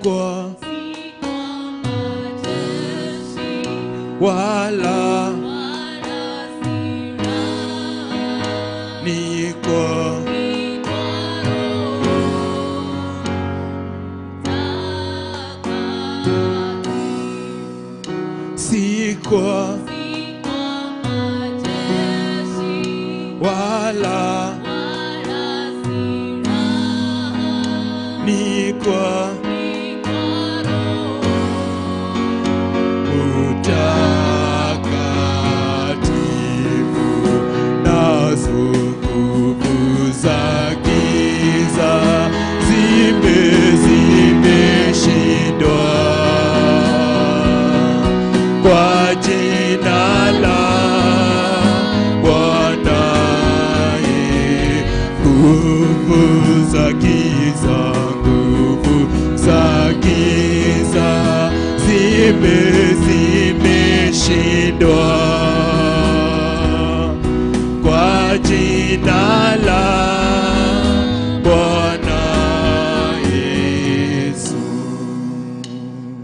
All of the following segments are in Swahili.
kwa wala ni kwa si kwa wala ni kwa utakatifu nazo nguvu za giza zimeshindwa kwa jina la Bwana. Nguvu za giza, nguvu za giza zimeshindwa kwa jina la Bwana Yesu.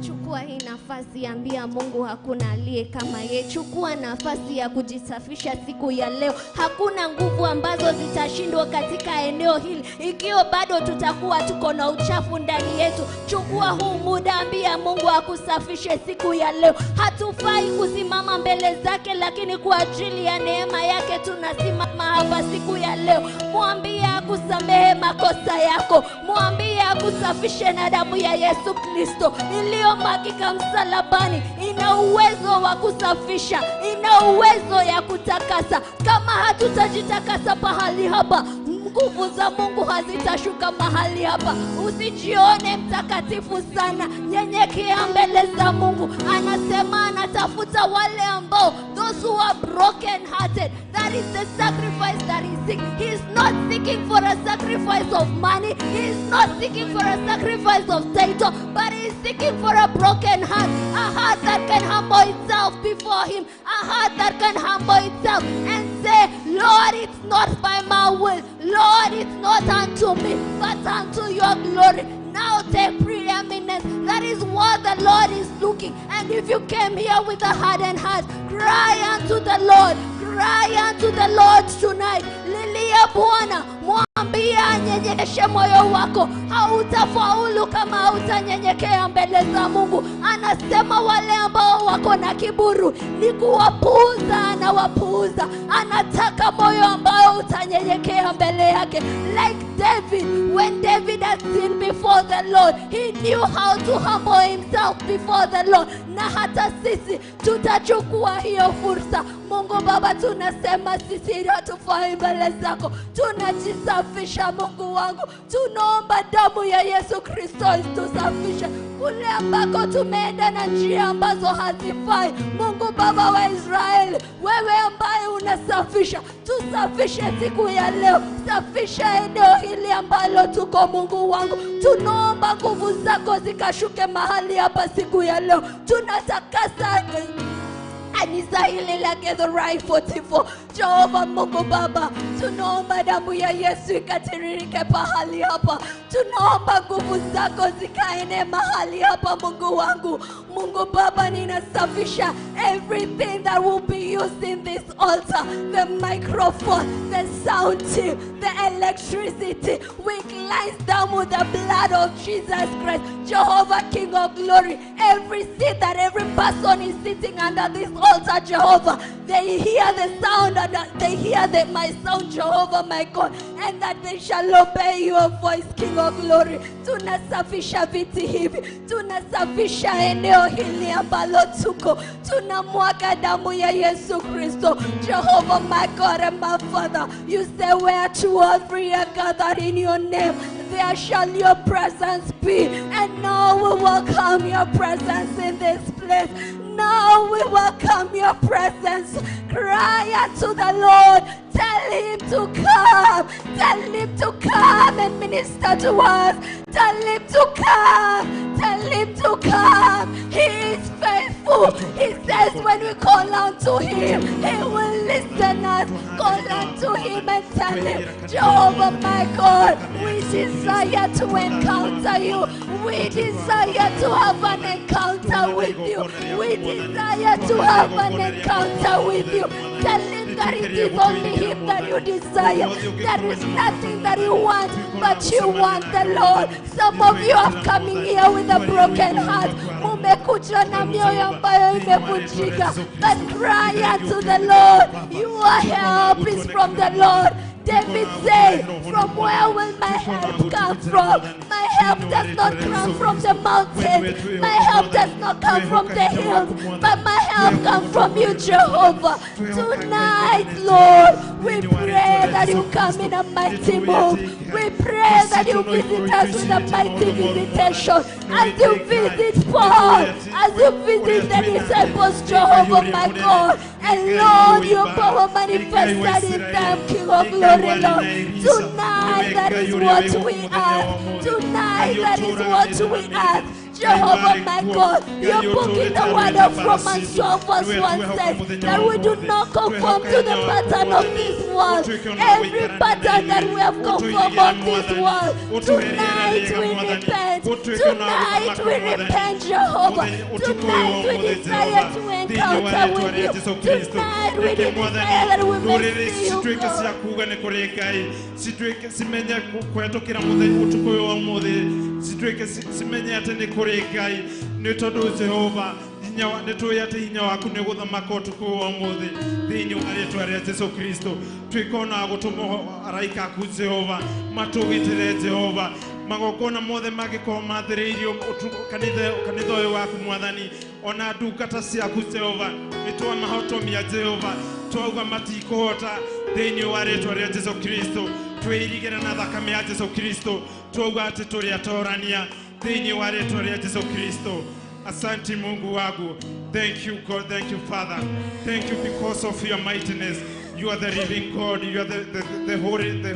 Chukua hii nafasi, ambia Mungu hakuna aliye kama yeye. Chukua nafasi ya kujisafisha siku ya leo. Hakuna nguvu ambazo zitashindwa katika eneo hili ikiwa bado tutakuwa tuko na uchafu ndani yetu. Chukua huu muda, ambia Mungu akusafishe siku ya leo. Hatufai kusimama mbele zake, lakini kwa ajili ya neema yake tunasimama hapa siku ya leo. Mwambie akusamehe makosa yako. Mwambie akusafishe na damu ya Yesu Kristo iliyomwagika msalabani. Ina uwezo wa kusafisha, ina uwezo ya kutakasa. Kama hatutajitakasa pahali hapa, nguvu za Mungu hazitashuka mahali hapa. Usijione mtakatifu sana, nyenyekea mbele za Mungu. Anasema anatafuta wale ambao, those who are broken hearted. That is the sacrifice that he seeks. He is not seeking for a sacrifice of money. He is not seeking for a sacrifice of title, but he is seeking for a broken heart. A heart that can humble itself before him. A heart that can humble itself and say, Lord, it's not by my will. Lord, it's not unto me, but unto your glory. Now take preeminence. That is what the Lord is looking. And if you came here with a hardened heart, cry unto the Lord. Cry unto the Lord tonight. Lilia Bwana, mwambie anyenyekeshe moyo wako. Hautafaulu kama hautanyenyekea mbele za Mungu. Anasema wale ambao wako na kiburi ni kuwapuuza, anawapuuza. Anataka moyo ambao utanyenyekea mbele yake. Like David, when David had sinned before the Lord, he knew how to humble himself before the Lord. Na hata sisi tutachukua hiyo fursa. Mungu Baba, tunasema sisi hatufai mbele zako. Tunajisafisha Mungu wangu. Tunaomba damu ya Yesu Kristo itusafishe kule ambako tumeenda na njia ambazo hazifai. Mungu Baba wa Israeli, wewe ambaye unasafisha, tusafishe siku ya leo. Safisha eneo hili ambalo tuko Mungu wangu. Tunaomba nguvu zako zikashuke mahali hapa siku ya leo. Tunatakasa kanisa hili la Githurai 44. Jehova Mungu Baba, tunaomba damu ya Yesu ikatiririke pahali hapa. Tunaomba nguvu zako zikaene mahali hapa Mungu wangu. Mungu Baba, ninasafisha everything that will be used in this altar. The microphone, the sound team, the electricity. We cleanse them with the blood of Jesus Christ. Jehovah King of glory, every seat that every person is sitting under this altar, Jehovah, they hear the sound and they hear my sound, Jehovah my God, and that they shall obey your voice, King of glory. Tunasafisha viti hivi, tunasafisha eneo hili ambalo tuko, tunamwaga damu ya Yesu Kristo. Jehovah my God and my Father, you say where two or three are gathered in your name, there shall your presence be. And now we welcome your presence in this place. Now we welcome your presence. Cry unto the Lord. Tell him to come. Tell him to come and minister to us. Tell him to come. Tell him to come. He is faithful. He says when we call unto him, he will listen us. Call unto him and tell him, Jehovah my God, we desire to encounter you. We desire to have an encounter with you. We desire to have an encounter with you. Tell him that it is only him that you desire. There is nothing that you want, but you want the Lord. Some of you are coming here with a broken heart. Mumekuja na mioyo ambayo imevunjika. But cry unto the Lord. Your help is from the Lord. David said, from where will my help come from? My help does not come from the mountains. My help does not come from the hills. But my help comes from you, Jehovah. Tonight, Lord, we pray that you come in a mighty move. We pray that you visit us with a mighty visitation. As you visit Paul, as you visit the disciples, Jehovah, my God. And Lord, your power manifested in them, King of glory. Lord. Tonight, that is what we ask. Tonight, that is what we ask. Jehovah, my God, your book in the word of Romans 12 verse 1 says that we do not conform to the pattern of this world. Every pattern that we have conformed of this world, tonight we repent. Tonight we repent, Jehovah. Tonight we desire to encounter with you. Tonight we desire that we may see you, Ngai nä tondå Jehova nä tå atä hinya waku nä gå thamaka å tukå wa må thä thä inä wa rä twa rä a Jesu Kristo twä kona gå tå må araika aku Jehova matå gä tä re Jehova magokona mothe magä korwo mathä rä irio kanitha å yå waku Mwathani ona ndungata ciaku Jehova nä twa mahotomia Jehova twauga matikå hota thä inä wa rä twa rä a Jesu Kristo twä irigä na thakame ya Jesu Kristo twauga atä tå rä atorania thĩinĩ wa rĩĩtwa rĩa Jesu Kristo. Asante Mungu wangu. Thank you God, thank you Father. Thank you because of your mightiness. You are the living God, you are the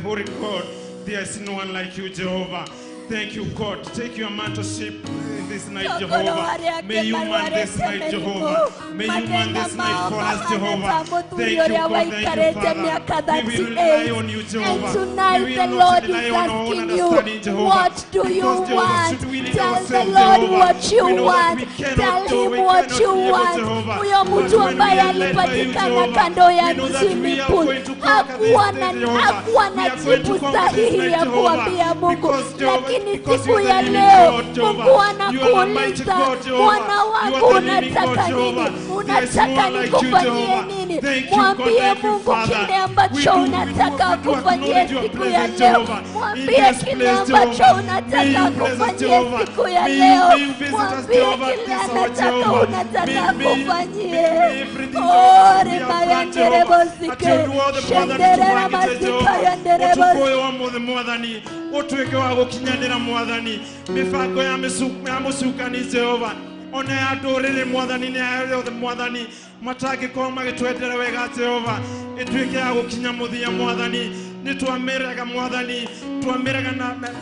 holy God. There is no one like you, Jehovah. Thank you God. Take your mentorship this night, Jehovah. May you man this night, Jehovah. May you man this night for us, Jehovah. Thank you God, thank you Father. We will rely on you, Jehovah. And tonight the Lord is asking you, what do you want? Tell the Lord what you want. Tell him what you want. Huyo mtu ambaye alipatikana kando ya swimming pool hakuwa na jibu sahihi ya kuambia Mungu, lakini siku ya leo Mungu anakuuliza, Bwana wangu unataka nini? Unataka nikufanyie nini? Mwambie Mungu kile ambacho unataka akufanyie siku ya leo. Mwambie kile ambacho unataka akufanyie siku ya leo. Mwambie kile unataka akufanyie. Oh, rema ya nderebosike, shenderera masika ya nderebosike. Otweke wa gukinyanira Mwathani mifango ya musukani Jehova ona ya ndurire Mwathani ni ayothe Mwathani matagi ko magitwendera wega Jehova itweke ya gukinya muthia Mwathani ni twameraga Mwathani twameraga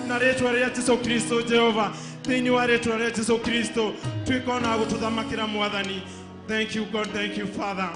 na rĩtwa rĩa Jesu Kristo Jehova thĩinĩ wa rĩtwa rĩa Jesu Kristo twikona gututhamakira Mwathani. Thank you God, thank you Father.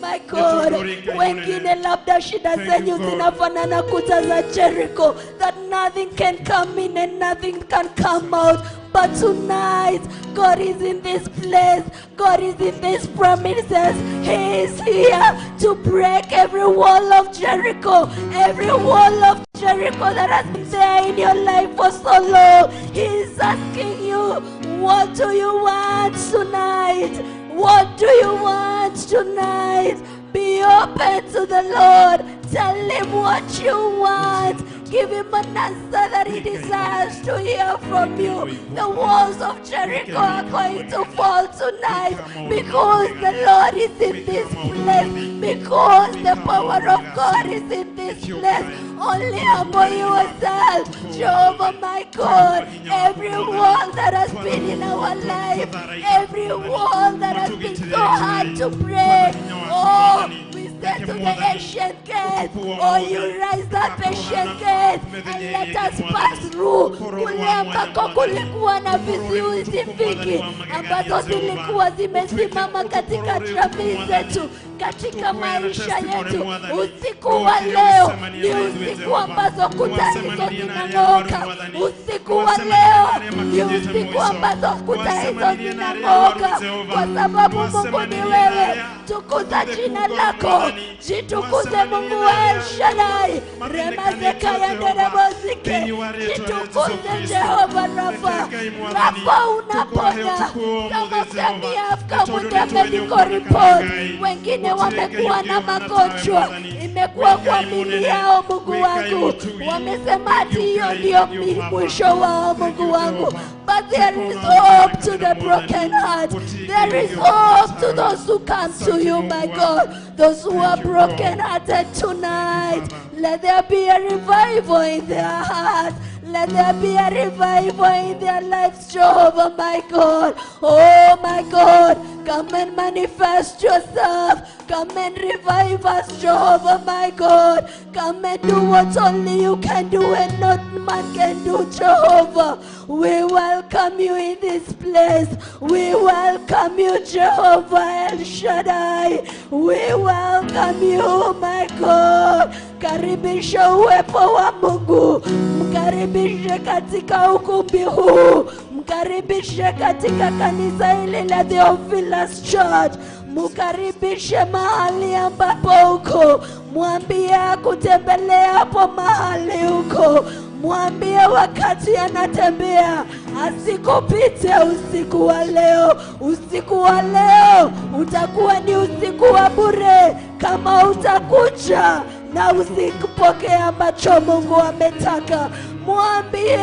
My God, wengine labda shida zenyu zinafanana kuta za Jericho, that nothing can come in and nothing can come out. But tonight, God is in this place. God is in these promises. He is here to break every wall of Jericho. Every wall of Jericho that has been there in your life for so long. He is asking you, what do you want tonight? What do you want tonight? Be open to the Lord. Tell him what you want. Give him an answer that he desires to hear from you. The walls of Jericho are going to fall tonight because the Lord is in this place. Because the power of God is in this place. Only humble yourself, Jehovah my God. Every wall that has been in our life, every wall that has been so hard to break, oh, we say to the ancient gate. Oh, you raise that ancient gate and let us pass through. Kule ambako kulikuwa na vizuizi vingi ambazo zilikuwa zimesimama katika jamii zetu, katika maisha yetu. Usiku wa leo ni usiku ambazo kuta hizo zinang'oka. Usiku wa leo ni usiku ambazo kuta hizo zinang'oka, kwa sababu Mungu ni wewe. Tukuza jina lako, jitukuze Mungu wa El Shaddai. Remazeka ya nderebozike, jitukuze Jehova Rafa. Rafa unaponya. Some of them have come with their medical report. Wengine wamekuwa na magonjwa, imekuwa kwa mili yao Mungu wangu. Wamesema ati hiyo ndio mwisho wao Mungu wangu. But there is hope to the broken heart. There is hope to those who come to you, my God. Those who are broken hearted tonight. Let there be a revival in their hearts. Let there be a revival in their lives, Jehovah, my God. Oh, my God, come and manifest yourself. Come and revive us, Jehovah, my God. Come and do what only you can do and not man can do, Jehovah. We welcome you in this place. We welcome you, Jehovah El Shaddai. We welcome you, my God. Karibisha uwepo wa Mungu. Mkaribishe katika ukumbi huu. Mkaribishe katika kanisa hili la Theophilus Church. Mkaribishe mahali ambapo uko. Mwambie akutembelea hapo mahali uko. Mwambie wakati anatembea asikupite usiku wa leo. Usiku wa leo utakuwa ni usiku wa bure kama utakuja na usikupokea macho Mungu ametaka. Mwambie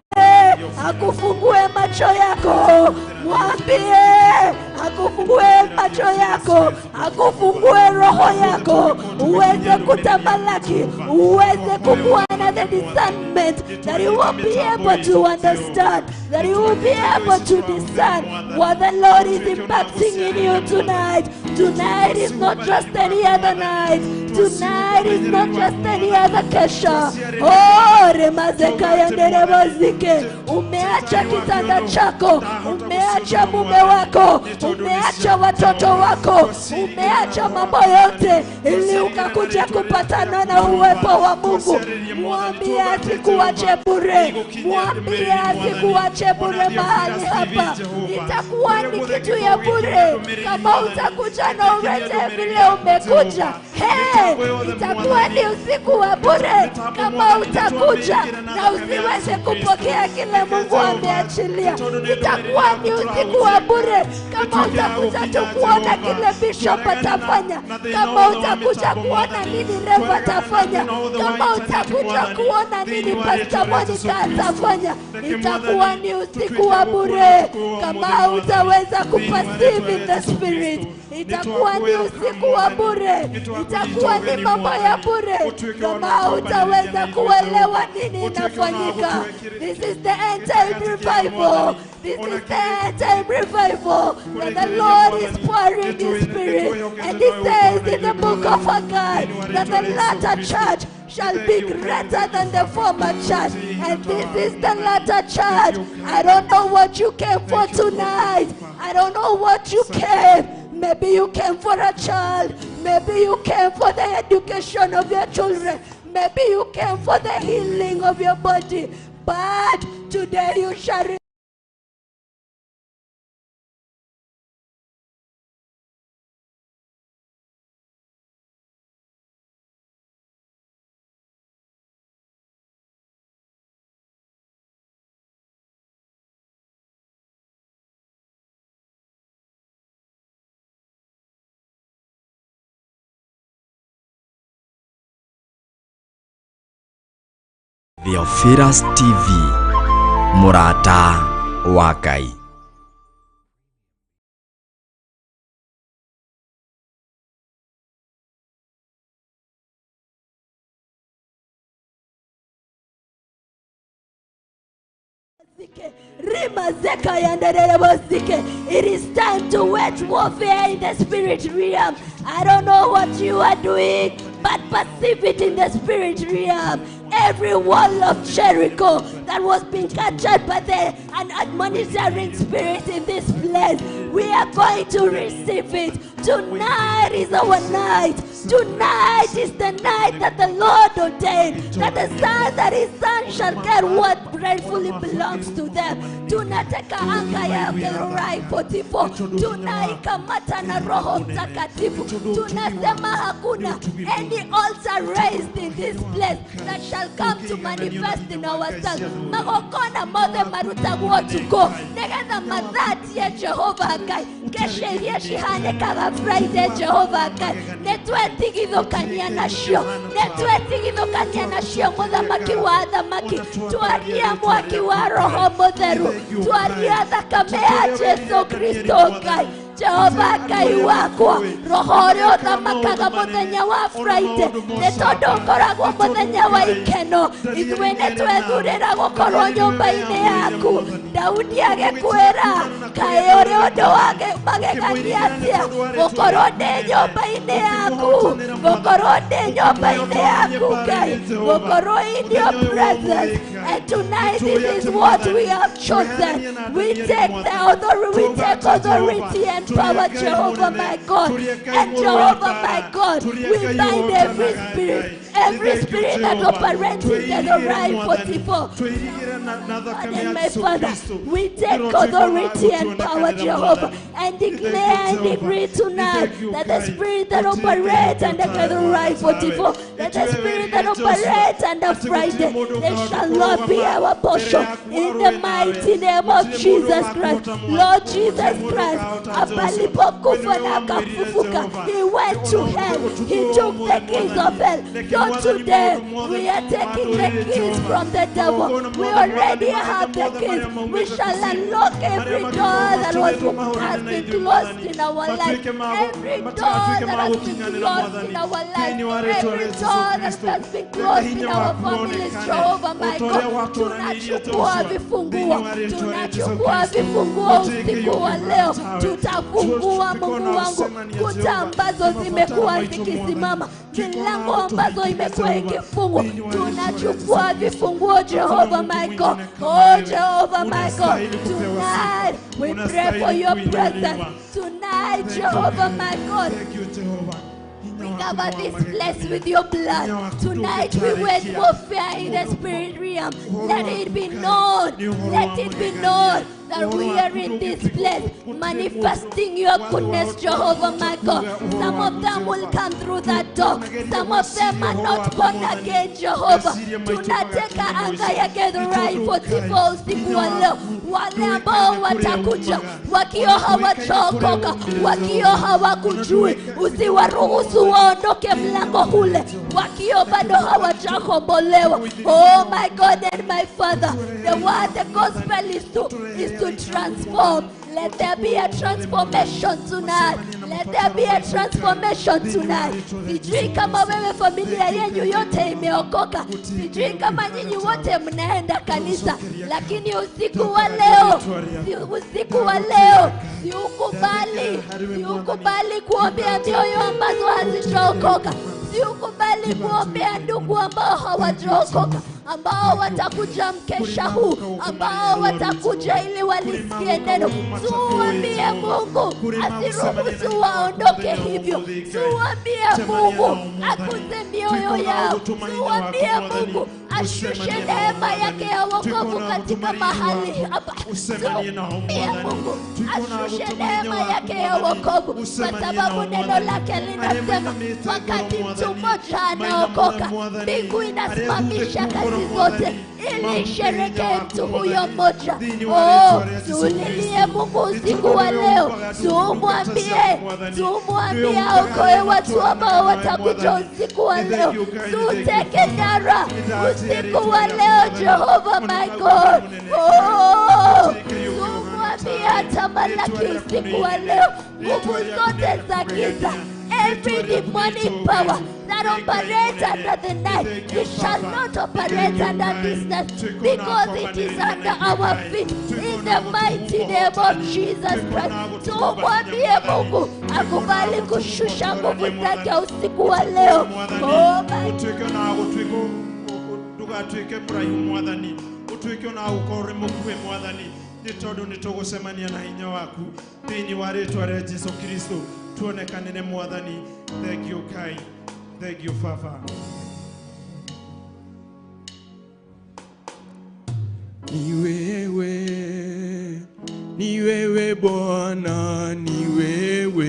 akufungue macho yako. Mwambie akufungue macho yako, akufungue roho yako, uweze kutamalaki, uweze kukuwa na the discernment that you will be able to understand, that you will be able to discern what the Lord is impacting in you tonight. Tonight is not just any other night. Tonight is not just any other kesha. Oh, remazeka ya nderebozike. Umeacha kitanda chako, umeacha mume wako, umeacha watoto wako, umeacha mambo yote ili ukakuja kupatana na uwepo wa Mungu. Mwambie asikuache bure. Mwambie asikuache bure mahali hapa. Itakuwa ni kitu ya bure kama utakuja na ulete vile umekuja. Itakuwa ni usiku wa bure kama utakuja na usiweze kupokea kile Mungu ameachilia. Itakuwa ni usiku wa bure kama utakuja tu kuona kile bishop atafanya, kama utakuja kuona nini Rev atafanya, kama utakuja kuona nini Pastor Monica atafanya. Itakuwa ni usiku wa bure kama utaweza kuperceive in the spirit. Itakuwa ni usiku wa bure. Itakuwa ni mambo ya bure kama utaweza kuelewa nini inafanyika. This is the end time revival. This is the end time revival that the Lord is pouring His Spirit. And He says in the book of Haggai that the latter church shall be greater than the former church. And this is the latter church. I don't know what you came for tonight. I don't know what you came. Maybe you came for a child. Maybe you came for the education of your children. Maybe you came for the healing of your body. But today you shall Theophilustv, Murata wa Ngai. It is time to wage warfare in the spirit realm. I don't know what you are doing. but perceive it in the spirit realm. Every wall of Jericho that was being captured by an admonitoring spirit in this place, we are going to receive it. Tonight is our night. Tonight is the night that the Lord ordained, that the son, that his son shall get what rightfully belongs to them. Tunateka anga ya Githurai 44. Tunaikamata na Roho Mtakatifu. Tunasema hakuna any altar raised in this place that shall come to manifest in ourselves. Magokona mothe marutaguo tuko. Negenda madhati ya Jehovah Akai. Keshe yeshi hane kaga Friday Jehovah Akai. Netweti githokania nashio. Netweti githokania nashio muthamaki wa athamaki. Tuaria mwaki wa Roho Mutheru. Tuaria thakame ya Jesu Kristo Ngai. Jehova Ngai wakwa, roho ũrĩa ũthamakaga mũthenya wa Friday, nĩ tondũ ũkoragwo mũthenya wa ikeno. Ithuĩ nĩ twethurĩra gũkorwo nyũmba-inĩ yaku. Daudi agĩkwĩra, kaĩ ũrĩ ũndũ wa magegania atĩa gũkorwo ndĩ nyũmba-inĩ yaku, gũkorwo ndĩ nyũmba-inĩ yaku Ngai, gũkorwo in your presence. And tonight this is what we have chosen. We take the authority, we take authority and power, Jehovah my God, and Jehovah my God, we bind every spirit that operates in Githurai 44. And my Father, we take authority and power, Jehovah, and declare and decree tonight that the spirit that operates under Githurai 44, that the spirit that operates under Friday, they shall not be our portion. In the mighty name of Jesus Christ, Lord Jesus Christ, apalipokufa na akafufuka, he went to hell, he took the keys of hell. So today, we are taking the keys from the devil. We already have the keys. We shall unlock every door that has been closed in our life. Every door that has been closed in our life. Every door that has been closed in our families. Jehovah my God, tunachukua vifunguo. Tunachukua vifunguo usiku wa leo. Tutafungua Mungu wangu kuta ambazo zimekuwa zikisimama, milango ambazo imekuwa ikifungwa. Tunachukua vifunguo, Jehovah my God. Oh Jehovah my God, tonight we pray for your presence. Tonight, Jehovah my God, we cover this place with your blood. Tonight we wage warfare in the spirit realm. Let it be known. Let it be known that we are in this place manifesting your goodness, Jehovah my God. Some of them will come through that door. Some of them are not born again, Jehovah. Tunateka anga ya Githurai 44 usiku wa leo. Wale ambao watakuja wakiwa hawajaokoka, wakiwa hawakujui, usiwaruhusu waondoke mlango ule wakiwa bado hawajakombolewa. Oh my God and my Father, the word, the gospel is to transform. Let there be a transformation tonight. Let there be a transformation tonight. Sijui kama wewe familia yenu yote imeokoka. Sijui kama nyinyi wote mnaenda kanisa. Lakini usiku wa leo, siukubali kuombea mioyo ambazo hazijaokoka. Siukubali kuombea ndugu ambao hawajaokoka, ambao watakuja mkesha huu, ambao watakuja ili walisikie neno. Tuambie Mungu asiruhusu waondoke hivyo. Tuambie Mungu akuse mioyo yao. Tuambie Mungu ashushe neema yake ya wokovu katika mahali hapa. Tuambie Mungu ashushe neema yake ya wokovu, kwa sababu neno lake linasema wakati mtu mmoja anaokoka, mbingu inasimamisha kazi zote ili sherekee mtu huyo mmoja. Oh, tulilie Mungu usiku wa leo. Tumwambie aokoe watu ambao watakuja usiku wa leo. Tuteke nyara usiku wa leo, Jehovah my God. Oh, tumwambie atamalaki usiku wa leo. Nguvu zote za giza, every demonic power that operates under the night, it shall not operate under business, because it is under our feet. In the mighty name of Jesus Christ, tumwambie Mungu akubali kushusha nguvu zake usiku wa leo. Utuike na utuiko ndugatuike muraihu mwathani, utuike na ukore mukue mwathani, ni tondu ni tugucemania na hinya waku thini wa ritwa rĩa Jesu Kristo, tuonekanire mwathani. Thank you Kai, thank you Baba. Ni wewe Bwana, ni wewe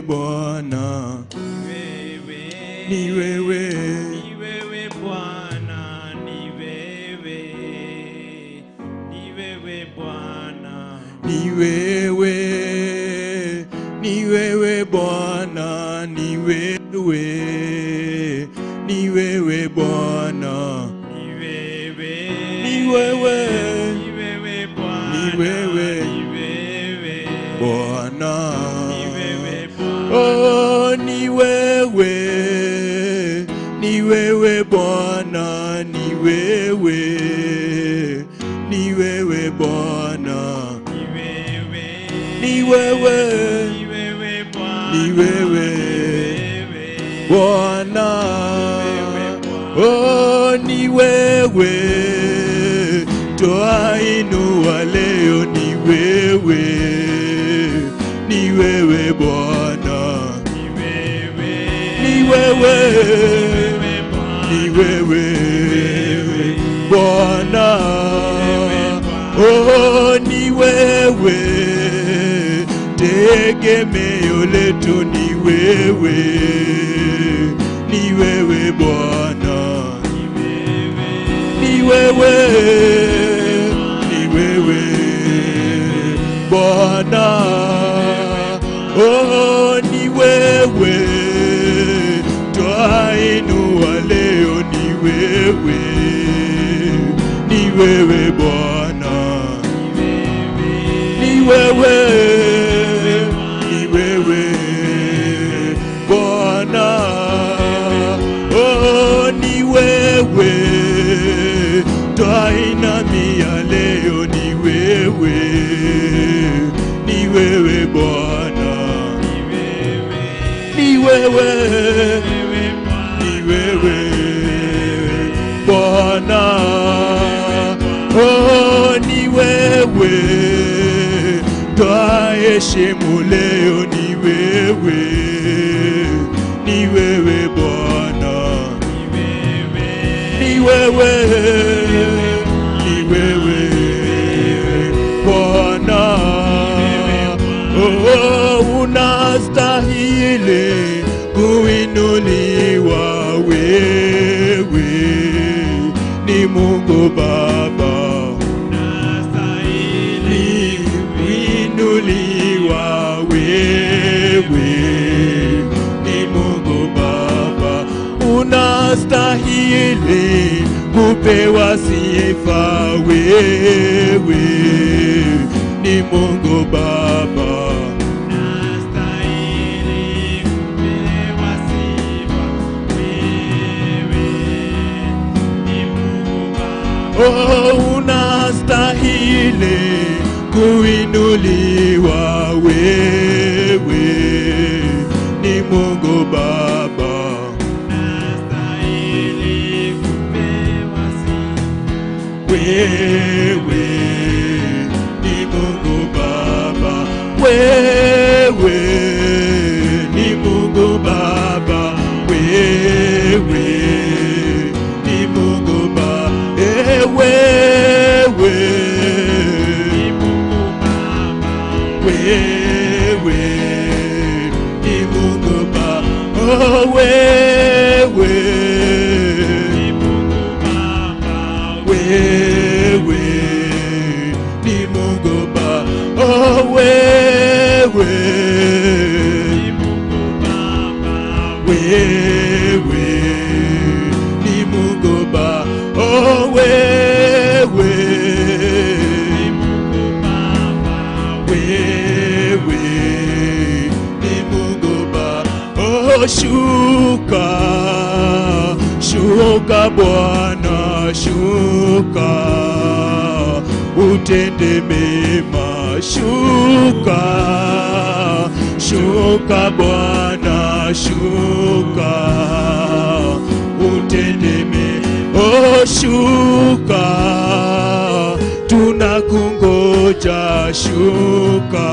Bwana, ni wewe Bwana, ni wewe Bwana, ni wewe Bwana, ni wewe Bwana, ni wewe Bwana, oh ni wewe Bwana, ni wewe Bwana, ni wewe Bwana, oh ni wewe twainua leo, ni wewe Bwana, ni wewe Bwana, oh ni wewe tegemeo letu, ni wewe Bwana, ni wewe Bwana, oh ni wewe twainua leo, ni wewe Bwana, ni wewe Bwana, oh ni wewe twainamia leo, ni wewe Bwana, ni wewe Bwana, oh ni wewe twaheshimu leo, ni wewe Bwana, ni wewe Bwana, oh unastahili kuinuliwa, wewe ni Mungu Baba, unastahili kuinuliwa, wewe ni Mungu Baba, unastahili kupewa sifa, wewe ni Mungu Baba, unastahili kupewa sifa, wewe ni Mungu Baba, oh unastahili kuinuliwa, wewe ni Mungu Baba, unastahili kupewa sifa, wewe ni Mungu Baba, wewe ni Mungu Baba, wewe ni Mungu Baba, wewe ni Mungu Baba, wewe ni Mungu Baba, oh wewe ni Mungu Baba, wewe ni Mungu Baba, oh wewe ni Mungu Baba, wewe ni Mungu Baba, oh wewe ni Mungu Baba, wewe ni Mungu Baba, oh shuka Bwana, shuka utende mema, shuka, shuka Bwana, shuka, utende mema. Oh, shuka, tunakungoja, shuka,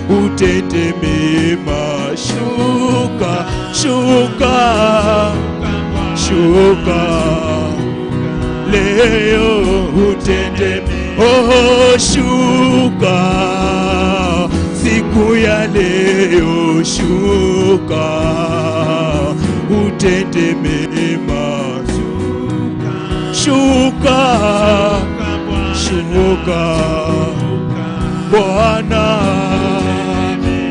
utende mema. Shuka, shuka, shuka, leo utende mema. Oh, shuka, siku ya leo, shuka, utende mema. Shuka, shuka Bwana.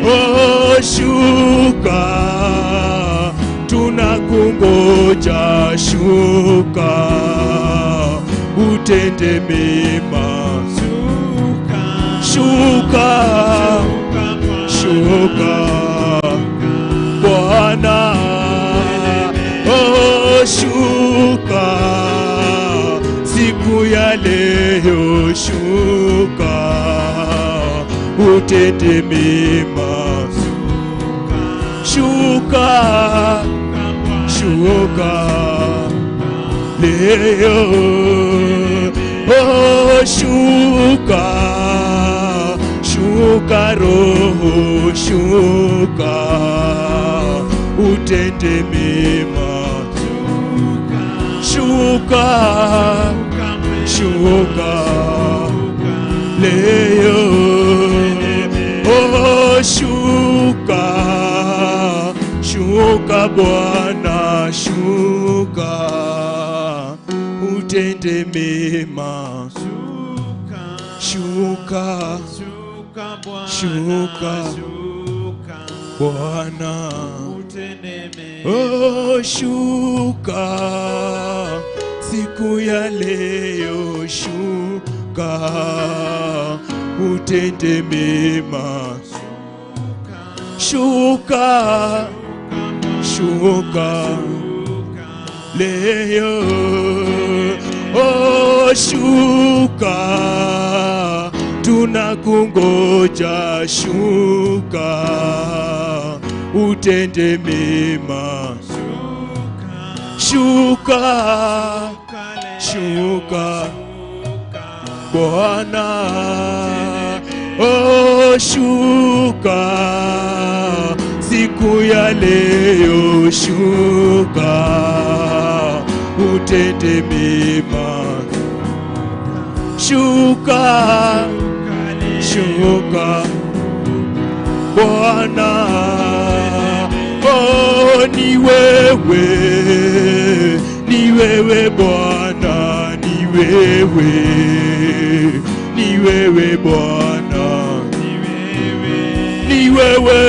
Oh, shuka, tunakungoja, shuka, utende mema. Shuka, shuka Bwana. Oh, shuka, siku ya leo, shuka, utende mema. Shuka, shuka leo. Oh, shuka, shuka Roho, shuka, utende mema. Shuka, shuka leo. Oh, shuka, shuka Bwana, shuka, utende mema. Shuka, shuka Bwana. Oh, shuka, siku ya leo, shuka, utende mema. Shuka, shuka leo. Oh, shuka, tunakungoja, shuka, utende mema. Shuka, shuka Bwana. Oh, shuka, siku ya leo, shuka, utende mema. Shuka, shuka Bwana. Oh, ni wewe, ni wewe Bwana, ni wewe, ni wewe Bwana, ni wewe,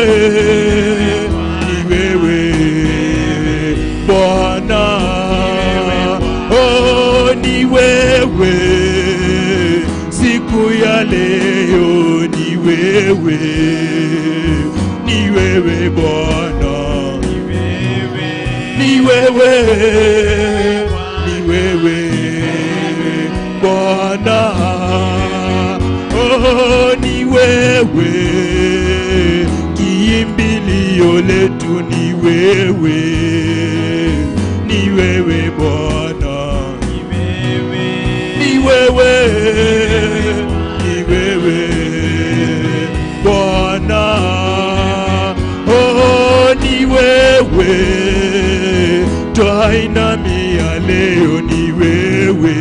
ni wewe Bwana. Oh, ni wewe, siku ya leo, ni wewe, ni wewe Bwana, ni wewe, ni wewe Bwana. Oh, ni wewe, kimbilio letu, ni wewe, ni wewe Bwana, ni wewe, ni wewe Bwana. Oh, ni wewe, twainamia leo, ni wewe,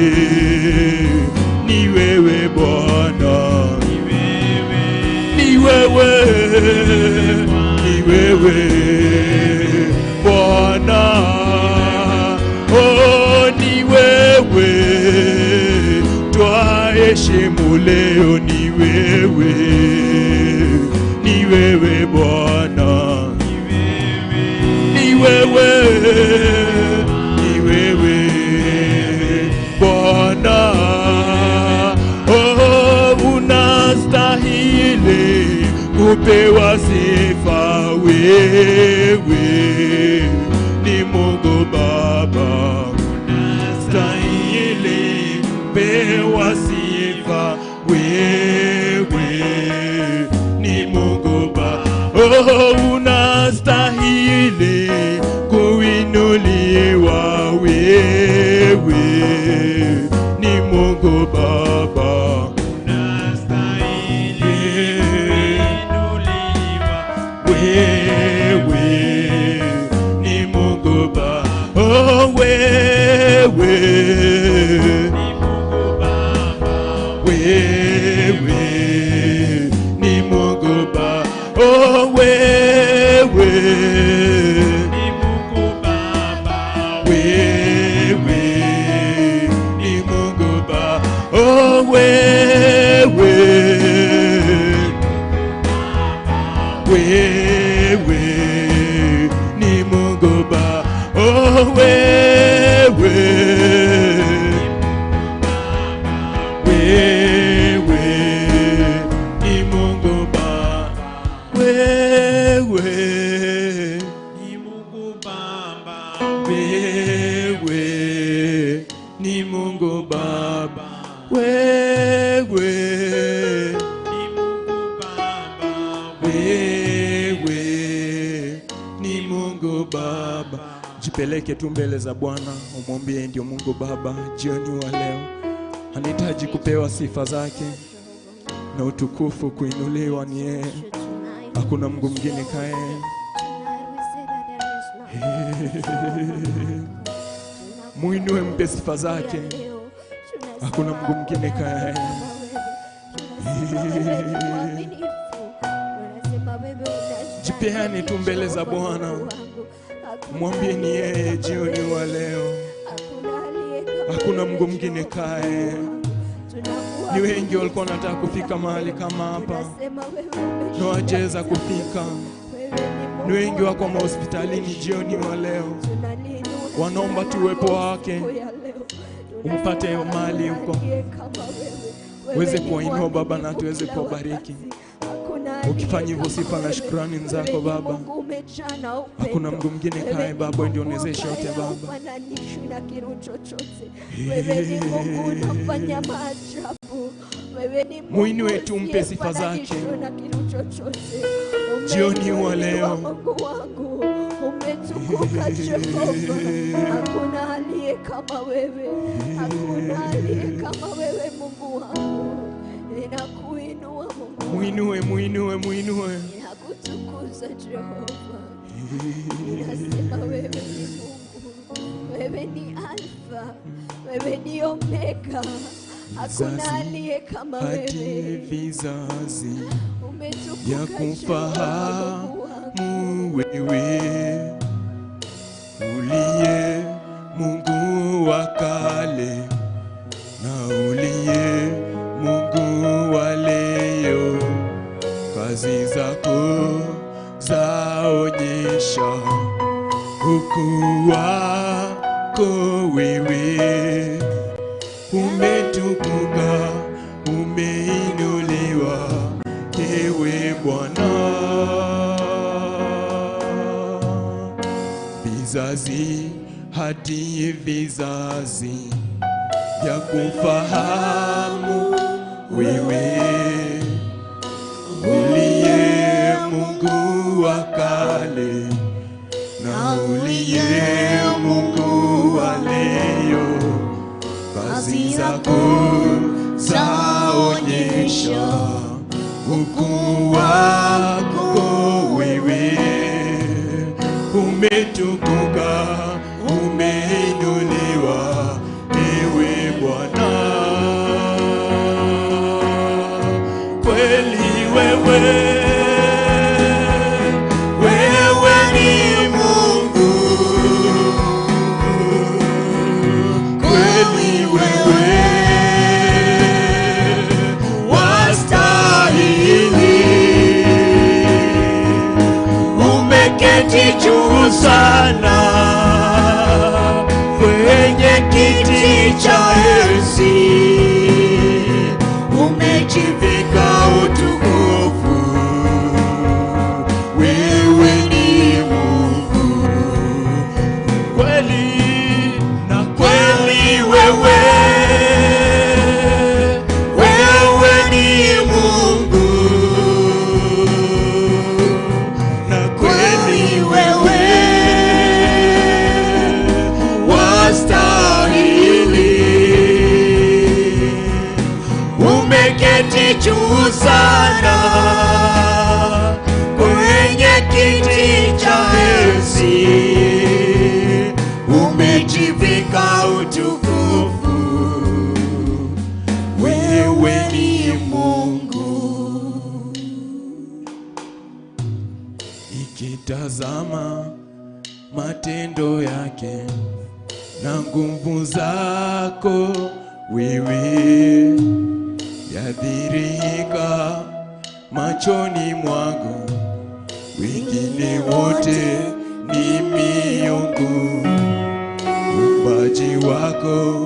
ni wewe Bwana, ni wewe, ni wewe Bwana. Oh, ni wewe, twaheshimu leo, ni wewe, ni wewe Bwana, ni wewe, ni wewe Bwana. Oh, unastahili kupewa sifa, wewe ni Mungu Baba. Unastahili kupewa sifa, wewe ni Mungu Baba, wewe ni Mungu Baba, wewe ni Mungu Baba, wewe ni Mungu Baba, wewe ni Mungu Baba. Jipeleke tu mbele za Bwana, umwambie ndio Mungu Baba. Jioni wa leo anahitaji kupewa sifa zake na utukufu, kuinuliwa ni yeye. Hakuna Mungu mwingine kama yeye. Muinue, mpe sifa zake. Hakuna Mungu mwingine kama yeye. Jipeane tu mbele za Bwana, mwambie ni yeye jioni wa leo. Hakuna Mungu mwingine kama yeye. Ni wengi walikuwa wanataka kufika mahali kama hapa na hawajaweza kufika. Ni wengi wako hospitalini jioni wa leo, wanaomba tu uwepo wake umpate mahali huko, uweze kuwainua Baba na tuweze kuwabariki. Ukifanya hivyo sifa na shukrani zako Baba. Hakuna Mungu mwingine kama Baba, ndio unawezesha yote Baba. Muinue tu, mpe sifa zake jioni wa leo. Umetukuka Jehova, hakuna aliye kama wewe, hakuna aliye kama wewe Mungu wangu. Ninakuinua Mungu, muinue, muinue, muinue. Ninakutukuza Jehova. Ninasema wewe ni Mungu, wewe ni Alfa, wewe ni Omega, hakuna aliye kama wewe. Vizazi Umetukuka ya kufahamu wewe uliye Mungu wa kale na uliye Mungu wa leo. Kazi zako zaonyesha ukuu wako wewe. Umetukuka, umeinuliwa ewe Bwana. Vizazi hadi vizazi vya kufahamu wewe uliye Mungu wa kale na uliye Mungu wa leo. Kazi zako zaonyesha ukuu wako wewe. Umetukuka, umeinuliwa ewe Bwana. Kweli wewe ni Mungu, kweli wewe wastahili. Umeketi juu sana kwenye kiti cha enzi, umejivika utukufu. Wewe ni Mungu kweli na kweli, wewe ni Mungu na kweli, wewe wastahili. Umeketi juu sana kwenye kiti cha enzi, umejivika utukufu. Wewe ni Mungu. Ikitazama matendo yake na nguvu zako wewe, yadhihirika machoni mwangu. Wengine wote ni miungu, uumbaji wako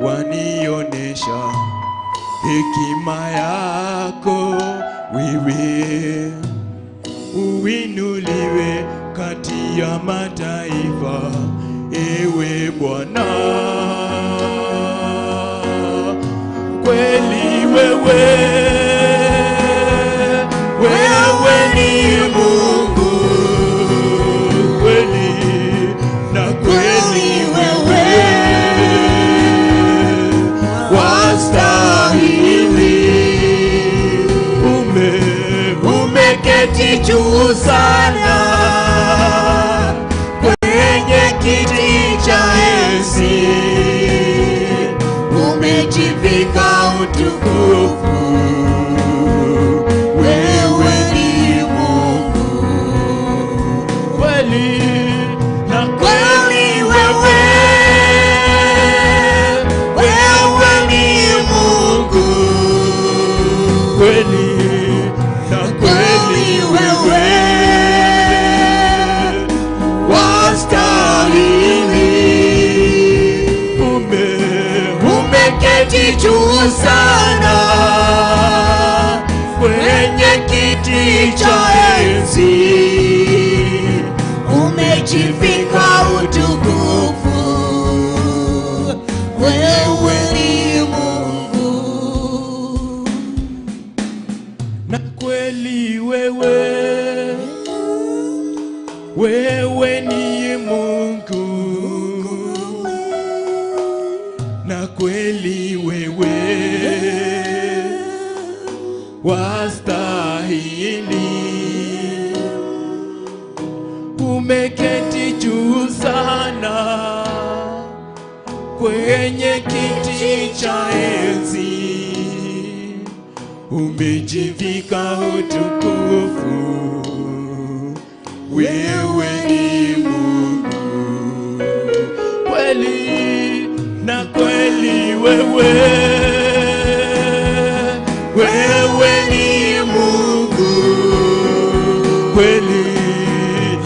wanionesha hekima yako wewe. Uinuliwe kati ya mataifa, ewe Bwana. Kweli wewe ni Mungu, kweli na kweli wewe wastahili. Umeketi juu sana kwenye kiti cha enzi, umejivika utukufu. Wewe ni Mungu, kweli na kweli wewe ni Mungu, kweli na kweli wewe wastahili. Umeketi juu sana kwenye kiti cha enzi, umejivika utukufu. Wewe ni Mungu, na kweli wewe ni Mungu, na kweli wewe wastahili. Umeketi juu sana kwenye kiti cha enzi, umejivika utukufu. Wewe ni Mungu, kweli na kweli wewe ni Mungu, kweli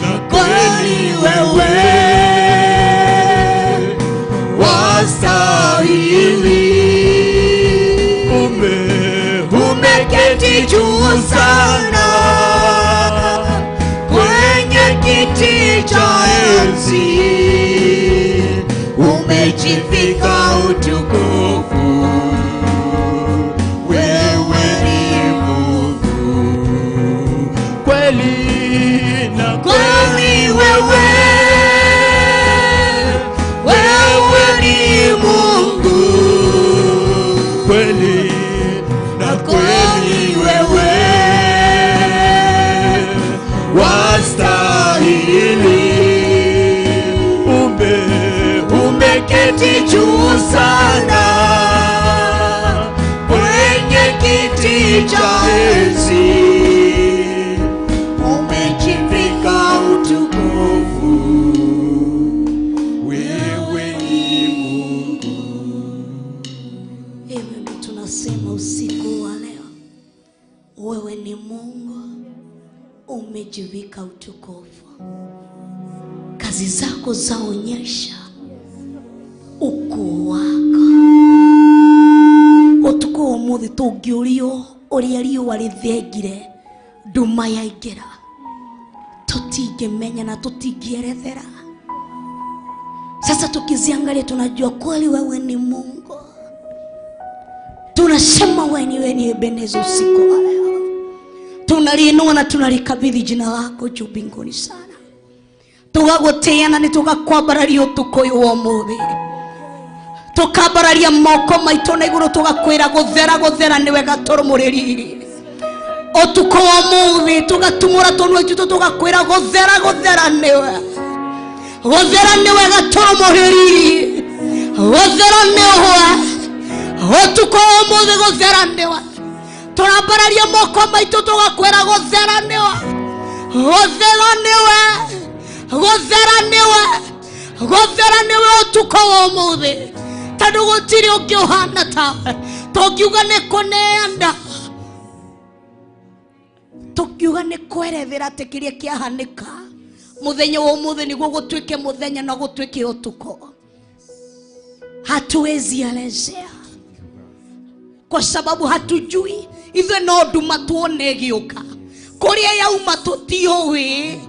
na kweli wewe wastahili. Umeketi juu sana kwenye kiti cha enzi, umejivika utukufu. Wewe ni Mungu, kweli na kweli wewe ni Mungu, kweli na kweli wewe wastahili. Umeketi juu sana kwenye kiti cha enzi, umejivika utukufu. Wewe ni Mungu. Hivyo tunasema usiku wa leo, wewe ni Mungu, umejivika utukufu. Kazi zako zaonyesha ukuu wako. Utuko umuthi tungiurio uria riua rithengire nduma yaingira, tutingimenya na tutingierethera. Sasa tukiziangalia tunajua kweli wewe ni Mungu. Tunasema wewe ni Ebenezer usiku wa leo. Tunaliinua na tunalikabidhi jina lako juu mbinguni sana. Tugagutia na nitugakwambararia utuko uyu wa umuthi. Tukambararia moko maitu na iguru tugakwira guthera niwe gatorumuriri. Utuko wa umuthi tugatumura tonwa itu tugakwira guthera niwe. Guthera niwe gatorumuriri. Guthera niwe. Utuko wa umuthi guthera niwe. Turambararia moko maitu tugakwira guthera niwe. Guthera niwe. Guthera niwe utuko wa umuthi. Tadu gutiri ukihana tawe. Tokiuga ne kuneanda. Tokiuga ne kwerethera tekiria kiahanika. Muthenya wa umuthi niguo gutwike muthenya na gutwike utuko. hatuwezi elezea, kwa sababu hatujui. Ithe no nduma tuone gioka kuria yauma tutioi,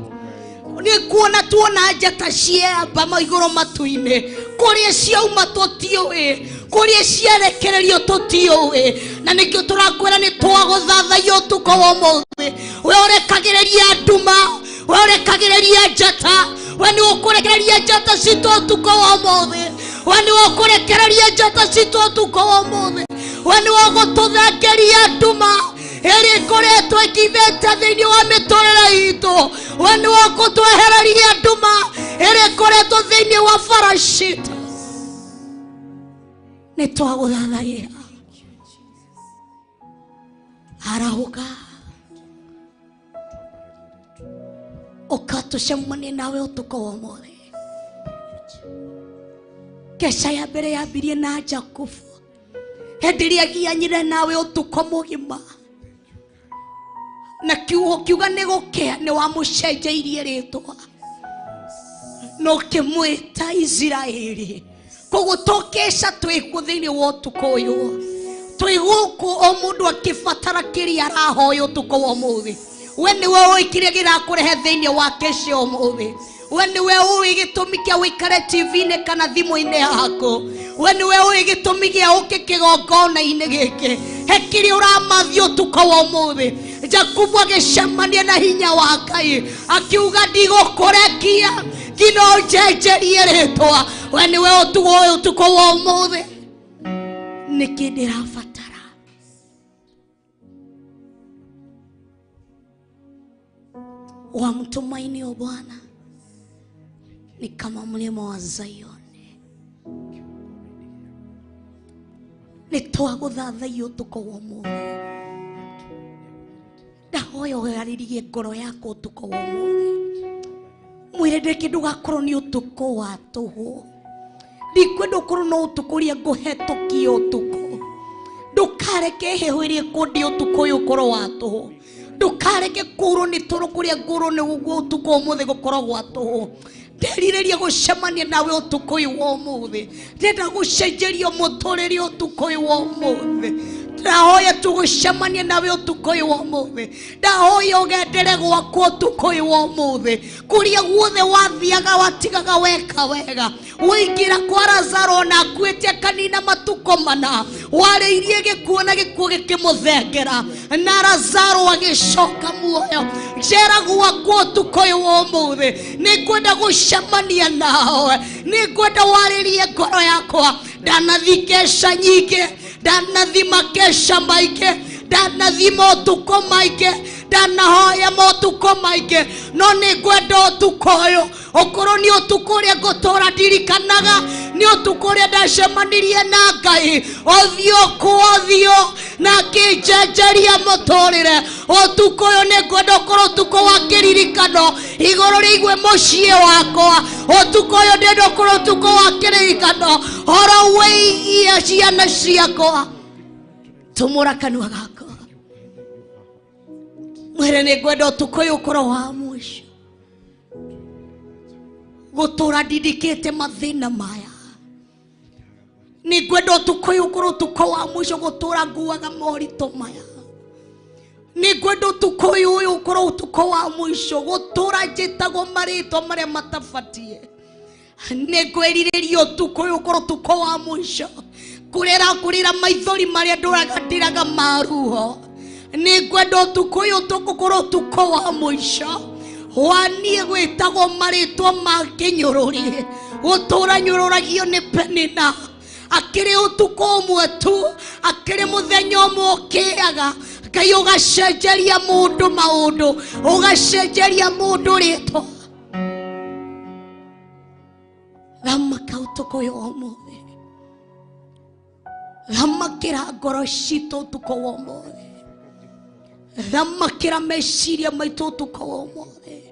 ni kuona tuona njata ciamba maiguru matu-ini kuria ciauma tutioi, kuria ciarekererio tutioi. Na nikio turakwira ni twaguthathaia utuko wa umuthi. We urekagiriria nduma, we urekagiriria njata, we ni ukurekereria njata citu utuko wa umuthi, we ni ukurekereria njata citu utuko wa umuthi, we ni ugututhengeria nduma eri koretwo ikithete thiini wa miturire itu, we ni ugutwehereria nduma eri koretwo thiini wa farashita. Ni twaguthathaia arahuka ukatucemania nawe utuko wa umuthi. Kesha ya mbere yambirie na Jakubu, hindi iria gianyire nawe utuko mugima, na kiuga ni gukea ni wamucenjeirie ritwa no kimwita Israeli. Koguo tokesha twiko thiini wa utuko uyu, twiguku o mundu akibatara kiria arahoya utuko wa umuthi. We ni we uikire girakurehe thiini wa kesha umuthi. We ni we ui gitumi kia wikare TV-ini kana thimu-ini yako. We ni we ui gitumi kia uke kigongona-ini giki hekiri uramathio utuko wa umuthi. Jakubu agicemania na hinya wa Ngai akiuga ndigukurekia ngino njenjerie ritwa. We ni we utuko wa umuthi. Niki ndirabatara wamtumaini o Bwana ni kama mlima wa Zayoni. Ni twaguthathaia utuko wa umuthi. Ndahoya uhariririe ngoro yako utuko wa umuthi. Mwire ndeke ndugakorwo ni utuko wa tuhu. Ndikwenda ukorwo no utuko uria nguhetũkia utuko. Ndukareke heho iria kundi utuko uyu ukorwo wa tuhu. Ndukareke kurwo ni toro kuria ngurwo ni uguo utuko umuthi gukorwo gwa tuhu. Ndeririria gucemania nawe utuko uyu wa umuthi. Ndenda gucenjeria muturire utuko uyu wa umuthi. Ndahoya tugucemania nawe utuko uyu wa umuthi. Ndahoya ugendere gwakwa utuko uyu wa umuthi. Kuria guothe wathiaga watigaga weka wega. Wingira kwa Lazaro na akuite kanina matuko mana. Wariirie gikuo na gikuo gikimuthengera, na Lazaro agicoka muoyo. Njera gwakwa utuko uyu wa umuthi. Nikwenda gucemania nawe, nikwenda waririe ngoro yakwa. Ndanathikesha nyingi, ndanathima kesha maike, ndanathima utuko maike, ndanahoya utuko maike. No nikwenda utuko uyu okorwo ni utuko uria ngutura ndirikanaga ni utuko uria ndacemanirie na Ngai othio kuothio na kinjenjeria muturire. Utuko uyu nikwenda okorwo utuko wa kiririkano iguru riigwe mucii wakwa. Utuko uyu ndenda okorwo utuko wa kiririkano oro weigia ciana ciakwa. Tumura kanua gako mwire nikwenda utuko uyu ukorwo wa mwisho gutura ndindikite mathina maya. Nikwenda utuko uyu ukorwo utuko wa mwisho gutura nguaga morito maya. Nikwenda utuko uyu ukorwo utuko wa mwisho gutura njitagwo marito maria matabatie. Nikwiririria utuko uyu ukorwo utuko wa mwisho kurira maithori maria ndiraga maruho. Nikwenda utuko uyu ukorwo utuko wa mwisho wanie gwitagwo maritwa ma kinyururi gutura nyururagio ni Penina. Akiri utuko umwe tu, akiri muthenya umwe ukiaga Ngai ugacenjeria mundu maundu, ugacenjeria mundu ritwa. Thamaka utuko uyu wa umuthi. Thamakira ngoro citu utuko wa umuthi. Thamakira meciria maitu utuko wa umuthi.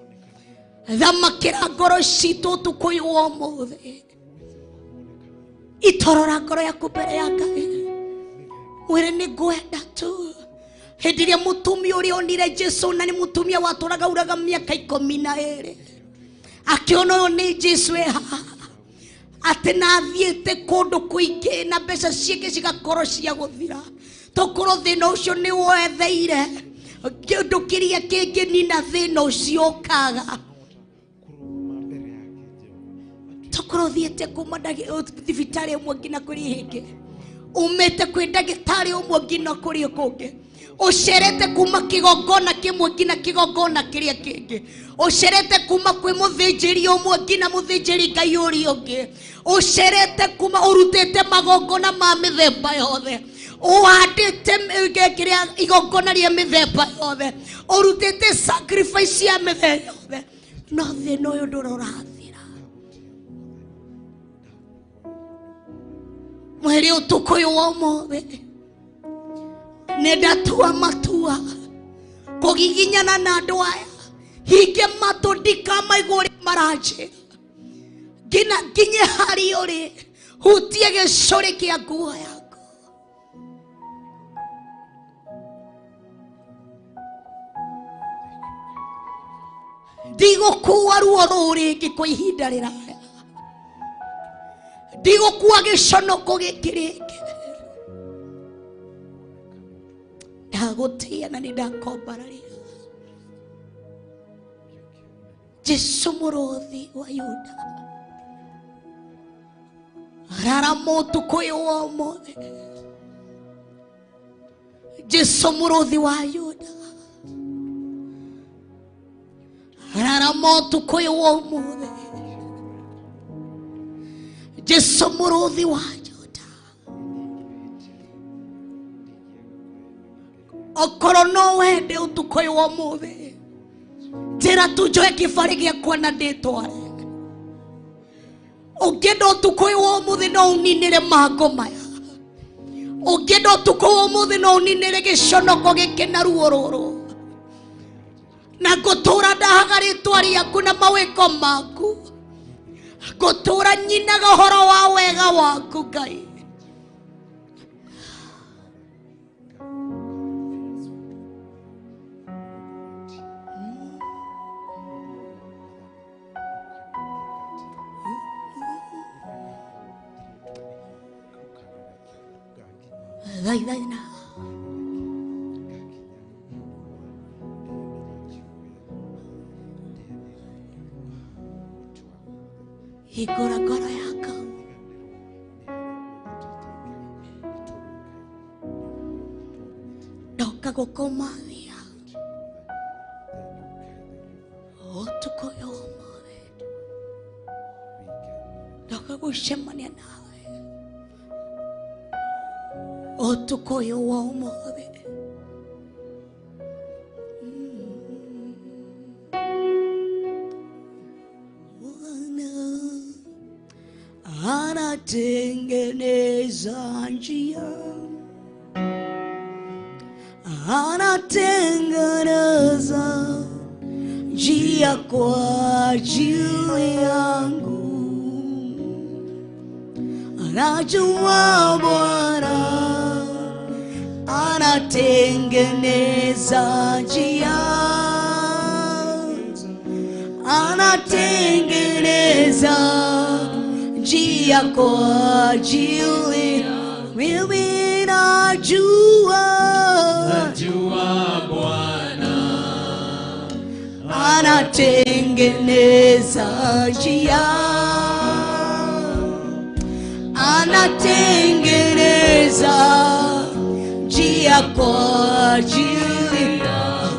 Thamakira ngoro citu utuko uyu wa umuthi. Itorora ngoro yaku mbere ya Ngai. Mwire ni ngwenda tu. Hindi iria mutumia uria onire Jesu na ni mutumia waturaga miaka 12. Akiona uyu ni Jesu ati na thiete kundu kuingi na mbeca ciake cigakorwo cia guthira tokorwo thina ucio ni wetheire kindu kiria kingi nina thina ucio kaga tokorwo thiete kuma thibitari umwe ngina kuri hingi umete kwi ndagitari umwe ngina kuri kungi ucerete kuma kigongona kimwe ngina kigongona kiria kingi ucerete kuma kwi muthinjiri umwe ngina muthinjiri Ngai uria ungi ucerete kuma urutete magongona ma mithemba yothe uhandite kiria igongona ria mithemba yothe urutete sacrifice ya mithemba yothe no thina uyu ndurathira mweri utukuyu wa umothe nedatua matua kugiginyana na andu aya hinge matu ndikamaigure maraje ngina nginye hari uri hutie gicuri kia nguo yaku ndigukua ruo ruringi kwa ihinda riraya ndigukua giconoko giki ringi ndagutia na nindakombararia Jesu murothi wa Yuda rara motu kuyu wa umothe Jesu murothi wa Yuda rara motu kuyu wa umothe Jesu murothi wa okorono wende utukoyo wa muthe tira tujoe kibari giakwa na nditware ungenda utukoyo wa muthe no uninire mago maya ungenda utukoyo wa muthe no uninire giconoko giki na ruo ruru na gutura ndahagaritwa riaku na mawiko maku gutura nyinaga horo wa wega waku Ngai Daina hikora kora yako doka gukomathia otukoyo mwe doka gucemania nawe otukoyo wa umothe anatengeneza njia anatengeneza njia kwa ajili yangu anajua Bwana anatengeneza njia anatengeneza njia kwa ajili mimi najua Bwana anatengeneza njia anatengeneza njia kwa ajili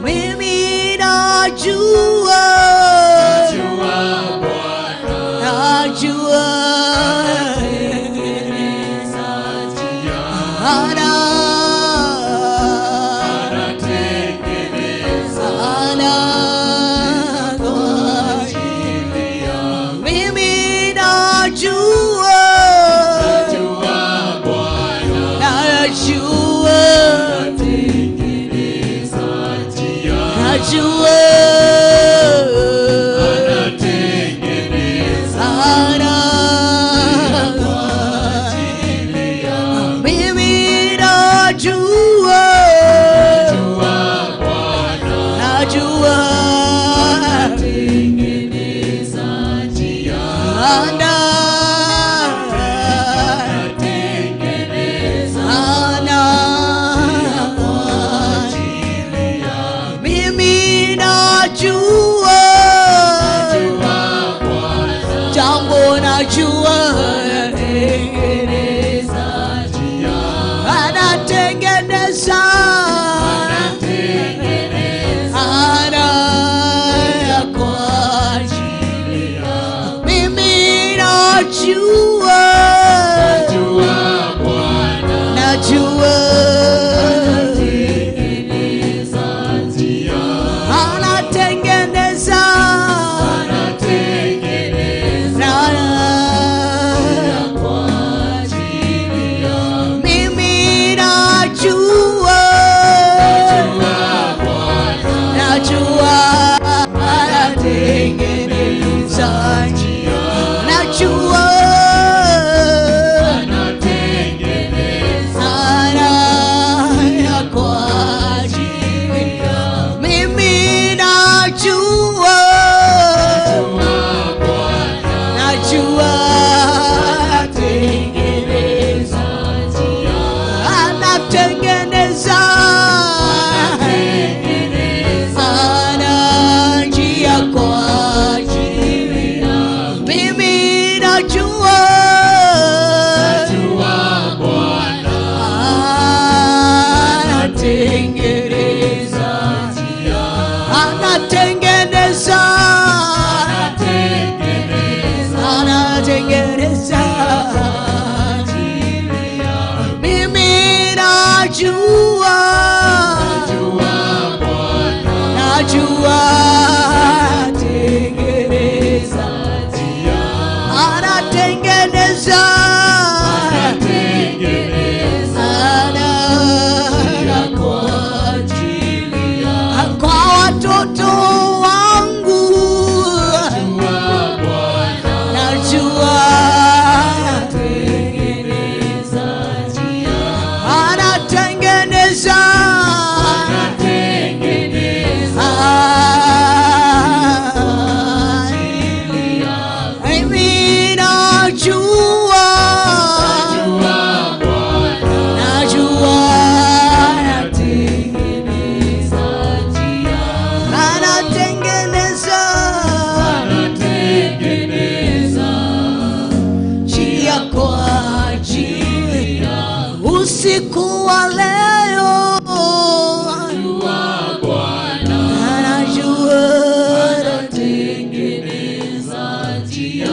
mimi najua Bwana najua najua usiku wa leo. Najua Bwana anatengeneza njia,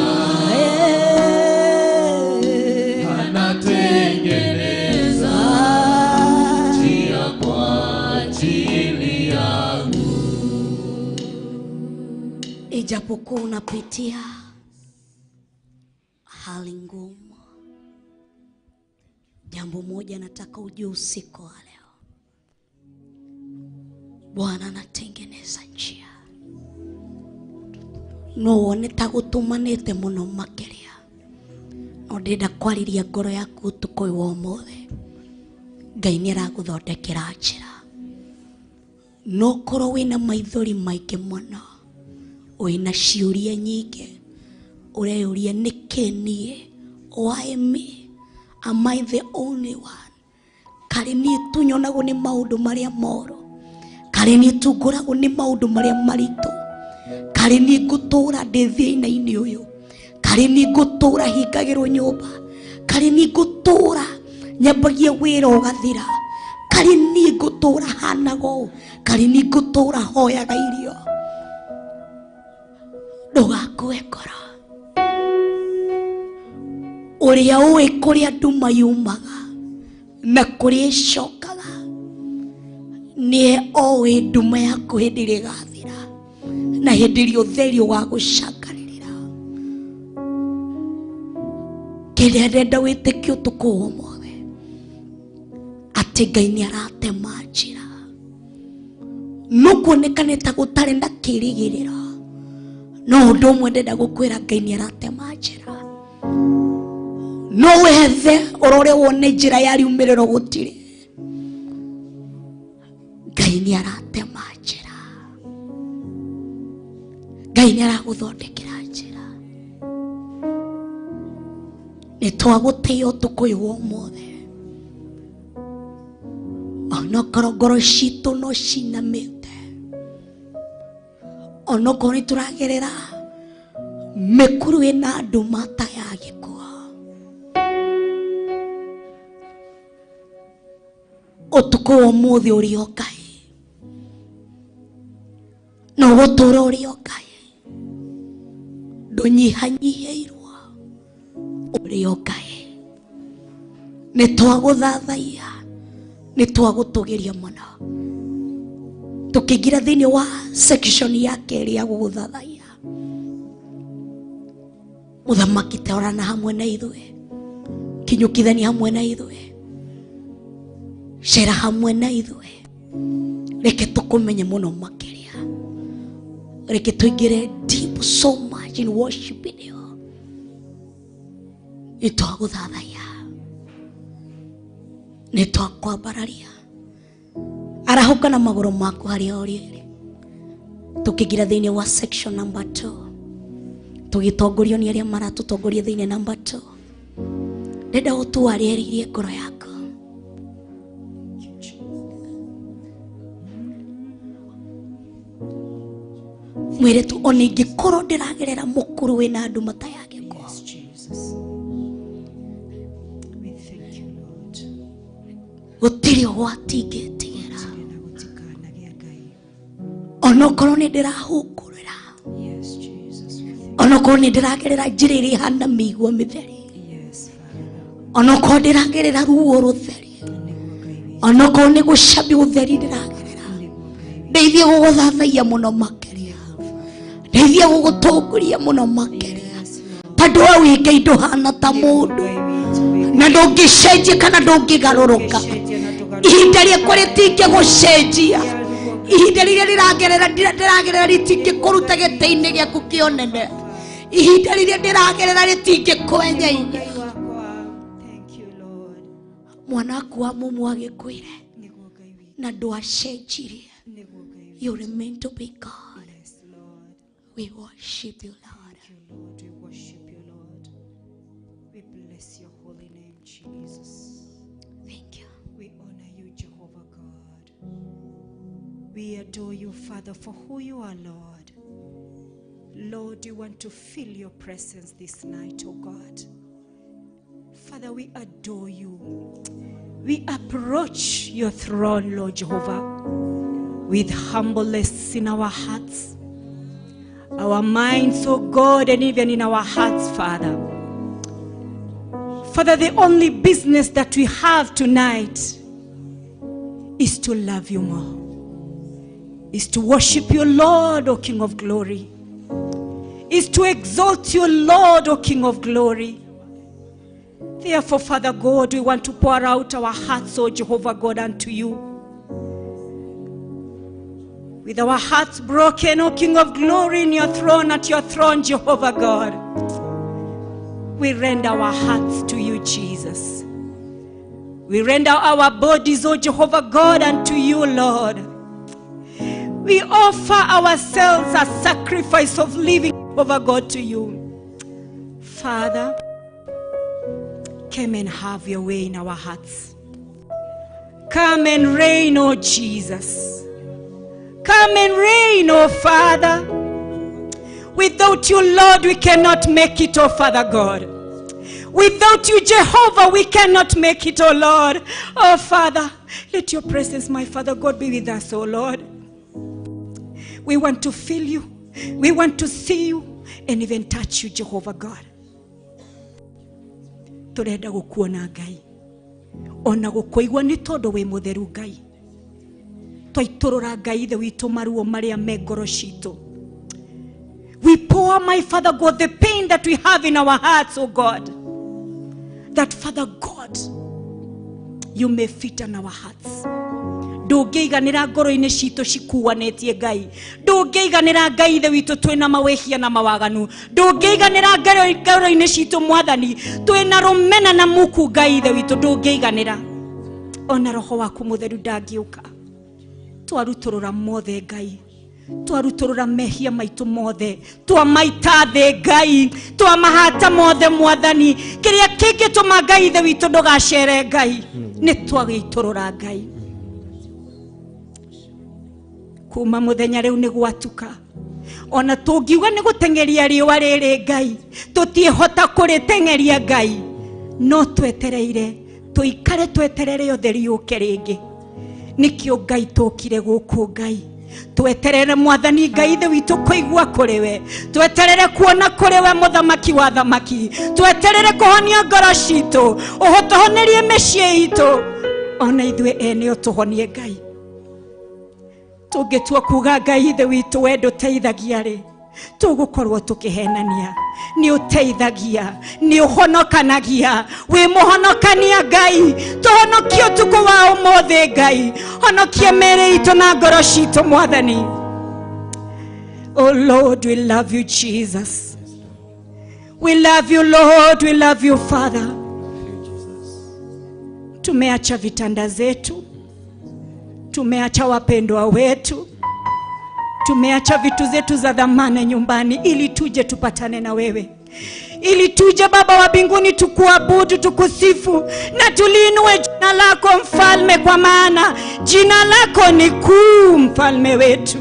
anatengeneza njia kwa ajili yangu. Ijapokuwa unapitia hali ngumu, jambo moja nataka ujue usiku wa leo. Bwana anatengeneza njia. No wone ta gutumanite muno makiria. No ndenda kwariria ngoro yaku utuko wa umuthi. Ngai ni araguthondekera njira. No korwo wina maithori maingĩ muno, wina ciũria nyingĩ, ureyuria niki nie, why me? Am I the only one? Kari ni tunyonago ni maundu maria moru, kari ni tungurago ni maundu maria maritu, kari ni ngutura ndi thĩna-inĩ ũyũ, kari ni ngutura hingagĩrwo nyũmba, kari ni ngutura nyambagia wĩra ũgathira, kari ni ngutura hanago, kari ni ngutura hoyaga irio. Ndũgakue ngoro. Uria uwe kuria andu mayumaga na kuria icokaga nie owe nduma yaku hindi iri gathira na hindi iri utheri wa gucangaririra. Kiria ndenda witike utuku umothe ati Ngai ni aratema njira. Nukuonekane ta gutari na kirigiriro, no undu umwe ndenda gukwira Ngai ni aratema njira. No wethe urore wone njira ya riumiriro gutire. Ngai ni aratema njira. Ngai ni araguthondekera njira. Ni twagutio tukuyu umothe. Onokorwo ngoro citu no cinamite, onokorwo ni turagerera mikuru ina andu matayage utuku wa umuthi uri o Ngai, no gutura uri o Ngai, ndunyihanyiheirwo uri o Ngai. Ni twaguthathaia, ni twagutugiria muno. Tukigira thiini wa section ya keri ya guguthathaia, muthamaki taurana hamwe na ithuĩ, kinyukithania hamwe na ithuĩ, shera hamwe na ithuĩ. Reke tukumenye muno makiria, reke tuingire deep so much in worship in you. Nitwaguthathaia, nitwakwambararia. Arahuka na maguru maku haria uri. Tukigira thiini wa section number 2, tugitongorio ni aria maratutongoria thiini number 2. Ndenda gutuarĩrĩrie ngoro yaku. Mwire tu ona ingĩkorwo ndĩragerera mũkũrũ wĩna andũ matayage kwa. Gũtirĩ ũgwati ingĩtigĩra, onokorwo nĩ ndĩrahũngũrĩra, onokorwo nĩ ndĩragerera njĩra ĩrĩa ihana mĩigua mĩtheri, onokorwo ndĩragerera ruo rũtheri, onokorwo nĩ gũcabi ũtheri ndĩragerera, ndeithia gũgũthathaia mũno makĩria, ndeithia gũgũtongoria mũno makĩria. Tondũ we wĩ Ngai ndũhana ta mũndũ, na ndũngĩcenjia kana ndũngĩgarũrũka. Ihinda rĩakwa rĩtingĩgũcenjia, ihinda rĩrĩa ndĩragerera rĩtingĩkũruta gĩtĩ-inĩ gĩaku kĩa ũnene, ihinda rĩrĩa ndĩragerera rĩtingĩkwenyeine. Mwana waku wa mumu agĩkwĩre na ndwacenjirie. You remain to be God. We worship you, Lord. We worship you, Lord. We bless your holy name, Jesus. Thank you. We honor you, Jehovah God. We adore you, Father, for who you are, Lord. Lord, we want to feel your presence this night, oh God. Father, we adore you. we approach your throne, Lord Jehovah, with humbleness in our hearts, our minds, oh God, and even in our hearts, Father. Father, the only business that we have tonight is to love you more, is to worship you, Lord, O King of glory, is to exalt you, Lord, O King of glory. Therefore, Father God, we want to pour out our hearts, O Jehovah God, unto you. With our hearts broken, O King of glory, in your throne, at your throne, Jehovah God, we render our hearts to you, Jesus. We render our bodies, O Jehovah God, unto you, Lord. We offer ourselves as sacrifice of living, Jehovah God, to you. Father, come and have your way in our hearts. Come and reign, O Jesus. Come and reign, O Father. Without you, Lord, we cannot make it, O Father God. Without you, Jehovah, we cannot make it, O Lord. Oh Father, let your presence, my Father God, be with us, O Lord. We want to feel you. We want to see you and even touch you, Jehovah God. Turenda gukuona Ngai. Ona gukuigwa ni tondu we mutheru Ngai. Twaiturura Ngai ithe witu maruo maria me ngoro citu. We pour, my Father God, the pain that we have in our hearts, oh God. That, Father God, you may fit on our hearts. Ndungeiganira ngoro-ini citu cikuanetie Ngai. Ndungeiganira Ngai ithe witu twina mawehia na mawaganu. Ndungeiganira ngoro-ini citu Mwathani twina rumena na muku Ngai ithe witu. Ndungeiganira ona roho waku mutheru ndangiuka. Twaruturura mothe Ngai. Twaruturura mehia maitu mothe. Twamaita the Ngai. Twamahata mothe Mwathani. Kiria kiki tuma Ngai ithe witu ndugacere Ngai. Ni twagiturura Ngai. Kuma muthenya riu ni gwatuka. Ona tungiuga ni gutengeria riwa riri Ngai. Tutiehota kuritengeria Ngai. No twetereire. Tuikare tweterere utheri uke ringi. Nikio Ngai tukire guku Ngai. Tweterere Mwathani Ngai ithe witu kuigua kuri we. Tweterere kuona kuri we muthamaki wa thamaki. Tweterere kuhonia ngoro citu. Uhotohonerie mĩciĩ itu. Ona ithue ene utuhonie Ngai. Tungetua kuga Ngai ithe witu we nduteithagia ri. Tugukorwo tukihenania. Ni uteithagia, ni uhonokanagia. We muhonokania Ngai. Tuhonokio tuko wa umothe Ngai. Honokia mere itu na ngoro citu Mwathani. Oh Lord, we love you, Jesus. We love you, Lord. We love you, Father. Tumeacha vitanda zetu. Tumeacha wapendwa wetu. Tumeacha vitu zetu za dhamana nyumbani ili tuje tupatane na wewe. Ili tuje Baba wa mbinguni tukuabudu, tukusifu na tuliinue jina lako Mfalme, kwa maana jina lako ni kuu, Mfalme wetu.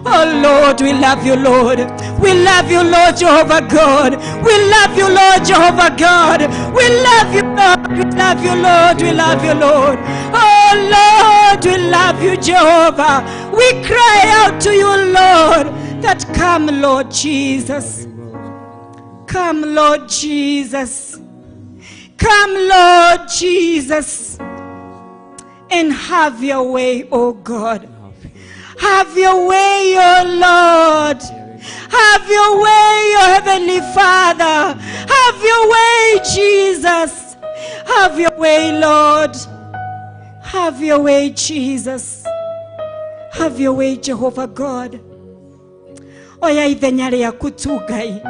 Oh Lord, we love you, Lord. We love you, Lord Jehovah God. We love you, Lord Jehovah God. We love you, Lord. We love you, Lord. We love you, Lord. Oh Lord, we love you, Jehovah. We cry out to you, Lord, that come, Lord Jesus. Come, Lord Jesus. Come, Lord Jesus. And have your way, oh God. Have your way, oh Lord. Have your way, oh Heavenly Father. Have your way, Jesus. Have your way, Lord. Have your way, Jesus. Have your way, Jehovah God. Oya ithenya riaku tu Ngai.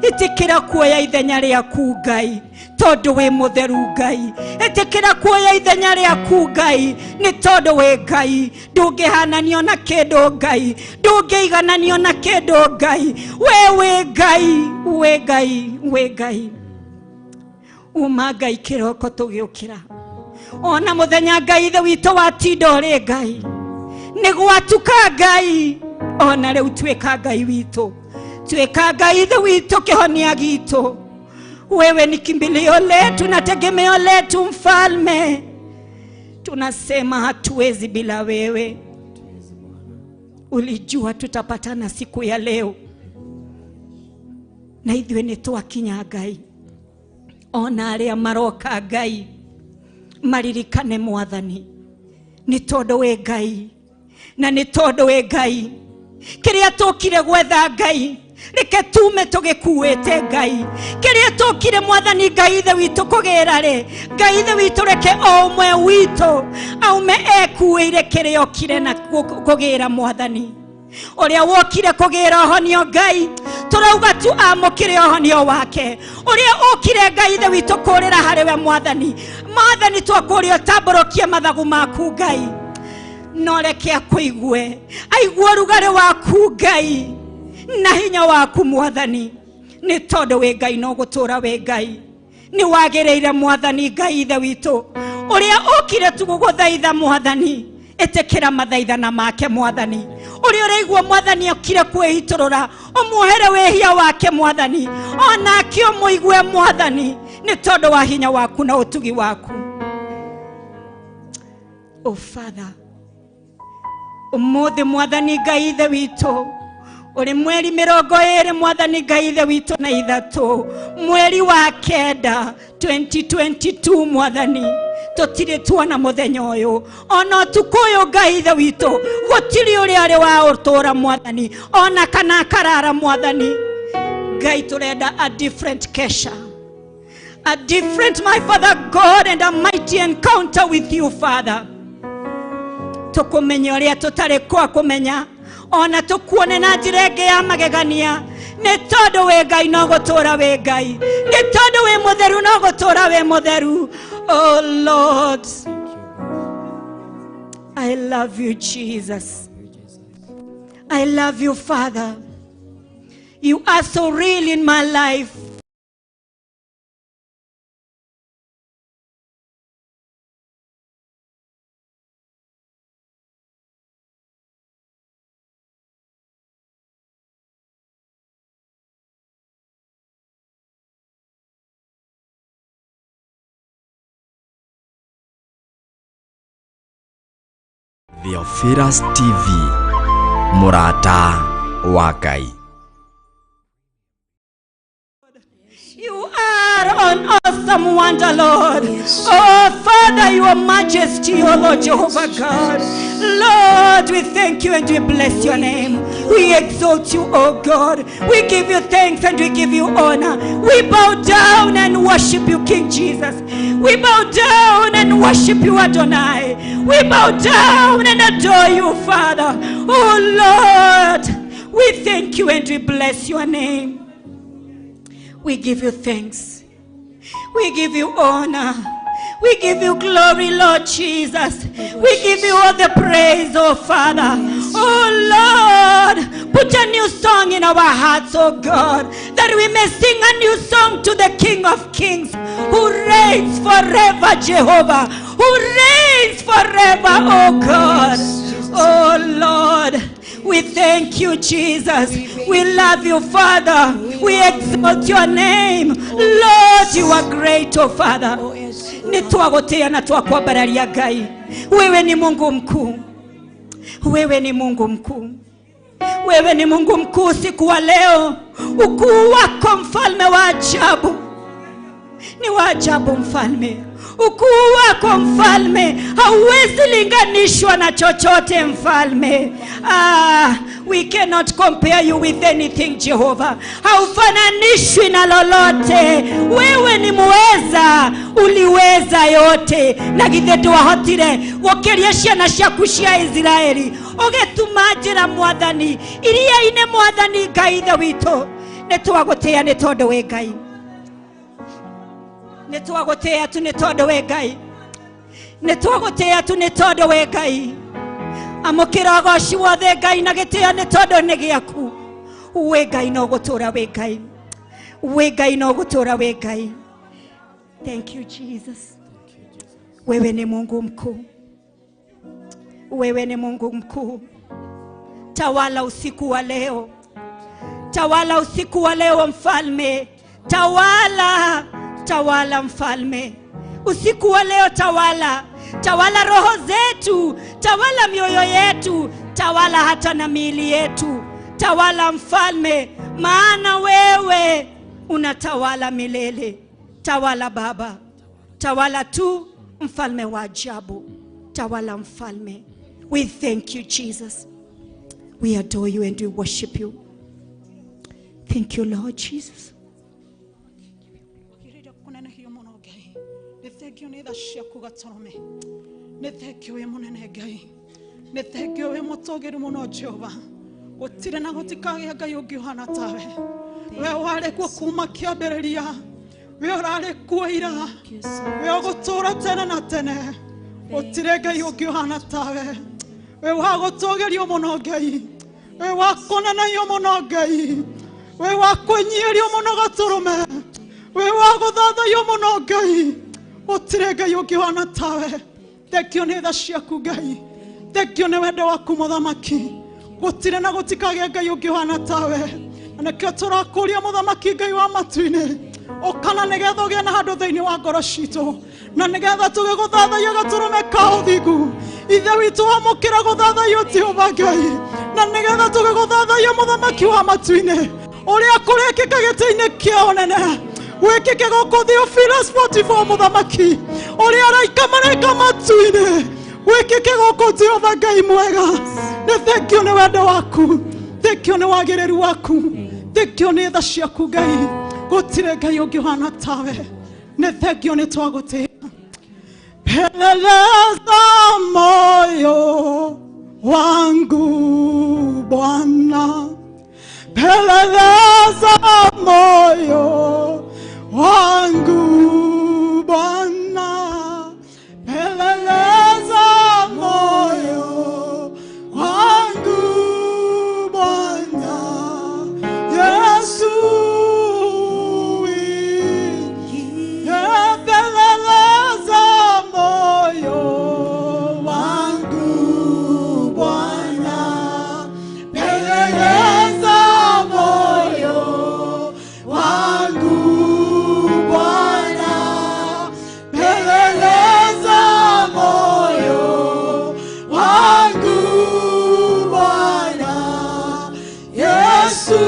Itikira kuoya ithenya riaku Ngai. Tondu we mutheru Ngai. Itikira kuoya ithenya riaku Ngai. Ni tondu we Ngai. Ndungihananio na kindu Ngai. Ndungeigananio na kindu Ngai. We Ngai. We Ngai. We Ngai. Uma Ngai kiroko tugiukira. Ona muthenya Ngai ithe witu watinda uri Ngai. Ni gwatuka Ngai. Ona riu twika Ngai witu. Twika Ngai ithe witu kihonia gitu. Wewe ni kimbilio letu na tegemeo letu Mfalme. tunasema hatuwezi bila wewe. Ulijua tutapatana siku ya leo, na ithuĩ nĩ twakinya Ngai. Ona arĩa maroka Ngai maririkane Mwathani, nĩ tondũ we Ngai, na nĩ tondũ we Ngai kĩrĩa tũkire gwetha Ngai, reke tume tũgĩkuĩte Ngai. Kĩrĩa tũkire Mwathani Ngai ithe witũ kũgĩra rĩ, Ngai ithe witũ reke o ũmwe witũ aume ekuĩire kĩrĩa okire na kũgĩra Mwathani. Ũrĩa wokire kũgĩra ũhonio Ngai, tũrauga tu amũkĩre ũhonio wake. Ũrĩa ũkire Ngai ithe witũ kũrĩra harĩ we Mwathani, Mwathani twakũria ũtambũrũkie mathagu maku Ngai. No reke akũigue, aigue ũrugarĩ waku Ngai na hinya waku Mwathani. Nĩ tondũ we Ngai no gũtũra we Ngai. Nĩ wagĩrĩire Mwathani Ngai ithe witũ, ũrĩa ũkire tu gũgũthaitha Mwathani, ĩtĩkĩra mathaithana make Mwathani. Ũrĩa ũraigua Mwathani okire kwĩhitũrũra, ũmuohere wĩhia wake Mwathani, onake ũmũigue Mwathani, nĩ tondũ wa hinya waku na ũtugi waku. Oh Father, ũmũthĩ Mwathani Ngai ithe witũ, uri mweri 20 Mwathani Ngai ithe witũ na 3 mweri wa 9 2022 Mwathani, tũtirĩ tuona mũthenya ũyũ, ona ũtukũ ũyũ Ngai ithe witũ gũtirĩ ũrĩa arĩ wa ũtũra Mwathani, ona kana karara Mwathani. Ngai tũrenda a different Kesha, a different, my Father God, and a mighty encounter with you Father. Tũkũmenya ũrĩa tũtarĩ kwa kũmenya, ona tukuone na njĩra ĩngĩ ya magegania. Nĩ tondũ we Ngai no gũtũra we Ngai, nĩ tondũ we mũtheru no gũtũra we mũtheru. Oh Lord, I love you Jesus, I love you Father. You are so real in my life. Theophilustv, Murata wa Ngai. You are an awesome wonder, Lord. Oh, Father, your majesty, oh Lord Jehovah God. Lord, we thank you and we bless your name. We exalt you, oh God. We give you thanks and we give you honor. We bow down and worship you, King Jesus. We bow down and worship you, Adonai. We bow down and adore you, Father. Oh, Lord, we thank you and we bless your name. We give you thanks. We give you honor. We give you glory, Lord Jesus. We give you all the praise, oh Father. Oh Lord, put a new song in our hearts, oh God, that we may sing a new song to the King of Kings, who reigns forever, Jehovah, who reigns forever, oh God. Oh Lord, we thank you, Jesus. We love you, Father. We exalt your name. Lord, you are great, oh Father. Nitwagotea na twakwambararia Ngai. Wewe ni Mungu mkuu. Wewe ni Mungu mkuu. Wewe ni Mungu mkuu siku wa leo. Ukuu wako mfalme wa ajabu. Ni wa ajabu mfalme. Ukuu wako mfalme hauwezi linganishwa na chochote mfalme. We cannot compare you with anything, Jehovah. Haufananishwi na lolote. Wewe ni muweza, uliweza yote. Na githĩ wahotire gũkĩria ciana ciaku cia Israeli, ũgĩtumajĩra Mwathani iria-inĩ Mwathani Ngai ithe witũ. Nĩtwagũtĩĩa nĩ tondũ we Ngai. Nĩtwagũtĩĩa tu nĩ tondũ we Ngai. Nĩtwagũtĩĩa tu nĩ tondũ we Ngai. Amũkĩra ũgooci wothe Ngai na gĩtĩo nĩ tondũ nĩ gĩaku. We Ngai no gũtũra we Ngai. We Ngai no gũtũra we Ngai. Thank you Jesus. Wewe ni Mungu mkuu. Wewe ni Mungu mkuu. Tawala usiku wa leo. Tawala usiku wa leo mfalme. Tawala, tawala mfalme. Usiku wa leo tawala. tawala roho zetu, tawala mioyo yetu, tawala hata na miili yetu. Tawala mfalme, maana wewe unatawala milele. Tawala Baba, tawala tu mfalme wa ajabu. Tawala mfalme. We thank you, Jesus. We adore you and we worship you. Thank you, Lord Jesus. Gutire na gutikage Ngai ungiuhana tawe. We wale kwa kuma kiambiriria, we orale kwa ira, we gutura tene na tene. Gutire Ngai ungiuhana tawe. We wagutogerio muno Ngai, we wakonanayo muno Ngai, we wakunyirio muno gaturume, we waguthathayo muno Ngai. Gutire Ngai ungiuhana tawe. Thengio ni tha ciaku Ngai, thengio ni wendo waku Muthamaki. Gutire na gutikage Ngai ungiuhana tawe. Anakio turakuria Muthamaki Ngai wa matu-ini, okana nigetha ugie na handu thiini wa ngoro citu, na nigetha tugiguthathaia gaturume ka uthingu. Ithe witu wamukira guthathaio Jehova Ngai, na nigetha tugiguthathaia Muthamaki wa matu-ini, uria kurikika giti-ini kia unene wikike guku Theophilustv Muthamaki, uria araika maraika matu-ini wikike guku Jehova Ngai mwega. Ne thengio ni wendo waku, thengio ni wagiriru waku, thengio ni tha ciaku Ngai. Gutire Ngai ungiuhana tawe. Ne thengio ni twagutia. Peleleza moyo wangu Bwana, peleleza moyo wangu Bwana, peleleza moyo wangu Bwana. Yesu peleleza moyo wangu Bwana, peleleza moyo wangu Bwana, peleleza moyo wangu Bwana. Yesu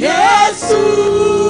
Yesu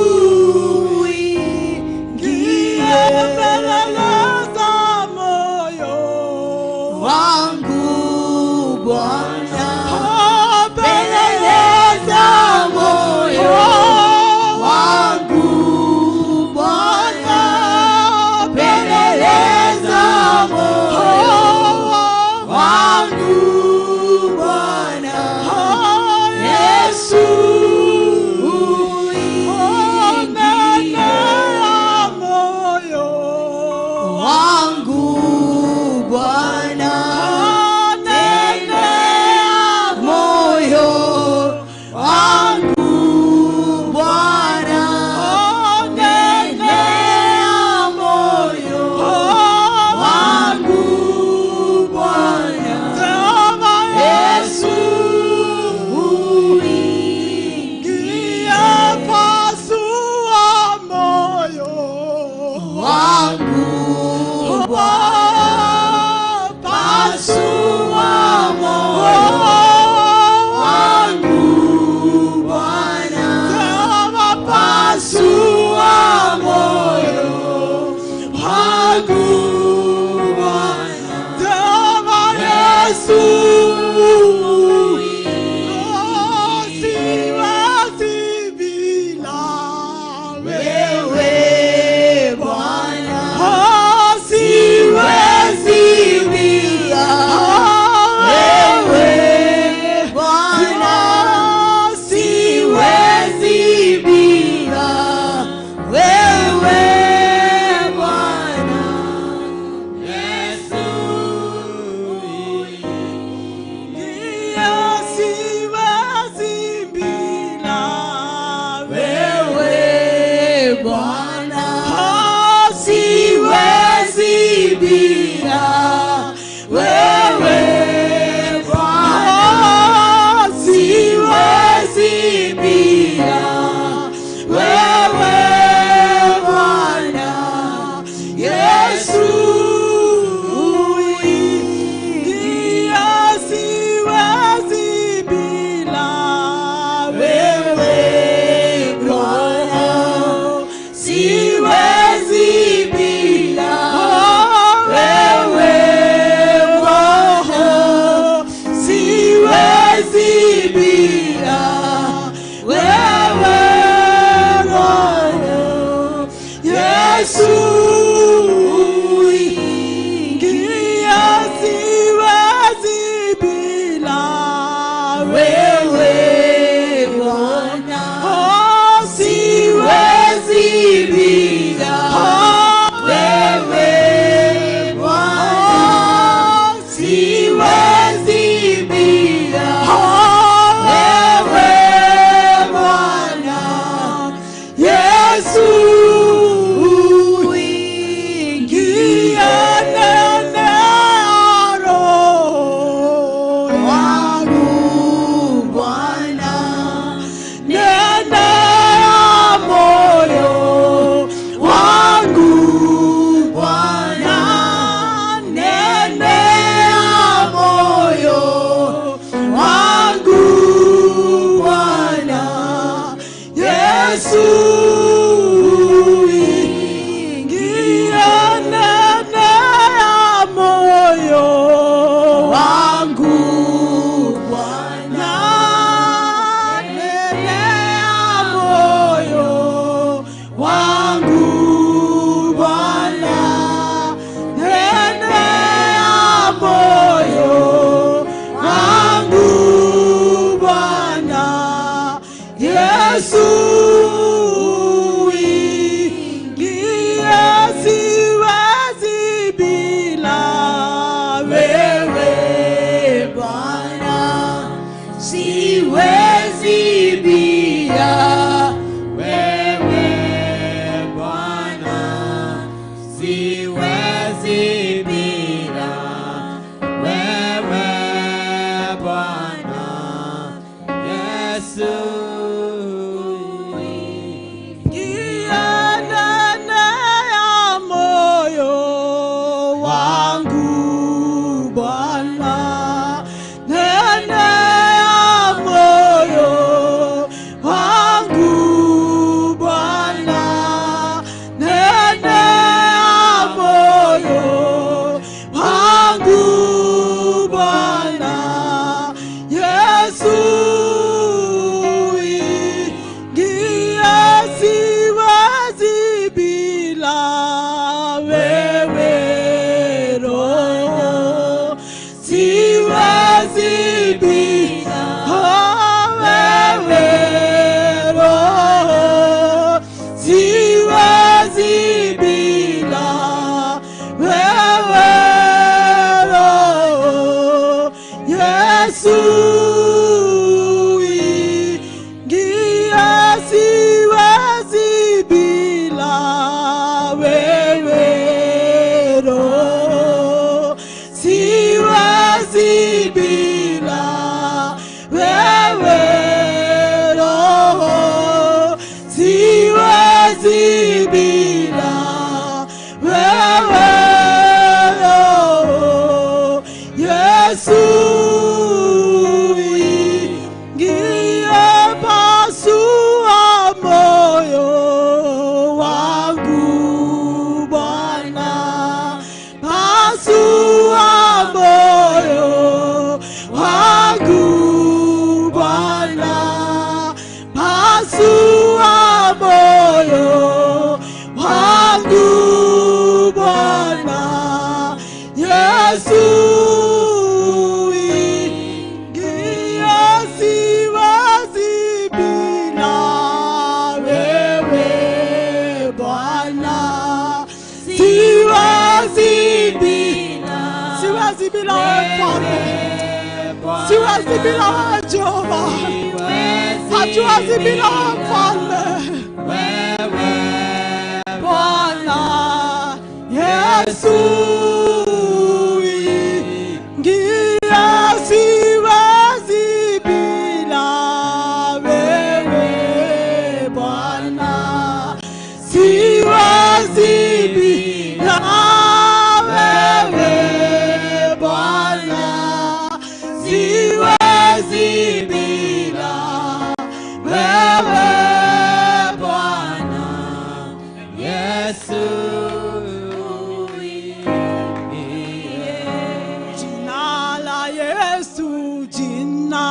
bila Mfalme, siwezi bila Jehova, hatuwezi bila Mfalme. Bwana Yesu ingia, siwezi bila wewe Bwana, siwezi bila wewe Bwana, siwezi bila wewe Bwana Yesu. Jina la Yesu, jina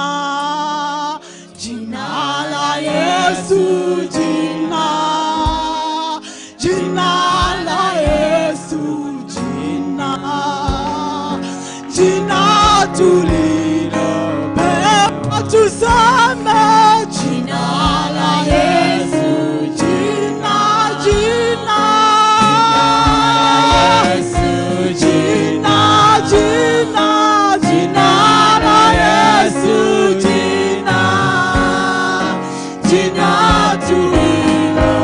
la Yesu, jina la Yesu, jina tulilopewa tuseme, jina la Yesu, jina la Yesu, jina la Yesu, jina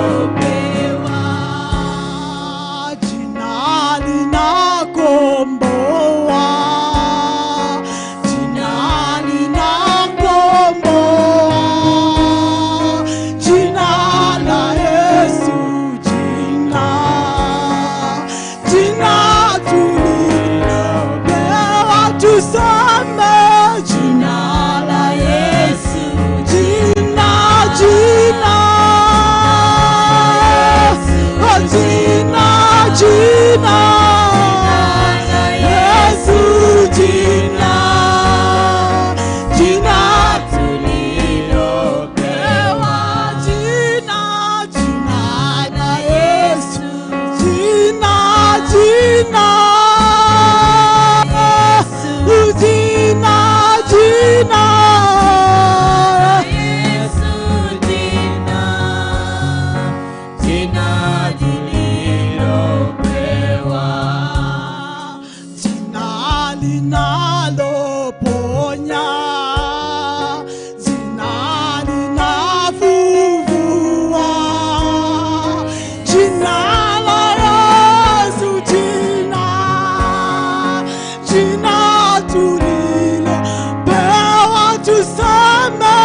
tulilopewa, jina linakomboa, jina linakomboa, jina la Yesu, jina tulilopewa tuseme, jina la Yesu, jina Yesu, jina tulilopewa, jina la Yesu, jina linaloponya, jina linafufua, jina la Yesu, jina tulilopewa tuseme,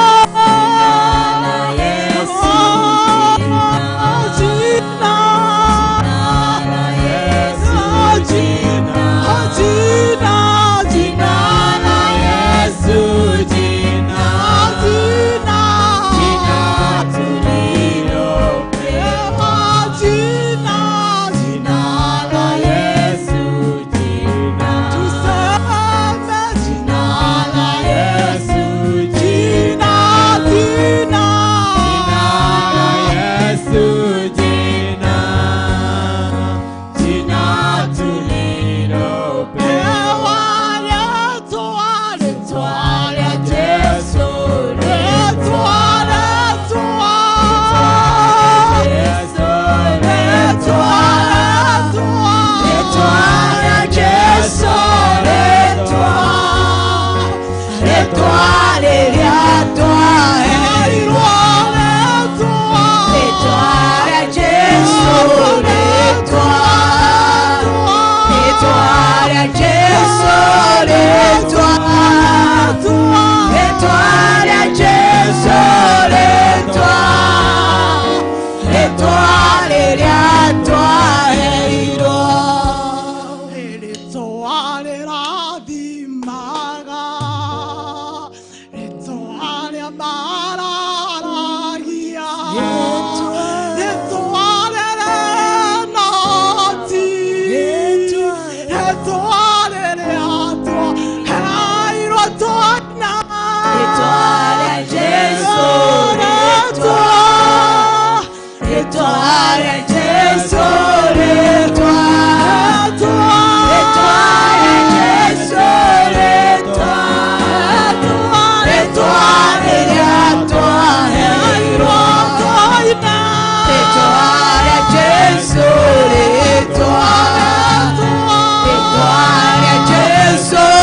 Gesù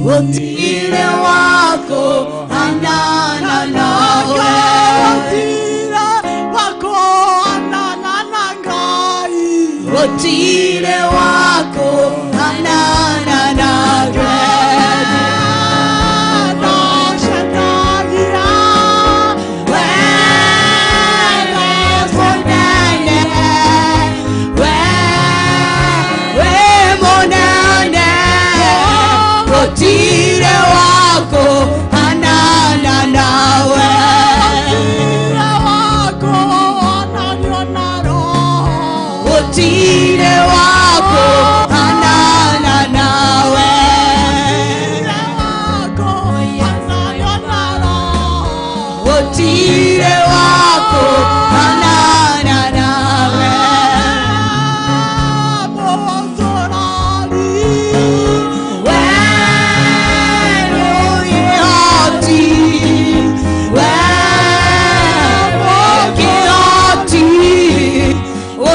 Otile wako anana nawe, otile wako anana nangai, otile wako anana nawe. Otile wako anana nawe, otile wako anana nawe, otile wako anana nawe,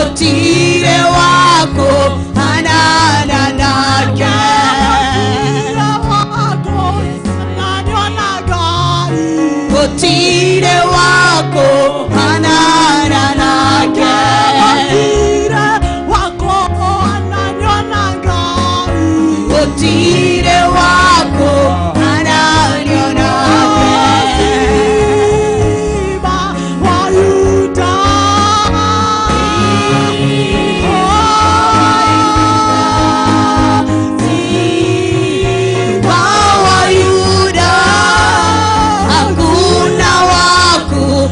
otile wako anana nawe. Otile wako anana nake, otile wako anana nake, otile wako anana nake. Hakuna waku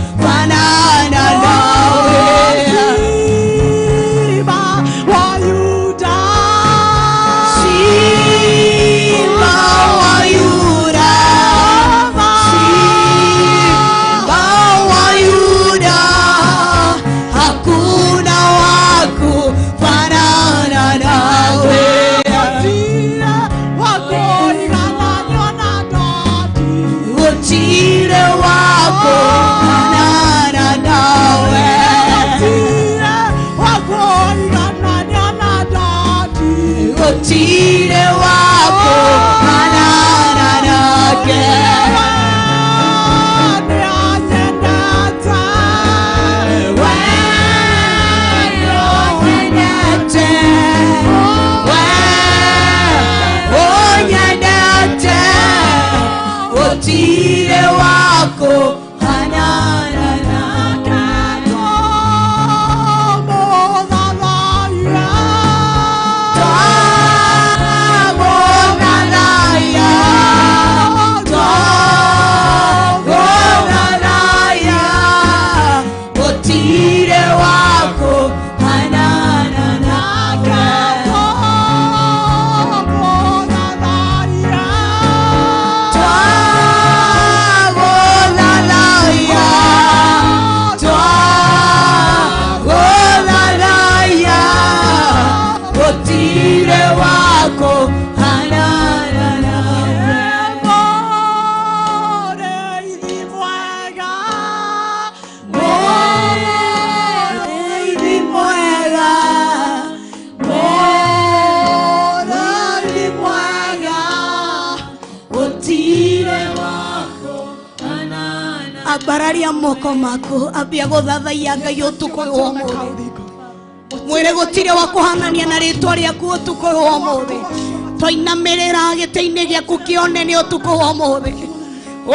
abararia moko mako abia gothathaiya Ngai utuko womo mwire gutire wa kuhanania na ritwa riaku utuko womo twainamirira gite-ini giaku kione ni utuko womo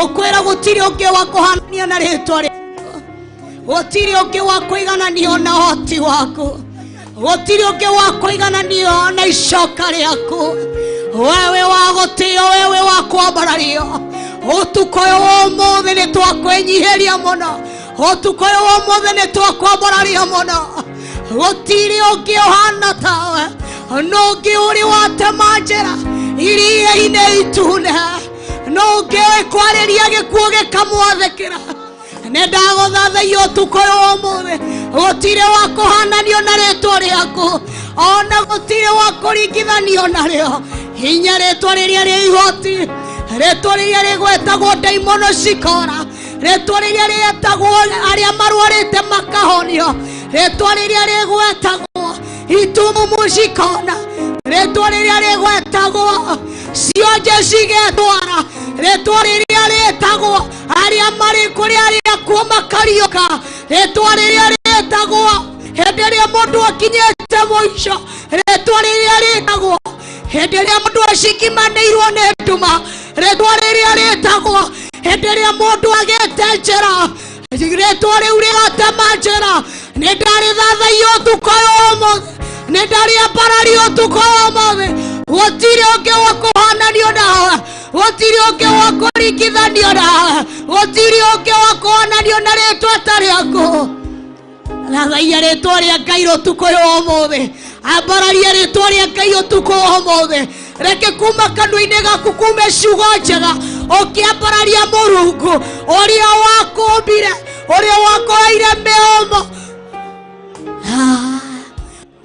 ukwira gutire ungi wa kuhanania na ritwa riaku gutire ungi wa kuigananio na hoti waku gutire ungi wa kuigananio na icoka riaku wewe wa gutio wewe wa kwambarario utuko womo ni twakwenyiheria muno utuko womo ni twakwambararia muno gutire ungi uhana tawe nungi uri watema njira iria-ini itune nungi kwariria gikuo gikamwathikira nindaguthathaiya utuko womo gutire wa kuhananio na ritwa riaku ona gutire wa kuringithanio nario hinya ritwa riria ri ihoti ritwa riria rigwetagwo daimono cikora ritwa riria rietagwo aria marwarite makahonio ritwa riria rigwetagwo itumumu cikona ritwa riria rigwetagwo cionje cigetwara ritwa riria rietagwo aria mari kuria riakuo makarioka ritwa riria rietagwo hindi iria mundu akinyete muico ritwa riria rietagwo hindi iria mundu acikimanĩirwo nĩ nduma ritwa riria rietagwo hindi iria mundu agĩte njĩra ritwa riu rigatema njĩra nĩndarithathaiya ũtukũ ũmũthĩ nĩndariambararia ũtukũ ũmũthĩ gũtirĩ ũngĩ wa kũhananio nawe gũtirĩ ũngĩ wa kũringithanio nawe gũtirĩ ũngĩ wa kũhananio na rĩtwa ta rĩaku rathaia rĩtwa rĩa Ngai ũtukũ ũmũthĩ ambararia rĩtwa rĩa Ngai ũtukũ ũmũthĩ reke kuma kanua-inĩ gaku kume ciugo njega ũkĩambararia Mũrungu ũrĩa wakũmbire ũrĩa wakoreire mĩomo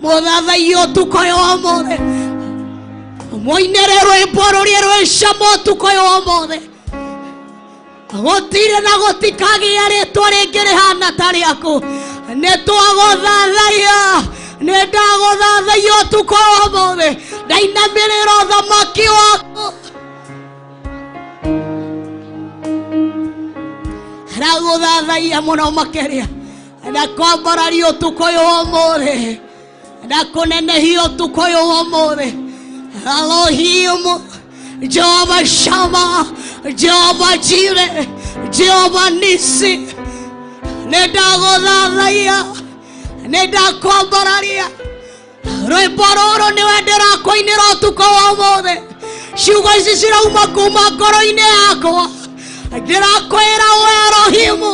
mũthathaiya ũtukũ ũmũthĩ mũinĩre rwĩmbo rũrĩa rwĩ cama ũtukũ ũmũthĩ gũtirĩ na gũtikagĩa rĩtwa rĩngĩ rĩhana ta rĩaku nĩtwagũthathaiya nĩndagũthathaiya ũtukũ ũmũthĩ ndainamĩrĩra ũthamaki waku ndagũthathaiya mũno makĩria ndakwambararia ũtukũ ũmũthĩ ndakũnenehia ũtukũ ũmũthĩ Elohim Jehovah Shammah Jehovah Jireh Jehovah Nisi nĩndagũthathaiya nĩndakwambararia rwĩmbo rũrũ nĩwe ndĩrakũinĩra ũtukũ ũmũthĩ ciugo ici cirauma kuma ngoro-inĩ yakwa ndĩrakwĩra we Elohimu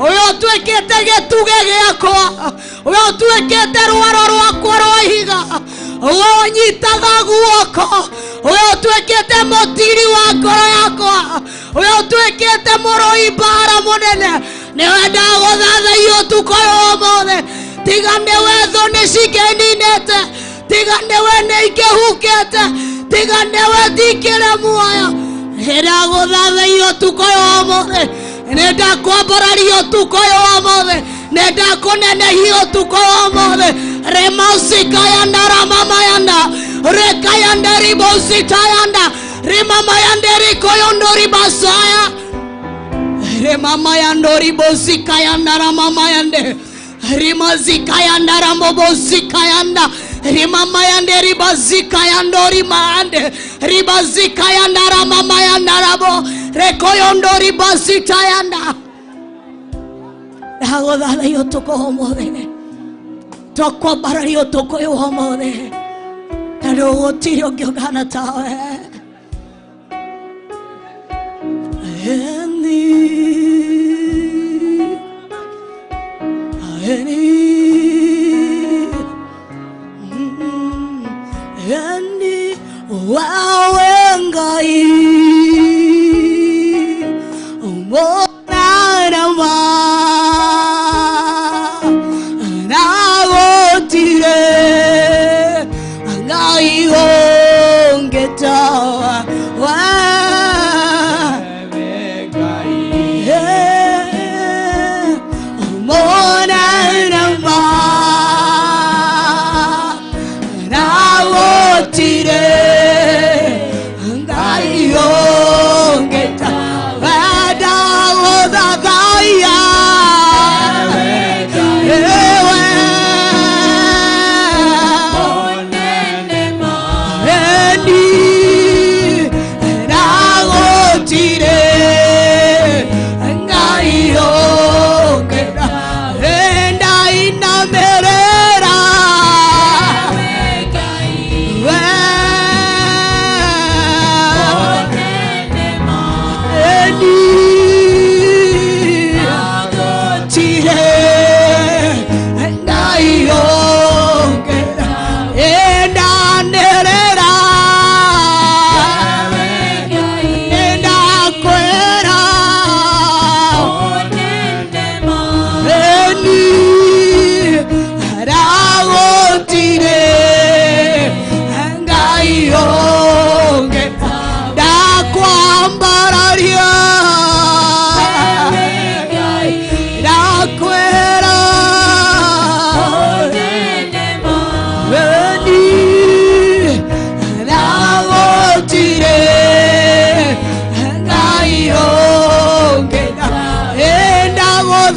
ũyũ ũtuĩkĩte gĩtugĩ gĩakwa ũyũ ũtuĩkĩte rwaro rwakwa rwa ihiga ũyũ ũnyitaga guoko ũyũ ũtuĩkĩte mũtiri wa ngoro yakwa ũyũ ũtuĩkĩte mũrũi mbara mũnene nĩwe ndagũthathaiya ũtukũ ũmũthĩ tiga nĩwe thũ nĩcikĩninĩte tiga nĩwe nĩikĩhukĩte tiga nĩwe ndikĩrĩ muoyo ndagũthathaiya ũtukũ ũmũthĩ nĩndakwambararia ũtukũ ũmũthĩ nĩndakũnenehia ũtukũ ũmũthĩ remausikayanda ramamayanda rekayanda ribositayanda rimamayanda rikoyondoribasaya remamayandoribosikayanda ramamayande rimazikayanda rambobosikayanda rimamayande ribazikayandorimaande ribazikayanda ramamayanda rabo rekoyondoribasitayanda ndagũthathaiya ũtukũ ũmũthĩ twakwambararia ũtukũ ũmũthĩ tondũ gũtirĩ ũngĩ ũngana tawe wawe Ngai mbonarama nagotire Ngai ongeta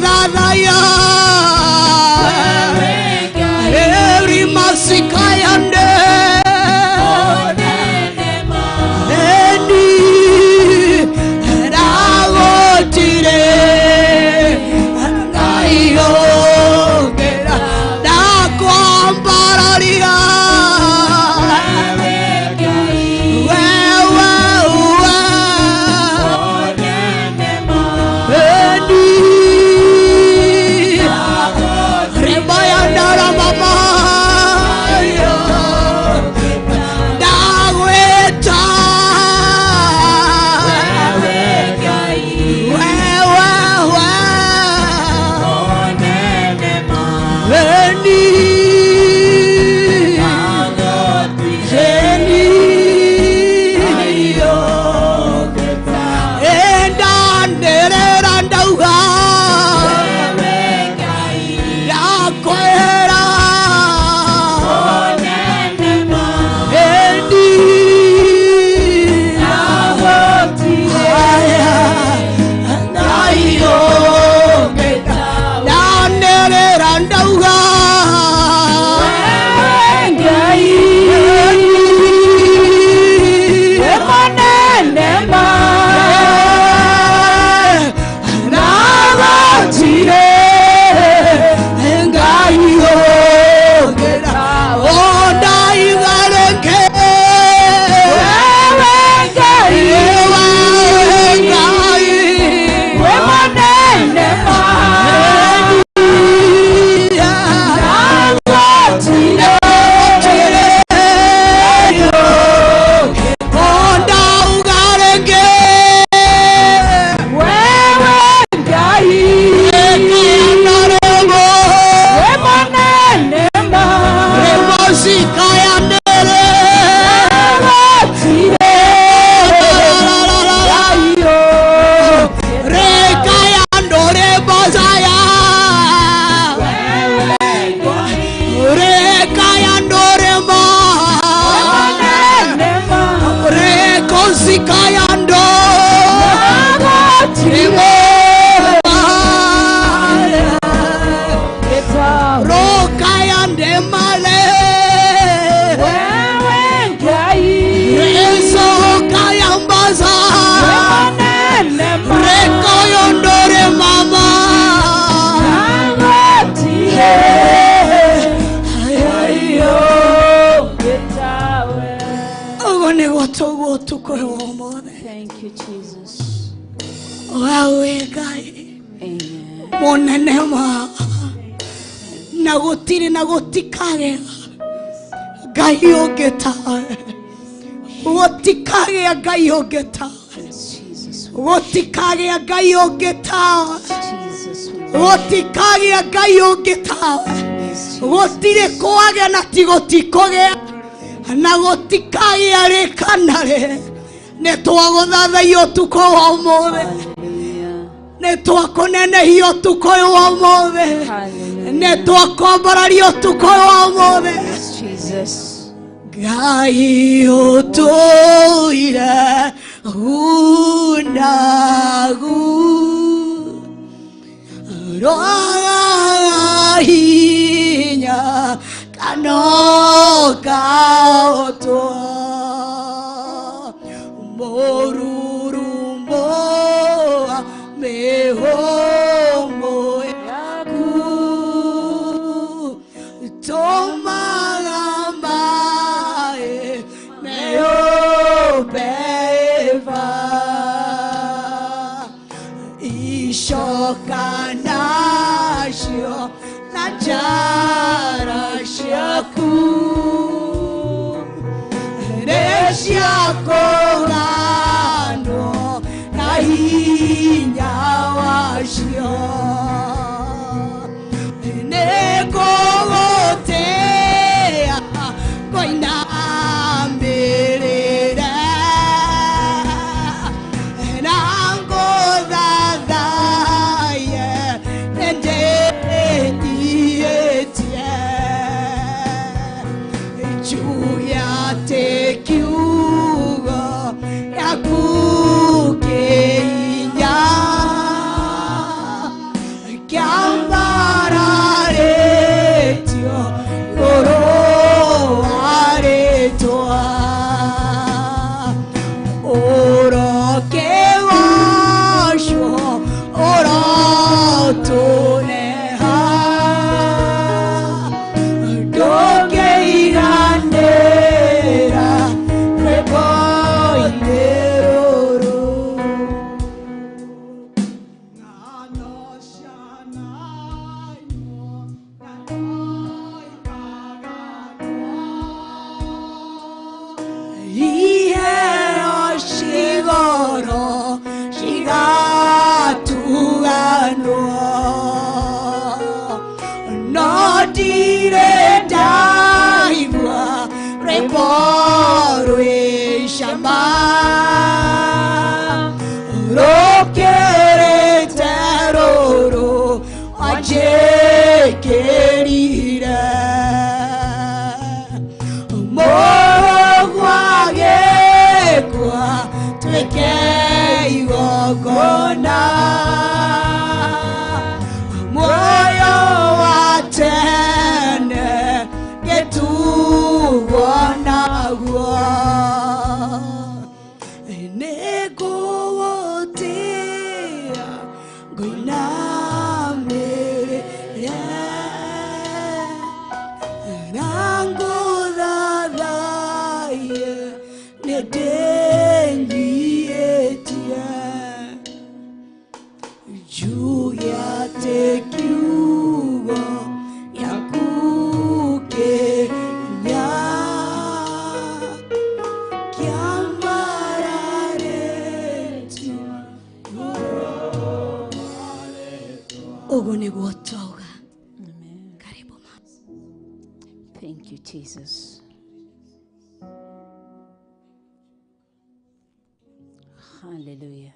dadaya Eri masikayande Eni Ragotire Ngai ogera Nakwambararia Thank you, Jesus. Wawe Ngai monenema na gutiri na gutikage Ngai ogeta gutikage Ngai ogeta gutikage Ngai ogeta gutikage Ngai ogeta gutire kwage na tigotikoge na gutikage arekanare netwaguthathaia utuko wa umuthe netwakunenehia utuko wa umuthe netwakwambararia utuko wa umuthe Ngai utuire unagu roa hinya kanoka oto morurumbo mehongo yaku tomagae meobeva ishokanashio najarashaku reshakorano nahinyawashio nekogotea koinambirire nangodhathaye nendetietie juya tekiugo no dire daigua reporwe shama rokere teroro aje kerira mogwage kwa tweke igogona moyo watene getubonagwo negowotea ngoinamere nangudhadhaye nedengietia juu ya tekiugo ya kukenya kiambarareti ugo niguo twauga. Karibu mama. Thank you, Jesus. Hallelujah.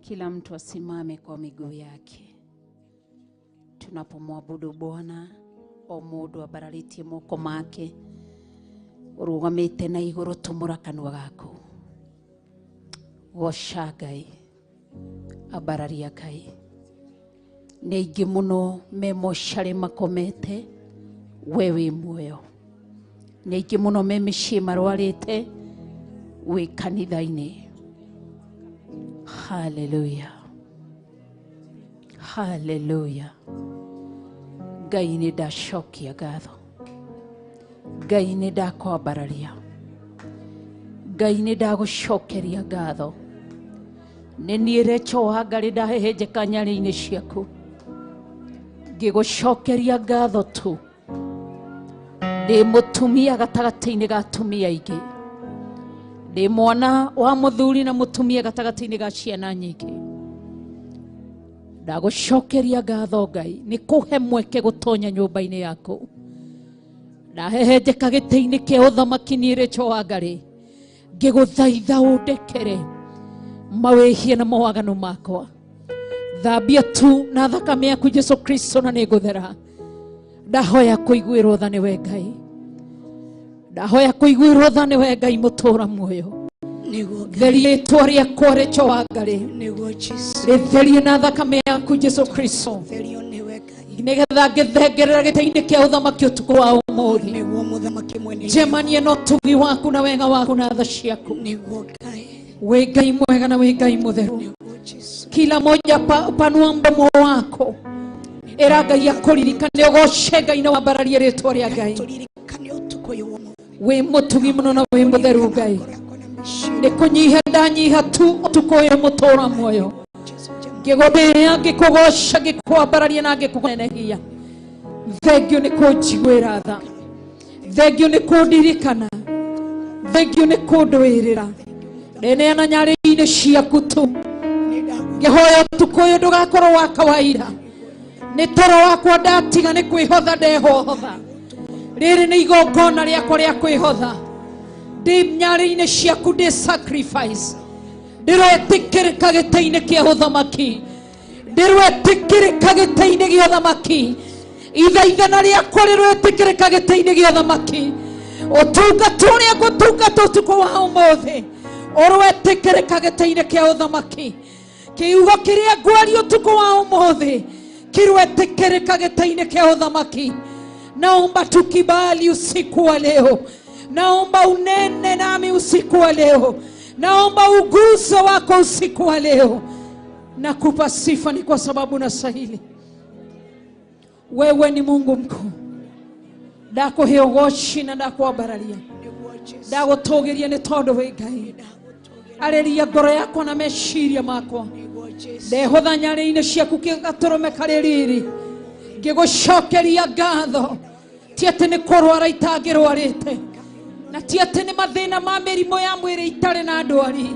Kila mtu asimame kwa miguu yake. Tunapomwabudu Bwana, o mundu abararitie moko make. Urugamite na iguru tumura kanwa gaku. Goca Ngai, abararia Ngai. Nĩ aingĩ mũno me mocarĩ makomete, we wĩ muoyo. Nĩ aingĩ mũno me mĩciĩ marwarĩte, wĩ kanitha-inĩ. Hallelujah. Hallelujah. Ngai nĩ ndacokia ngatho. Ngai nĩ ndakwambararia. Ngai nĩ ndagũcokeria ngatho. Nĩ niĩ Recho wa Ngai ndahehenjeka nyarĩ-inĩ ciaku. Ngĩgũcokeria ngatho tu. Ndĩ mũtumia gatagatĩ-inĩ ga atumia aingĩ. Ndĩ mwana wa mũthuri na mũtumia gatagatĩ-inĩ ga ciana nyingĩ. Ndagũcokeria ngatho Ngai nĩ kũhe mweke gũtonya nyũmba-inĩ yaku. Ndahehenjeka gĩtĩ-inĩ kĩa ũthamaki niĩ Recho wa Ngai. Ngĩgũthaitha ũndekere mawĩhia na mawaganu makwa. Thambia tu na thakame yaku Jesu Kristo na nĩngũthera. Ndahoya kũiguĩrwo tha nĩwe Ngai. Ndahoya kũiguĩrwo tha nĩwe Ngai mũtũũra muoyo. Theria rĩĩtwa rĩakwa Recho wa Ngai. Rĩtherie na thakame yaku Jesu Kristo. Nĩgetha ngĩthengerera gĩtĩ-inĩ kĩa ũthamaki ũtukũ wa ũmũthĩ. Njemanie na ũtugi waku na wega waku na tha ciaku. We Ngai mwega na we Ngai mũtheru. Kila moja panua mdomo wako. Era Ngai akũririkane ũgoce Ngai na wambararie rĩĩtwa rĩa Ngai. We mũtugi mũno na we mũtheru Ngai. Nĩ kũnyiha ndanyiha tu ũtukũ ũyũ mũtũũra muoyo. Ngĩgũthĩa ngĩkũgoca ngĩkwambararia na ngĩkũnenehia. Thengio nĩ kũnjiguĩra tha. Thengio nĩ kũndirikana. Thengio nĩ kũndũĩrĩra. Neneana nyarĩ-inĩ ciaku tu. Ngĩhoya ũtukũ ũyũ ndũgakorwo wa kawaida. Nĩ toro wakwa ndatiga nĩ kwĩhotha ndehohotha. Rĩrĩ nĩ igongona rĩakwa rĩa kwĩhotha. Ndĩ nyarĩ-inĩ ciaku ndĩ sacrifice. Ndĩretĩkĩrĩka gĩtĩ-inĩ kĩa ũthamaki. Ndĩretĩkĩrĩka gĩtĩ-inĩ gĩa ũthamaki. Ithaithana rĩakwa rĩretĩkĩrĩka gĩtĩ-inĩ gĩa ũthamaki. Ũtungata ũrĩa ngũtungata ũtukũ wa ũmũthĩ ũretĩkĩrĩka gĩtĩ-inĩ kĩa ũthamaki. Kiugo kĩrĩa ngwaria ũtukũ wa ũmũthĩ kĩretĩkĩrĩka gĩtĩ-inĩ kĩa ũthamaki. Naomba tukibali usiku wa leo. Naomba unene nami usiku wa leo. Naomba uguso wako usiku wa leo. Nakupa sifa ni kwa sababu unastahili. Wewe ni Mungu mkuu. Ndakuhe ũgooci na ndakwambararia. Ndagũtũgĩria nĩ tondũ wĩ Ngai. Arĩria ngoro yakwa na meciria makwa. Ndehotha nyarĩ-inĩ ciaku kĩgatũrũme karĩ riri. Ngĩgũcokeria ngatho. Ti atĩ nĩ kũrwara itangĩrwarĩte. na ti atĩ nĩ mathĩna ma mĩrimũ ya mwĩrĩ itarĩ na ndwari,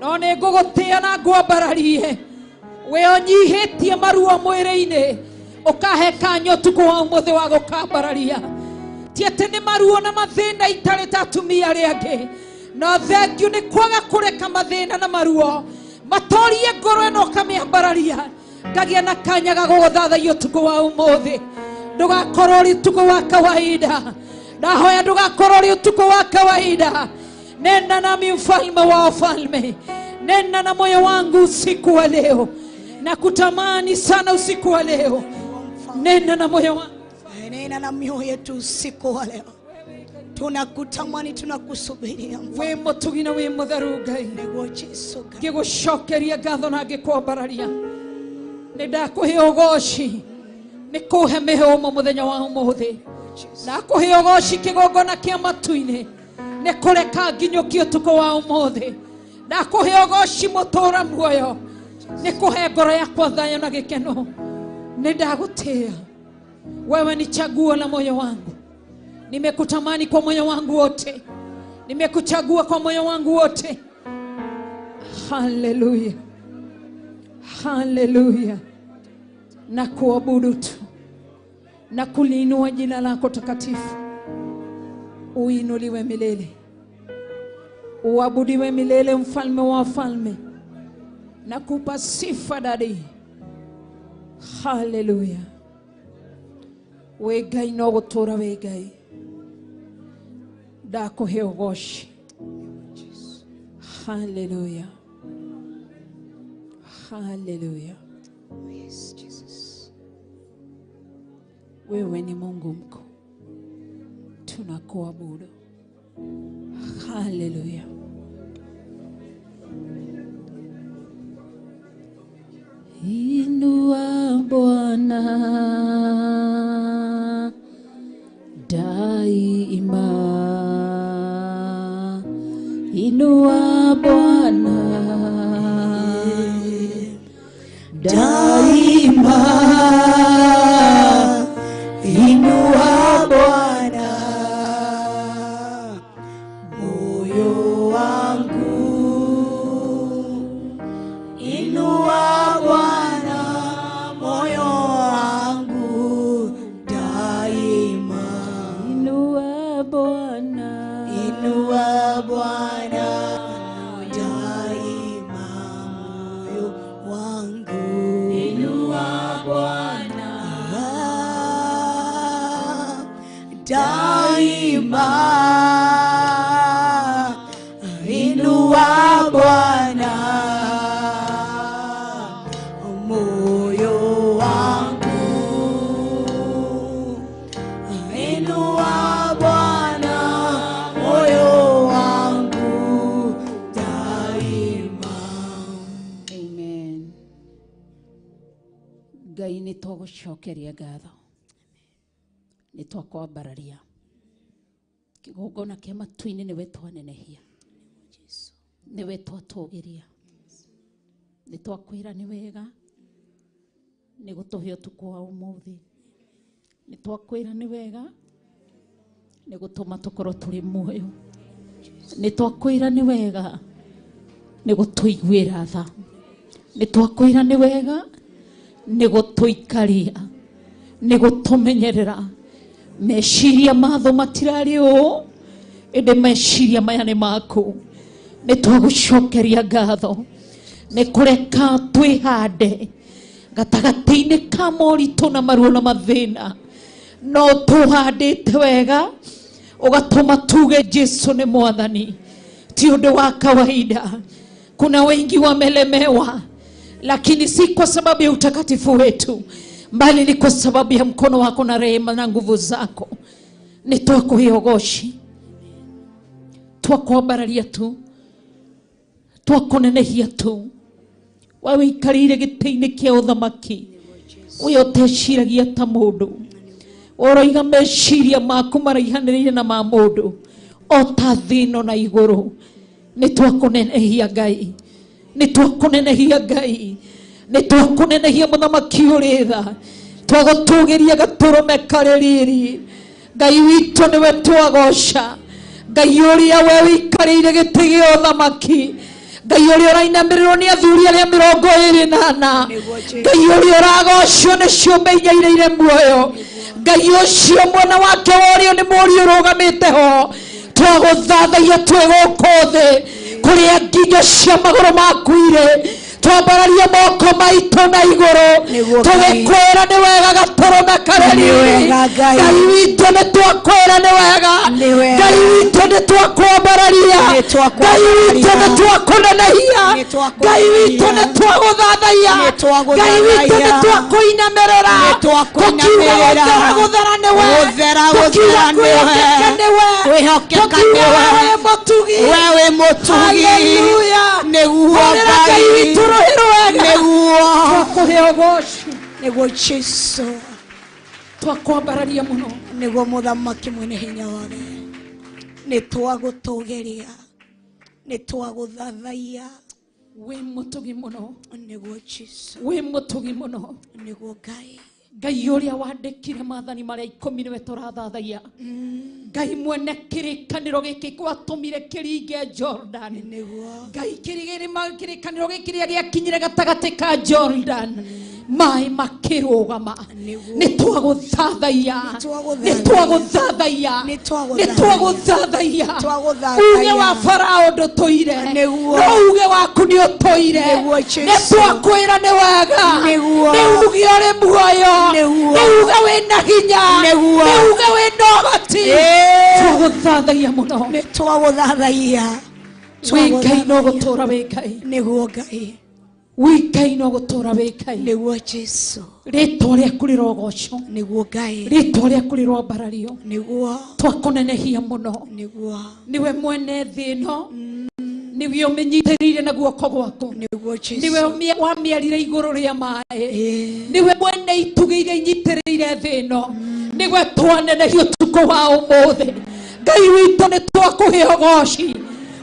no nĩ ngũgũtĩa na ngwambararie. We ũnyihĩtie maruo mwĩrĩ-inĩ ũkahe kanya ũtukũ wa ũmũthĩ wa gũkambararia. Ti atĩ nĩ maruo na mathĩna itarĩ ta atumia arĩa angĩ, no thengiũ nĩ kwaga kũreka mathĩna na maruo matorie ngoro ĩno ũkamĩambararia. Ngagĩa na kanya ga gũgũthathaiya ũtukũ wa ũmũthĩ. Ndũgakorwo ũrĩ ũtukũ wa kawaida. Ndahoya ndũgakorwo ũrĩ ũtukũ wa kawaida. Nena nami mfalme wa wafalme, nena na moyo wangu usiku wa leo. Na kutamani sana usiku wa leo. Nena na moyo wangu, nena na mioyo yetu usiku wa leo. Tunakutamani, tunakusubiria. We mutugina we mutharugai, ngĩgũcokeria ngatho na ngĩkwambararia. Nĩndakũhe ũgooci, nĩkũhe mĩhũmũ mũthenya wa ũmũthĩ. Ndakũhe ũgooci kĩgongona kĩa matu-inĩ, nĩkũreka nginyũkie ũtukũ wa ũmũthĩ. Ndakũhe ũgooci mũtũũra muoyo, nĩkũhe ngoro yakwa thayũ na gĩkeno. Nĩndagũtĩa, wewe ni chaguo la moyo wangu. Nimekutamani kwa moyo wangu wote, nimekuchagua kwa moyo wangu wote. Haleluya, haleluya. Na kuabudu tu na kuliinua jina lako takatifu. Uinuliwe milele, uabudiwe milele, mfalme wa wafalme. Na kupa sifa dadi. Haleluya. We Ngai no gũtũũra we Ngai. Ndakũhe ũgooci. Haleluya, haleluya. Yes, Jesus. Wewe ni Mungu mkuu, tunakuabudu. Haleluya. Inua Bwana daima, inua Bwana daima, inua Bwana moyo wangu, inua Bwana moyo wangu daima, inua Bwana, inua Bwana daima moyo wangu, inua Bwana daima, inua Bwana moyo wangu, inua Bwana moyo wangu daima. Amen. Ngai nĩ tũgũcokeria ngatho, nĩ twakwambararia. Kĩgongona kĩa matu-inĩ nĩwe twanenehia, nĩwe twatũgĩria. Nĩ twakwĩra nĩ wega, nĩ gũtũhe ũtukũ wa ũmũthĩ. Nĩ twakwĩra nĩ wega, nĩ gũtũma tũkorwo tũrĩ muoyo. Nĩ twakwĩra nĩ wega, nĩ gũtũiguĩra tha. Nĩ twakwĩra nĩ wega, nĩ gũtũikaria, nĩ gũtũmenyerera. Meciria matho matirarĩ ũũ, ĩndĩ meciria maya nĩ maku. Nĩ twagũcokeria ngatho, nĩ kũreka twĩhande gatagatĩ-inĩ ka moritũ na maruo na mathĩna, no tũhandĩte wega, ũgatũma tuge Jesu nĩ mwathani. Ti ũndũ wa kawaida. Kuna wengi wamelemewa, lakini si kwa sababu ya utakatifu wetu, bali ni kwa sababu ya mkono wako na rehema na nguvu zako. Ni twakuhe ũgooci, twakwambararia tu, twakunenehia tu. Wewe ikarĩire gĩtĩ-inĩ kĩa ũthamaki, we ũteciragia ta mũndũ. Ũroiga meciria maku maraihanĩrĩire na ma mũndũ, o ta thĩ ĩno na igũrũ. Nĩ twakũnenehia Ngai, nĩ twakũnenehia Ngai, nĩ twakũnenehia mũthamaki ũrĩ tha. Twagũtũgĩria gatũrũme karĩ riri. Ngai witũ nĩwe twagoca, Ngai uria we wikarire giti gia uthamaki Ngai uria urainamirwo ni athuri aria 24 Ngai uria uragocwo ni ciumbe iria ireire muoyo Ngai ucio mwana wake worio ni murio urugamite ho twaguthathaia twiguko thi kuria ngingo cia maguru makuire twambararia moko maitũ na igũrũ tũgĩkwĩra nĩ wega gatoro na kareri Ngai witũ nĩ twakwĩra nĩ wega Ngai witũ nĩ twakwambararia Ngai witũ nĩ twakũnenehia Ngai witũ nĩ twagũthathaia Ngai witũ nĩ twakũinamĩrĩra tũkiuga gũthera nĩ we tũkiuga kwĩhokeka nĩ we mũtugi wewe mũtugi nĩguo Ngai witũ Nĩguo Jesu twakwambararia muno nĩguo mũthamaki mwene hinya wothe nĩtwagũtũgeria nĩtwagũthathaia we mũtugi muno nĩguo Jesu we mũtugi muno nĩguo Ngai Ngai uria wandĩkire maathani marĩa 10 nĩwe tũrathathaia Ngai mwene kĩrĩkanĩro gĩkĩ gwatũmire kĩringe Jordan Ngai kĩrĩkanĩro gĩkĩ rĩrĩa gĩakinyire gatagatĩ ka Jordan mai makĩrũgama nĩtwagũthathaia uge wa Farao ndũtũire no uge waku nĩ ũtũire nĩtwakwĩra nĩ wega nĩ uge ũrĩ muoyo nĩ uge wĩna hinya nĩ uge wĩna ũhoti twagũthathaia mũno nĩtwagũthathaia wĩ Ngai no gũtũra wĩ Ngai nĩguo Ngai Ngai no gũtũra wĩ Ngai nĩguo Jesu rĩtwa rĩaku rĩrogocwo nĩguo Ngai rĩtwa rĩaku rĩrombarario nĩguo twakũnenehia mũno nĩguo niwe mwene thĩ ĩno niwe ũmĩnyitĩrĩire na guoko gwaku nĩguo Jesu niwe wamĩarire igũrũ rĩa maaĩ niwe mwene itugĩ iria inyitĩrĩire thĩ ĩno niwe twanenehia ũtukũ wa ũmũthĩ Ngai witũ nĩ twakũhe ũgoci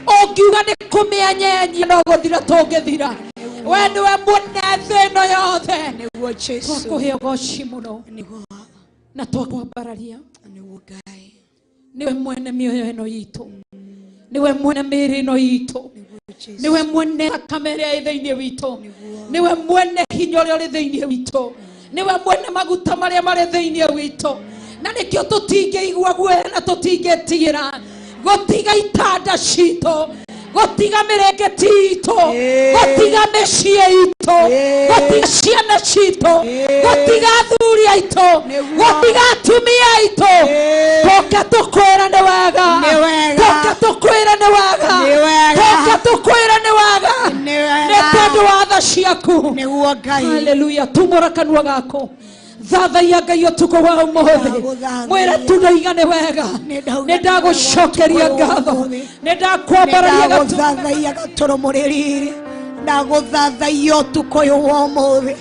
ũngiuga nĩ kũmĩenyenyia no gũthira tũngĩthira we niwe mwene thĩ ĩno yothe nĩguo Jesu twakũhe ũgoci mũno na twakwambararia nĩguo Ngai niwe mwene mĩoyo ĩno itũ niwe mwene mĩĩrĩ ĩno itũ niwe mwene thakame ĩrĩa ĩ thĩinĩ witũ niwe mwene hinya ũrĩa ũrĩ thĩinĩ witũ niwe mwene maguta marĩa marĩ thĩinĩ witũ na nĩkĩo tũtingĩigua guoya na tũtingĩtigĩra gũtiga itanda citũ gũtiga mĩrengeti itũ gũtiga mĩciĩ itũ gũtiga ciana citũ gũtiga athuri aitũ gũtiga atumia aitũ tũka tũkwĩra nĩ wega tũka tũkwĩra nĩ wega tũka tũkwĩra nĩ wega nĩ tondũ wa tha ciaku nĩguo Ngai haleluya tumũra kanua gaku thathaia Ngai ũtukũ wa ũmũthĩ mwĩra tunaiga nĩ wega nĩndagũcokeria ngatho nĩndakwambararia ndathathaia gatũrũ mũrĩrĩ ndagũthathaia ũtukũ ũyũ wa ũmũthĩ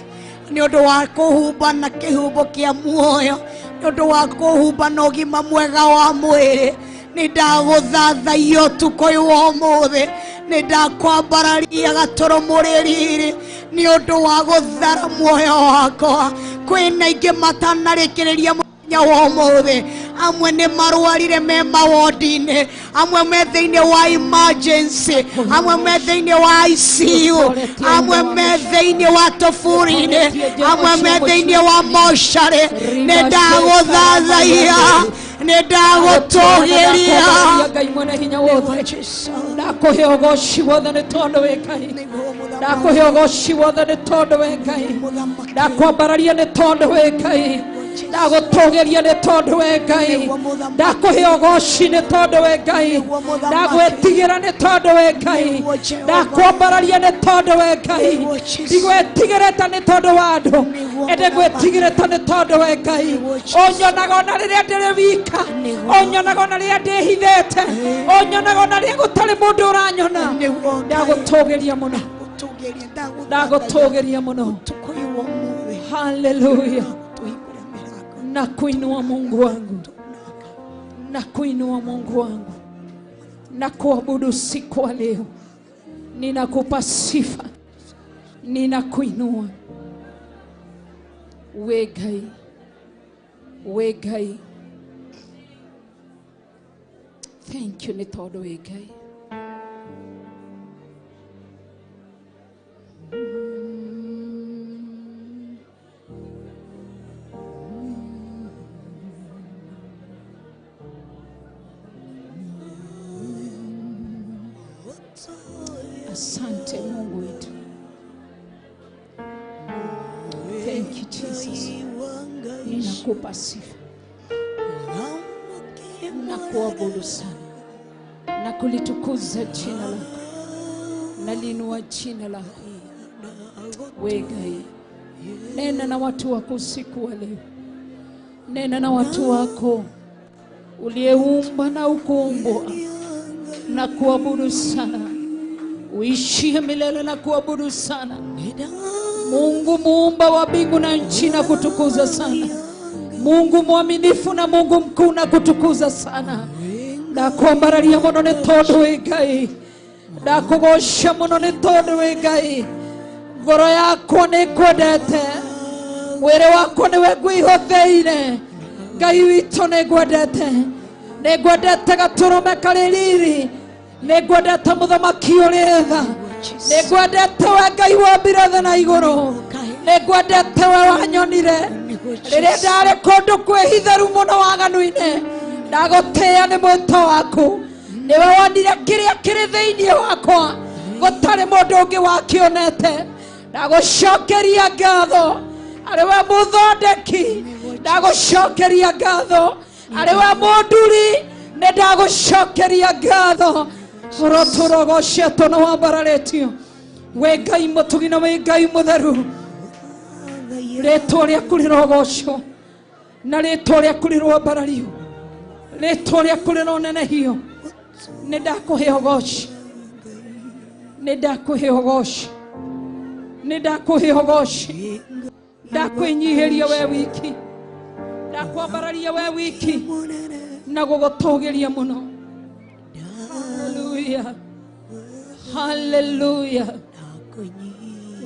nĩ ũndũ wa kũhumba na kĩhumbo kĩa muoyo nĩ ũndũ wa kũhumba na ũgima mwega wa mwĩrĩ nĩndagũthathaia ũtukũ ũyũ wa ũmũthĩ nĩndakwambararia gatũrũ mũrĩrĩ nĩ ũndũ wa gũthara muoyo wakwa kwĩna ingĩ matanarĩkĩrĩria mũthenya wa ũmũthĩ amwe nĩ marwarire me mawodi-inĩ amwe me thĩinĩ wa emergency amwe me thĩinĩ wa ICU amwe me thĩinĩ wa tũburi-inĩ amwe me thĩinĩ wa mocarĩ nĩndagũthathaia nĩndagũtũgĩria Ngai mwene hinya wothe ndakũhe ũgoci wothe nĩ tondũ wĩ Ngai ndakũhe ũgoci wothe nĩ tondũ wĩ Ngai ndakwambararia nĩ tondũ wĩ Ngai ndagũtũgĩria nĩ tondũ wĩ Ngai ndakũhe ũgoci nĩ tondũ wĩ Ngai ndagwĩtigĩra nĩ tondũ wĩ Ngai ndakwambararia nĩ tondũ wĩ Ngai ndigwĩtigĩrĩte nĩ tondũ wa andũ ĩndĩ ngwĩtigĩrĩte nĩ tondũ wĩ Ngai ũnyonaga ona rĩrĩa ndĩrĩ wika ũnyonaga ona rĩrĩa ndĩhithĩte ũnyonaga ona rĩrĩa gũtarĩ mũndũ ũranyona ndagũtũgĩria mũno ndagũtũgĩria mũno haleluya na kuinua Mungu wangu na kuinua Mungu wangu na kuabudu siku wa leo ninakupa sifa ninakuinua we Ngai Thank you, nĩ tondũ wĩ Ngai. Asante Mungu wetu. Thank you Jesus. Ninakupa sifa. Nakuabudu sana. Nakulitukuza jina lako. Nalinua jina lako. We Ngai. Nena na watu wako usiku wa leo. Nena na watu wako uliyeumba na ukuumbwa. Nakuabudu sana. Uishie milele na kuabudu sana. Mungu muumba wa mbingu na nchi na kutukuza sana. Mungu mwaminifu na Mungu mkuu na kutukuza sana. Ndakwambararia muno nĩ tondũ wĩ Ngai. Ndakũgoca muno nĩ tondũ wĩ Ngai. Ngoro yakwa nĩ kwendete. Mwĩrĩ wakwa nĩwe ngwĩhotheire. Ngai witũ nĩ ngwendete. Nĩ ngwendete gatũrũme karĩ riri. Nĩ ngwendete mũthamaki ũrĩ tha. Nĩ ngwendete we Ngai wombire thĩ na igũrũ. Nĩ ngwendete we wanyonire rĩrĩa ndarĩ kũndũ kwĩhitheru mũno waganu-inĩ. Ndagũtĩĩa nĩ mwĩto waku. Nĩwe wonire kĩrĩa kĩrĩ thĩinĩ wakwa gũtarĩ mũndũ ũngĩ wakĩonete. Ndagũcokeria ngatho arĩ we mũthondeki. Ndagũcokeria ngatho arĩ we mũnduri. Nĩ ndagũcokeria ngatho. Tũrogoce tũnawambararĩtio. We Ngai mũtugi na we Ngai mũtheru. Rĩĩtwa rĩaku rĩrogocwo na rĩĩtwa rĩaku rĩrwambarario. Rĩĩtwa rĩaku rĩronenehio. Nĩ ndakũhe ũgooci. Nĩ ndakũhe ũgooci. Nĩ ndakũhe ũgooci. Ndakwĩnyihĩria we wiki. Ndakwambararia we wiki na gũgũtũgĩria mũno. Hallelujah. Hallelujah.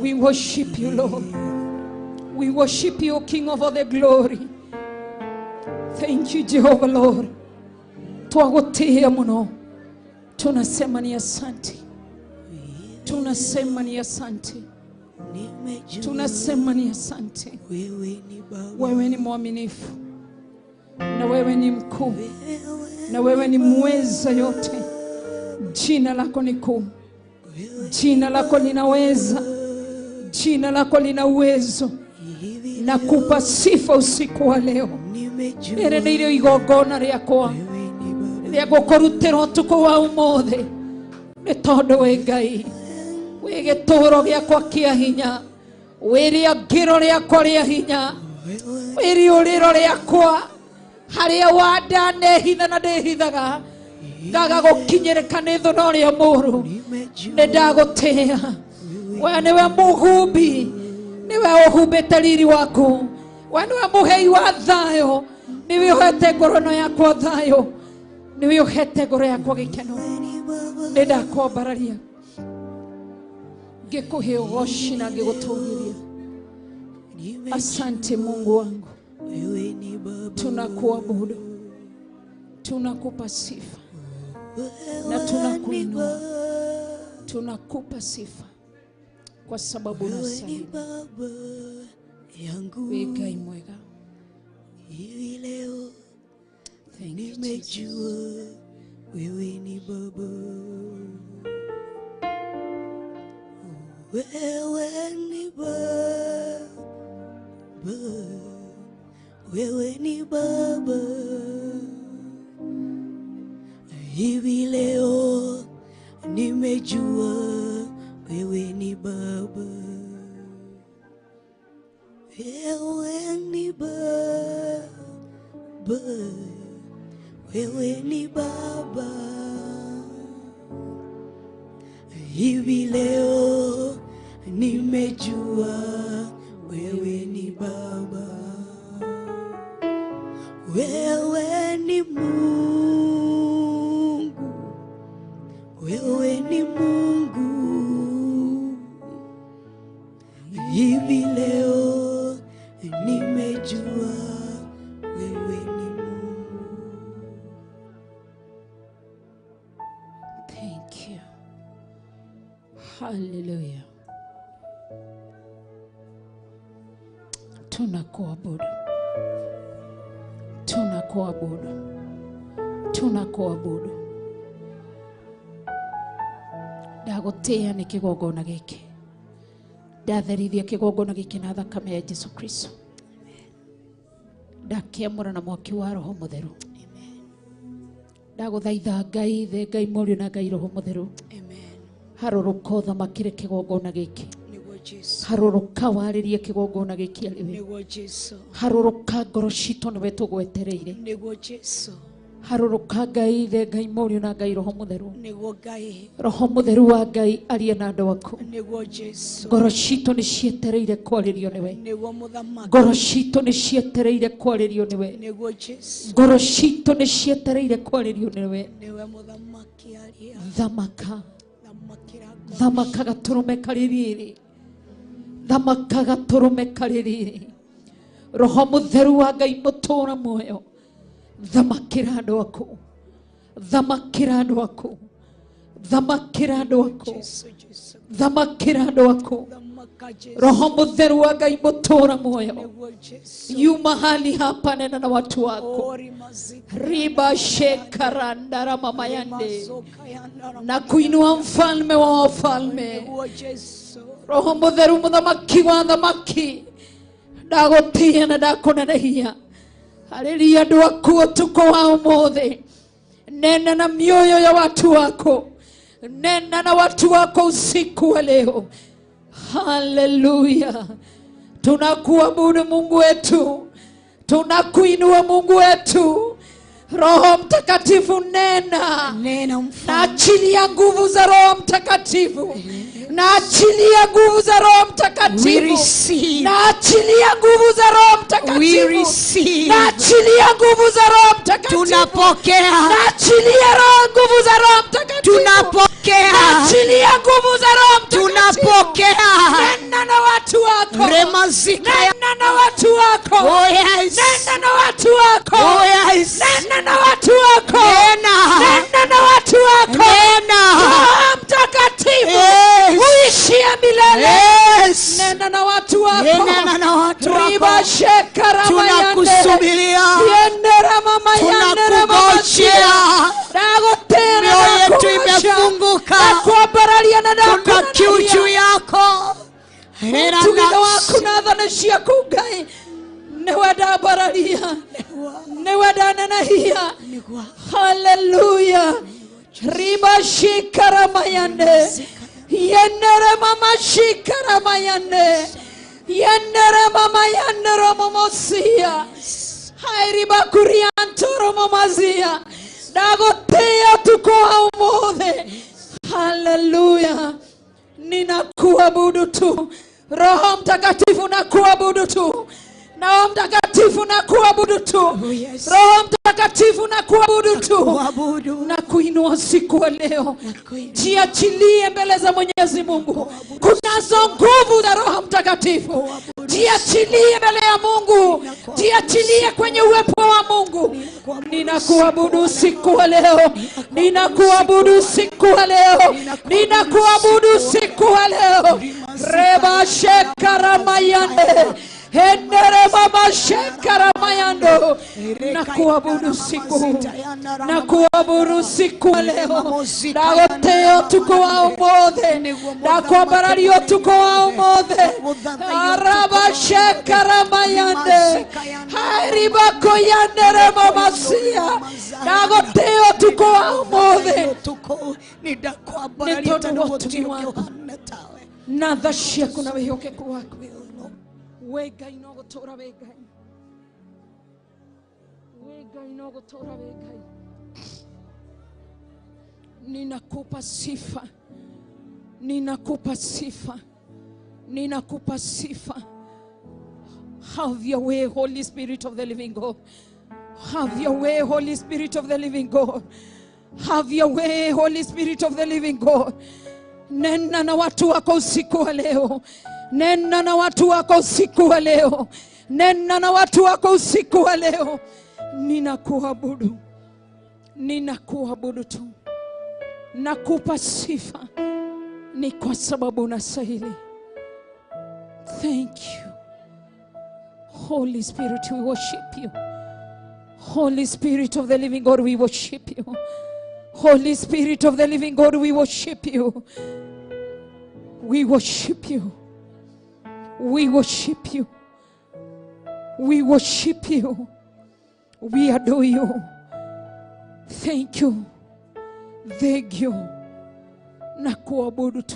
We worship you, Lord. We worship you, King of all the glory. Thank you, Jehovah, Lord. Twagũtĩĩa mũno. Tunasema ni asante. Tunasema ni asante. Tunasema ni asante. Wewe ni mwaminifu. Na wewe ni mkuu. Na wewe ni muweza yote. Jina lako ni kuu. Jina lako linaweza. Jina lako lina uwezo. Nakupa sifa usiku wa leo. Ere nĩ irio igongona rĩakwa rĩa gũkũrutĩra ũtukũ wa ũmũthĩ. Nĩ tondũ wĩ Ngai. Wĩ gĩtũũro gĩakwa kĩa hinya. Wĩ rĩangĩro rĩakwa rĩa hinya. Wĩ rĩũrĩro rĩakwa harĩa wandanehitha na ndĩhithaga. Ndaga gũkinyĩrĩka nĩ thũ na ũrĩa mũũru. Nĩ ndagũtĩĩa. We nĩwe mũhumbi. Nĩwe ũhumbĩte riri waku. We nĩwe mũhei wa thayũ. Nĩwe ũhete ngoro yakwa thayũ. Nĩwe ũhete ngoro yakwa gĩkeno. Nĩ ndakwambararia. Ngĩkũhe ũgooci na ngĩgũtũgĩria. Asante Mungu wangu. Tunakuabudu. Tunakupa sifa. Na tunakuinua. Tunakupa sifa. Kwa sababu unastahili. Wewe Ngai mwega. Thank you, Jesus. Wewe ni Baba. Wewe ni Baba. Wewe ni Baba. Hivi leo nimejua wewe ni Baba. Wewe ni Baba. Wewe ni Baba. Hivi leo nimejua wewe ni Baba. Wewe ni Mungu. Wewe ni Mungu. Hivi leo nimejua wewe ni Mungu. Hallelujah. Tunakuabudu. Tunakuabudu. Tunakuabudu. Ndagutia ni kigongona giki. Ndatherithia kigongona giki na thakame ya Jesu Kristo. Ndakiamũra na mwaki wa Roho Mũtheru. Ndagũthaitha Ngai, the Ngai Mũriũ na Ngai Roho Mũtheru. Harũrũka ũthamakĩre kĩgongona gĩkĩ. Harũrũka warĩrie kĩgongona gĩkĩ arĩwe. Harũrũka ngoro citũ nĩwe tũgwetereire. Harũrũka Ngai, the Ngai Mũriũ na Ngai Roho Mũtheru. Roho Mũtheru wa Ngai arie na andũ aku. Ngoro citũ nĩ cietereire kwarĩrio nĩwe. Ngoro citũ nĩ cietereire kwarĩrio nĩwe. Ngoro citũ nĩ cietereire kwarĩrio nĩwe. Thamaka. Thamaka gatũrũme karĩrĩrĩ. Thamaka gatũrũme karĩrĩrĩ. Roho Mũtheru wa Ngai mũtũũra muoyo. Thamakĩra andũ aku. Thamakĩra andũ aku. Thamakĩra andũ aku. Thamakĩra andũ aku. Roho Mũtheru wa Ngai mũtũũra muoyo. Yu mahali hapa, nena na watu wako. Riba shekarandara mama yande. Na kuinua mfalme wa wafalme. Roho Mũtheru muthamaki wa thamaki. Ndagutia na ndakunenehia. Haleluya, andũ aku ũtukũ wa ũmũthĩ. Nena na mioyo ya watu wako. Nena na watu wako usiku wa leo. Haleluya. Tunakuabudu Mungu wetu. Tunakuinua Mungu wetu. Roho Mtakatifu nena. Na achilia nguvu za Roho Mtakatifu. Na achilia nguvu za Roho Mtakatifu. Na achilia nguvu za Roho Mtakatifu. Na achilia nguvu za Roho Mtakatifu. Tunapokea. Na achilia nguvu za Roho Mtakatifu. Tunapokea. Na achilia nguvu za Roho Mtakatifu. Tunapokea. Nena na watu wako. Remazika. Nena na watu wako. Oh yes. Nena na watu wako. Oh yes. Nena na watu wako. Nena. Nena na watu wako. Nena. Roho Mtakatifu. Yes. Uishie milele. Yes. Nena na watu wako. Nena na watu wako. Riba shekara tunakusubiria. Yendera mama yendera mama tunakungojea. Dagotena mioyo yetu imefunguka. Nakubaralia na tuna kiu juu yako. Tuwina wako na dhanashia kugai. Newada baralia. Newada nanahia. Hallelujah. Riba shikara mayande. Yendere mama shikara mayande. Yendere mama yendere mamosia. Hairiba kuriantoro mamazia. Dagotea tukoa umode. Hallelujah. Ninakuabudu tu. Roho Mtakatifu nakuabudu tu. Roho Mtakatifu nakuabudu tu. Roho Mtakatifu nakuabudu tu. Na kuinua siku wa leo. Jiachilie mbele za Mwenyezi Mungu. Kunazo nguvu za Roho Mtakatifu. Jiachilie mbele ya Mungu. Jiachilie kwenye uwepo wa Mungu. Ninakuabudu siku wa leo. Ninakuabudu siku wa leo. Ninakuabudu siku wa leo. Reba shekara mayande. Hendere mama shekara mayando. Nakuabudu siku. Nakuabudu siku wa leo. Dagoteo tuko wa umode. Nakuabarario tuko wa umode. Araba shekara mayande. Hairiba koyandere mama siya. Dagoteo tuko wa umode. Nitodo watu wako. Nadhashia kuna weyoke kuwako. Wega inogotora wega. Wega inogotora wega. Ninakupa sifa. Ninakupa sifa. Ninakupa sifa. Have your way, Holy Spirit of the living God. Have your way, Holy Spirit of the living God. Have your way, Holy Spirit of the living God. Nena na watu wako usiku wa leo. Nena na watu wako usiku wa leo. Nena na watu wako usiku wa leo. Ninakuabudu. Ninakuabudu tu. Nakupa sifa. ni kwa sababu unastahili. Thank you. Holy Spirit, we worship you. Holy Spirit of the living God, we worship you. Holy Spirit of the living God, we worship you. We worship you. We worship you. We worship you. We adore you. Thank you. Thank you. Na kuabudu tu.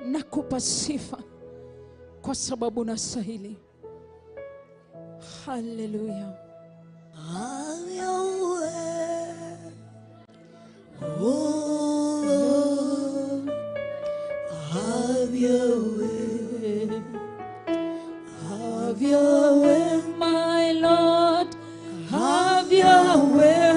Na kupa sifa kwa sababu unastahili. Hallelujah. Have your way, oh Lord, have your way, Have your way, my Lord. Have your way.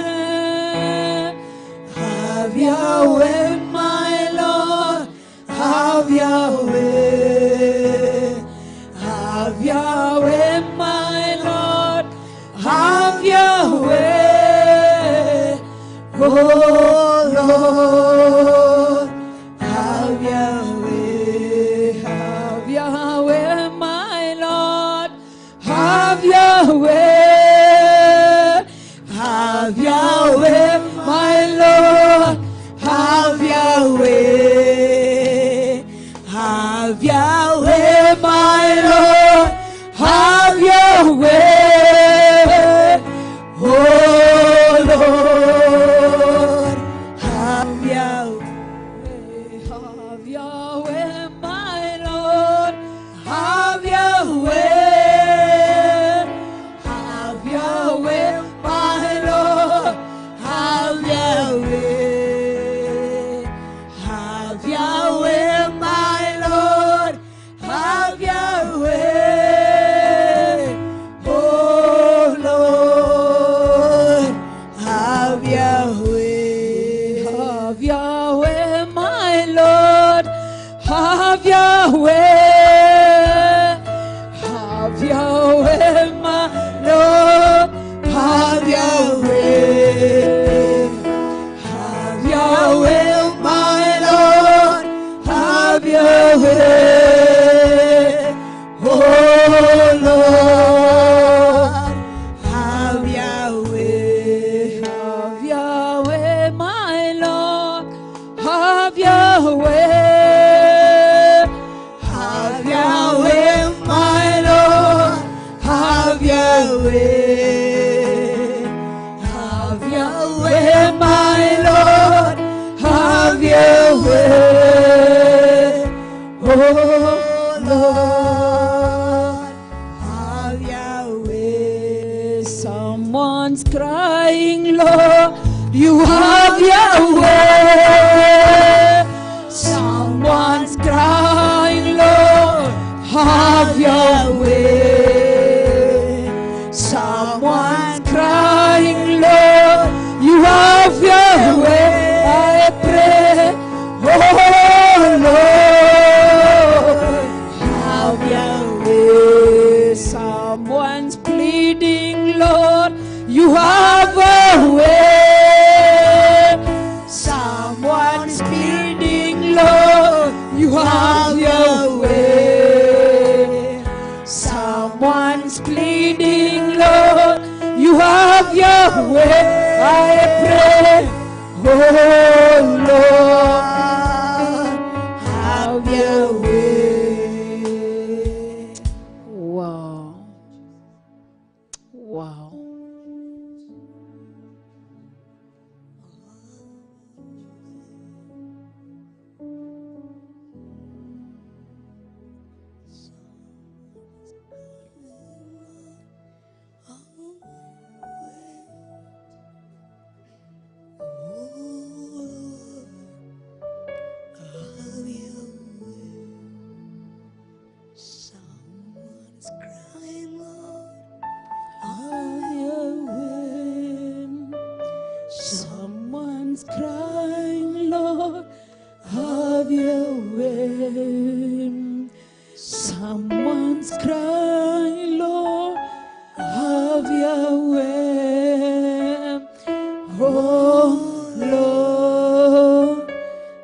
have your way, my Lord, have your way, have your way, my Lord, have your way, oh Lord, have your way, Have your way, my Lord. Have your way. have your way, my Lord, have your way, have your way, my Lord, have your way, oh Lord, have your way, Have your way, my Lord. have your way, have your way, my Lord, have your way, have your way, my Lord, have your way, oh Lord, have your way, Have your way, my Lord. Have your way. Have your way, my Lord. have your way, have your way, my Lord, have your way, oh Lord, have your way, Have your way, my Lord. Have your way. have your way, my Lord, have your way, have your way, my Lord, have your way, oh Lord, have your way. Someone's crying, Lord, you have your way. Someone's crying, Lord, have your way. Someone's crying, Lord, you have your way. I pray, oh Lord, Have your way. someone's pleading, Lord, you have a way. Someone's pleading, Lord, you have your way. Someone's pleading, Lord, you have your way. I pray, oh Lord, Have your way. wow, wow. Have your way. Someone's crying, Lord. Have your way. Someone's crying, Lord. Have your way. Someone's crying, Lord. Have your way. Oh Lord,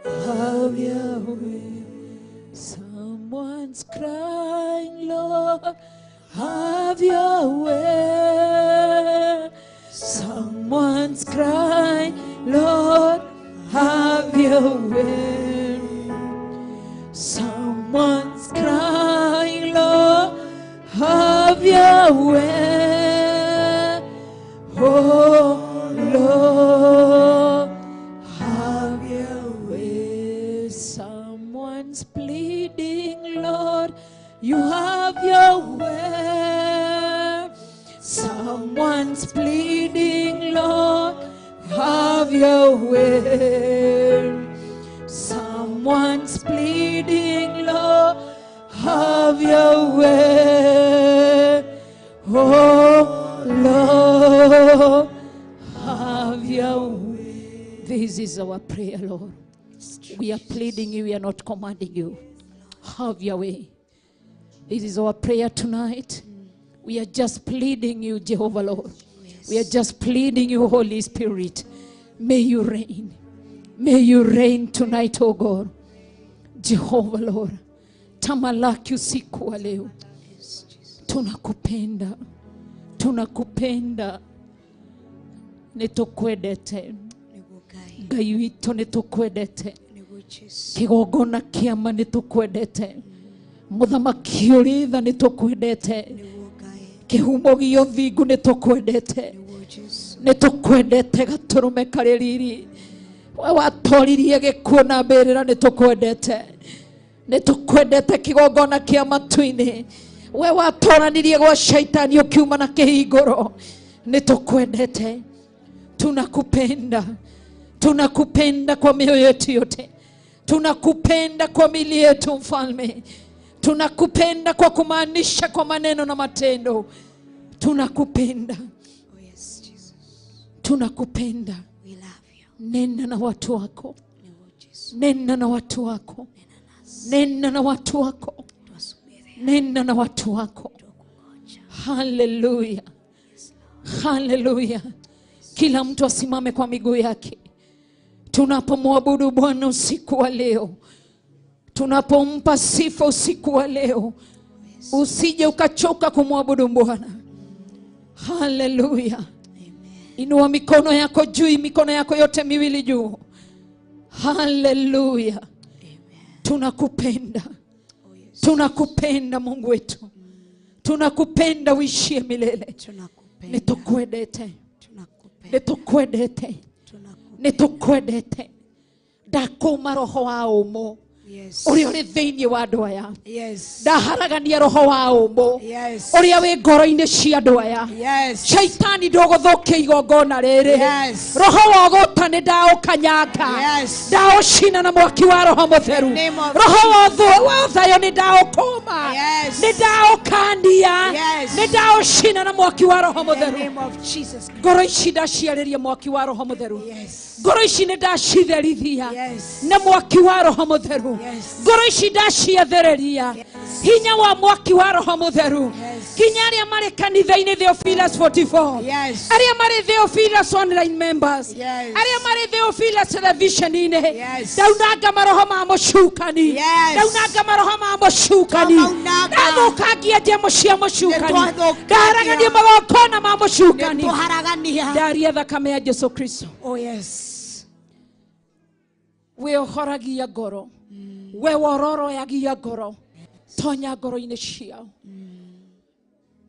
have your way. Someone's crying, Lord, have your way. Someone's crying, Lord, have your way. Someone's crying, Lord, have your way. Oh Lord, have your way. Someone's pleading, Lord, you have your way. Someone's pleading, Lord, have your way. Someone's pleading, Lord, have your way. Oh Lord, have your way. This is our prayer, Lord. We are pleading you, we are not commanding you. Have your way. This is our prayer tonight. We are just pleading you, Jehovah Lord. We are just pleading you, Holy Spirit. May you reign. May you reign tonight, oh God. Jehovah Lord. Tamalaki usiku wa leo. Tunakupenda. Tunakupenda. Nitukwendete. Ngai witũ nitukwendete. Kigongona kĩama nitukwendete. Muthamaki ũrĩ tha nitukwendete. Kihumo gĩa ũthingu nitukwendete. Nitukwendete gaturume karĩ riri. We watoririe gĩkuũ na mbĩrĩra nitukwendete. Nitukwendete kigongona kĩa matu-inĩ. We watoranirie gwa shaitani ukiuma na kĩhingũro. Nitukwendete. Tunakupenda. Tunakupenda kwa mioyo yetu yote. Tunakupenda kwa mili yetu mfalme. Tunakupenda kwa kumaanisha kwa maneno na matendo. Tunakupenda. Oh yes, Jesus. Tunakupenda. We love you. Nena na watu wako. Nena na watu wako. Nena na watu wako. Nena na watu wako. Hallelujah. Hallelujah. Kila mtu asimame kwa miguu yake. Tunapomwabudu Bwana usiku wa leo. Tunapompa sifa usiku wa leo. Usije ukachoka kumwabudu Bwana. Hallelujah. Inua mikono yako juu, mikono yako yote miwili juu. Hallelujah. Tunakupenda. Tunakupenda Mungu wetu. Tunakupenda uishie milele. Nitukwendete. Nitukwendete. Nitukwendete. Ndakuma roho wa ũmũ. Ũrĩa ũrĩ thĩinĩ wa andũ aya. Ndaharagania roho wa ũmũ. Ũrĩa wĩ ngoro-inĩ cia andũ aya. Shaitani ndũgũthũkia igongona rĩrĩ. Roho wa ũgũta nĩ ndaũkanyanga. Ndaũcina na mwaki wa Roho Mũtheru. Roho wa thayũ nĩ ndaũkũma. Nĩ ndaũkania. Nĩ ndaũcina na mwaki wa Roho Mũtheru. Ngoro ici ndaciarĩria mwaki wa Roho Mũtheru. Ngoro ici nĩ ndacitherithia na mwaki wa Roho Mũtheru. Ngoro ici ndaciathereria hinya wa mwaki wa Roho Mũtheru. Kinya arĩa marĩ kanitha-inĩ Theophilus 44. Arĩa marĩ Theophilus online members. Arĩa marĩ Theophilus television-inĩ. Ndaunanga maroho ma mũcukani. Ndaunanga maroho ma mũcukani. Ndathũkangia njemo cia mũcukani. Ndaharagania magongona ma mũcukani. Ndaria thakame ya Jesu Kristo. Oh yes. We ohoragia ngoro. We wororoyagia ngoro. Tonya ngoro-inĩ ciao.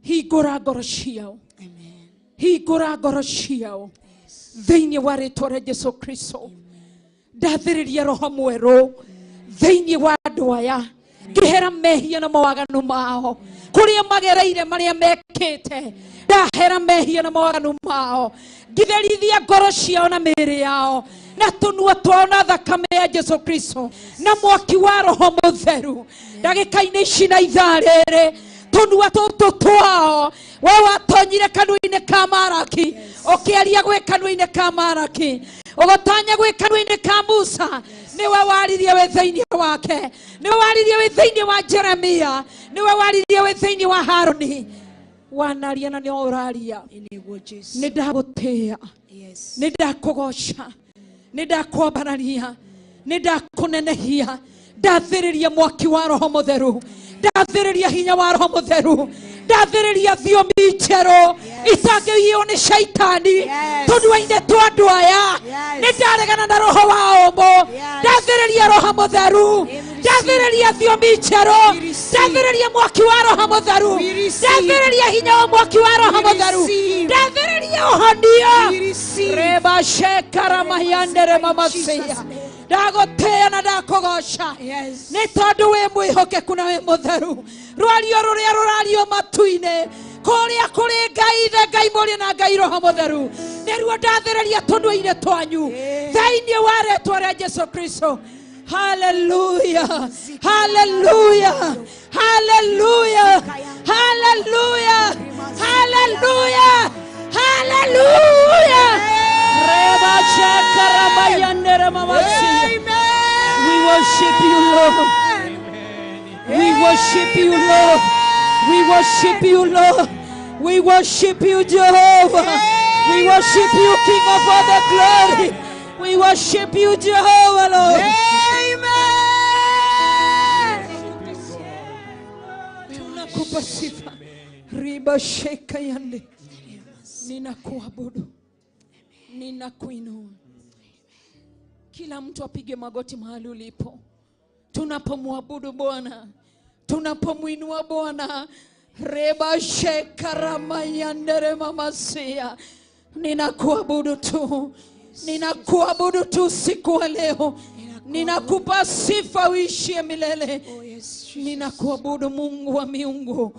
Hingũra ngoro ciao. Hingũra ngoro ciao. Thĩinĩ wa rĩĩtwa rĩa Jesu Kristo. Ndathĩrĩria roho mwerũ thĩinĩ wa andũ aya. Ngĩhera mehia na mawaganu mao. Kũrĩa magereire marĩa mekĩte. Ndahera mehia na mawaganu mao. Ngĩtherithia ngoro ciao na mĩĩrĩ yao. Na tunua tuona thakame ya Jesu Kristo. Na mwaki wa Roho Mũtheru. Ndagĩka-inĩ ici na ithaa rĩrĩ. Tunua tũtũ twao. We watonyire kanua-inĩ ka Maraki. Ũkĩaria gwĩ kanua-inĩ ka Maraki. Ũgũtanya gwĩ kanua-inĩ ka Musa. Niwe waririe wĩ thĩinĩ wake. Niwe waririe wĩ thĩinĩ wa Jeremia. Niwe waririe wĩ thĩinĩ wa Haruni. Wanaria na nĩ ũraria. Nĩ ndagũtĩĩa. Nĩ ndakũgoca. Nĩ ndakwambararia. Nĩ ndakũnenehia. Ndathĩrĩria mwaki wa Roho Mũtheru. ndathiriria hinya wa roho mutheru ndathiriria thiomi njeru itangĩiywo nĩ shaitani tũnua-inĩ twa andũ aya nĩ ndaregana na roho wa ũmũ ndathiriria roho mutheru ndathiriria thiomi njeru ndathiriria mwaki wa roho mutheru ndathiriria hinya wa mwaki wa roho mutheru ndathiriria ũhonio reba shekara mahiandere mamasia ndagotea na ndakogoca nĩ tondũ wĩ mwĩhokeku na wĩ mũtheru rwario rũrĩa rũrario matu-inĩ kũrĩa kũrĩ Ngai ithe Ngai mũrĩ na Ngai roho mutheru nĩruo ndathĩrĩria tũnua-inĩ twanyu thĩinĩ wa rĩĩtwa rĩa Jesũ Kristo. Hallelujah, hallelujah, hallelujah, hallelujah, hallelujah, hallelujah. Reba shakara mayandere mamasi. We worship you, Lord. We worship you, Lord. We worship you, Lord. We worship you, Jehovah. We worship you, King of all the glory. We worship you, Jehovah, Lord. Tunakupa sifa. Riba sheka yande. Ninakuabudu. Ninakuinua. Kila mtu apige magoti mahali ulipo. Tunapomwabudu Bwana, tunapomuinua Bwana, reba shekara mayandere mamasia. Ninakuabudu tu. Ninakuabudu tu siku wa leo. Ninakupa sifa uishie milele. Ninakuabudu Mungu wa miungu.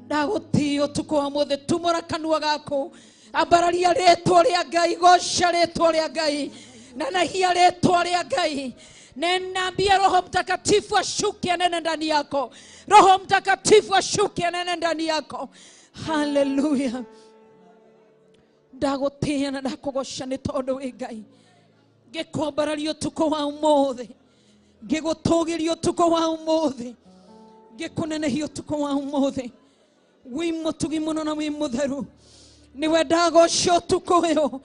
Ndagũtĩĩa ũtukũ wa mũthĩ tumũra kanua gako ambararia rĩĩtwa rĩa Ngai goca rĩĩtwa rĩa Ngai na nahia rĩĩtwa rĩa Ngai. Ninaambia Roho Mtakatifu ashuke anene ndani yako. Roho Mtakatifu ashuke anene ndani yako. Hallelujah. Ndagũtĩĩa na ndakũgoca nĩ tondũ wĩ Ngai. Ngĩkwambararia ũtukũ wa ũmũthĩ. Ngĩgũtũgĩria ũtukũ wa ũmũthĩ. Ngĩkũnenehia ũtukũ wa ũmũthĩ. Wĩ mũtugi mũno na wĩ mũtheru. Nĩwe ndagoca ũtukũ ũyũ.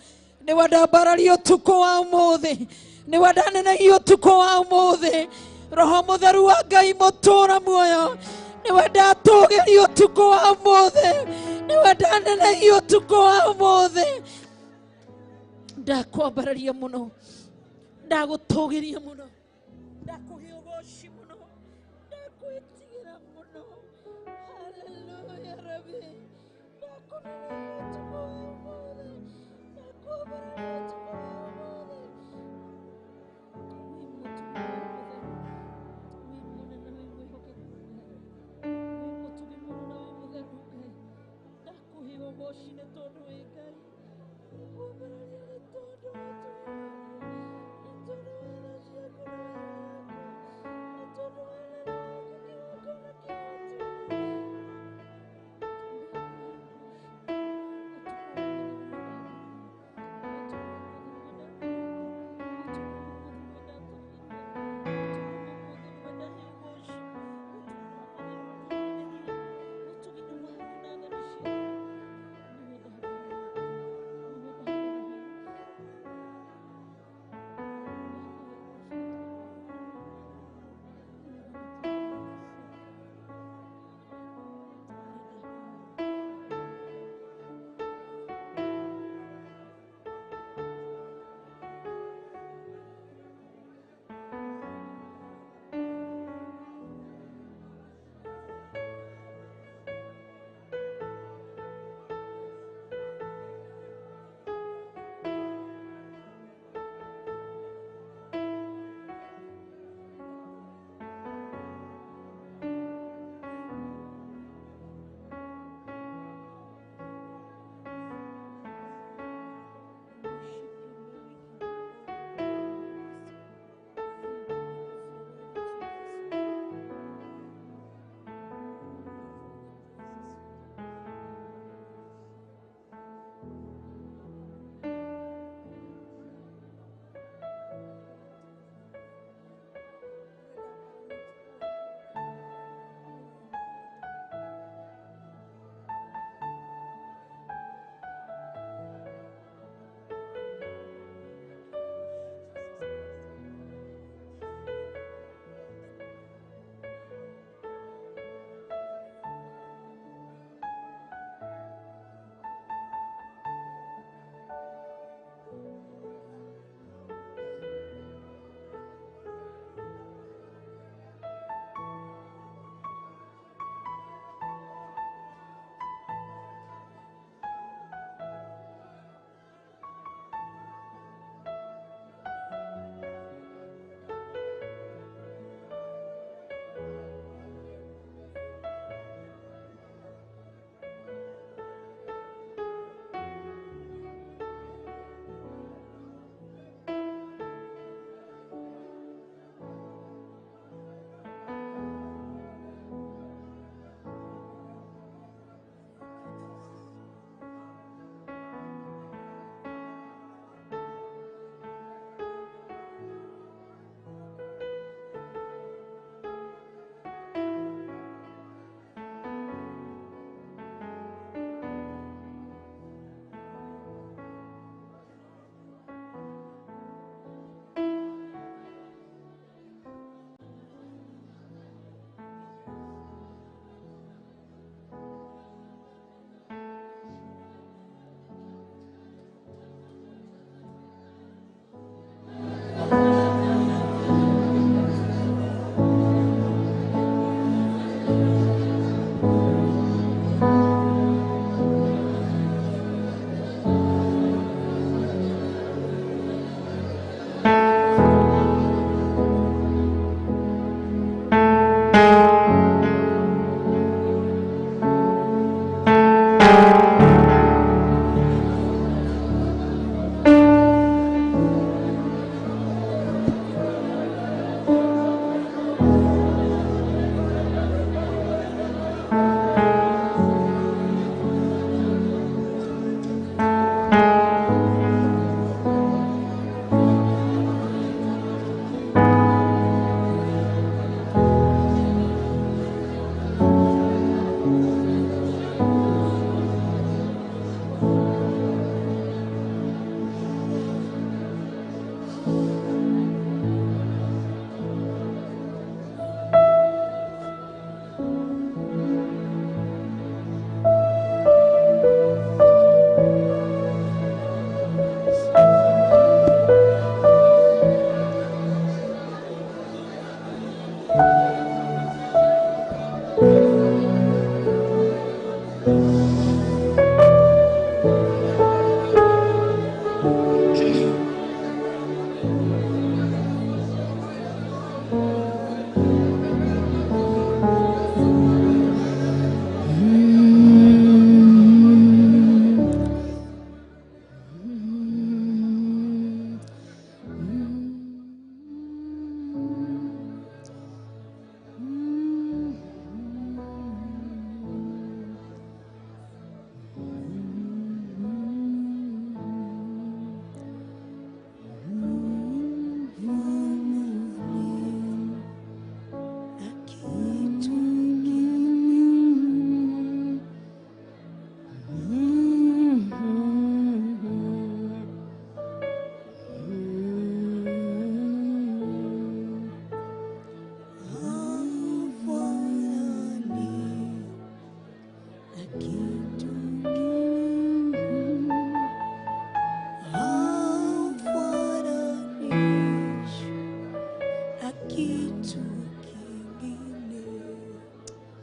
Nĩwe ndambararia ũtukũ wa ũmũthĩ. Nĩwe ndanenehia ũtukũ wa ũmũthĩ. Roho mũtheru wa Ngai mũtũũra muoyo. Nĩwe ndatũgĩria ũtukũ wa ũmũthĩ. Nĩwe ndanenehia ũtukũ wa ũmũthĩ. Ndakwambararia mũno. Ndagũtũgĩria mũno. Ndakũhe ũgoci mũno. Ndakwĩtigĩra mũno. Hallelujah, Rabbi. Ndakunenehia ũtukũ wa ũmũthĩ. Ndakwambararia ũtukũ wa ũmũthĩ.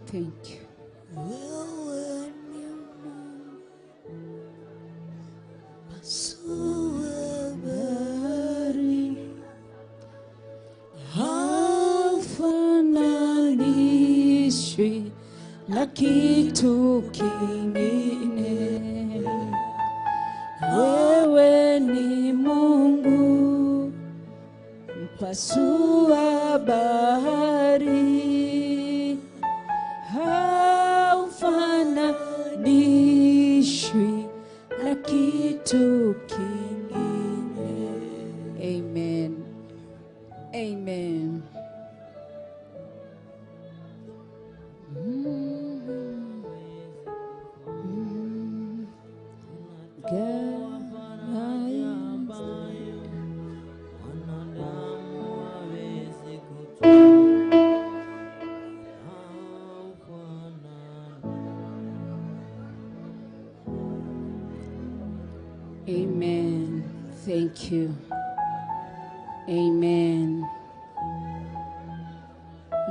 Thank you. Hafananishwi na kitu kingine. Wewe ni Mungu mpasua bahari, haufananishwi na kitu kingine. Amen. Amen. Amen. Thank you. Amen.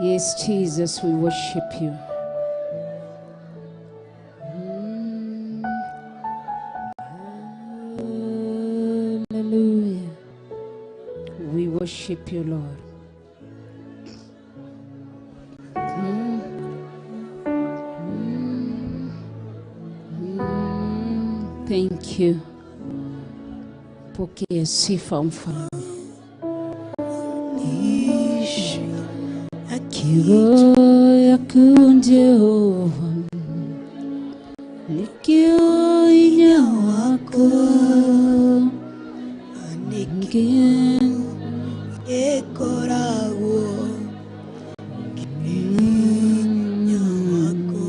Yes, Jesus, we worship you. Hallelujah. We worship you, Lord. Thank you. Pokea sifa mfalme. Kiroho yako Jehova, nikio inya wako, nikien ekoragwo inya wako.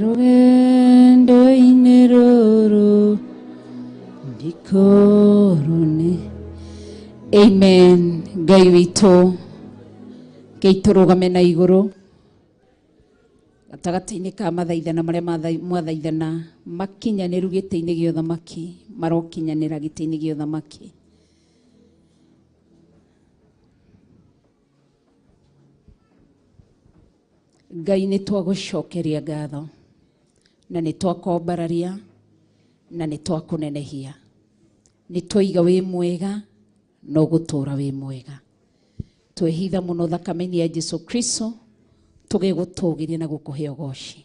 Nirogendo ineroro ndikorone. Amen. Ngai witũ ngĩitũrũgame na igũrũ gatagatĩ-inĩ ka mathaithana marĩa mwathaithana makinyanĩru gĩtĩ-inĩ gĩa ũthamaki marokinyanĩra gĩtĩ-inĩ gĩa ũthamaki. Ngai nĩ twagũcokeria ngatho na nĩ twakombararia na nĩ twakũnenehia. Nĩ twaiga wĩ mwega no gũtũũra wĩ mwega. Twehitha mũno thakame-inĩ ya Jesu Kristo tũgĩgũtũgĩria na gũkũhe ũgooci.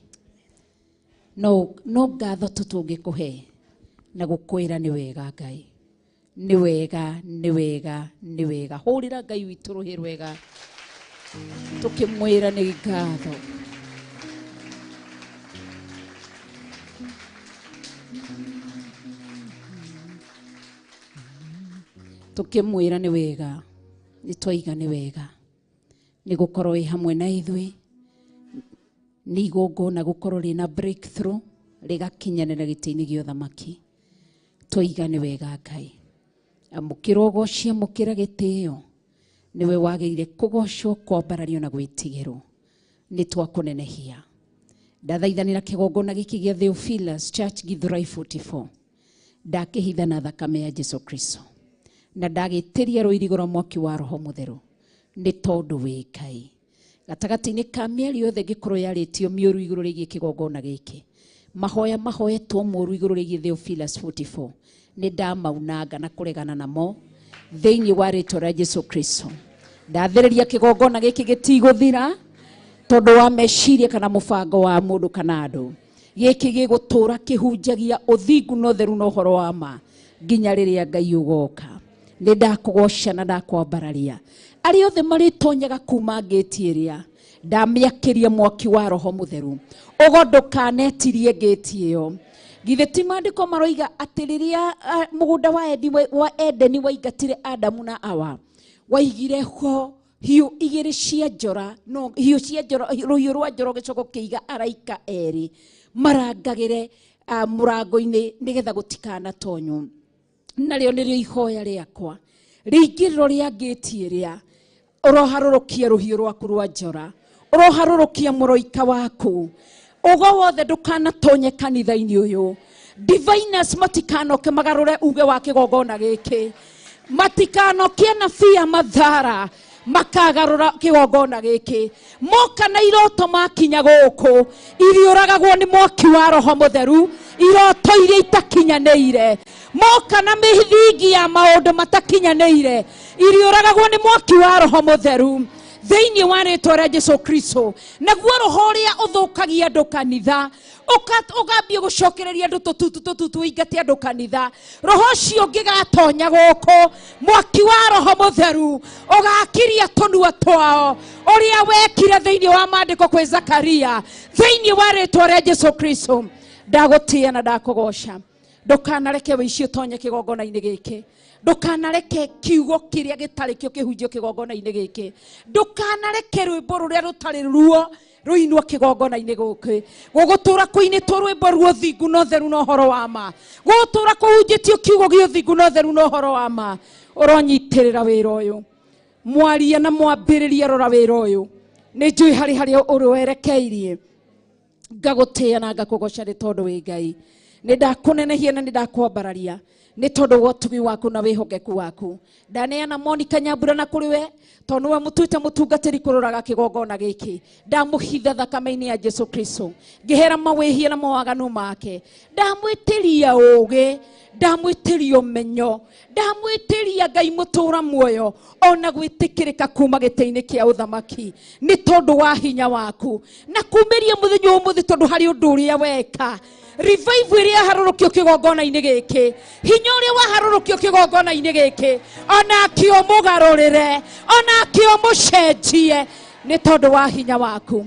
No ngatho tũtũngĩkũhe na gũkwĩra nĩ wega Ngai. Nĩ wega, nĩ wega, nĩ wega. Hũrĩra Ngai witũ rũhĩ rwega tũkĩmwĩra nĩ ngatho. Tũkĩmwĩra nĩ wega, nĩ twaiga nĩ wega, nĩ gũkorwo wĩ hamwe na ithuĩ, nĩ igongona gũkorwo rĩna breakthrough rĩgakinyanĩra gĩtĩ-inĩ gĩa ũthamaki. Twaiga nĩ wega Ngai. Amũkĩra ũgooci, amũkĩra gĩtĩĩo. Niwe wagĩrĩire kũgocwo, kwambarario na gwĩtigĩrwo. Nĩ twakũnenehia. ndathaithanira kigongona giki gia Theophilus Church Githurai 44 ndakihitha na thakame ya Jesu Kristo na ndagitiria ruirigo rwa mwaki wa roho mutheru ni tondu wi Ngai gatagati-ini ka mieri yothe ngikoro yaritio mioru iguru rigie kigongona giki mahoyetwo moru iguru rigie Theophilus 44 ni ndamaunanga na kuregana namo thiini wa ritwa ria Jesu Kristo ndathiriria kigongona giki gitiguthira tondu wa meciria kana mubango wa mundu kana andu giki gigutura kihunjagia uthingu no theru no horo wa ma nginya riria Ngai ugoka ni ndakugoca na ndakwambararia ari othe maritonyaga kuma ngeti iria ndamiakiria mwaki wa roho mutheru ugondukanetirie ngeti iyo githe ti maandiko maroiga atiriria mugunda wa Edeni waingatire Adamu na Hawa waigire ho hiu igiri cia njora no hiu cia njora ruhiu rwa njora gicoko kiiga araika eri marangagire murango-ini nigetha gutikana tonyo nario nirio ihoya riakwa riingiriro ria ngeti iria uroharurukia ruhiu rwaku rwa njora uroharurukia muroika waku ugo wothe ndukanatonye kanitha-ini uyu diviners matikanoke magarure uge wa kigongona giki matikanokie nabii mathara makagarura kigongona giki moka na iroto makinya guku iriuragagwo ni mwaki wa roho mutheru iroto iria itakinyaneire moka na mithingi ya maundu matakinyaneire iriuragagwo ni mwaki wa roho mutheru thiini wa ritwa ria Jesu Kristo naguo roho ria uthukagia andu kanitha ugambie gucokereria andu tututu ingati andu kanitha roho cio ngigatonya guku mwaki wa roho mutheru ugakiria tunua twao uria wekire thiini wa maandiko kwi Zakaria thiini wa ritwa ria Jesu Kristo ndagutia na ndakugoca ndukanareke wici utonye kigongona-ini giki ndukanareke kiugo kiria gitari kio kihunjio kigongona-ini giki ndukanareke rwimbo ruria rutari ruo ruinwo kigongona-ini guki gugutura kuinitwo rwimbo ruo thingu no theru no horo wa ma gugutura kuhunjitio kiugo gio thingu no theru no horo wa ma uronyitirira wira uyu mwaria na mwambiriria rora wira uyu ni njui hari uruwerekeirie ngagutia na ngakugoca ri tondu wi Ngai ni ndakunenehia na ni ndakwambararia ni tondu wa utugi waku na wihokeku waku ndaneana Monica Nyambura na kuri we tondu we mutuite mutungatiri kururaga kigongona giki ndamuhitha thakame-ini ya Jesu Kristo ngihera mawihia na mawaganu make ndamwitiria ugi ndamwitiria umenyo ndamwitiria Ngai mutura muoyo ona gwitikirika kuma gite-ini kia uthamaki ni tondu wa hinya waku na kumiria muthenya umuthi tondu hari undu uria weka revive iria harurukio kigongona-ini giki hinya uria waharurukio kigongona-ini giki ona kio mugarurire ona kio mucenjie ni tondu wa hinya waku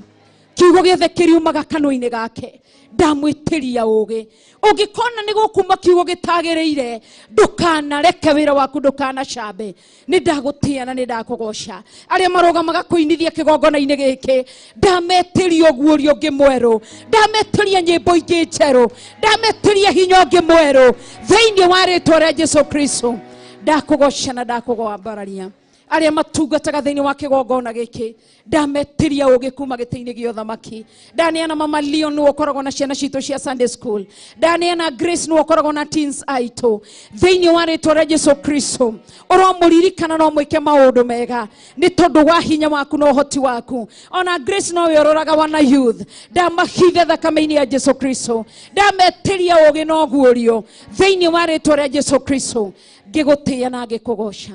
kiugo giothe kiriumaga kanua-ini gake ndamwitiria ugi ungikona ni gukuma kiugo gitagiriire ndukanareke wira waku ndukanacambe ni ndagutia na ni ndakugoca aria marugamaga kuinithia kigongona-ini giki ndametiria guorio ngi mweru ndametiria nyimbo ingi njeru ndametiria hinya ngi mweru thiini wa ritwa ria Jesu Kristo ndakugoca na ndakugwambararia aria matungataga thiini wa kigongona giki ndametiria ugi kuma gite-ini gia uthamaki ndaneana mama Leon ni ukoragwo na ciana citu cia Sunday school ndaneana Grace ni ukoragwo na teens aito thiini wa ritwa ria Jesu Kristo uromuririkana no mwike maundu mega ni tondu wa hinya waku no hoti waku ona Grace no yororaga wana youth ndamahitha thakame-ini ya Jesu Kristo ndametiria ugi no guorio thiini wa ritwa ria Jesu Kristo ngigutia na ngikugoca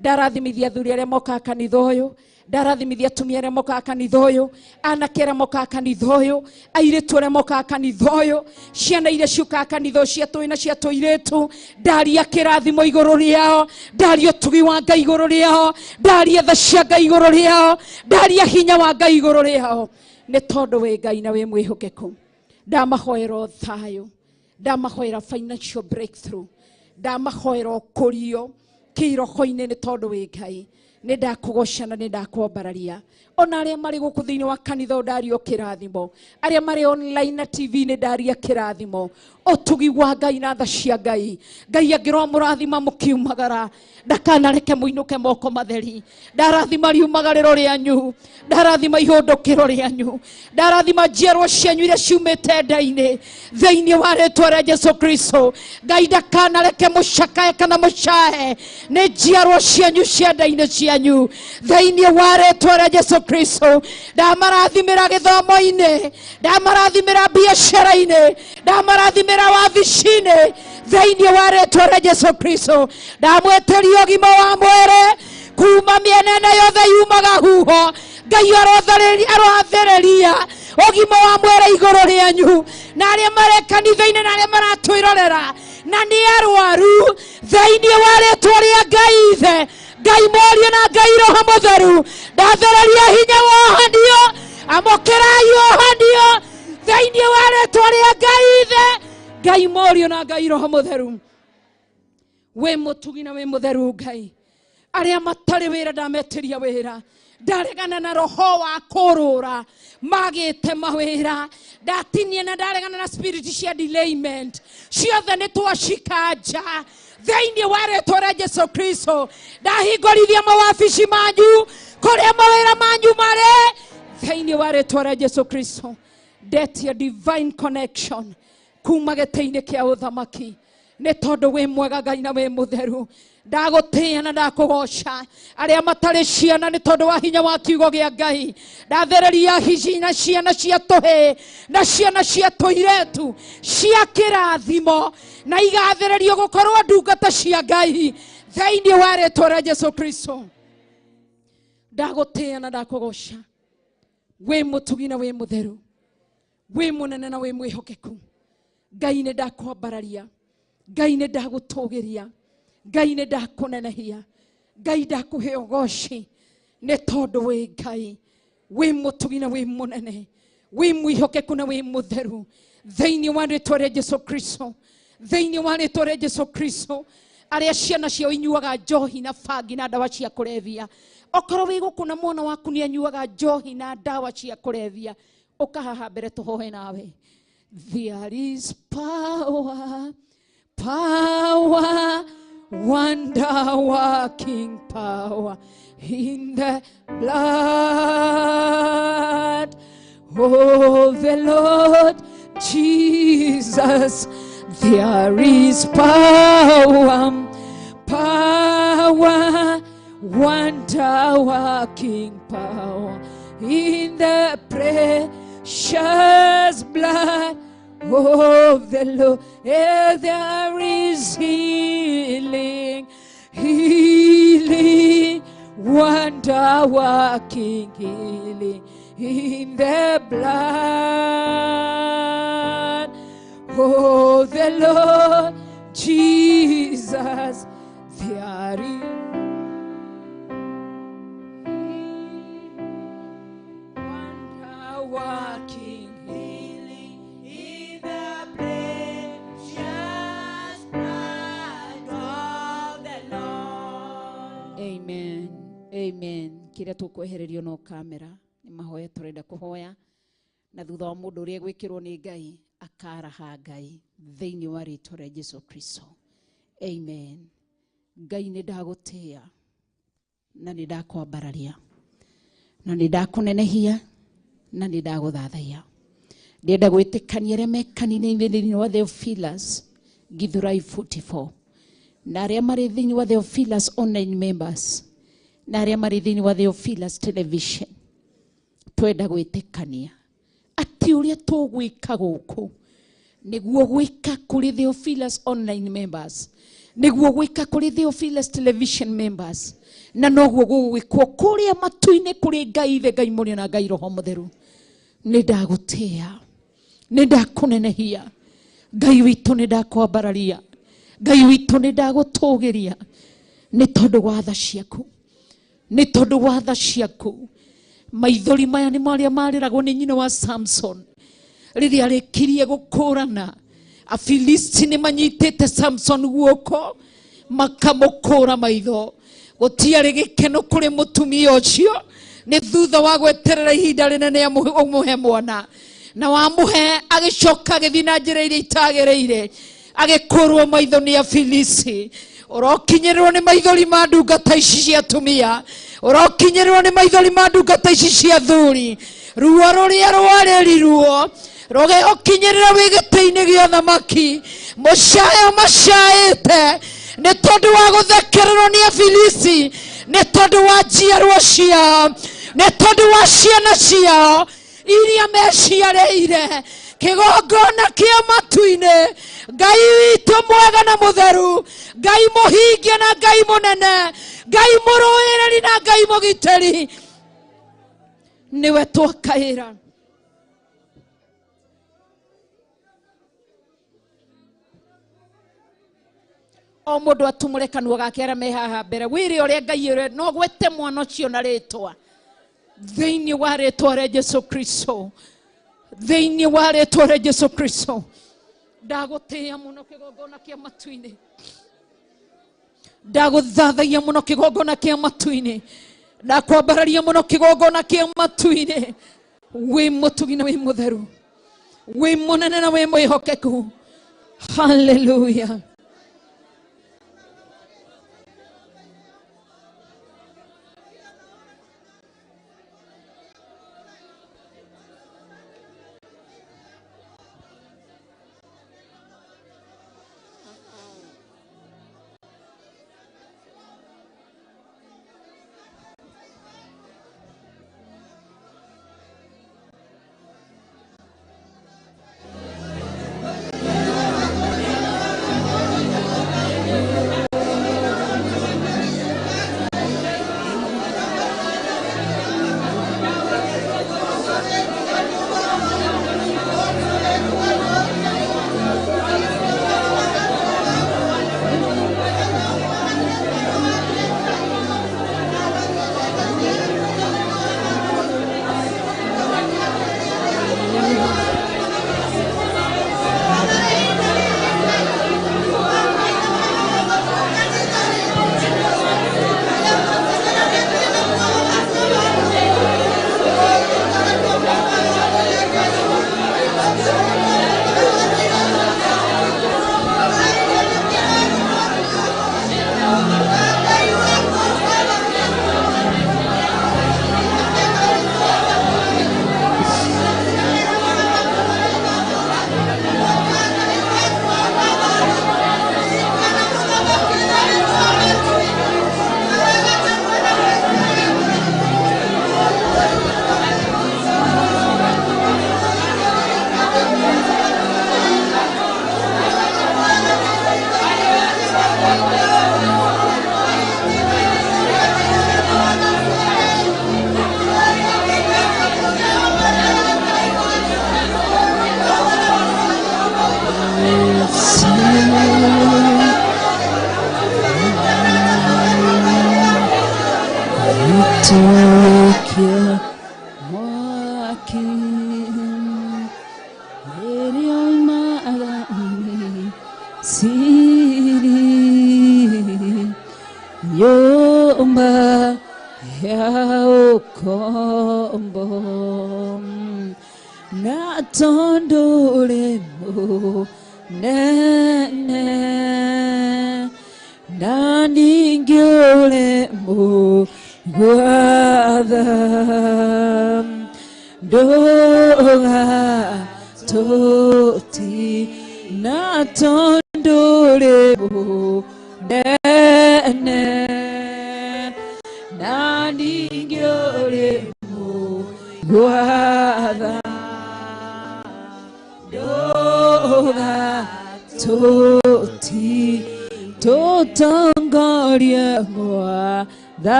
ndarathimithia athuri aria moka kanitha uyu ndarathimithia atumia aria moka kanitha uyu anake aria moka kanitha uyu airitu aria moka kanitha uyu ciana iria ciuka kanitha cia tui na cia tuiritu ndaria kirathimo iguru riao ndaria utugi wa Ngai iguru riao ndaria tha cia Ngai iguru riao ndaria hinya wa Ngai iguru riao ni tondu wi Ngai na wi mwihokeku ndamahoera thayo ndamahoera financial breakthrough ndamahoera ukurio kiroho-ini ni tondu wi Ngai ni ndakugoca na ni ndakwambararia ona aria mari guku thiini wa kanitha ndario kirathimo, aria mari online na TV ni ndaria kirathimo, otugi wa Ngai na tha cia Ngai. Ngai angirwo murathima mukiumagara, ndakanareke muinuke moko matheri. Ndarathima riumagariro rianyu, ndarathima ihundukiro rianyu, ndarathima njiarwa cianyu iria ciumite nda-ini thiini wa ritwa ria Jesu Kristo. Ngai ndakanareke mucakae kana mucae ni njiarwa cianyu cia nda-ini cianyu thiini wa ritwa ria Jesu Kristo. Ndamarathimira githomo-ini, ndamarathimira biacara-ini, ndamarathimira wabici-ini thiini wa ritwa ria Jesu Kristo. Ndamweteria ũgima wa mwĩrĩ kuma mĩena yothe yumaga huho. Ngai arothereria ũgima wa mwĩrĩ igũrũ rĩanyu, na arĩa marĩ kanitha-inĩ na arĩa maratwĩrorera na nĩ arwaru thiini wa rĩtwa rĩa Ngai Ithe, Ngai Mwaria na Ngai Roho Mũtheru, ndathereria hinya wohanio, amũkĩrai wohanio thiini wa rĩtwa rĩa Ngai Ithe, Ngai Mwaria na Ngai Roho Mũtheru. We mutugi na we mutheru Ngai, aria matari wira ndametiria wira, ndaregana na roho wa kurura magite mawira, ndatinia na ndaregana na spirit cia delayment ciothe ni twacika nja thiini wa ritwa ria Jesu Kristo. Ndahingorithia mawabici manyu kuria mawira manyu mari thiini wa ritwa ria Jesu Kristo. Ndetia divine connection kuma gĩtĩ-inĩ kĩa ũthamaki, nĩ tondũ wĩ mwega Ngai na wĩ mũtheru. Ndagũtĩĩa na ndakũgoca arĩa matarĩ ciana nĩ tondũ wa hinya wa kiugo gĩa Ngai. Ndathereria na ciana cia tũhĩ na ciana cia tũirĩtu cia kĩrathimo, na igathererio gũkorwo ndungata cia Ngai thĩinĩ wa rĩtwa rĩa Jesu Kristo. Ndagũtĩĩa na ndakũgoca, wĩ mũtugi na wĩ mũtheru, wĩ mũnene na wĩ mwĩhokeku. Ngai nĩ ndakwambararia, Ngai nĩ ndagũtũgĩria, Ngai nĩ ndakũnenehia, Ngai ndakũhe ũgoci nĩ tondũ wĩ Ngai, wĩ mũtugi na wĩ mũnene, wĩ mwĩhokeku na wĩ mũtheru thĩinĩ wa rĩtwa rĩa Jesu Kristo, thĩinĩ wa rĩtwa rĩa Jesu Kristo. Arĩa ciana ciao inyuaga njohi na bangi na ndawa cia kũrebia, okorwo wĩ gũkũ na mwana waku nĩ anyuaga njohi na ndawa cia kũrebia, ũkahaha mbere tũhoe nawe. There is power, power, wonder-working power in the blood of the Lord Jesus. There is power, power, wonder-working power in the precious blood of the Lord. There is healing, healing, wonder-working healing in the blood of the Lord Jesus. There is wonder-working healing in the precious blood of the Lord. Amen. Amen. Kĩrĩa tũkwehererio no kamera nĩ mahoya tũrenda kũhoya, na thutha wa mũndũ ũrĩa gwĩkĩrwo nĩ Ngai akaraha Ngai thĩinĩ wa rĩtwa rĩa Jesu Kristo. Amen. Ngai nĩ ndagũtĩĩa na nĩ ndakwambararia na nĩ ndakũnenehia na nĩ ndagũthathaiya. Ndĩrenda gwĩtĩkania arĩa mekanitha-inĩ thĩinĩ wa Theophilus Githurai 44, na arĩa marĩ thĩinĩ wa Theophilus online members, na arĩa marĩ thĩinĩ wa Theophilus television, twenda gwĩtĩkania atĩ ũrĩa tũgwĩka gũkũ nĩguo gwĩka kũrĩ Theophilus online members, nĩguo gwĩka kũrĩ Theophilus television members, na noguo gũgwĩkwo kũrĩa matu-inĩ kũrĩ Ngai Ithe, Ngai Mũrata na Ngai Roho Mũtheru. Nĩ ndagũtĩĩa, nĩ ndakũnenehia, Ngai witũ nĩ ndakwambararia, Ngai witũ nĩ ndagũtũgĩria nĩ tondũ wa tha ciaku, nĩ tondũ wa tha ciaku. Maithori maya nĩ marĩa marĩragwo nĩ nyina wa Samson rĩrĩa arĩkirie gũkũrana. Afilisti nĩ manyitĩte Samson guoko makamũkũra maitho. Gũtiarĩ gĩkeno kũrĩ mũtumia ũcio nĩ thutha wa gweterera ihinda rĩnene ũmũhe mwana na wamuhe agĩcoka agĩthiĩ na njĩra iria itagĩrĩire agĩkũrwo maitho nĩ Afilisti. Ũrokinyĩrĩrwo nĩ maithori ma ndungata ici cia atumia, ũrokinyĩrĩrwo nĩ maithori ma ndungata ici cia athuri. Ruo rũrĩa rwarĩrirwo rũgĩgũkinyĩrĩra wĩ gĩtĩ-inĩ gĩa ũthamaki, mũcayo macaĩte nĩ tondũ wa gũthekererwo nĩ Afilisti, nĩ tondũ wa njiarwa ciao, nĩ tondũ wa ciana ciao iria meciarĩire kĩgongona kĩa matu-inĩ. Ngai witũ mwega na mũtheru, Ngai mũhingia na Ngai mũnene, Ngai mũrũĩrĩri na Ngai mũgitĩri, niwe twakaĩra. O mũndũ atumũre kanua gake arĩa me haha mbere, wĩre ũrĩa Ngai ũrĩ no gwete mwana ũcio na rĩtwa thĩinĩ wa rĩtwa rĩa Jesu Kristo, thĩinĩ wa rĩtwa rĩa Jesu Kristo. Ndagũtĩĩa mũno kĩgongona kĩa matu-inĩ, ndagũthathaia mũno kĩgongona kĩa matu-inĩ, ndakwambararia mũno kĩgongona kĩa matu-inĩ. Wĩ mũtugi na wĩ mũtheru, wĩ mũnene na wĩ mwĩhokeku. Hallelujah.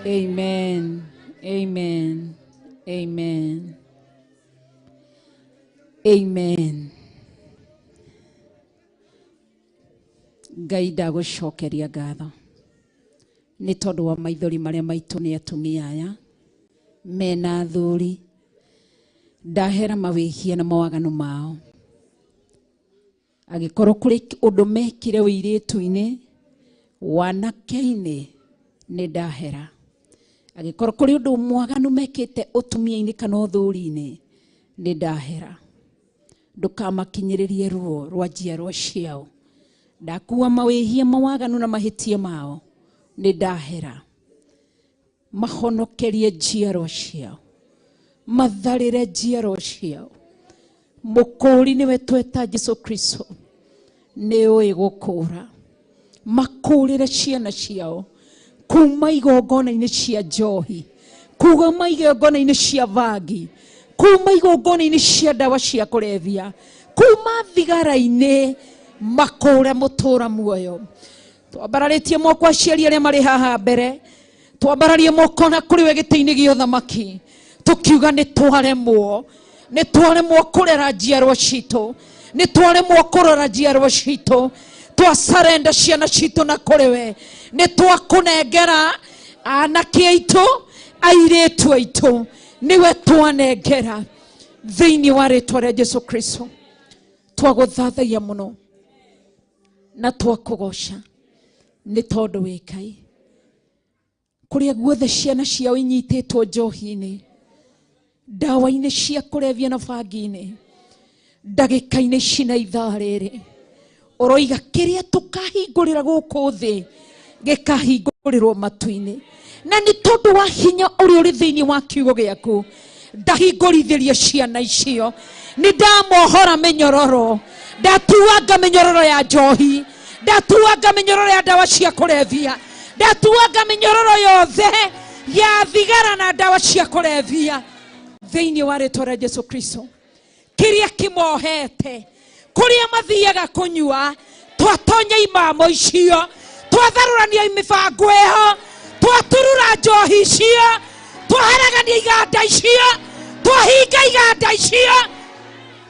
Amen. Amen. Amen. Amen. Ngai ndagucokeria ngatho nĩ tondũ wa maithori marĩa maitũ nĩ atumia aya mena athuri ndahera mawĩhia na mawaganu mao agĩkorwo kũrĩ ũndũ mekire ũirĩtu-inĩ wanake-inĩ nĩ ndahera agĩkorwo kũrĩ ũndũ mwaganu mekĩte ũtumia-inĩ kana ũthuri-inĩ nĩ ndahera ndũkamakinyĩrĩrie ruo rwa njiarwa ciao ndakuwa mawĩhia mawaganu na mahĩtia mao nĩ ndahera mahonokerie njiarwa ciao matharĩre njiarwa ciao mũkũri nĩwe tweta Jesũ Kristo nĩ ũĩ gũkũra makũrĩre ciana ciao kuma igongona-inĩ cia njohi kuma igongona-inĩ cia vangi kuma igongona-inĩ cia ndawa cia kũrebia kuma thigara-inĩ makũre mũtũra muoyo twambararĩtie moko aciari arĩa marĩ haha mbere twambararie moko na kũrĩ we gĩtĩ-inĩ gĩa ũthamaki tukiuga nĩ twaremwo kũrera njiarwa citũ nĩ twaremwo kũrora njiarwa citũ twasarenda ciana citũ na kũrĩ we nĩ twakũnengera anake aitũ airĩtu aitũ niwe twanengera thĩinĩ wa rĩtwa rĩa Jesũ Kristo twagũthathaia mũno na twakũgoca nĩ tondũ wĩ Ngai kũrĩa guothe ciana ciao inyitĩtwo njohi-inĩ ndawa-inĩ cia kũrebia na bangi-inĩ ndagĩka-inĩ cina ithaa rĩrĩ ũroiga kĩrĩa tũkahingũrĩra gũkũ thĩ gĩkahingũrĩrwo matu-inĩ na nĩ tondũ wa hinya ũrĩa ũrĩ thĩinĩ wa kiugo gĩaku ndahingũrithĩria ciana icio nĩ ndamohora mĩnyororo ndatuanga mĩnyororo ya njohi ndatuanga mĩnyororo ya ndawa cia kũrebia ndatuanga mĩnyororo yothe ya thigara na ndawa cia kũrebia thĩinĩ wa rĩtwa rĩa Jesũ Kristo kĩrĩa kĩmohete kũrĩa mathiaga kũnyua twatonya imamo icio twatharũrania mĩbango ĩho twaturura njohi icio twaharagania iganda icio twahinga iganda icio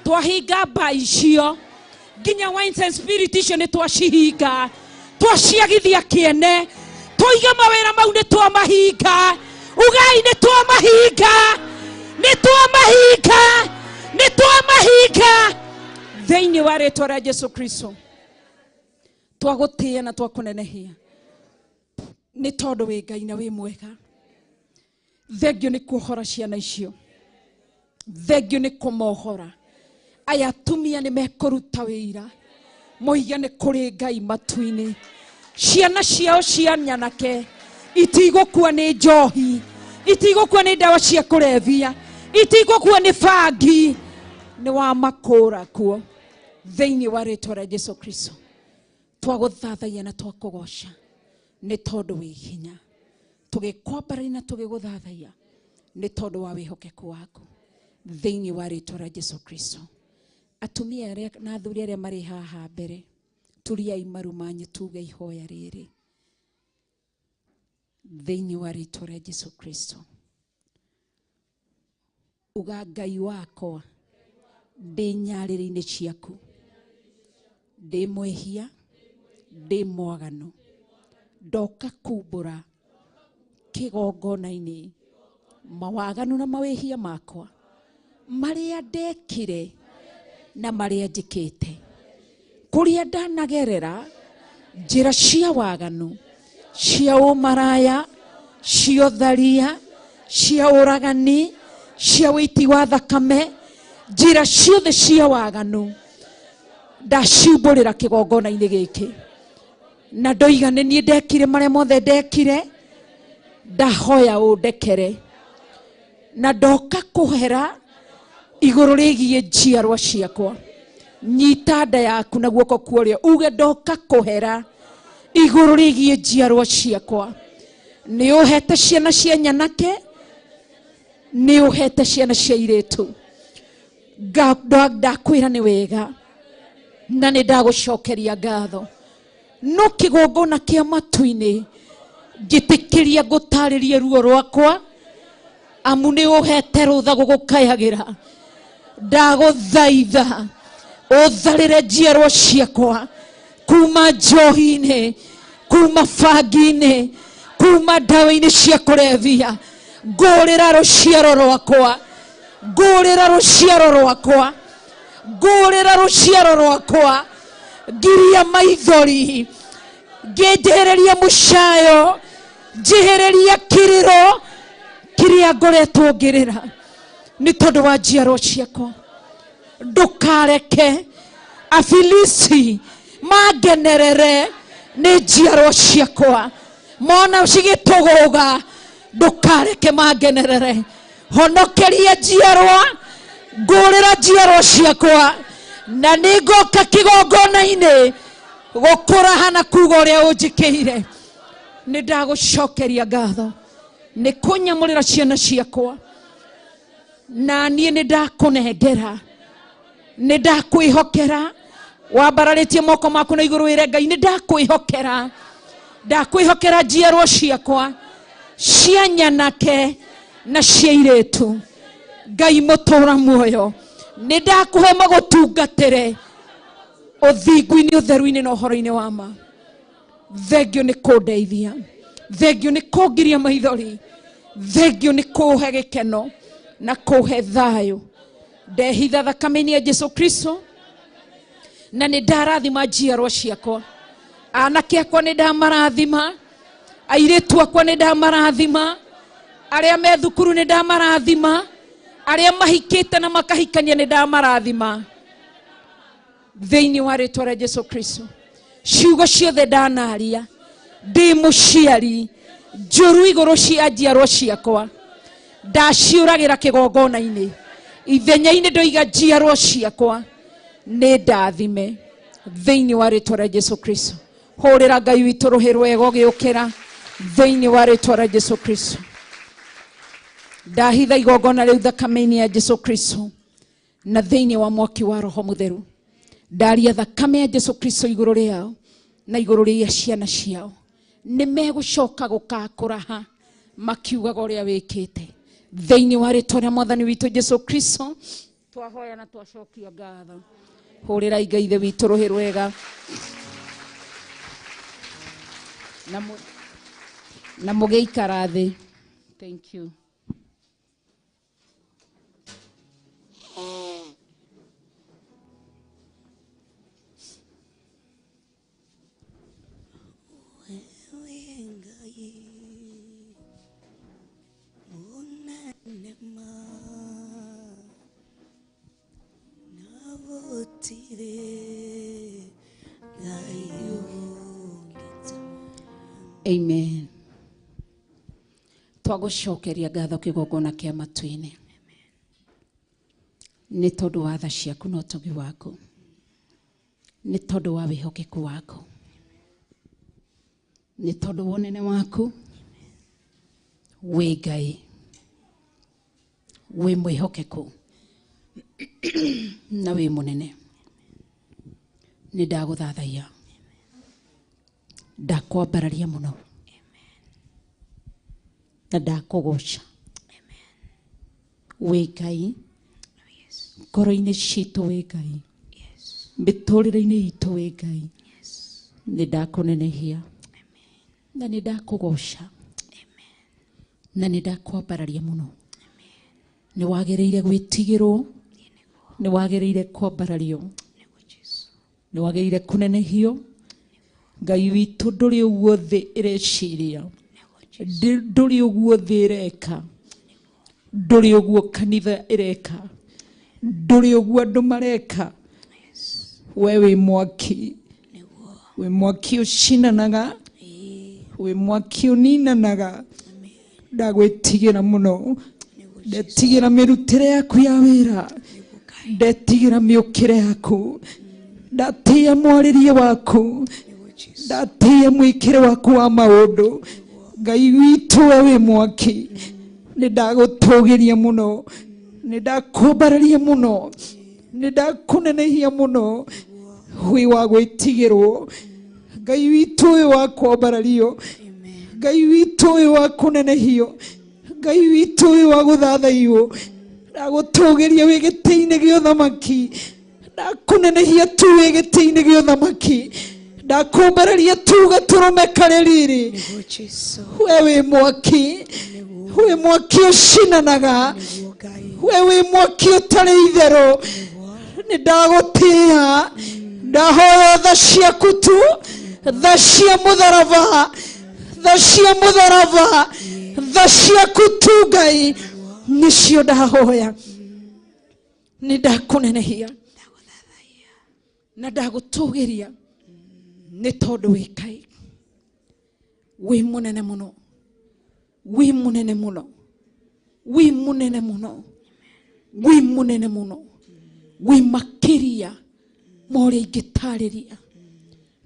twahinga mba icio nginya wines and spirit icio nĩ twacihinga twaciagithia kĩene tũiga mawĩra mau nĩ twamahinga ugai nĩ twamahinga nĩ twamahinga nĩ twamahinga thĩinĩ wa rĩtwa rĩa Jesũ Kristo twagũtĩĩa na twakũnenehia nĩ tondũ wĩ Ngai na wĩ mwega thengio nĩ kuohora ciana icio thengio nĩ kũmohora aya atumia nĩ mekũruta wĩra moiga nĩ kũrĩ Ngai matu-inĩ ciana ciao cia nyanake itigũkua nĩ njohi itigũkua nĩ ndawa cia kũrebia itigũkua nĩ bangi nĩ wa makũra kuo thĩinĩ wa rĩtwa rĩa Jesũ Kristo twagũthathaia na twakũgoca nĩ tondũ wĩ hinya tũgĩkwambararia na tũgĩgũthathaia nĩ tondũ wa wĩhokeku waku thĩinĩ wa rĩtwa rĩa Jesũ Kristo atumia arĩa na athuri arĩa marĩ haha mbere turiai maru manyu tuge ihoya rĩrĩ thĩinĩ wa rĩtwa rĩa Jesũ Kristo uga Ngai wakwa ndĩ nyarĩrĩ-inĩ ciaku ndĩ mwĩhia ndĩ mwaganu ndoka kumbũra kĩgongona-inĩ mawaganu na mawĩhia makwa marĩa ndekire na marĩa njĩkĩte kũrĩa ndanagerera njĩra cia waganu cia ũmaraya cia ũtharia cia ũragani cia wĩiti wa thakame njĩra ciothe cia waganu ndaciumbũrĩra kĩgongona-inĩ gĩkĩ na ndoiga nĩ niĩ ndekire marĩa mothe ndekire ndahoya ũndekere na ndoka kũhera igũrũ rĩgiĩ njiarwa ciakwa nyita nda yaku na guoko kuorĩo uge ndoka kũhera igũrũ rĩgiĩ njiarwa ciakwa nĩ ũhete ciana cia nyanake nĩ ũhete ciana cia airĩtu ndakwĩra nĩ wega na nĩ ndagũcokeria ngatho no kĩgongona kĩa matu-inĩ gĩtikĩrĩ ngiria ngutaririe ruo rwakwa amu ni uhete rutha gugukayagira ndaguthaitha utharire njiarwa ciakwa kuma njohi-ini kuma bangi-ini kuma ndawa-ini cia kurevia ngurira ruciaro rwakwa ngurira ruciaro rwakwa ngurira ruciaro rwakwa ngiria maithori ngijehereria mucayo njihereria kiriro kiria ngoretwo ngirira ni tondu wa njiarwa ciakwa ndukareke Afilisti mangenerere ni njiarwa ciakwa mona cigituguga ndukareke mangenerere honokeria njiarwa ngurira njiarwa ciakwa na ningoka kigongona-ini gukurahana kuga uria unjikiire ni ndagucokeria ngatho ni kunyamurira ciana ciakwa na nie ni ndakunengera ni ndakwihokera wambararitie moko maku na iguru ire Ngai ni ndakwihokera njiarwa ciakwa cia nyanake na cia iritu Ngai mutura muoyo ni ndakuhe magutungatire uthingu-ini utheru-ini na uhoro-ini wa ma thengio ni kundeithia thengio ni kungiria maithori thengio ni kuhe gikeno na kuhe thayo ndehitha thakame-ini ya Jesu Kristo na ni ndarathima njiarwa ciakwa anake akwa ni ndamarathima airitu akwa ni ndamarathima aria me thukuru ni ndamarathima aria mahikite na makahikania ni ndamarathima thiini wa ritwa ria Jesu Kristo ciugo ciothe ndanaria ndi muciari njuru iguru cia njiarwa ciakwa ndaciuragira kigongona-ini ithenya-ini ndoiga njiarwa ciakwa ni ndathime thiini wa ritwa ria Jesu Kristo hurira Ngai witu ruhi rwega ugiukira thiini wa ritwa ria Jesu Kristo ndahitha igongona riu thakame-ini ya Jesu Kristo na thiini wa mwaki wa Roho Mutheru ndaria thakame ya Jesu Kristo iguru riao na iguru ria ciana ciao ni megucoka gukakuraha makiugaga uria wikite thiini wa ritwa ria Mwathani witu Jesu Kristo twahoya na twacokia ngatho hurira Ngai ithe witu ruhi rwega na mugeikara thi. Thank you. Amen. Twagucokeria ngatho kigongona kia matu-ini ni tondu wa tha ciaku na utugi waku ni tondu wa wihokeku waku ni tondu wa unene waku wi Ngai wi mwihokeku na wi munene ni ndaguthathaia ndakwambararia muno na ndakugoca wi Ngai ngoro-ini citu wi Ngai miturire-ini itu wi Ngai ni ndakunenehia na ni ndakugoca na ni ndakwambararia muno ni wagiriire gwitigirwo ni wagiriire kwambarario ni wagiriire kunenehio Ngai witu nduri uguo thi ireciria nduri uguo thi ireka nduri uguo kanitha ireka nduri uguo andu mareka we wi mwaki ucinanaga wi mwaki uninanaga ndagwitigira muno ndetigira mirutire yaku ya wira ndetigira miukire yaku ndatia mwaririe waku ndatia mwikire waku wa maundu Ngai witu we wi mwaki ni ndagutugiria muno ni ndakumbararia muno ni ndakunenehia muno wi wa gwitigirwo Ngai witu we wa kwambarario Ngai witũ ũyũ wa kũnenehio, Ngai witũ ũyũ wa gũthathaiyo, ndagũtũgĩria wĩ gĩtĩ-inĩ gĩa ũthamaki, ndakũnenehia tu wĩ gĩtĩ-inĩ gĩa ũthamaki, ndakumbarĩria tu gatũrũme karĩ riri. We wĩ mwaki, we mwaki ũcinanaga, we wĩ mwaki ũtarĩ itherũ. Nĩ ndagũtĩĩa, ndahoya tha ciaku tu, tha cia mũtharaba, tha cia mũtharaba, tha ciaku tu Ngai, nĩcio ndahoya. Nĩ ndakũnenehia na ndagũtũgĩria nĩ tondũ wĩ Ngai, wĩ mũnene mũno, wĩ mũnene mũno, wĩ mũnene mũno, wĩ mũnene mũno, wĩ makĩria ma ũrĩa ingĩtarĩria.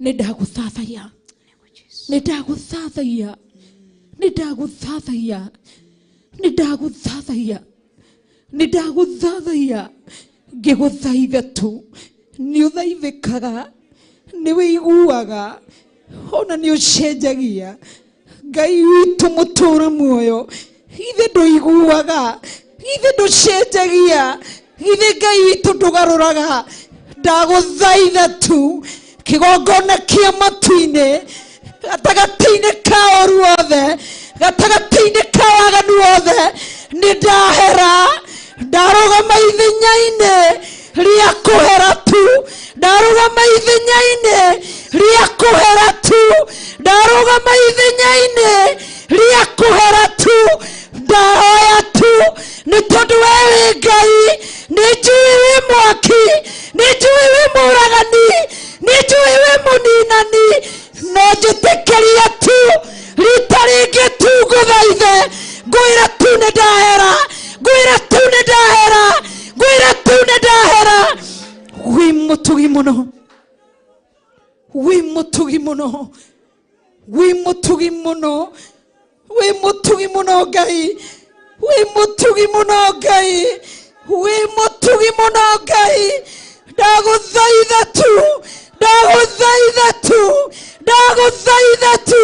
Nĩ ndagũthathaiya, nĩ ndagũthathaiya, nĩ ndagũthathaiya, nĩ ndagũthathaiya, nĩ ndagũthathaiya, ngĩgũthaitha tu. Nĩ ũthaithĩkaga, nĩ wĩiguaga, ona nĩ ũcenjagia. Ngai witũ mũtũũra muoyo, ithe ndũiguaga, ithe ndũcenjagia, ithe Ngai witũ ndũgarũraga. Ndagũthaitha tu, kĩgongona kĩa matu-inĩ, gatagatĩ-inĩ ka ũru wothe, gatagatĩ-inĩ ka waganu wothe, nĩ ndahera, ndarũgama ithenya-inĩ rĩa kũhera tu, ndarũgama ithenya-inĩ rĩa kũhera tu, ndarũgama ithenya-inĩ rĩa kũhera tu. Ndahoya tu nĩ tondũ we wĩ Ngai, nĩ njũĩ wĩ mwaki, nĩ njũĩ wĩ mũũragani, nĩ njũĩ wĩ mũninani. No njĩtĩkĩria tu rita rĩngĩ tu ngũthaithe, ngwĩra tu nĩ ndahera, ngwĩra tu nĩ ndahera, ngwĩra tu nĩ ndahera. Wĩ mũtugi mũno, wĩ mũtugi mũno, wĩ mũtugi mũno, wĩ mũtugi mũno Ngai, wĩ mũtugi mũno Ngai, wĩ mũtugi mũno Ngai. Ndagũthaitha tu, ndagũthaitha tu, ndagũthaitha tu,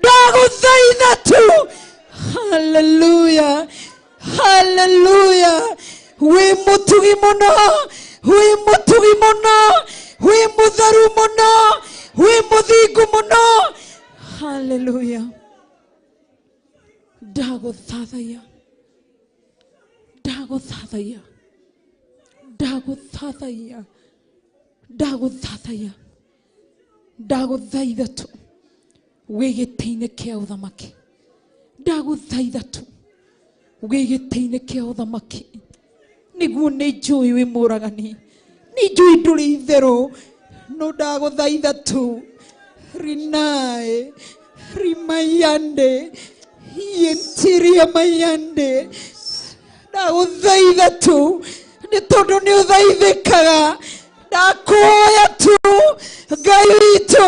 ndagũthaitha tu. Hallelujah, hallelujah. Wĩ mũtugi mũno, wĩ mũtugi mũno, wĩ mũtheru mũno, wĩ mũthingu mũno. Hallelujah. Ndagũthathaiya, ndagũthathaiya, ndagũthathaiya, ndagũthathaiya, ndagũthaitha tu wĩ gĩtĩ-inĩ kĩa ũthamaki, ndagũthaitha tu wĩ gĩtĩ-inĩ kĩa ũthamaki. Nĩguo nĩ njũĩ wĩ mũũragani, nĩ njũĩ ndũrĩ itherũ, no ndagũthaitha tu. Rinae rimayande yentiria mayande, ndagũthaitha tu nĩ tondũ nĩ ũthaithĩkaga. Ndakuoya tu Ngai witũ,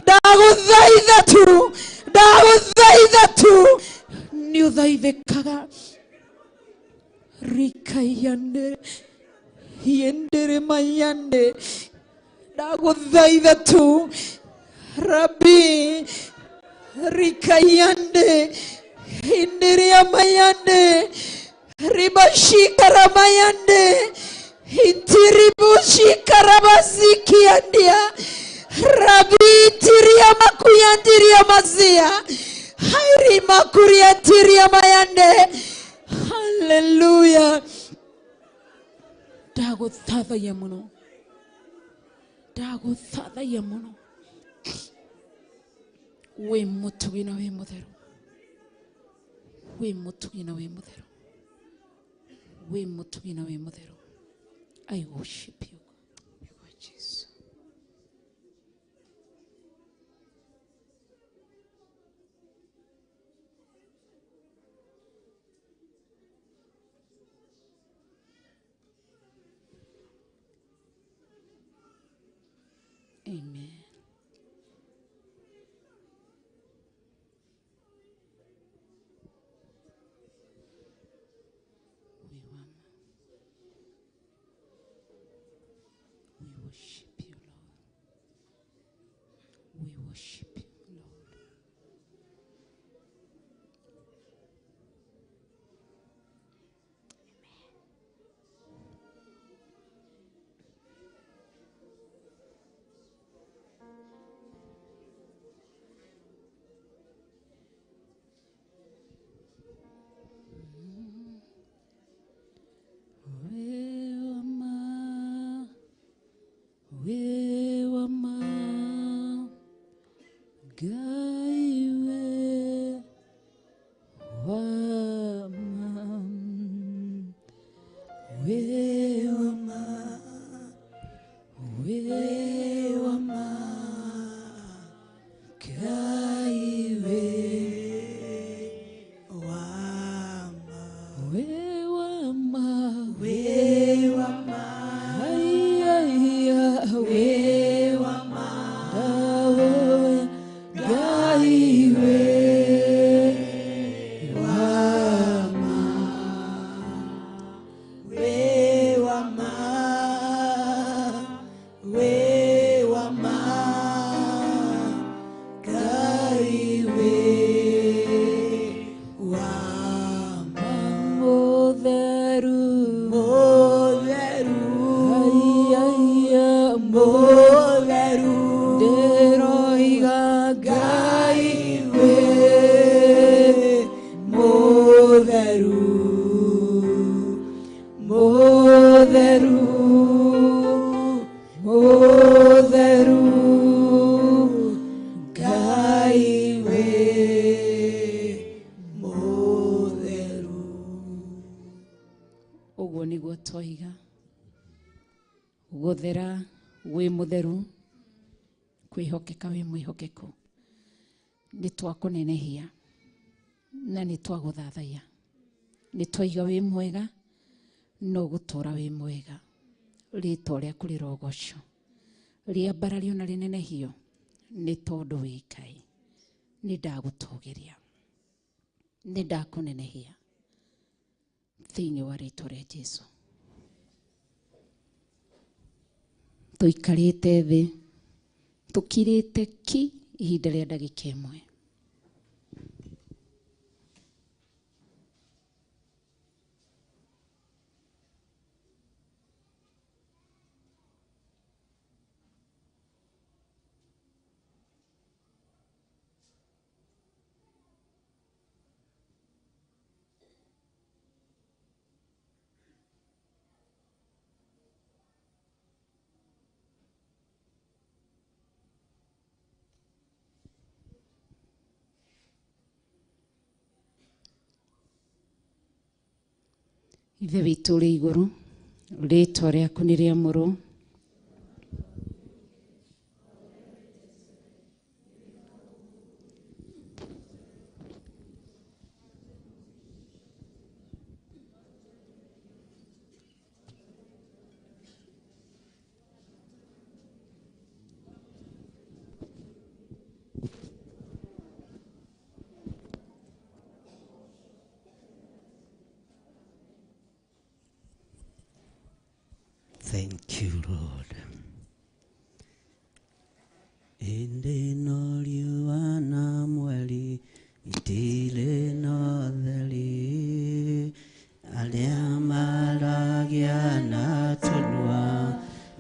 ndagũthaitha tu, ndagũthaitha tu, nĩ ũthaithĩkaga. Rikayande yendere mayande, ndagũthaitha tu Rabbi. Rikayande hindiria mayande, ribashika ramayande, intiribushika rabasikiandia, Rabbi tiria makuyandiria mazia, hairi makuriandiria mayande. Hallelujah. Ndagũthathaiya mũno, ndagũthathaiya mũno. Wĩ mũtugi na wĩ mũtheru, wĩ mũtugi na wĩ mũtheru, wĩ mũtugi na wĩ mũtheru. I worship you. Amen. We worship. toiga guthera wi mutheru kwihokeka wi mwihokeku ni twakunenehia na ni twaguthathaiya ni toiga wi mwega no gutura wi mwega ritwa riaku rirogoco riambarario na rinenehio ni tondu wi Ngai ni ndagutugiria ni ndakunenehia thiini wa ritwa ria Jesu. Tuikarite thi tukirite ki ihinda ria ndagika imwe. Ithe witũ ũrĩ igũrũ, rĩĩtwa rĩaku nĩ rĩamũrwo. Thank you, Lord. Inde no riua na mweri itire no theri aria maragia na tunua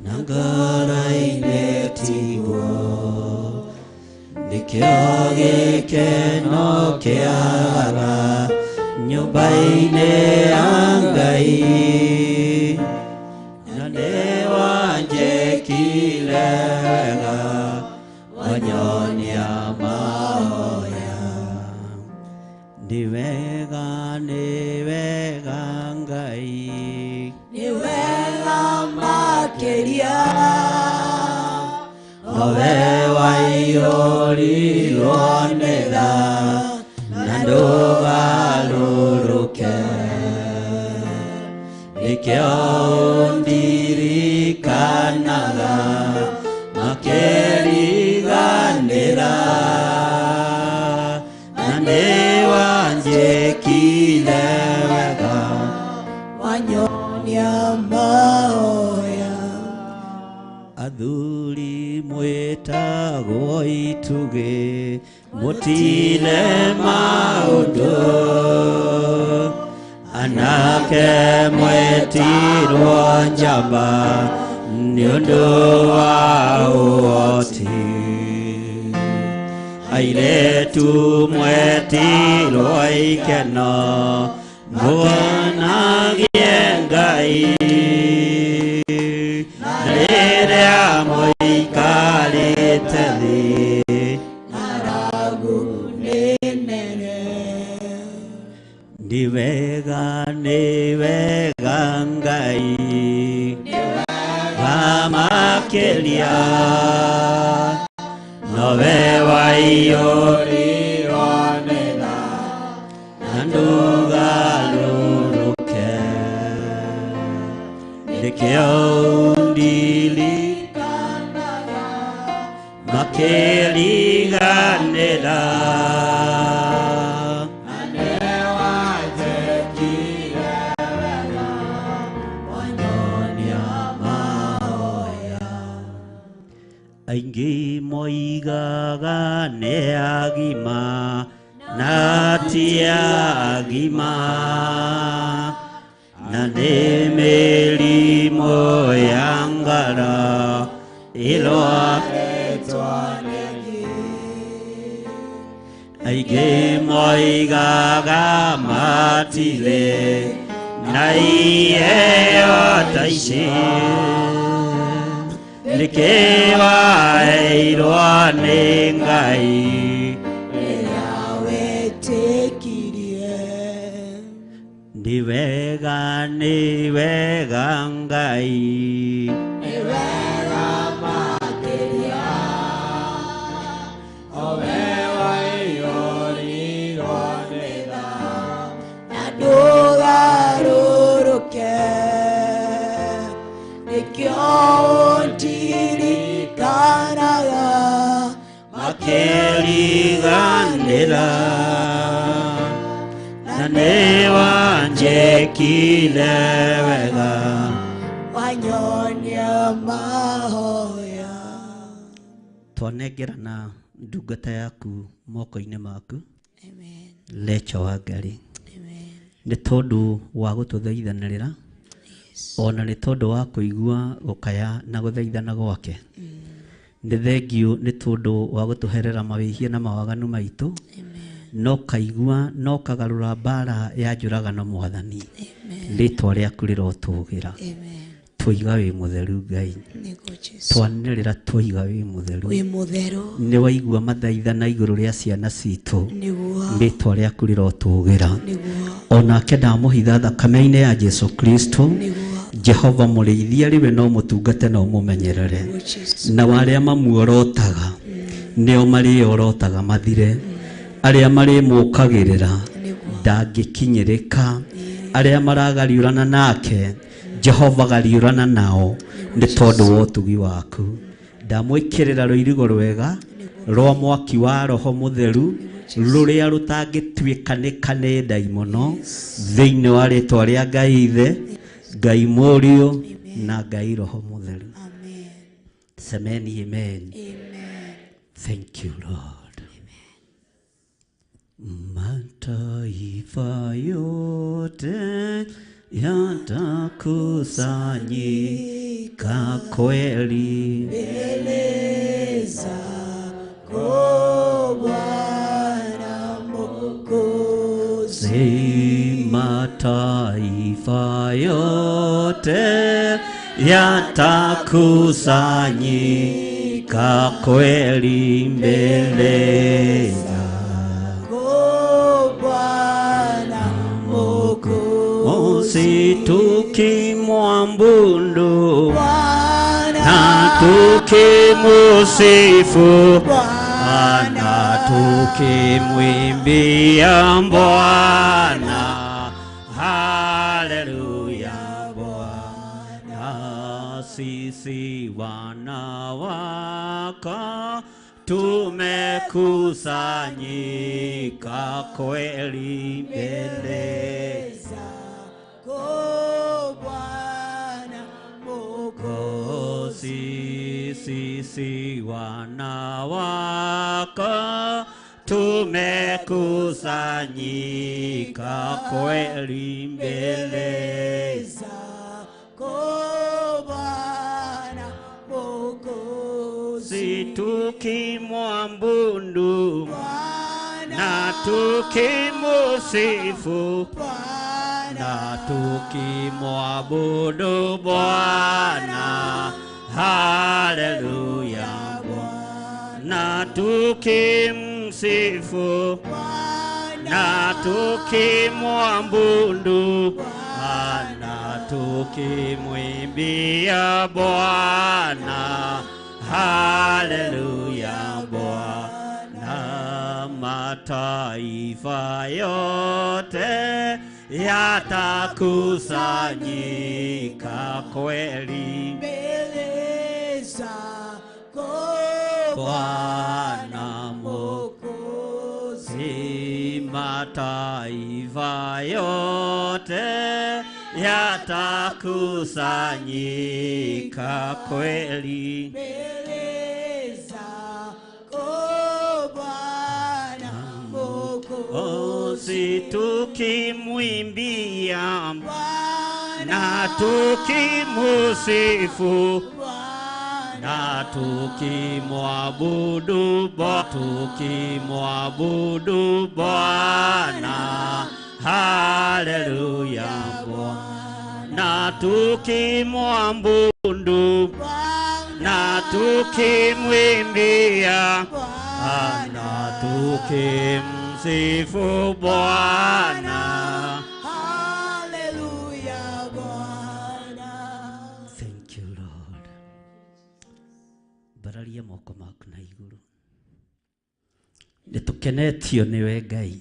na ngoro-inĩ tiguo nikĩo gĩkeno kĩaga nyũmba-inĩ ya Ngai wanyonia Mahoya ni wega Ngai ni wega makĩria owe waiyũrirwo nĩ tha na ndũgarũrũke nĩkĩo ndirikanaga makĩriganĩra na nĩ wanjĩkire wega wanyonia Mahoya. Athuri mwĩtagwo itugĩ mũtine maũndũ anake mwĩtirwo njamba nĩ ũndũ wa ũhoti airĩtu mwĩtirwo ikeno muonagie Ngai na rĩrĩa mũikarĩte thĩ ng'aragu nĩ nene nĩ wega Ngai makĩria nowe waiyũrirwo nĩ tha na ndũgarũrũke nĩkĩo ndirikanaga makĩriganĩra aingĩ moigaga nĩ agima na ti agima na nĩ mĩrimũ ya ngara ĩrwarĩtwo nĩ aingĩ moigaga matirĩ na iheo ta ici nĩkĩ waheirwo nĩ Ngai rĩrĩa wĩtĩkirie Ni wega Ngai. Makeliganira Nanewa njekile wega Wanyonia Mahoya. Twanegerana ndungata yaku moko-inĩ maku. Amen. Lecho wa Ngai. Amen. Nĩ tondũ wa gũtũthaithanĩrĩra. Ona nĩ tondũ wa kũigua gũkaya na gũthaithana gwake. Nĩ thengio nĩ tondũ wa gũtũherera mawĩhia na mawaganu maitũ. No kaigua no kagarũra mbara ya njũragano Mwathani. Rĩĩtwa rĩaku rĩrotũũgĩra. Twoiga wĩ mũtheru Ngai. Twanĩrĩra twoiga wĩ mũtheru. Nĩ waigua mathaithana igũrũ rĩa ciana citũ. Rĩĩtwa rĩaku rĩrotũũgĩra. Onake ndamũhitha thakame-inĩ ya Jesu Kristo. Jehova mũrĩithia rĩwe no mũtungate no mũmenyerere. Na arĩa mamuorotaga nĩo marĩorotaga mathire. Arĩa marĩmũkagĩrĩra ndangĩkinyĩrĩka. Arĩa maragariũrana nake Jehova gariũrana nao nĩ tondũ wa ũtugi waku. Ndamwĩkĩrĩra rũirigo rwega rwa mwaki wa Roho Mũtheru rũrĩa rũtangĩtuĩka nĩ kanĩ ndaimono thĩinĩ wa rĩĩtwa rĩa Ngai Ithe, Ngai Mũriũ na Ngai Roho Mũtheru. Semeni amen. Thank you Lord. Mataifa yote yatakusanyika kweli mbele zako Bwana Mwokozi. Mataifa yote yatakusanyika kweli mbele zako tukimwabudu na tukimusifu Bwana, tukimwimbia Bwana, haleluya Bwana. Sisi wana wako tumekusanyika kweli mbele Bwana Mwokozi. Sisi wana wako tumekusanyika kweli mbele zako Bwana Mwokozi. Tukimwabudu na tukimusifu na tukimwabudu Bwana, haleluya Bwana. Tukimsifu na tukimwabudu Bwana, tukimwimbia Bwana, haleluya Bwana. Mataifa yote yatakusanyika kweli mbele zako Bwana Mwokozi. Mataifa yote yatakusanyika kweli mbele zako Bwana Mwokozi. Tukimwimbia na tukimusifu na tukimwabudu Bwana, haleluya Bwana. Tukimwabudu na tukimwimbia na tukimsifu Bwana, Ambararia moko maku na iguru. Nitukenetio niwe Ngai.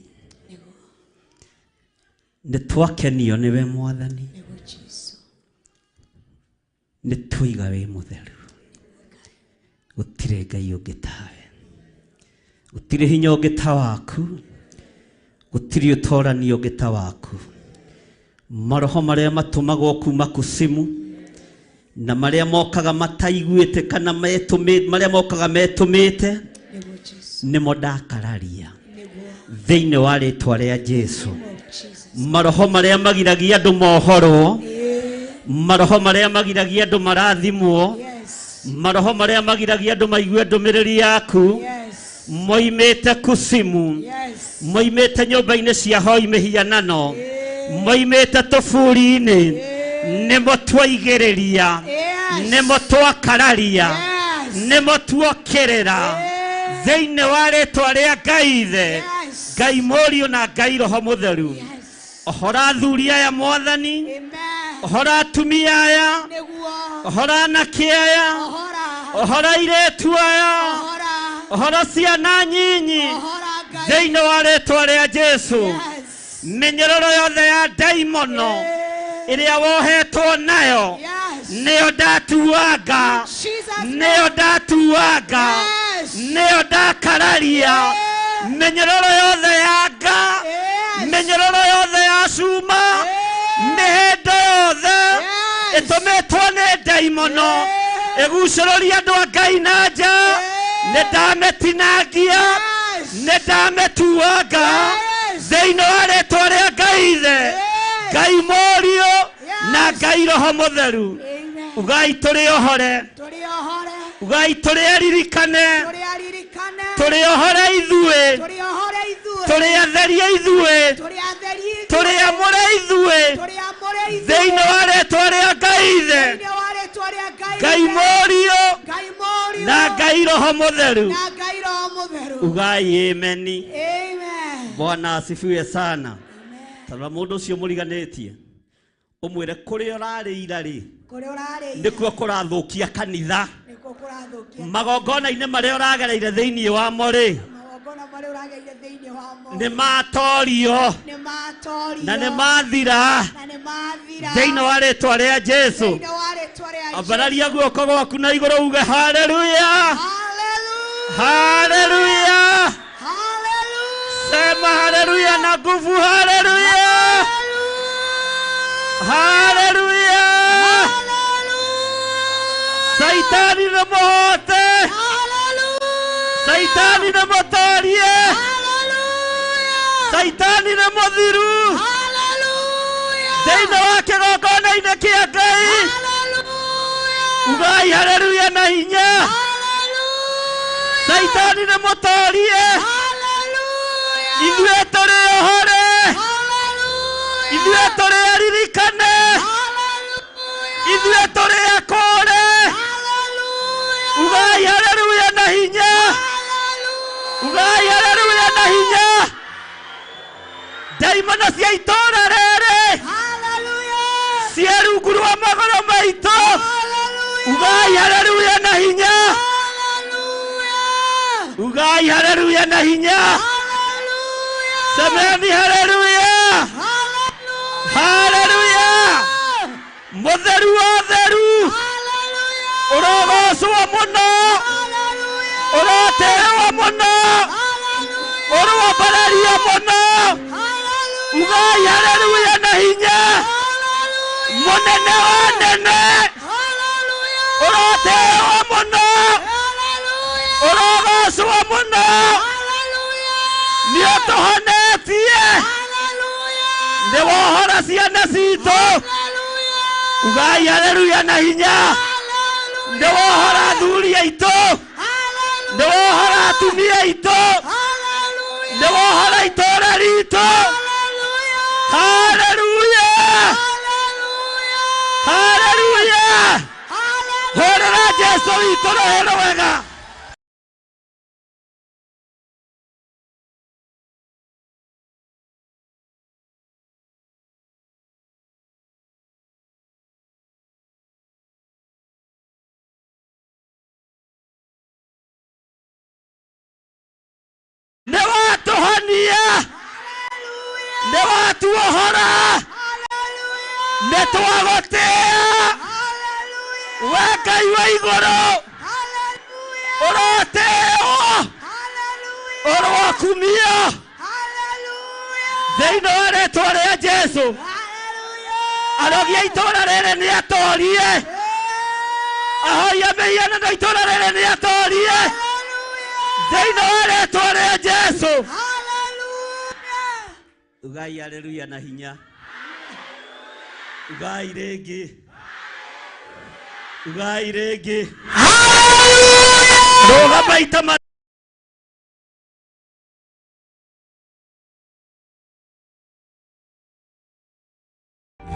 Nitwakenio niwe Mwathani. Nitwiga we mutheru. Gutire Ngai ungi tawe. Gutire hinya ungi ta waku. Gutire utorani ungi ta waku. Maroho maria matumagwo kuma kusimu na maria mokaga mataiguite kana maria mokaga metumite nimo ndakararia thiini wa ritwa ria Jesu. Maroho maria magiragia andu mohoro, maroho maria magiragia andu marathimwo, maroho maria magiragia andu maigue ndumiriri yaku, moimite kusimu, moimite nyumba-ini cia hoi mihianano, moimite tuburi-ini, nimo twaigiriria, nimo twakararia, nimo twokerera thiini wa ritwa ria Ngai Ithe, Ngai Mũriũ na Ngai Roho Mũtheru. Ohora athuri aya Mwathani, ohora atumia aya, ohora anake aya, ohora airetu aya, ohora ciana nyinyi thiini wa ritwa ria Jesu. Minyororo yothe ya daimono iria wohetwo nayo niyo ndatuanga, niyo ndatuanga, niyo ndakararia. Minyororo yothe ya nga, minyororo yothe ya cuma, mihendo yothe itumitwo ni daimono igucũrũria andu a Ngai na nja, nidametinangia, nidametuanga thiini wa ritwa ria Ngai Ithe, Ngai Mũriũ na Ngai Roho Mũtheru. Ugai turi ohore, ugai turi aririkane, turi ohore ithue, turi atherie ithue, turi amure ithue thiini wa ritwa ria Ngai Ithe, Ngai Mũriũ na Ngai Roho Mũtheru. Ugai ameni. Bwana asifiwe sana. Tara mundu ucio muriganitie umwire kuri urari irari ndikuo kurathukia kanitha magongona-ini maria uragereire thiini wa mori ni matorio na ni mathira thiini wa ritwa ria Jesu. Ambararia guoko gwaku na iguru uge haleluya, haleluya, sema haleluya na nguvu, haleluya, haleluya. Saitani na mote, Saitani na motarie, Saitani na mothiru thiini wa kigongona-ini kia Ngai. Ugai haleluya na hinya. Saitani na motarie, ithue turi ohore, ithue turi aririkane, ithue turi akore. Ugai haleluya na hinya, ugai haleluya na hinya. Daimona cia itora rere cia rungu rwa magoro maitu, ugai haleluya na hinya, ugai haleluya na hinya. Semeni haleluya, haleluya. Mutheru wa theru, urogocwo muno, uroterewa muno, urwambararia muno. Ugai haleluya na hinya. Munene wa nene, uroterewa muno, urogocwo muno, niotuhonetie, niwohora ciana citu. Ugai haleluya na hinya. Niwohora athuri aitu, niwohora atumia aitu, niwohora itora ritu. Haleluya, haleluya. Horera Jesu witu roho wega. ne watu ohora ne twagotea weka iwa igoro oroteo orokumia thĩinĩ wa rĩĩtwa rĩa Jesũ arogia itũũra rĩrĩ nĩ atorie ahoia mĩhianano itũũra rĩrĩ nĩ atorie thĩinĩ wa rĩĩtwa rĩa Jesũ ugai haleluya na hinya ugai rĩngĩ ugai rĩngĩ roga maita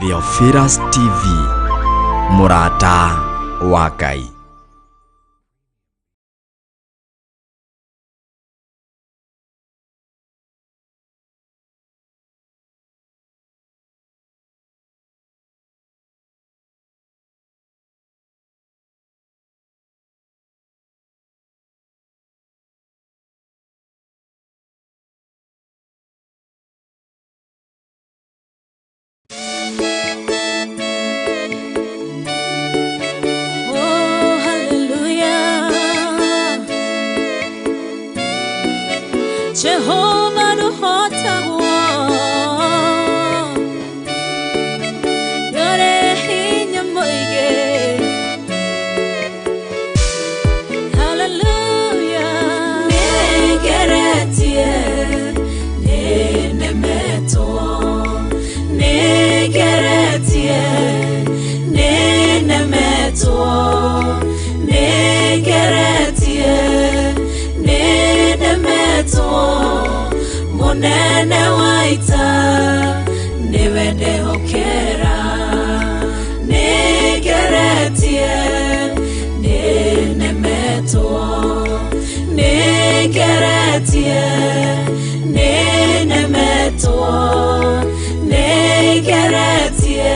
Theophilustv, Murata wa Ngai. Jehovah no hotawa yore hinya moige hallelujah negeretie nenemeto negeretie nenemeto negeretie nenemeto munene waita niwende hokera negeretie nenemeto negeretie nenemeto negeretie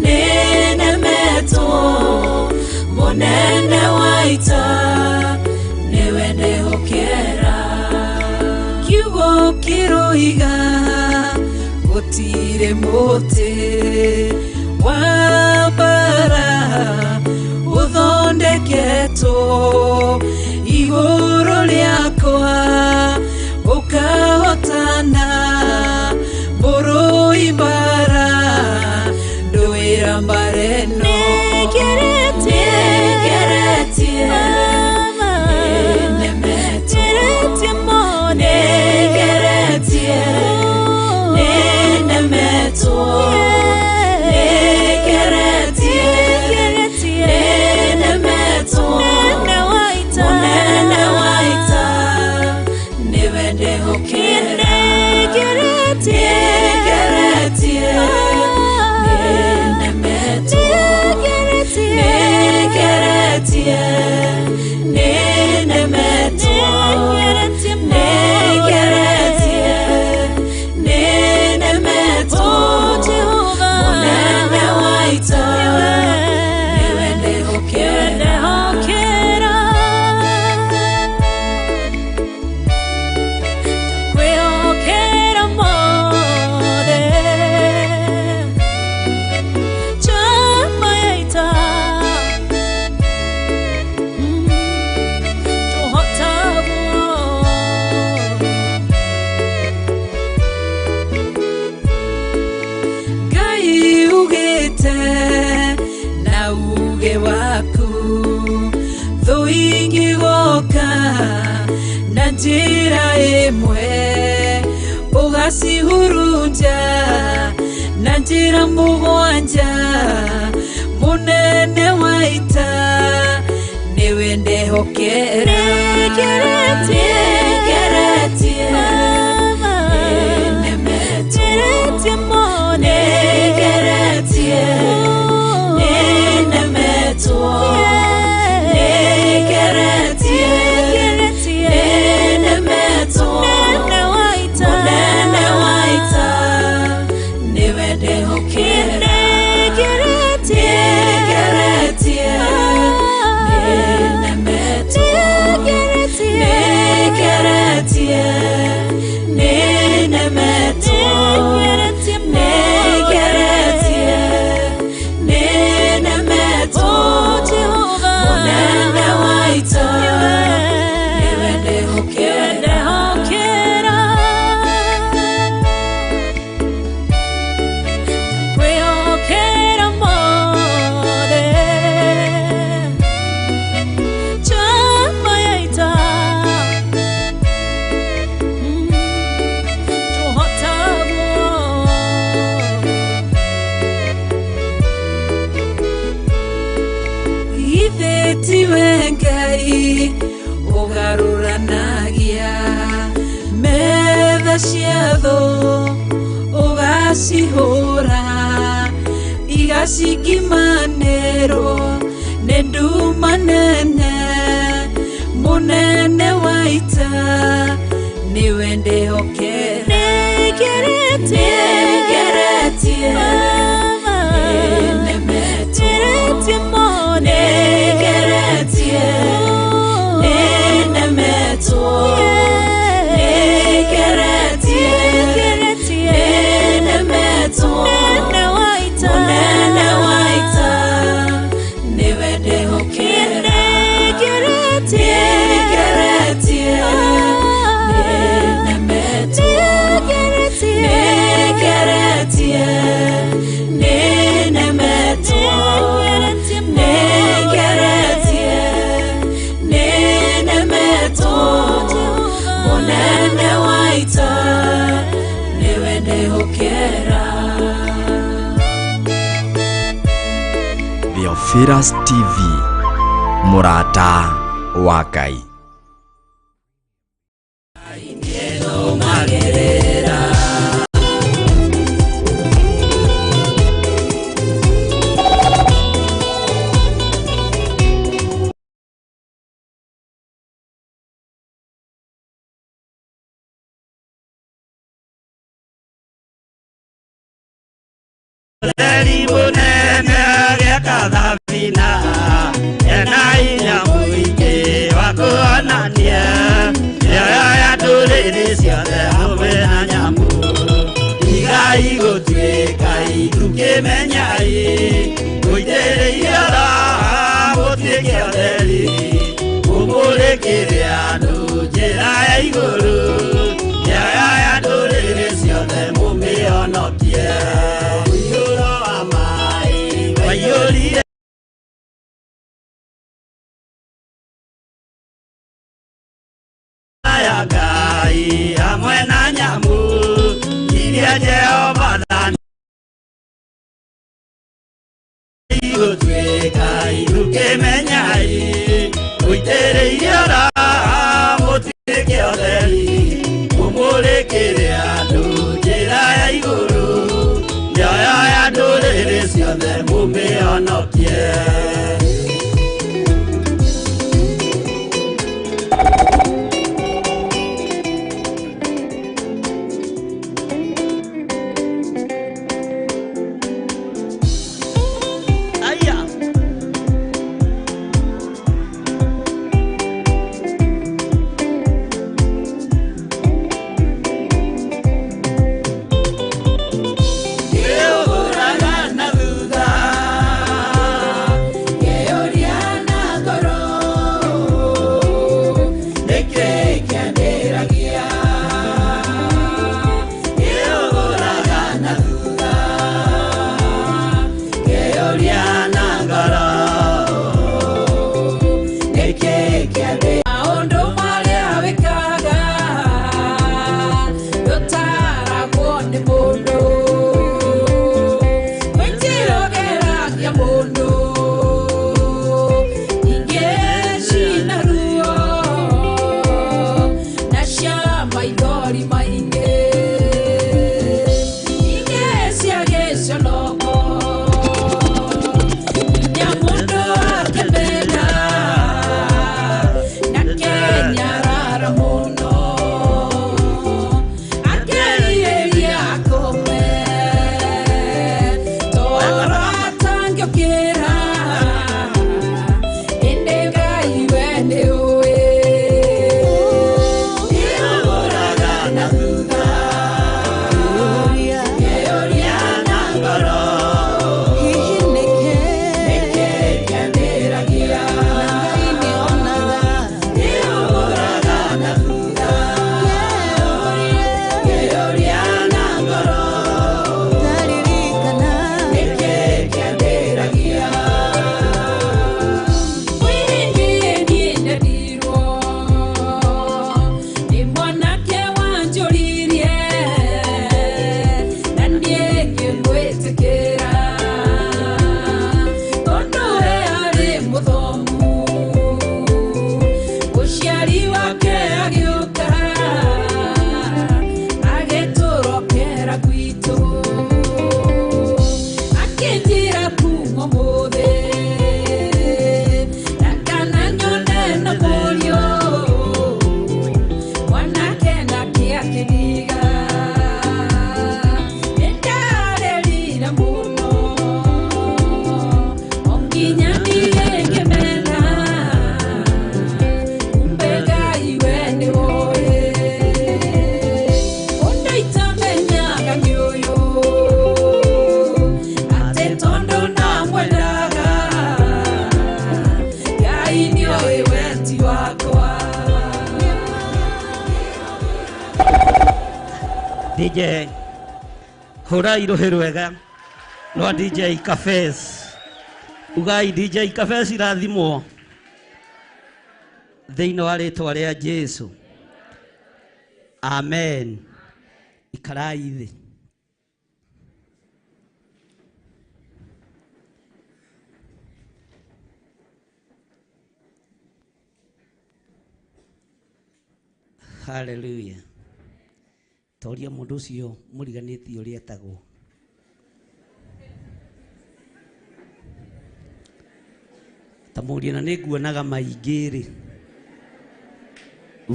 nenemeto munene waita niwende hokera kiugo kiroiga gutire muti wa bara uthondeketo iguru riakwa ukahotana mburu ibara nduira mbareno negeretie njira imwe ugacihurunja na njira mugwanja munene waita niwe ndehokera negeretie negeretie mone negeretie nenemeto Get Waruranagia Metha ciatho Ugacihura Igacikimanĩrwo Nĩ nduma nene Mũnene wa ita Niwe ndĩhokera Nĩngeretie Nĩnemetwo Nĩngeretie Nĩnemetwo Nĩngeretie Nĩnemetwo Mũnene wa ita Niwe ndĩhokera Nĩngeretie Theophilustv, Murata wa Ngai. Ngai hamwe na nyamu iria Jehova igũtuĩka itũkĩmenyai ũitĩrĩirie raha mũtuĩke ũtheri mũmũrĩkĩre andũ njĩra ya igũrũ mĩoyo ya ndũrĩrĩ ciothe mũmĩhonokie. gwito akinjira kuma mothe nakana nyone na moyo wana kenda kia kiniga endare lira muno onginya niyenge mena umbega iwe ni woe ondaita menyaga mioyo ate tondo na mwendaga Ngai nioe weti wakwa DJ hura irohe rwega rwa DJ Cafes ugai DJ Cafes irathimwo thĩinĩ wa rĩtwa rĩa Jesu amen ikarai thĩ hallelujah toria mũndũ ũcio mũriganĩtie ũrĩa etagwo ta mũria na nĩnguonaga maingĩ rĩ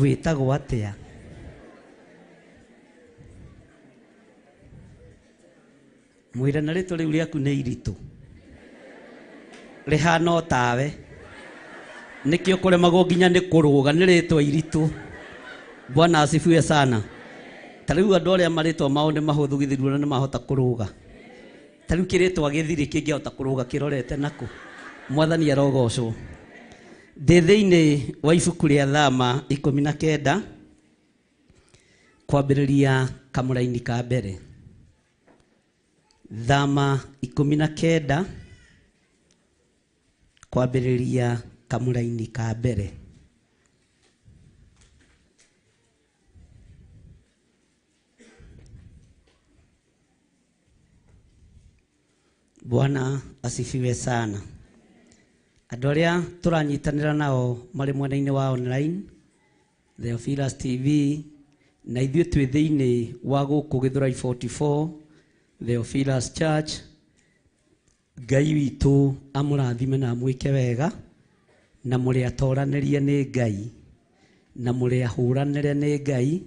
wĩtagwo atĩa mwĩra na rĩtwa rĩu rĩaku nĩ iritũ rĩhana o tawe nĩkĩo kũremagwo nginya nĩ kũrũga nĩ rĩtwa iritũ Bwana asifiwe sana ta rĩu andũ arĩa marĩtwa mao nĩ mahũthũ Githiri na nĩ mahota kũrũga ta rĩu kĩrĩtwa Githiri kĩngĩhota kũrũga kĩrorete nakũ mwathani arogocwo ndĩ thĩinĩ wa ibuku rĩa Thama 19 kwambĩrĩria kamũraini ka mbere Thama 19 kwambĩrĩria kamũraini ka mbere Bwana asifiwe sana andũ arĩa tũranyitanĩra nao marĩ mwena-inĩ wa online Theophilustv na ithuĩ twĩ thĩinĩ wa gũkũ Githurai 44 Theophilus Church Ngai witũ amũrathime na amwĩke wega na mũrĩ atoranĩrie nĩ Ngai na mũrĩ ahũranĩre nĩ Ngai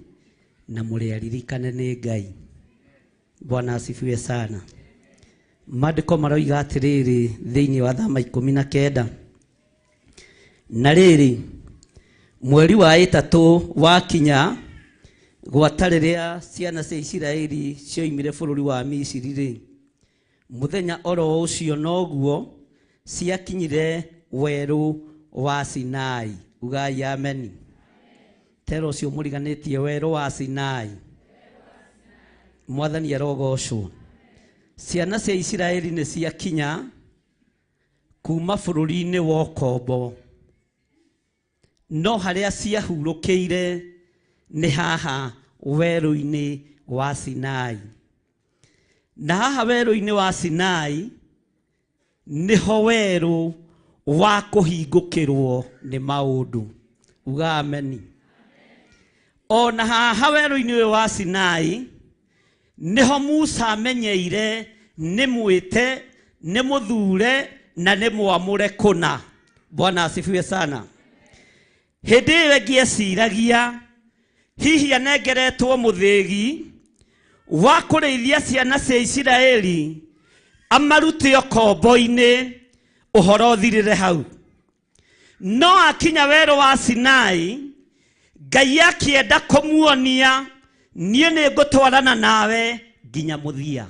na mũrĩ aririkane nĩ Ngai Bwana asifiwe sana Maandĩko maroiga atĩrĩrĩ thĩinĩ wa Thama 19 na rĩrĩ mweri wa ĩtatũ wakinya gwata rĩrĩa ciana cia Isiraeli cioimire bũrũri wa Misiri rĩ mũthenya oro ũcio noguo ciakinyire werũ wa Sinai ugai amen tero ũcio mũriganĩtie werũ wa Sinai mwathani arogocwo ciana cia Isiraeli nĩ ciakinya kuma bũrũri-inĩ wa ũkombo no harĩa ciahurũkĩire nĩ haha werũ-inĩ wa Sinai na haha werũ-inĩ wa Sinai nĩho werũ wa kũhingũkĩrwo nĩ maũndũ uga ameni ona haha werũ-inĩ ũyũ wa Sinai niho Musa amenyeire nĩ mwĩte nĩ mũthure na nĩ mwamũre kũna Bwana asifiwe sana hĩndĩ ĩyo ngĩeciragia hihi anengeretwo mũthĩgi wa kũrĩithia ciana cia Isiraeli amarute ũkombo-inĩ ũhoro thirĩre hau no akinya werũ wa Sinai Ngai akĩenda kũmuonia niĩ nĩ ngũtwarana nawe nginya mũthia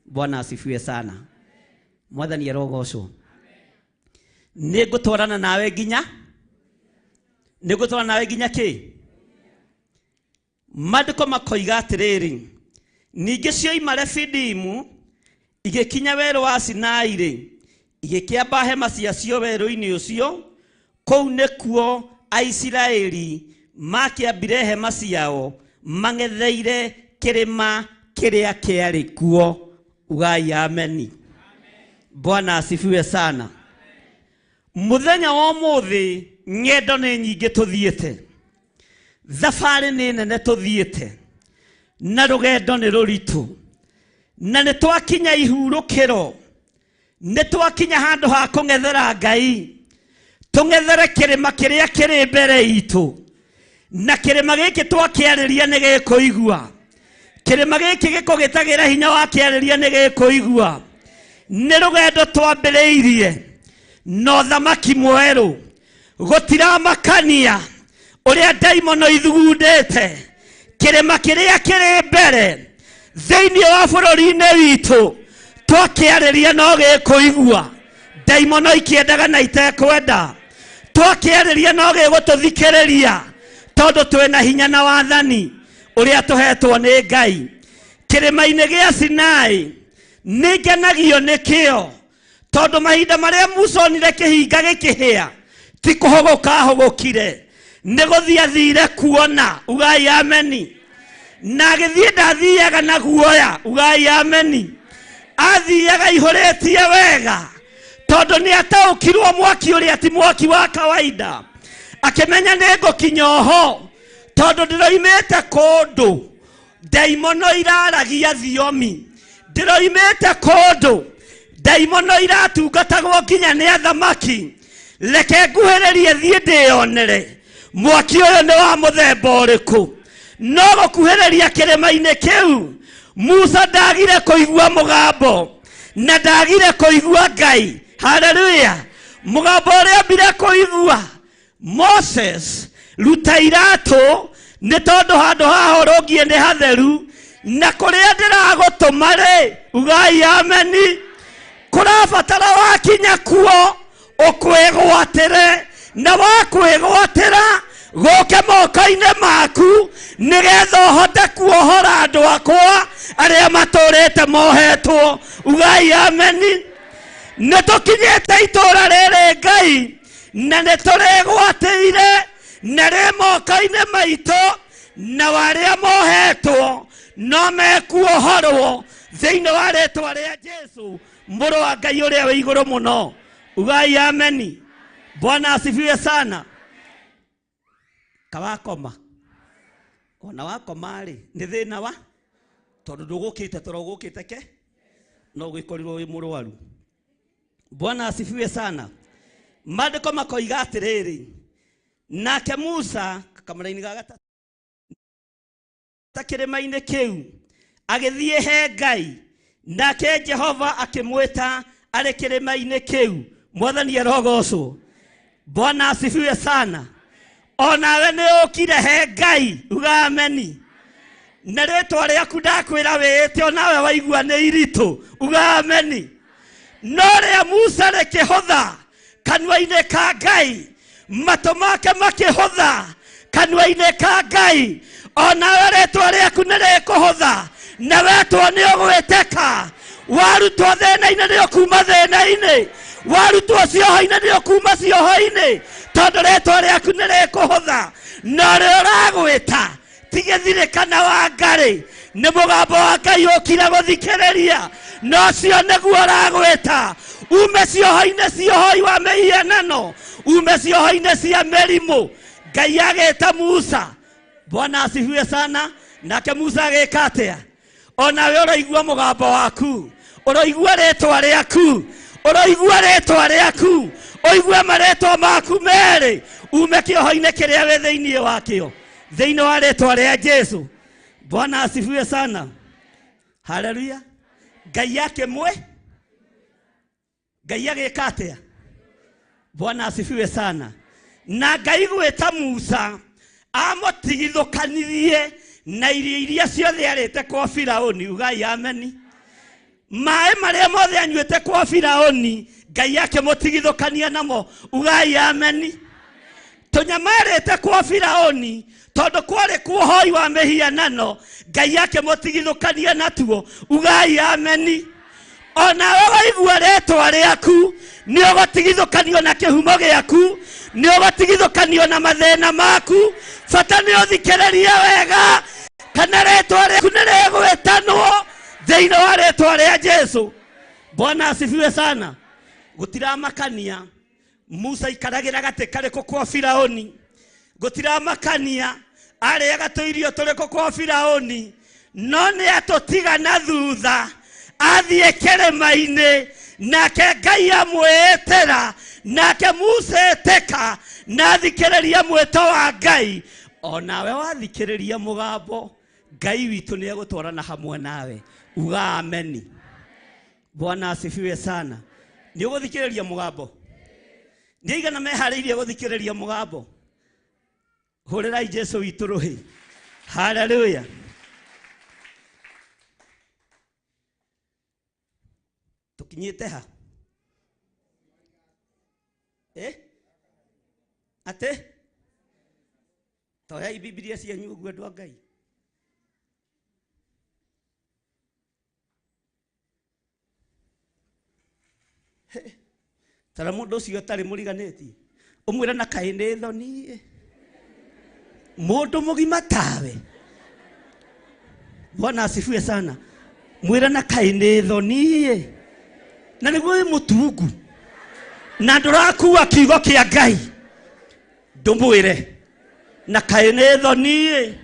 Bwana asifiwe sana mwathani arogocwo nĩ ngũtwarana nawe nginya kĩ Maandĩko makoiga atĩrĩrĩ ningĩ cioima Refidimu igĩkinya werũ wa Sinai rĩ igĩkĩamba hema ciacio werũ-inĩ ũcio kũu nĩkuo Aisiraeli makĩambire hema ciao mang'etheire kĩrĩma kĩrĩa kĩarĩ kuo ugai ameni Bwana asifiwe sana muthenya wa ũmũthĩ ng'endo nĩ nyingĩ tũthiĩte thabarĩ nĩ nene tũthiĩte na rũgendo nĩ rũritũ na nĩ twakinya ihurũkĩro, nĩ twakinya handũ ha kũng'ethera Ngai, tũng'ethere kĩrĩma kĩrĩa kĩrĩ mbere itũ, na kĩrĩma gĩkĩ twakĩarĩria nĩ gĩkũigua, kĩrĩma gĩkĩ gĩkũgĩtagĩra hinya wa kĩarĩria nĩ gĩkũigua, nĩ rũgendo twambĩrĩirie na ũthamaki mwerũ, gũtiramakania ũrĩa ndaimono ithugundĩte, kĩrĩma kĩrĩa kĩrĩ mbere thĩinĩ wa bũrũri-inĩ witũ twakĩarĩria no gĩkũigua, ndaimono ikĩendaga na itekwenda, twakĩarĩria no gĩgũtũthikĩrĩria tondũ twĩna hinya na wathani ũrĩa tũhetwo nĩ Ngai. Kĩrĩma-inĩ gĩa Sinai nĩ ngenagio nĩkĩo tondũ mahinda marĩa Musa onire kĩhinga gĩkĩhĩa ti kũhũgũka ahũgũkire, nĩ gũthiĩ athire kuona, ugai ameni, na agĩthiĩ ndathiaga na guoya, ugai ameni, athiaga ihũrĩtie wega tondũ nĩ ataũkirwo mwaki ũrĩa ti mwaki wa kawaida, akĩmenya nĩ ngũkinya oho tondũ ndĩroimĩte kũndũ ndaimono iraragia thiomi, ndĩroimĩte kũndũ ndaimono iratungatagwo nginya nĩ athamaki, reke nguhĩrĩrie thiĩ ndĩyonere mwaki ũyũ nĩ wa mũthemba ũrĩkũ. No gũkuhĩrĩria kĩrĩma-inĩ kĩu Musa ndagire kũigua mũgambo na ndagire kũigua Ngai. Haleluya! Mũgambo ũrĩa ambire kũigua Moses, ruta iratũ nĩ tondũ handũ haha ũrũngiĩ nĩ hatheru, na kũrĩa ndĩragũtũma rĩ, ugai ameni, kũrabatara wakinya kuo ũkwĩgwatĩre, na wakwĩgwatĩra gũke moko-inĩ maku nĩgetha ũhote kuohora andũ akwa arĩa matũrĩte mohetwo, ugai ameni. Nĩ tũkinyĩte itũũra rĩrĩ Ngai na nĩ tũrĩgwatĩire na rĩ moko-inĩ maitũ, na warĩa mohetwo no mekuohorwo thĩinĩ wa rĩĩtwa rĩa Jesũ mũrũ wa Ngai ũrĩa wĩ igũrũ mũno, ugai ameni. Bwana asifiwe sana. Kawakoma ona wakoma rĩ nĩ thĩna wa tondũ ndũgũkĩte toro ũgũkĩte ke no gĩkorirwo wĩ mũrwaru. Bwana asifiwe sana. Maandĩko makoiga atĩrĩrĩ, nake Musa kamũra-inĩ ga gatatũ kĩrĩma-inĩ kĩu agĩthiĩ he Ngai, nake Jehova akĩmwĩta arĩ kĩrĩma-inĩ kĩu. Mwathani arogocwo. Bwana asifiwe sana. Onawe nĩ ũkire he Ngai, uga ameni, na rĩtwa rĩaku ndakwĩra wĩĩte onawe waigua nĩ iritũ, uga ameni. No rĩa Musa rĩkĩhũtha kanua-inĩ ka Ngai, matũ make makĩhũtha kanua-inĩ ka Ngai, onawe rĩtwa rĩaku nĩ rĩkũhũtha na wetwo nĩ ũgwĩtĩka. Warutwo thĩna-inĩ nĩ ũkuma thĩna-inĩ, warutwo cioho-inĩ nĩ ũkuma cioho-inĩ, tondũ rĩtwa rĩaku nĩ rĩkũhũtha. No rĩo ũragwĩta ti Githiri kana wa Ngarĩ, nĩ mũgambo wa Ngai ũkire gũthikĩrĩria, no cio nĩguo ũragwĩta. Ume cioho-inĩ ciohoi wa mĩhianano, ume cioho-inĩ cia mĩrimũ. Ngai agĩta Musa. Bwana asifiwe sana. Nake Musa agĩka atĩa? Onawe ũroigua mũgambo waku, ũroigua rĩtwa rĩaku, ũroigua rĩtwa rĩaku, ũigue marĩtwa maku merĩ, ume kĩoho-inĩ kĩrĩa wĩ thĩinĩ wakĩo, thĩinĩ wa rĩtwa rĩa Jesũ. Bwana asifiwe sana. Haleluya. Ngai akĩmwe, Ngai agĩka atĩa? Bwana asifiwe sana. Na Ngai gwĩta Musa amũtigithũkanirie na irio iria ciothe arĩte kwa Firaũni, ugai ameni. Maĩ marĩa mothe anyuĩte kwa Firaũni Ngai akĩmũtigithũkania namo, ugai ameni. Tũnyama arĩte kwa Firaũni tondũ kwarĩ kuohoi wa mĩhianano, Ngai akĩmũtigithũkania natuo, ugai ameni. Onawe waigua rĩtwa rĩaku nĩ ũgũtigithũkanio na kĩhumo gĩaku, nĩ ũgũtigithũkanio na mathĩna maku. Bata nĩ ũthikĩrĩrie wega kana rĩtwa rĩaku nĩ rĩgwĩtanwo thĩinĩ wa rĩtwa rĩa Jesũ. Bwana asifiwe sana. Gũtiramakania Musa ikaragĩra gatĩ karĩkũ kwa Firaũni, gũtiramakania arĩaga tũirio tũrĩkũ kwa Firaũni, no nĩ atũtiga na thutha athiĩ kĩrĩma-inĩ, nake Ngai amwĩtĩra, nake Musa etĩka, na thikĩrĩria mwĩto wa Ngai. Onawe wathikĩrĩria mũgambo, Ngai witũ nĩ egũtwarana hamwe nawe. Uga ameni. Bwana asifiwe sana. Nĩ ũgũthikĩrĩria mũgambo? Nĩ aigana meharĩirie gũthikĩrĩria mũgambo? Hũrĩrai Jesũ witũ rũhĩ. Hallelujah. Tukinyĩte ha? Ate? Toyai Biblia cianyu ũguo andũ a Ngai. Tara mũndũ ũcio atarĩ mũriganĩtie. Ũmwĩra na kaĩ nĩ thoni. Mũndũ mũgima tawe. Bwana asifiwe sana. Mwĩra na kaĩ nĩ thoni. Na nĩguo mũtungu. Na ndũrakua kiugo kĩa Ngai. Ndũmwĩre na kaĩ nĩ thoni.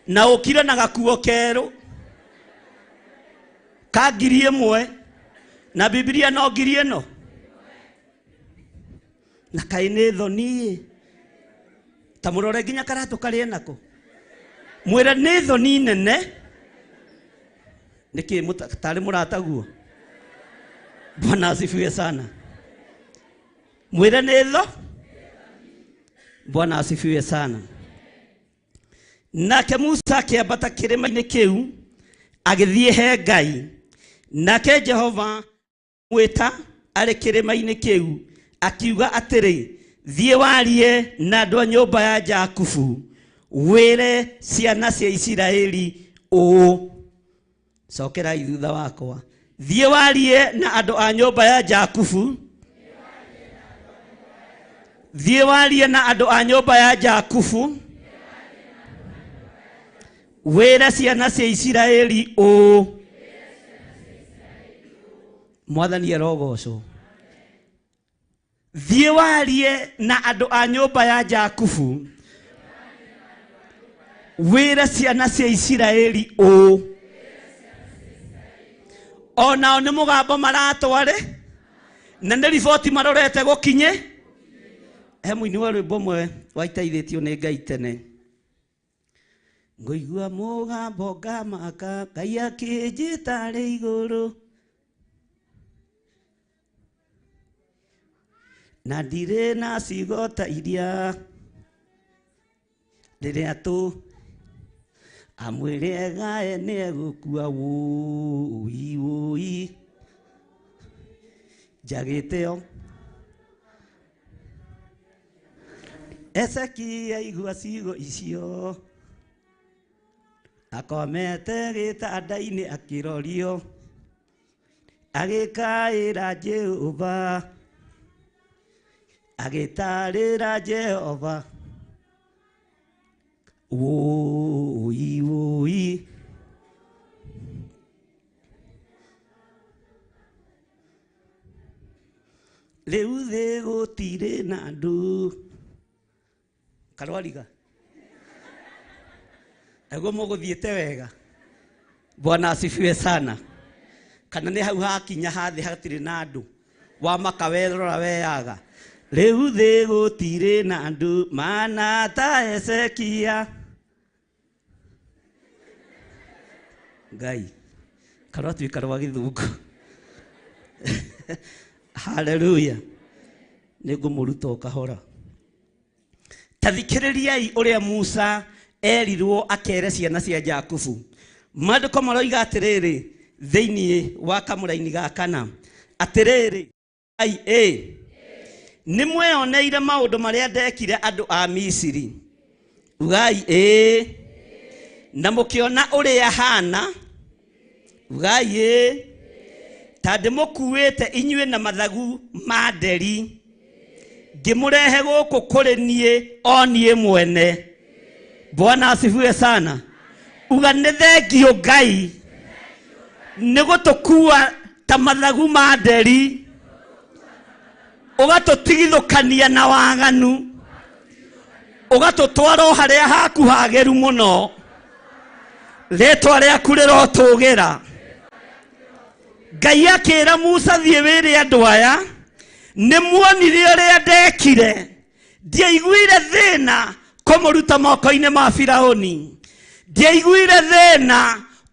Na ũkire na gakuo kerũ. Ka ngiri ĩmwe. Na Biblia no ngiri ĩno. Na kaĩ nĩ thoni. Ta mũrore nginya karatũ karĩ nako. Mwĩre nĩ thoni nene. Nĩkĩ tarĩ mũrata guo. Bwana asifiwe sana. Mwĩre nĩ tho. Bwana asifiwe sana. Nake Musa akĩambata kĩrĩma-inĩ kĩu agĩthiĩ he Ngai. Nake Jehova mwĩta arĩ kĩrĩma-inĩ kĩu akiuga atĩrĩ, thiĩ warie na andũ a nyũmba ya Jakubu, wĩre ciana cia Isiraeli ũũ. Cokerai thutha wakwa. Thiĩ warie na andũ a nyũmba ya Jakubu. Thiĩ warie na andũ a nyũmba ya Jakubu, wĩre ciana cia Isiraeli ũũ. Mwathani arogocwo. Thiĩ warie na andũ a nyũmba ya Jakubu, wĩre ciana cia Isiraeli ũũ. Onao nĩ mũgambo maratware, na nĩ riboti marorete gũkinye. He mũini wa rwĩmbo mwe waitaithĩtio nĩ Ngai tene. Ngũigua mũgambo ngamaka, Ngai akĩnjĩta arĩ igũrũ. Na ndirĩ na ciugo ta iria. Rĩrĩa amwĩre Ngai nĩ egũkua wũi wũi. Njagĩte o. Ezekia igua ciugo icio. Akomete gĩtanda-inĩ akĩrorio. Agĩkaĩra Jehova. Agĩtarĩra Jehova. Wũi wũi. Rĩu thĩ gũtirĩ na andũ. Karwariga. Ego mũgũthiĩte wega. Bwana asifiwe sana. Kana nĩ hau hakinya hathĩ hatirĩ na andũ. Wamaka werora weyaga. Rĩu thĩ gũtirĩ na andũ mana ta Ezekia. Ngai. Karwa tuĩkarwa gĩthũngũ. Hallelujah. Nĩngũmũruta o kahora. Tathikĩrĩriai ũrĩa Musa erirwo akere ciana cia Jakubu. Maandĩko maroiga atĩrĩrĩ thĩinĩ wa kamũra-inĩ ga kana. Atĩrĩrĩ, Ngai nĩ mweyoneire maũndũ marĩa ndekire andũ a Misiri. Ugai na mũkĩona ũrĩa hana. Ugai ta ndĩmũkuĩte inyuĩ na mathagu ma nderi. Ngĩmũrehe gũkũ kũrĩ niĩ o niĩ mwene. Bwana asifiwe sana. Uga nĩ thengio Ngai nĩ gũtũkua ta mathagu ma nderi. Ũgatũtigithũkania na waganu. Ũgatũtwara harĩa haku hagĩru mũno. Rĩtwa rĩaku rĩrotũgĩra. Ngai akĩra Musa thiĩ wĩre andũ aya nĩmuonire ũrĩa ndekire ndiaiguire thĩna kũmũruta moko-inĩ ma Firaũni ndiaiguire thĩna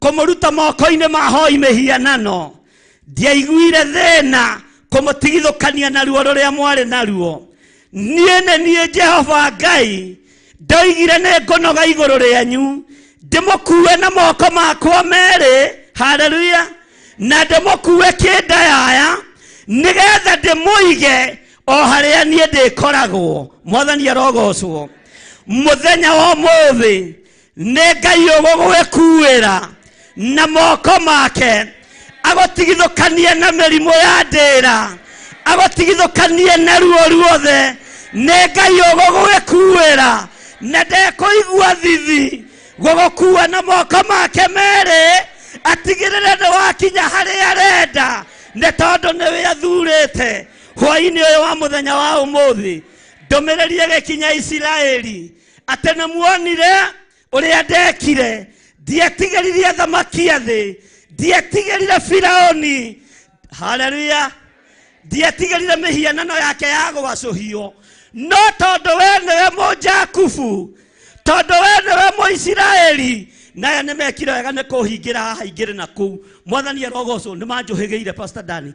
kũmũruta moko-inĩ ma hoi mĩhianano ndiaiguire thĩna kũmũtigithũkania na ruo rũrĩa mwarĩ naruo niĩ nĩ niĩ Jehova Ngai ndoigire nĩ ngũnoga igũrũ rĩanyu ndĩmũkue na moko makwa merĩ haleluya na ndĩmũkue kĩndayaya nĩgetha ndĩmũige o harĩa niĩ ndĩkoragwo mwathani arogocwo mũthenya wa ũmũthĩ nĩ Ngai ũgũgwĩkuĩra na moko make agũtigithũkanie na mĩrimũ ya ndĩra agũtigithũkanie na ruo ruothe nĩ Ngai ũgũgwĩkuĩra na ndekũigua thithi gũgũkua na moko make merĩ atigĩrĩre nĩ wakinya harĩa arenda nĩ tondũ nĩwe athurĩte hwa-inĩ ũyũ wa mũthenya wa ũmũthĩ ndũmĩrĩri ĩgĩkinya Isiraeli atĩ nĩmuonire ũrĩa ndekire ndiatigĩrire thamaki a thĩ ndiatigĩrire Firaũni haleluya ndiatigĩrire mĩhianano yake ya gwacũhio no tondũ we nĩwe Mũjakubu tondũ we nĩwe Mũisiraeli naye nĩmekire wega nĩ kũhingĩra haha ingĩrĩ na kũu mwathani arogocwo nĩmanjũhĩgĩire Pastor Dani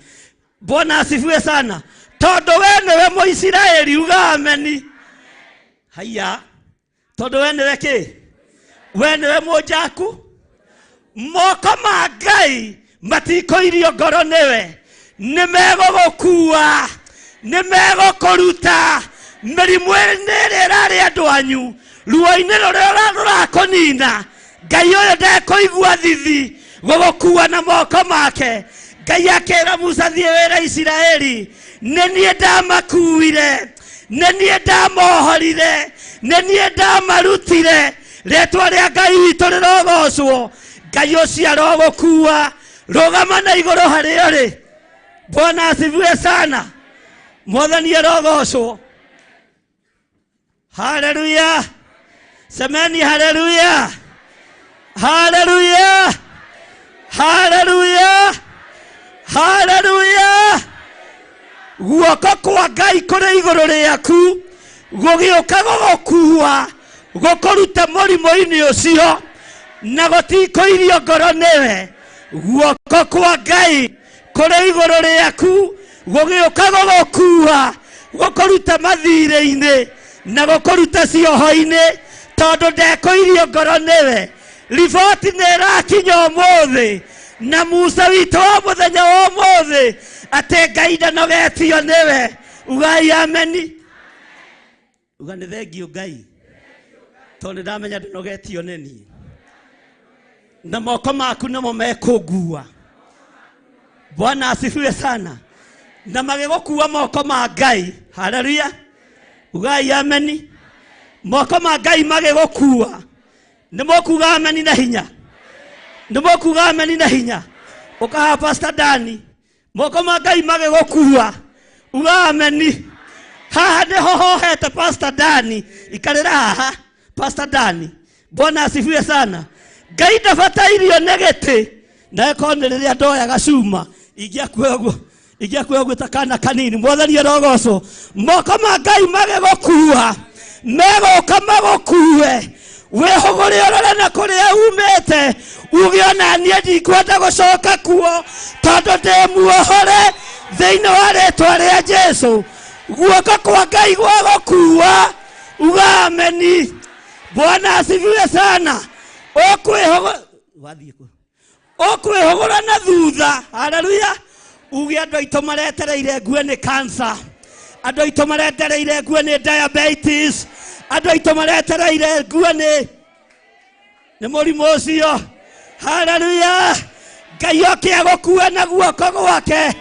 Bwana asifiwe sana tondũ we nĩwe Mũisiraeli uga ameni haya tondũ we nĩwe kĩ we nĩwe Mũjaku moko ma Ngai matikoirio ngoro nĩwe nĩmegũgũkua nĩmegũkũruta mĩrimũ ĩrĩa ĩrarĩ andũ anyu ruo-inĩ rũrĩa rũrakũnina Ngai ũyũ ndekũigua thithi gũgũkua na moko make Ngai akĩra Musa thiĩ wĩra Isiraeli nĩ niĩ ndamakuire nĩ niĩ ndamohorire nĩ niĩ ndamarutire rĩtwa rĩa Ngai witũ rĩrogocwo Ngai ũcio arogũkua rũgama na igũrũ harĩa ũrĩ Bwana asifiwe sana mwathani arogocwo haleluya semeni haleluya haleluya haleluya haleluya guoko kwa Ngai kũrĩ igũrũ rĩaku gũgĩũka gũgũkua gũkũruta mũrimũ-inĩ ũcio na gũtikũirio ngoro nĩwe guoko kwa Ngai kũrĩ igũrũ rĩaku gũgĩũka gũgũkua gũkũruta mathirĩ-inĩ na gũkũruta cioho-inĩ tondũ ndekũirio ngoro nĩwe riboti nĩ ĩrakinya ũmũthĩ na Musa witũ wa mũthenya wa ũmũthĩ atĩ Ngai ndanogetio nĩwe ugai ameni uga nĩ thengio Ngai tondũ nĩndamenya ndanogetio nĩ niĩ na moko maku nĩmo mekũngua Bwana asifiwe sana na magĩgũkua moko ma Ngai haleluya ugai ameni moko ma Ngai magĩgũkua nĩmũkuga ameni na hinya nĩmũkuga ameni na hinya ũkaha Pastor Dani moko ma Ngai magĩgũkua uga ameni haha nĩho hohete Pastor Dani ikarĩra haha Pastor Dani Bwana asifiwe sana Ngai ndabatairio nĩ gĩtĩ na ĩkorwo rĩrĩa ndoya gacuma ingĩakuoya ũguo ta kana kanini mwathani arogocwo moko ma Ngai magĩgũkua megũka magũkue wĩhũgũre ũrore na kũrĩa umĩte uge ona niĩ ndikwenda gũcoka kuo tondũ ndĩ muohore thĩinĩ wa rĩtwa rĩa Jesũ guoko kwa Ngai gwagũkua uga ameni Bwana asifiwe sana ũkwĩhũgũra na thutha haleluya uge andũ aitũ maretereire ngue nĩ cancer andũ aitũ maretereire ngue nĩ diabetes andũ aitũ maretereire ngue nĩ mũrimũ ũcio haleluya Ngai oke agũkue na guoko gwake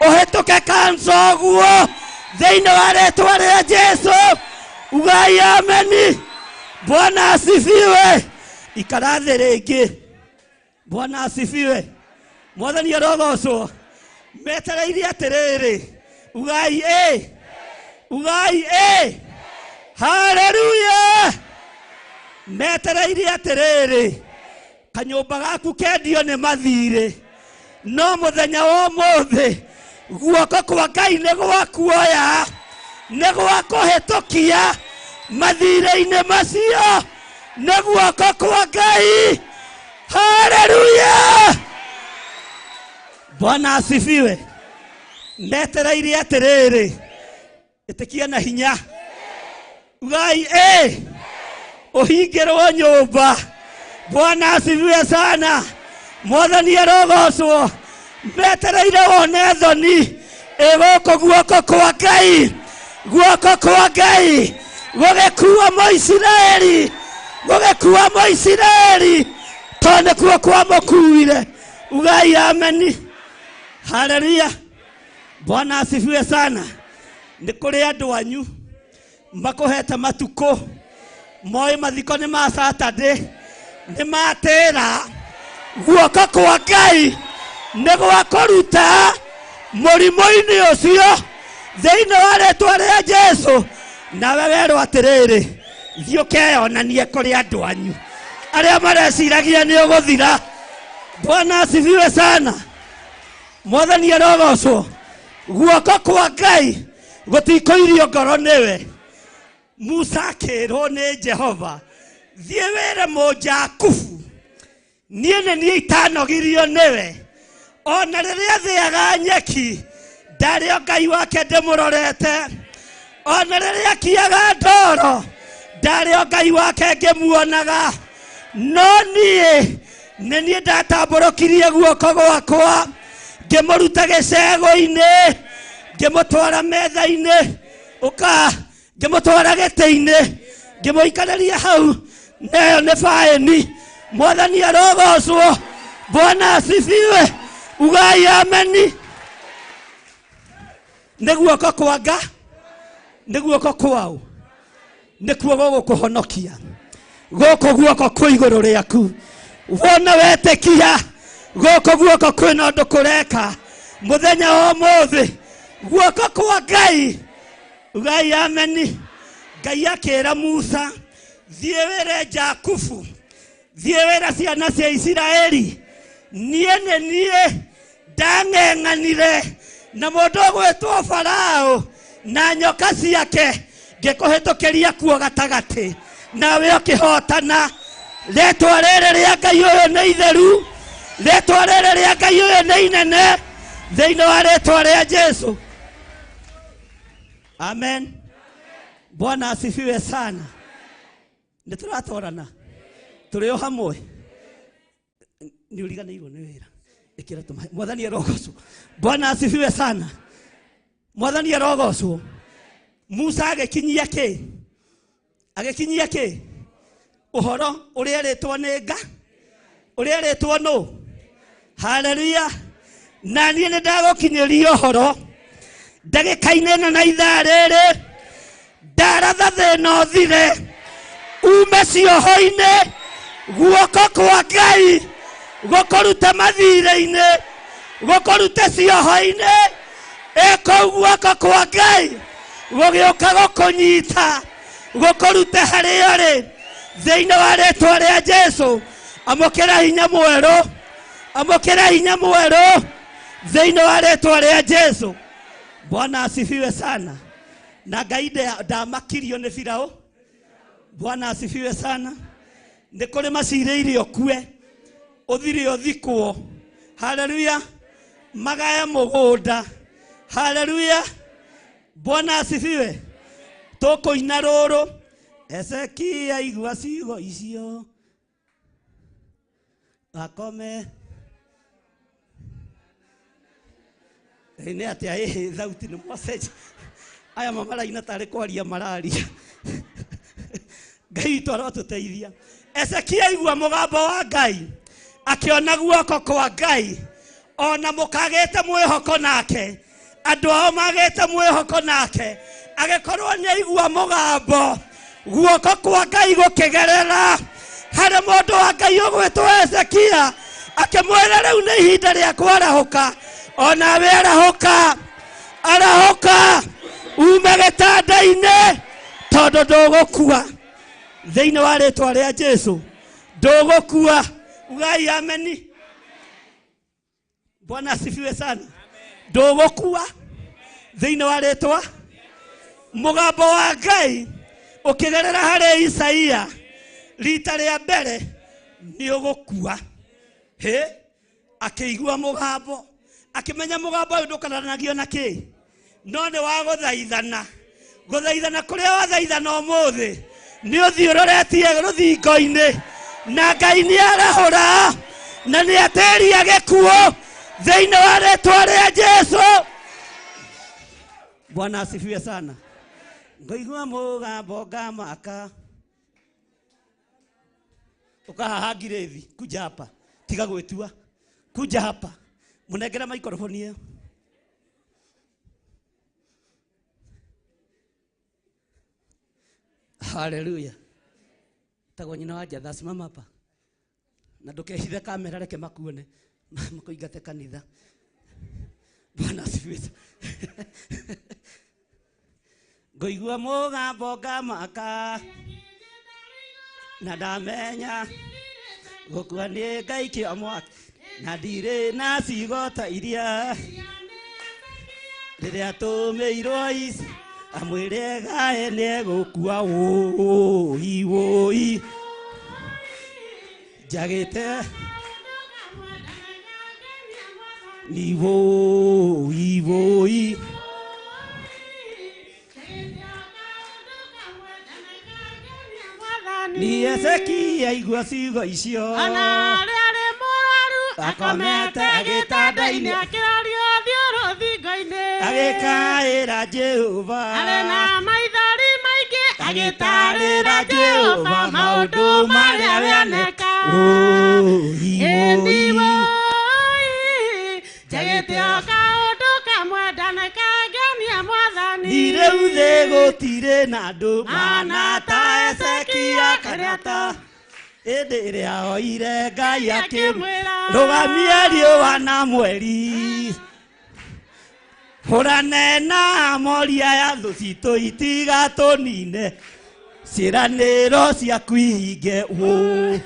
ũhĩtũke cancer ũguo thĩinĩ wa rĩtwa rĩa Jesũ ugai ameni Bwana asifiwe ikara thĩ rĩngĩ Bwana asifiwe mwathani arogocwo metereire atĩrĩrĩ ugai ugai haleluya metereire atĩrĩrĩ kanyũmba gaku kendio nĩ mathirĩ no muthenya wa umuthi guoko kwa Ngai nĩ gwakuoya, nĩ gwakũhĩtũkia mathirĩ-inĩ macio, nĩ guoko kwa Ngai. Haleluya! Bwana asifiwe. Netereire atĩrĩrĩ, ĩtĩkia na hinya. Ngai ũhingĩrwo nyũmba. Bwana asifiwe sana. Mwathani arogocwo. Netereire wone thoni ĩgũkũ guoko kwa Ngai, guoko kwa Ngai gũgĩkua Mũisiraeli, gũgĩkua Mũisiraeli tondũ nĩkuo kwamũkuire. Ugai ameni. Haleluya. Bwana asifiwe sana. Nĩ kũrĩ andũ anyu makũhete matukũ moĩ mathiko nĩ ma Saturday, nĩ matĩra guoko kwa Ngai nĩ gwakũruta mũrimũ-inĩ ũcio thĩinĩ wa rĩĩtwa rĩa Jesũ. Nawe werwo atĩrĩrĩ, thiĩ ũkeyonanie kũrĩ andũ anyu arĩa mareciragia nĩ ũgũthira. Bwana asifiwe sana. Mwathani arogocwo. Guoko kwa Ngai gũtikũirio ngoro nĩwe. Musa akĩrwo nĩ Jehova, thiĩ wĩre Mũjakubu, niĩ nĩ niĩ itanogirio nĩwe. Ona rĩrĩa thĩaga nyeki ndarĩ o Ngai wake ndĩmũrorete. Ona rĩrĩa akiaga ndoro ndarĩ o Ngai wake ngĩmuonaga. No niĩ nĩ niĩ ndatambũrũkirie guoko gwakwa ngĩmũruta gĩcegũ-inĩ, ngĩmũtwara metha-inĩ, ngĩmũtwara gĩtĩ-inĩ, ngĩmũikarĩria hau. Nayo nĩ Hwa-ini. Mwathani arogocwo. Bwana asifiwe. Ugai ameni. Nĩ guoko kwa Ngai, nĩ guoko kwao, nĩkuo gũgũkũhonokia. Gũkũ guoko kwĩ igũrũ rĩaku. Wona wetĩkia gũkũ guoko kwĩna ũndũ kũreka mũthenya wa ũmũthĩ. Guoko kwa Ngai. Ugai ameni. Ngai akĩra Musa, thiĩ wĩre Jakubu, thiĩ wĩra ciana cia Isiraeli, niĩ nĩ niĩ ndang'eng'anire na mũndũ ũgwĩtwo Farao na nyoka ciake ngĩkũhĩtũkĩria kuo gatagatĩ, nawe ũkĩhotana. Rĩĩtwa rĩrĩ rĩa Ngai ũyũ nĩ itheru, rĩĩtwa rĩrĩ rĩa Ngai ũyũ nĩ inene thĩinĩ wa rĩĩtwa rĩa Jesũ. Amen. Bwana asifiwe sana. Nĩtũratwarana, tũrĩ o hamwe. Nĩ ũriganĩirwo nĩ wĩra, ĩkĩra tũmaĩ. Mwathani arogocwo. Bwana asifiwe sana. Mwathani arogocwo. Musa agĩkinyia kĩ? Agĩkinyia kĩ? Ũhoro ũrĩa rĩtwo nĩ Ngai, ũrĩa rĩtwo nũ? Haleluya. Na niĩ nĩ ndagũkinyĩria ũhoro ndagĩka-inĩ ĩno na ithaa rĩrĩ. Ndaratha thĩna ũthire, ume cioho-inĩ. Guoko kwa Ngai gũkũruta mathirĩ-inĩ, gũkũruta cioho-inĩ. Ĩkũu guoko kwa Ngai gũgĩũka gũkũnyita, gũkũruta harĩa ũrĩ thĩinĩ wa rĩĩtwa rĩa Jesũ. Amũkĩra hinya mwerũ, amũkĩra hinya mwerũ thĩinĩ wa rĩĩtwa rĩa Jesũ. Bwana asifiwe sana. Na Ngai ndamakirio nĩ Firaũ. Bwana asifiwe sana. Nĩ kũrĩ macirĩire ũkue, ũthire ũthikwo. Haleluya. Magaye mũgũnda. Haleluya. Bwana asifiwe. Tũkũina rũrũ. Ezekia igua ciugo icio akome. Nĩ atĩa thauti nĩ message. Aya mamaraina tarĩ kwaria mararia. Ngai witũ arotũteithia. Ezekia igua mũgambo wa Ngai, akĩona guoko kwa Ngai. Ona mũkagĩte mwĩhoko nake, andũ ao magĩte mwĩhoko nake, agĩkorwo nĩ aigua mũgambo guoko kwa Ngai gũkĩgerera harĩ mũndũ wa Ngai ũgwĩtwo Ezekia, akĩmwĩra rĩu nĩ ihinda rĩa kwarahũka. Onawe arahũka, arahũka, ume gĩtanda-inĩ tondũ ndũgũkua thĩinĩ wa rĩĩtwa rĩa Jesũ. Ndũgũkua. Ugai ameni. Bwana asifiwe sana. Ndũgũkua thĩinĩ wa rĩtwa. Mũgambo wa Ngai ũkĩgerera harĩ Isaia rita rĩa mbere nĩ ũgũkua. Akĩigua mũgambo, akĩmenya mũgambo ũyũ ndũkananagio na kĩ, no nĩ wa gũthaithana. Gũthaithana kũrĩa wathaithana ũmũthĩ nĩ ũthiũrũrĩtie rũthingo-inĩ, na Ngai nĩ arahũra na nĩ atĩria gĩkuũ thĩinĩ wa rĩtwa rĩa Jesũ. Bwana asifiwe sana. Ngaigua mũgambo ngamaka. Ukahaha ngirĩthi, kuja hapa, tiga gwĩtua, kuja hapa, mũnengera maikrofoni ĩyo. Hallelujah. Tagwo nyina wa Jatha, simama hapa. Na ndũkehithe kamera, reke makuone makũingate kanitha. Bwana asifiwe. Ngaigua mũgambo ngamaka, na ndamenya gũkua nĩ Ngai kĩa mwaki, na ndirĩ na cigota iria rĩrĩa tũmĩirwo ici amwĩre Ngai nĩ gũkua. Woi woi njagĩte ni woi woi ni Ezekia igua ciugo icio. Ona rĩarĩ mũrwaru akomete gĩtanda-inĩ akĩrorio thiũrũthingo-inĩ agĩkaĩra Jehova. Arĩ na maithori maingĩ agĩtarĩra Jehova maũndũ marĩa wĩaneka. Ĩni woi njagĩte o kaũndũ kamwe ndanakangenia Mwathani. Ni rĩu thĩ gũtirĩ na andũ mana ta Ezekia karata. Ĩndĩ ĩrĩa oire Ngai akĩmwĩra rũgamia riũa na mweri, hũrane na moria ya thũ citũ itiga tũnine, ciĩranĩro ciaku ihinge. Woi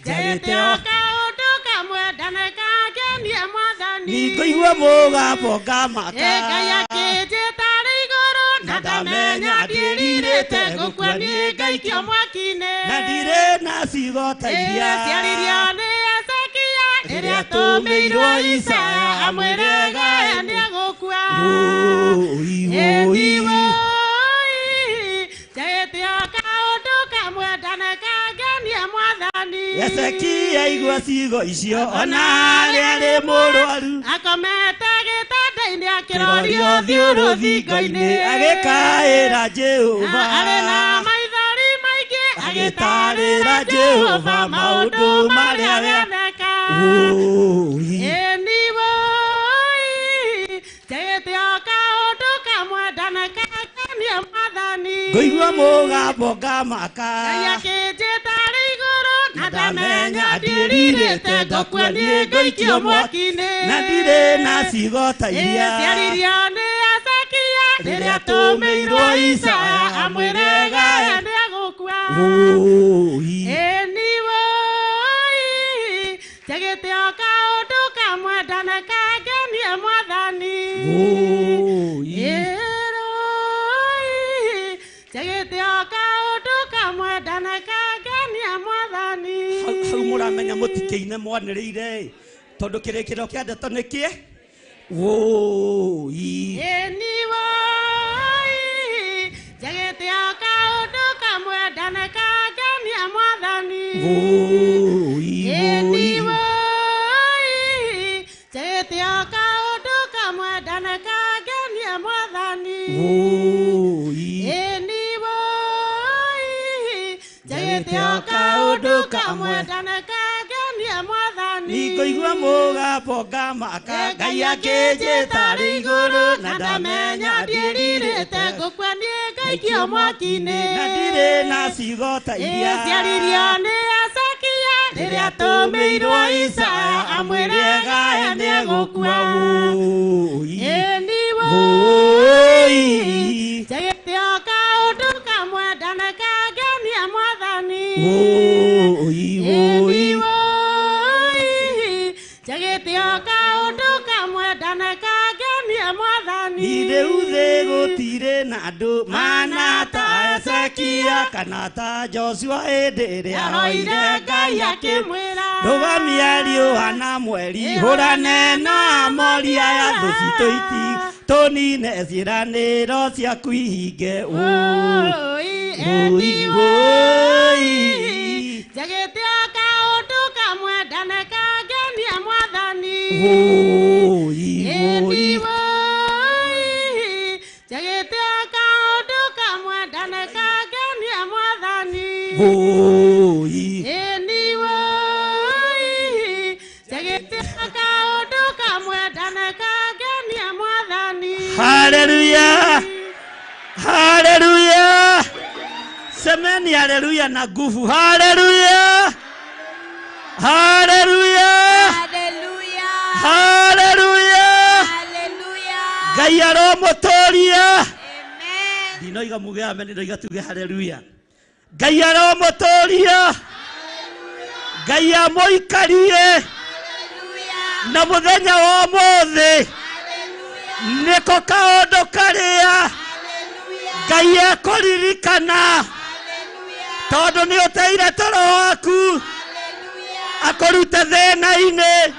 njagĩte o kaũndũ kamwe ndanakangenia Mwathani. Ningũigua mũgambo ngamaka, Ngai akĩnjĩta arĩ igũrũ na ndamenya ndiĩrirĩte gũkua nĩ Ngai kĩa mwaki-inĩ, na ndirĩ na cigota iria ciaririo nĩ Ezekia rĩrĩa tũmĩirwo Isaia amwĩre Ngai nĩ egũkua. Ĩni woi njagĩte o kaũndũ kamwe ndanakangenia Mwathani. Ezekia igua ciugo icio, ona rĩarĩ mũrwaru akomete gĩtanda-inĩ akĩrorio thiũrũthingo-inĩ agĩkaĩra Jehova. Arĩ na maithori maingĩ agĩtarĩra Jehova maũndũ marĩa wĩaneka. Ĩni woi njagĩte o kaũndũ kamwe ndanakangenia Mwathani. Ngaigua mũgambo ngamaka, Ngai akĩnjĩta arĩ igũrũ na ndamenya ndiĩrirĩte gũkua nĩ Ngai kĩa mwaki-inĩ, na ndirĩ na cigota iria ciaririo nĩ Ezekia rĩrĩa tũmĩirwo Isaia amwĩre Ngai nĩ egũkua. Ĩni woi njagĩte o kaũndũ kamwe ndanakangenia Mwathani. Njagĩte o kaũndũ kamwe ndanakangenia Mwathani. Hau mũramenya mũtikĩine mwanĩrĩire tondũ kĩrĩkĩro kĩa ndeto nĩkĩ. Woi ĩni woi njagĩte o kaũndũ kamwe ndanakangenia Mwathani. Ĩni woi njagĩte o kaũndũ kamwe ndanakangenia Mwathani. Ĩni woi njagĩte o kaũndũ kamwe ndanakangenia Mwathani. Ningũigua mũgambo ngamaka, Ngai akĩnjĩta arĩ igũrũ na ndamenya ndiĩrirĩte gũkua nĩ Ngai kĩa mwaki-inĩ, na ndirĩ na cigota iria ciaririo nĩ Ezekia rĩrĩa tũmĩirwo Isaia amwĩre Ngai nĩ egũkua. Ĩni woi njagĩte o kaũndũ kamwe ndanakangenia Mwathani. Ĩni woi Jagitioka uduka mwedane kagenia mwathani. Ireuze gutire na andu manata Ezekia kanata Joshua edere ahoire Ngai akimwira rugamia riũa na mweri hũrane na amori aya thũ citũ tunine ciĩranĩro ciaku ihinge. Jagitioka uduka mwedane kagenia mwathani. Jagitioka uduka mwedane kagenia mwathani. Jagitioka uduka mwedane kagenia mwathani. Hallelujah. Hallelujah. Semeni hallelujah na nguvu. Hallelujah. Hallelujah. Hallelujah. Hallelujah. Hallelujah. Ngai aromotoria. Amen. Ndinoiga muge amen, ndinoiga tuge hallelujah. Ngai aromotoria. Ngai amoikarie. Na muthenya wa mothe niko kaundu karia Ngai akuririkana tondu ni uteire toro waku akurute thĩna-inĩ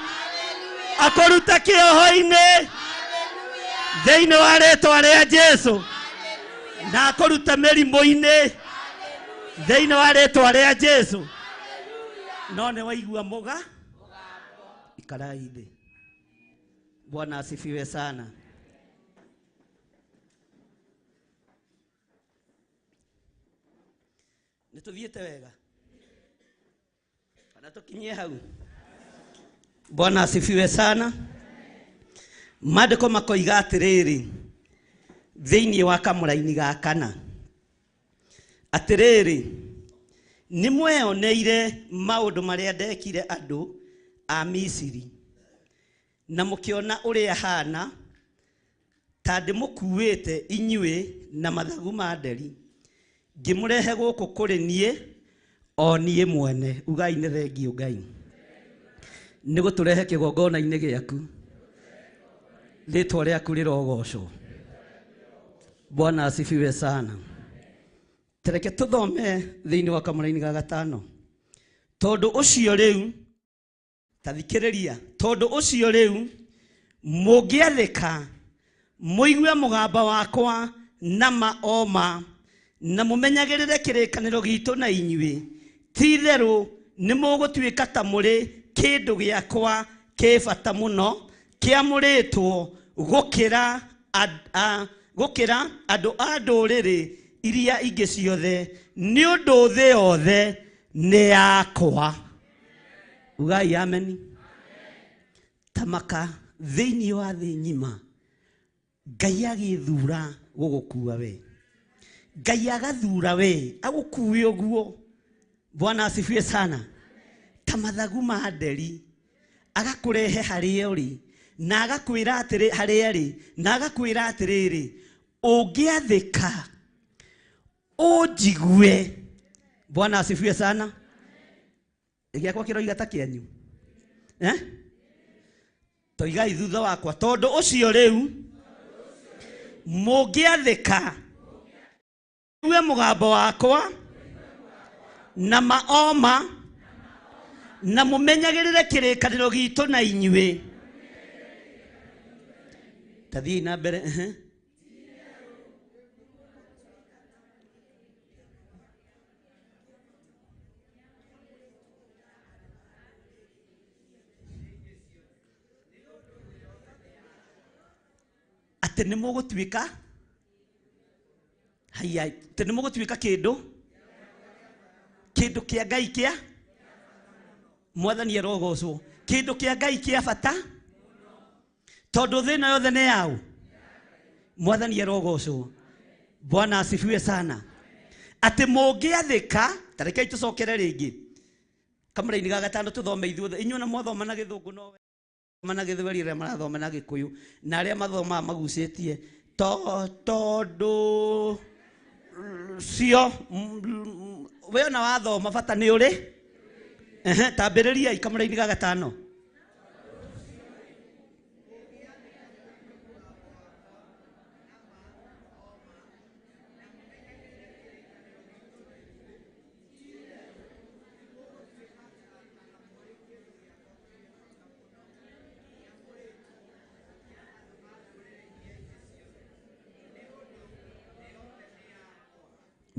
akurute kĩoho-inĩ thĩinĩ wa rĩĩtwa rĩa Jesũ na akurute mĩrimũ-inĩ thĩinĩ wa rĩĩtwa rĩa Jesũ. No nĩ waigua mũga ikarai thĩ. Bwana asifiwe sana. Nituthiĩte wega kana tukinyie hau? Bwana asifiwe sana. Maandĩko makoiga atĩrĩrĩ thĩinĩ wa kamũra-inĩ ga kana atĩrĩrĩ nĩ mweyoneire maũndũ marĩa ndekire andũ a Misiri na mũkĩona ũrĩa hana ta ndĩmũkuĩte inyuĩ na mathagu ma nderi ngĩmũrehe gũkũ kũrĩ niĩ o niĩ mwene. Ugai nĩ thengio Ngai nĩ gũtũrehe kĩgongona-inĩ gĩaku, rĩĩtwa rĩaku rĩrogocwo. Bwana asifiwe sana. Tereke tũthome thĩinĩ wa kamũra-inĩ ga gatano. Tondũ ũcio rĩu tathikĩrĩria, tondũ ũcio rĩu mũngĩathĩka mũigue mũgamba wakwa na maoma na mũmenyagĩrĩre kĩrĩkanĩro gitũ na inyuĩ, ti-itherũ nĩ mũgũtuĩka ta mũrĩ kĩndũ gĩakwa kĩ bata mũno kĩamũrĩtwo gũkĩra andũ a ndũrĩrĩ iria ingĩ ciothe, nĩ ũndũ thĩ yothe nĩ yakwa. Ugai amen. Tamaka thĩinĩ wa thĩ ng'ima Ngai agĩthura gũgũkua we, Ngai agathura we agũkue ũguo. Bwana asifiwe sana. Ta mathagu ma nderi agakũrehe harĩa ũrĩ na agakwĩra atĩrĩ harĩa arĩ na agakwĩra atĩrĩrĩ ũngĩathĩka ũnjigue. Bwana asifiwe sana. Gĩakwa kĩroiga ta kĩanyu toigai thutha wakwa. Tondũ ũcio rĩu mũngĩathĩka igue mũgambo wakwa na maoma na mũmenyagĩrĩre kĩrĩkanĩro gitũ na inyuĩ. Tathiĩ na mbere. Atĩ nĩ mũgũtuĩka haya, atĩ nĩ mũgũtuĩka kĩndũ kĩa Ngai kĩa Mwathani arogocwo, kĩndũ kĩa Ngai kĩa bata tondũ thĩna yothe nĩ yaũ. Mwathani arogocwo. Bwana asifiwe sana. Atĩ mũngĩathĩka, tarekei tũcokere rĩngĩ kamũra-inĩ ga gatano tũthome ithuothe. Inyuĩ na mwathoma na Gĩthũngũ no mana Gĩthweri arĩa marathoma na Gĩkũyũ na arĩa mathomaga magucĩtie tondũ cio we ona wathoma bata nĩ ũrĩ tambĩrĩriai kamũra-inĩ ga gatano.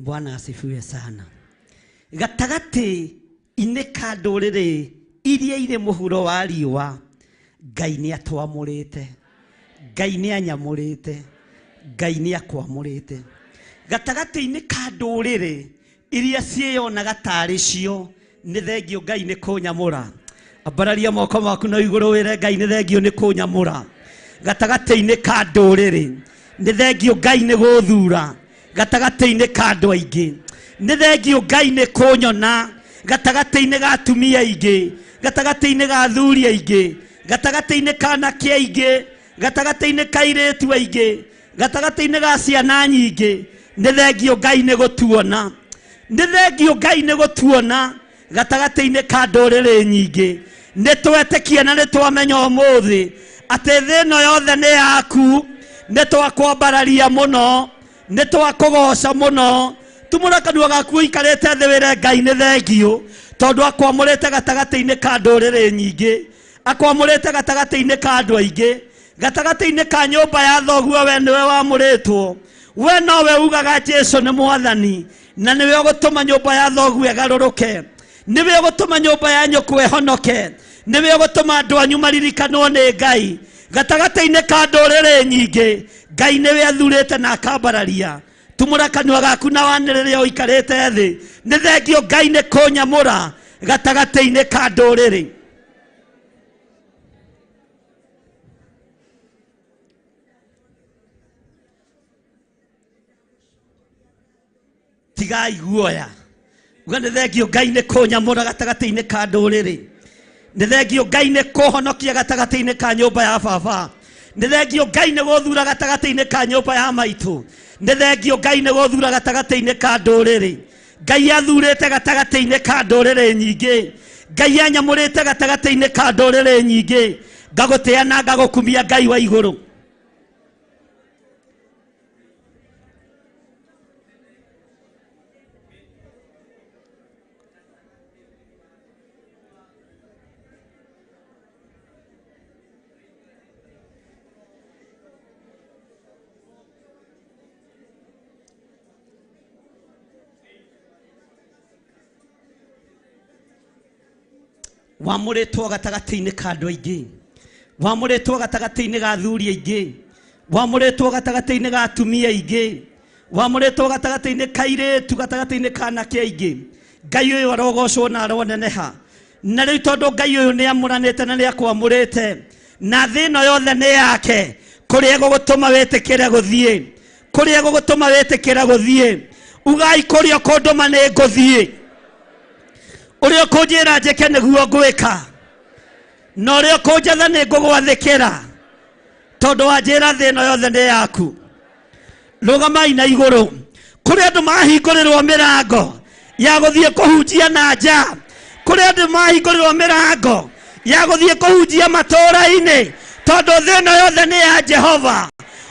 Bwana asifiwe sana. Gatagati ineka ndũrĩrĩ iria irĩ mũhuro wa riũa, Ngai nĩ atwamũrĩte, Ngai nĩ anyamũrĩte, Ngai nĩ akwamũrĩte. Gatagati-inĩ ka ndũrĩrĩ iria ciĩyonaga tarĩ cio, nĩ thengio Ngai nĩ kũnyamũra. Ambararia moko maku na igũrũ wĩre Ngai nĩ thengio nĩ kũnyamũra. Gatagati-inĩ ka ndũrĩrĩ nĩ thengio Ngai nĩ gũthura. Gatagati-inĩ ka andũ aingĩ nĩ thengio Ngai nĩ kũnyona. Gatagati-inĩ ga atumia aingĩ, gatagati-inĩ ga athuri aingĩ, gatagati-inĩ ka anake aingĩ, gatagati-inĩ ka airĩtu aingĩ, gatagati-inĩ ga ciana nyingĩ, nĩ thengio Ngai nĩ gũtuona. Nĩ thengio Ngai nĩ gũtuona gatagati-inĩ ka ndũrĩrĩ nyingĩ. Nĩ twetĩkia na nĩ twamenya ũmũthĩ atĩ thĩ ĩno yothe nĩ yaku. Nĩ twakwambararia mũno, nĩ twakũgoca mũno. Tumũra kanua gaku ikarĩte thĩ wĩre Ngai nĩ thengio, tondũ akwamũrĩte gatagati-inĩ ka ndũrĩrĩ nyingĩ, akwamũrĩte gatagati-inĩ ka andũ aingĩ, gatagati-inĩ ka nyũmba ya thoguo we nĩwe wamũrĩtwo. We nowe ugaga Jesũ nĩ mwathani, na nĩwe ũgũtũma nyũmba ya thoguo ĩgarũrũke, nĩwe ũgũtũma nyũmba ya nyũkũ ĩhonoke, nĩwe ũgũtũma andũ anyu maririkanwo nĩ Ngai. Gatagati-inĩ ka ndũrĩrĩ nyingĩ Ngai nĩwe athurĩte na akambararia. Tumũra kanua gaku na wanĩrĩre ũikarĩte thĩ. Nĩ thengio Ngai nĩ kũnyamũra gatagati-inĩ ka ndũrĩrĩ. Tigai guoya. Uga nĩ thengio Ngai nĩ kũnyamũra gatagati-inĩ ka ndũrĩrĩ. Nĩ thengio Ngai nĩ kũhonokia gatagati-inĩ ka nyũmba ya baba. Nĩ thengio Ngai nĩ gũthura gatagati-inĩ ka nyũmba ya maitũ. Nĩ thengio Ngai nĩ gũthura gatagati-inĩ ka ndũrĩrĩ. Ngai athurĩte gatagati-inĩ ka ndũrĩrĩ nyingĩ. Ngai anyamũrĩte gatagati-inĩ ka ndũrĩrĩ nyingĩ. Ngagũtĩa na ngagũkumia Ngai wa igũrũ. Wamũrĩtwo gatagati-inĩ ka andũ aingĩ, wamũrĩtwo gatagati-inĩ ga athuri aingĩ, wamũrĩtwo gatagati-inĩ ga atumia aingĩ, wamũrĩtwo gatagati-inĩ ka airĩtu, gatagati-inĩ ka anake aingĩ. Ngai ũyũ arogocwo na aroneneha. Na rĩu tondũ Ngai ũyũ nĩ amũranĩte na nĩ akwamũrĩte, na thĩ ĩno yothe nĩ yake, kũrĩa gũgũtũma wĩtĩkĩre gũthiĩ, kũrĩa gũgũtũma wĩtĩkĩre gũthiĩ. Ugai kũrĩa kũndũma nĩ ngũthiĩ, ũrĩa ũkũnjĩra njĩke nĩguo ngwĩka, na ũrĩa ũkũnjatha nĩ ngũgwathĩkĩra, tondũ wanjĩra thĩ ĩno yothe nĩ yaku. Rũgamai na igũrũ. Kũrĩ andũ mahingũrĩrwo mĩrango ya gũthiĩ kũhunjia na nja, kũrĩ andũ mahingũrĩrwo mĩrango ya gũthiĩ kũhunjia matũũra-inĩ, tondũ thĩ ĩno yothe nĩ ya Jehova.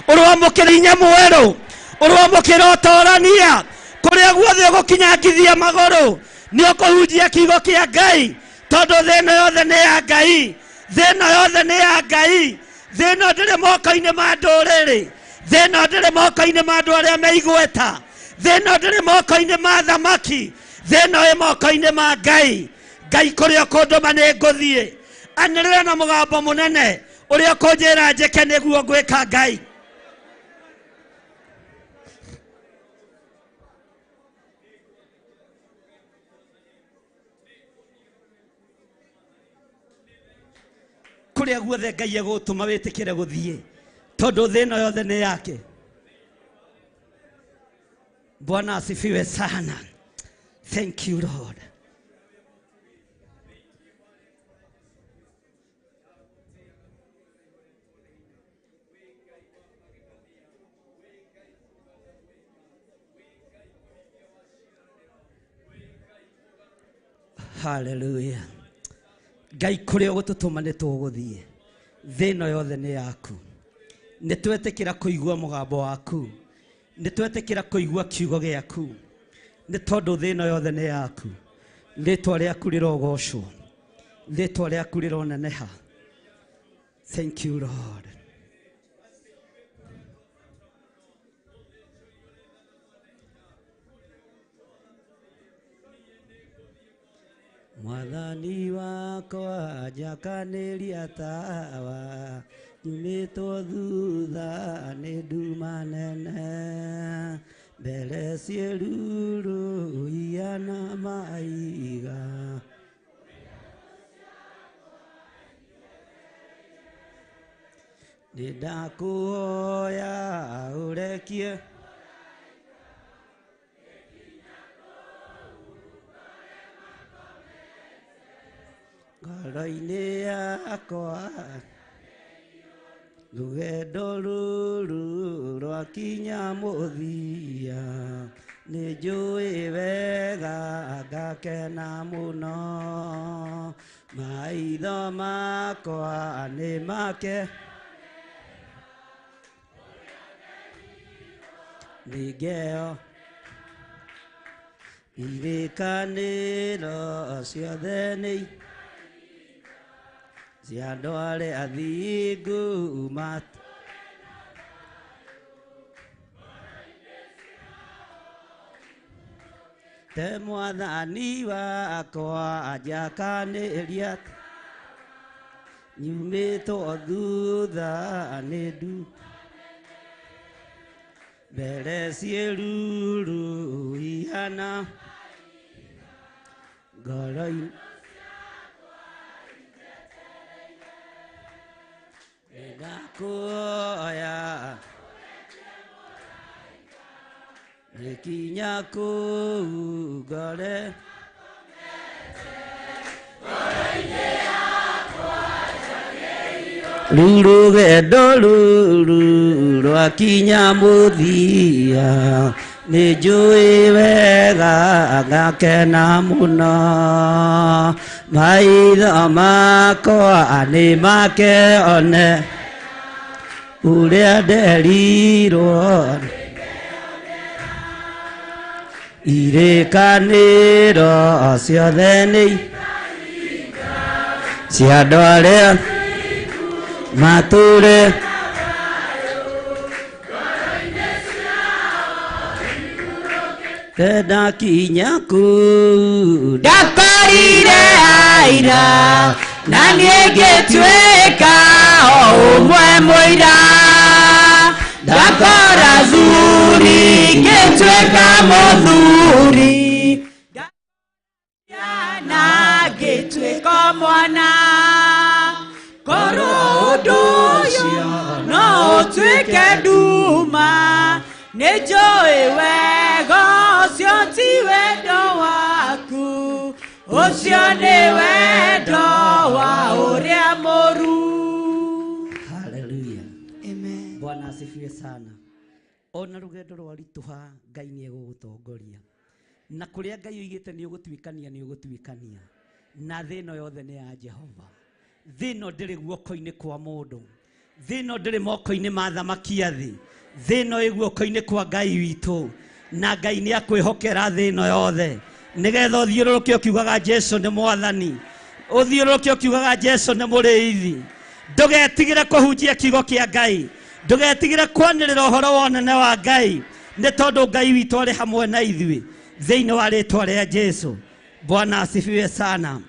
Ũrwamũkĩra inya mwerũ, ũrwamũkĩra ũtoorania, kũrĩa guothe ũgũkinyangithia magũrũ nĩ ũkũhunjia kiugo kĩa Ngai, tondũ thĩ ĩno yothe nĩ ya Ngai. Thĩ ĩno yothe nĩ ya Ngai. Thĩ ĩno ndĩrĩ moko-inĩ ma ndũrĩrĩ. Thĩ ĩno ndĩrĩ moko-inĩ ma andũ arĩa me igweta. Thĩ ĩno ndĩrĩ moko-inĩ ma thamaki. Thĩ ĩno ĩ moko-inĩ ma Ngai. Ngai kũrĩa ũkũndũma nĩ ngũthiĩ. Anĩrĩra na mũgambo mũnene ũrĩa ũkũnjĩra njĩke nĩguo ngwĩka Ngai. Kũrĩa guothe Ngai egũtũma wĩtĩkĩre gũthiĩ, tondũ thĩ ĩno yothe nĩ yake. Bwana asifiwe sana. Thank you Lord. Hallelujah. Ngai kũrĩa ũgũtũtũma nĩ tũgũthiĩ. Thĩ ĩno yothe nĩ yaku. Nĩ twetĩkĩra kũigua mũgambo waku. Nĩ twetĩkĩra kũigua kiugo gĩaku. Nĩ tondũ thĩ ĩno yothe nĩ yaku. Rĩĩtwa rĩaku rĩrogocwo. Rĩĩtwa rĩaku rĩroneneha. Thank you Lord. Mwathani wakwa njakaniria tawa nyumĩtwo thutha nĩ nduma nene mbere ciĩruru ihana maiga nĩndakũhoya ũrekie ngoro-inĩ yakwa rũgendo rũrũ rwakinya mũthia nĩ njũĩ wega ngakena mũno maitho makwa nĩ make nĩngeo irĩkanĩro ciothe nĩ cia andũ arĩa athingu te Mwathani wakwa njakanĩria nyumĩtwo thutha nĩ ndu mbere ciĩruru ihana ngoro-inĩ nĩndakũhoya nĩkinya kũu ngore rũu rũgendo rũrũ rwakinya mũthia nĩ njũĩ wega ngakena mũno maitho makwa nĩ makĩone ũrĩa nderirwo irĩkanĩro ciothe nĩ cia andũ arĩa matũre ndakinya kũu ndakorire aira na niĩ ngĩtuĩka o ũmwe mũira ndakora thuri ngĩtuĩka mũthuri na ngĩtuĩka mwana korwo ũndũ ũcio no ũtuĩke nduma nĩ njũĩ wega ũcio ti wendo waku ũcio nĩ wendo wa ũrĩa mũru. Haleluya. Amen. Bwana asifiwe sana. Ona rũgendo rwaritũha Ngai nĩ egũgũtongoria na kũrĩa Ngai oigĩte nĩ ũgũtuĩkania na thĩ ĩno yothe nĩ ya Jehova. Thĩ ĩno ndĩrĩ guoko-inĩ kwa mũndũ, thĩ ĩno ndĩrĩ moko-inĩ ma thamaki a thĩ, thĩ ĩno ĩ guoko-inĩ kwa Ngai witũ na Ngai nĩ akwĩhokera thĩ ĩno yothe nĩgetha ũthiũrũrũke ũkiugaga Jesũ nĩ Mwathani, ũthiũrũrũke ũkiugaga Jesũ nĩ Mũrĩithi. Ndũgetigĩre kũhunjia kiugo kĩa Ngai, ndũgetigĩre kwanĩrĩra ũhoro wa ũnene wa Ngai nĩ tondũ Ngai witũ arĩ hamwe na ithuĩ thĩinĩ wa rĩĩtwa rĩa Jesũ. Bwana asifiwe sana.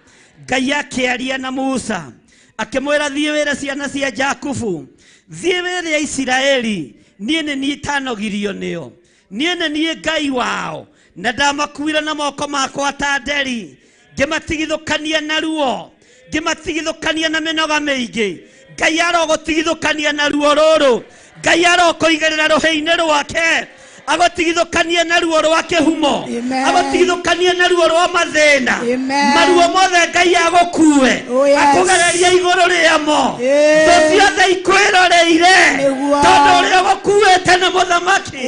Ngai akĩaria na Musa akĩmwĩra thiĩ wĩre ciana cia Jakubu, thiĩ wĩre Isiraeli niĩ nĩ niĩ itanogirio nĩo, niĩ nĩ niĩ Ngai wao na ndamakuire na moko makwa ta nderi ngĩmatigithũkania na ruo, ngĩmatigithũkania na mĩnoga mĩingĩ. Ngai arogũtigithũkania na ruo rũrũ, Ngai arokũigĩrĩra rũhĩ-inĩ rwake agotigithũkania na ruo rwa kĩhumo, agotigithũkania na ruo rwa mathĩna, maruo mothe Ngai agũkue akũgereria igũrũ rĩamo, thũ ciothe ikwĩroreire tondũ ũrĩa ũgũkuĩte nĩ mũthamaki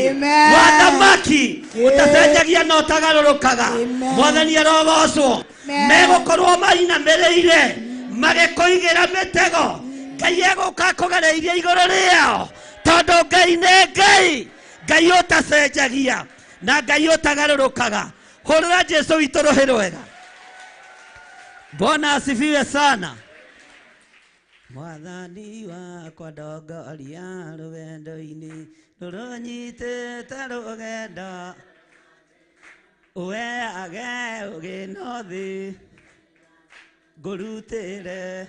wa thamaki ũtacenjagia na ũtagarũrũkaga. Mwathani arogocwo, megũkorwo mainamĩrĩire magĩkũigĩra mĩtego. Ngai egũka akũgereirie igũrũ rĩao tondũ Ngai nĩ Ngai, Ngai ũtacenjagia na Ngai ũtagarũrũkaga. Hũrĩra Jesũ witũ rũhĩ rwega. Bwana asifiwe sana. Mwathani wakwa ndongoria rũgendo-inĩ rũrũnyitĩte rũgendo ũheage ũgĩ na thĩ ngũrutĩre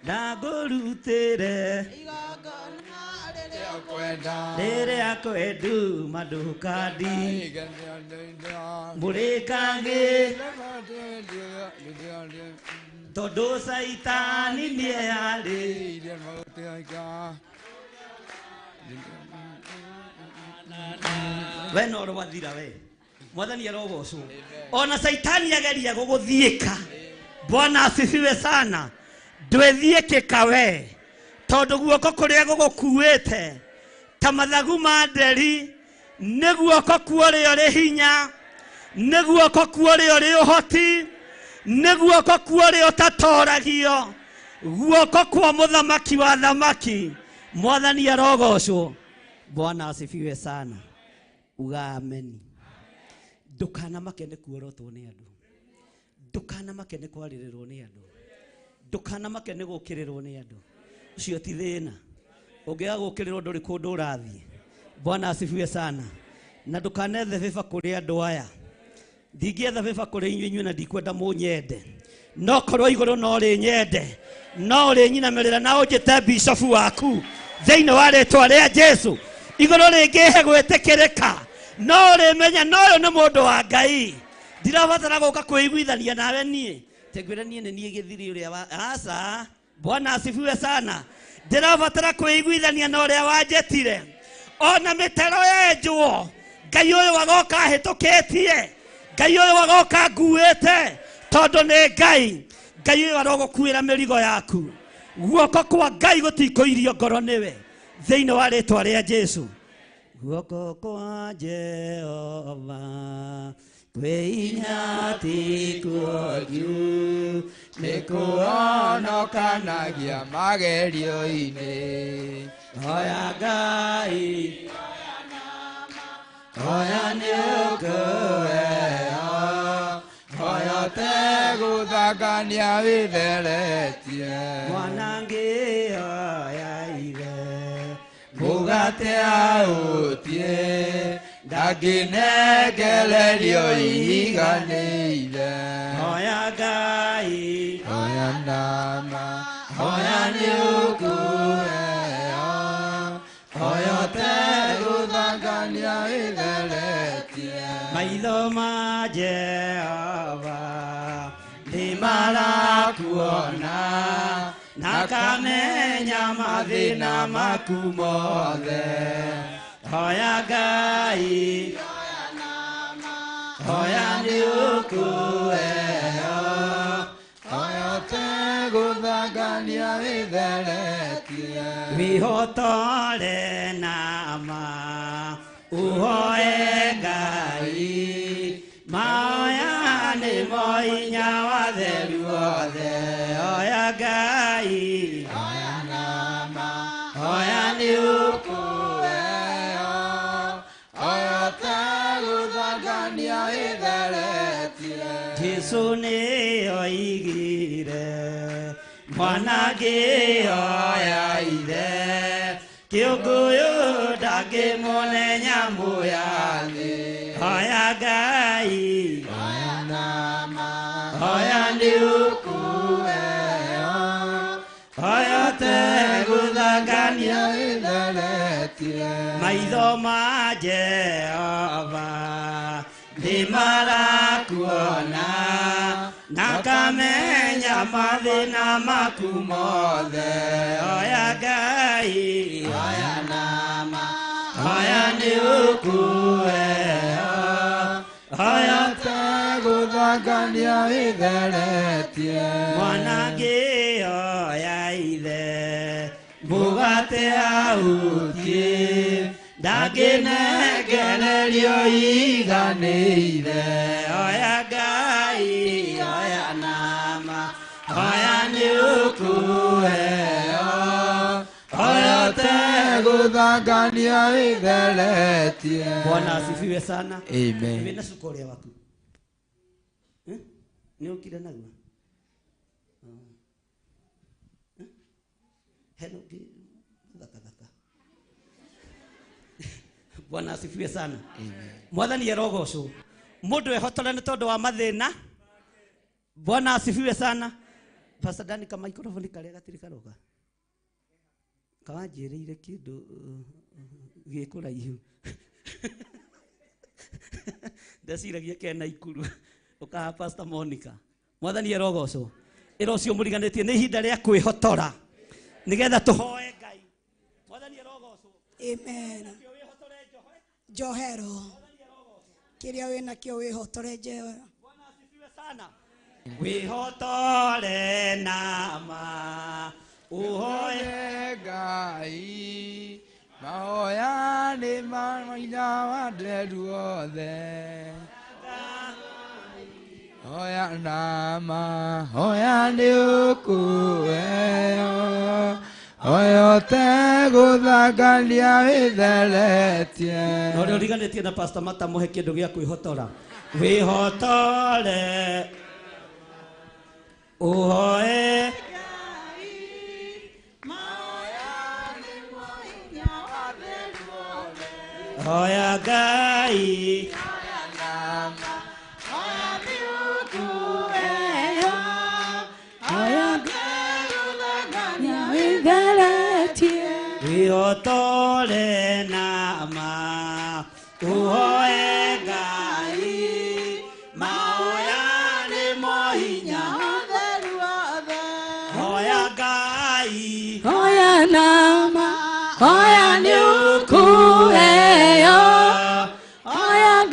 na ngũrutĩre rĩrĩa kwendu mandukandi mũrĩkange tondũ caitani nĩarĩ we no rwathira we mwathani arogocwo ona caitani ageria gũgũthiĩka. Bwana asifiwe sana. Ndwĩthiĩkĩka we tondũ guoko kũrĩa gũgũkuĩte ta mathagu ma nderi nĩ guoko kuorĩ ũrĩ hinya, nĩ guoko kuorĩ ũrĩ ũhoti, nĩ guoko kuorĩ ũtatoragio, guoko kwa mũthamaki wa thamaki. Mwathani arogocwo. Bwana asifiwe sana. Uga amen. Ndũkanamake nĩ kuorotwo nĩ andũ, ndũkanamake nĩ kwarĩrĩrwo nĩ andũ, ndũkanamake nĩ gũkĩrĩrwo nĩ andũ. Ũcio ti thĩna. Ũngĩaga gũkĩrĩrwo ndũrĩ kũndũ ũrathiĩ. Bwana asifiwe sana. Na ndũkanethe bĩba kũrĩ andũ aya. Ndingĩetha bĩba kũrĩ inyuĩ na ndikwenda mũnyende. No korwo igũrũ no rĩ nyende, no rĩ nyinamĩrĩra na ũnjĩte bishofu waku thĩinĩ wa rĩtwa rĩa Jesu. Igũrũ rĩngĩhe gwĩtĩkĩrĩka, no rĩ menya no ũyũ nĩ mũndũ wa Ngai. Ndirabatara gũka kwĩiguithania nawe niĩ. Tegwĩra niĩ nĩ niĩ Githiri ũrĩa wa aca. Bwana asifiwe sana. Ndirabatara kwĩiguithania na ũrĩa wanjetire. Ona mĩtero yenjwo, Ngai ũyũ wagoka hĩtũkĩtie, Ngai ũyũ wagoka nguĩte tondũ nĩ Ngai. Ngai ũyũ arogũkuĩra mĩrigo yaku. Guoko kwa Ngai gũtikũirio ngoro nĩwe thĩinĩ wa rĩtwa rĩa Jesu. Guoko kwa Jehova kwĩinya ti kũnju nĩ kũhonokanagia magerio-inĩ. Hoya Ngai, hoya nĩ ũkũheo, hoya ũtegũthangania wĩtheretie. Mwanangĩ hoya ire mũgate aũtie, ndangĩnengererio iganĩire. Hoya Ngai, hoya nama, hoya nĩ ũkũheo, hoya ũtegũthangania wĩtheretie. Maitho ma Jehova nĩ marakuona na kamenya mathĩna maku mothe. Hoya Ngai, hoya nĩ ũkũheo, hoya ũtegũthangania wĩtheretie. Wĩhotore nama ũhoe Ngai, mahoya nĩmo hinya wa theru wothe. Hoya Ngai, hoya nama, hoya nĩ ũkũheo, hoya ũtegũthangania wĩtheretie. Jesu nĩoigire mwanangĩ hoya ithe, kĩũngũyũ ndangĩmũnenya mũya thĩ. Hoya Ngai, hoya nama, hoya nĩ ũkũheo, hoya ũtegũthangania wĩtheretie. Maitho ma Jehova nĩ marakuona na kamenya mathĩna maku mothe. Hoya Ngai, hoya nama, hoya nĩ ũkũheo, hoya ũtegũthangania wĩtheretie. Mwanangĩ hoya ithe, mũgate aũtie, ndangĩnengererio iganĩire. Hoya Ngai, hoya nama, hoya nĩ ũkũheo, hoya ũtegũthangania wĩtheretie. Bwana asifiwe sana. Amen. Wĩna cuka ũrĩa waku nĩ ũkire naguo? Hello, thaka. Bwana asifiwe sana. Amen. Mwathani arogocwo. Mũndũ ehotore nĩ tondũ wa mathĩna Bwana asifiwe sana. Pastor Dani kama microphone kale gatirikaroga. Kawanjirire kindu gikura ihu. Ndasiragia kena ikuru. Ukaha Pastor Monica. Mwathani erogoco. Erocio muriganetie ni ihinda ria kwihotora. Nigetha tuhoe Ngai. Mwathani erogoco. Amen. Johero. Kiria wina kio wihotore Johero. Bwana asifiwe sana. Wihotore nama. Uhoe Ngai. Mahoya ni maina wadreru othe. Hoya nama, hoya ni ukueo. Hoya te guthangania witheletie. Nore uriganetie na Pastor Mata muhe kindu gia kwihotora. Wihotore. Uhoe Hoya Ngai. Wihotore nama. Uhoe Ngai. Mahoya ni mohinya. Hoya Ngai. Hoya nama. Hoya ni ukueo. Hoya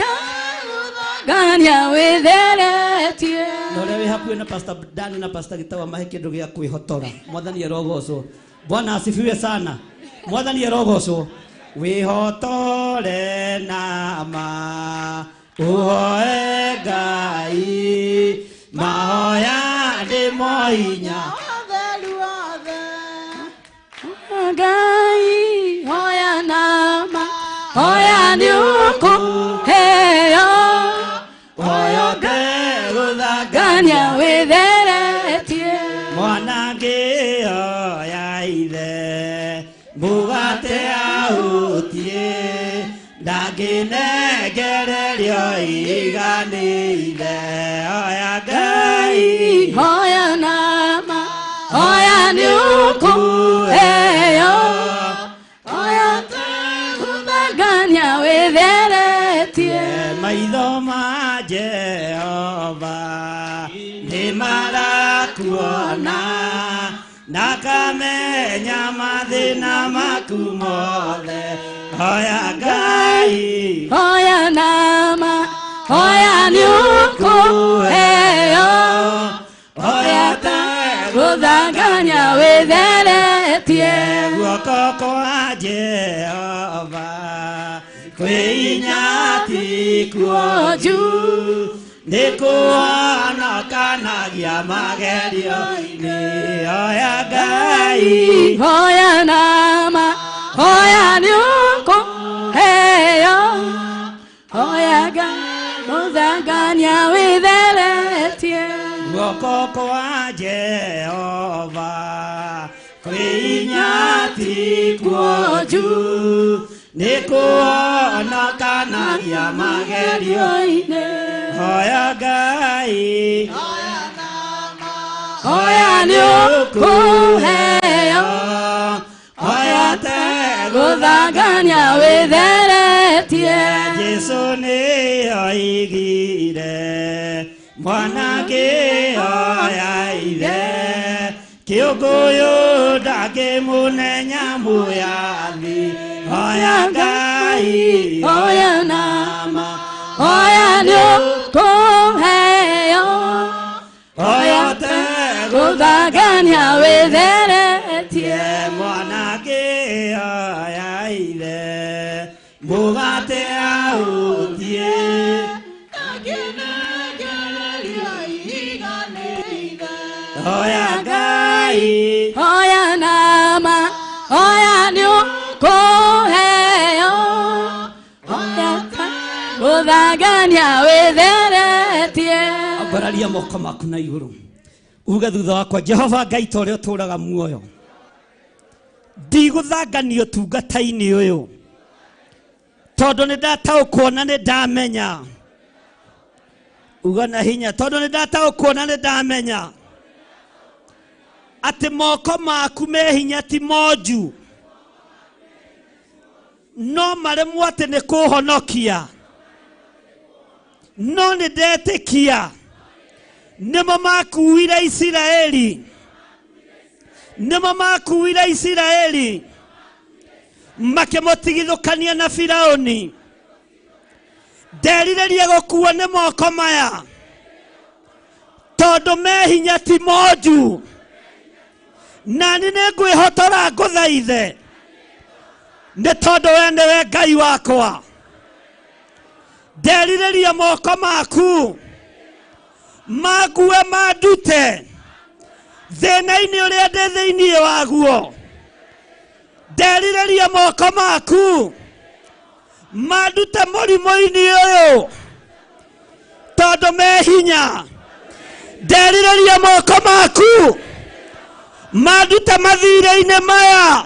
ganya witheletie. Nore wi hakuhi na Pastor Dani na Pastor Gitawa mahe kindu gia kwihotora. Mwathani erogoco. Bwana asifiwe sana. Mwathani erogoco. Wihotore nama. Uhoe Ngai. Mahoya ni mohinya. Ngai. Hoya nama. Hoya ni ukueo. Hoya ganya witheletie. Mwanange oya ithe mugate ahutie ndaginegererio iganire oya Ngai. Hoya nama. Hoya ni ukueo. Hoya ganya witheletie. Maitho ma Jehova ni marakuona nakamenya mathina maku mothe hoya Ngai. Hoya nama. Hoya ni ukueo. Hoya guthangania witheletie. Guoko kwa Jehova kwinyati kuo juu nikuonekanagia magerio-ini hoya Ngai. Hoya nama. Hoya ni ukueo. Hoya guthangania witheletie. Guoko kwa Jehova kwinyati kuo juu nikuonekanagia magerio-ini hoya Ngai. Hoya ni ukueo. Hoya guthangania witheletie. Jesu ni oigire mwanange oya ithe kiuguyu ndakimunenya muyathi hoya Ngai. Hoya nama. Hoya ni ukueo. Hoya guthangania witheletie. Mwanange oya ithe mugate ahutie hoya Ngai. Hoya nama. Hoya ni ukueo. Hoya guthangania witheletie. Ambararia moko maku na iguru uga thutha wakwa Jehova Ngai ta uria uturaga muoyo ndiguthanganio tungata-ini uyu tondu ni ndataukwo na ni ndamenya ugana hinya tondu ni ndata ukuona ni ndamenya ati moko maku me hinya ti moju no maremwo ati ni kuhonokia no ni ndetikia nimo makuire Isiraeli nimo makuire Isiraeli makemotigithukania na Firaoni nderireria gukuo ni moko maya tondu me hinya ti moju nani ningwihotora nguthaithe ni tondu we niwe Ngai wakwa nderireria moko maku mague mandute thina-ini uria ndi thiini waguo nderireria moko maku mandute murimo-ini uyu tondu me hinya nderireria moko maku mandute mathire-ini maya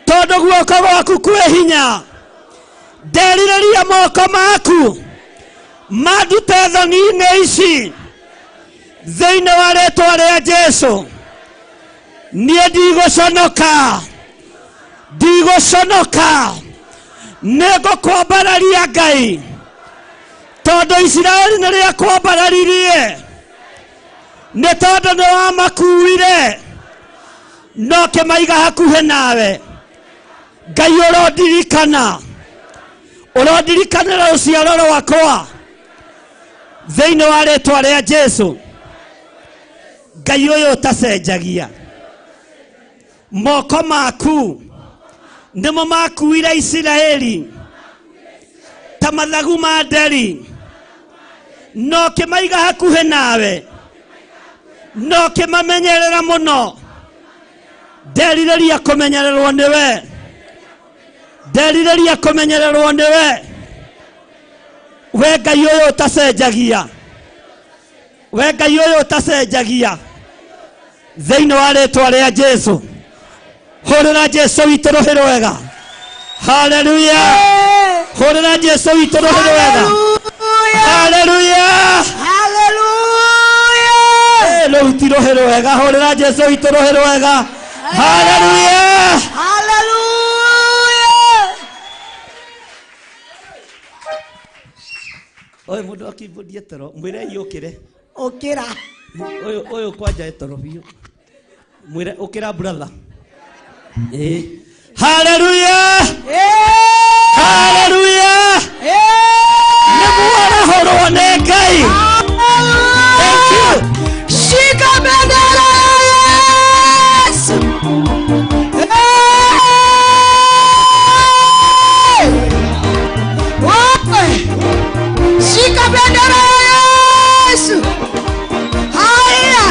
tondu guoko gwaku kwi hinya nderireria moko maku mandute thoni-ini ici thiini wa ritwa ria Jesu nie ndigũconoka nĩngũkwambararia Ngai tondu Isiraeli nĩ rĩa kwambararirie nĩ tondu nĩ wamakuire no kĩmaiga hakuhĩ nawe Ngai ũrondirikanĩra rũciaro rwakwa thiini wa ritwa ria Jesu Ngai ũyũ ũtacenjagia moko maku nimo makuire Isiraeli ta mathagu ma nderi no kĩmaiga hakuhĩ nawe no kĩmamenyerera mũno nderireria kũmenyererwo nĩwe we Ngai ũyũ ũtacenjagia thiini wa ritwa ria Jesu hurira Jesu witũ rũhĩ rwega haleluya hurira Jesu witũ rũhĩ rwega haleluya rũu ti rũhĩ rwega hurira Jesu witũ rũhĩ rwega haleluya oye mundu akibudie toro mwire yukire ukira oyo kwanja etoro biyo mwire ukira brother haleluya haleluya nemuara horo ne Ngai thank you shika bendera Yesu shika bendera Yesu haya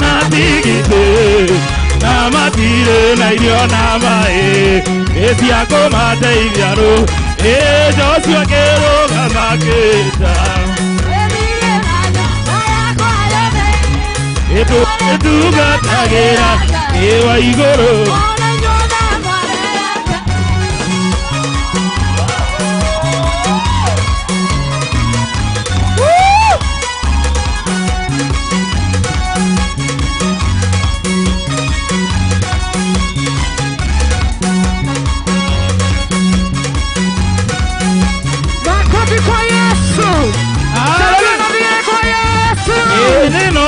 na tigite na matire na irio na mai esiako mateithia ru Joshua keroga makita Etu gatagera ewa igoro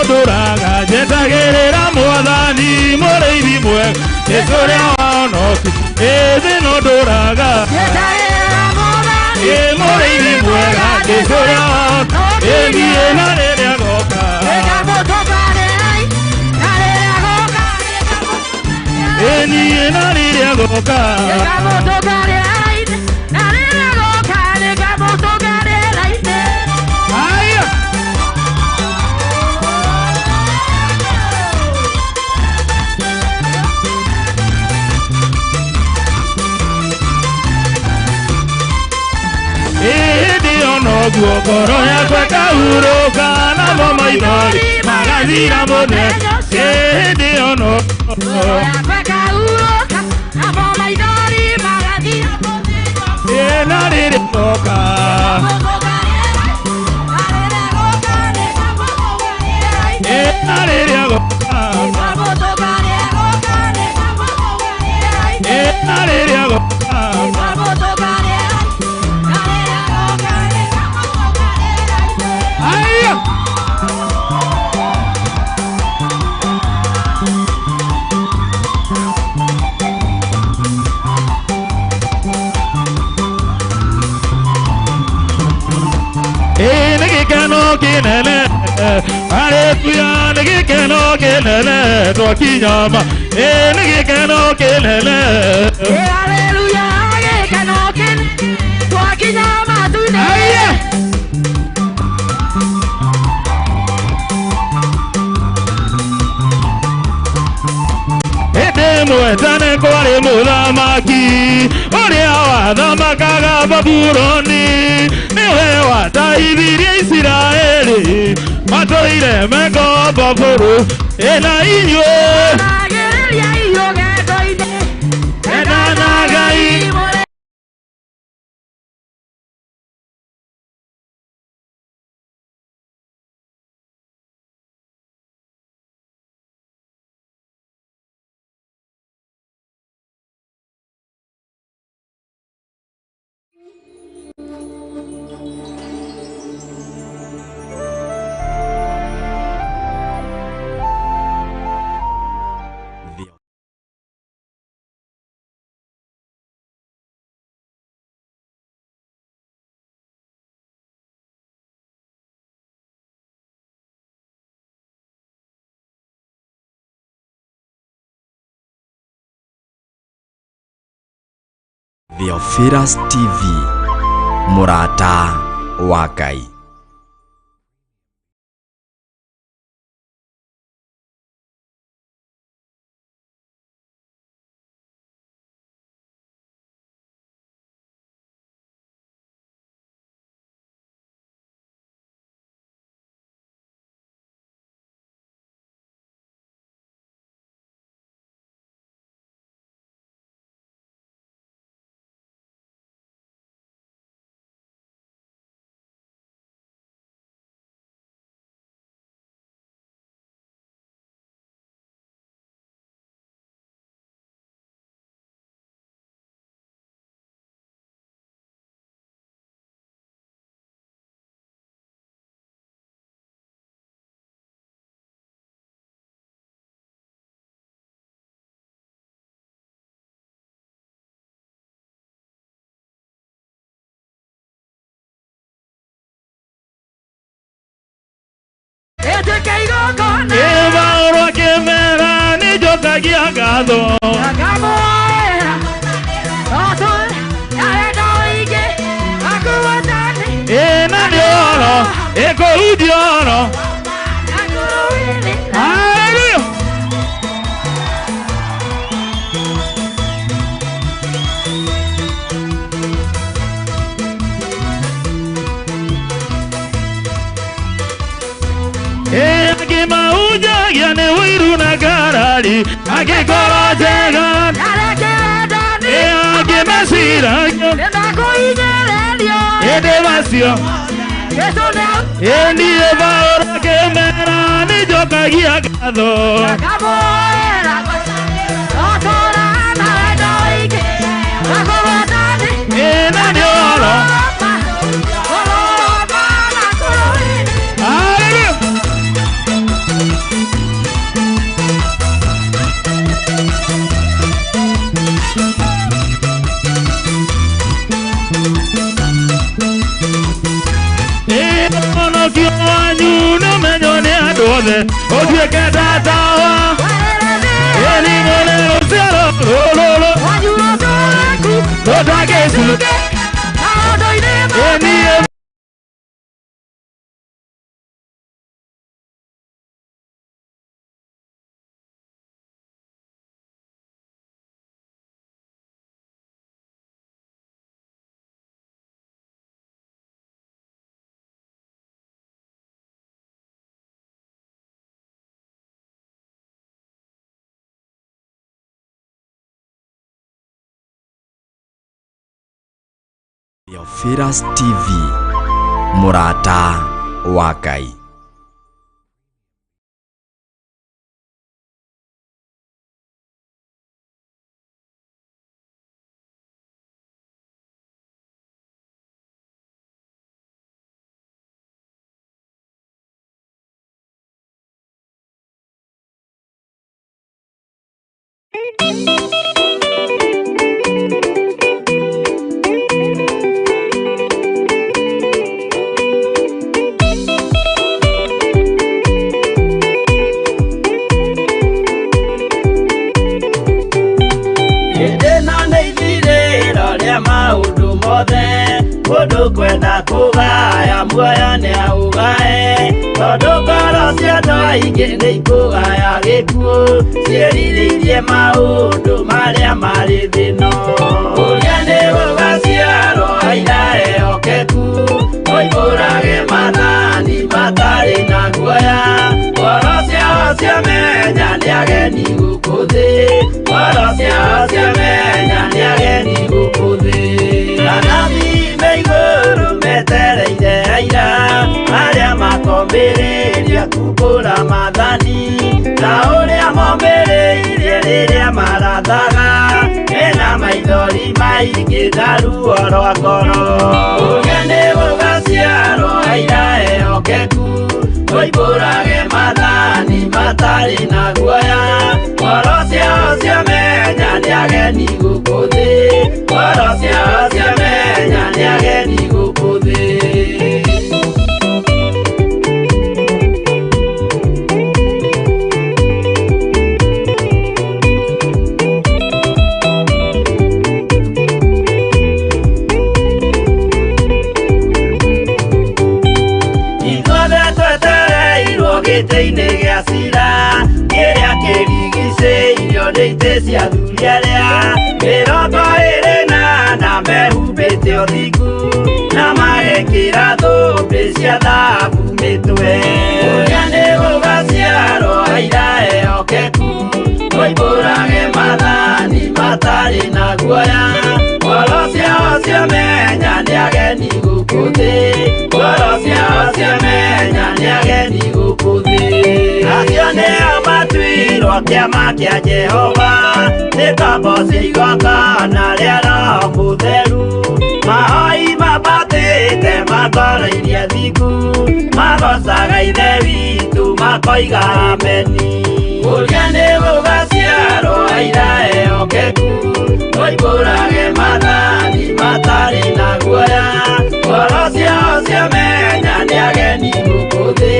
Doraga, jetagerera mwathani mureithi mwega esoria onoki no doraga jetagerera mwathani mureithi mwega esoria onoki nie na rĩrĩa goka nie na rĩrĩa goka Guokoro ya kwa kauroka na mama idori magazira mone ede ono ya kwa kauroka na mama idori magazira mone na rere toka na rere goka na rere goka Kenele, Hallelujah, nige keno kenele, Twakinyama, nige keno kenele, Hallelujah, nige keno kenele, Twakinyama, Tuine. Mwetane kware muthamaki uria wathamakaga Babuloni niwe wataithirie Isiraeli matũire mengombo bũrũ ena inyuĩ nagĩrĩria inyuĩ gendo-inĩ endana Ngai Theophilustv, Murata wa Ngai. Eva kemera ni jotagia gado Akamoera Oto Yaredoige Akuwatani Enaniolo Eko udiolo Akuruini Hallelujah Ngai agĩkorwo njega angĩmeciragia hĩndĩ macio niĩ Paũlũ ngĩmera nĩnjokagia ngatho na nĩ ũhoro Onokio wanyu nĩũmenywo nĩ andũ othe ũtuĩke tatawa ĩrimũnĩ rũciaro rũrũrũ rũtangĩcu ĩniĩ Theophilustv, Murata wa Ngai. Mundu kwenda kugaya muoyo ni augae tondu ngoro cia andu aingi ni ikugaya gikuo ciĩrirĩirie maundu maria mari thino uria ni gugaciarwo aira ehokeku oimbũrage mathani matari na guoya ngoro ciao ciamenya ni ageni gũkũ thĩ ngoro ciao ciamenya ni ageni gũkũ thĩ metereire aira aria makombĩrĩria kumbũra mathani na ũrĩa mombĩrĩirie rĩrĩa marathaga mena maithori maingĩ na ruo rwa ngoro ũrĩa nĩ gũgaciarwo aira ehokeku oimbũrage mathani matarĩ na guoya ngoro ciao ciamenya nĩ ageni gũkũ thĩ ngoro ciao ciamenya nĩ ageni gũkũ thĩ. Ithuothe twetereirwo gĩtĩ-inĩ gĩa cira kĩrĩa kĩrigicĩirio nĩ itĩ cia athuri arĩa mĩrongo ĩrĩ na mehumbĩte ũthingu na magekĩra thũmbĩ cia thahabu mĩtwe ũrĩa nĩ gũgaciarwo aira ehokeku oimbũrage mathani matarĩ na guoya ngoro ciao ciamenya nĩ ageni gũkũ thĩ ngoro ciao ciamenya nĩ ageni gũkũ thĩ acio nĩo matuirwo kĩama kĩa Jehova nĩ ngombo cia igongona rĩa Roho Mũtheru mahoi mabatĩte makoreirie thingu magocaga ithe witũ makoiga ameni ũrĩa nĩ gũgaciarwo aira ehokeku oimbũrage mathani matarĩ na guoya ngoro ciao ciamenya nĩ ageni gũkũ thĩ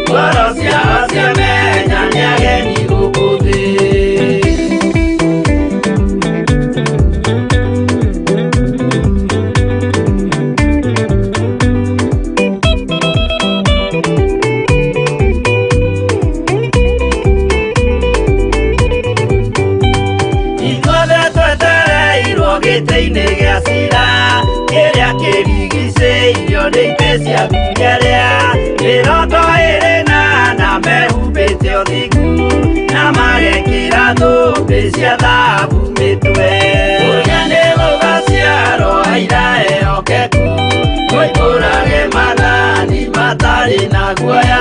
ngoro ciao ciamenya nĩ ageni gũkũ thĩ. Gĩtĩ-inĩ gĩa cira kĩrĩa kĩrigicĩirio nĩ itĩ cia athuri arĩa mĩrongo ĩrĩ na mehumbĩte ũthingu na magekĩra cia thahabu mĩtwe. Ũrĩa nĩ gũgaciarwo airae okeku, ũihũrage mathani matarĩ na guoya.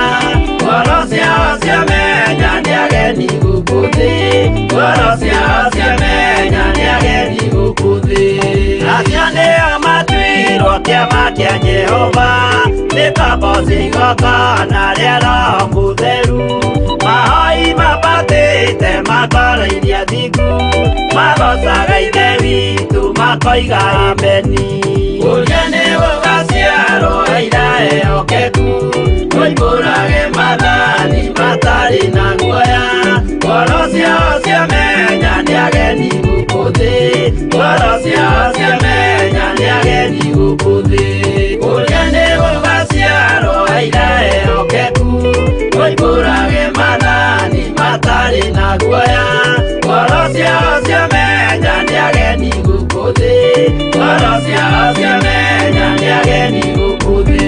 Ngoro ciao ciamenya nĩ ageni gũkũ thĩ, ngoro ciao ciamenya nĩ ageni gũkũ thĩ. Acio nĩo matuirwo kĩama kĩa Jehova, nĩ kaboci igongona rĩa Roho Mũtheru. Mahoi mabatĩte makoreirie thingu, magocaga ithe witũ makoiga ameni. Ũrĩa nĩ gũgaciarwo airae okeku, ũihũrage mathani matarĩ na guoya. Ngoro ciao ciamenya nĩ ageni gũkũ thĩ, ngoro ciao ciamenya nĩ ageni gũkũ thĩ. Ũrĩa nĩ gũgaciarwo airae okeku, ũihũrage mathani matarĩ na guoya. Ngoro ciao ciamenya nĩ ageni gũkũ thĩ, ngoro ciao ciamenya nĩ ageni gũkũ thĩ.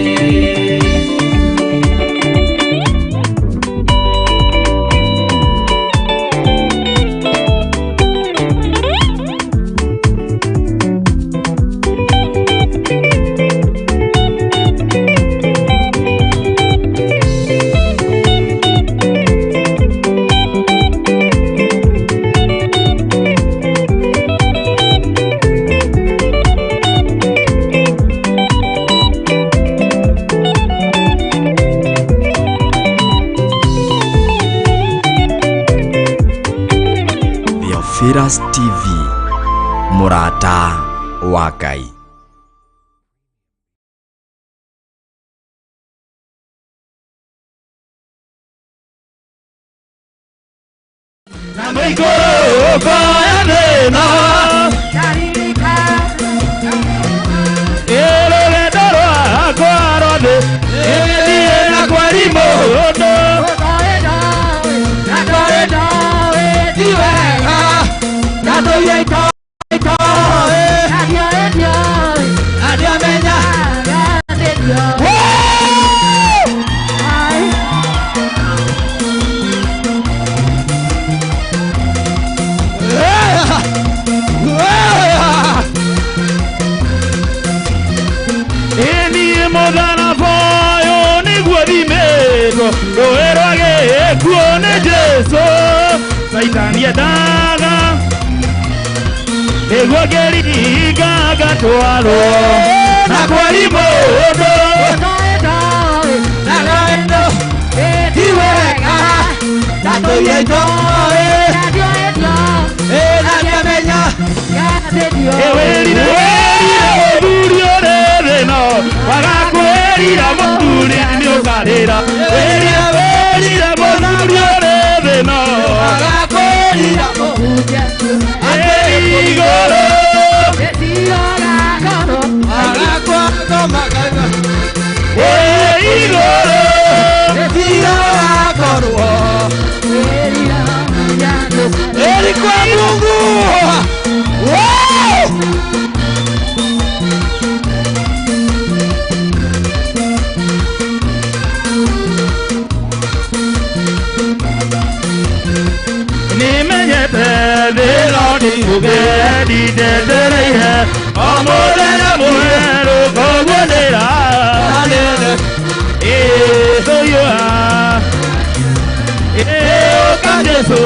Theophilustv, Murata wa Ngai. Saitania daga ego geri gaga twalo na kwali modo na gaendo etiwega tato yeto na nyamenya ewelira modurio reno wagakwelira moduri nyogarera welira modurio reno wagakwelira moduria igoro wagakwano magaga igoro igoro Eri kwa Mungu. Wow! Nimenyete dirodi ugedi dedere amodera muero kogwedera soya Yesu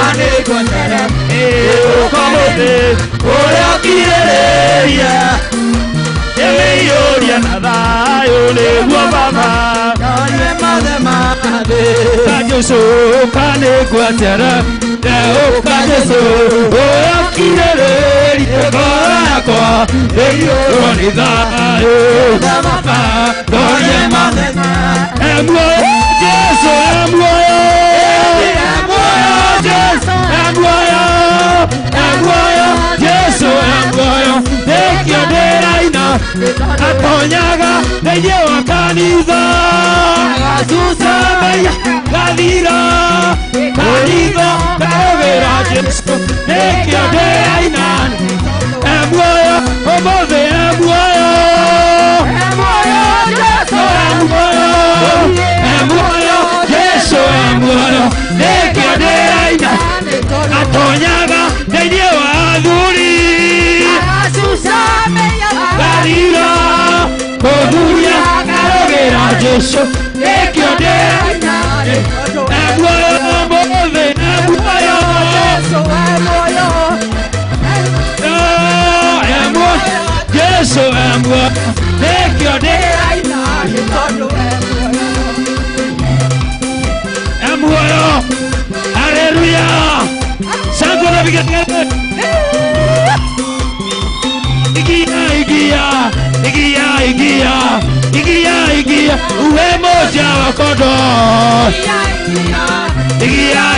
ane kondera okomote ora kireria emeyoria nadayo le baba kanye mademade kajoso kane kwatera okajoso ora kireria korako eyori dayo baba kanye mademade emwo Yesu emwo Yesu emwoyo tekio deraina atonyaga eye wa kanitha agasusa meya gadira kanitha kawera Yesu tekio deraina emwoyo omothe emwoyo Yesu emwoyo Yesu emwoyo tekio deraina atonyaga Yesu nikio ndĩraina emuoyo mũthĩ emuoyo Yesu emuoyo nikio ndĩraina emuoyo haleluya sango na vigete igia uwe moja wa kondo igia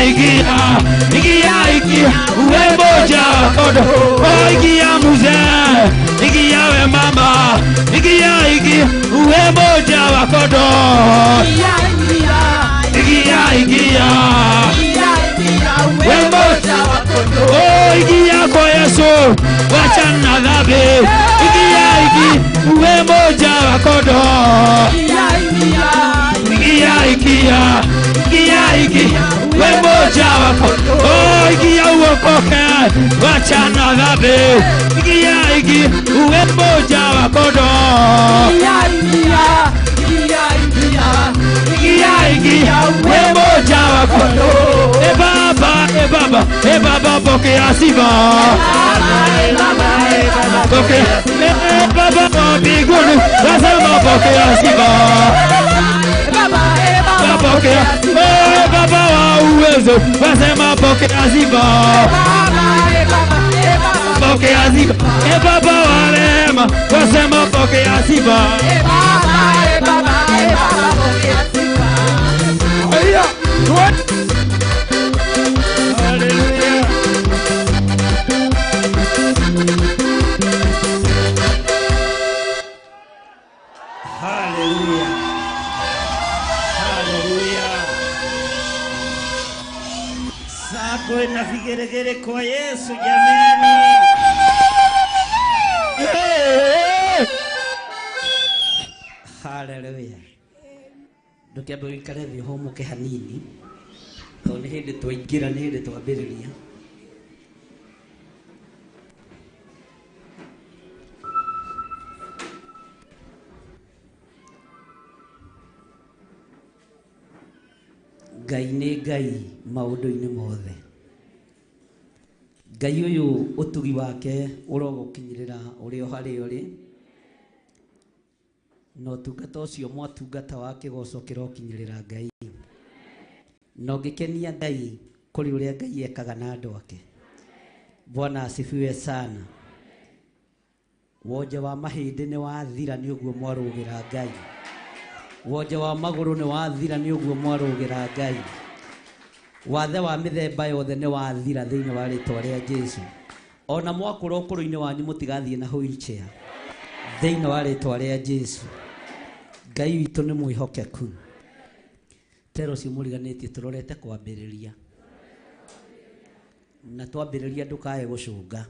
uwe moja wa kondo oh igia muze igia we mama igia uwe moja wa kondo igia we moja wa kondo oh igia kwa Yesu wachana dhambi igia uwe moja wa kondo igia we moja wa kondo oh igia uokoke wachana dhambi igia uwe moja wa kondo igia we moja wa kondo e baba pokea sifa pokea baba mbinguni lazima pokea sifa pokea baba wa uwezo lazima pokea sifa pokea sifa baba wa rehema lazima pokea sifa baba pokea sifa haya hallelujah hallelujah hallelujah sako na vigeregere kwa Yesu jamani hallelujah ndukiambe wikare thi homuke hanini to ni hindi twaingira ni hindi twambiriria Ngai nĩ Ngai maũndũ-inĩ mothe. Ngai ũyũ ũtugi wake ũrogũkinyĩrĩra ũrĩ o harĩa ũrĩ, na ũtungata ũcio mwatungata wa kĩgoco kĩrokinyĩrĩra Ngai, na ũngĩkenia Ngai kũrĩ ũrĩa Ngai ekaga na andũ ake. Bwana asifiwe sana. Wonja wa mahĩndĩ nĩ wathira nĩ ũguo mwarũgĩra Ngai. Wonja wa magũrũ nĩ wathira nĩ ũguo mwarũgĩra Ngai. Wathe wa mĩthemba yothe nĩ wathira thĩinĩ wa rĩĩtwa rĩa Jesũ. Ona mwakũra ũkũrũ-inĩ wanyu mũtigathiĩ na wheelchair thĩinĩ wa rĩĩtwa rĩa Jesũ. Ngai witũ nĩ mwĩhokeku. Tero cio mũriganĩtie tũrorete kwambĩrĩria, na twambĩrĩria ndũkae gũcũnga.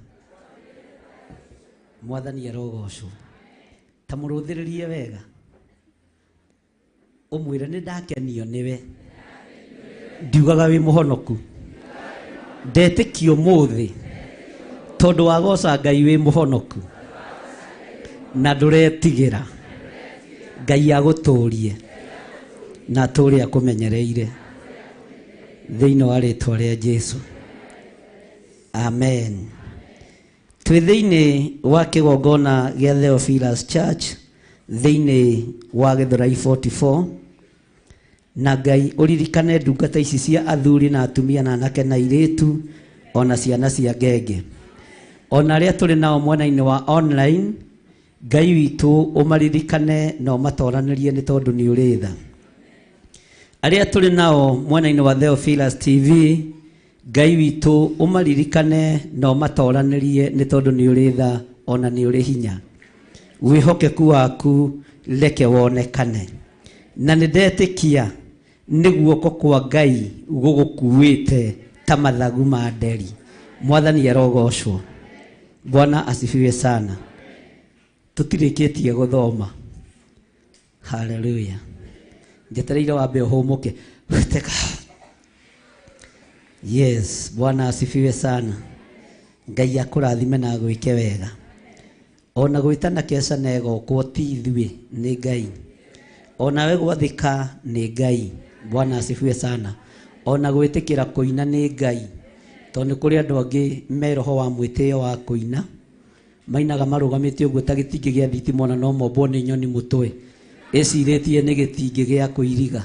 Mwathani arogocwo. Ta mũrũthĩrĩrie wega, ũmwĩre nĩ ndakenio nĩwe, ndiugaga wĩ mũhonoku, ndetĩkio mũthĩ tondũ wagoca Ngai wĩ mũhonoku na ndũretigĩra. Ngai agũtũrie na atũre akũmenyereire thĩinĩ wa rĩĩtwa rĩa Jesũ. Amen. Twĩ thĩinĩ wa kĩgongona gĩa Theophilus Church thĩinĩ wa Githurai 44, na Ngai ũririkane ndungata ici cia athuri na atumia na anake na airĩtu ona ciana cia ngenge, ona arĩa tũrĩ nao mwena-inĩ wa online. Ngai witũ ũmaririkane na ũmatoranĩrie nĩ tondũ nĩ ũrĩ tha. Arĩa tũrĩ nao mwena-inĩ wa Theophilustv, Ngai witũ ũmaririkane na ũmatoranĩrie nĩ tondũ nĩ ũrĩ tha ona nĩ ũrĩ hinya. Wĩhokeku waku reke wonekane, na nĩ ndetĩkia nĩ guoko kwa Ngai gũgũkuĩte ta mathagu ma nderi. Mwathani arogocwo. Bwana asifiwe sana. Tutirĩkĩtie gũthoma. Hallelujah. Njetereire wambe ũhũmũke. Yes, Bwana asifiwe sana. Ngai akũrathime na gwĩke wega. Ona gwĩtana KESHA negokwo ti ithuĩ nĩ Ngai. Ona we gwathika nĩ Ngai. Bwana asifiwe sana. Ona gwĩtĩkĩra kũina nĩ Ngai. Tondũ kũrĩ andũ angĩ me roho wa mwĩtĩo wa kũina. Mainaga marũgamĩte ũguo ta gĩtingĩ gĩa thitima ona no mombwo nĩ nyoni mũtwe. Ecirĩtie nĩ gĩtingĩ gĩa kũiriga.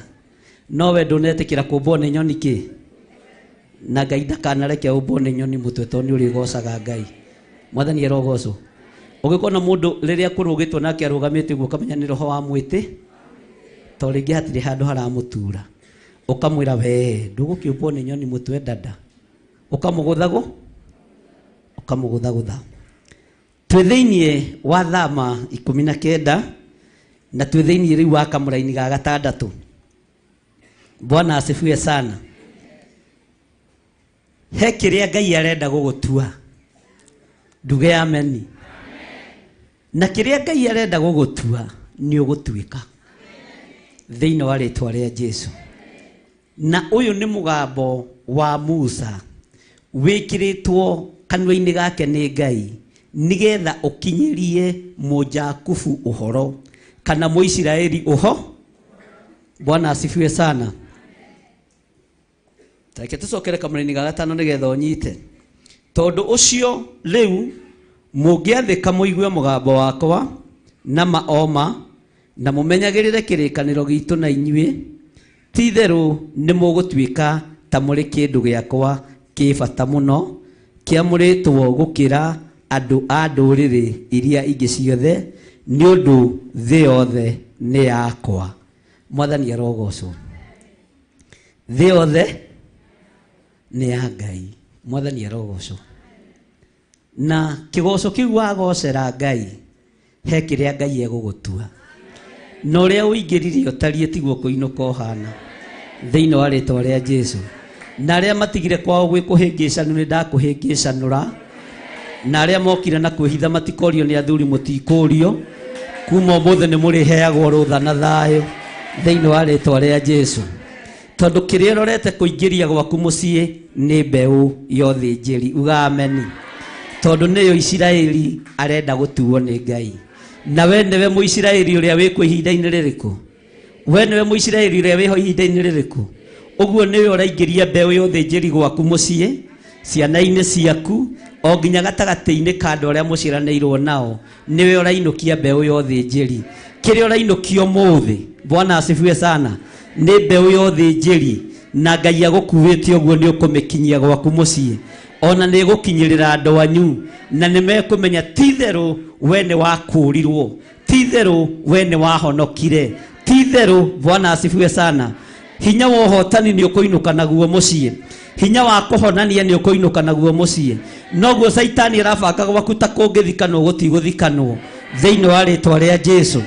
No we ndũnetĩkĩra kũmbwo nĩ nyoni kĩ? Na Ngai ndakanareke ũmbwo nĩ nyoni mũtwe tondũ nĩ ũrĩgocaga Ngai. Mwathani arogocwo. Ũgĩkona mũndũ rĩrĩa kũrũgĩtwo nake arũgamĩte ũguo kamenya nĩ roho wa mwĩtĩ. To rĩngĩ hatirĩ handũ haramũtura. Ũkamwĩra we ndũgũkĩũmbwo nĩ nyoni mũtwe dada. Ũkamũgũthagũtha. Twĩ thĩinĩ wa Thama 19 na twĩ thĩinĩ rĩu wa kamũra-inĩ ga gatandatũ. Bwana asifiwe sana. He kĩrĩa Ngai arenda gũgũtua. Nduge ameni. Na kĩrĩa Ngai arenda gũgũtua nĩ ũgũtuĩka. Thĩinĩ wa rĩĩtwa rĩa Jesũ. Na ũyũ nĩ mũgambo wa Musa wĩkĩrĩtwo kanua-inĩ gake nĩ Ngai nĩgetha ũkinyĩrie Mũjakubu ũhoro kana Mũisiraeli Bwana asifiwe sana. Reke tũcokere kamũra-inĩ ga gatano nĩgetha ũnyite. Tondũ ũcio rĩu mũngĩathĩka mũigue mũgambo wakwa na maoma na mũmenyagĩrĩre kĩrĩkanĩro gitũ na inyuĩ, ti-itherũ nĩ mũgũtuĩka ta mũrĩ kĩndũ gĩakwa kĩ bata mũno kĩamũrĩtwo gũkĩra andũ a ndũrĩrĩ iria ingĩ ciothe nĩ ũndũ thĩ yothe nĩ yakwa. Mwathani arogocwo. Thĩ yothe nĩ ya Ngai. Mwathani arogocwo. Na kĩgoco kĩu wagocera Ngai he kĩrĩa Ngai egũgũtua. Na ũrĩa ũingĩrire ũtariĩ tiguo kũinũka ũhana. Thĩinĩ wa rĩĩtwa rĩa Jesũ. Na arĩa matigire kwao gwĩkũhĩngĩcanũ nĩ ndakũhĩngĩcanũra. Na arĩa mokire na kwĩhitha matikorio nĩ athuri mũtikũrio. Kuma ũmũthĩ nĩ mũrĩheagwo rũtha na thayũ thĩinĩ wa rĩĩtwa rĩa Jesũ. Tondũ kĩrĩa ũrorete kũingĩria gwaku mũciĩ nĩ mbeũ ya ũthĩnjĩri. Uga ameni. Tondũ nĩyo Isiraeli arenda gũtuo nĩ Ngai. Na we nĩwe Mũisiraeli ũrĩa wĩ ihinda-inĩ rĩrĩkũ? We nĩwe Mũisiraeli ũrĩa wĩho ihinda-inĩ rĩrĩkũ? Ũguo nĩwe ũraingĩria mbeũ ya ũthĩnjĩri gwaku mũciĩ, ciana-inĩ ciaku, o nginya gatagatĩ-inĩ ka andũ arĩa mũciaranĩirwo nao. Nĩwe ũrainũkia mbeũ ya ũthĩnjĩri. Kĩrĩa ũrainũkia ũmũthĩ, Bwana asifiwe sana, nĩ mbeũ ya ũthĩnjĩri. Na Ngai agũkuĩte ũguo nĩ ũkũmĩkinyia gwaku mũciĩ. Ona nĩ gũkinyĩrĩra andũ anyu na nĩ mekũmenya ti-itherũ we nĩ wakũũrirwo, ti-itherũ we nĩ wahonokire, ti-itherũ. Bwana asifiwe sana. Hinya wa ũhotani nĩ ũkũinũka naguo mũciĩ. Hinya wa kũhonania nĩ ũkũinũka naguo mũciĩ. Noguo Saitani arabanga gwaku ta kũngĩthikanwo gũtigũthikanwo thĩinĩ wa rĩĩtwa rĩa Jesũ.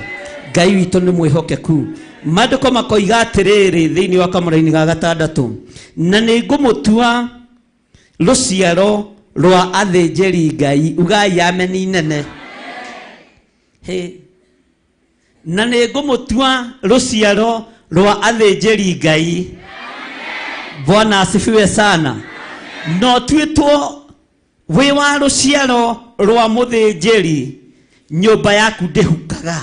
Ngai witũ nĩ mwĩhokeku. Maandĩko makoiga atĩrĩrĩ thĩinĩ wa kamũra-inĩ ga gatandatũ, na nĩ ngũmũtua rũciaro rwa athĩnjĩri Ngai. Ugai ameni nene. Na nĩ ngũmũtua rũciaro rwa athĩnjĩri Ngai. Bwana asifiwe sana. No tuĩtwo wĩ wa rũciaro rwa mũthĩnjĩri, nyũmba yaku ndĩhukaga,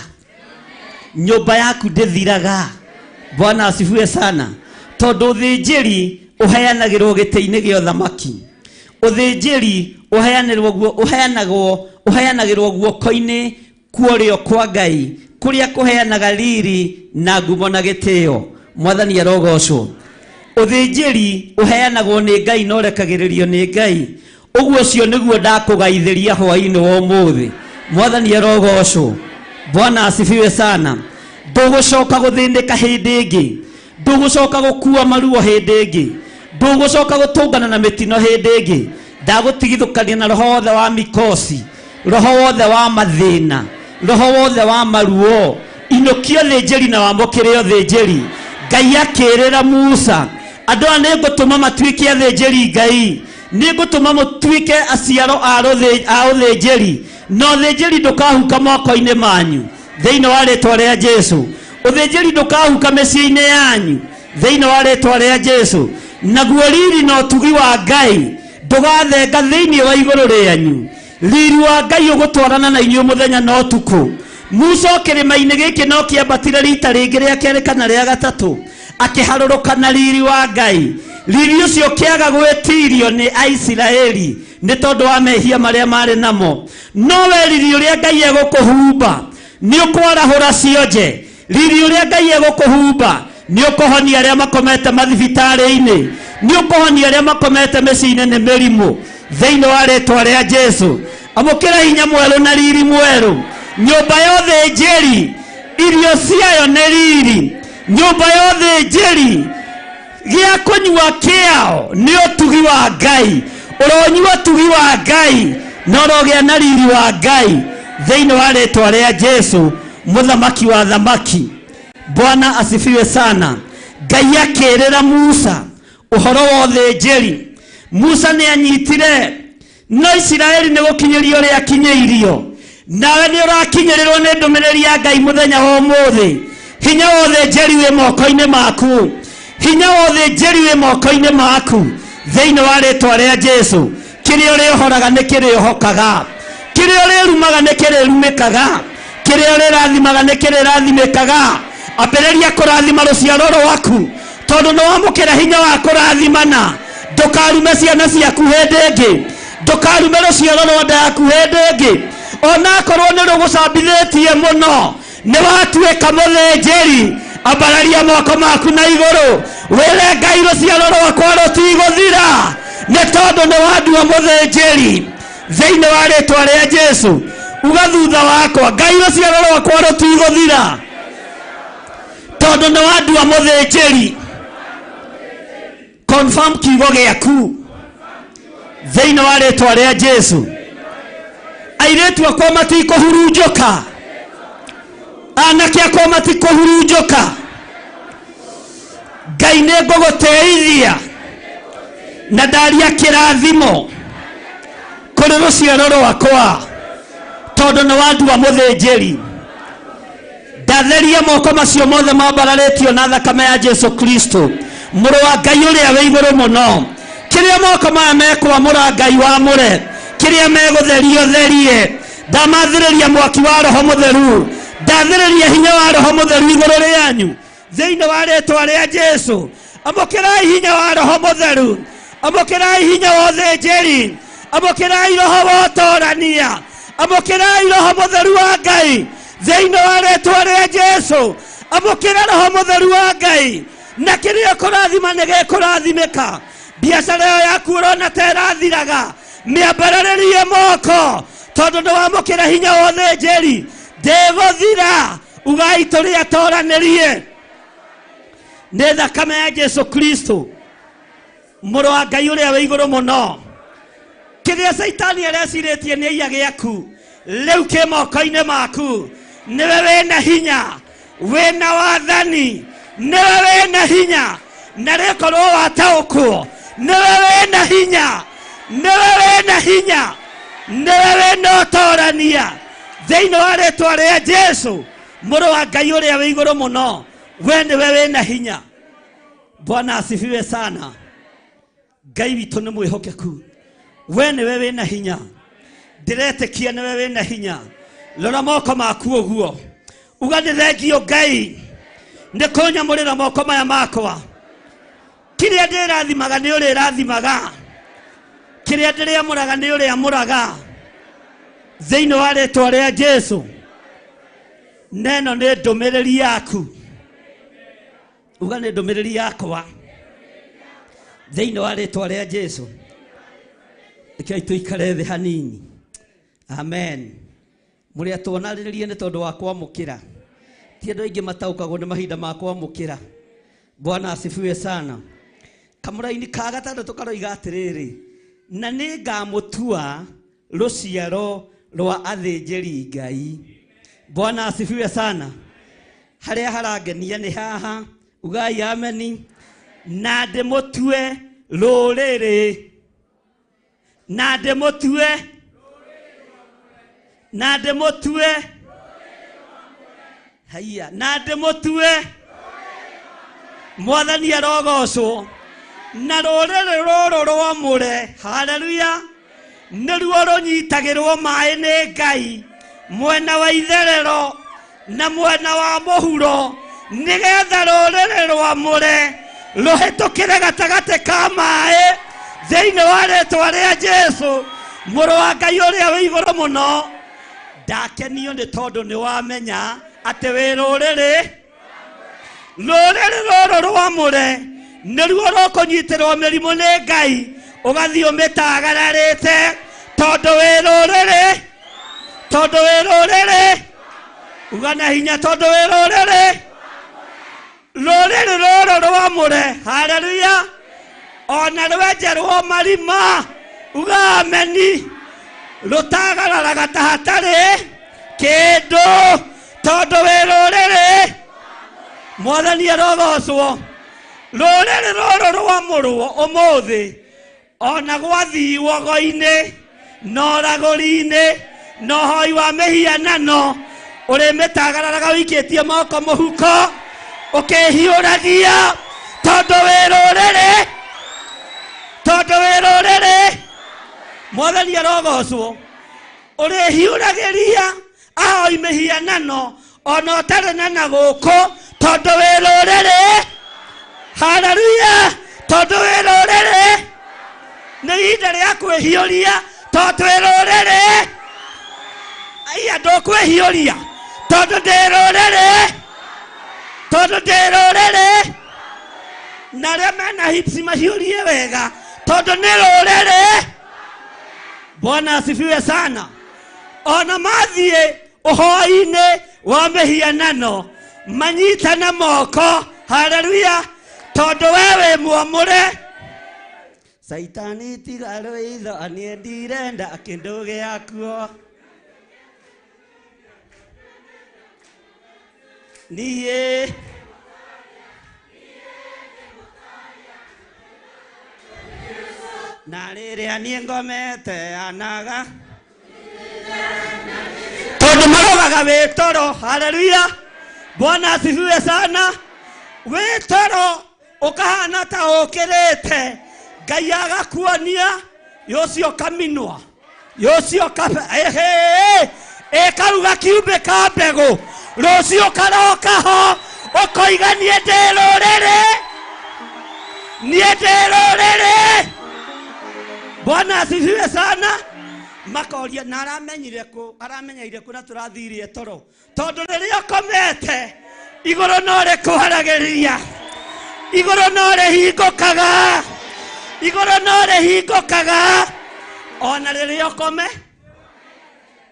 nyũmba yaku ndĩthiraga. Bwana asifiwe sana. Tondũ ũthĩnjĩri ũheanagĩrwo gĩtĩ-inĩ gĩa ũthamaki. Ũthĩnjĩri ũheanagĩrwo guoko-inĩ kuorĩo kwa Ngai, kũrĩa kũheanaga riri na ngumo na gĩtĩo. Mwathani arogocwo. Ũthĩnjĩri ũheanagwo nĩ Ngai na ũrekagĩrĩrio nĩ Ngai. Ũguo ũcio nĩguo ndakũgaithĩria hwa-inĩ wa ũmũthĩ. Mwathani arogocwo. Bwana asifiwe sana. Ndũgũcoka gũthĩnĩka hĩndĩ ĩngĩ. Ndũgũcoka gũkua maruo hĩndĩ ĩngĩ. Ndũgũcoka gũtũngana na mĩtino hĩndĩ ĩngĩ. Ndagũtigithũkania na roho wothe wa mikosi, roho wothe wa mathĩna, roho wothe wa maruo. Inũkia ũthĩnjĩri na wamũkĩre ũthĩnjĩri. Ngai akĩrĩra Musa, andũ aya nĩ ngũtũma matuĩke athĩnjĩri Ngai. Nĩ ngũtũma mũtuĩke aciaro a ũthĩnjĩri. No ũthĩnjĩri ndũkahuka moko-inĩ manyu thĩinĩ wa rĩĩtwa rĩa Jesũ. Ũthĩnjĩri ndũkahuka mĩciĩ-inĩ yanyu thĩinĩ wa rĩĩtwa rĩa Jesũ. Naguo riri na ũtugi wa Ngai ndũgathenga thĩinĩ wa igũrũ rĩanyu. Riri wa Ngai ũgũtwarana na inyuĩ mũthenya na ũtukũ. Musa kĩrĩma-inĩ gĩkĩ no kĩambatire rita rĩngĩ rĩa kerĩ kana rĩa gatatũ, akĩharũrũka na riri wa Ngai. Riri ũcio kĩaga gwĩtirio nĩ Aisiraeli nĩ tondũ wa mehia marĩa marĩ namo. No we riri ũrĩa Ngai egũkũhumba nĩ ũkwarahũra cionje. Riri ũrĩa Ngai egũkũhumba nĩ ũkũhonia arĩa makomete mathibitarĩ-inĩ, nĩ ũkũhonia arĩa makomete mĩciĩ-inĩ nĩ mĩrimũ thĩinĩ wa rĩĩtwa rĩa Jesũ. Amũkĩra hinya mwerũ na riri mwerũ. Nyũmba yothe njeri irio ciayo nĩ riri. Nyũmba yothe njeri gĩa kũnyua kĩao nĩ ũtugi wa Ngai. Ũronyua ũtugi wa Ngai na ũrogĩa na riri wa Ngai thĩinĩ wa rĩĩtwa rĩa Jesũ, mũthamaki wa thamaki. Bwana asifiwe sana. Ngai akĩrĩra Musa ũhoro wothe njeri. Musa nĩ anyitire, no Isiraeli nĩ gũkinyĩrio ũrĩa akinyĩirio. Nawe nĩ ũrakinyĩrĩrwo nĩ ndũmĩrĩri ya Ngai mũthenya wa ũmũthĩ. Hinya wothe njeri wĩ moko-inĩ maku. Hinya wothe njeri wĩ moko-inĩ maku thĩinĩ wa rĩĩtwa rĩa Jesũ. Kĩrĩa ũrĩhoraga nĩ kĩrĩhokaga, kĩrĩa ũrĩrumaga nĩ kĩrĩrumĩkaga, kĩrĩa ũrĩrathimaga nĩ kĩrĩrathimĩkaga. Ambĩrĩria kũrathima rũciaro rwaku tondũ nĩ wamũkĩra hinya wa kũrathimana. Ndũkarume ciana ciaku hĩndĩ ĩngĩ, ndũkarume rũciaro rwa nda yaku hĩndĩ ĩngĩ. Ona akorwo nĩ rũgũcambithĩtie mũno, nĩ watuĩka mũthĩnjĩri. Ambararia moko maku na igũrũ wĩre Ngai rũciaro rwakwa rũtigũthira nĩ tondũ nĩ wandua mũthĩnjĩri thĩinĩ wa rĩĩtwa rĩa Jesũ. Uga thutha wakwa, Ngai rũciaro rwakwa rũtigũthira tondũ nĩ wandua mũthĩnjĩri. Confirm kiugo gĩaku thĩinĩ wa rĩĩtwa rĩa Jesũ. Airĩtu akwa matikũhurunjũka, anake akwa matikũhurunjũka. Ngai nĩ ngũgũteithia na ndaria kĩrathimo kũrĩ rũciaro rwakwa tondũ nĩ wandua mũthĩnjĩri. Ndatheria moko macio mothe mambararĩtio na thakame ya Jesũ Kristo, mũrũ wa Ngai ũrĩa wĩ igũrũ mũno. Kĩrĩa moko maya mekwamũra Ngai wamũre, kĩrĩa megũtherio therie. Ndamathĩrĩria mwaki wa Roho Mũtheru, ndathĩrĩria hinya wa Roho Mũtheru igũrũ rĩanyu thĩinĩ wa rĩĩtwa rĩa Jesũ. Amũkĩrai hinya wa Roho Mũtheru, amũkĩrai hinya wa ũthĩnjĩri, amũkĩrai roho wa ũtoorania, amũkĩrai Roho Mũtheru wa Ngai thĩinĩ wa rĩĩtwa rĩa Jesũ. Amũkĩra Roho Mũtheru wa Ngai na kĩrĩa kũrathima nĩ gĩkũrathimĩka. Biacara ĩyo yaku ũrona ta ĩrathiraga, mĩambararĩrie moko tondũ nĩ wamũkĩra hinya wa ũthĩnjĩri. Ndĩgũthira, ugai tũrĩa toranĩrie nĩ thakame ya Jesũ Kristo, mũrũ wa Ngai ũrĩa wĩ igũrũ mũno. Kĩrĩa Saitani arecirĩtie nĩ iya gĩaku rĩu kĩ moko-inĩ maku. Nĩwe wĩna hinya, wĩna wathani, nĩwe wĩna hinya na rĩkorwo wataũkwo. Nĩwe wĩna hinya, nĩwe wĩna hinya, nĩwe wĩna ũtoorania thĩinĩ wa rĩĩtwa rĩa Jesũ, mũrũ wa Ngai ũrĩa wĩ igũrũ mũno. We nĩwe wĩna hinya. Bwana asifiwe sana. Ngai witũ nĩ mwĩhokeku. We nĩwe wĩna hinya. Ndĩretĩkia nĩwe wĩna hinya. Rora moko maku ũguo, uga nĩ thengio Ngai nĩ kũnyamũrĩra moko maya makwa. Kĩrĩa ndĩrathimaga nĩ ũrĩrathimaga, kĩrĩa ndĩrĩamũraga nĩ ũrĩamũraga thĩinĩ wa rĩĩtwa rĩa Jesũ. Neno nĩ ndũmĩrĩri yaku, uga nĩ ndũmĩrĩri yakwa thĩinĩ wa rĩĩtwa rĩa Jesũ. Rekei tũikare thĩ hanini. Amen. Mũrĩa tuonarĩrĩrie nĩ tondũ wa kwamũkĩra, ti andũ aingĩ mataũkagwo nĩ mahinda ma kwamũkĩra. Bwana asifiwe sana. Kamũra-inĩ ka gatandatũ karoiga atĩrĩrĩ, na nĩ ngamũtua rũciaro rwa athĩnjĩri Ngai. Bwana asifiwe sana. Harĩa harangenia nĩ haha, ugai ameni. Na ndĩmũtue rũrĩrĩ, na ndĩmũtue, na ndĩmũtue, haiya, na ndĩmũtue. Mwathani arogocwo. Na rũrĩrĩ rũrũ rwamũre, haleluya, nĩruo rũnyitagĩrwo maĩ nĩ Ngai mwena wa itherero na mwena wa muhuro nigetha ruriri rwamure ruhitukire gatagati ka mai thiini wa ritwa ria Jesu muru wa Ngai uria wi iguru muno. Ndakenio ni tondu ni wamenya ati wi ruriri ruru rwamure niruo rukunyitirwo mirimu ni Ngai ugathi umitagararite tondu wi ruriri ugana hinya tondu wi ruriri ruru rwamure. Haleluya. Ona rwenjerwo marima ugameni rutagararaga ta hatari kindu tondu wi ruriri. Mwathani arogocwo. Ruriri ruru rwamurwo umuthi ona gwathiiwo go-ini no raguri-ini no hoi wa mihianano uri mitagararaga wikitie moko muhuko ukihiuragia tondu wi ruriri. Mwathani arogocwo. Uri hiuragiria ahoi mihianano ona utari na naguku tondu wi ruriri. Haleluya. Tondu wi ruriri. Ni ihinda ria kwihiuria tondu wi ruriri. Aya ndukwihiuria tondu ndi ruriri. Na aria mena hips mahiurie wega tondu ni ruriri. Bwana asifiwe sana. Ona mathie uhoi-ini wa mihianano manyitana moko. Haleluya. Tondu wewe mwamure. Saitani tiga rwitho anie ndirenda kindu giakuo niye na riria nie ngomete anaga tondu marogaga wi toro. Haleluya. Bwana asifiwe sana. Wi toro ukahana ta ukirite Ngai agakuonia yocio kaminwa yocio ekaruga kiumbe ka mbegu rucio karoka ho ukoiga nie ndi ruriri. Bwana asifiwe sana. Makoria na aramenyeire ku na turathirie toro tondu riria komete iguru no rikuharagiria iguru no rihingukaga ona riria kome.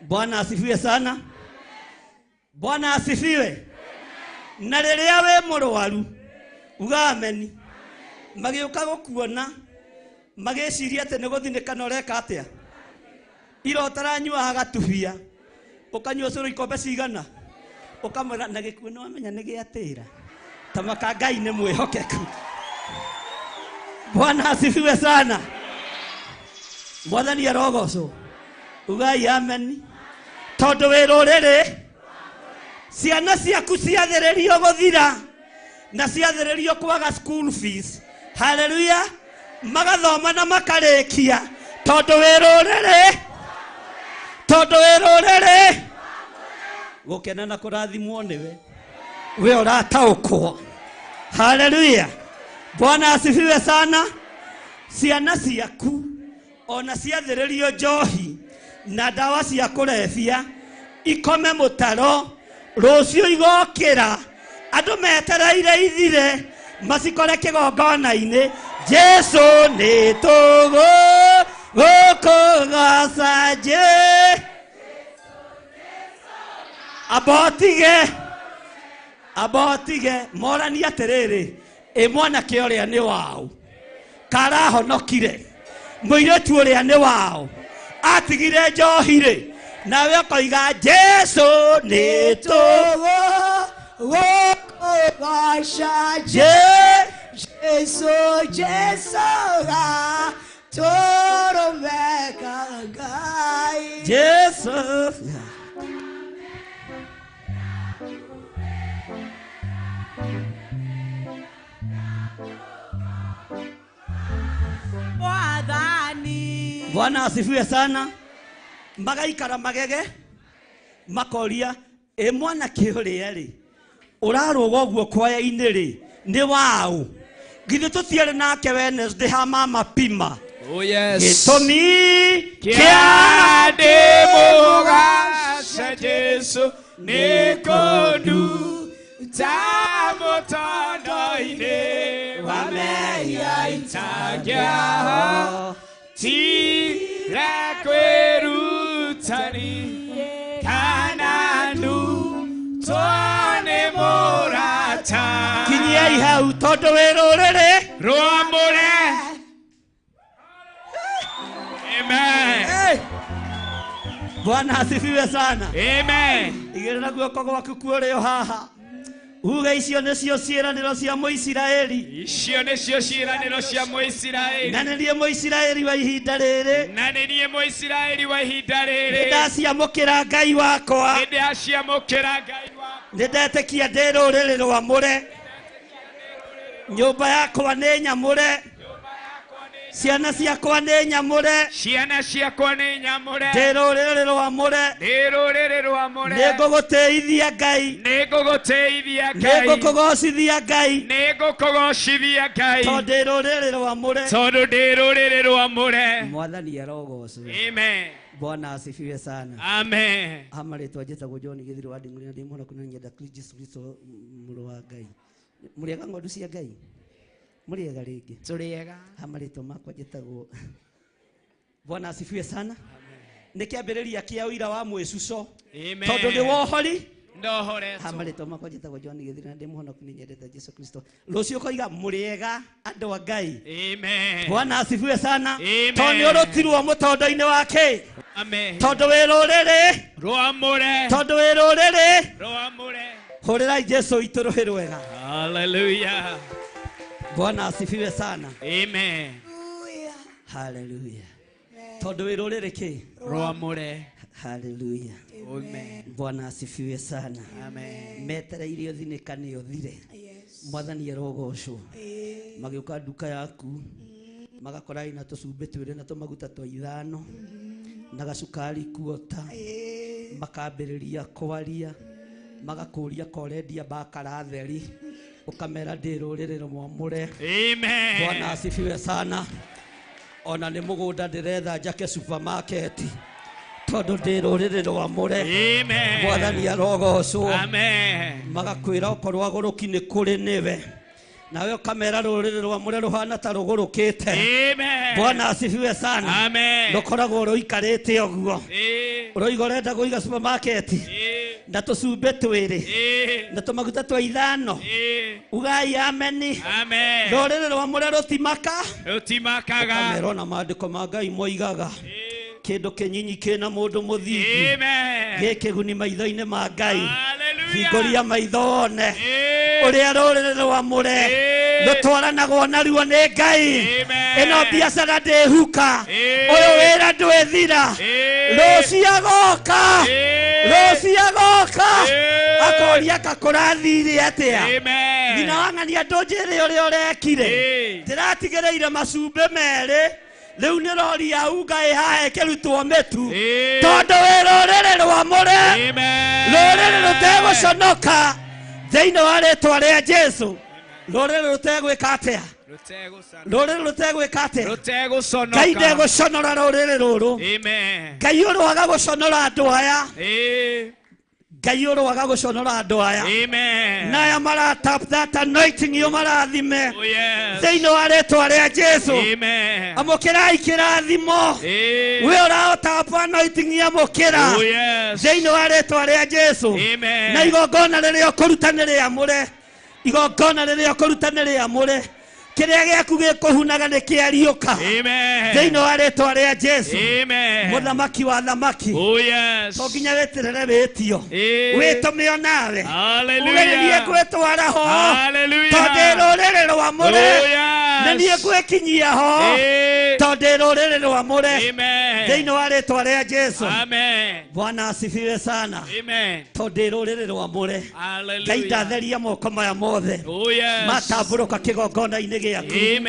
Bwana asifiwe sana. Bwana asifiwe. Na riria we murwaru ugameni magiuka gukuona magiciria ati ni guthinikana ureka atia irotaranyua agatubia ukanyua curu ikombe cigana ukamwira na gikuo no amenya ni giatira tamaka Ngai ni mwihokeku. Bwana asifiwe sana. Mwathani arogocwo. Ugai amen. Tondu wi ruriri. Ciana ciaku ciathiririo guthira na ciathiririo kwaga school fees. Haleluya. Magathoma na makarikia tondu wi ruriri. Gukena na kurathimwo niwe we urataukwo. Haleluya. Bwana asifiwe sana. Ciana ciaku ona ciathiririo njohi na dawa cia kurebia ikome mutaro rucio igokira andu metereire ithire macikore kigongona-ini. Jesu ni tugu gukugaca abotige morani atiriri mwanake uria ni wao karahonokire muiretu uria ni wao atigire njohire nawe koiga Jesu ni tugu gukugaca Jesu ga turumeka Ngai Jesu. Bwana asifiwe sana. Magaikara magege makoria mwana kiuria ri urarũga ũguo kwaya-inĩ ri nĩ waũ githĩ tũtiarĩ nake Wednesday ha mama pima Oh yes. gĩtũmi Kĩa ndĩmũgaca Jesu nĩ kũnduta mũtũũro-inĩ wa mehia itangĩaho tira kwĩrutani kana ndutwo nĩ mũrata kinyiai hau tondũ wĩ rũrĩrĩ rwamũre. Amen. Hey. Bwana asifiwe sana. Amen. Igĩrĩra guoko gwaku kũrĩ haha. Uge icio nĩcio ciĩranĩro cia Mũisiraeli. Icio nĩcio ciĩranĩro cia Mũisiraeli. Na nĩ niĩ Mũisiraeli wa ihinda rĩrĩ. Na nĩ niĩ Mũisiraeli wa ihinda rĩrĩ. Nĩndaciamũkĩra Ngai wakwa. Nĩndaciamũkĩra Ngai wakwa. Nĩndetĩkia ndĩ rũrĩrĩ rwamũre. Nyũmba yakwa nĩ nyamũre. Ciana ciakwa nĩ nyamũre. Ciana ciakwa nĩ nyamũre. Ndĩ rũrĩrĩ rwamũre. Ndĩ rũrĩrĩ rwamũre. Nĩngũgũtĩithia Ngai. Nĩngũgũtĩithia Ngai. Nĩngũkũgocithia Ngai. Nĩngũkũgocithia Ngai. Tondũ ndĩ rũrĩrĩ rwamũre. Tondũ ndĩ rũrĩrĩ rwamũre. Mwathani arogocwo. Amen. Bwana asifiwe sana. Amen. Amarĩtwa njĩtagwo John Githiri wa ndingũrĩ na ndĩ mũhonoku na nyenda Kristo mũrũ wa Ngai. Mũrĩega ng'ondu cia Ngai. Mũrĩega rĩngĩ. Tũrĩega. Amarĩtwa makwa njĩtagwo. Bwana asifiwe sana. Nĩ kĩambĩrĩria kĩa ũira wa mwĩcuco. Amen. Tondũ nĩ wohori. Ndohoretwo. Amarĩtwa makwa njĩtagwo John Githiri na ndĩ mũhonoku nĩ nyendete Jesũ Kristo. Rũciũ koiga mũrĩega andũ a Ngai. Amen. Bwana asifiwe sana. Amen. Tondũ nĩ ũrũtirwo mũtondo-inĩ wake. Amen. Tondũ wĩ rũrĩrĩ. Rwamũre. Tondũ wĩ rũrĩrĩ. Rwamũre. Hũrĩrai Jesũ itũ rũhĩ rwega. Hallelujah. Bwana asifiwe sana. Amen. Hallelujah. Tondũ wĩ rũrĩrĩ kĩ? Rwamũre. Hallelujah. Amen. Bwana asifiwe sana. Amen. Metereire ũthinĩkane ũthire. Mwathani arogocwo. Magĩũka nduka yaku. Magakora ina tũcumbĩ twĩrĩ na tũmaguta twa ithano. Na gacukari kuota. Makambĩrĩria kwaria. Magakũria korendia bakara theri. Ukamera ndĩ rũrĩrĩ rwamũre. Amen. Bwana asifiwe sana. Ona nĩ mũgũnda ndĩretha njake supermarket. Tondũ ndĩ rũrĩrĩ rwamũre. Amen. Mwathani arogocwo. Amen. Magakwĩra okorwo agũrũki nĩ kũrĩ nĩwe. Nawe ukamera rũrĩrĩ rwamũre ruhana ta rũgũrũkĩte. Amen. Bwana asifiwe sana. Amen. Ndũkoragwo rũikarĩte ũguo. Ũroiga ũrenda kũiga supermarket. Na tũcumbĩ twĩrĩ. Na tũmaguta twa ithano. Ugai ameni. Amen. Rũrĩrĩ rwamũre rũtimaka. Rũtimakaga. Ũkamerwo na maandĩko ma Ngai moigaga. Kĩndũ kĩnyinyi kĩna mũndũ mũthingu. Amen. Gĩkĩguni maitho-inĩ ma Ngai. Hingũria maitho wone. Ũrĩa rũrĩrĩ rwamũre rũtwaranagwo naruo nĩ Ngai. Ĩno biacara ndĩhuka. Ũyũ wĩra ndwĩthira. Rũciũ agoka. Rũciũ agoka. Akoria kakũrathire atĩa. Nyina wa ng'ania ndũnjĩre ũrĩa ũrekire. Ndĩratigĩrĩire macumbĩ merĩ. Rĩu nĩ rori ya unga ĩhahe kĩrutwo mĩtu. Tondũ wĩ rũrĩrĩ rwamũre. Rũrĩrĩ rũtegũconoka. Thĩinĩ wa rĩtwa rĩa Jesũ. Rũrĩrĩ rũtegwĩka atĩa. Rũrĩrĩ rũtegwĩka atĩa. Rũtegũconoka. Ngai ndegũconora rũrĩrĩ rũrũ. Ngai ũroaga gũconora andũ aya. Ngai ũroaga gũconora andũ aya. Naya mara tap that anointing yo marathime. Thĩinĩ wa rĩtwa rĩa Jesũ. Amũkĩrai kĩrathimo. We ũrahota anointing yamũkĩra. Thĩinĩ wa rĩtwa rĩa Jesũ. Na igongona rĩrĩa ũkũruta nĩ rĩamũre. Igongona rĩrĩa ũkũruta nĩ rĩamũre. Kĩrĩa gĩaku gĩkũhunaga nĩ kĩariũka. Thĩinĩ wa rĩtwa rĩa Jesũ. Mũthamaki wa thamaki. To nginya wĩtĩrĩre wĩtio. Wĩtũme o nawe. Ũgererie gwĩtwara ho. Tondũ rũrĩrĩ rwamũre. na niĩ ngwĩkinyia ho tondũ rũrĩrĩ rwamũre thĩinĩ wa rĩĩtwa rĩa Jesu. Bwana asifiwe sana. Tondũ rũrĩrĩ rwamũre Ngai ndatheria moko maya mothe matambũrũka kĩgongona-inĩ gĩaku.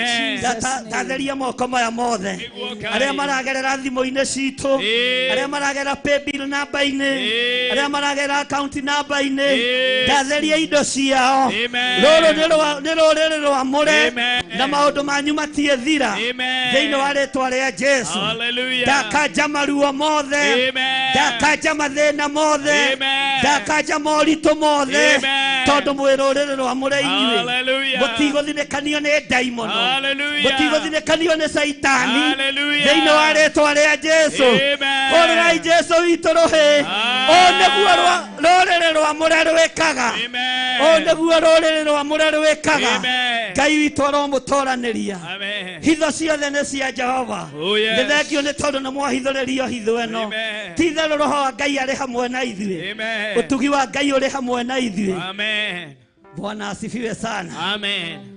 Ndatheria moko maya mothe arĩa maragerera thimũ-inĩ citũ, arĩa maragerera paybill namba-inĩ, arĩa maragerera account namba-inĩ, ndatheria indo ciao. Rũrũ nĩ rũrĩrĩ rwamũre na maũndũ manyu matiethira thĩinĩ wa rĩĩtwa rĩa Jesu. Ndakanja maruo mothe, ndakanja mathĩna mothe, ndakanja moritũ mothe tondũ mwĩ rũrĩrĩ rwamũre inyuĩ mũtigũthinĩkanio nĩ ndaimono, mũtigũthinĩkanio nĩ Saitani thĩinĩ wa rĩĩtwa rĩa Jesu. Hũrĩrai Jesu witũ rũhĩ. Ũũ nĩguo rũrĩrĩ rwamũre rwĩkaga, ũũ nĩguo rũrĩrĩ rwamũre rwĩkaga. Ngai witũ aromũtoranĩria. Hitho ciothe nĩ cia Jehova. Nĩ thengio nĩ tondũ nĩ mwahithũrĩrio hitho ĩno. Ti-itherũ roho wa Ngai arĩ hamwe na ithuĩ, ũtugi wa Ngai ũrĩ hamwe na ithuĩ. Bwana asifiwe sana.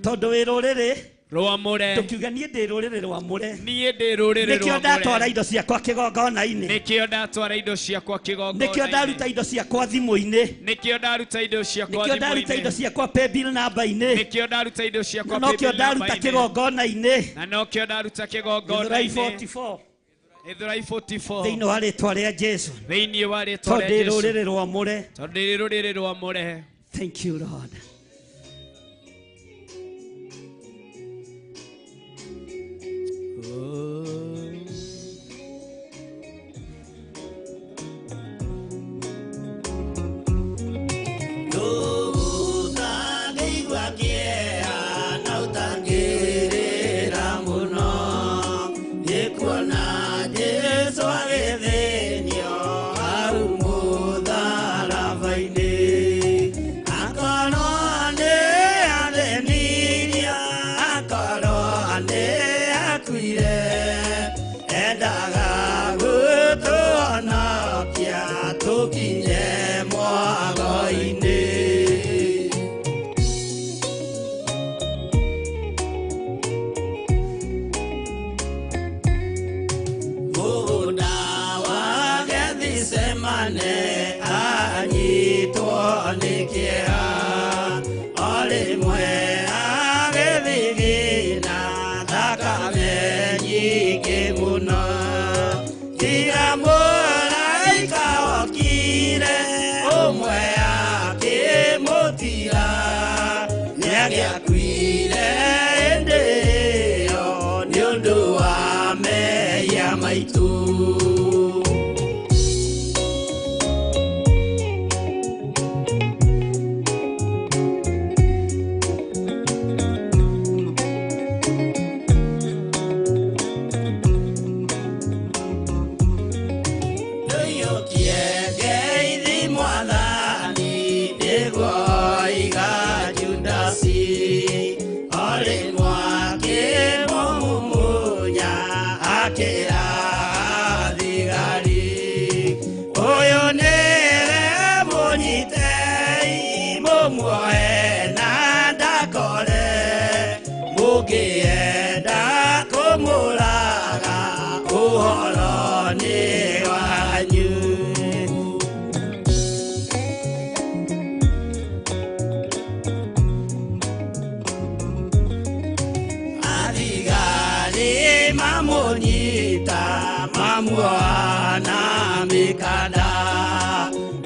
Tondũ wĩ rũrĩrĩ rwamũre, tukiuga niĩ ndĩ rũrĩrĩ rwamũre, nĩkĩo ndatwara indo ciakwa kĩgongona-inĩ, nĩkĩo ndaruta indo ciakwa thimũ-inĩ, nĩkĩo ndaruta indo ciakwa paybill namba-inĩ, nokĩo ndaruta kĩgongona-inĩ. Githurai 44 thĩinĩ wa rĩĩtwa rĩa Jesu. Tondũ rũrĩrĩ rwamũre. Thank you, Lord.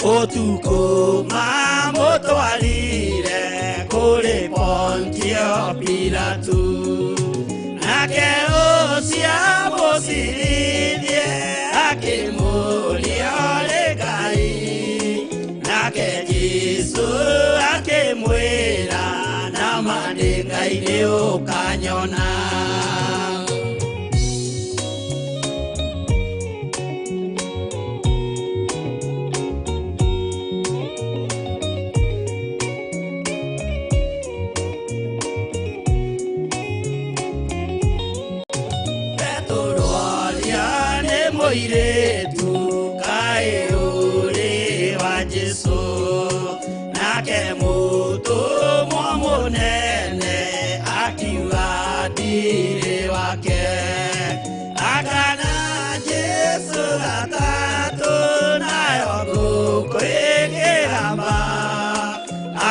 Otuko mamotwarire kule Pontio Pilatu, nake ocia mosirithie akĩmũria Ngai, nake Jesu akĩmwĩra nama nĩ Ngai nĩ ũkanyona. gatatu nayo ngukwĩgĩrama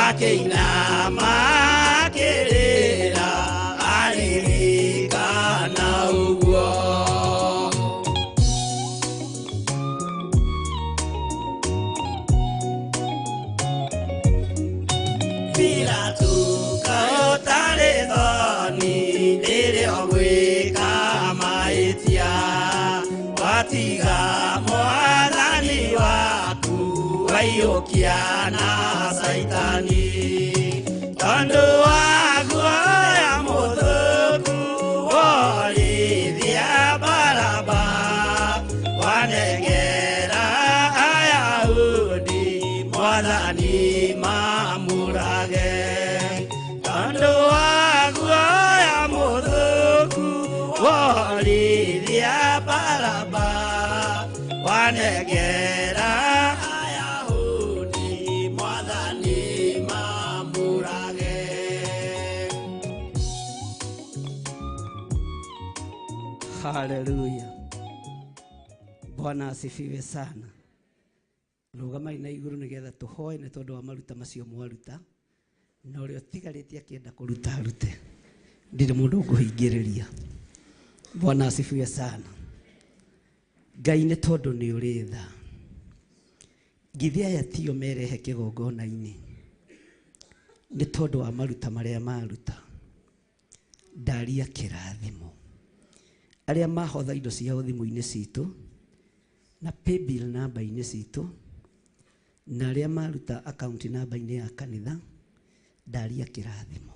akĩinama akĩrĩra aririkana ũguo. Pilatu kaũtarĩ thoni rĩrĩa ũgwĩka mahĩtia watiga mwathani waku waiyũkia na Saitani tondũ wa guoya mũthũku worithia Baraba wanengera Ayahudi mwathani mamũrage tondũ wa guoya mũthũku worithia Baraba wanengera Ayahudi mwathani mamũrage. Haleluya. Bwana asifiwe sana. Rũgamai na igũrũ nĩgetha tũhoe nĩ tondũ wa maruta macio mwaruta na ũrĩa ũtigarĩtie akĩenda kũruta arute. Ndirĩ mũndũ ngũhingĩrĩria. Bwana asifiwe sana. Ngai nĩ tondũ nĩ ũrĩ tha. Ngithe aya tio merehe kĩgongona-inĩ nĩ tondũ wa maruta marĩa maruta. Ndaria kĩrathimo. Arĩa mahotha indo ciao thimũ-inĩ citũ na paybill namba-inĩ citũ na arĩa maruta account namba-inĩ ya kanitha ndaria kĩrathimo.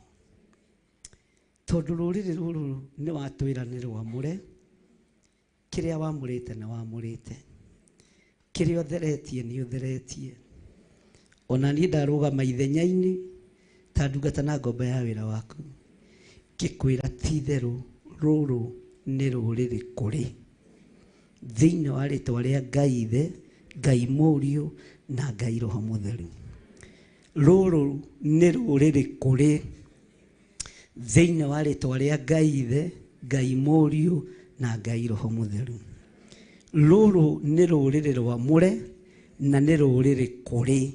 Tondũ rũrĩrĩ rũrũ nĩ watwĩra nĩ rwamũre, kĩrĩa wamũrĩte na wamũrĩte, kĩrĩa ũtheretie nĩ ũtheretie. Ona niĩ ndarũgama ithenya-inĩ ta ndungata na ngombo ya wĩra waku ngĩkwĩra ti therũ rũrũ nĩ rũrĩrĩ kũrĩ thĩinĩ wa rĩtwa rĩa Ngai Ithe, Ngai Mũriũ na Ngai Roho Mũtheru. Rũrũ nĩ rũrĩrĩ kũrĩ thĩinĩ wa rĩtwa rĩa Ngai Ithe, Ngai Mũriũ na Ngai Roho Mũtheru. Rũrũ nĩ rũrĩrĩ rwamũre na nĩ rũrĩrĩ kũrĩ.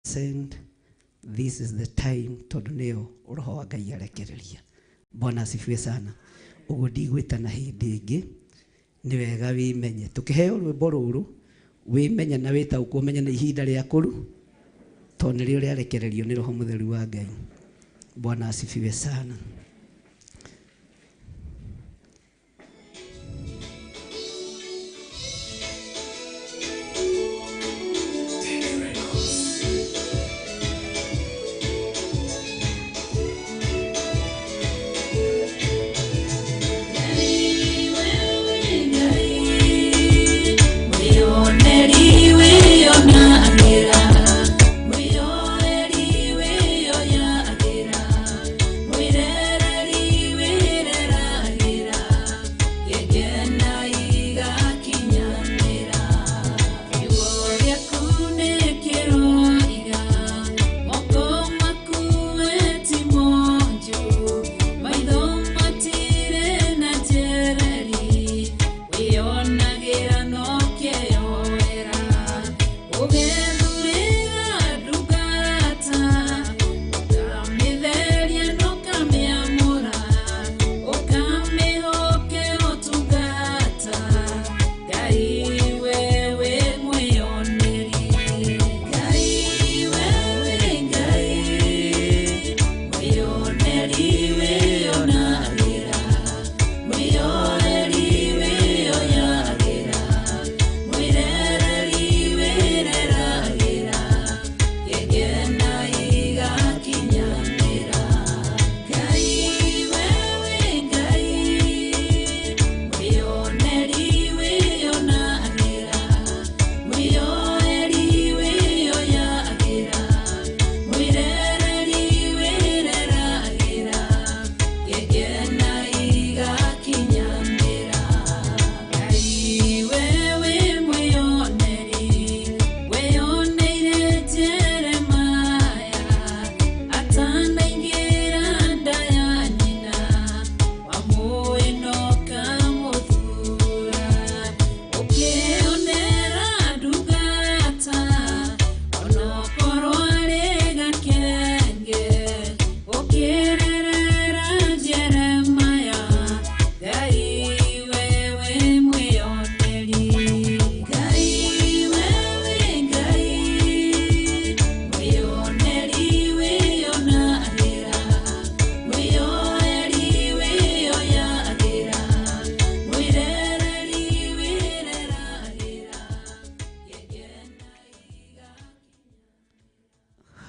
Send, this is the time tondũ nĩyo roho wa Ngai arekereria. Bwana asifiwe sana. Ũguo ndigwĩta na hĩndĩ ĩngĩ nĩ wega wĩmenye. Tũkĩheo rwĩmbo rũrũ wĩmenye na wĩtaũkwo ũmenye nĩ ihinda rĩaku tondũ nĩrĩo rĩarekererio nĩ Roho Mũtheru wa Ngai. Bwana asifiwe sana.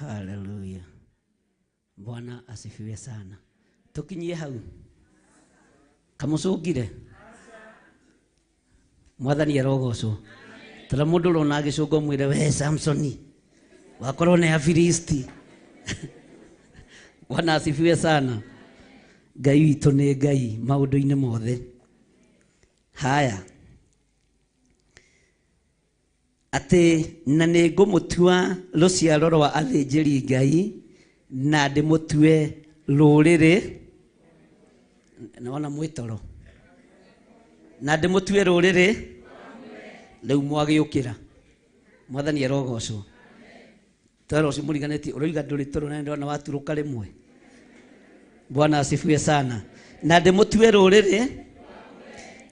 Haleluya. Bwana asifiwe sana. Tukinyie hau. Kamusugire. Mwathani arogocwo. Tara mundu rona agicungo mwire we Samsoni. Wakorwo ni Afilisti. Bwana asifiwe sana. Ngai witũ nĩ Ngai maũndũ-inĩ mothe. Haya. Ati na nĩ ngũmũtua rũciaro rwa athĩnjĩri Ngai na ndĩmũtue rũrĩrĩ. Naona mwĩtoro. Na ndĩmũtue rũrĩrĩ rĩu mwagĩũkĩra. Mwathani arogocwo. Taro si mũriganĩtie ũroiga ndũrĩ toro na ndona waturũka rĩmwe. Bwana asifiwe sana. Na ndĩmũtue rũrĩrĩ.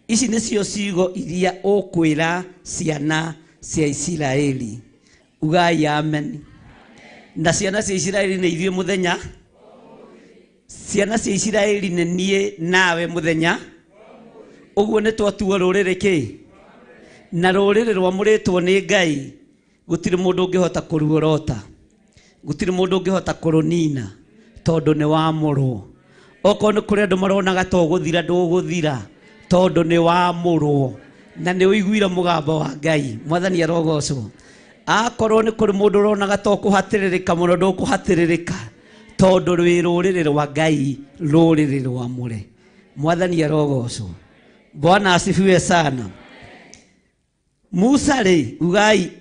Ici nĩcio ciugo iria ũkwĩra ciana cia Isiraeli. Ugai amen. Na ciana cia Isiraeli nĩ ithuĩ mũthenya. Ciana cia Isiraeli nĩ niĩ nawe mũthenya. Ũguo nĩ twatuo rũrĩrĩ kĩ? Na rũrĩrĩ rwamũrĩtwo nĩ Ngai. Gũtirĩ mũndũ ũngĩhota kũruorota. Gũtirĩ mũndũ ũngĩhota kũrũnina tondũ nĩ wamũrwo. Okorwo nĩ kũrĩ andũ maronaga to gũthira ndũgũthira tondũ nĩ wamũrwo. Na nĩ ũiguire mũgambo wa Ngai. Mwathani arogocwo. Akorwo nĩ kũrĩ mũndũ ũronaga to kũhatĩrĩrĩka mũno ndũkũhatĩrĩrĩka tondũ wĩ rũrĩrĩ rwa Ngai, rũrĩrĩ rwamũre. Mwathani arogocwo. Bwana asifiwe sana. Musa rĩ ugai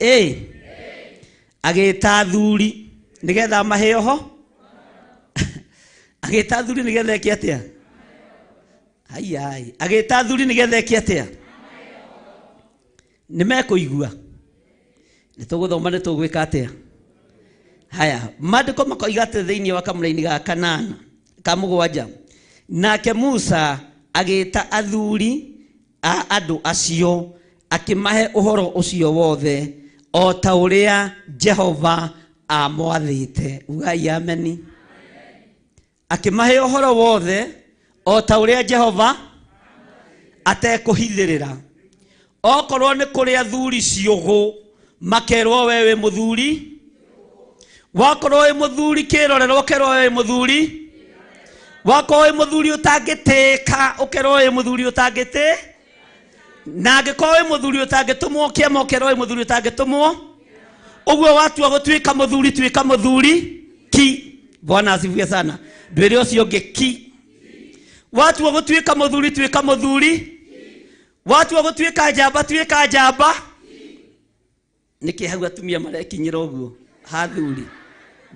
agĩta athuri nĩgetha maheo ho. Agĩta athuri nĩgetha eke atĩa? Ai agĩta athuri nĩgetha eke atĩa? Nĩmekũigua. Nĩtũgũthoma nĩtũgwĩka atĩa? Haya, maandĩko makoiga atĩ thĩinĩ wa kamũra-inĩ ga kanana ka mũgwanja, nake Musa agĩta athuri a andũ acio akĩmahe ũhoro ũcio wothe o ta ũrĩa Jehova amwathĩte. Ugai ameni. Akĩmahe ũhoro wothe o ta ũrĩa Jehova atekũhithĩrĩra. Okorwo nĩ kũrĩ athuri ciũgũ makerwo we wĩ mũthuri. Wakorwo wĩ mũthuri kĩrorerwo ũkerwo we wĩ mũthuri. Wakorwo wĩ mũthuri ũtangĩtĩka ũkerwo wĩ mũthuri ũtangĩtĩ. Na angĩkorwo wĩ mũthuri ũtangĩtũmwo kĩama ũkerwo wĩ mũthuri ũtangĩtũmwo. Ũguo watua gũtuĩka mũthuri tuĩka mũthuri ki. Bwana asifiwe sana. Ndwĩre ũcio ũngĩ ki. Watua gũtuĩka mũthuri tuĩka mũthuri. Watua gũtuĩka njamba tuĩka njamba. Nĩkĩ hau atumia marekinyĩra ũguo hathuri.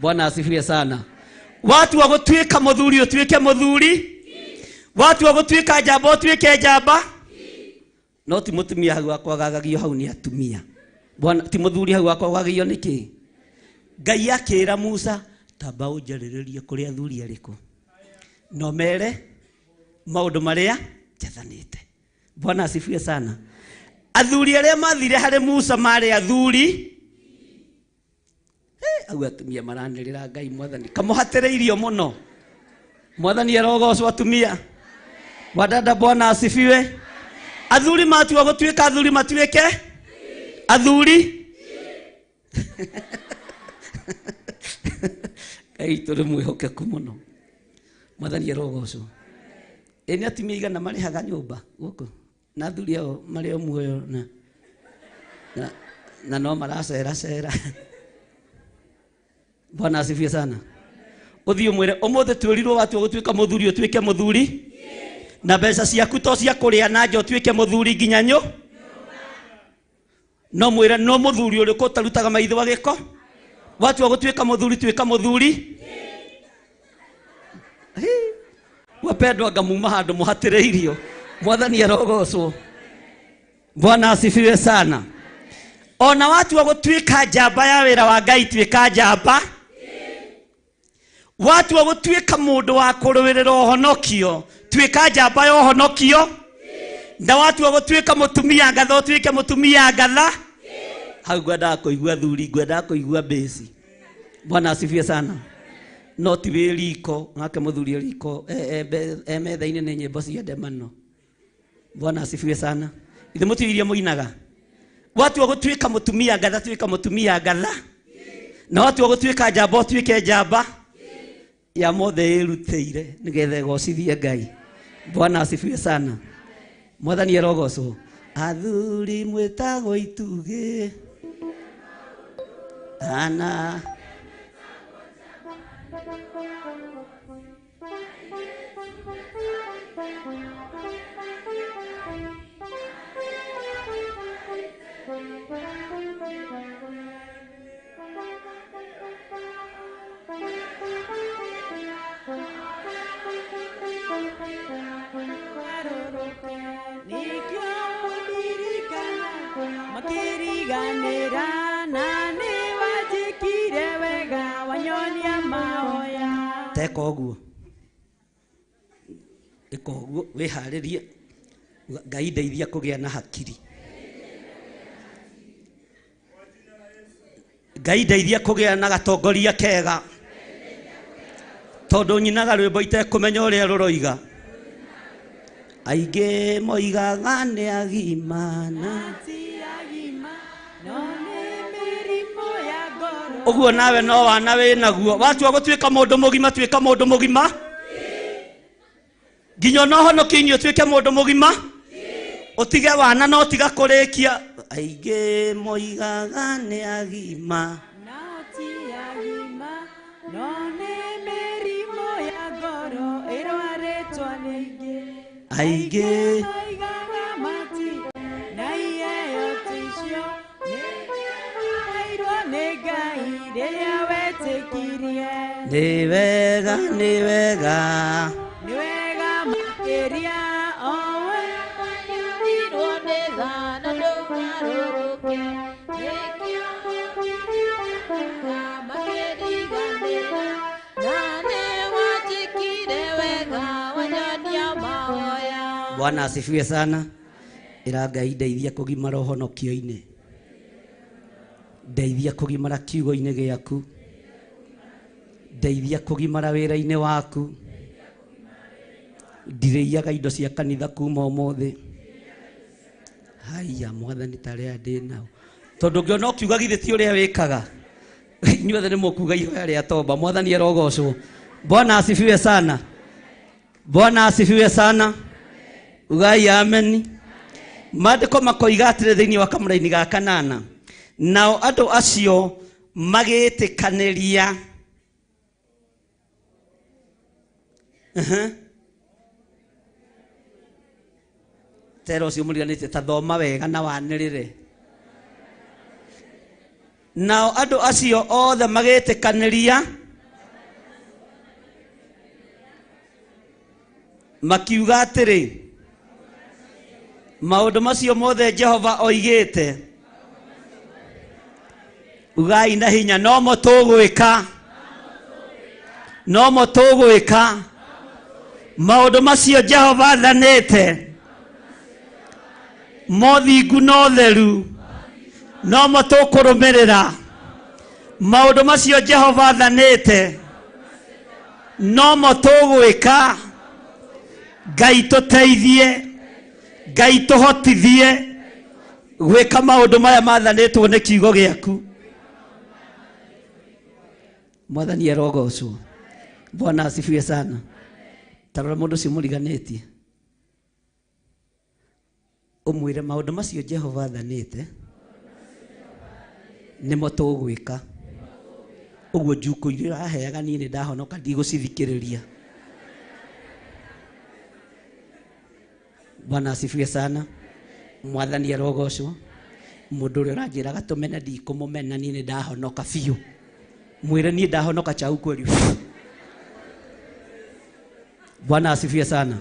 Bwana asifiwe sana. Watua gũtuĩka mũthuri ũtuĩke mũthuri. Watua gũtuĩka njamba ũtuĩke njamba. No ti mũtumia hau akwagagio hau ni atumia. Bwana ti mũthuri hau akwagagio nĩkĩ? Ngai akĩra Musa tamba ũnjarĩrĩrie kũrĩ athuri arĩkũ. No mere maũndũ marĩa njethanĩte. Bwana asifiwe sana. Athuri arĩa mathire harĩ Musa marĩ athuri. Hau atumia maranĩrĩra Ngai Mwathani. Kamũhatĩrĩirio mũno. Mwathani arogocwo atumia. Wadada Bwana asifiwe. Athuri matua gũtuĩka athuri matuĩke athuri. Ngai tũrĩ mwĩhokeku mũno. Mwathani arogocwo. Nĩ atumia igana marĩhaga nyũmba gũkũ na athuri ao marĩ o muoyo na no maracera. Bwana asifiwe sana. Ũthiĩ mwĩre ũmũthĩ twĩrirwo watua gũtuĩka mũthuri ũtuĩke mũthuri. Na mbeca ciaku to cia kũrĩa na nja ũtuĩke mũthuri nginya nyũ. No mwĩre no mũthuri ũrĩkũ ũtarutaga maitho gĩko. Watua gũtuĩka mũthuri tuĩka mũthuri. Wapendwa ngamuma handũ mũhatĩrĩirio. Mwathani arogocwo. Bwana asifiwe sana. Ona watua gũtuĩka njamba ya wĩra wa Ngai tuĩka njamba. Watua gũtuĩka mũndũ wa kũrũĩrĩra ũhonokio tuĩka njamba ya ũhonokio. Na watua gũtuĩka mũtumia ngatha tuĩke mũtumia ngatha. Hau ngwendaga kũigua thuri, ngwendaga kũigua besi. Bwana asifiwe sana. No ti wĩ riko, ngake mũthuri riko metha-inĩ nĩ nyĩmbo cia ndemano. Bwana asifiwe sana. Ithe mũtiria mũinaga. Watua gũtuĩka mũtumia ngatha tuĩka mũtumia ngatha. no tu gũtuĩka njamba ũtuĩke njamba ya mothe ĩrutĩire nĩgetha ĩgocithie Ngai. Bwana asifiwe sana. Mwathani erogocwo. Athuri mwĩtagwo itugĩ ana teka ũguo ĩka ũguo wĩharĩrie. Ngai ndeithia kũgĩa na hakiri. Ngai ndeithia kũgĩa na gatongoria kega tondũ nyinaga rwĩmbo itekũmenya ũrĩa rũroiga. Aingĩ moigaga nĩ agima na ũguo nawe no wana wĩnaguo. Watua gũtuĩka mũndũ mũgima, tuĩka mũndũ mũgima. Nginya no honokie inyuĩ tuĩke mũndũ mũgima. Ũtige wana no tiga kũrĩkia. Aingĩ moigaga nĩ agima no ti agima, no nĩ mĩrimũ ya ngoro ĩrwarĩtwo nĩ aingĩ. Aingĩ moigaga mati na iheo ticio nĩwaheirwo nĩ Ngai rĩrĩa wetĩkirie. nĩ wega nĩ wega Nĩ wega makĩria owe wanyuirwo nĩ tha na ndũgarũrũke. Nĩkĩo makĩriganĩra na nĩ wanjĩkire wega wanyonia mahoya. Bwana asifiwe sana. Ĩra Ngai ndeithia kũgimara ũhonokio-inĩ. Ndeithia kũgimara kiugo-inĩ gĩaku. Ndeithia kũgimara wĩra-inĩ waku. Ndirĩiyaga indo cia kanitha kuma ũmũthĩ. Haiya Mwathani tarĩa ndĩ nao. Tondũ ngĩona ũkiuga githĩ ti ũrĩa wĩkaga. Inyuothe nĩ mũkuga ihoya rĩa tomba. Mwathani erogocwo. Bwana asifiwe sana. Bwana asifiwe sana. Ugai amen. Maandĩko makoiga atĩrĩ thĩinĩ wa kamũra-inĩ ga kanana. Nao andũ acio magĩtĩkanĩria. Tero ũcio mũriganĩte ta thoma wega na wanĩrĩre. Nao andũ acio othe magĩtĩkanĩria makiuga atĩrĩ, maũndũ macio mothe Jehova oigĩte ugai na hinya no mo tũgwĩka. No mo tũgwĩka. Maũndũ macio Jehova athanĩte mothingu no theru no mo tũkũrũmĩrĩra. Maũndũ macio Jehova athanĩte no mo tũgwĩka. Ngai tũteithie, Ngai tũhotithie gwĩka maũndũ maya mathanĩtwo nĩ kiugo gĩaku. Mwathani erogocwo. Bwana asifiwe sana. Tarora mũndũ ũcio mũriganĩtie ũmwĩre maũndũ macio Jehova athanĩte nĩmo tũgwĩka. Ũguo njukũ iria ũraheaga niĩ nĩ ndahonoka ndigũcithikĩrĩria. Bwana asifiwe sana. Mwathani erogocwo. Mũndũ ũrĩa ũranjĩraga tũmena ndikũmũmena niĩ nĩ ndahonoka biũ. Mwĩre niĩ ndahonoka chau kweli. Bwana asifiwe sana.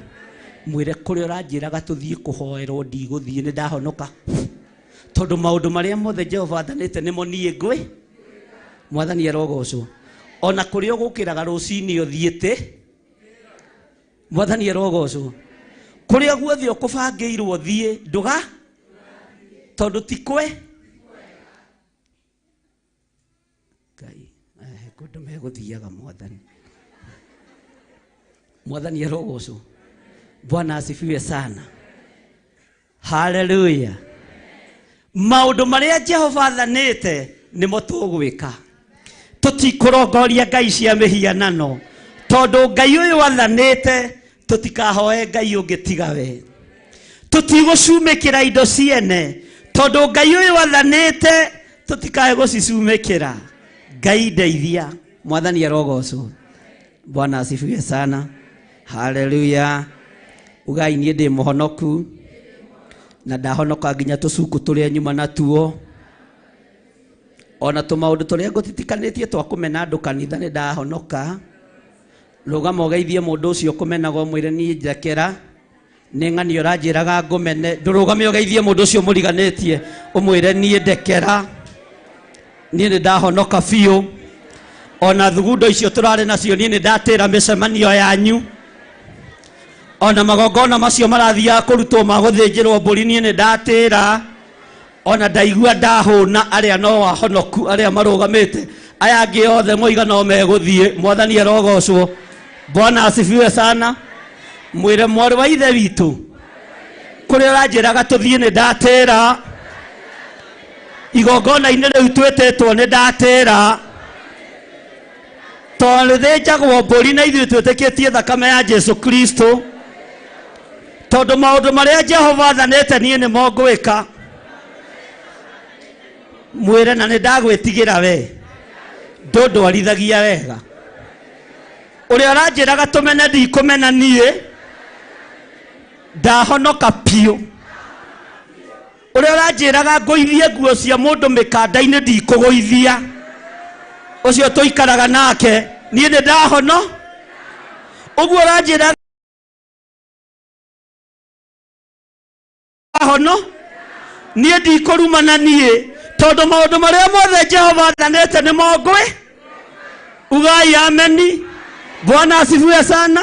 Mwĩre kũrĩa ũranjĩraga tũthiĩ kũhoerwo ndigũthiĩ nĩ ndahonoka. Tondũ maũndũ marĩa mothe Jehova athanĩte nĩmo niĩ ngwĩ. Mwathani erogocwo. Ona kũrĩa ũgũkĩraga rũci-inĩ ũthiĩte. Mwathani erogocwo. Kũrĩa guothe ũkũbangĩirwo thiĩ ndũga. Tondũ ti kwe. Ngai kũndũ megũthiaga Mwathani. Mwathani erogocwo. Bwana asifiwe sana. Hallelujah. Maũndũ marĩa Jehova athanĩte nĩmo tũgwĩka. tutikurongoria ngai cia mihianano tondu ngai uyu wathanite tutikahoe ngai ungi tiga we tutigũcumĩkĩra indo ciene tondu ngai uyu wathanite tutikae gũcicumĩkĩra ngai ndeithia mwathani arogocwo Bwana asifiwe sana haleluya ugai nie ndi muhonoku na ndahonoka nginya tucuku turia nyuma natuo ona tumaundu turia ngutitikanetie twa kumena andu kanitha ni ndahonoka rugama ugeithie mundu ucio kumenago mwire ni njakera ni ng'ani uranjiraga ngumene ndurugame ugeithie mundu ucio muriganetie umwire ni ndekera ni ndahonoka biu ona thugundo icio turare nacio ni ndatira micemanio yanyu ona magongona macio marathia kurutwo maguthinjirwo mburi ni ndatira ona ndaigua ndahuna aria no wahonoku aria marugamite aya angi othe moiga no meguthie mwathani arogocwo Bwana asifiwe sana mwire mwari wa ithe witu kuria uranjiraga tuthie ni ndatira igongona ine riu twetetwo ni ndatira tondu thinjagwo mburi na ithuĩ twĩtĩkĩtie thakame ya Jesu Kristo tondu maundu maria Jehova athanĩte niĩ nĩmo ngwĩka mwĩre na nĩ ndagwĩtigĩra we ndũndwarithagia wega ũrĩa ũranjĩraga tũmene ndikũmena niĩ ndahonoka piũ ũrĩa ũranjĩraga ngũithie nguo cia mũndũ mĩkanda-inĩ ndikũgũithia ucio tuikaraga nake niĩ nĩ ndahono ũguo ũranjĩra ndahono niĩ ndikũrumana niĩ tondu maũndũ marĩa mothe Jehova athanĩte nĩmo ngwĩ ugai ameni Bwana asifiwe sana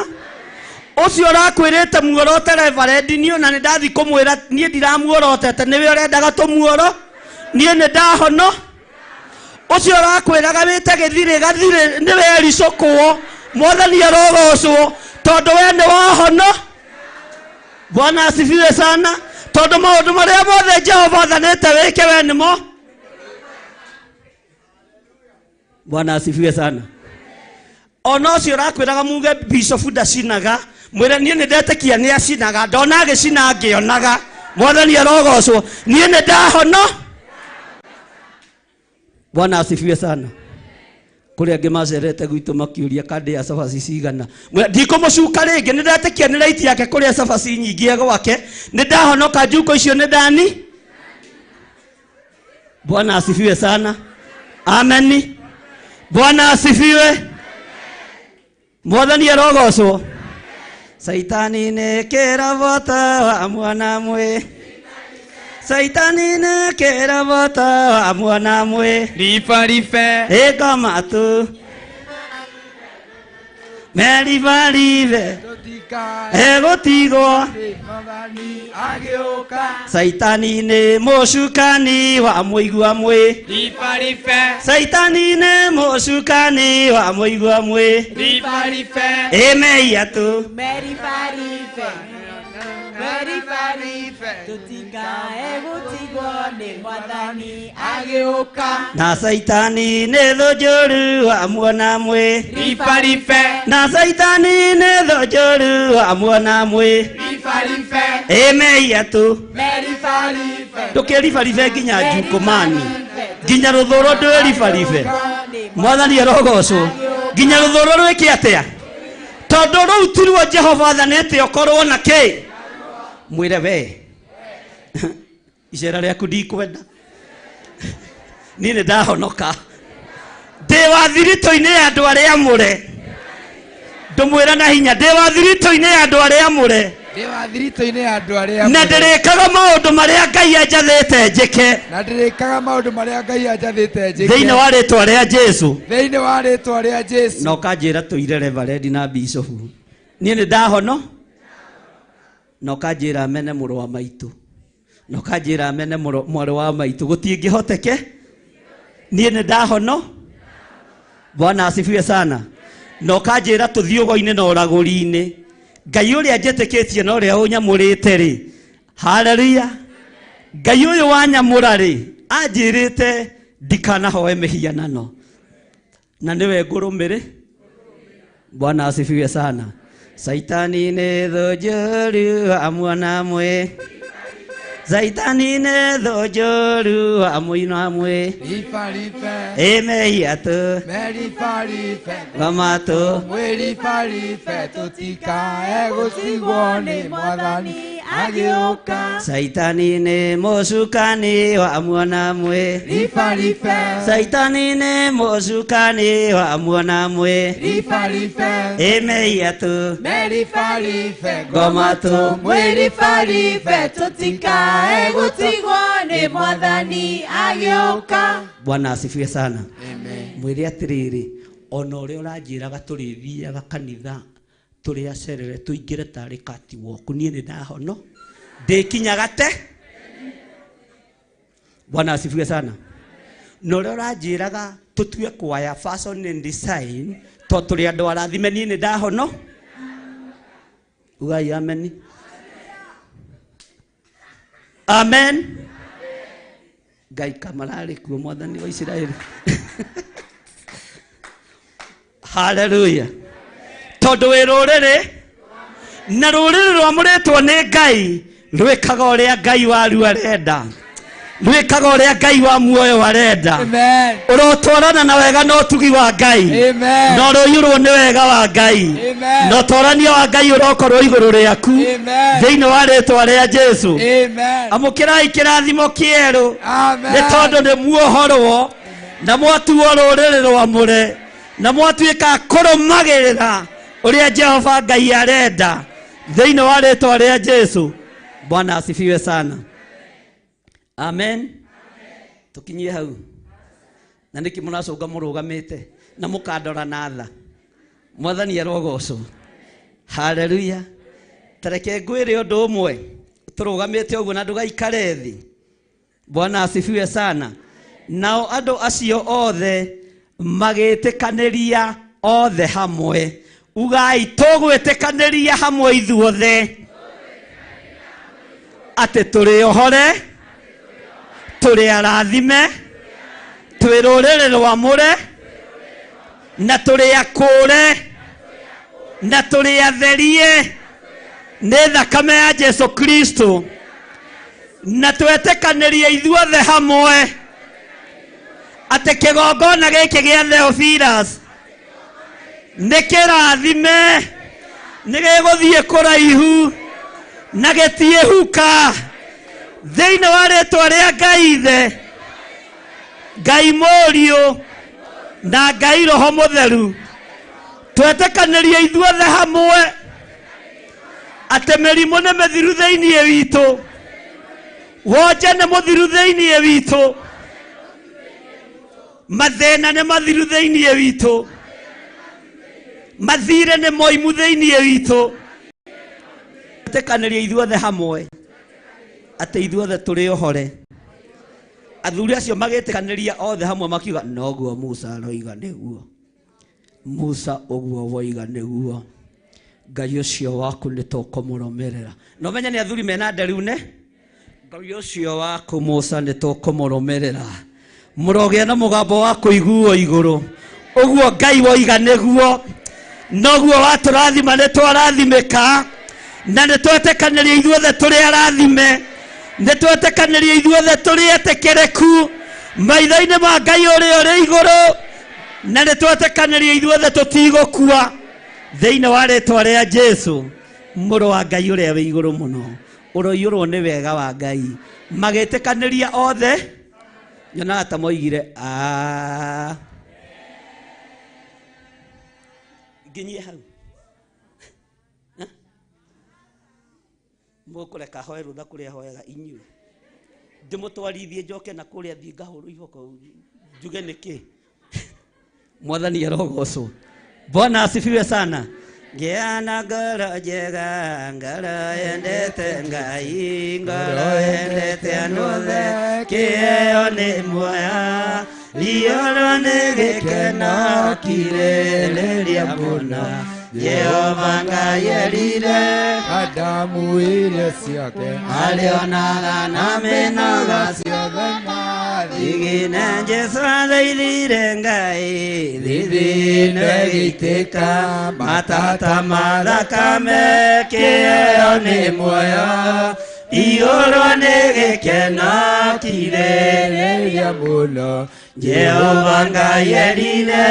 ucio ũrakwĩrĩte muorote Reverend niĩ na nĩ ndathi kũmwĩra niĩ ndiramuorotete nĩwe ũrendaga tũmuoro niĩ nĩ ndahono ucio rakwiraga wite Githiri gathire niwe ericokwo mwathani arogocwo tondu we ni wahono Bwana asifiwe sana tondu maundu maria mothe Jehova athanĩte wike we nimo Bwana asifiwe sana ona ucio rakwiraga muge Bishop ndacinaga mwire niĩ nĩ ndetĩkia nĩ acinaga ndona agĩcina ngĩonaga mwathani arogocwo niĩ nĩ ndahono Bwana asifiwe sana kuri angi macerete gwitu makiuria kandi ya cabaci cigana ndikumucuka ringi ni ndatekia ni raiti yake kuri cabaci nyingi gwake ni ndahonoka njuko icio ni ndani Bwana asifiwe sana amen Bwana asifiwe mwathani arogocwo Saitani ni kiravota wa mwana mwe Saitani ne kera bota amwana mwe Rifarife eka matu Meri varive ego tigo Saitani ne moshukani wa muigwa mwe Rifarife Saitani ne moshukani wa muigwa mwe Rifarife emeyatu Meri varive tutikae gũtigwo nĩ mwathani agĩũka na Saitani nĩ thũnjũru wa muona mwe Rifarife na Saitani nĩ thũnjũru wa muona mwe Rifarife emeyatu merifarife ndũkĩribaribe nginya njukumani nginya rũthũrũ ndwĩribaribe mwathani arogocwo nginya rũthũrũ rwĩke atĩa tondu rĩu tirwo Jehova athanĩte ũkorwo na kĩ mwire we icera rĩaku ndikwenda niĩ nĩ ndahonoka ndĩ wa thiritũ-inĩ ya andũ arĩa amũre ndũmwĩra na hinya ndĩ wa thiritũ-inĩ ya andũ arĩa amũre na ndĩrĩkaga maũndũ marĩa Ngai anjathĩte njĩke thĩinĩ wa rĩtwa rĩa Jesu na ũkanjĩra tũire Reverend na Bishop niĩ nĩ ndahono na ũkanjĩra amene mũrũ wa maitũ na ũkanjĩra amene mwarĩ wa maitũ gũtingĩhoteke niĩ nĩ ndahono Bwana asifiwe sana na ũkanjĩra tũthiĩ ũgo-inĩ na ũragũri-inĩ Ngai ũrĩa njĩtĩkĩtie na ũrĩa ũnyamũrĩte rĩ haleluya Ngai ũyũ wanyamũra rĩ anjĩrĩte ndikanahoe mĩhianano na niwe ngurumire. Bwana asifiwe sana. Saitani ne dhojoru amwana mwe. Saitani ne dhojoru amuino amwe. Rifarife. Emehiato. Merifarife. Gamato. Mwerifarife. Tutika ego sigone mwadhani ageuka. Saitani ne mosukani wa amwana mwe. Rifarife. Saitani ne mosukani wa amwana mwe. Rifarife. Emehiato. Merifarife. Gamato. Mwerifarife. Tutika ego sigone mwadhani ageuka. Bwana asifiwe sana. Amen. Mwiri atiriri ona uria uranjiraga turithiaga kanitha turi acerere tuingire tari kati woku nie ni ndahono ndikinyaga te. Bwana asifiwe sana. Na uria uranjiraga tutue kwaya fashion and design to turi andu arathime nie ni ndahono. Ugai amen. Amen. Ngai kamarari kuo mwathani wa Israeli. Hallelujah. Tondu wi ruriri na ruriri rwamuritwo ni Ngai rwikaga uria Ngai waru arenda. Rwikaga uria Ngai wa muoyo arenda. Amen. Urotwarana na wega no tugi wa Ngai. Amen. No ruyurwo ni wega wa Ngai. Amen. No torania wa Ngai urokorwo iguru riaku. Amen. Thiini wa ritwa ria Jesu. Amen. Amukirai kirathimo kieru. Amen. Ni tondu ni muohorwo na mwatuo ruriri rwamure na mwatuika kurumagirira uria Jehova Ngai arenda thiini wa ritwa ria Jesu. Bwana asifiwe sana. Amen. Tukinyie hau na niki munacunga murugamite na mukandora na tha. Mwathani arogocwo. Hallelujah. Tareke ngwire undu umwe turugamite uguo na ndugaikare thi. Bwana asifiwe sana. Nao andu acio othe magitikaniria othe hamwe. Ugai tugwitikaniria hamwe ithuothe ati turi ohore, turi arathime, turi ruriri rwamure, na turi akure, na turi atherie ni thakame ya Jesu Kristo, na twetikaniria ithuothe hamwe ati kigongona giki gia Theophilus ni kirathime, ni giguthie kuraihu na gitie huka thiini wa ritwa ria Ngai Ithe, Ngai Mũriũ na Ngai Roho Mũtheru. Twetikaniria ithuothe hamwe ati mirimu ni mithiru thiini witu, wonje ni muthiru thiini witu, mathina ni mathiru thiini witu, mathire ni moimu thiini witu. Twetikaniria ithuothe hamwe ati ithuothe turi ohore. Athuri acio magitikaniria othe hamwe makiuga noguo Musa aroiga niguo, Musa uguo woiga niguo, Ngai ucio waku ni tukumurumirira. No menya ni athuri mena nderune, Ngai ucio waku Musa ni tukumurumirira. Murogia na mugambo wa kuiguo iguru, uguo Ngai woiga niguo, noguo waturathima ni twarathimika, na ni twetikaniria ithuothe turi arathime, ni twetikaniria ithuothe turi etekereku maitho-ini ma Ngai uria uri iguru, na ni twetikaniria ithuothe tutigukua thiini wa ritwa ria Jesu muru wa Ngai uria wi iguru muno. Uroiyurwo ni wega wa Ngai magitikaniria othe. Nyona ta moigire nginyie hau mukureka hoe rutha kuria hoyaga inyuĩ ndimutwarithie njoke na kuria thi ngahũrwo iboko njuge niki. Mwathani arogocwo. Bwana asifiwe sana. Ngiana ngoro njega, ngoro endete Ngai, ngoro endete andũ othe, kĩheo nĩ muoya, riũrwo nĩ gĩkeno kirĩrĩria mũno. Jehova Ngai erire Adamu iria ciake, arĩonaga na mĩnoga ciothe mathi thigina Jesu athaithire Ngai thithino gĩitĩka matata ma thakame kĩheo nĩ muoyo igũrũ nĩ gĩkeno kirĩrĩria mũno Jehova Ngai erire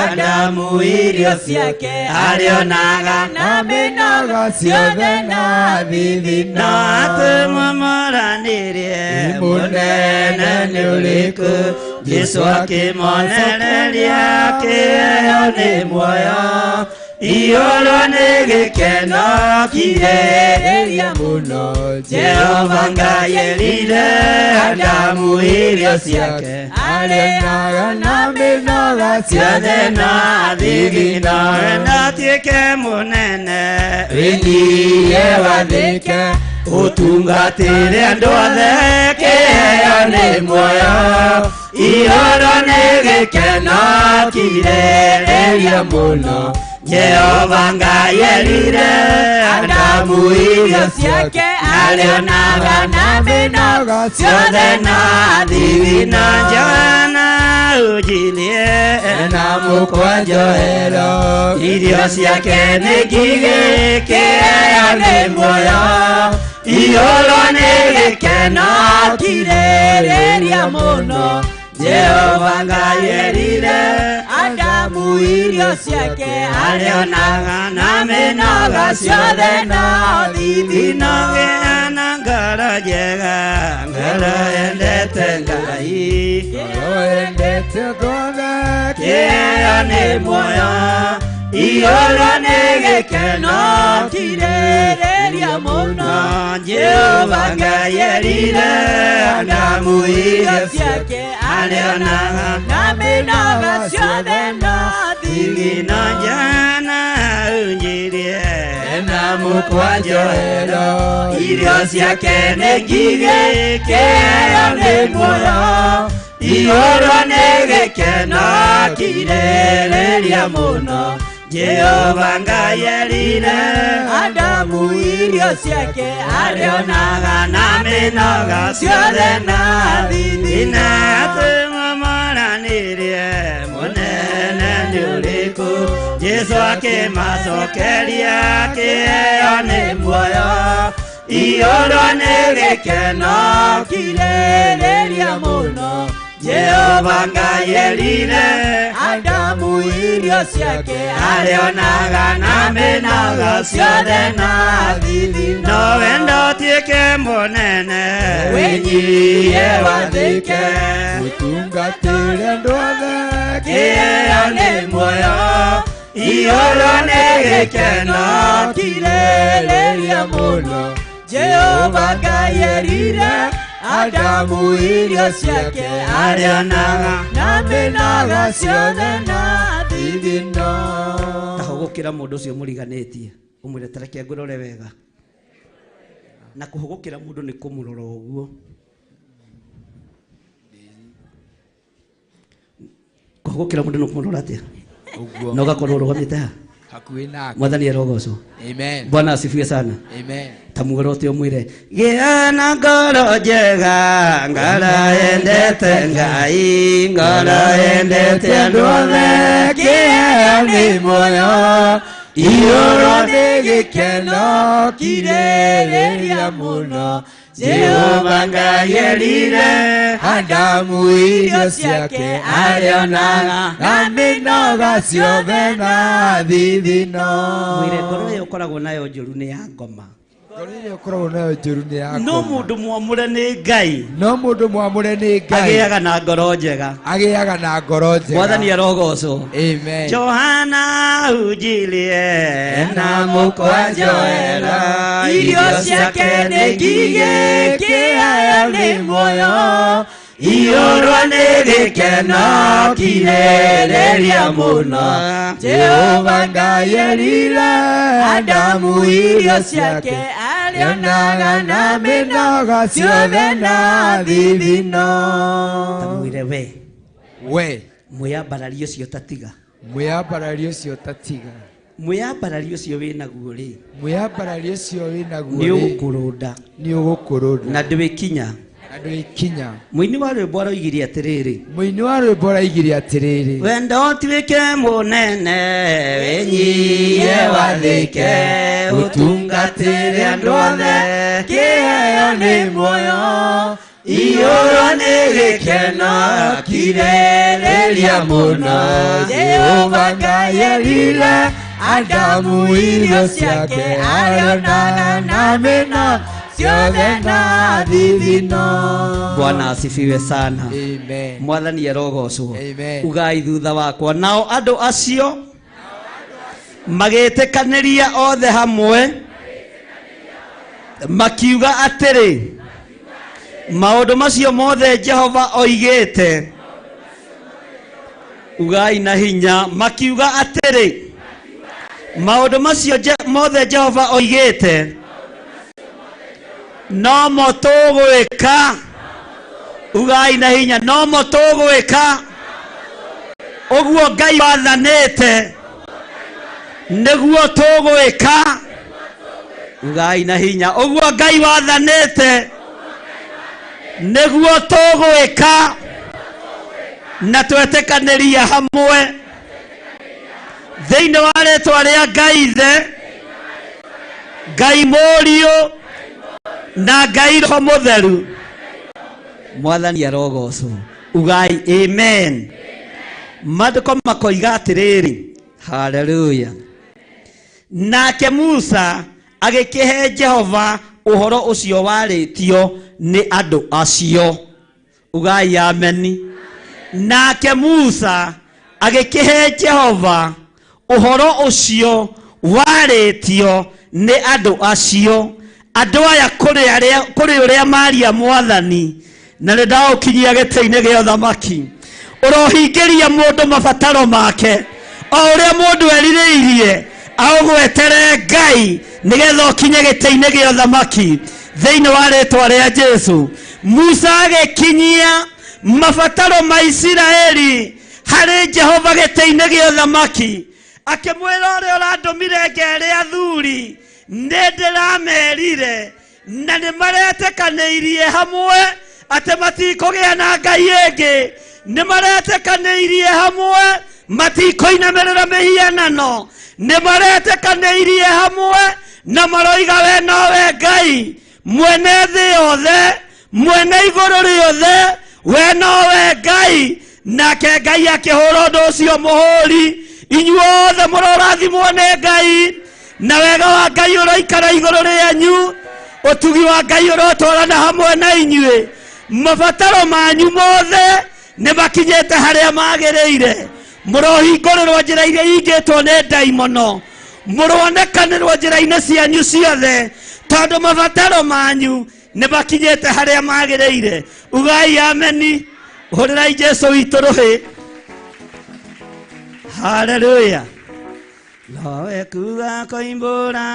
Adamu irio ciake arĩonaga na mĩnoga ciothe na thithino atĩmũmoranĩrie mũnene nĩ ũrĩkũ Jesu akĩmonereria kĩheo nĩ muoyo igũrũ nĩ gĩkeno kirĩrĩria mũno Jehova Ngai erire Adamu irio ciake arĩonaga na mĩnoga ciothe na thigino ndatuĩke mũnene wĩnyie wathĩke ũtungatĩre andũ othe kĩheo nĩ muoyo igũrũ nĩ gĩkeno kirĩrĩria mũno Jehova Ngai erire Adamu irio ciake arĩonaga na mĩnoga ciothe na thigino Johana ujirie na mũkwanjohero irio ciake nĩ ngigĩ kĩheo nĩ muoyo igũrũ nĩ gĩkeno kirĩrĩria mũno Jehova Ngai erire Adamu irio ciake arĩonaga na mĩnoga ciothe na thithino gĩana ngoro njega ngoro endete Ngai ngoro endete ngothe kĩheo nĩ muoyo igũrũ nĩ gĩkeno kirĩrĩria mũno Jehova Ngai erire Adamu irio ciake arĩonaga na mĩnoga ciothe na thigino Johana unjirie na mũkwanjohero irio ciake nĩ ngigĩ kĩheo nĩ muoyo igũrũ nĩ gĩkeno kirĩrĩria mũno Jehova Ngai erire Adamu irio ciake arĩonaga na mĩnoga ciothe na thithino atĩmũmoranĩrie mũnene nĩ ũrĩkũ Jesu akĩmacokeria kĩheo nĩ muoyo igũrũ nĩ gĩkeno kirĩrĩria mũno Jehova Ngai erire Adamu irio ciake arĩonaga na mĩnoga ciothe na thithino wendo tuĩke mũnene wĩnyie wathĩke ũtungatĩre andũ othe kĩheo nĩ muoyo igũrũ nĩ gĩkeno kirĩrĩria mũno Jehova Ngai erire Adamu irio ciake arĩonaga na mĩnoga ciothe na thithino tahũgũkĩra mũndũ ũcio mũriganĩtie ũmwĩre tareke ngũrore wega na kũhũgũkĩra mũndũ nĩ kũmũrora ũguo kũhũgũkĩra mũndũ nĩ kũmũrora atĩa na ũgakorwo ũrũgamĩte haha hakuhĩ nake Mwathani arogocwo amen Bwana asifiwe sana amen tamuorote ũmwĩre gĩa na ngoro njega ngoro endete Ngai ngoro endete andũ othe kĩheo nĩ muoyo igũrũ nĩ gĩkeno kirĩrĩria mũno Jehova Ngai erire Adamu irio ciake arĩonaga na mĩnoga ciothe na thithino mwĩre ngoro ĩyo ũkoragwo nayo njũru nĩ ya ngoma no mũndũ mwamũre nĩ Ngai agĩaga na ngoro njega Mwathani arogocwo amen Johana unjirie na mũkwanjohera irio ciake nĩ ngigĩ kĩheo nĩ muoyo igũrũ nĩ gĩkeno kirĩrĩria mũno Jehova Ngai erire Adamu irio ciake arĩonaga na mĩnoga ciothe na thithino tamwĩre we mwĩyambararie ũcio tatiga mwĩyambararie ũcio wĩnaguo rĩ nĩ ũgũkũrũnda na ndĩwĩkinya andå ikinya Muini wa rwimbo aroigire atiriri. Muini wa rwimbo araigire atiriri Wendo tuike munene wenyie wathike utungatire andu othe kiheo nĩ muoyo iyũrwo nĩ gĩkeno kirĩrĩria mũno Jehova Ngai erire Adamu irio ciake arĩonaga na mĩno ciothe na thithino. Bwana asifiwe sana. Amen. Mwathani arogocwo. Amen. Ugai thutha wakwa nao andũ acio magĩtĩkanĩria othe hamwe makiuga atĩrĩ maũndũ macio mothe Jehova oigĩte. Ugai na hinya makiuga atĩrĩ maũndũ macio mothe Jehova oigĩte no mo tũgwĩka. Ugai na hinya no mo tũgwĩka ũguo Ngai wathanĩte nĩguo tũgwĩka. Ugai na hinya ũguo Ngai wathanĩte nĩguo tũgwĩka na twetĩkanĩria hamwe thĩinĩ wa rĩĩtwa rĩa Ngai Ithe, Ngai Mũriũ na Ngai Roho Mũtheru. Mwathani arogocwo. Ugai amen. Maandĩko makoiga atĩrĩrĩ, haleluya. Nake Musa agĩkĩhe Jehova ũhoro ũcio warĩtio nĩ andũ acio. Ugai ameni. Nake Musa agĩkĩhe Jehova ũhoro ũcio warĩtio nĩ andũ acio. Andũ aya kũrĩ ũrĩa maria Mwathani na nĩndaũkinyia gĩtĩ-inĩ gĩa ũthamaki. Ũrohingĩria mũndũ mabataro make o ũrĩa mũndũ erirĩirie aũgwetere Ngai nĩgetha ũkinye gĩtĩ-inĩ gĩa ũthamaki thĩinĩ wa rĩĩtwa rĩa Jesũ. Musa agĩkinyia mabataro ma Isiraeli harĩ Jehova gĩtĩ-inĩ gĩa ũthamaki, akĩmwĩra ũrĩa ũrandũmire ngeere athuri nĩndĩramerire na nĩmaretĩkanĩirie hamwe atĩ matikũgĩa na Ngai ĩngĩ. Nĩmaretĩkanĩirie hamwe matikũinamĩrĩra mĩhianano. Nĩmaretĩkanĩirie hamwe na maroiga we nowe Ngai mwene thĩ yothe, mwene igũrũ rĩothe, we nowe Ngai. Nake Ngai akĩhũra ũndũ ũcio mũhũri. Inyuothe mũrorathimwo nĩ Ngai na wega wa Ngai ũroikara igũrũ rĩanyu. Ũtugi wa Ngai ũrotwarana hamwe na inyuĩ. Mabataro manyu mothe nĩmakinyĩte harĩa magĩrĩire. Mũrohingũrĩrwo njĩra iria ingĩtwo nĩ ndaimono. Mũronekanĩrwo njĩra-inĩ cianyu ciothe tondũ mabataro manyu nĩmakinyĩte harĩa magĩrĩire. Ugai ameni. Hũrĩrai Jesũ witũ rũhĩ. Haleluya. Nowe kuga koimbũra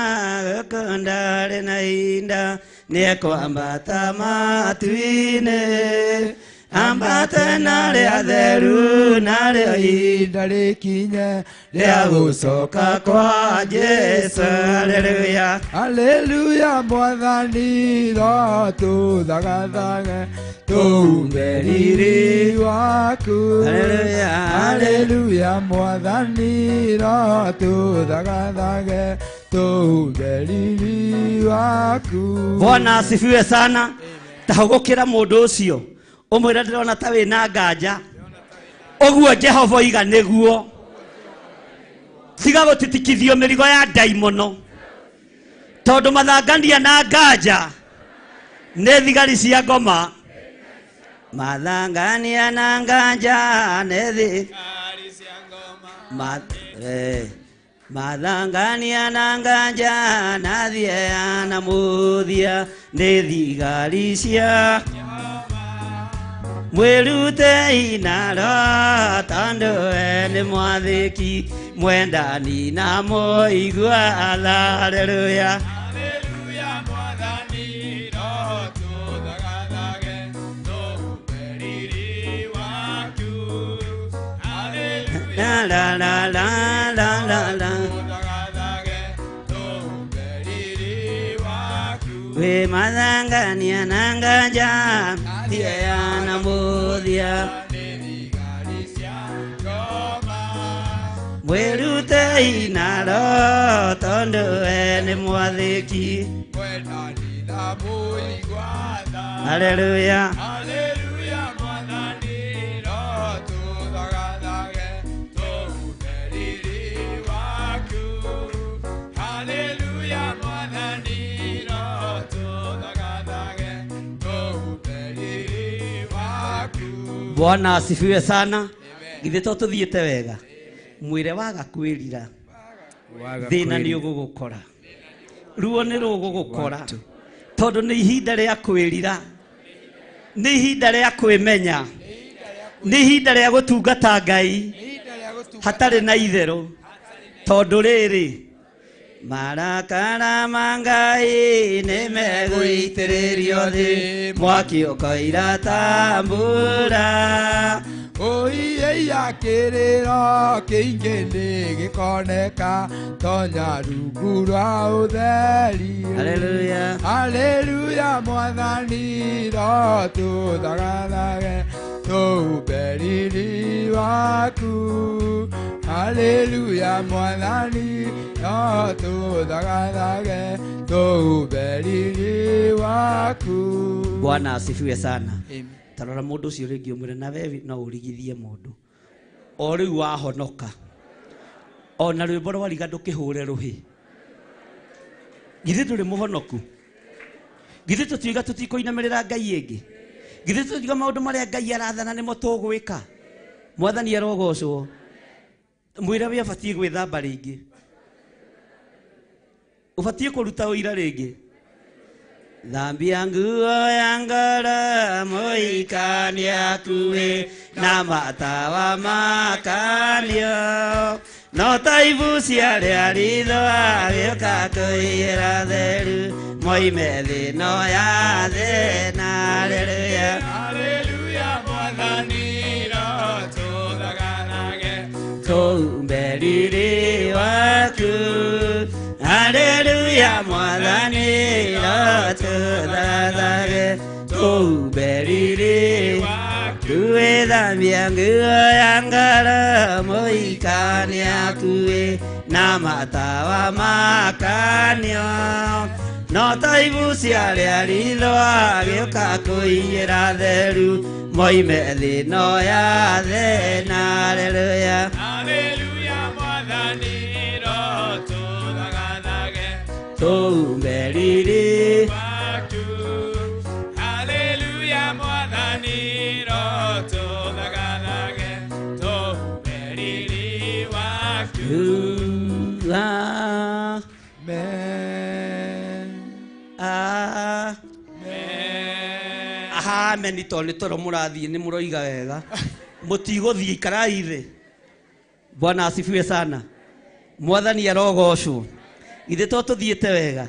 gũkũ ndarĩ na hinda nĩekwambata matu-inĩ ambate narĩa theru narĩo ihinda rĩkinye rĩa gũcoka kwa Jesũ. Haleluya. Haleluya. Mwathani ro tũthagathage tũumbe riri waku. Haleluya. Haleluya. Mwathani ro tũthagathage tũumbe riri waku. Bwana asifiwe sana. Tahũgũkĩra mũndũ ũcio ũmwĩre ndĩrona ta wĩna nganja. Ũguo Jehova oiga nĩguo. Tiga gũtitikithio mĩrigo ya ndaimono tondũ mathangania na nganja nĩ thigari cia ngoma. Mathangania na nganja nĩ thigari cia ngoma. Mathangania na nganja na thiea na mũthia nĩ thigari cia mwĩrute inara tondũ we nĩ mwathĩki mwendani na mũigua. Haleluya. Haleluya. Mwathani ro tũthagathage tũumbe riri waku. Haleluya. La la la la la la. we mazangania nanganja ya na mudia mwirute inaro tondo ene mwathiki haleluya Bwana asifiwe sana. Githe to tuthiete wega mwire waga kwirira thina ni ugugukora ruo ni rugugukora tondu ni ihinda ria kwirira ni ihinda ria kwimenya ni ihinda ria gutungata Ngai hatari na itheru tondu riri marakara mangai ni meguitiririo thi mwaki ukoira tambura oiye yakiriro kingene gikoneka tonya rungu rwa utheri haleluya haleluya mwathani ro tuthagathaage tuberiri waku haleluya mwathani ro tuthagathaage tuberiri waku. Bwana asifiwe sana. Tarora mundu ucio ringi umwire na wewe no urigithie mundu o riu wahonoka ona rwimbo rwariga ndukihure ruhi githi turi muhonoku githi tutiga tutikoinamirira Ngai ingi githi tutiga maundu maria Ngai arathana nimo tugwika mwathani arogocwo mwire we abatie gwithamba ringi ubatie kuruta uira ringi dhambi yangu yangara moikania kuwe na matawa makanio no taibu ciare aritho agioka kuira theru moime thino ya thina haleluya haleluya mwathani ro tuthagathaage tumberiri waku haleluya mwathani ro tuthagathaage tumberiri waku thambia nguo ya ngara moikania kuwe na matawa makanio no taibu ciaria ritho agioka kuiyira theru moime thino ya thina haleluya haleluya mwathani ro tuthagathaage tumberiri waku haleluya mwathani ro tuthagathaage tumberiri waku. Amen to ni toro murathie ni muroiga wega mutigothie ikarai thi. Bwana asifiwe sana. Mwathani arogocwo ithe to tuthiete wega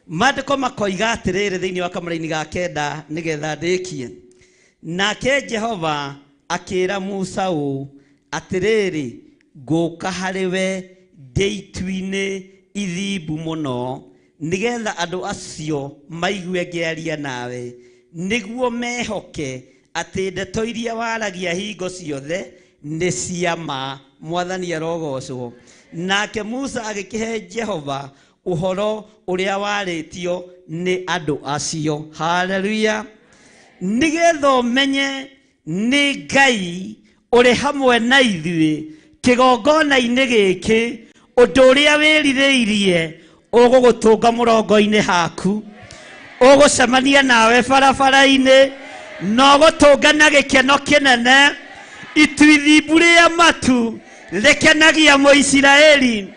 mandiko makoiga atiriri thiini wa kamaraini ga kenda nigetha ndikie nake Jehova akira Musa atiriri nguka hariwe ndeituine ithimbu muno nigetha andu acio maigue ngiaria nawe niguo mehoke ati ndeto iria waragia hingo ciothe ni ciama. Mwathani arogocwo. Nake Musa agikihe Jehova uhoro uria waritio ni andu acio. Haleluya. Nigetha umenye ni Ngai uri hamwe na ithuĩ kigongona-inĩ gĩkĩ ũndũ ũrĩa wĩrirĩirie ũgũgũtũnga mũrongo-inĩ haku ũgũcemania nawe barabara-inĩ na ũgũtũnga gĩkeno kĩnene ithimbu rĩa matu rĩkenagia Mũisiraeli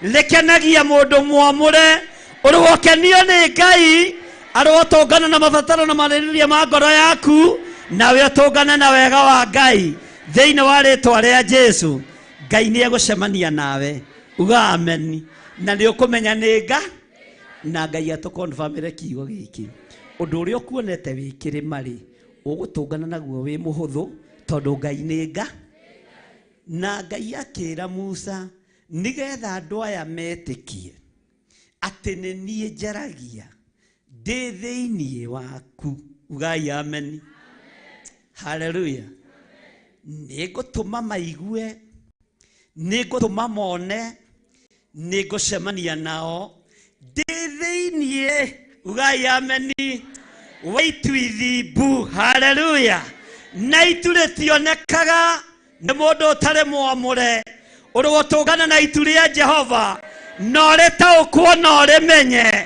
rĩkenagia mũndũ mwamũre ũrĩwokenio nĩ Ngai arĩwotũngana na mabataro na marĩrĩria ma ngoro yaku nawe ũtũngane na wega wa Ngai thĩinĩ wa rĩtwa rĩa Jesu. Ngai nĩ egũcemania nawe uga amen na nĩ ũkũmenya nĩ nga na Ngai atũkonfamĩre kiugo gĩkĩ ũndũ ũrĩa ũkuonete wĩ kĩrĩma rĩ ũgũtũngana naguo wĩ mũhũthũ tondũ Ngai nĩ nga. Na Ngai akĩra Musa nigetha andũ aya metĩkie atĩ nĩ niĩ njaragia ndĩ thĩinĩ waku. Ugai amen. Hallelujah. Nĩngũtũma maigue, nĩngũtũma mone, nĩngũcemania nao ndĩ thĩinĩ. Ugai amen. Waitu ithimbu. Hallelujah. Na itu rĩtionekaga nĩ mũndũ ũtarĩ mwamũre ũrĩgũtũngana na itu rĩa Jehova no rĩtaũkwo no rĩmenye.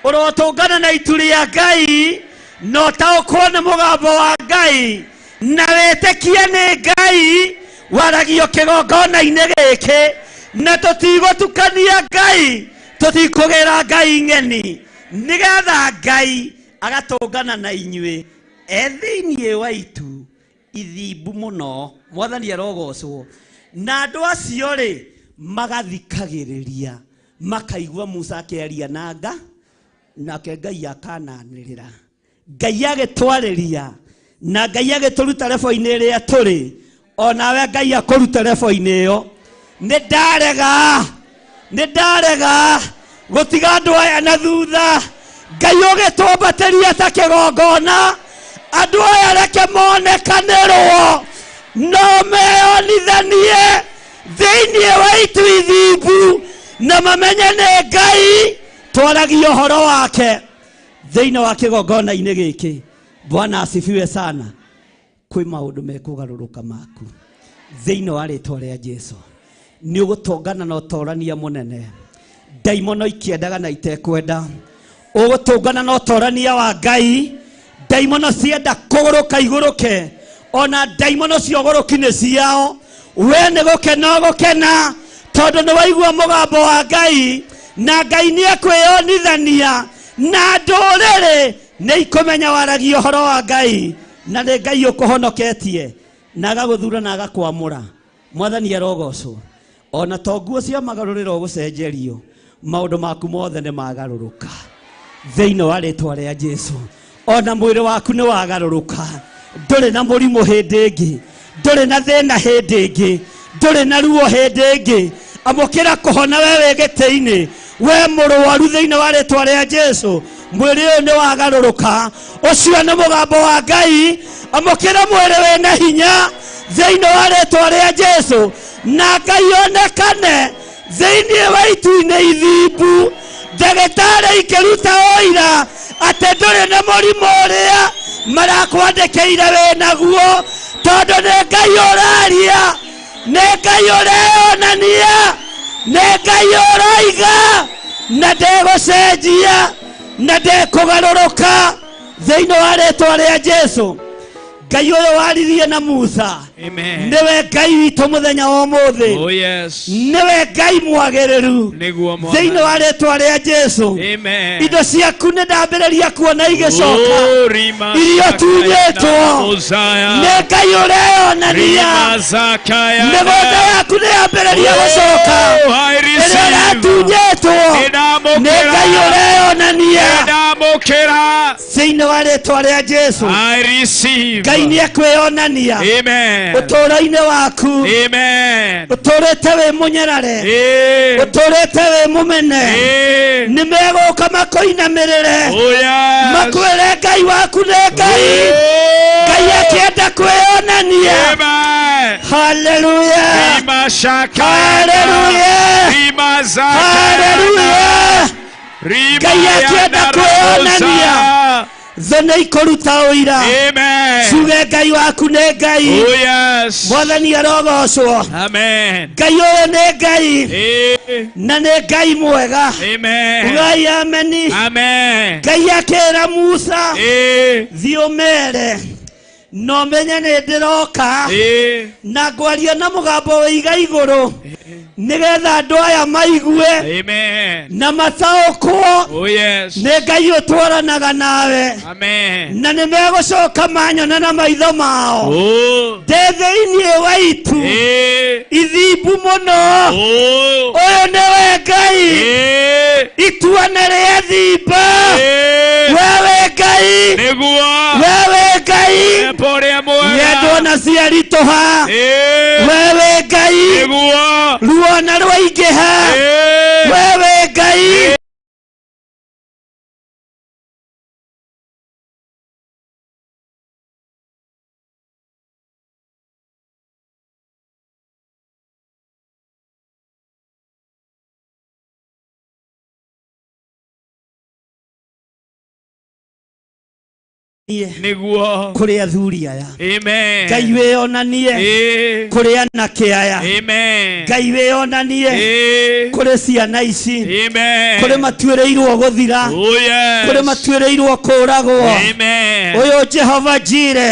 Ũrĩgũtũngana na itu rĩa Ngai no taũkwo nĩ mũgambo wa Ngai na wĩtĩkie nĩ Ngai waragio kĩgongona-inĩ gĩkĩ na tũtigũtukania Ngai, tũtikũgĩra Ngai ng'eni nĩgetha Ngai agatũngana na inyuĩ thĩinĩ wa itu ithimbu mũno. Mwathani arogocwo. Na andũ acio rĩ magathikagĩrĩria makaigua Musa akĩaria na Nga nake Ngai akananĩrĩra. Ngai agĩtwarĩria na Ngai agĩtũruta rebo-inĩ ĩrĩa tũrĩ, onawe Ngai akũruta rebo-inĩ ĩyo. Nĩndarega gũtiga andũ aya na thutha. Ngai ũgĩtwambatĩria ta kĩgongona, andũ aya reke monekanĩrwo no meyonithanie thĩinĩ wa itu ithimbu na mamenye nĩ Ngai twaragia ũhoro wake thĩinĩ wa kĩgongona-inĩ gĩkĩ. Bwana asifiwe sana. Kwĩ maũndũ mekũgarũrũka maku thĩinĩ wa rĩtwa rĩa Jesũ. Nĩ ũgũtũngana na ũtorania mũnene. Ndaimono ikĩendaga na itekwenda. Ũgũtũngana na ũtorania wa Ngai. Ndaimono cienda kũgũrũka igũrũke, ona ndaimono ciogũrũki nĩ ciao. We nĩ gũkena gũkena tondũ nĩ waigua mũgambo wa Ngai na Ngai nĩ ekwĩyonithania na ndũrĩrĩ nĩ ikũmenya waragia ũhoro wa Ngai na nĩ Ngai ũkũhonoketie na agagũthura na agakwamũra. Mwathani arogocwo. Ona to nguo cia magarũrĩro ũgũcenjerio, maũndũ maku mothe nĩ magarũrũka thĩinĩ wa rĩtwa rĩa Jesũ. Ona mwĩrĩ waku nĩ wagarũrũka. Ndũrĩ na mũrimũ hĩndĩ ĩngĩ, ndũrĩ na thĩna hĩndĩ ĩngĩ, ndũrĩ na ruo hĩndĩ ĩngĩ. Amũkĩra kũhona we wĩ gĩtĩ-inĩ, we mũrũaru thĩinĩ wa rĩtwa rĩa Jesũ. Mwĩrĩ ũyũ nĩ wagarũrũka. Ũcio nĩ mũgambo wa Ngai. Amũkĩra mwĩrĩ wĩna hinya thĩinĩ wa rĩtwa rĩa Jesũ na Ngai onekane thĩinĩ wa itu-inĩ ithimbu. Ndagĩtarĩ ikĩruta ũira atĩ ndũrĩ na mũrimũ ũrĩa marakwandĩkĩire wĩ naguo, tondũ nĩ Ngai ũraria, nĩ Ngai ũreyonania, nĩ Ngai ũraiga na ndegũcenjia na ndekũgarũrũka thĩinĩ wa rĩtwa rĩa Jesũ. Ngai ũyũ waririe na Musa nĩwe Ngai witũ mũthenya wa ũmũthĩ. Nĩwe Ngai mwagĩrĩru thĩinĩ wa rĩtwa rĩa Jesũ. Indo ciaku nĩ ndambĩrĩria kuona igĩcoka, irio tunyĩtwo, nĩ Ngai ũreyonania. Mĩgũnda yaku nĩ yambĩrĩria gũcoka, ĩrĩa ĩratunyĩtwo, nĩ Ngai ũreyonania thĩinĩ wa rĩtwa rĩa Jesũ. Ngai nĩ ekwĩyonania ũtũũro-inĩ waku. Ũtũũrĩte wĩ mũnyarare, ũtũũrĩte wĩ mũmene. Nĩ megũka makũinamĩrĩre, makwĩre Ngai waku nĩ Ngai. Ngai akĩenda kwĩyonania. Haleluya, haleluya, haleluya. Ngai akĩenda kwĩyonania. Thana ikũruta ũira. Cuge Ngai waku nĩ Ngai. Mwathani arogocwo. Ngai ũyũ nĩ Ngai na nĩ Ngai mwega. Ugai ameni. Ngai akĩra Musa thiĩ ũmere no menye nĩ ndĩroka na ngwaria na mũgambo wĩiga igũrũ nĩgetha andũ aya maigue na mataũkwo nĩ Ngai ũtwaranaga nawe na nĩ megũcoka manyona na maitho mao ndĩ thĩinĩ wa itu ithimbu mũno. Ũyũ nĩwe Ngai, ituana rĩa thimba. Wewe Ngai, wewe Ngai, nyendo na ciaritũha. Wewe Ngai, ruona rwaingĩha. Wewe Ngai. niguo kuri athuri aya. Amen. Ngai wĩonanie kuri anake aya. Amen. Ngai wĩonanie kuri ciana ici. Amen. Kuri matuĩrĩirwo gũthira. Oh yes. Kuri matuĩrĩirwo kũragwo. Amen. Ũyũ Jehova Jire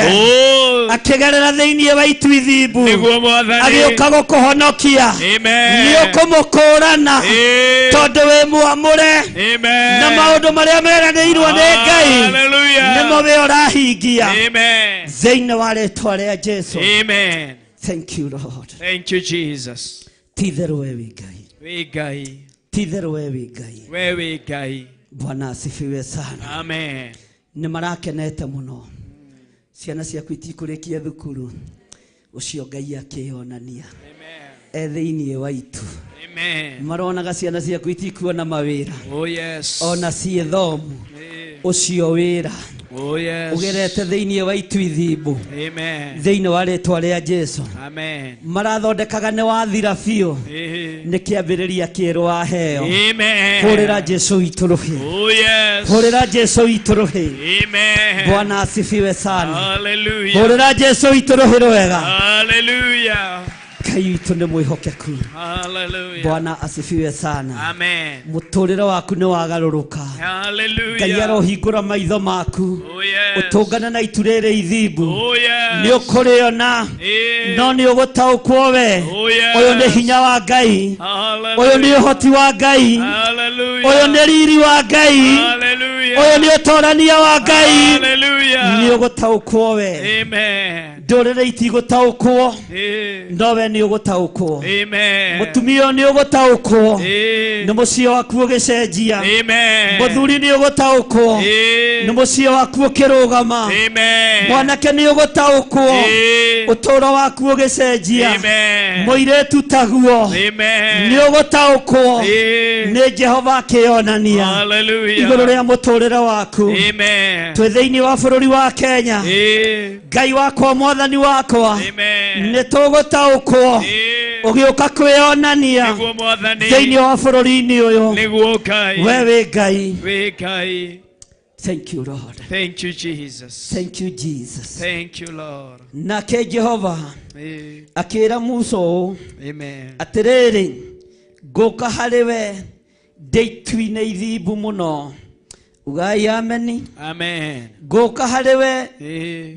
akĩgerera thĩinĩ wa itu ithimbu niguo Mwathani agĩũka gũkũhonokia. Amen. Nĩũkũmũkũrana tondũ wĩ mwamũre. Amen. Na maũndũ marĩa meranĩirwo nĩ Ngai Hallelujah. nĩmo we ũrahingia. Amen. Thĩinĩ wa rĩĩtwa rĩa Jesu. Amen. Thank you Lord. Thank you Jesus. Ti-itherũ we wĩ Ngai. We Ngai. Ti-itherũ we wĩ Ngai. We wĩ Ngai. Bwana asifiwe sana. Amen. Nĩ marakenete mũno. Ciana ciaku itikũrĩkia thukuru. Ũcio Ngai akĩonania. Amen. Thĩinĩ wa itu. Amen. Maronaga ciana ciaku itikuona mawĩra. Oh yes. Ona ciĩ thomu. Ũcio wĩra. Oh yes. Ugerete thĩinĩ wa itu ithimbu. Amen. Thĩinĩ wa rĩĩtwa rĩa Jesu. Amen. Marathondekaga nĩ wathira biũ. Nĩ kĩambĩrĩria kĩerũ aheo. Amen. Hũrĩra Jesu witũ rũhĩ. Oh yes. Hũrĩra Jesu witũ rũhĩ. Amen. Bwana asifiwe sana. Hallelujah. Hũrĩra Jesu witũ rũhĩ rwega. Hallelujah. Ngai witũ nĩ mwĩhokeku. Hallelujah. Bwana asifiwe sana. Amen. Mũtũrĩre waku nĩ wagarũrũka. Hallelujah. Ngai arohingũra maitho maku. Oh yes. Ũtũngane na itu rĩrĩ ithimbu. Oh yes. Nĩ ũkũrĩona. No nĩ ũgũtaũkwo we. Oh yes. Ũyũ nĩ hinya wa Ngai. Hallelujah. Ũyũ nĩ ũhoti wa Ngai. Hallelujah. Ũyũ nĩ riri wa Ngai. Hallelujah. Ũyũ nĩ ũtorania wa Ngai. Hallelujah. Nĩ ũgũtaũkwo we. Amen. Ndũrĩrĩ itigũtaũkwo. No we nĩ ũgũtaũkwo. Amen. Mũtumia ũyũ nĩ ũgũtaũkwo. Nĩ mũciĩ waku ũgĩcenjia. Amen. Mũthuri nĩ ũgũtaũkwo. Nĩ mũciĩ waku ũkĩrũgama. Amen. Mwanake nĩ ũgũtaũkwo. Ũtũũro waku ũgĩcenjia. Amen. Mũirĩtu taguo. Amen. Nĩ ũgũtaũkwo. Nĩ Jehova akĩonania. Hallelujah. Igũrũ rĩa mũtũũrĩre waku. Amen. Twĩ thĩinĩ wa bũrũri wa Kenya. Ngai wakwa mwathani wakwa. Amen. Nĩ tũgũtaũkwo. Ũgĩũka kwĩonania nĩguo Mwathani thĩinĩ wa bũrũri-inĩ ũyũ. nĩguo Ngai. We wĩ Ngai. We Ngai. Thank you Lord. Thank you Jesus. Thank you Jesus. Thank you Lord. Nake Jehova akĩĩra Musa ũũ. Amen. Atĩrĩrĩ, ngũũka harĩ we ndĩ itu-inĩ ithimbu mũno. Ugai ameni. Amen. Ngũũka harĩ we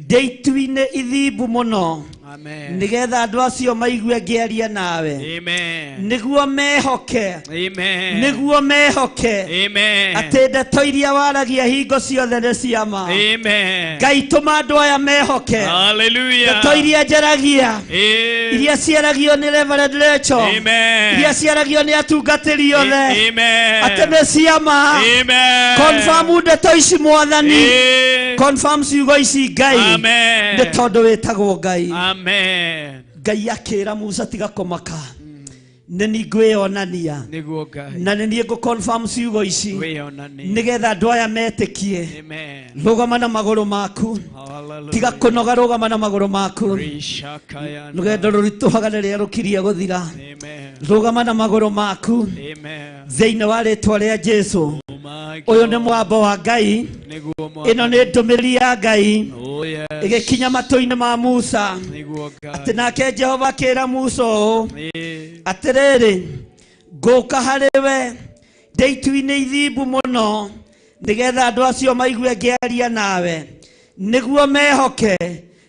ndĩ itu-inĩ ithimbu mũno. Amen. Nĩgetha andũ acio maigue ngĩaria nawe. Amen. Nĩguo mehoke. Amen. Nĩguo mehoke. Amen. Atĩ ndeto iria waragia hingo ciothe nĩ cia ma. Amen. Ngai tũma andũ aya mehoke. Hallelujah. Ndeto iria njaragia. Iria ciaragio nĩ Reverend Rachel. Amen. Iria ciaragio nĩ atungatĩri othe. Amen. Atĩ nĩ cia ma. Amen. Confirm ndeto ici Mwathani. Confirm ciugo ici Ngai. Amen. Nĩ tondũ wĩtagwo Ngai. Amen. Ngai akĩĩra Musa tiga kũmaka. Nĩ niĩ ngwĩonania. Nĩguo Ngai. Na nĩ niĩ ngũ-confirm ciugo ici. Nĩgetha andũ aya metĩkie. Amen. Rũgama na magũrũ maku. Hallelujah. Tiga kũnoga, rũgama na magũrũ maku. Rishakaya. Rũgendo rũritũhaga rĩrĩa rũkirie gũthira. Amen. Rũgama na magũrũ maku. Amen. Thĩinĩ wa rĩĩtwa rĩa Jesu. Ũyũ nĩ mwambo wa Ngai. Ĩno nĩ ndũmĩrĩri ya Ngai. Ĩgĩkinya matũ-inĩ ma Musa. Atĩ nake Jehova akĩĩra Musa ũũ. Atĩrĩrĩ, ngũũka harĩ we ndĩ itu-inĩ ithimbu mũno. Nĩgetha andũ acio maigue ngĩaria nawe. Nĩguo mehoke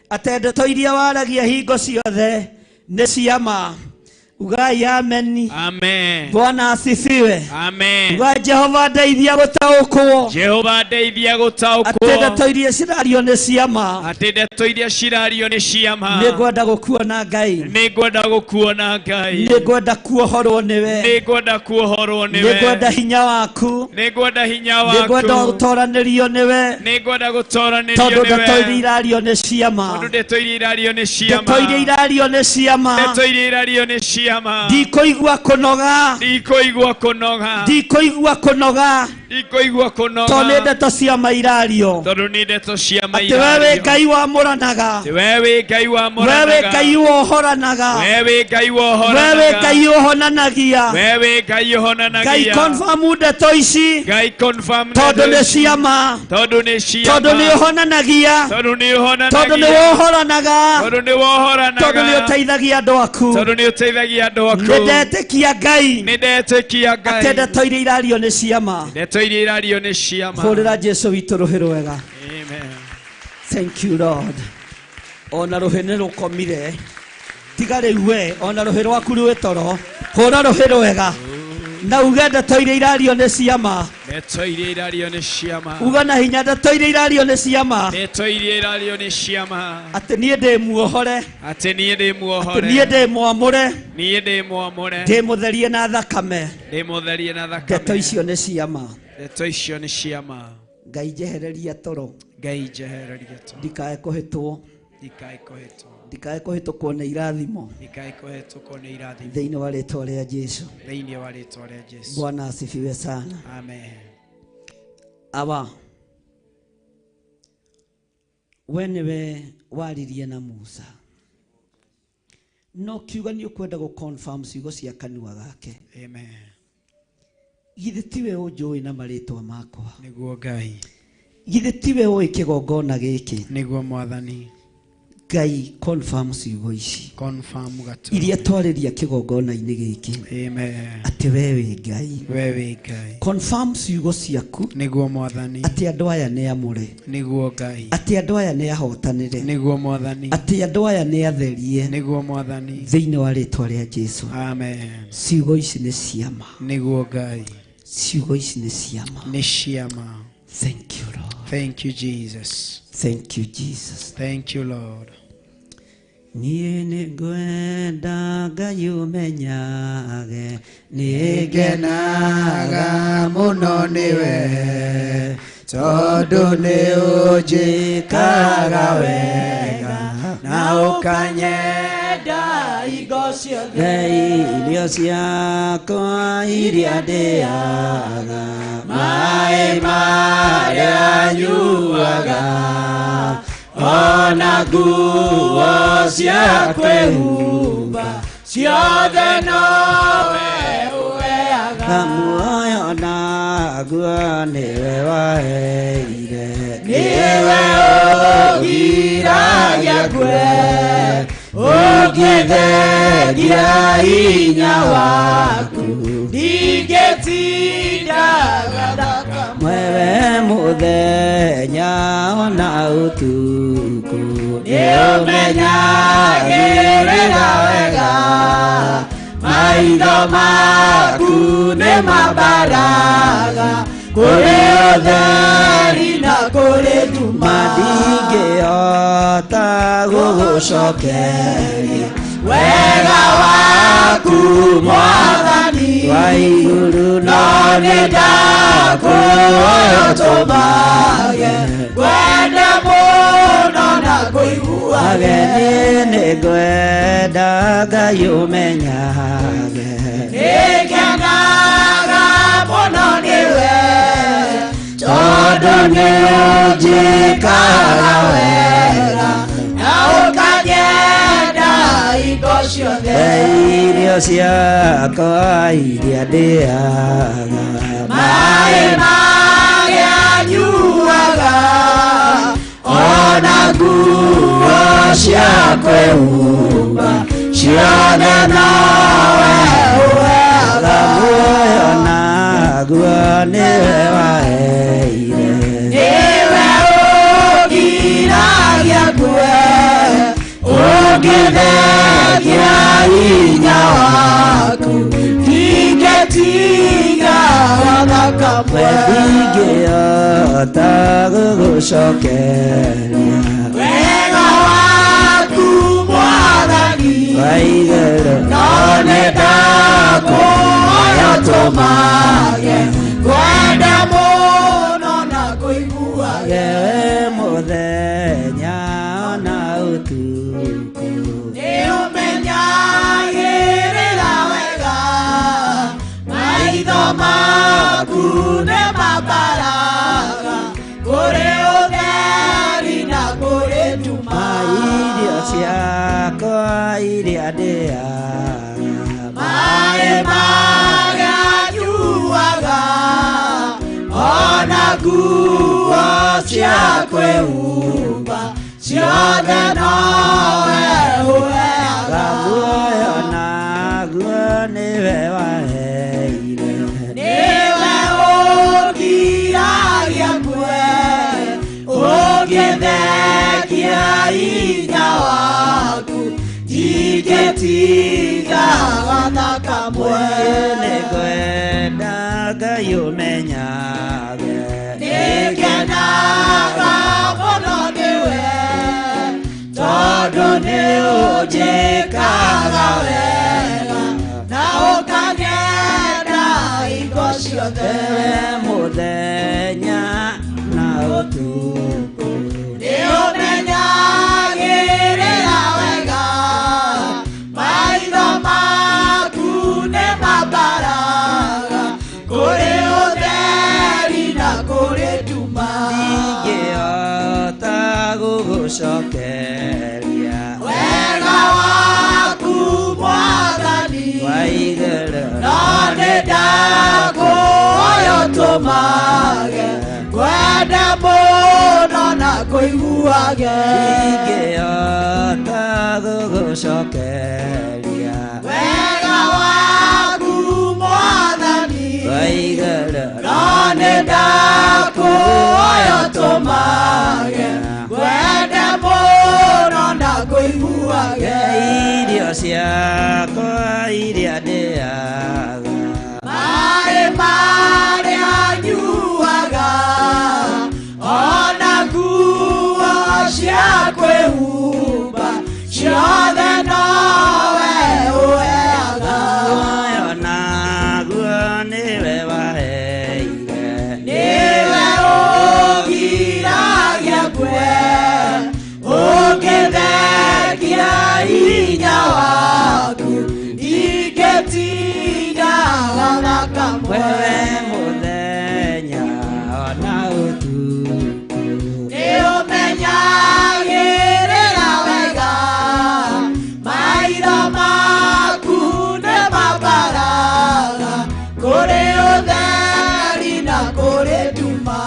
atĩ ndeto iria waragia hingo ciothe nĩ cia ma. Ugai ameni. Amen. Bwana asifiwe. Amen. Ugai Jehova ndeithia gũtaũkwo. Jehova ndeithia gũtaũkwo. Atĩ ndeto iria cirario nĩ cia ma. Atĩ ndeto iria cirario nĩ cia ma. Nĩngwenda gũkuona Ngai. Nĩngwenda gũkuona Ngai. Nĩngwenda kuohorwo nĩwe. Nĩngwenda kuohorwo nĩwe. Nĩngwenda hinya waku. Nĩngwenda hinya waku. Nĩngwenda gũtoranĩrio nĩwe. Nĩngwenda gũtoranĩrio nĩwe. Tondũ ndeto iria irario nĩ cia ma. Tondũ ndeto iria irario nĩ cia ma. Ndeto iria irario nĩ cia ma. Ndeto iria irario nĩ cia ma. Ndikũigua kũnoga. Ndikũigua kũnoga. Ndikũigua kũnoga. ikoigua kunoga tondũ ndeto cia mairario tondu ni ndeto cia atĩ wewe Ngai wamũranaga wewe Ngai wewe wamũranaga Ngai wohoranaga wewe Ngai wewe wohoranaga Ngai ũhonanagia wewe Ngai Ngai ũhonanagia confirm ndeto ici Ngai confirm tondũ nĩ cia ma tondu ni cia tondũ nĩ ũhonanagia tondu ni tondũ nĩ ũhonanagia wohoranaga tondu ni wohoranaga tondũ nĩ ũteithagia andũ aku tondu ni ũteithagia andũ aku nĩ ndetĩkia Ngai ni ndetĩkia Ngai atĩ ndeto iria irario nĩ cia ma ndeto iria irario ni cia ma hũrĩra Jesu witũ rũhĩ rwega. amen Thank you Lord. Ona rũhĩ nĩ rũkomire tiga rĩu we ona rũhĩ rwaku rwĩ toro hũra rũhĩ rwega na uge ndeto iria irario nĩ cia ma ndeto iria irario ni cia ma uga na hinya ndeto iria irario nĩ cia ma ndeto iria irario ni cia ma atĩ niĩ ndĩ muohore atĩ niĩ ndĩ muohore atĩ niĩ ndĩ mwamũre niĩ ndĩ mwamũre ndĩ mũtherie na thakame ndĩ mũtherie na ndeto thakame icio nĩ cia ma. ndeto icio ni cia ma Ngai njehereria toro Ngai njehereria to ndikae kũhĩtwo ndikae kũhĩtwo ndikae kũhĩtũkwo nĩ irathimo ndikae kũhĩtũkwo nĩ irathimo thĩinĩ wa rĩĩtwa rĩa Jesu. thĩinĩ wa rĩĩtwa rĩa Jesu Bwana asifiwe sana. amen Aba we nĩwe waririe na Musa no kiuga nĩ ũkwenda gũ-confirm ciugo cia kanua gake. amen Githĩ tiwe ũnjũĩ na marĩtwa makwa nĩguo Ngai githĩ tiwe ũĩ kĩgongona gĩkĩ nĩguo mwathani Ngai confirm ciugo ici confirm gato iria twarĩria kĩgongona-inĩ gĩkĩ amen atĩ we wĩ Ngai wewe Ngai confirm ciugo ciaku nĩguo mwathani atĩ andũ aya nĩ amũre nĩguo Ngai atĩ andũ aya nĩ ahotanĩre nĩguo mwathani atĩ andũ aya nĩ atherie nĩguo mwathani thĩinĩ wa rĩĩtwa rĩa Jesu. amen Ciugo ici nĩ cia ma nĩguo Ngai ciugo ici nĩ cia ma. nĩ cia ma Thank you Lord. thank you Jesus Thank you Jesus. thank you Lord niĩ nĩ ngwenda Ngai ũmenyage nĩ ngenaga mũno nĩwe tondũ nĩ ũnjĩkaga wega na ũkanyenda hingo ciothe irio ciakwa iria ndĩaga maĩ marĩa nyuaga ona nguo cia kwĩhumba ciothe nowe ũheaga muoyo na nguo nĩwe waheire nĩwe ũgiragia kwe ũngĩtheria hinya waku ndingĩtindaga thakame wewe mũthenya ona ũtukũ nĩũmenyagĩrĩra wega maitho maku nĩ mambaraga kũrĩ ũtheri na kũrĩ nduma ndingĩhota gũgũcokeria wega waku mwathani wa igũrũ no nĩndakũhoya tũmage kwenda mũno na kũiguage niĩ nĩngwenda Ngai ũmenyage nĩngenaga mũno nĩwe tondũ nĩũnjĩkaga wega na ũkanyenda hingo ciothe irio ciakwa iria ndĩaga maĩ marĩa nyuaga ona nguo cia kwĩhumba ciothe nowe ũheaga muoyo na nguo nĩwe waheire nĩwe ũgiragia kwe ũngĩtheria hinya waku ndingĩtiga thakame ndingĩhota gũgũcokeria wega waku mwathani wa igũrũ no nĩndakũhoya tũmage kwenda mũno na kũiguage we mũthenya ona ũtukũ nĩũmenyagĩrĩra wega maitho maku nĩ mambaraga ciakwa iria ndĩaga maĩ marĩa nyuaga ona nguo cia kwĩhumba ciothe nowe ũheaga muoyo naguo nĩwe waheire niwe ũgiragia kwe ũngĩthekia hinya waku ndingĩtigaga na kamwe nĩngwenda Ngai ũmenyage nĩngenaga mũno nĩwe tondũ nĩũnjĩkaga wega na ũkagenda hingo ciothe mũthenya na ũtukũ nĩũmenyagĩrĩra wega maitho maku nĩ mambaraga kũrĩ ũtheri na kũrĩ nduma ndingĩhota gũgũcokeria wega waku Mwathani wa igũrũ no nĩndakũhoya ũtũmage kwenda mũno na kũiguage ndingĩhota gũgũcokeria wega waku Mwathani wa igũrũ no nĩndakũhoya ũtũmage kwenda mũno na kũiguage irio ciakwa iria ndĩaga maĩ marĩa nyuaga ona nguo cia kwĩhumba ciothe nowe ũheaga muoyo naguo nĩwe waheire niwe ũgiragia kwe ũngĩthekia hinya waku ndingĩtigaga na kamwe wewe mũthenya ona ũtukũ nĩũmenyagĩrĩra wega maitho maku nĩ mambaraga kũrĩ ũtheri na kũrĩ nduma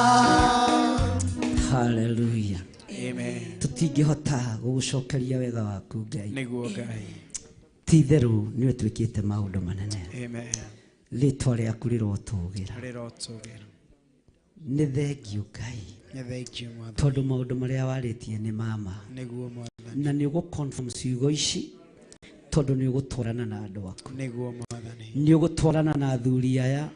haleluya Amen. tũtingĩhota gũgũcokeria wega waku Ngai Nĩguo Ngai. ti-itherũ nĩwe twĩkĩte maũndũ manene Amen. rĩtwa rĩaku rĩrotũgĩra Rĩrotũgĩra. nĩ thengio Ngai Nĩ thengio Mwathani. tondũ maũndũ marĩa warĩtie nĩ mama Nĩguo Mwathani. na nĩ ũgũ-confirm ciugo ici tondũ nĩ ũgũtwarana na andũ aku Nĩguo Mwathani. nĩ ũgũtwarana na athuri aya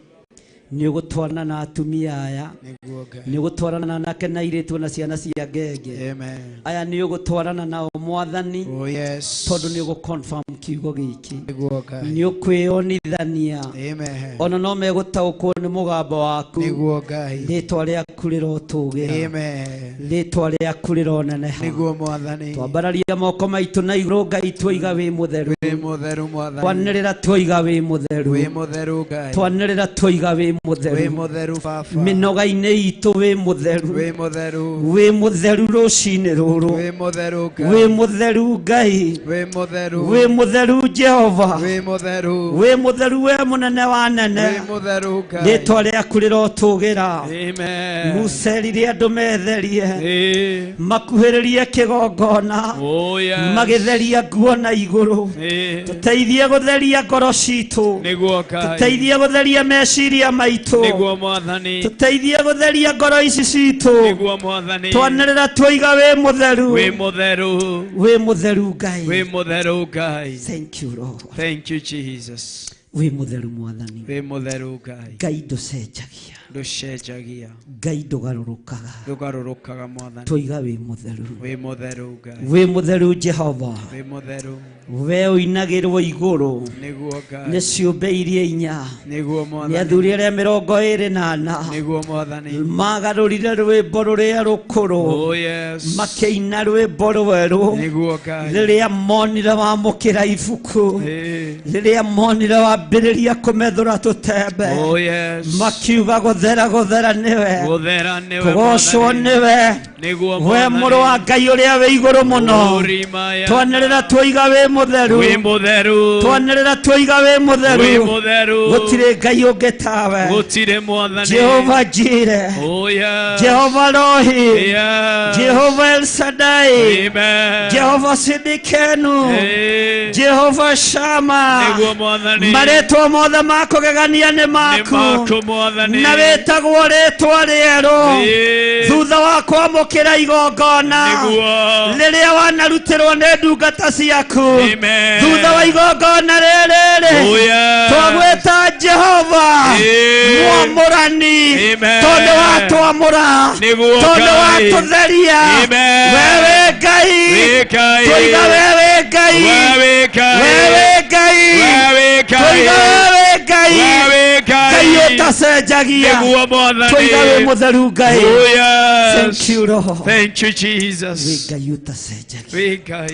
nĩ ũgũtwarana na atumia aya Nĩguo Ngai. nĩ ũgũtwarana na anake na airĩtu na ciana cia ngenge Amen. aya nĩ ũgũtwarana nao Mwathani Oh yes. tondũ nĩ ũgũ-confirm kiugo gĩkĩ Nĩguo Ngai. nĩ ũkwĩonithania Amen. ona no megũtaũkwo nĩ mũgambo waku Nĩguo Ngai. rĩtwa rĩaku rĩrotũgĩra Amen. rĩtwa rĩaku rĩroneneha Nĩguo Mwathani. twambararia moko maitũ na igũrũ Ngai twoiga wĩ mũtheru Wĩ mũtheru Mwathani. twanĩrĩra twoiga wĩ mũtheru Wĩ mũtheru Ngai. twanĩrĩra twoiga wĩ Wĩ mũtheru mũtheru Baba. mĩnoga-inĩ itũ wĩ mũtheru Wĩ mũtheru. wĩ mũtheru rũcinĩ rũrũ Wĩ mũtheru Ngai. wĩ mũtheru Ngai Wĩ mũtheru. wĩ mũtheru Jehova Wĩ mũtheru. wĩ mũtheru we mũnene wa nene Wĩ mũtheru Ngai. rĩtwa rĩaku rĩrotũgĩra Amen. mucerire andũ metherie Ĩĩ. makuhĩrĩrie kĩgongona Oh yes. magĩtheria nguo na igũrũ Ĩĩ. tũteithie gũtheria ngoro citũ Nĩguo Ngai. tũteithie gũtheria meciria maitũ Nĩguo Mwathani. tũteithie gũtheria ngoro ici citũ Nĩguo Mwathani. twanĩrĩra twoiga wĩ mũtheru Wĩ mũtheru. wĩ mũtheru Ngai Wĩ mũtheru Ngai. thank you Lord Thank you Jesus. wĩ mũtheru Mwathani Wĩ mũtheru Ngai. Ngai ndũcenjagia Ndũcenjagia. Ngai ndũgarũrũkaga Ndũgarũrũkaga Mwathani. twoiga wĩ mũtheru Wĩ mũtheru Ngai. wĩ mũtheru Jehova Wĩ mũtheru. we ũinagĩrwo igũrũ Nĩguo Ngai. nĩ ciũmbe iria inya Nĩguo nĩ Mwathani. athuri arĩa 24 Nĩguo Mwathani. magarũrire rwĩmbo rũrĩa rũkũrũ Oh yes. makĩina rwĩmbo rwerũ Nĩguo Ngai. rĩrĩa monire wamũkĩra ibuku Ĩĩ. rĩrĩa monire wambĩrĩria kũmethũra tũtembe Oh yes. makiuga guthera guthera niwe guthera niwe kugocwo niwe niguo we muru wa Ngai uria we iguru muno twanirira twiga we mutheru twanirira twiga we mutheru gutire Ngai ungi tawe gutire mwathani Jehova Jire Jehova Rohi Jehova El Shaddai Jehova Sidikenu Jehova Shama maretwo mothe makugegania ni maku na wetagwo ritwa rieru thutha wa kwamukira igongona riria wanarutirwo ni ndungata ciaku thutha wa igongona riri twagweta Jehova mwamurani tondu watwamura tondu watutheria wewe Ngai twiga wewe Ngai wewe Ngai twiga wewe Ngai Ngai utacenjagia twiga we mutheru Ngai. Thank you Lord. Thank you Jesus. we Ngai utacenjagia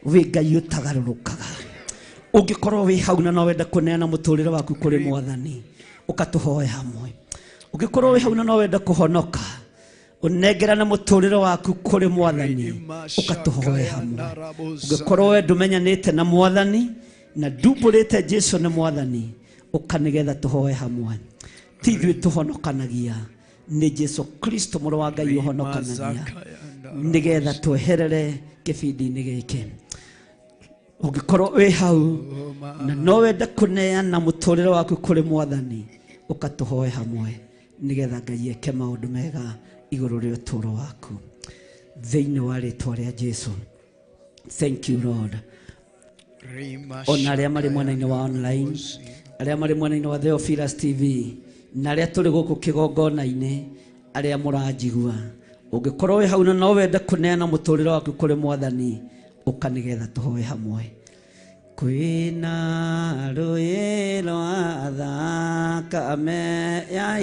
we Ngai utagarurukaga ungikorwo wi hau na no wenda kuneana muturire waku kuri mwathani ukatuhoya hamwe ungikorwo wi hau na no wenda kuhonoka unengerana muturire waku kuri mwathani ukatuhoya hamwe ungikorwo we ndumenyanite na mwathani na ndumburite Jesu ni mwathani ukanigetha tuhoye hamwe tithwe tuhonokanagia ni Jesu Kristo muru wa Ngai uhonokanagia nigetha tweherere kibindi-ini giki ungikorwo wi hau na no wenda kuneana muturire waku kuri mwathani ukatuhoye hamwe nigetha Ngai eke maundu mega iguru ria uturo waku thiini wa ritwa ria Jesu. Thank you Lord. Ona aria mari mwena-ini wa online aria mari mwena-ini wa Theophilustv na aria turi guku kigongona-ini aria muranjigua ungikorwo wi hau na no wenda kuneana muturire waku kuri mwathani ukanigetha tuhoye hamwe kwina rũĩ rwa thakame ya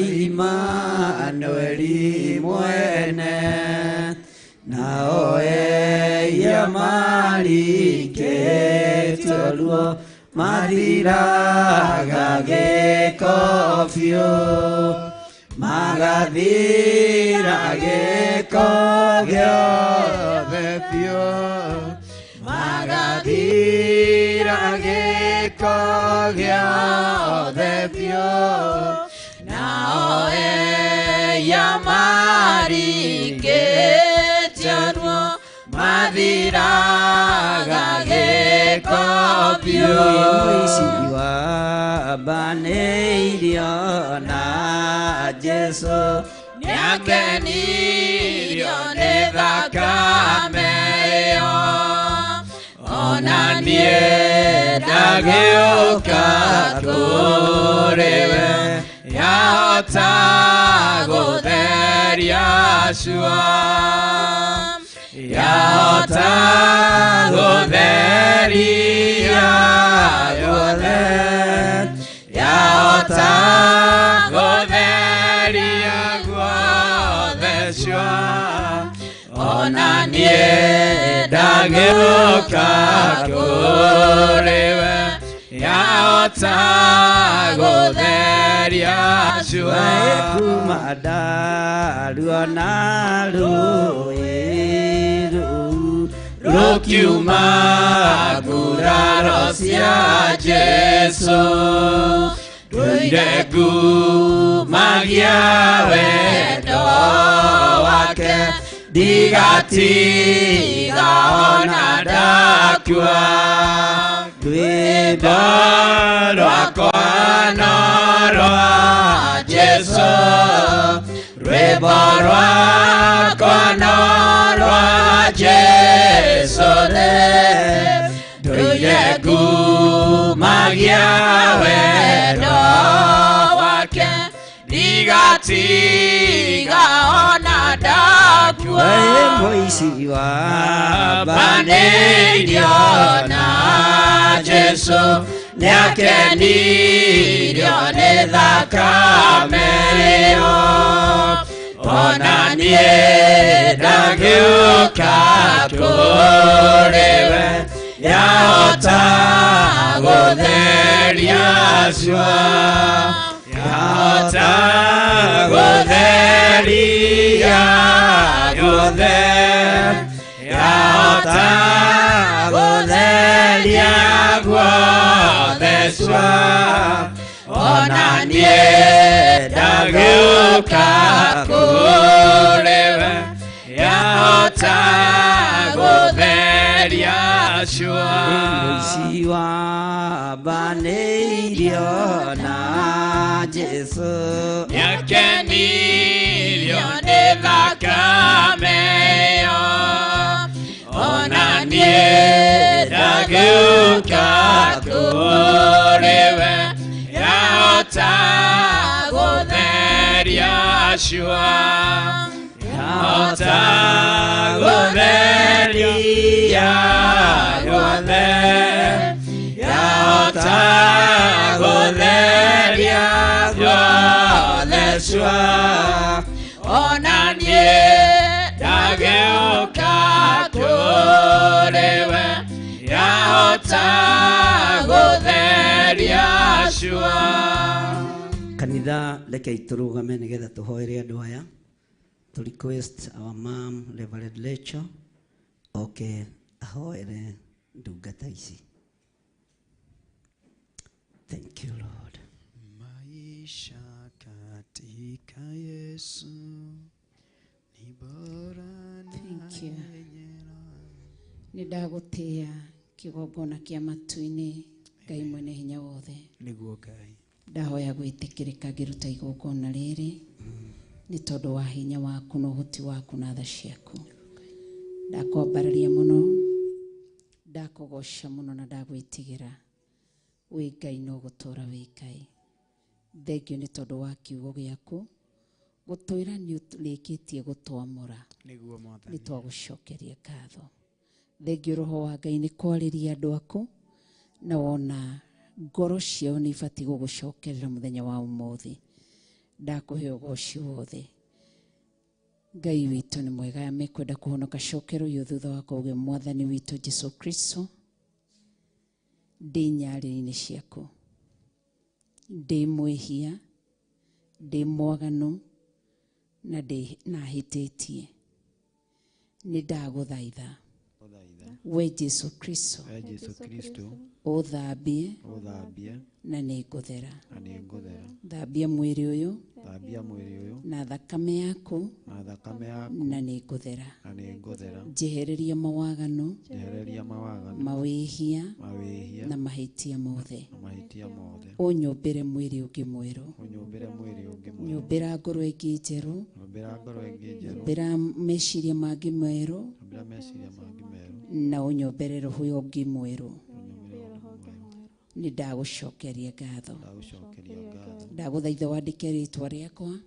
Imanueli mwene naoe ya marikĩtio ruo mathiraga gĩko biũ magathira gĩko gĩothe biũ magathira gĩko gĩothe biũ nao eya marikĩtio ruo mathiraga gĩko biũ mũici wambanĩirio na Jesu nĩakenirio nĩ thakame ĩyo ona niĩ ndagĩũka kũrĩ we yahota gũtheria cua yahota gũtheria yothe yahota gũtheria guothe cua ona niĩ ndagĩũka kũrĩ we yahota gũtheria cua kuma ndaruo na rũĩ rũu rũkiuma nguraro cia Jesu ndũire ngumagia wendo wake ndigatiga ona ndakua rwĩmbo rwakwa no rwa Jesu rwĩmbo rwakwa no rwa Jesu ndũire ngumagia wendo wake ndigatiga ona ndakua mũici wambanĩirio na Jesu nĩakenirio nĩ thakame ĩyo ona niĩ ndagĩũka kũrĩ we yahota gũtheria cua yahota gutheria guothe yahota gutheria guothe cua ona nie ndagiuka kuriwe yahota gutheria cua muici wa baneirio na Jesu yakenirio ni thakame yo ona nie ndagiuka kuriwe yahota gutheria cua yahota gutheria guothe yahota gutheria guothe cua ona nie ndagiuka kuriwe yahota gutheria cua. Kanitha rekei turugame nigetha tuhoere andu aya to request our mom Reverend Lecho okay ahoere ndungata ici. Thank you Lord. Maisha katika Yesu ni bora na Nidagutia kigongona kia matu-ini Ngai mwene hinya wothe niguo Ngai ndahoya gwitikirika ngiruta igongona riri ni tondu wa hinya waku na uhoti waku na tha ciaku ndakwambararia muno ndakugosha muno na ndagwitigira wi Ngai no gutura wi Ngai. Thengio ni tondu wa kiugo giaku gutwira ni ulikitie gutwamura niguo Mwathani ni twagucokeria ngatho. Thengio Roho wa Ngai ni kwariria andu aku na wona ngoro ciao ni ibati gugucokerera muthenya wa umuthi. Ndakuhe ugoci wothe. Ngai witu ni mwega amekwenda kuhonoka cokero yo thutha wa kuge Mwathani witu Jesu Kristo. Ndi nyarĩinĩ ciaku ndi mwĩhia ndi mwaganu na ndi nahĩtĩtie nĩ ndagũthaitha we Jesu Kristo ũthambie na nĩ ngũthera thambia mwĩrĩ ũyũ na thakame yaku na nĩ ngũthera njehereria mawaganu mawĩhia na mahĩtia mothe ũnyũmbĩre mwĩrĩ ũngĩ mwerũ nyũmbĩra ngoro ĩngĩ njerũ nyũmbĩra meciria mangĩ merũ na ũnyũmbĩre roho ũngĩ mwerũ. Nĩ ndagucokeria ngatho ndagũthaitha wandĩke rĩtwa rĩakwa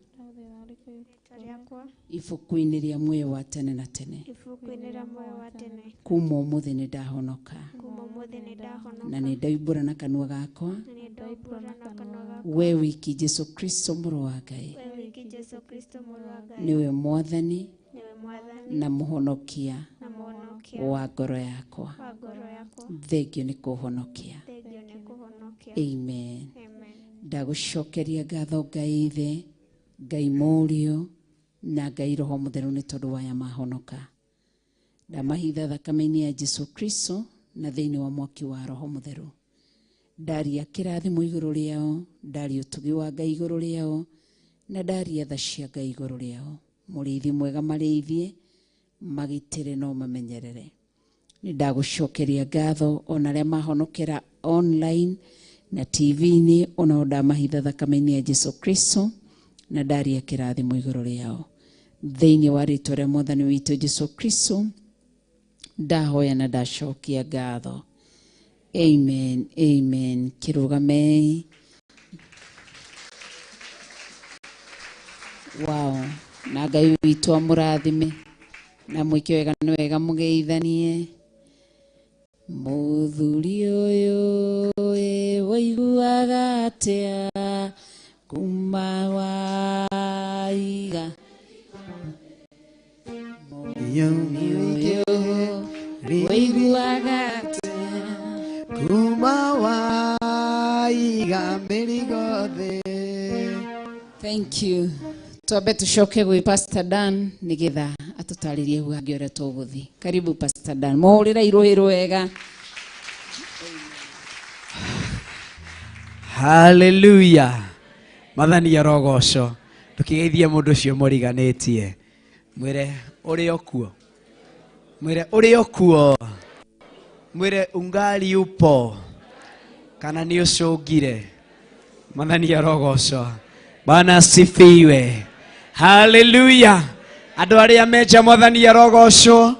ibuku-inĩ rĩa muoyo wa tene na tene. Kuma ũmũthĩ nĩ ndahonoka na nĩ ndaumbũra na kanua gakwa we wiki Jesu Kristo mũrũ wa Ngai niwe Mwathani na mũhonokia wa ngoro yakwa. Thengio nĩ kũhonokia. Amen. Ndagucokeria ngatho Ngai Ithe, Ngai Mũriũ na Ngai Roho Mũtheru nĩ tondũ waya mahonoka. Ndamahitha thakame-inĩ ya Jesu Kristo na thĩinĩ wa mwaki wa Roho Mũtheru. Ndaria kĩrathimo igũrũ rĩao, ndaria ũtugi wa Ngai igũrũ rĩao na ndaria tha cia Ngai igũrũ rĩao. Mũrĩithi mwega marĩithie magitĩre no mamenyerere. Nĩ ndagucokeria ngatho ona arĩa mahonokera online na TV-inĩ ona ndamahitha thakame-inĩ ya Jesu Kristo na ndaria kĩrathimo igũrũ rĩao. Thĩinĩ wa rĩtwa rĩa Mwathani witũ Jesu Kristo ndahoya na ndacokia ngatho. Amen. Amen. Kĩrũgamei. Wow. Na Ngai witũ amũrathime na mwĩke wega nĩ wega mũgeithanie. Mũthuri ũyũ waiguaga atĩa kuma waiga mũthuri ũyũ waiguaga atĩa kuma waiga mĩrigo thĩ Thank you. Tuambe tucoke gwi Pastor Dan nigetha atutaririe bwangi ore tuguthi. Karibu Pastor Dan. Mohurira iruhiro wega. Hallelujah. Mathani ya rogoco. Tukigeithia mundu cio muriganetie. Mwire uri okuo. Mwire uri okuo. Mwire ungali upo. Kana ni ucungire. Mathani ya rogoco. Bwana asifiwe. Hallelujah. Andu aria menja mwathani ya rogoco.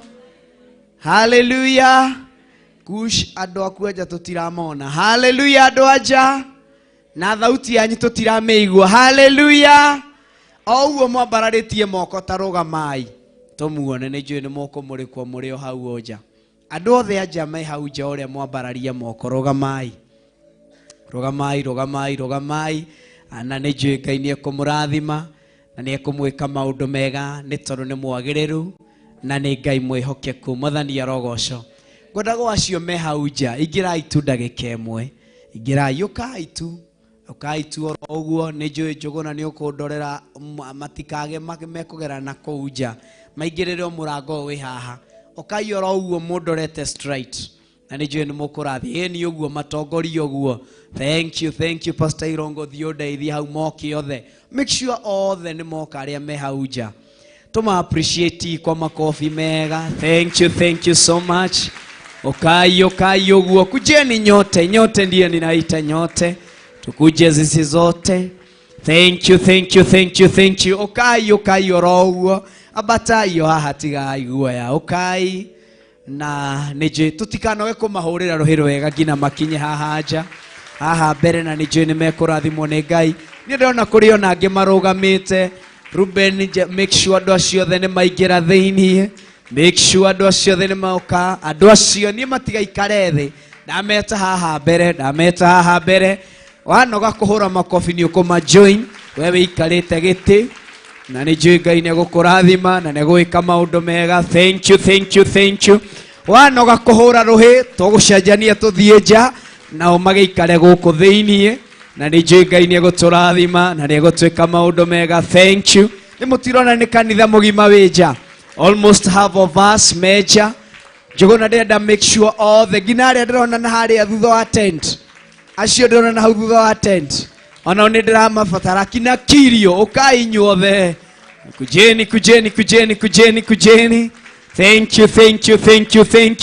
Hallelujah. Kush andu akuaja tutiramona. Hallelujah andu aja. Na thauti yanyu tutirameigua. Hallelujah. Ouwo mwambararitie moko tarugamai. Tumuone ni njui ni moko murikwo muri o hau oja. Andu othe aja mai hau nja uria mwambararia moko rugamai. Rugamai, rugamai, rugamai. Na nĩ njũĩ Ngai nĩ ekũmũrathima na nĩ ekũmwĩka maũndũ mega nĩ tondũ nĩ mwagĩrĩru na nĩ Ngai mwĩhokeku. Mwathani arogoco. Ngwenda gwacio me hau nja, ingĩrai tu ndagĩka ĩmwe. Ingĩrai, ũkai tu oro ũguo. Nĩ njũĩ Njũgũna nĩ ũkũndorera matikage mekũgera na kũu nja, maingĩrĩre o mũrango wĩ haha. Ũkai oro ũguo mũndorete straight. Na nĩ njũĩ nĩ mũkũrathi. Ĩni ũguo matongoria ũguo. Thank you Pastor Irongo Thiodeithia hau moke othe. Make sure othe nĩ moka arĩa me hau nja. Tuma appreciate kwa makofi mega. Thank you so much. Ukai ũguo. Kujeni nyote ndiye ninaita nyote. Tukuje sisi zote. Thank you. Ukai oro ũguo. Abatayo haha tigai guoya. Ukai na nije tutikanoge kumahurira ruhiro wega ngina makinye haha nja. Haha mbere na nije nĩ mekũrathimwo nĩ Ngai. Nĩ ndĩrona kũrĩ ona angĩ marugamĩte. Ruben, make sure andũ acio othe nĩ maingĩra thĩinĩ. Make sure andũ acio othe nĩ moka. Andũ acio niĩ matigaikare thĩ. Ndameta haha mbere. Wanoga kũhũra makobi nĩ ũkũma join. We wĩikarĩte gĩtĩ. Na nĩ njũĩ Ngai nĩ egũkũrathima na nĩ egwĩka maũndũ mega. Thank you. Wanoga kũhũra rũhĩ tũgũcenjania tũthiĩ nja. Nao magĩikare gũkũ thĩinĩ na nĩ njũĩ Ngai nĩ egũtũrathima na nĩ egũtwĩka maũndũ mega. Thank you. Nĩ mũtirona nĩ kanitha mũgima wĩ nja. Almost half of us meja. Njũgũna ndĩrenda make sure othe nginya arĩa ndĩrona na harĩa thutha wa tent. Acio ndĩrona na hau thutha wa tent. Ona nĩ ndĩramabatara kina kirio ũkai inyuothe. Kujeni. Thank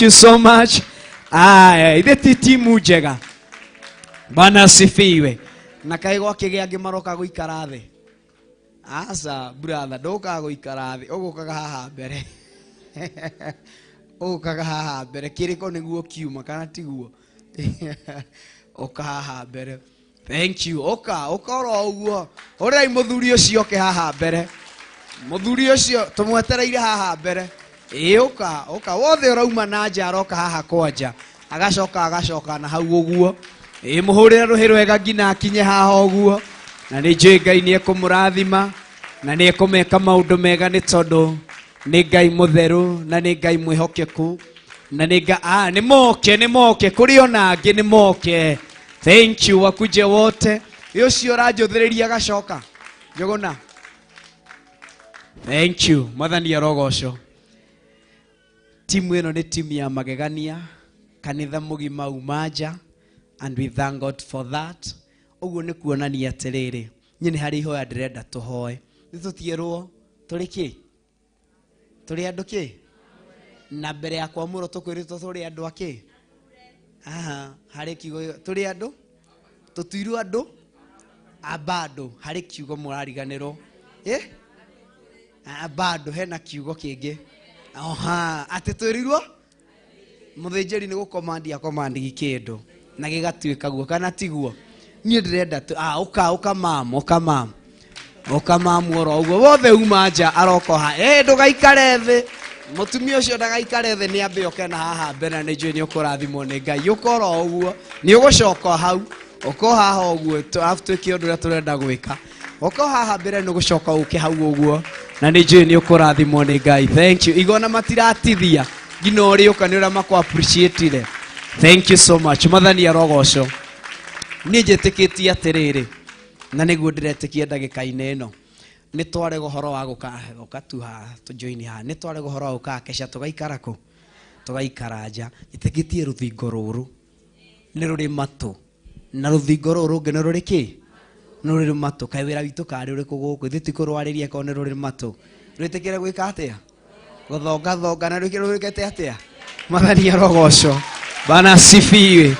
you so much. Ithe ti timu njega. Bwana asifiwe. Na kaĩ gwakĩgĩa angĩ maroka gũikara thĩ. Aca brother ndũkaga gũikara thĩ, ũgũkaga haha mbere. Ũgũkaga haha mbere, kĩrĩko nĩguo kiuma kana tiguo. Ũka haha mbere. Thank you. Ũka oro ũguo. Ũrĩai mũthuri ũcio oke haha mbere. Mũthuri ũcio tũmwetereire haha mbere. Ũka wothe ũrauma na nja aroka haha kwanja. Agacoka na hau ũguo. Mũhũrĩre rũhĩ rwega nginya akinye haha ũguo. Na nĩ njũĩ Ngai nĩ ekũmũrathima na nĩ ekũmeka maũndũ mega nĩ tondũ nĩ Ngai mũtheru na nĩ Ngai mwĩhokeku. Na nĩ moke kũrĩ ona angĩ nĩ moke. Thank you wakuje wote. Ũcio ũranjũthĩrĩria gacoka. Njũgũna. Thank you. Mwathani arogoco. Timu ĩno nĩ timu ya magegania. Kanitha mũgima uma nja. And we thank God for that. Ũguo nĩ kuonania atĩrĩrĩ. Niĩ nĩ harĩ ihoya ndĩrenda tũhoe. Nĩ tũtierwo tũrĩ kĩ? Tũrĩ andũ kĩ? Na mbere ya kwamũrwo tũkwĩrĩtwo tũrĩ andũ akĩ? Harĩ kiugo tũrĩ andũ? Tũtuirwo andũ? Bado harĩ kiugo mũrariganĩrwo. Bado hena kiugo kĩngĩ. Atĩ twĩrirwo? Mũthĩnjĩri nĩ gũkomandia komandi kĩndũ. Na gĩgatuĩka guo kana tiguo. Niĩ ndĩrenda ũka mamu oro ũguo. Wothe uma nja aroko ha. Ndũgaikare thĩ. Mũtumia ũcio ndagaikare thĩ nĩ ambe oke na haha mbere nĩ njũĩ nĩ ũkũrathimwo nĩ Ngai. Ũka oro ũguo. Nĩ ũgũcoka hau. Ũka haha ũguo. Tũtuĩke ũndũ ũrĩa tũrenda gwĩka. Ũka haha mbere nĩ ũgũcoka ũke hau ũguo. Na nĩ njũĩ nĩ ũkũrathimwo nĩ Ngai. Thank you. Igona matiratithia. Ngina ũrĩ ũka nĩ ũrĩa makũ appreciate. Thank you so much. Mwathani arogoco. Niĩ njĩtĩkĩtie atĩrĩrĩ. na niguo ndiretekia ndagika-inĩ ĩno nĩ tware ũhoro wa gũka tu haha tũjoini haha nĩ tware ũhoro wa gũka kesha tũgaikara kũ tũgaikara nja njĩtĩkĩtie rũthingo rũrũ nĩ rũrĩ matũ na rũthingo rũrũ rũngĩ nĩ rũrĩ kĩ nĩ rũrĩ matũ kaĩ wĩra witũ karĩ ũrĩkũ gũkũ ithuĩ ti kũrwarĩria korwo nĩ rũrĩ matũ rwĩtĩkĩre gwĩka atĩa gũthonga na rwĩkĩte atĩa Mwathani arogocwo Bwana asifiwe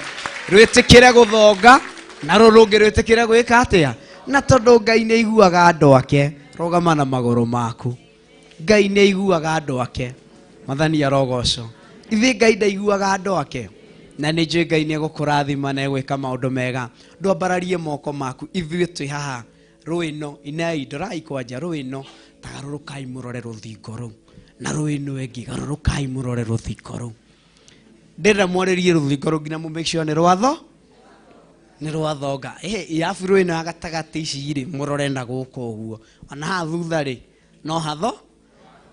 rwĩtĩkĩre gũthonga na rũrũngĩ rwĩtĩkĩre gwĩka atĩa na tondũ Ngai nĩ aiguaga andũ ake rũgama na magũrũ maku Ngai nĩ aiguaga andũ ake Mwathani arogocwo ithuĩ Ngai ndaiguaga andũ ake na nĩ njũĩ Ngai nĩ egũkũrathima na egwĩka maũndũ mega ndwambararie moko maku ithuĩ twĩ haha rũĩno inai ndorai kwanja rũĩno tagarũrũkai mũrore rũthingo rũu na rũĩno ĩngĩ garũrũkai mũrore rũthingo rũu ndĩrenda mwarĩrie rũthingo rũu nginya make sure nĩ rwathonga yabu rũĩno ya gatagatĩ ici rĩ mũrore na gũkũ ũguo ona haha thutha rĩ no hatho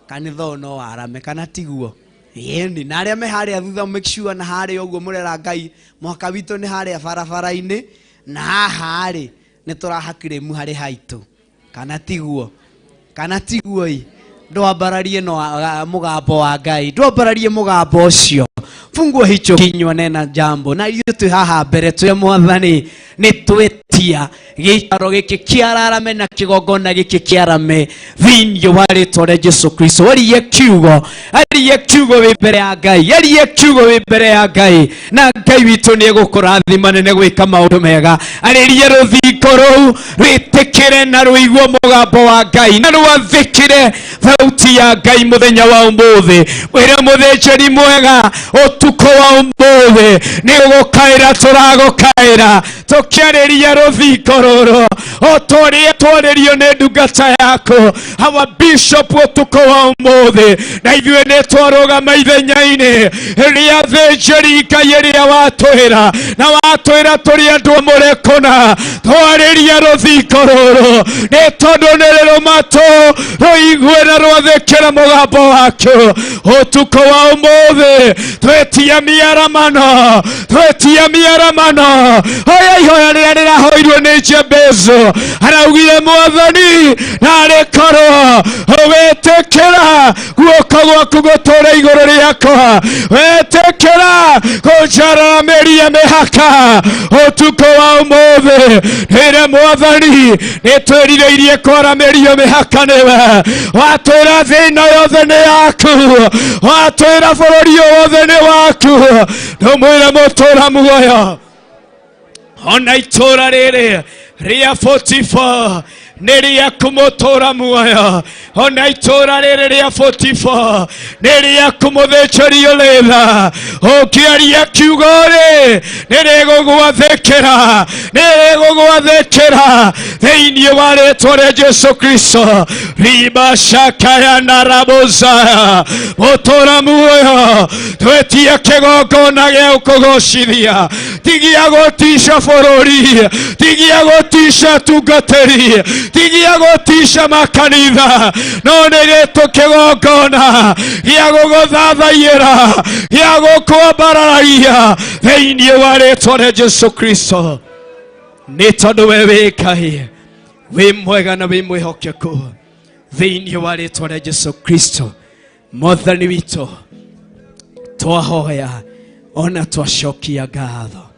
kanitha no warame kana tiguo yeni na arĩa me harĩa thutha make sure na harĩa ũguo mũrera Ngai mwaka witũ nĩ harĩa barabara-inĩ na haha rĩ nĩ tũrahakire mu harĩ haitũ kana tiguo ndwambararie no mũgambo wa Ngai ndwambararie mũgambo ũcio fungua hicho kinywa nena jambo na ithuĩ twĩ haha mbere twĩ Mwathani nĩ twĩtia gĩikaro gĩkĩ kĩararame na kĩgongona gĩkĩ kĩarame thĩinĩ wa rĩĩtwa rĩa Jesũ Kristo arie kiugo wĩ mbere ya Ngai arie kiugo wĩ mbere ya Ngai na Ngai witũ nĩ egũkũrathima nene gwĩka maũndũ mega arĩrie rũthingo rũu rwĩtĩkĩre na rũigua mũgambo wa Ngai na rwathĩkĩre thauti ya Ngai mũthenya wa ũmũthĩ wĩra mũthĩnjĩri mwega ũtukũ wa ũmũthĩ nĩ ũgũkaĩra tũragũkaĩra tũkĩarĩria rũthingo rũrũ o tũrĩa twarĩrio nĩ ndungata yaku our bishop ũtukũ wa ũmũthĩ na ithuĩ nĩ twarũgama ithenya-inĩ rĩa thĩnjĩri Ngai rĩrĩa watwĩra na watwĩra tũrĩ andũ mũrekũna twarĩria rũthingo rũrũ nĩ tondũ nĩ rĩrĩ matũ rũigue na rwathĩkĩra mũgambo waku ũtukũ wa ũmũthĩ twĩtia mĩaramano hoya ihoya rĩrĩa rĩrahoirwo nĩ Jebezu araugire Mwathani narĩ korwo wetĩkĩra guoko gwaku gũtũũre igũrũ rĩakwa wetĩkĩra kũnjarameria mĩhaka ũtukũ wa ũmũthĩ nĩrĩ Mwathani nĩ twĩrirĩirie kwaramĩrio mĩhaka nĩwe watwĩra thĩna yothe nĩ yaku watwĩra bũrũri wothe nĩ waku ndũmwĩre mũtũũra muoyo ona itũũra rĩrĩ rĩa 44 nĩ rĩaku mũtũũra muoyo ona itũũra rĩrĩ rĩa 44 nĩ rĩaku mũthĩnjĩri ũrĩtha ũkĩaria kiugo rĩ nĩ rĩgũgwathĩkĩra thĩinĩ wa rĩĩtwa rĩa Jesũ Kristo riba shakaya na rabozaya mũtũũra muoyo twĩtie kĩgongona gĩa gũkũgocithia tigia gũtisha bũrũri tigia gũtisha tungatĩri tigia gũtisha makanitha no nĩ gĩtũ kĩgongona gĩa gũgũthathayĩra gĩa gũkwambararagia thĩinĩ wa rĩĩtwa rĩa Jesũ Kristo nĩ tondũ we wĩ Ngai wĩ mwega na wĩ mwĩhokeku thĩinĩ wa rĩĩtwa rĩa Jesũ Kristo Mwathani witũ twahoya ona twacokia ngatho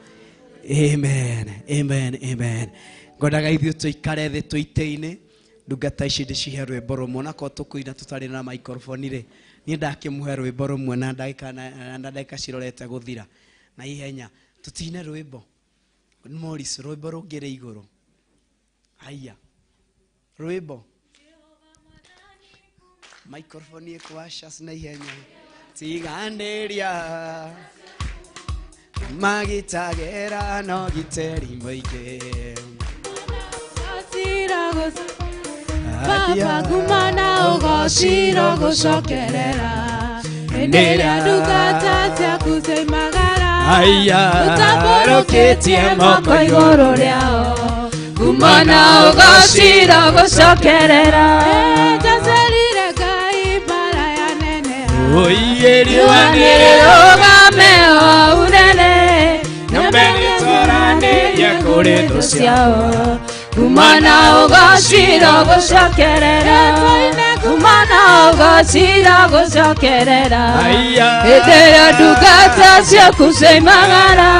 amen ngodaga ithuĩ tũikare thĩ tũitĩ-inĩ ndungata ici ndĩcihe rwĩmbo rũmwe nakorwo tũkũina tũtarĩ na microphone rĩ niĩ ndakĩmũhe rwĩmbo rũmwe na ndagĩka cirorete gũthira na ihenya tũtine rwĩmbo Morris rwĩmbo rũngĩ rĩ igũrũ haya rwĩmbo microphone ĩkwasha na ihenya tiganĩria magitagera no giteri mũingĩ Baba kumana ugociro gucokerera Nĩrĩa ndungata ciaku cioimagara ũtambũrũkĩtie moko igũrũ rĩao kumana ugociro gucokerera njacerire Ngai mbara ya neneha riũa nĩrĩrũgame o unene nyambe nĩtwaranĩrie kũrĩ thũ ciao kumana ugocira gucokerera kumana ugocira gucokerera ĩndĩrĩa ndungata ciaku cioimagara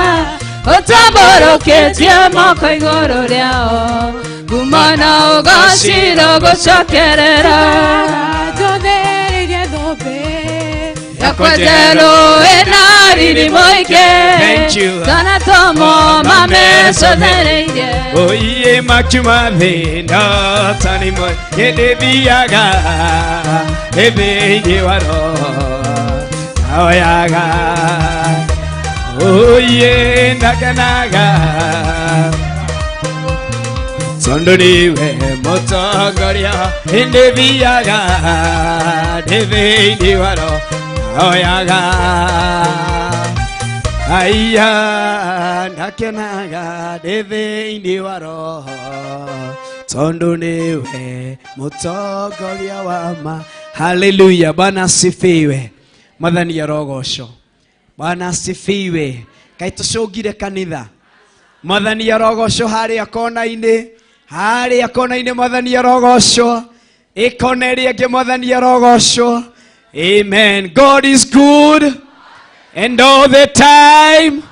ũtambũrũkĩtie moko igũrũ rĩao kumana ugocira gucokerera Njotheririe thũmbĩ yakwenjerwo ĩna riri mũingĩ kana tomo mamecothereirie oiye makiuma thĩna tani mo hĩndĩ thiaga thĩinĩ wa roho naoyaga oiye ndakenaga tondũ nĩwe mũtongoria hĩndĩ thiaga thĩinĩ wa roho naoyaga aya ndakenaga thĩinĩ wa roho tondũ nĩwe mũtongoria wa ma. Haleluya, Bwana asifiwe. Mwathani arogocwo. Bwana asifiwe. Kaĩ tũcũngire kanitha. Mwathani arogocwo harĩa kona-inĩ. Harĩa kona-inĩ Mwathani arogocwo. Ikona ĩrĩa ĩngĩ Mwathani arogocwo. Amen. God is good and all the time.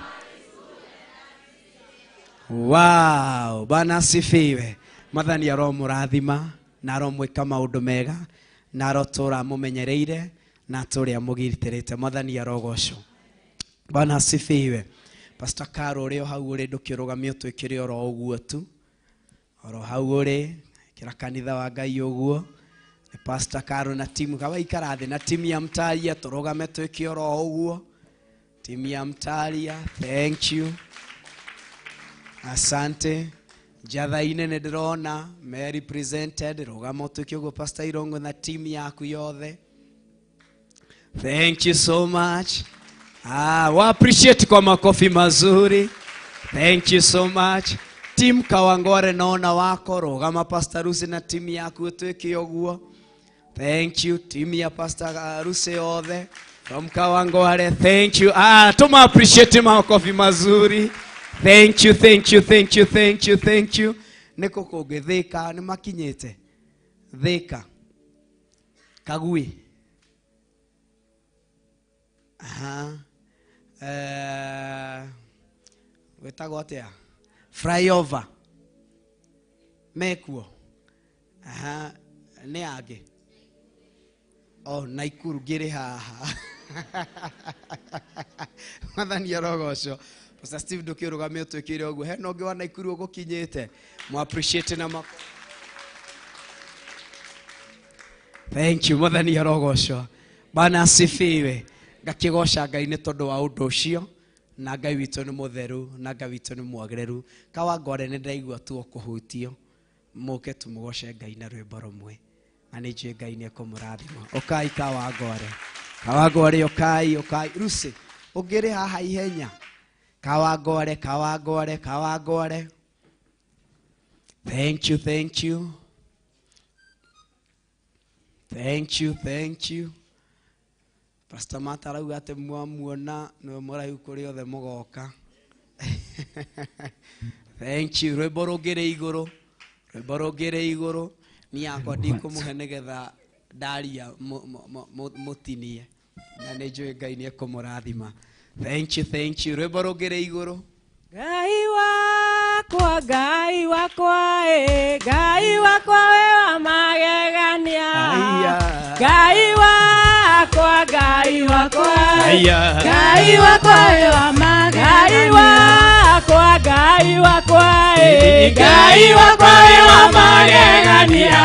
Wow, Bwana asifiwe. Mwathani aromũrathima na aromwĩka maũndũ mega na arotũra mũmenyereire na atũre amũgitĩrĩte. Mwathani arogocwo. Bwana asifiwe. Pastor Carol ũrĩ o hau ũrĩ ndũkĩrũgamia ũtwĩkĩre oro ũguo tu. Oro hau ũrĩ kĩra kanitha wa Ngai ũguo. Pastor Carol na timu kawaikara thĩ na timu ya Mtaria tũrũgame twĩke oro ũguo. Timu ya Mtaria, thank you. Asante. Jatha-inĩ nĩ ndĩrona me represented rũgama ũtwĩke ũguo Pastor Irongo na timu yaku yothe. Thank you so much. Wa appreciate kwa makofi mazuri. Thank you so much. Team Kawangware naona wako rũgama Pastor Rucini na timu yaku ũtwĩke ũguo. Thank you. Team ya Pastor Rucini othe from Kawangware. Thank you. Tuma appreciate makofi mazuri. Thank you, thank you, thank you, thank you, thank you. Niko kũngĩ Thĩka nĩ makinyĩte. Thĩka. Kagui. Wĩtagwo atĩa? Flyover. Mekuo. Nĩ angĩ. Naikuru ngĩrĩ haha. Mwathani arogocwo. Pastor Steve ndũkĩrũgamia ũtwĩkĩre ũguo. Hena ũngĩ wa Naikuru ũgũkinyĩte. Mu appreciate na mako. Thank you. Mwathani arogocwo. Bwana asifiwe. Ngakĩgoca Ngai nĩ tondũ wa ũndũ ũcio. Na Ngai witũ nĩ mũtheru na Ngai witũ nĩ mwagĩrĩru. Kawangware nĩ ndaigua tu kũhutio. Mũke tũmũgoce Ngai na rwĩmbo rũmwe. Na nĩ njũĩ Ngai nĩ ekũmũrathima. Ũkai Kawangware. Kawangware ũkai. Rucini ũngĩrĩ haha ihenya. Kawangware. Thank you, thank you. Thank you, thank you. Pastor Mata arauga atĩ mwamuona nĩwe mũraihu kũrĩ othe mũgoka. Thank you. Rwĩmbo rũngĩrĩ igũrũ. Niĩ yakwa ndikũmũhe nĩgetha ndaria mũtinie. Na nĩ njũĩ Ngai nĩ ekũmũrathima. Thank you, thank you. Rwĩmbo rũngĩrĩ igũrũ. Ngai wakwa, Ngai wakwa, Ngai wakwa we wa magegania. Ngai wakwa, Ngai wakwa, Ngai wakwa we wa magegania. Ngai wakwa, Ngai wakwa we wa magegania.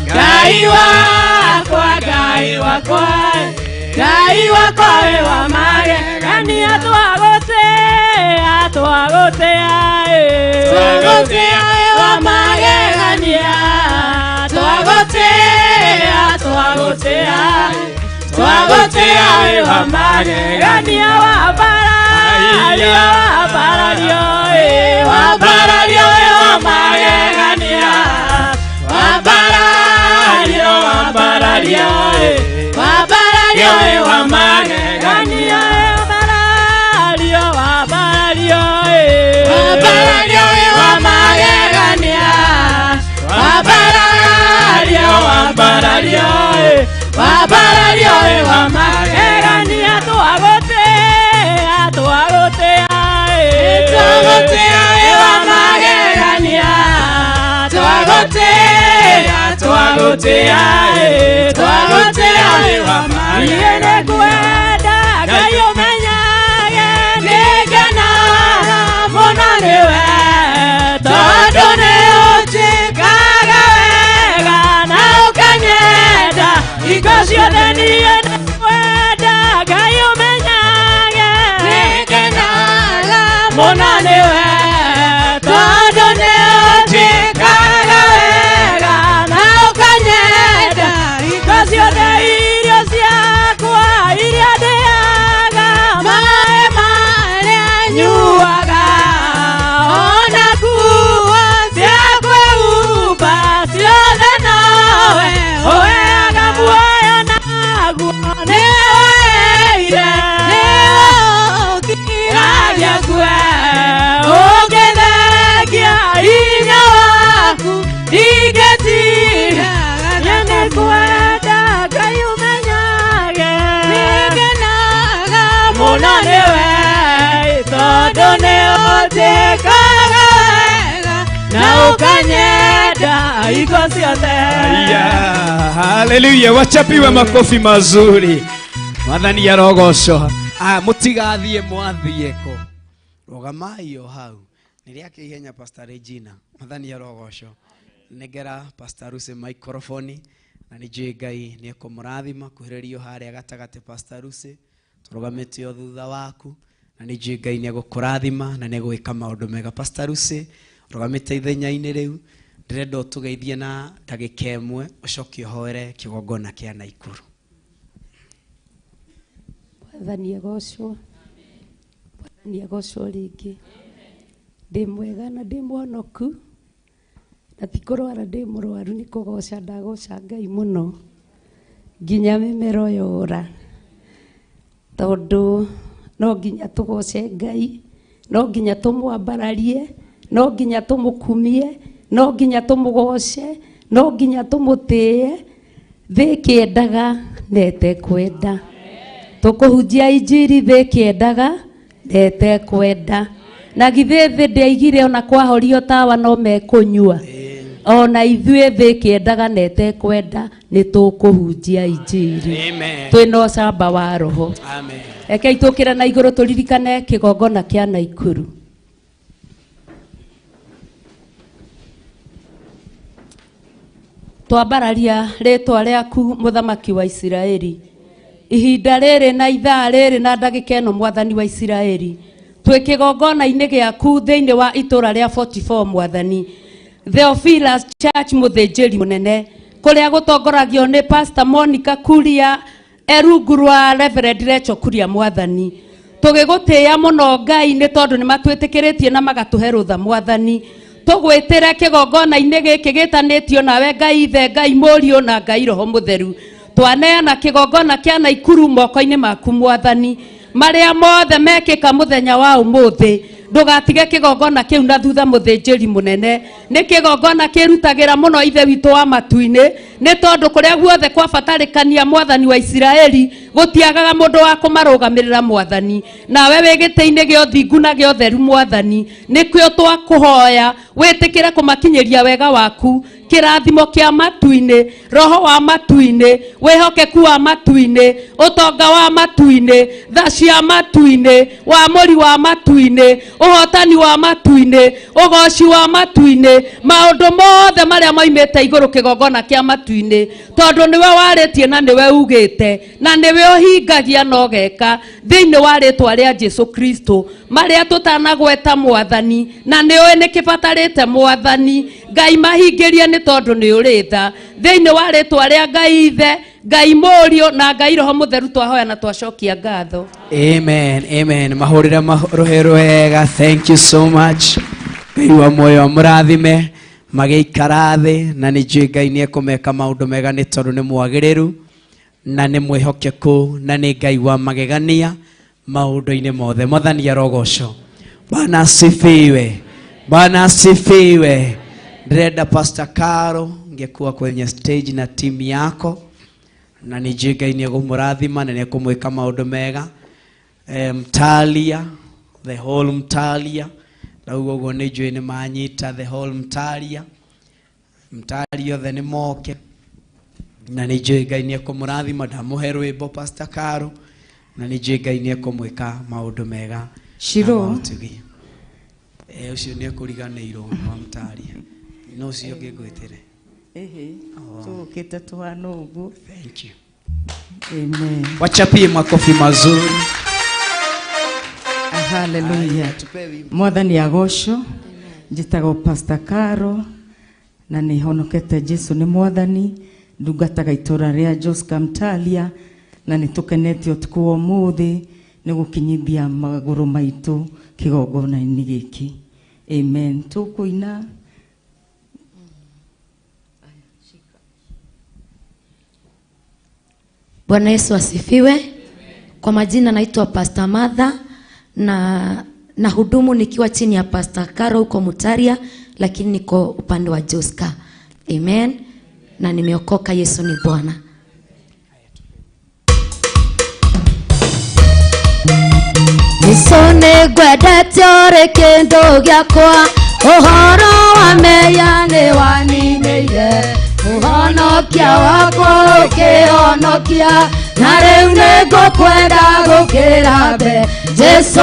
Ngai wakwa, Ngai wakwa, Ngai wakwa we wa magegania. Twagotea we wa magegania. Twagotea we wa magegania. Wabarario we wa magegania. Wabarario we wa magegania. Wabarario we wa magegania. wa magegania twagotea twagotea twagotea wa magegania twagotea twagotea twagotea wa magegania kwenda kayo menyage negana mona newe todone ochikaga wega na ukanyenda ikosio denie kwenda kayo menyage negana mona newe todone ochikaga wega na ukanyenda ikosio de irio ciakwa iria ndeaga mae mare nyuaga ona kuo ciakwe uba ciothe nawe oeaga muoyo naguo nĩweire nĩũkiragia kwe ũngĩthengia hinya waku ingĩtigaga nĩkwenda Ngai ũmenyage nĩngenaga mũno nĩwe tondũ nĩũnjĩkaga wega na ũkanyenda iko ciothe. Haleluya, wachapiwe makofi mazuri. Mwathani arogocwo. Mutigathie mwathieko. Rogamai o hau. Nĩrĩake ihenya Pastor Regina. Mwathani arogocwo. Negera Pastor Rucini microphone na nĩnjũĩ Ngai nĩekũmũrathima kuhĩrĩrio harĩa gatagatĩ Pastor Rucini. Tũrũgamĩte o thutha waku na nĩnjũĩ Ngai nĩegũkũrathima na nĩegwĩka maũndũ mega. Pastor Rucini rũgamĩte ithenya-inĩ rĩu, ndĩrenda ũtũgeithie na ndagĩka ĩmwe ũcoke ũhoere kĩgongona kĩa Naikuru. Mwathani agocwo. Mwathani agocwo rĩngĩ. Ndĩ mwega na ndĩ mũhonoku na ti kũrwara ndĩ mũrwaru, nĩ kũgoca ndagoca Ngai mũno nginya mĩmero yora, tondũ no nginya tũgoce Ngai, no nginya tũmwambararie, no nginya tũmũkumie, no nginya tũmũgoce, no nginya tũmũtĩe. Thĩ kĩendaga na ĩtekwenda, tũkũhunjia injiri thĩ kĩendaga na ĩtekwenda. Na githĩ thĩ ndĩaigire ona kwahorio tawa no mekũnyua, ona ithuĩ thĩ kĩendaga na ĩtekwenda nĩ tũkũhunjia injiri. Twĩna ũcamba wa roho. Rekei tũkĩre na igũrũ tũririkane kĩgongona kĩa Naikuru. Twambararia rĩtwa rĩaku mũthamaki wa Isiraeli, ihinda rĩrĩ na ithaa rĩrĩ na ndagĩka ĩno Mwathani wa Isiraeli, twĩ kĩgongona-inĩ gĩaku thĩinĩ wa itũra rĩa 44 Mwathani. Theophilus Church mũthĩnjĩri mũnene kũrĩa gũtongoragio nĩ Pastor Monica Kuria erungu rwa Reverend Rachel Kuria Mwathani. Tũgĩgũtĩĩa mũno Ngai nĩ tondũ nĩ matwĩtĩkĩrĩtie na magatũhe rũtha Mwathani. Tũgwĩtĩre kĩgongona-inĩ gĩkĩ gĩtanĩtio nawe Ngai Ithe, Ngai Mũriũ na Ngai Roho Mũtheru. Twaneana kĩgongona kĩa Naikuru moko-inĩ maku Mwathani. Marĩa mothe mekĩka mũthenya wa ũmũthĩ, ndũgatige kĩgongona kĩu na thutha mũthĩnjĩri mũnene. Nĩ kĩgongona kĩrutagĩra mũno ithe witũ wa matu-inĩ, nĩ tondũ kũrĩa guothe kwabatarĩkania Mwathani wa Isiraeli gũtiagaga mũndũ wa kũmarũgamĩrĩra Mwathani. Nawe wĩ gĩtĩ-inĩ gĩa ũthingu na gĩa ũtheru Mwathani, nĩkĩo twakũhoya wĩtĩkĩre kũmakinyĩria wega waku, kĩrathimo kĩa matu-inĩ, roho wa matu-inĩ, wĩhokeku wa matu-inĩ, ũtonga wa matu-inĩ, tha cia matu-inĩ, wamũri wa matu-inĩ, ũhotani wa matu-inĩ, ũgoci wa matu-inĩ, maũndũ mothe marĩa moimĩte igũrũ kĩgongona kĩa matu-inĩ, tondũ nĩwe warĩtie na nĩwe ugĩte na nĩwe ũhingagia na ũgeka thĩinĩ wa rĩtwa rĩa Jesu Kristo, marĩa tũtanagweta Mwathani na nĩũĩ nĩkĩbatarĩte Mwathani. Ngai mahingĩrie nĩ tondũ nĩ ũrĩ tha thĩinĩ wa rĩtwa rĩa Ngai Ithe, Ngai Mũriũ na Ngai Roho Mũtheru twahoya na twacokia ngatho. Amen, amen. Mahũrĩre rũhĩ rwega. Thank you so much. Ngai wa muoyo mũrathime, magĩikara thĩ na nĩnjũĩ Ngai nĩekũmeka maũndũ mega nĩ tondũ nĩ mwagĩrĩru na nĩ mwĩhokeku na nĩ Ngai wa magegania maũndũ-inĩ mothe. Mwathani arogocwo. Bwana asifiwe. Bwana asifiwe. Ndĩrenda Pastor Caro ngekuwa kwenye stage na timu yako, na nĩ njũĩ Ngai nĩ egũmũrathima na nĩ ekũmwĩka maũndũ mega. Mtalia, the whole Mtalia, na ũguo nĩ njũĩ nĩ manyita the whole Mtalia. Mtalia othe nĩ moke na nĩ njũĩ Ngai nĩ ekũmũrathima, ndamũhe rwĩmbo Pastor Caro, na nĩ njũĩ Ngai nĩ ekũmwĩka maũndũ mega. Shiro ũcio nĩ ekũriganĩirwo wa Mtalia. No ũcio ũngĩ ngwĩtĩre. Tũkĩte tũhana ũguo. Thank you. Amen. Wachapie makofi mazuri. Hallelujah. Mwathani agocwo. Njĩtagwo Pastor Caro na nĩ honokete Jesu nĩ mwathani. Ndungataga itũra rĩa Joska Mtalia na nĩ tũkenete ũtukũ wa ũmũthĩ nĩ gũkinyithia magũrũ maitũ kĩgongona-inĩ gĩkĩ. Amen. Tũkũina. Bwana Yesu asifiwe. Kwa majina naitwa Pastor Martha na hudumu nikiwa chini ya Pastor Caro huko Mutaria, lakini niko upande wa Joska. Amen. Na nimeokoka. Yesu ni Bwana. Isone gwedete ore kendo gyakwa uhoro wa meya ne waninire uhonokia wakwa ukionokia na rĩu nĩngũkwenda gũkĩra mbe. Jesu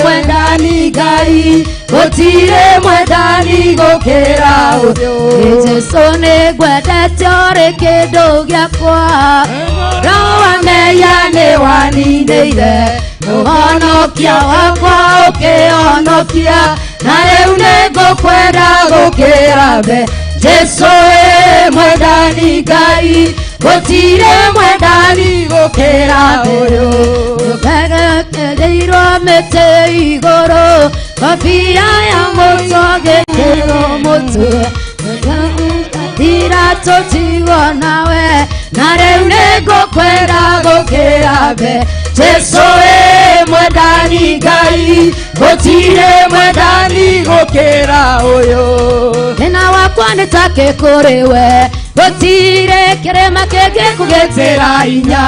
mwendani Ngai gũtirĩ mwendani gũkĩra ũyũ. Jesu nĩngwendete ũrĩ kĩndũ gĩakwa roho wa meya nĩ waninĩire ũhonokia wakwa ũkĩhonokia na rĩu nĩngũkwenda gũkĩra mbe. Jesu mwendani Ngai gũtirĩ mwendani gũkĩra ũyũ. Ndũgerekereirwo mĩtĩ igũrũ ngobia ya mũtwe gĩkĩrwo mũtwe gatira tũtigwo nawe na rĩu nĩngũkwenda gũkĩra mbe. Jesu mwendani Ngai gũtirĩ mwendani gũkĩra ũyũ. Thĩna wakwa nĩ ta kĩkũrĩ we gũtirĩ kĩrĩma kĩngĩkũgĩtĩra hinya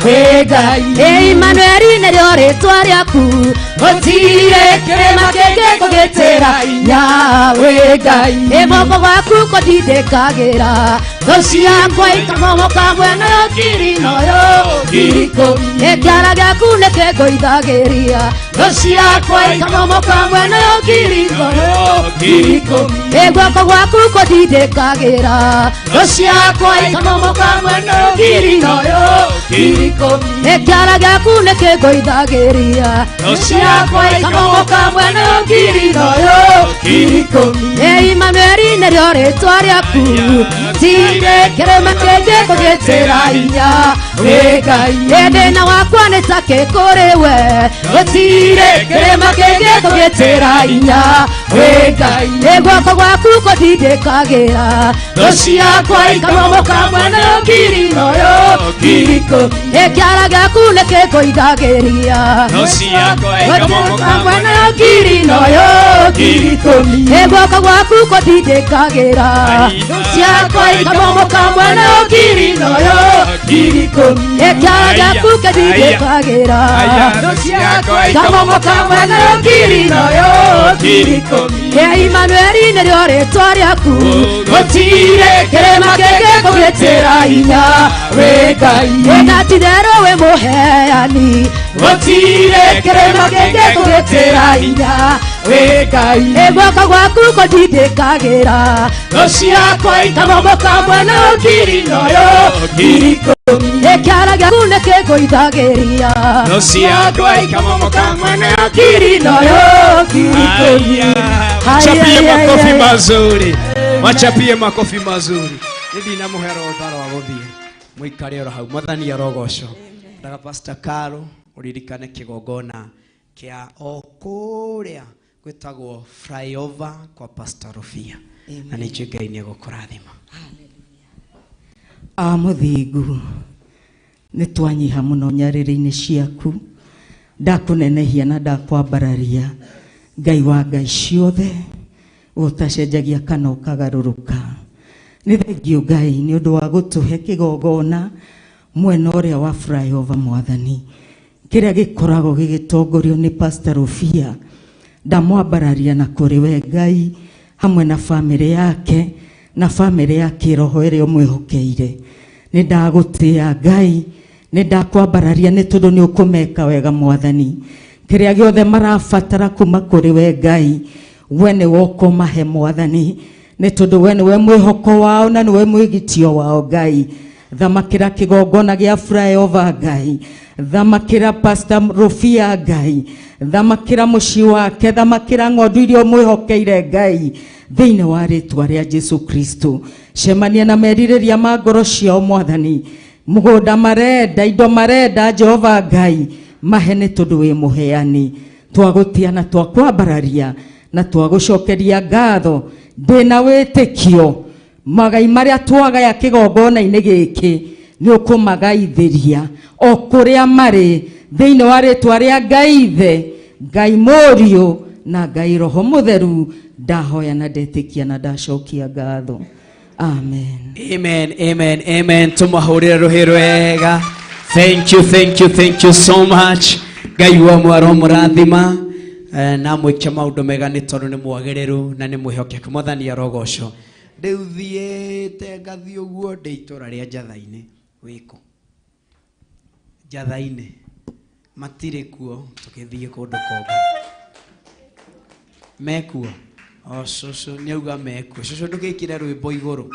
wĩ Ngai. Imanueli nĩrĩo rĩtwa rĩaku gũtirĩ kĩrĩma kĩngĩkũgĩtĩra hinya wĩ Ngai. Moko gwaku kũndindĩkagĩra thũ ciakwa ikamomoka mwena yo ngiri noyo ngiri ikũmi. Kĩara gĩaku nĩkĩngũithagĩria thũ ciakwa ikamomoka mwena yo ngiri noyo ngiri ikũmi. Guoko gwaku kũndindĩkagĩra thũ ciakwa ikamomoka mwena yo ngiri noyo ngiri ikũmi. Kĩara gĩaku nĩkĩngũithagĩria thũ ciakwa ikamomoka mwena yo ngiri noyo ngiri ikũmi. Imanueli nĩrĩo rĩtwa rĩaku gũtirĩ kĩrĩma kĩngĩkũgĩtĩra hinya wĩ Ngai. Thĩna wakwa nĩ ta kĩkũrĩ we gũtirĩ kĩrĩma kĩngĩkũgĩtĩra hinya wĩ Ngai. Guoko gwaku kũndindĩkagĩra thũ ciakwa ikamomoka mwena yo ngiri noyo ngiri ikũmi. Kĩara gĩaku nĩkĩngũithagĩria thũ ciakwa ikamomoka mwena yo ngiri noyo ngiri ikũmi. Guoko gwaku kũndindĩkagĩra thũ ciakwa ikamomoka mwena yo ngiri noyo ngiri ikũmi. Kĩara gĩaku kĩndindĩkagĩra thũ ciakwa ikamomoka mwena yo ngiri noyo ngiri ikũmi. Imanueli nĩrĩo rĩtwa rĩaku gũtirĩ kĩrĩma kĩngĩkũgĩtĩra hinya wĩ Ngai. Na ti-itherũ wĩ mũheani gũtirĩ kĩrĩma kĩngĩkũgĩtĩra hinya wĩ Ngai. Guoko gwaku kũndindĩkagĩra thũ ciakwa ikamomoka mwena yo ngiri noyo ngiri ikũmi. Kĩara gĩaku nĩkĩngũithagĩria thũ ciakwa ikamomoka mwena yo ngiri noyo ngiri ikũmi. Wachapie makofi mazuri. Wachapie makofi mazuri. Nidi na muhero utaro wa gũthiĩ. Mũikare oro hau. Mwathani arogocwo. Ndaga Pastor Caro uririkane kĩgongona kĩa okũrĩa gwĩtagwo flyover kwa Pastor Rufia. Na nĩ njũĩ Ngai nĩ egũkũrathima. Mũthingu nĩ twanyiha mũno nyarĩrĩ-inĩ ciaku. Ndakũnenehia na ndakwambararia Ngai wa ngai ciothe ũtacenjagia kana ũkagarũrũka. Nĩ thengio Ngai nĩ ũndũ wa gũtũhe kĩgongona mwena ũrĩa wa flyover Mwathani, kĩrĩa gĩkoragwo gĩgĩtongorio nĩ Pastor Rufia, ndamwambararia na kũrĩ we Ngai hamwe na family yake na family ya kĩroho ĩrĩa ũmwĩhokeire. Nĩ ndagũtĩĩa Ngai, nĩ ndakwambararia nĩ tondũ nĩ ũkũmeka wega Mwathani. Kĩrĩa gĩothe marabatara kuma kũrĩ we Ngai, we nĩ ũkũmahe Mwathani, nĩ tondũ we nĩwe mwĩhoko wao na nĩwe mwĩgitio wao Ngai. Thamakĩra kĩgongona gĩa flyover Ngai, thamakĩra Pastor Rufia Ngai, thamakĩra mũciĩ wake, thamakĩra ng'ondu iria ũmwĩhokeire Ngai, thĩinĩ wa rĩtwa rĩa Jesu Kristo. Cemania na merirĩria ma ngoro ciao Mwathani, mũgũnda marenda, indo marenda Jehova Ngai, mahe nĩ tondũ wĩ mũheani. Twagũtia na twakwambararia na twagũcokeria ngatho, ndĩna wĩtĩkio magai marĩa twagaya kĩgongona-inĩ gĩkĩ nĩ ũkũmagaithĩria o kũrĩa marĩ, thĩinĩ wa rĩtwa rĩa Ngai Ithe, Ngai Mũriũ na Ngai Roho Mũtheru. Ndahoya na ndetĩkia na ndacokia ngatho. Amen. Amen, amen, amen. Tumahũrĩre rũhĩ rwega. Thank you so much. Ngai wa mwaro mũrathima na mwĩke maũndũ mega nĩ tondũ nĩ mwagĩrĩru na nĩ mwĩhokeku. Mwathani arogocwo. Rĩu thiĩte ngathiĩ ũguo ndĩ itũra rĩa Njatha-inĩ. Wĩkũ Njatha-inĩ matirĩ kuo, tũgĩthiĩ kũndũ kũngĩ. Mekuo cũcũ nĩ auga mekuo. Cũcũ ndũgĩkĩre rwĩmbo igũrũ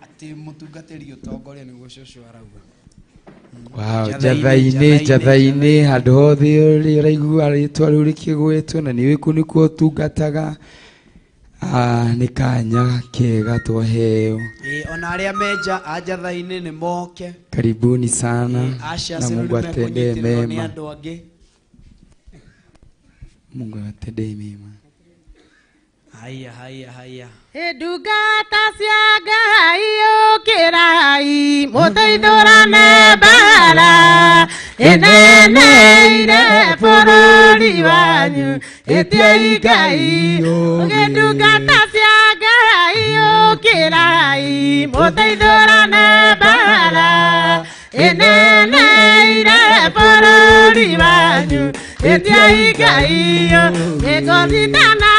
atĩ mũtungatĩri ũtongoria nĩguo cũcũ arauga. Wow, Njatha-inĩ handũ hothe ũraigua rĩtwa rĩu rĩkĩgwĩtwo na nĩ wĩkũ nĩkuo ũtungataga. Nĩ kanya kega twaheo. Ona arĩa menja a Njatha-inĩ nĩ moke. Karibuni sana na Mungu atendee mema. Mungu atendee mema. Haya. Ndungata cia Ngai ũkĩrai mũteithũrane mbara ĩneneire bũrũri wanyu ĩtiai Ngai. Ndungata cia Ngai ũkĩrai mũteithũrane mbara ĩneneire bũrũri wanyu ĩtiai Ngai. Ĩgũthitana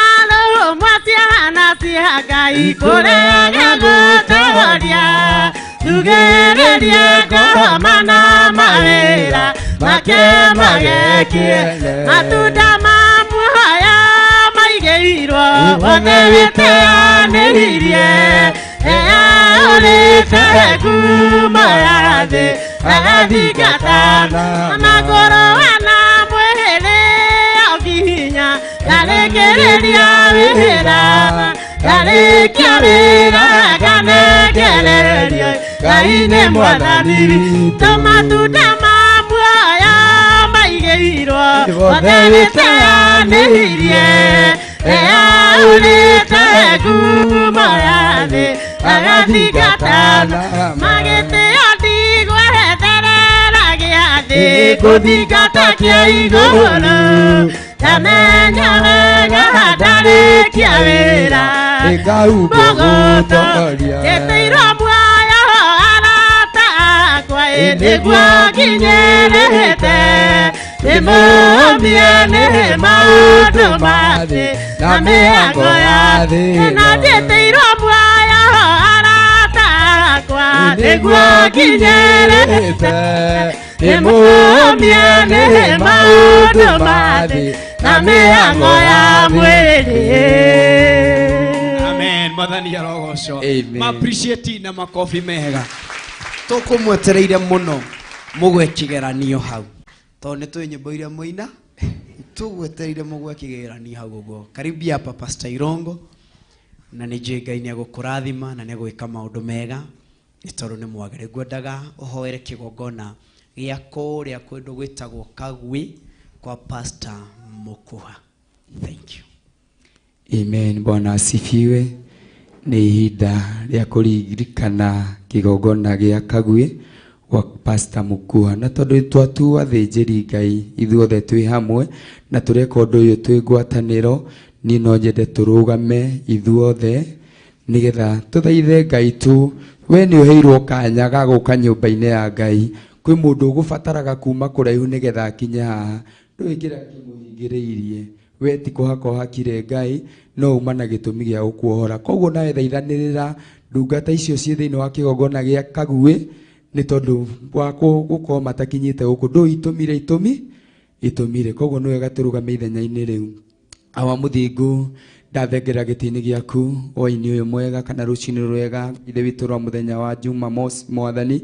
mwaciana cia Ngai kũrega gũtoria, tugĩrĩrie ngoma na mawĩra make magekie. Matunda ma muoya maigĩirwo wothe wĩteanĩirie, ũrĩte ngumo ya thĩ agathingatana. Magũrũ na mwĩrĩ oginya ndarĩkĩrĩria wĩra, ndarĩkia wĩra nganegererio Ngai nĩ Mwathani. Matunda ma muoya maigĩirwo wothe wĩteanĩirie, ũrĩte ngumo ya thĩ agathingatana. Magĩtĩo ndigweterera gĩathĩ gũthingata kĩa igũrũ, tamenya wega ndarĩkia wĩra mũgũtũ gĩtĩirwo muoyo arata akwa nĩguo nginyĩrĩte. Ndĩmũmie nĩ maũndũ ma thĩ na mĩhango ya thĩ, na ndĩtĩirwo muoyo arata akwa nĩguo nginyĩrĩte. Ndĩmũmie nĩ maũndũ ma thĩ na mĩhango ya mwĩrĩ. Amen. Mwathani arogocwo. Ma appreciate na makofi mega. Tũkũmwetereire mũno mũgwe kĩgeranio hau, tondũ nĩ tũĩ nyĩmbo iria mũina, tũgwetereire mũgwe kĩgeranio hau ũguo. Karibia hapa Pastor Irongo, na nĩ njũĩ Ngai nĩ agũkũrathima na nĩ agwĩka maũndũ mega nĩ tondũ nĩ mwagĩrĩru. Ngwendaga ũhoere kĩgongona gĩa kũrĩa kũndũ gwĩtagwo Kagwi kwa Pastor Mukuha. Thank you. Amen. Bwana asifiwe. Nĩ ihinda rĩa kũririkana kĩgongona gĩa Kagwi wa Pastor Mukuha, na tondũ twatu athĩnjĩri Ngai ithuothe twĩ hamwe na tũreka ũndũ ũyũ twĩ ngwatanĩro, niĩ no nyende tũrũgame ithuothe nĩgetha tũthaithe Ngai tu we nĩ ũheirwo kanya ga gũka nyũmba-inĩ ya Ngai. Kwĩ mũndũ ũgũbataraga kuma kũraihu nĩgetha akinye haha, ndũĩ kĩrĩa kĩmũhingĩrĩirie, we ti kũhaka ũhakire Ngai, no uma na gĩtũmi gĩa gũkuohora. Koguo nawe thaithanĩrĩra ndungata icio ciĩ thĩinĩ wa kĩgongona gĩa Kaguĩ, nĩ tondũ wa gũkorwo matakinyĩte gũkũ, ndũĩ itũmire. Koguo nĩ wega tũrũgame ithenya-inĩ rĩu. Awa mũthingu ndathengera gĩtĩ-inĩ gĩaku hwa-inĩ ũyũ mwega kana rũcinĩ rwega, ithe witũ rwa mũthenya wa Jumamosi Mwathani.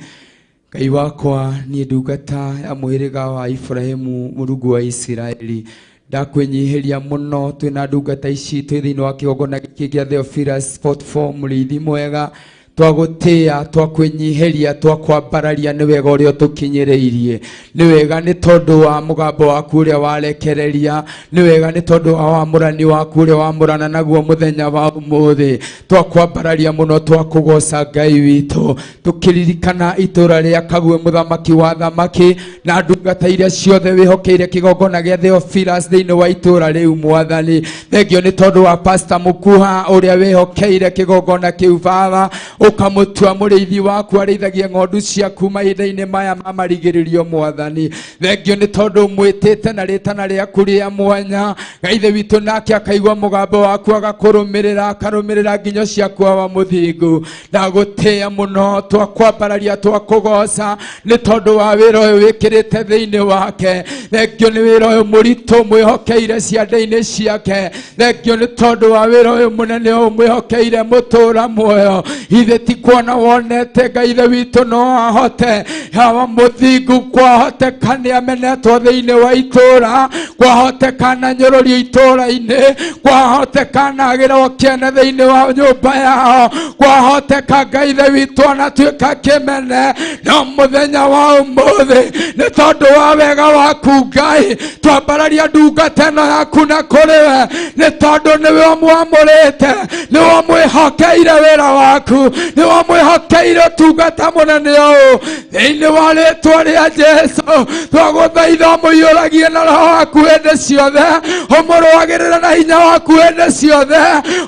Ngai wakwa niĩ ndungata ya mũhĩrĩga wa Ibrahimu Mũrungu wa Isiraeli, ndakwĩnyihĩria mũno twĩna ndungata ici twĩ thĩinĩ wa kĩgongona gĩkĩ gĩa Theophilus 44 mũrĩithi mwega, twagũtĩa twakwĩnyihĩria twakwambararia nĩ wega ũrĩa ũtũkinyĩrĩirie, nĩ wega nĩ tondũ wa mũgambo waku ũrĩa warekereria, nĩ wega nĩ tondũ wa wamũrani waku ũrĩa wamũrana naguo mũthenya wa ũmũthĩ, twakwambararia mũno twakũgoca Ngai witũ, tũkĩririkana itũra rĩa Kaguĩ mũthamaki wa thamaki na ndungata iria ciothe wĩhokeire kĩgongona gĩa Theophilus thĩinĩ wa itũra rĩu Mwathani. Thengio nĩ tondũ wa Pastor Mũkuha ũrĩa wĩhokeire kĩgongona kĩu Baba, ukamutua mũrĩithi waku arĩithagia ng'ondu ciaku mahinda-inĩ maya ma marigĩrĩrio Mwathani. Thengio nĩ tondũ mwĩtĩte na rĩtana rĩaku rĩa mwanya, Ngai witũ nake akaigua mũgambo waku agakũrũmĩrĩra, akarũmĩrĩra nginyo ciaku wa mũthingu. Ndagũtĩĩa mũno, twakwambararia twakũgoca nĩ tondũ wa wĩra ũyũ wĩkĩrĩte thĩinĩ wake. Thengio nĩ wĩra ũyũ mũritũ mwĩhokeire ciande-inĩ ciake. Thengio nĩ tondũ wa wĩra ũyũ mũnene ũyũ mwĩhokeire mũtũra muoyo. Ithe ti kuona wonete Ngai witũ no ahote, hawa mũthingu kwahoteka nĩ amenetwo thĩinĩ wa itũra, kwahoteka na nyũrũrio itũra-inĩ, kwahoteka na agĩrwo kĩene thĩinĩ wa nyũmba yao, kwahoteka Ngai witũ anatuĩka kĩmene. No mũthenya wa ũmũthĩ nĩ tondũ wa wega waku Ngai, twambararia ndungata ĩno yaku na kũrĩ we, nĩ tondũ nĩwe ũmwamũrĩte, nĩwe ũmwĩhokeire wĩra waku, nĩwe ũmwĩhokeire ũtungata mũnene ũũ thĩinĩ wa rĩĩtwa rĩa Jesũ. Twagũthaitha ũmũiyũragie na roho waku hĩndĩ ciothe, ũmũrũagĩrĩre na hinya waku hĩndĩ ciothe,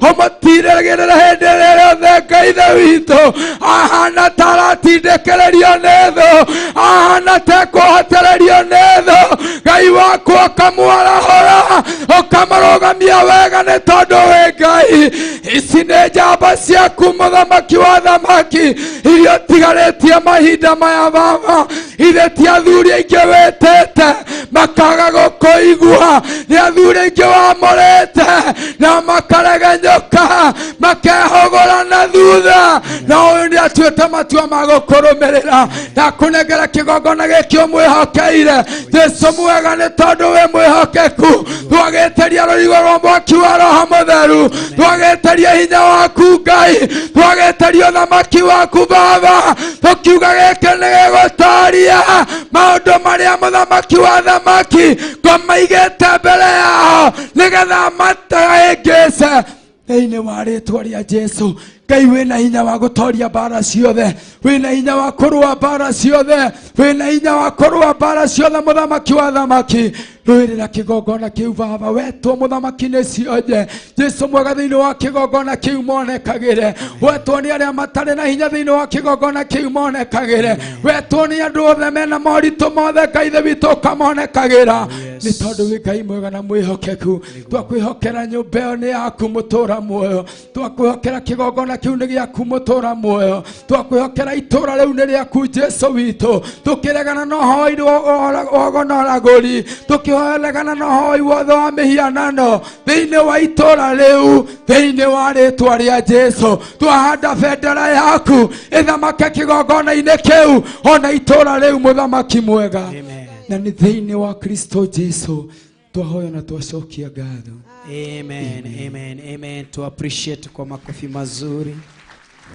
ũmũtiragĩrĩre hĩndĩ ĩrĩa yothe Ngai witũ ahana ta aratindĩkĩrĩrio nĩ thũ, ahana ta ekũhotererio nĩ thũ. Ngai waku ũkamwarahũra, ũkamũrũgamia wega nĩ tondũ wĩ Ngai. Ici nĩ njamba ciaku mũthamaki wa thamaki, iria ũtigarĩtie mahinda maya Baba. Ithe ti athuri aingĩ wĩtĩte makaga gũkũigua, nĩ athuri aingĩ wamũrĩte na makaregenyũka, makehũgũra na thutha, na ũyũ nĩ atuĩte matua ma gũkũrũmĩrĩra. Ndakũnengera kĩgongona gĩkĩ ũmwĩhokeire Jesũ mwega, nĩ tondũ wĩ mwĩhokeku. Twagĩtĩria rũrigo rwa mwaki wa Roho Mũtheru, twagĩtĩria hinya waku Ngai, twagĩtĩria ũthamaki waku Baba, tũkiuga gĩkĩ nĩ gĩgũtooria maũndũ marĩa mũthamaki wa thamaki ngũmaigĩte mbere yao nĩgetha matahĩngĩce thĩinĩ wa rĩĩtwa rĩa Jesũ. Ngai wĩna hinya wa gũtooria mbara ciothe, wĩna hinya wa kũrũa mbara ciothe, wĩna hinya wa kũrũa mbara ciothe mũthamaki wa thamaki. Rũĩrĩra kĩgongona kĩu Baba, wetwo mũthamaki nĩ cionje. Jesũ mwega thĩinĩ wa kĩgongona kĩu monekagĩre, wetwo nĩ arĩa matarĩ na hinya thĩinĩ wa kĩgongona kĩu monekagĩre, wetwo nĩ andũ othe mena moritũ mothe Ngai witũ ũkamonekagĩra, nĩ tondũ wĩ Ngai mwega na mwĩhokeku. Twakwĩhokera nyũmba ĩyo nĩ yaku mũtũra muoyo, twakwĩhokera kĩgongona kĩu nĩ gĩaku mũtũra muoyo, twakwĩhokera itũra rĩu nĩ rĩaku Jesũ witũ, tũkĩregana na ũhoi wogonoragũri, tũkĩregana na ũhoi wothe wa mĩhianano thĩinĩ wa itũra rĩu, thĩinĩ wa rĩĩtwa rĩa Jesũ. Twahanda bendera yaku ĩthamake kĩgongona-inĩ kĩu ona itũra rĩu mũthamaki mwega, na nĩ thĩinĩ wa Kristo Jesũ twahoya na twacokia ngatho. Amen, amen, amen. To appreciate kwa makofi mazuri.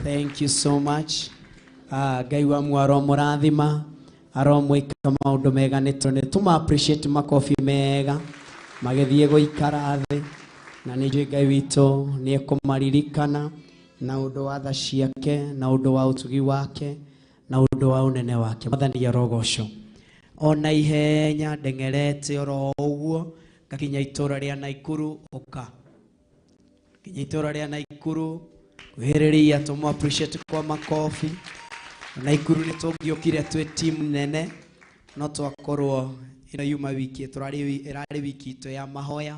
Thank you so much. Ngai wa mwaro mũrathima, aromwĩka maũndũ mega, nĩ tũma appreciate makofi mega magĩthiĩ gũikara thĩ, na nĩ njũĩ Ngai witũ nĩ ekũmaririkana na ũndũ wa tha ciake, na ũndũ wa ũtugi wake, na ũndũ wa ũnene wake. Mwathani arogoco. Ona ihenya ndengerete oro ũguo ngakinya itũra rĩa Naikuru, ũka kinya itũra rĩa Naikuru Kuhiriria tumu appreciate kwa makofi. Na ikuru ni tungiokire twe team nene no twakorwo ino yuma wiki turari wiki to ya Mahoya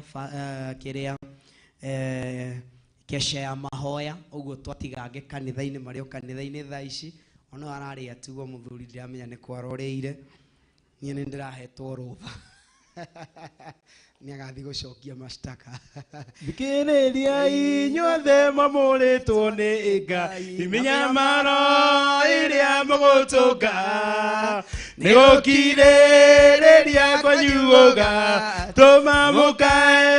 kiria kesha ya Mahoya uguo twatigange kanitha-ini mario kanitha-ini thaa ici ono arari atugo muthuri ndiramenya ni kwaroreire nie ni ndirahetwo rutha ni agathi gucokia mashtaka Thikiriria inyuothe mamuritwo ni Ngai iminyamaro iria mugutunga ni gukiririria kwenyuoga tuma mukae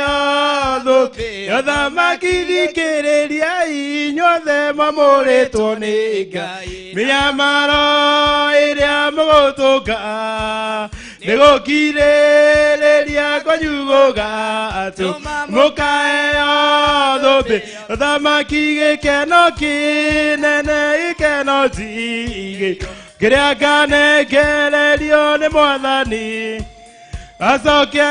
thuthi yothamaki thikiriria inyuothe mamuritwo ni Ngai iminyamaro iria mugutunga ni gukiririria kwenyuoga tuma mukae thuthi yothamaki gikeno kinene gikeno jigi kiria nganegererio ni mwathani acoke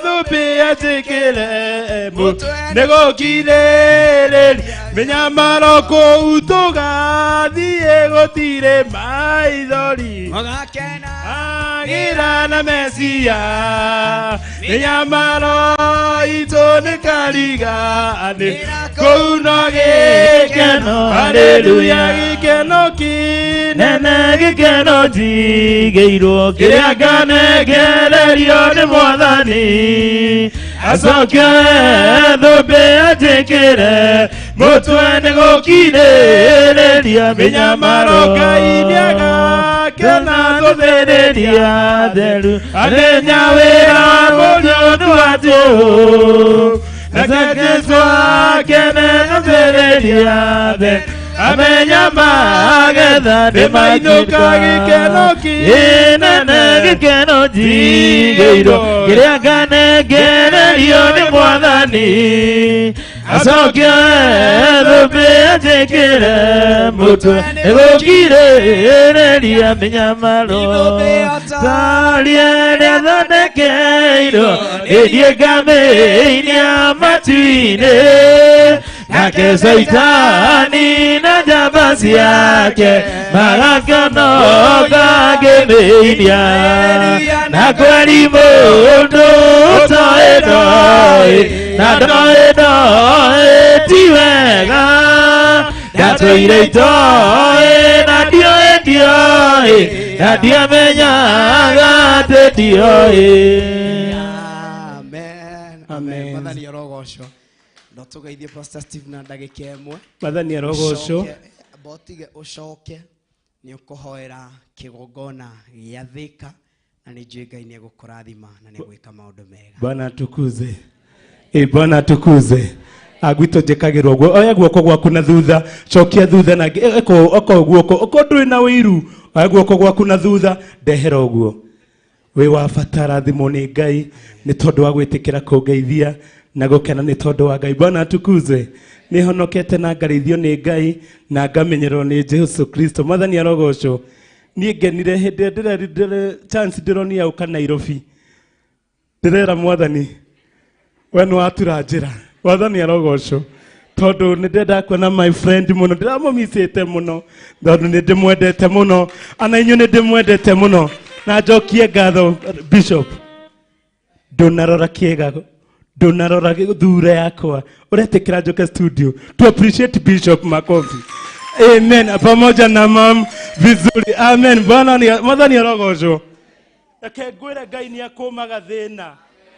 thubi atikire mutwe ni gukiririria minyamaro kuu tugathie gutire maithori agira na Mesia minyamaro itu ni karigani kuu no gikeno haleluya gikeno kinene gikeno jigeirwo kiria nganegererio ni mwathani acoke thubi atikire mutwe ni gukiririria minyamaro Ngai niagakena guthiriria theru amenya wira mũriũ watu Jesu akene guthiriria theru amenya magetha nĩ mainũka gĩkeno kĩnene gĩkeno njigĩirwo kĩrĩa nganengererio nĩ mwathani acoke thũmbĩ anjĩkĩre mũtwe nĩgũkirĩrĩria mĩnyamaro taria ĩrĩa thondekeirwo ĩthiĩ ngamĩinia matu-inĩ nake Saitani na njamba ciake magakĩnoga ngĩmĩinia na kweri mũndũ ũtoĩ ndoĩ na ndoĩ ndoĩ ti wega ndatũire itoĩ na ndioĩ na ndiamenyaga atĩ ndioĩ. Amen. Mwathani arogocwo. Ndotugeithie Pastor Steve na ndagĩka ĩmwe. Mwathani arogocwo. Botige ucoke ni ukuhoera kigongona gĩa Thika na ni njũĩ Ngai nĩ egũkũrathima na nĩ egwĩka maũndũ mega. Bwana atukuze. Bwana atukuze. Agwito njekagĩrwo guo oya guoko gwaku na thutha cokia thutha na oko guoko oko ndũrĩ na wĩiru oya guoko gwaku na thutha ndehera ũguo wĩ wabatara thimo nĩ Ngai nĩ tondũ wa gwĩtĩkĩra kũngeithia na gũkena nĩ tondũ wa Ngai. Bwana atukuze. Nĩ honokete na ngarĩithio nĩ Ngai na ngamenyerwo nĩ Jesu Kristo. Mwathani arogocwo. Niĩ ngenire hĩndĩ ndĩrĩ chance ndĩronia ũka Nairobi ndĩrera Mwathani we nĩ watura njĩra. Mwathani arogocwo tondũ nĩ ndenda kuona my friend mũno ndĩramũmicĩte mũno tondũ nĩ ndĩmwendete mũno ana inyuĩ nĩ ndĩmwendete mũno na njokie ngatho Bishop ndũnarora kĩega ndũnarora thura yakwa ũretĩkĩra njoke studio to appreciate Bishop makofi. Amen. Pamoja na mam vizuri. Amen. Bwana Mwathani arogocwo. Reke ngwĩre Ngai nĩ akũmaga thĩna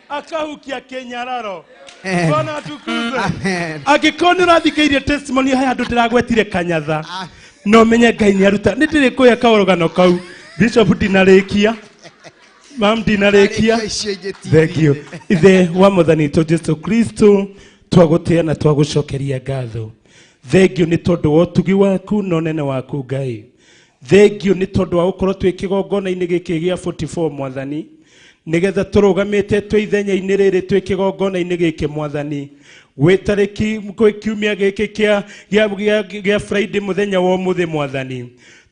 akahukia kĩnyararo. Bwana atukuze. Angĩkorwo nĩ ũrathikĩrĩirie testimony haya andũ ndĩragwetire kanyatha no menye Ngai nĩ aruta nĩ ndĩrĩ kuoya kaũrũgano kau Bishop ndinarĩkia mam ndinarĩkia. Thank you. Ithe wa Mwathani witũ Jesu Kristo twagũtĩa na twagũcokeria ngatho. Thank you nĩ tondũ wa ũtugi waku na ũnene waku Ngai. Thank you nĩ tondũ wa gũkorwo twĩ kĩgongona-inĩ gĩkĩ gĩa 44 Mwathani nigetha tũrũgamĩte twĩ ithenya-inĩ rĩrĩ twĩ kĩgongona-inĩ gĩkĩ Mwathani gwĩ tarĩki kiumia gĩkĩ gĩa Friday mũthenya wa ũmũthĩ Mwathani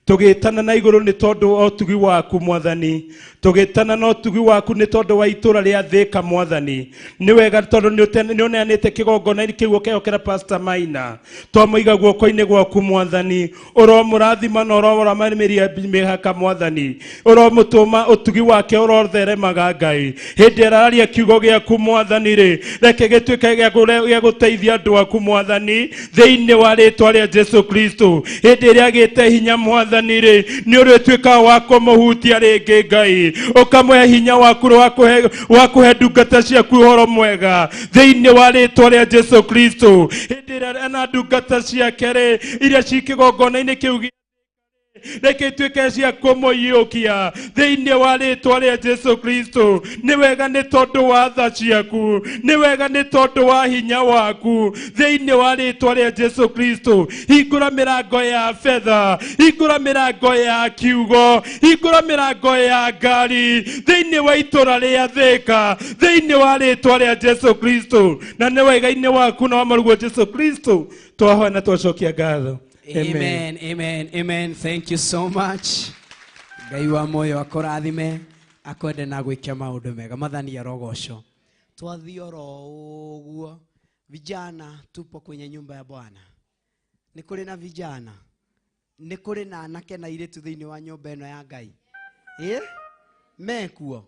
tugitana na iguru ni tondu otugi waku mwathani tugitana no tugi waku ni tondu wa itura ria Thika mwathani ni wega tondu ni uneanite kigongona kiugo kehokera Pastor Maina twamuiga guoko-ini gwaku mwathani uromurathima na uromuramiria mihaka mwathani uromutuma utugi wake urotheremaga Ngai hindi araria kiugo giaku mwathani ri reke gituike gia guteithia andu aku mwathani thiini wa ritwa ria Jesu Kristo hindi ria gite hinya mwathani ri ni urituika wa kumuhutia ringi Ngai ukamwe hinya waku wakuhe ndungata ciaku horo mwega thiini wa ritwa ria Jesu Kristo hindi ria na ndungata ciake ri iria cikigongona-ini kiu reke tuike cia kumuiyukia thiini wa ritwa ria Jesu Kristo ni wega ni tondu wa tha ciaku ni wega ni tondu wa hinya waku thiini wa ritwa ria Jesu Kristo hingura mirango ya fedha hingura mirango ya kiugo hingura mirango ya ngari thiini wa itura ria Thika thiini wa ritwa ria Jesu Kristo na ni wega-ini waku na wa marugo Jesu Kristo twahoya na twacokia ngatho. Amen, amen, amen. Thank you so much. Ngai wa moyo akorathime akwende na gwikia maundu mega mathani arogoco. Twathi oro uguo vijana tupo kwenye nyumba ya Bwana. Ni kuri na vijana. Ni kuri na anake na iritu thiini wa nyumba eno ya Ngai. Mekuo.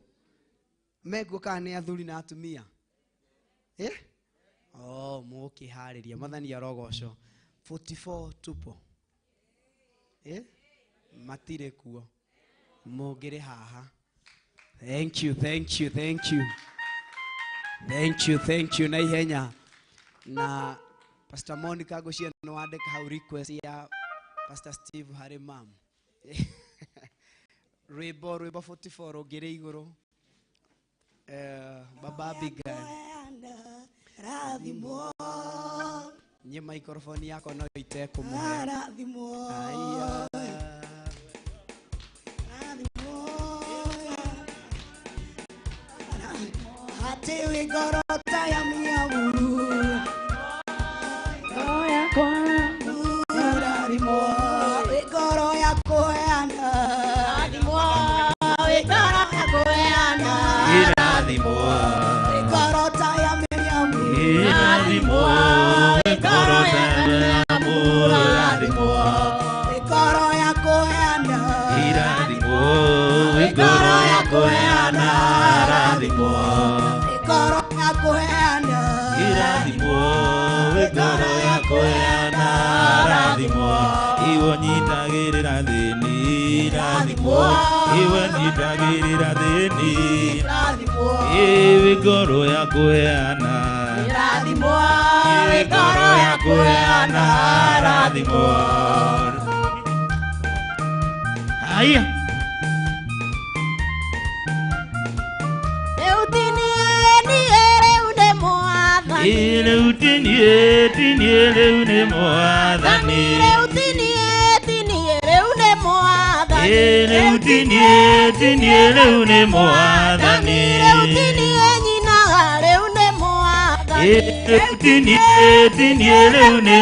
Mekuo kana athuri na atumia. Oh, mukihariria mathani arogoco. 44 tupo. Matire kuo. Mogere haha. Thank you, thank you, thank you. Thank you, thank you. Na ihenya. Na Pastor Monica goshia no andika how request ya Pastor Steve hari mam. Rwimbo 44 ogere iguru. Baba Abigail. Rathimo. Nye microphone yako no ite kumuhe. Rathimo. Aya. Rathimo. Hati wigorota ya miabu. Goro yako. Rathimo. Wigoro yako yana. Rathimo. Wigoro yako yana. Rathimo. Wigorota ya miabu. Rathimo. Goro ya kuheana Goro ya kuheana Rathimo. Aya Leutini leune moadhani leune moadhani leune moadhani leune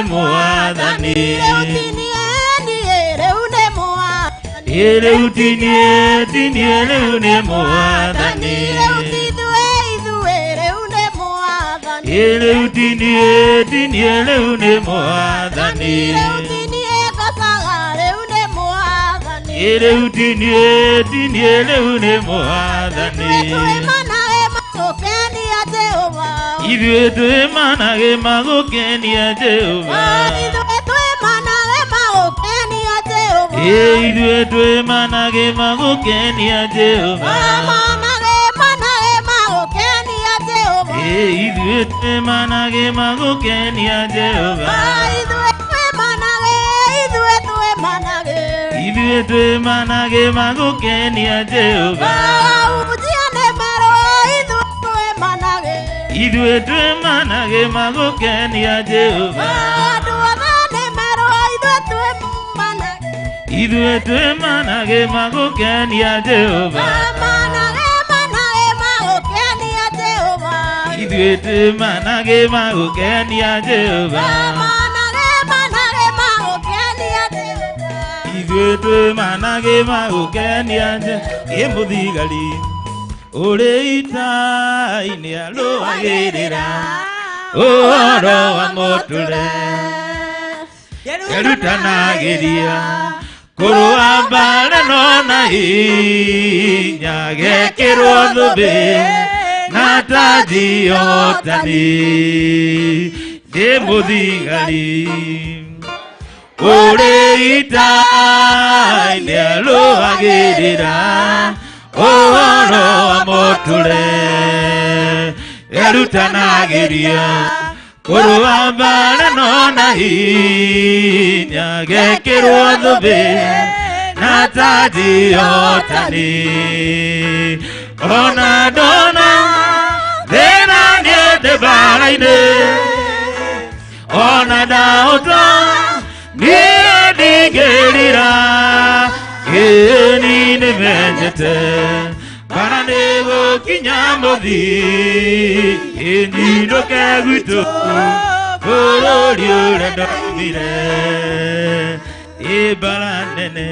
moadhani leune moadhani leune moadhani Idwe tue manage magokenia Jehova Idwe tue manage magokenia Jehova Idwe tue manage magokenia Jehova Idwe tue manage magokenia Jehova Idwe tue manage magokenia Jehova Idwe tue manage magokenia Jehova Idwe tue manage magokenia Jehova Igwetwe manage magukenianje Imuthigari Uri ita-ini aruagirira Uhoro wa muture Yerutanagiria Kurua mbara nona hinya Gekirwo thubi Na taji otani Imuthigari Uri ita-ini aruagirira Uhoro wa muture Yerutanagiria Kurua mbara nona hinya Gekirwo thubi Na taji otani Ona dona Thina niende mbara-ini Ona ndaota Niĩ ndingĩrira Kĩni nĩmenyete Kana nĩgũkinya mũthia Kĩnyinũke gwitũ Bũrũri ũrĩa ndaumire Mbara nene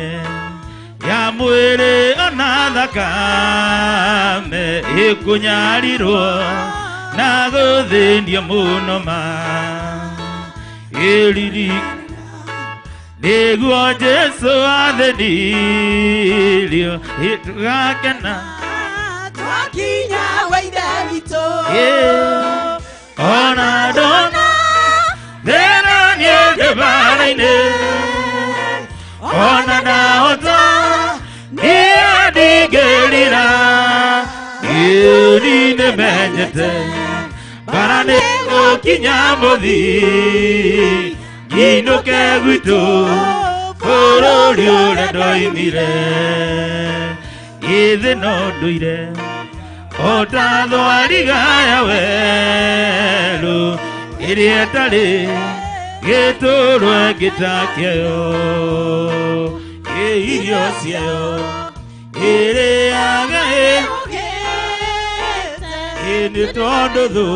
Ya mwĩrĩ ona thakame Ĩkũnyarirwo Na gũthĩnio mũno ma Ĩriri Nĩguo Jesu athĩnirio Tũgakena Twakinya gwa ithe witũ Ona ndona Thĩna niĩ mbara-inĩ Ona ndahota Niĩ ndingĩrira Kĩni nĩmenyete Mbara nĩgũkinya mũthia Nginũke gwitũ Bũrũri ũrĩa ndoimire Ĩthĩ no ndũire O ta thwariga ya werũ Ĩrĩa ĩtarĩ gĩtũrwo gĩtakĩayo Irio ciayo ĩrĩaga nĩ tondũ thũ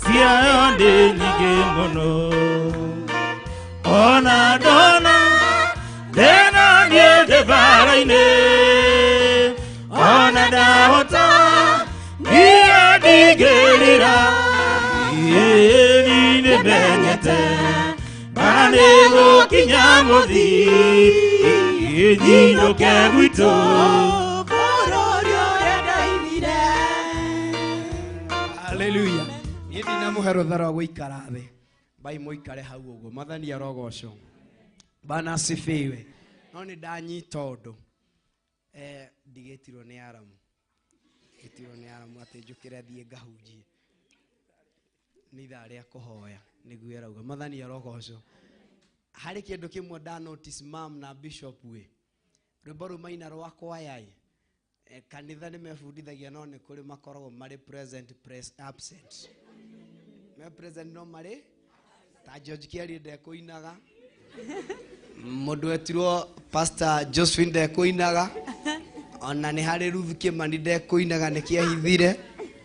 ciayo nĩ nyingĩ mũno Ona ndona thĩna niĩ mbara-inĩ Ona ndahota niĩ ndingĩrira Kĩni nĩmenyete Mbara nĩgũkinya mũthia Nyinũke gwitũ Bũrũri ũrĩa ndaumire Hallelujah. Niĩ ndina mũhe rũtha rwa gũikara thĩ Bai mũikare hau ũguo Mwathani arogocwo Bwana asifiwe No nĩ ndanyita ũndũ Ndigĩtirwo nĩ aramu Ndigĩtirwo nĩ aramu atĩ njũkĩre thiĩ ngahunjie Nĩ ithaa rĩa kũhoya nĩguo arauga Mwathani arogocwo Harĩ kĩndũ kĩmwe nda notice mam na bishop we rwĩmbo rũu maina rwa kwaya kanitha nĩ mebundithagia no nĩ kũrĩ makoragwo marĩ present press absent me present no marĩ ta George Kiari ndekũinaga mũndũ wetirwo pastor Josephine ndekũinaga ona nĩ harĩ Ruth Kimani ndekũinaga nĩkĩahithire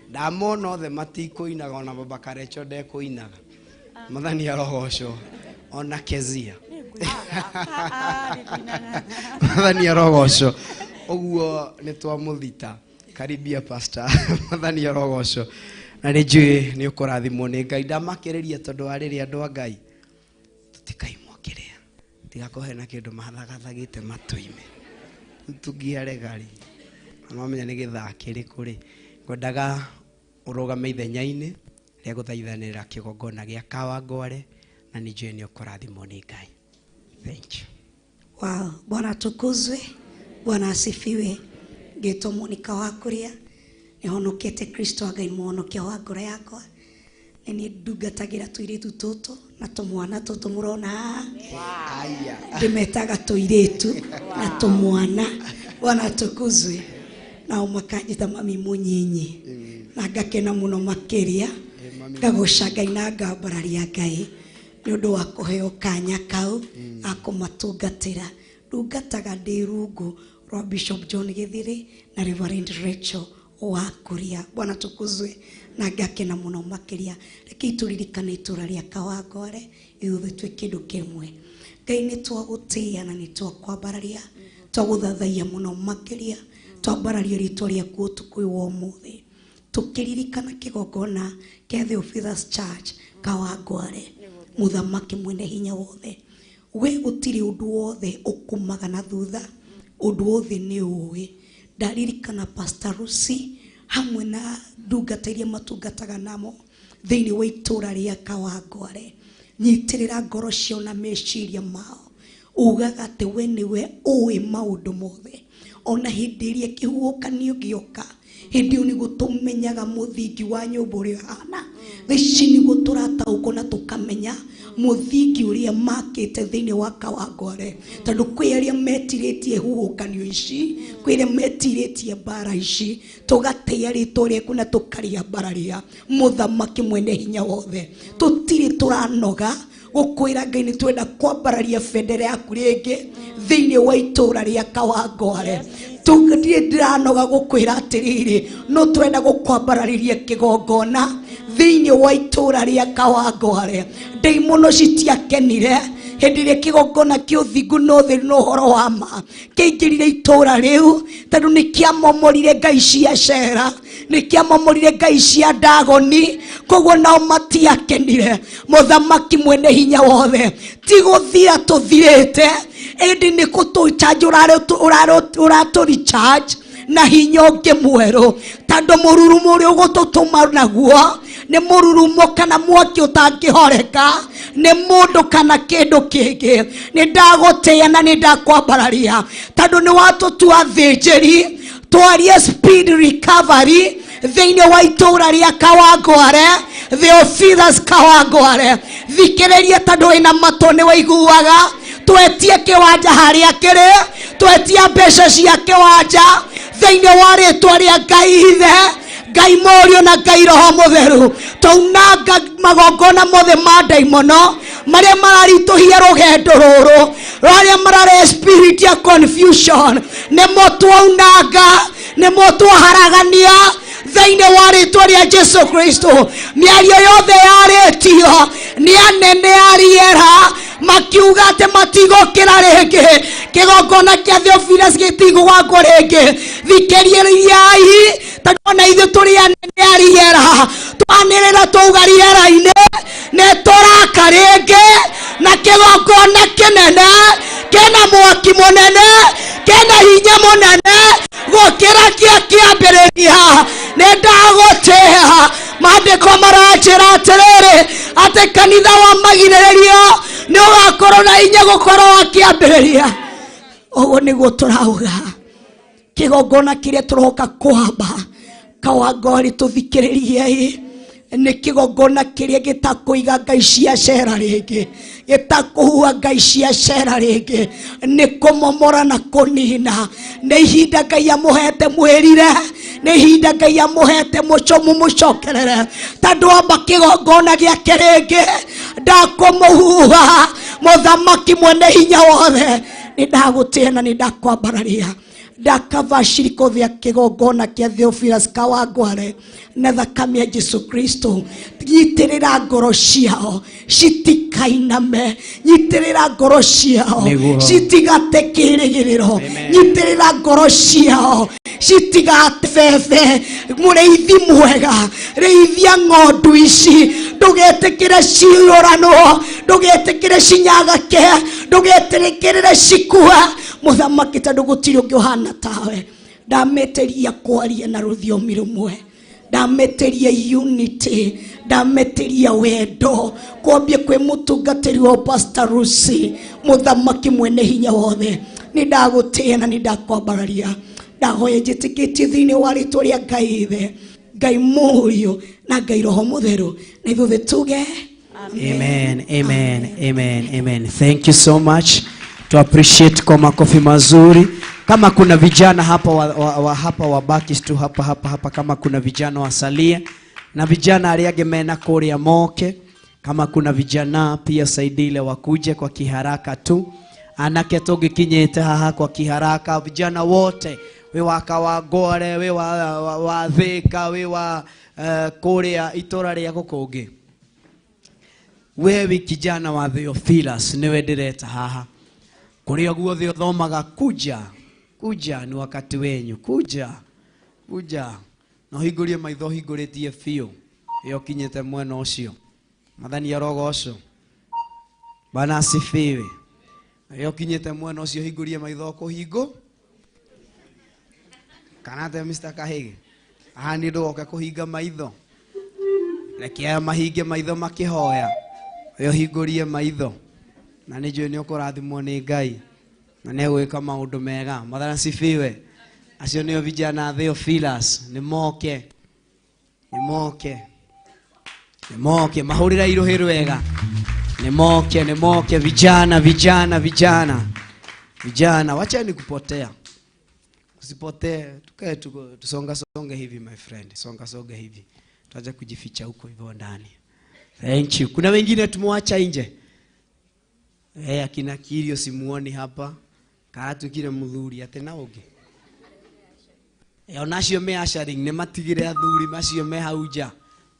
ndamona othe matikũinaga ona baba Karecho ndekũinaga Mwathani arogocwo ona Kezia Mwathani arogocwo ũguo nĩ twamũthita karibia pastor Mwathani arogocwo na nĩ njũĩ nĩ ũkũrathimwo nĩ Ngai ndamakĩrĩria tondũ wa rĩrĩa andũ a Ngai tũtikaimwo kĩrĩa tigakũhe na kĩndũ mathagathagĩte matũ-inĩ tũngĩaregari mamenya nĩ gĩthaa kĩrĩkũ rĩ ngwendaga ũrũgame ithenya-inĩ rĩa gũthaithanĩra kĩgongona gĩa Kawangware na nĩ njũĩ nĩ ũkũrathimwo nĩ Ngai. Thank you. Wow, Bwana tukuzwe, Bwana asifiwe. Gĩtwo Monica wa kũrĩa nĩhonokete Kristo wa Ngai mũhonokia wa ngoro yakwa. Nĩ ndungatagira tũirĩtu tũtũ na tũmwana tũtũ mũrona ndĩmetaga tũirĩtu na tũmwana. Bwana tukuzwe na umakanjita mami mũnyinyi na ngakena mũno makĩria ngagũca Ngai na ngambararia Ngai nĩ ũndũ wa kũheo kanya kau akũmatungatĩra. Ndungataga ndĩ rungu rwa Bishop John Githiri na Reverend Rachel wa kũrĩa. Bwana tukuzwe na ngakena mũno makĩria. Reke tũririkane itũra rĩa Kawangware ithuĩ twĩ kĩndũ kĩmwe. Ngai nĩ twagũtĩĩa na nĩ twakwambararia twagũthathaia mũno makĩria twambararia rĩtwa rĩaku ũtukũ wa ũmũthĩ tũkĩririkana kĩgongona kĩa Theophilus Church Kawangware mũthamaki mwene hinya wothe we gũtirĩ ũndũ wothe ũkumaga na thutha ũndũ wothe nĩ ũĩ ndaririkana Pastor Ruci hamwe na ndungata iria matungataga namo thĩinĩ wa itũũra rĩa Kawangware nyitĩrĩra ngoro cio na meciria mao ugaga atĩ we nĩwe ũĩ maũndũ mothe ona hĩndĩ ĩrĩa kĩhuhũkanio gĩoka hĩndĩ ĩyo nĩguo tũmenyaga mũthingi wa nyũmba ũrĩa ũhana ici nĩguo tũrataũkwo na tũkamenya mũthingi ũrĩa makĩte thĩinĩ wa Kawangware tondũ kwĩ arĩa metirĩtie huhũkanio ici kwĩ arĩa metirĩtie mbara ici tũgatĩĩa rĩtwa rĩaku na tũkaria mbara rĩa mũthamaki mwene hinya wothe tũtirĩ tũranoga gũkwĩra Ngai nĩ twenda kwambararia bendera yaku rĩngĩ thĩinĩ wa itũũra rĩa Kawangware ndĩranoga gũkwĩra atĩrĩrĩ no twenda gũkwambararĩria kĩgongona thĩinĩ wa itũũra rĩa Kawangware ndaimono citiakenire hĩndĩ ĩrĩa kĩgongona kĩa ũthingu na ũtheri na ũhoro wa ma kĩaingĩrire itũũra rĩu tondũ nĩ kĩamomorire ngai cia cera nĩ kĩamomorire ngai cia Dagoni koguo nao matiakenire mũthamaki mwene hinya wothe ti gũthira tũthirĩte ĩndĩ nĩ gũtũchange ũratũrichange na hinya ũngĩ mwerũ tondũ mũrurumo ũrĩa ũgũtũtũma naguo nĩ mũrurumo kana mwaki ũtangĩhoreka nĩ mũndũ kana kĩndũ kĩngĩ nĩ ndagũtĩĩa na nĩ ndakwambararia tondũ nĩ watũtua athĩnjĩri twarie speed recovery thĩinĩ wa itũũra rĩa Kawangware Theophilus Kawangware thikĩrĩria tondũ wĩna matũ nĩ waiguaga twetie kĩwanja harĩa kĩrĩ twetie mbeca cia kĩwanja thĩinĩ wa rĩtwa rĩa Ngai ithe Ngai Mũriũ na Ngai Roho Mũtheru twaunanga magongona mothe ma ndaimono marĩa mararitũhia rũgendo rũrũ rũrĩa marare spirit ya confusion nĩmo twaunanga nĩmo twaharagania thĩinĩ wa rĩtwa rĩa Jesu Kristo mĩario yothe yarĩtio nĩ anene a rĩera makiuga atĩ matigũkĩra rĩngĩ kĩgongona kĩa Theophilus gĩtigũgwakwo rĩngĩ thikĩrĩriai tondũ ona ithuĩ tũrĩ anene a rĩera twanĩrĩra twauga rĩera-inĩ nĩ tũraka rĩngĩ na kĩgongona kĩnene kĩna mwaki mũnene kĩna hinya mũnene gũkĩra kĩa kĩambĩrĩria nĩ ndagũtĩĩa maandĩko maranjĩra atĩrĩrĩ atĩ kanitha wa magirĩrĩrio nĩ ũgakorwo na hinya gũkorwo wa kĩambĩrĩria ũguo nĩguo tũrauga kĩgongona kĩrĩa tũroka kwamba Kawangware tũthikĩrĩriei nĩ kĩgongona kĩrĩa gĩtakũiga ngai cia cera rĩngĩ gĩtakũhua ngai cia cera rĩngĩ nĩ kũmomora na kũnina nĩ ihinda Ngai amũhete mwĩrire nĩ ihinda Ngai amũhete mũcomu mũcokerere tondũ amba kĩgongona gĩake rĩngĩ ndakũmũhuha mũthamaki mwene hinya wothe nĩ ndagũtĩĩa na nĩ ndakwambararia ndakavashiriko vya kĩgongona kĩa Theophilus Kawangware na thakame ya Jesu Kristo nyitĩrĩra ngoro ciao citikainame nyitĩrĩra ngoro ciao citigate kĩrĩgĩrĩro nyitĩrĩra ngoro ciao citigate bebe mũrĩithi mwega rĩithia ng'ondu ici ndũgetĩkĩre ciũranwo ndũgetĩkĩre cinyagake ndũgetĩkĩre cikua mũthamaki tondũ gũtirĩ ũngĩ ũhana tawe ndametĩria kwaria na rũthiomi rũmwe ndametĩria unity ndametĩria wendo kwambia kwĩ mũtungatĩri wa Pastor Ruci mũthamaki mwene hinya wothe nĩ ndagũtĩĩa na nĩ ndakwambararia ndahoya njĩtĩkĩtie thĩinĩ wa rĩtwa rĩa Ngai ithe Ngai Mũriũ na Ngai Roho Mũtheru na ithuothe tuge amen amen amen amen. Thank you so much to appreciate kwa makofi mazuri. Kama kuna vijana hapa hapa wabaki tu hapa kama kuna vijana wasalie na vijana aliage mena korea moke kama kuna vijana pia saidile wakuje kwa kiharaka tu anake toge kinyete haha kwa kiharaka vijana wote we wa Kawangware we wa Thika we wa korea itora rya kukonge wewe kijana wa Theophilus niwe ndireta haha kuria guothe uthomaga kuja ni wakati wenyu kuja no hingurie maitho hinguritie biũ yo kinyete mwena ucio mathani arogoco bana asifiwe yo kinyete mwena ucio hingurie maitho kuhingo kana te Mr. Kahege ahani ndoke kuhinga maitho reke aya mahinge maitho makihoya yo hingurie maitho na nĩ njũĩ nĩ ũkũrathimwo nĩ Ngai na nĩ gwĩka maũndũ mega mathana asifiwe acio nĩo vijana Theophilus nĩ moke mahũrĩra irũhĩ rwega nĩ moke vijana wacheni kupotea usipotee tukae tusonge hivi my friend songa hivi tuache kujificha huko hivyo ndani. Thank you. Kuna wengine tumwacha nje akina Kirio simuoni hapa karatu kire muthuri ate na ungi onacio me asharing ne matigire athuri macio me hauja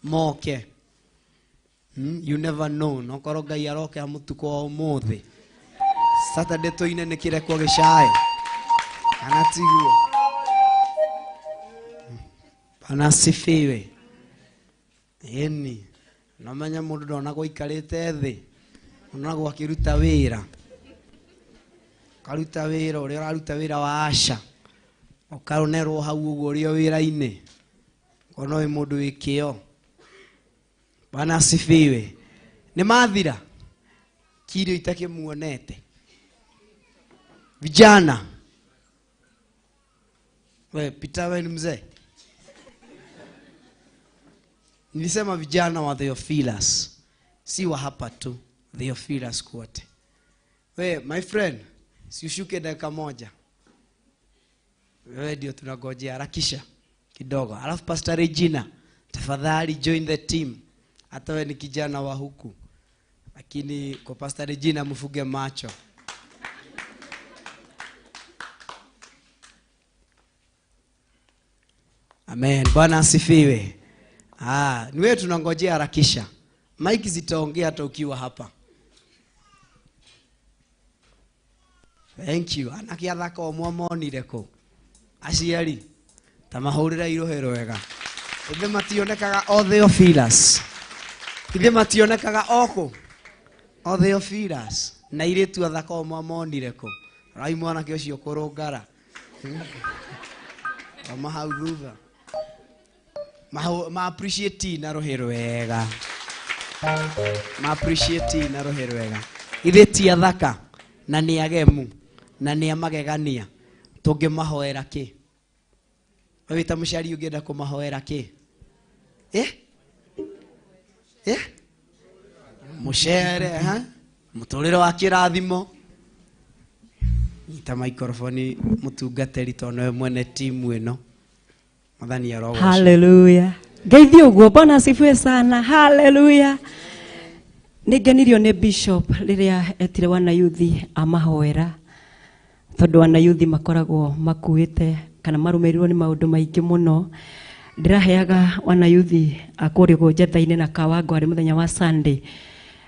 moke you never know no koro Ngai aroke amutuko wa umuthi Saturday toine ne kire kwa geshae anatiguo anasifiwe eni namanya mundu ndona guikarite thi ona gwakiruta wira karuta wira uria araruta wira wa asha ukaronerwo hau uguo rio wira-ini kono we mundu wikio bana asifiwe ni mathira Kirio itakimuonete vijana we Peter we ni mzee nilisema vijana wa Theophilus si wa hapa tu Theophilus kote we my friend si ushuke dakika moja wewe ndio tunagojea harakisha kidogo alafu Pastor Regina tafadhali join the team hata wewe ni kijana wa huku lakini kwa Pastor Regina mfuge macho amen bwana asifiwe ni wewe tunangojea harakisha Mike zitaongea hata ukiwa hapa. Thank you. Anakiathaka omwamonire ko. Aciari tamahurira irohero wega. Ithe mationekaga o Theophilus. Ithe mationekaga oko. O Theophilus. Na iretu athaka omwamonire ko. Rai mwana ke ucio kurungara. Mahau thutha. Ma appreciate na rohero wega. Ma appreciate na rohero wega. Ithe ti athaka na ni agemu na ni amagegania tungĩmahoera ki wewe ta mũciari ũngĩenda kũmahoera ki mũcere mũtũrĩre wa kĩrathimo nyita microphone mũtungatĩri tondũ we mwene timu ĩno mathani arogoca. Hallelujah. Ngeithie ũguo Bwana asifiwe sana. Hallelujah. Nĩngenirio nĩ Bishop rĩrĩa etire wana yuthi amahoera tondũ wana yuthi makoragwo makuĩte kana marũmĩrĩirwo nĩ maũndũ maingĩ mũno. Ndĩraheaga wana yuthi akũrĩgwo njetha-inĩ na kawango arĩ mũthenya wa Sunday.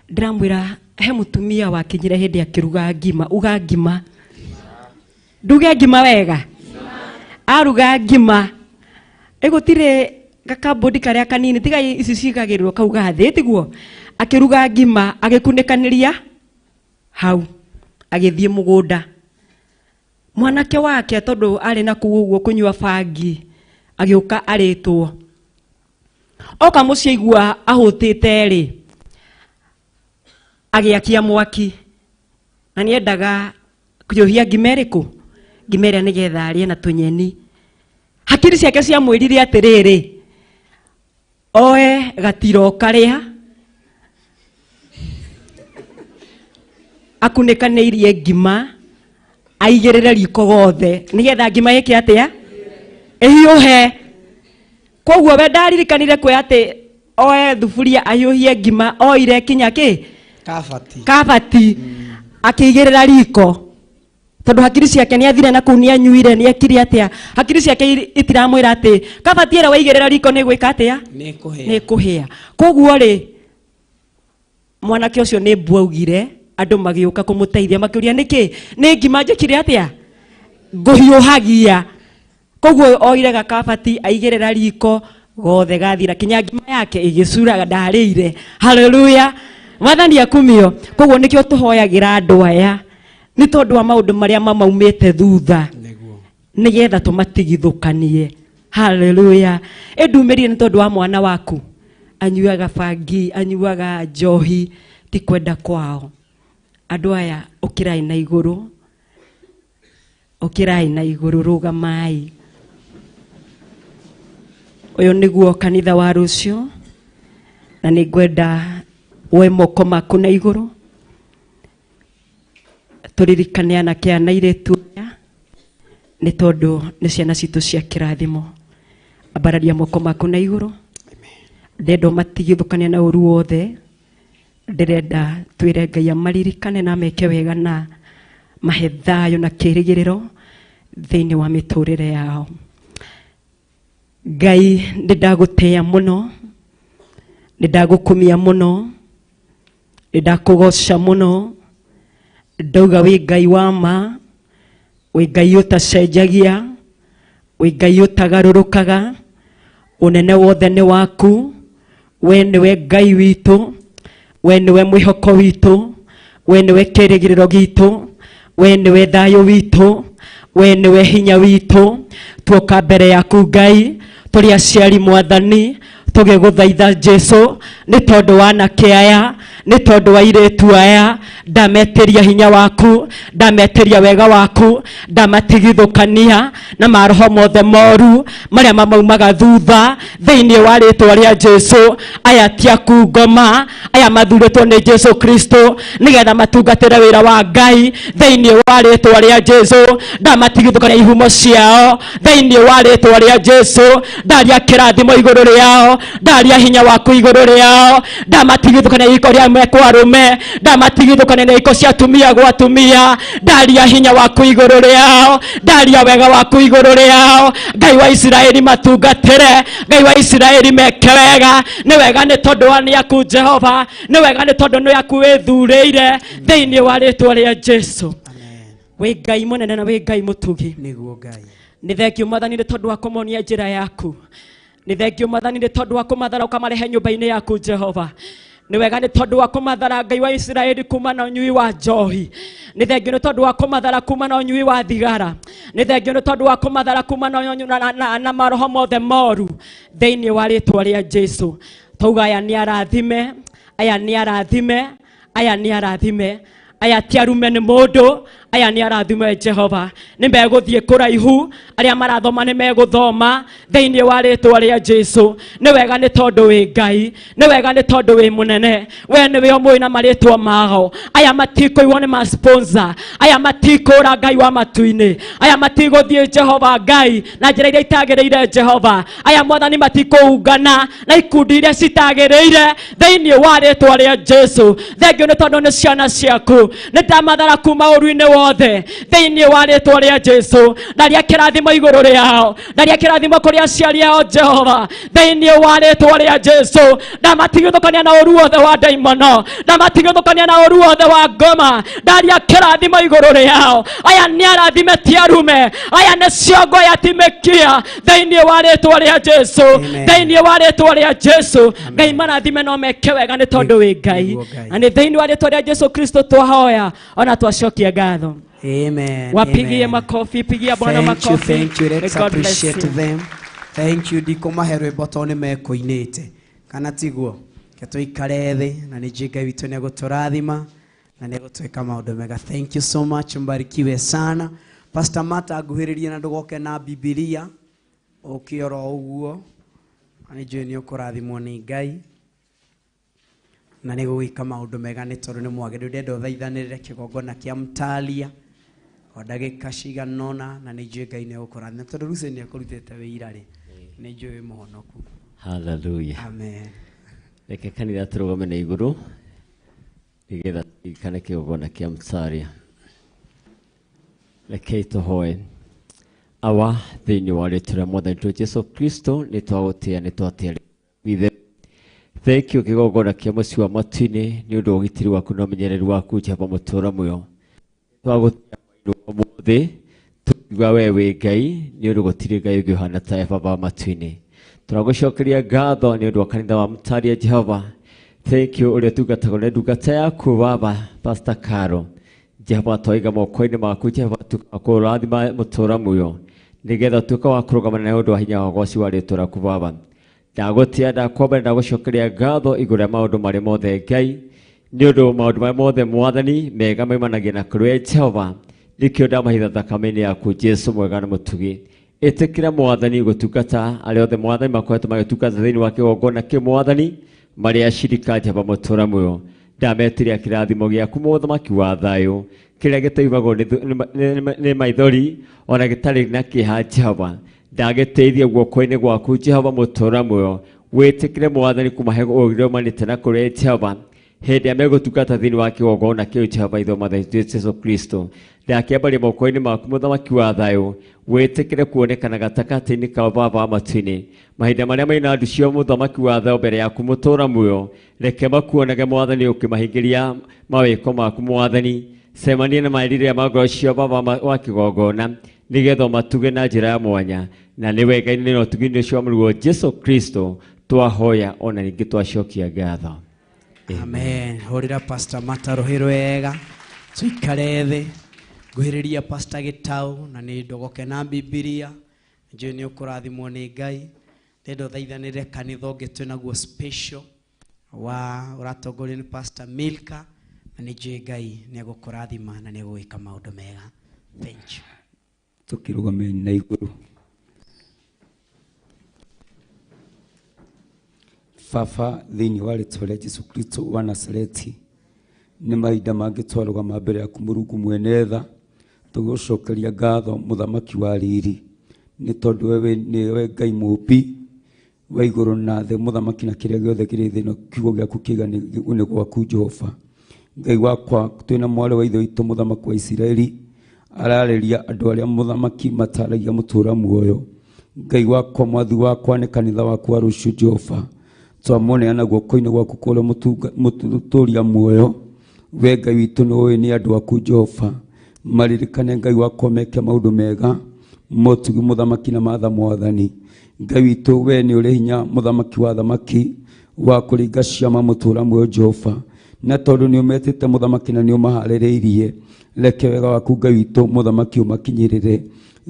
Ndĩramwĩra he mũtumia wakinyire hĩndĩ akĩruga ngima, uga ngima nduge ngima wega aruga ngima ĩgũtirĩ gakambũndi karĩa kanini tiga ici cigagĩrĩrwo kau gathĩ tiguo akiruga ngima agĩkunĩkanĩria hau agĩthiĩ mũgũnda mwanake wake tondũ arĩ na kũu ũguo kũnyua bangi agĩũka arĩtwo oka mũciĩ igua ahũtĩte rĩ agĩakia mwaki na nĩendaga kũhiũhia ngima ĩrĩkũ ngima ĩrĩa nĩgetha arĩe na tũnyeni hakiri ciake ciamwĩrire atĩrĩrĩ oe gatiro karĩa akunĩkanĩirie ngima aigĩrĩre riko gothe nĩgetha ngima yake atĩa ĩhiũhe koguo we ndaririkanire kwĩ atĩ oe thuburia ahiũhie ngima oire kinya kĩ kabati akĩigĩrĩra riko tondũ hakiri ciake nĩathire na kũu nĩanyuire nĩekire atĩa hakiri ciake itiramwĩra atĩ kabati ĩrĩa waigĩrĩra riko nĩ gwĩka atĩa nĩ kũhĩa koguo rĩ mwanake ucio nĩ mbu augire andũ magĩũka kũmũteithia makĩũria nĩkĩ nĩ ngima njĩkire atĩa ngũhiũhagia koguo oire gakabati aigĩrĩra riko gothe gathira kinya ngima yake igĩcuraga ndarĩire. Haleluya, mwathani akumio. Koguo nĩkĩo tũhoyagĩra andũ aya nĩ tondũ wa maũndũ marĩa mamaumĩte thutha nĩgetha tũmatigithũkanie. Haleluya, ndumĩrire nĩ tondũ wa mwana waku anyuaga bangi anyuaga njohi ti kwenda kwao. Andũ aya ũkĩrai na igũrũ, ũkĩrai na igũrũ, rũgamai. Ũyũ nĩguo kanitha wa rũciũ na nĩ ngwenda woe moko maku na igũrũ tũririkane anake aya na airĩtu aya nĩ tondũ nĩ ciana citũ cia kĩrathimo. Ambararia moko maku na igũrũ. Ndenda ũmatigithũkania na ũru wothe. Ndĩrenda twĩre Ngai amaririkane na meke wega na mahe thayũ na kĩrĩgĩrĩro thĩinĩ wa mĩtũrĩre yao. Ngai ndĩndagũtĩĩa mũno, ndĩndagũkumia mũno, ndĩndakũgoca mũno. Ndauga wĩ Ngai wa ma, wĩ Ngai ũtacenjagia, wĩ Ngai ũtagarũrũkaga. Ũnene wothe nĩ waku. We nĩwe Ngai witũ, we nĩwe mwĩhoko witũ, we nĩwe kĩrĩgĩrĩro gitũ, we nĩwe thayũ witũ, we nĩwe hinya witũ. Tuoka mbere yaku Ngai tũrĩ aciari mwathani tũgĩgũthaitha Jesu nĩ tondũ wa anake aya, nĩ tondũ wa airĩtu aya. Ndametĩria hinya waku, ndametĩria wega waku, ndamatigithũkania na maroho mothe moru marĩa mamaumaga thutha thĩinĩ wa rĩtwa rĩa Jesu. Aya ti aku ngoma, aya mathurĩtwo nĩ Jesu Kristo nĩgetha matungatĩre wĩra wa Ngai thĩinĩ wa rĩtwa rĩa Jesu. Ndamatigithũkania ihumo ciao thĩinĩ wa rĩtwa rĩa Jesu. Ndaria kĩrathimo igũrũ rĩao, ndaria hinya waku igũrũ rĩao. Ndamatigithũkania iko rĩa mekwa arũme, ndamatigithũkania na iko cia atumia gwa atumia. Ndaria hinya waku igũrũ rĩao, ndaria wega waku igũrũ rĩao. Ngai wa Isiraeli matungatĩre, Ngai wa Isiraeli meke wega. Nĩ wega nĩ tondũ wa nĩ aku Jehova, nĩ wega nĩ tondũ nĩ aku wĩthurĩire thĩinĩ wa rĩtwa rĩa Jesu. Wĩ Ngai mũnene na wĩ Ngai mũtugi. Nĩguo Ngai. Nĩ thengio Mwathani nĩ tondũ wa kũmonia njĩra yaku. Nĩ thengio Mwathani nĩ tondũ wa kũmathara ũkamarehe nyũmba-inĩ yaku Jehova. Nĩ wega nĩ tondũ wa kũmathara Ngai wa Isiraeli kuma na ũnyui wa njohi. Nĩ thengio nĩ tondũ wa kũmathara kuma na ũnyui wa thigara. Nĩ thengio nĩ tondũ wa kũmathara kuma na maroho mothe moru thĩinĩ wa rĩtwa rĩa Jesu. Tauga aya nĩ arathime, aya nĩ arathime, aya nĩ arathime. Aya ti arume nĩ mũndũ, aya nĩ arathime Jehova. Nĩ megũthiĩ kũraihu, arĩa marathoma nĩ megũthoma thĩinĩ wa rĩtwa rĩa Jesu. Nĩ wega nĩ tondũ wĩ Ngai, nĩ wega nĩ tondũ wĩ mũnene. We nĩwe ũmũĩ na marĩtwa mao. Aya matikũiywo nĩ ma-sponsor, aya matikũra Ngai wa matu-inĩ, aya matigũthiĩ Jehova Ngai na njĩra iria itagĩrĩire Jehova. Aya Mwathani matikũungana na ikundi iria citagĩrĩire thĩinĩ wa rĩtwa rĩa Jesu. Thengio nĩ tondũ nĩ ciana ciaku. Nĩ ndamathara kuma ũru-inĩ wothe thĩinĩ wa rĩtwa rĩa Jesu. Ndaria kĩrathimo igũrũ rĩao, ndaria kĩrathimo kũrĩ aciari ao Jehova thĩinĩ wa rĩtwa rĩa Jesu. Ndamatigithũkania na ũru wothe wa ndaimono, ndamatigithũkania na ũru wothe wa ngoma. Ndaria kĩrathimo igũrũ rĩao. Aya nĩ arathime ti arume, aya nĩ ciongo aya ti mĩkia thĩinĩ wa rĩtwa rĩa Jesu, thĩinĩ wa rĩtwa rĩa Jesu. Ngai marathime no meke wega nĩ tondũ wĩ Ngai. Na nĩ thĩinĩ wa rĩtwa rĩa Jesu Kristo twahoya ona twacokia ngatho. Amen. Wapigie makofi, pigia Bwana makofi. Thank you. Let's God bless appreciate you. them. Thank you. Ndiko maherwe boto nĩ mekoinĩte. Kana tiguo. Ketũikare thĩ na nĩ Ngai witũ nĩ agũtũrathima na nĩ agũtwĩka maũndũ mega. Thank you so much. Mbarikiwe sana. Pastor Mata nguhĩrĩrie na ndũgoke na Biblia. Ũkĩora ũguo. Ani njũĩ nĩ ũkũrathimwo nĩ Ngai. Na nĩ gũgĩka maũndũ mega nĩ tondũ nĩ mwagĩrĩru. Ndenda ũthaithanĩrĩre kĩgongona kĩa Mtalia o ndagĩka cigana ũna na nĩ njũĩ Ngai nĩ agũkũrathima tondũ Rucini nĩ akũrutĩte wĩira rĩ. Nĩ njũĩ mũhonoku. Hallelujah. Amen. Reke kanitha tũrũgame na igũrũ nĩgetha tũririkane kĩgongona kĩa Mtalia. Rekei tũhoe. Awa thĩinĩ wa rĩtwa rĩa Mwathani witũ Jesu Kristo nĩ twagũtĩĩa nĩ twatĩĩa ithe Thank you kigogona kia muci wa matu-ini ni undu ugitiri waku na umenyereri waku Jehova mutura muyo. Twagutia umuthi tuigua we wi Ngai ni undu gutiri Ngai ungi uhana ta Baba matu-ini. Turagucokeria ngatho ni undu wa kanitha wa Mutaria Jehova. Thank you uria tungatagwo ni ndungata yaku Baba Pastor Caro. Jehova twaiga moko-ini maku Jehova tukurathima mutura muyo. Nigetha tuka wa kurugamana na undu wa hinya wa goci wa ritwa raku Baba. Ndagutia ndakwamba ndagucokeria ngatho iguru ya maundu mari mothe Ngai ni undu maundu mari mothe mwathani mega maimanagia na kuri Jehova nikio ndamahitha thakame-ini yaku Jesu mwega na mutugi itikira mwathani gutungata aria othe mwathani makoretwo magitungata thiini wa kigongona ki mwathani mari acirika Jehova mutura muyo ndametiria kirathimo giaku muthamaki wa thayu kiria gitaimagwo ni maithori ona gitari na kiha Jehova ndagiteithia guoko-ini gwaku Jehova mutura muyo witikire mwathani kumahe ugire umanite na kuri Jehova hindi ya megutungata thiini wa kigongona kiu Jehova itho mathaini Jesu Kristo ndakiambaria moko-ini maku muthamaki wa thayu witikire kuonekana gatakati-ini ka Baba matu-ini mahinda maria maina ndu cio muthamaki wa thayu mbere yaku mutura muyo reke makuonage mwathani ukimahingiria mawiko maku mwathani cemania na mairire ma ngoro cio Baba wa kigongona nigetha matuge na njira ya mwanya na ni wega ni no tugini cio murugo Jesu Kristo twahoya ona ningi twacokia ngatho. Amen. Horira Pastor Mataro wega tuikare thi nguhiriria Pastor Gitau na ni ndogoke na Biblia njui ni ukurathimwo ni Ngai ndendo thaithanire kanitha ungi twinaguo special wa uratongorio ni Pastor Milka na ni njui Ngai ni agukurathima na ni agwika maundu mega. Thank you. Tukirugame na iguru. Baba thiini wa ritwa ria Jesu Kristo wa Nazareti ni mahinda mangi twarugama mbere yaku Mũrungu mwene tha tugucokeria ngatho muthamaki wa riri ni tondu wewe niwe Ngai mumbi wa iguru na thi muthamaki na kiria giothe kiri thi no kiugo giaku kigani ni gwaku Jehova Ngai wakwa twina mwale wa ithe itu muthamaki wa Israeli arareria andu aria muthamaki mataragia mutura muoyo Ngai wakwa mwathi wakwa ni kanitha waku wa rucio Jehova twamoneana guoko-ini gwaku kuria muturia muoyo we Ngai witu nowe ni andu aku Jehova maririkane Ngai wakwa meke maundu mega motugi muthamaki na matha mwathani Ngai witu we ni uri hinya muthamaki wa thamaki wa kuringa ciama mutura muoyo Jehova na tondu ni umetete muthamaki na ni umahaririirie reke wega waku Ngai witu muthamaki umakinyirire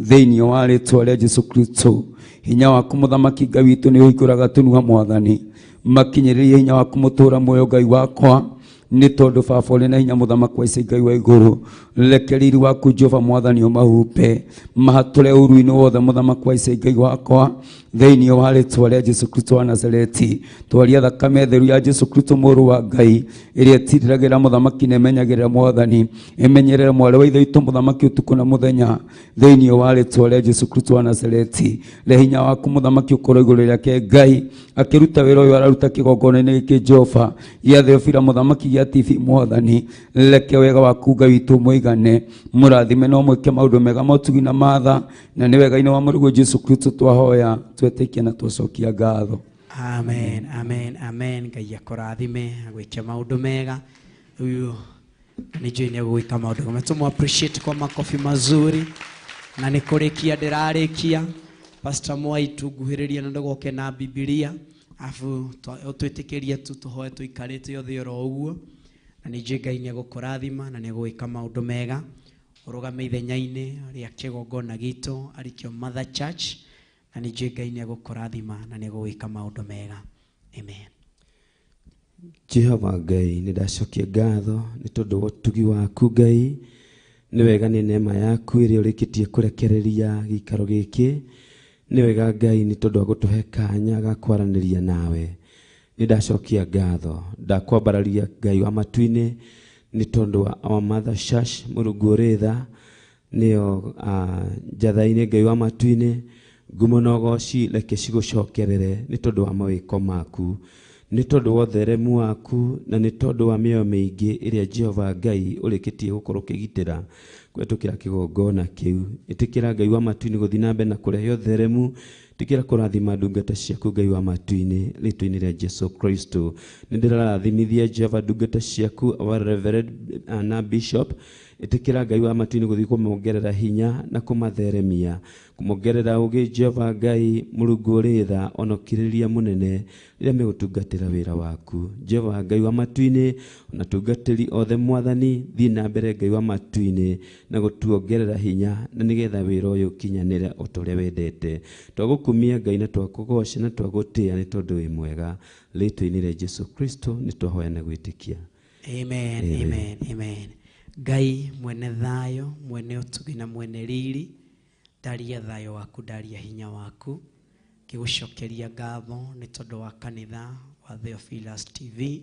thiini wa ritwa ria Jesu Kristo hinya waku muthamaki Ngai witu ni uhinguraga tunua mwathani makinyiririe hinya waku mutura muoyo Ngai wakwa ni tondu baba uri na hinya muthamaki wa ica Ngai wa iguru reke riri waku Jehova mwathani umahupe mahature uru-ini wothe muthamaki wa ica Ngai wakwa thiini wa ritwa ria Jesu Kristo wa Nazareti twaria thakame theru ya Jesu Kristo muru wa Ngai iria itiriragira muthamaki na imenyagirira mwathani imenyerere mwale wa ithe itu muthamaki utuku na muthenya thiini wa ritwa ria Jesu Kristo wa Nazareti le hinya waku muthamaki ukoro iguru riake Ngai akiruta wira uyu araruta kigongona-ini giki Jehova ya Theophilus muthamaki ya TV mwathani reke wega waku Ngai witu muigane murathime no mwike maundu mega motugi na matha na ni wega-ini wa Mũrungu Jesu Kristo twahoya twetikia na twacokia ngatho. Amen, amen, amen. Ngai akurathime agwike maundu mega uyu ni njui ni agwika maundu mega tumu appreciate kwa makofi mazuri na ni kurikia ndirarikia Pastor Mwai tunguhiriria na ndogoke na Biblia afu twetikirie tu tuhoe tuikarite yothe oro uguo na ni njui Ngai ni agukurathima na ni agwika maundu mega urugame ithenya-ini ria kigongona gitu arikio Mother Church na ni njui Ngai ni agukurathima na ni agwika maundu mega. Amen. Jehova Ngai ni ndacokia ngatho ni tondu wa utugi waku Ngai ni wega ni neema yaku iria urikitie kurekereria gikaro giki ni wega Ngai ni tondu wa gutuhe kanya ga kwaraniria nawe ni ndacokia ngatho ndakwambararia Ngai wa matu-ini ni tondu wa our Mother Church Mũrungu uri tha nio njatha-ini Ngai wa matu-ini ngumo na ugoci reke cigucokerere ni tondu wa mawiko maku ni tondu wa utheremu waku na ni tondu wa mĩoyo mĩingĩ ĩrĩa Jehova Ngai ũrĩkĩtie gũkorwo ũkĩgitĩra kwetukira kigongona kiu itikira Ngai wa matu-ini guthii na mbere na kurehe utheremu tikira kurathima ndungata ciaku Ngai wa matu-ini ritwa-ini ria Jesu Kristo nindirathimithia Jehova ndungata ciaku our Reverend na Bishop itikira Ngai wa matu-ini guthii kumongerera hinya na kumatheremia kumongerera ugi Jehova Ngai Mulungu uri tha onokiriria munene rĩrĩa megutungatĩra wĩra waku Jehova Ngai wa matu-ini ona tungatĩri othe mwathani thiĩ na mbere Ngai wa matu-ini na gũtuongerera hinya na nĩgetha wĩra ũyũ ũkinyanĩre o ta ũrĩa wendete twagũkumia Ngai na twakũgoca na twagũtĩĩa nĩ tondũ wĩ mwega rĩtwa-inĩ rĩa Jesu Kristo nĩ twahoya na gwĩtĩkia. Amen, amen, amen. Ngai mwene thayo mwene ũtugi na mwene riri ndaria thayo waku ndaria hinya waku kigucokeria ngatho ni tondu wa kanitha wa Theophilustv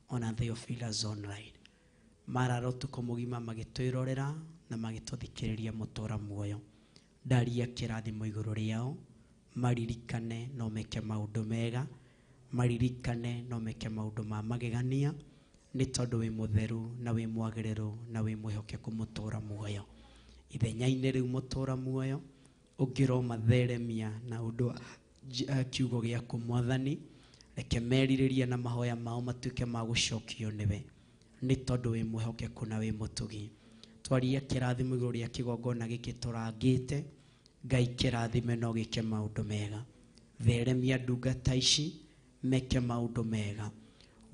ona Theophilus online mararo tuko mugima magitwirorera na magituthikiriria mutora muoyo ndaria kirathimo iguru riao maririkane no meke maundu mega maririkane no meke maundu ma magegania ni tondu wi mutheru na wi mwagiriru na wi mwihokeku mutora muoyo ithenya-ini riu mutora muoyo ungiro matheremia na undu kiugo giaku mwathani reke meririria na mahoya mao matuike ma gucokio niwe ni tondu wi mwihokeku na wi mutugi twaria kirathimo iguru ria kigongona giki turangite Ngai kirathime no gike maundu mega theremia ndungata ici meke maundu mega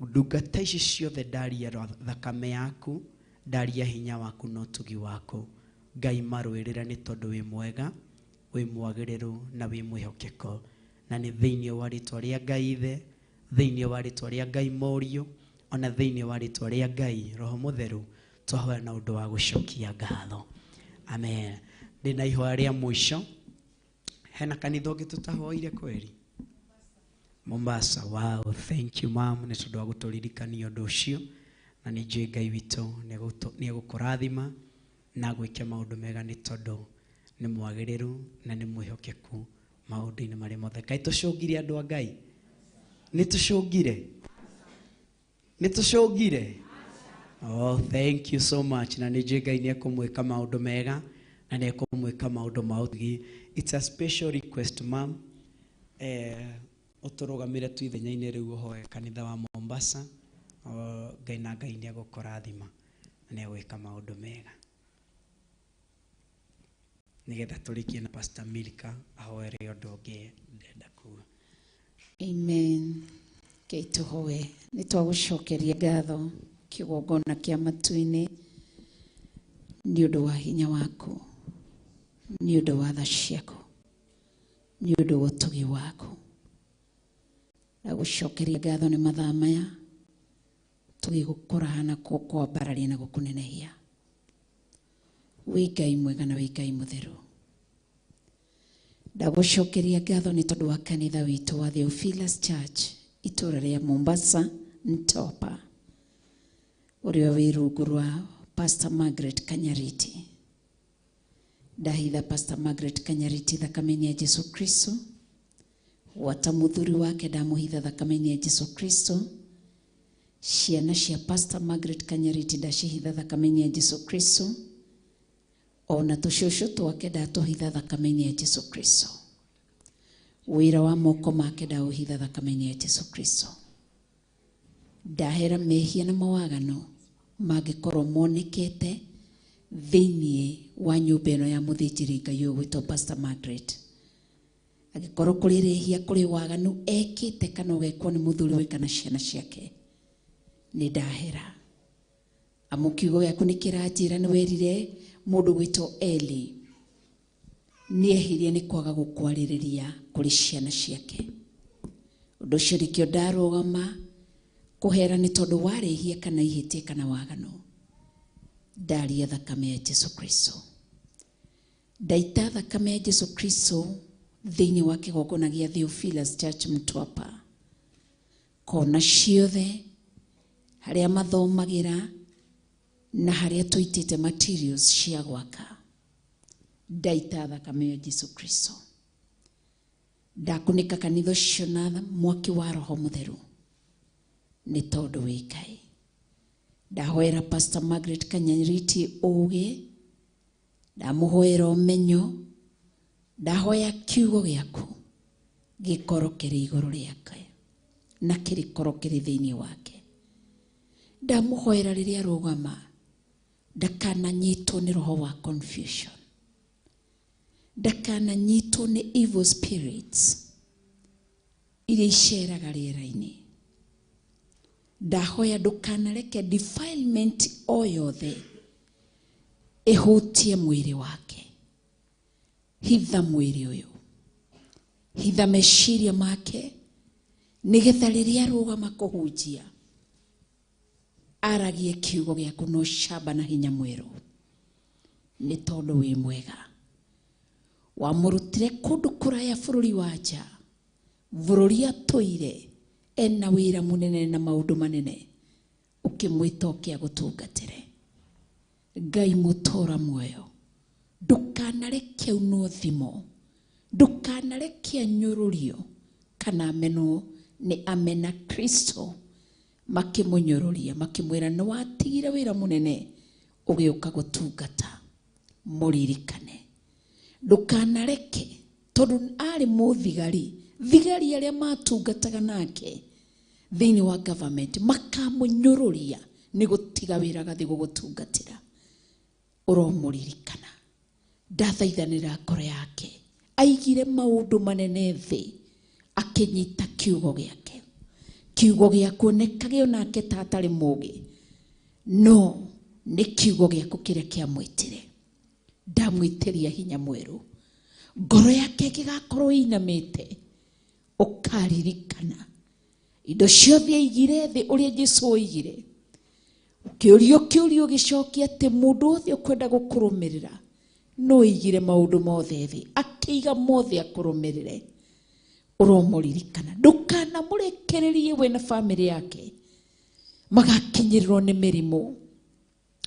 ndungata ici ciothe ndaria thakame yaku ndaria hinya waku no tugi waku Ngai marwirira ni tondu wi mwega wi mwagiriru na wi mwihokeko na ni thiini wa ritwa ria Ngai ithe thiini wa ritwa ria Ngai morio ona thiini wa ritwa ria Ngai roho mutheru twahoya na undu wa gucokia ngatho amen. Ndina ihoya ria mwisho hena kanitha ungi tutahoire kweri Mombasa. Wow, thank you mom ni tondu wa guturirikania undu ucio na ni njui Ngai witu ni egukurathima na gwike maundu mega ni tondu ni mwagiriru na ni mwihokeku maundu-ini mari mothe. Kai tucungire andu a Ngai ni tucungire oh thank you so much na ni njui Ngai ni ekumwika maundu mega na ni ekumwika maundu ma utugi. It's a special request mom uturugamire tu ithenya-ini riu uhoe kanitha wa Mombasa Ngai na Ngai ni egukurathima na ni egwika maundu mega nigetha turikie na Pastor Milka ahoere undu ungi ndenda kuga. Amen. Keituhoe ni twagucokeria ngatho kigongona kia matu-ini ni undu wa hinya waku ni undu wa tha ciaku ni undu wa utugi waku na gucokeria ngatho ni mathaa maya tugigukũrana kwambararia na gukunenehia wi Ngai mwega na wi Ngai mutheru. Ndagucokeria ngatho ni tondu wa kanitha witu wa Theophilus Church itura ria Mombasa Ntopa uria wi rungu rwa Pastor Margaret Kanyariti. Ndahitha Pastor Margaret Kanyariti thakame-ini ya Jesu Kristo wata muthuri wake ndamuhitha thakame-ini ya Jesu Kristo ciana cia Pastor Margaret Kanyariti ndacihitha thakame-ini ya Jesu Kristo ona tucũcũ twake ndatuhitha thakame-ini ya Jesu Kristo wira wa moko make ndauhitha thakame-ini ya Jesu Kristo ndahera mehia na mawagano mangikorwo monekete thiini wa nyumba ino ya muthĩnjĩri Ngai ũgwĩtwo Pastor Margaret agikorwo kũrĩ rĩhia kũrĩ waganu ekĩte kana ũgekwo nĩ mũthuri we kana ciana ciake nĩ ndahera amu kiugo gĩaku nĩ kĩranjĩra nĩ werire mũndũ gwĩtwo Eli nĩehirie nĩ kwaga gũkwarĩrĩria kũrĩ ciana ciake ũndũ ũcio nĩkĩo ndarũgama kũhera nĩ tondũ warĩhia kana ihĩtie kana waganu ndaria thakame ya Jesu Kristo ndaita thakame ya Jesu Kristo thĩinĩ wa kĩgongona gĩa Theophilus Church Mtwapa kona ciothe harĩa mathomagĩra na harĩa tuitĩte materials cia gwaka ndaita thakame ya Jesu Kristo ndakunĩka kanitha ũcio na mwaki wa roho mutheru nĩ tondũ wĩ Ngai ndahoera Pastor Margaret Kanyariti ũgĩ ndamuhoera umenyo, ndahoya kiugo giaku gikorokere iguru riake na kirikorokere thiini wake. Ndamuhoera riria rugama ndakananyitwo ni roho wa confusion, ndakananyitwo ni evil spirits iria iceraga riera-ini. Ndahoya ndukanareke defilement o yothe ihutie mwiri wake. Hitha mwiri uyu, hitha meciria make, nigetha riria rugama kuhunjia aragie kiugo giaku no shaba na hinya mwiru. Ni tondu wi mwega, wamurutire kundu kuraya bururi wa nja, bururi atuire ena wira munene na maundu manene, ukimwita ukiagutungatire. Ngai mutora muoyo, ndukanareke uno thimo, ndukanareke anyururio kana amenwo ni amena Kristo makimunyoruria makimwira no watigire wira munene ugiuka gutungata. Muririkane, ndukanareke tondu ari muthigari, thigari aria matungataga nake thiini wa government makamunyoruria ni gutiga wira gathi gugutungatira. Uromuririkana, ndathaithanira ngoro yake aigire maundu manene thi akinyita kiugo giake. Kiugo giaku nekage onake tatari mugi, no ni kiugo giaku kiria kiamwitire. Ndamwitiria hinya mweru, ngoro yake gigakorwo inamite, ukaririkana indo ciothe aigire thi uria Jesu oigire. Kiurio gicokia ati mundu othe ukwenda gukurumirira no igire maundu mothe thi, akiiga mothe akurumirire. Uromuririkana, ndukana murekererie we na family yake magakinyirirwo ni mirimu.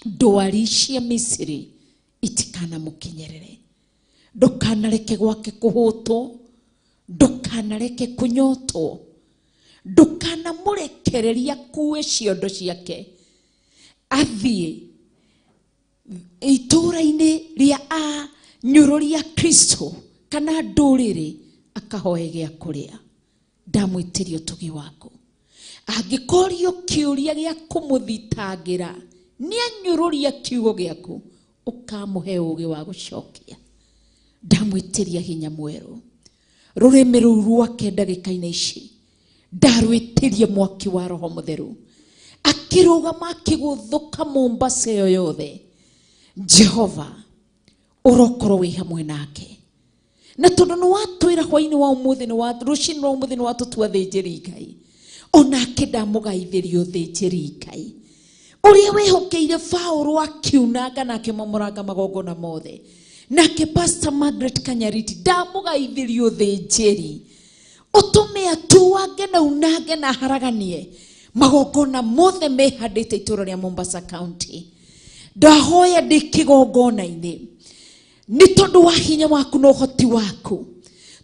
Ndwari cia Misiri itikana mukinyerere. Ndukanareke gwake kuhutwo, ndukanareke kunyotwo, ndukana murekereria kuwe ciondo ciake athie itura-ini ria a nyururia Kristo kana nduriri akahoe gia kuria. Ndamwitirio tugi waku, angikorio kiuria gia kumuthitangira ni anyururia kiugo giaku ukamuhe ugi wa gucokia. Ndamwitiria hinya mweru, rurimi ruu rwake ndagika-ini ici ndarwitiria mwaki wa Roho Mutheru akirugama akiguthuka Mombasa yothe. Jehova urokorwo wi hamwe nake, na tondu ni watwira hwa-ini wa umuthi ni wa rucini wa umuthi ni watutua thinjiri Ngai, onake ndamugaithirio thinjiri Ngai uria wihokeire Paulo akiunanga na akimomoranga magongona mothe, nake Pastor Margaret Kanyariti ndamugaithirio thinjiri. Utume atuage na unage na haraganie magongona mothe mehandite itura ria Mombasa County. Ndahoya ndi kigongona-ini ni tondu wa hinya waku no hoti waku,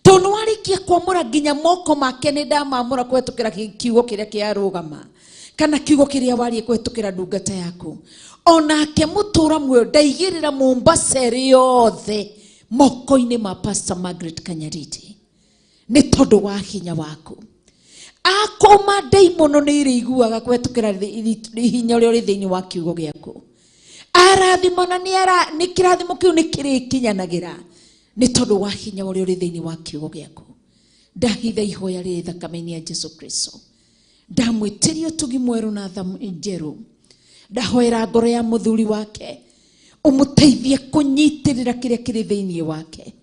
tondu warikia kwamura nginya moko make ni ndamamura kwetukira kiugo kiria kiarugama kana kiugo kiria warie kwetukira ndungata yaku. Onake mutura muoyo ndaigirira Mombasa yothe moko-ini ma Pastor Margaret Kanyariti ni tondu wa hinya waku. Akoma daimono ni iriguaga kwetukira hinya uria uri thiini wa kiugo giaku. Arathimo na ni kirathimo kiu ni kirikinyanagira ni tondu wa hinya uria uri thiini wa kiugo giaku. Ndahitha ihoya riri thakame-ini ya Jesu Kristo, ndamwitirio tugi mweru na thamu njeru. Ndahoera ngoro ya muthuri wake umuteithie kunyitirira kiria kiri thiini wake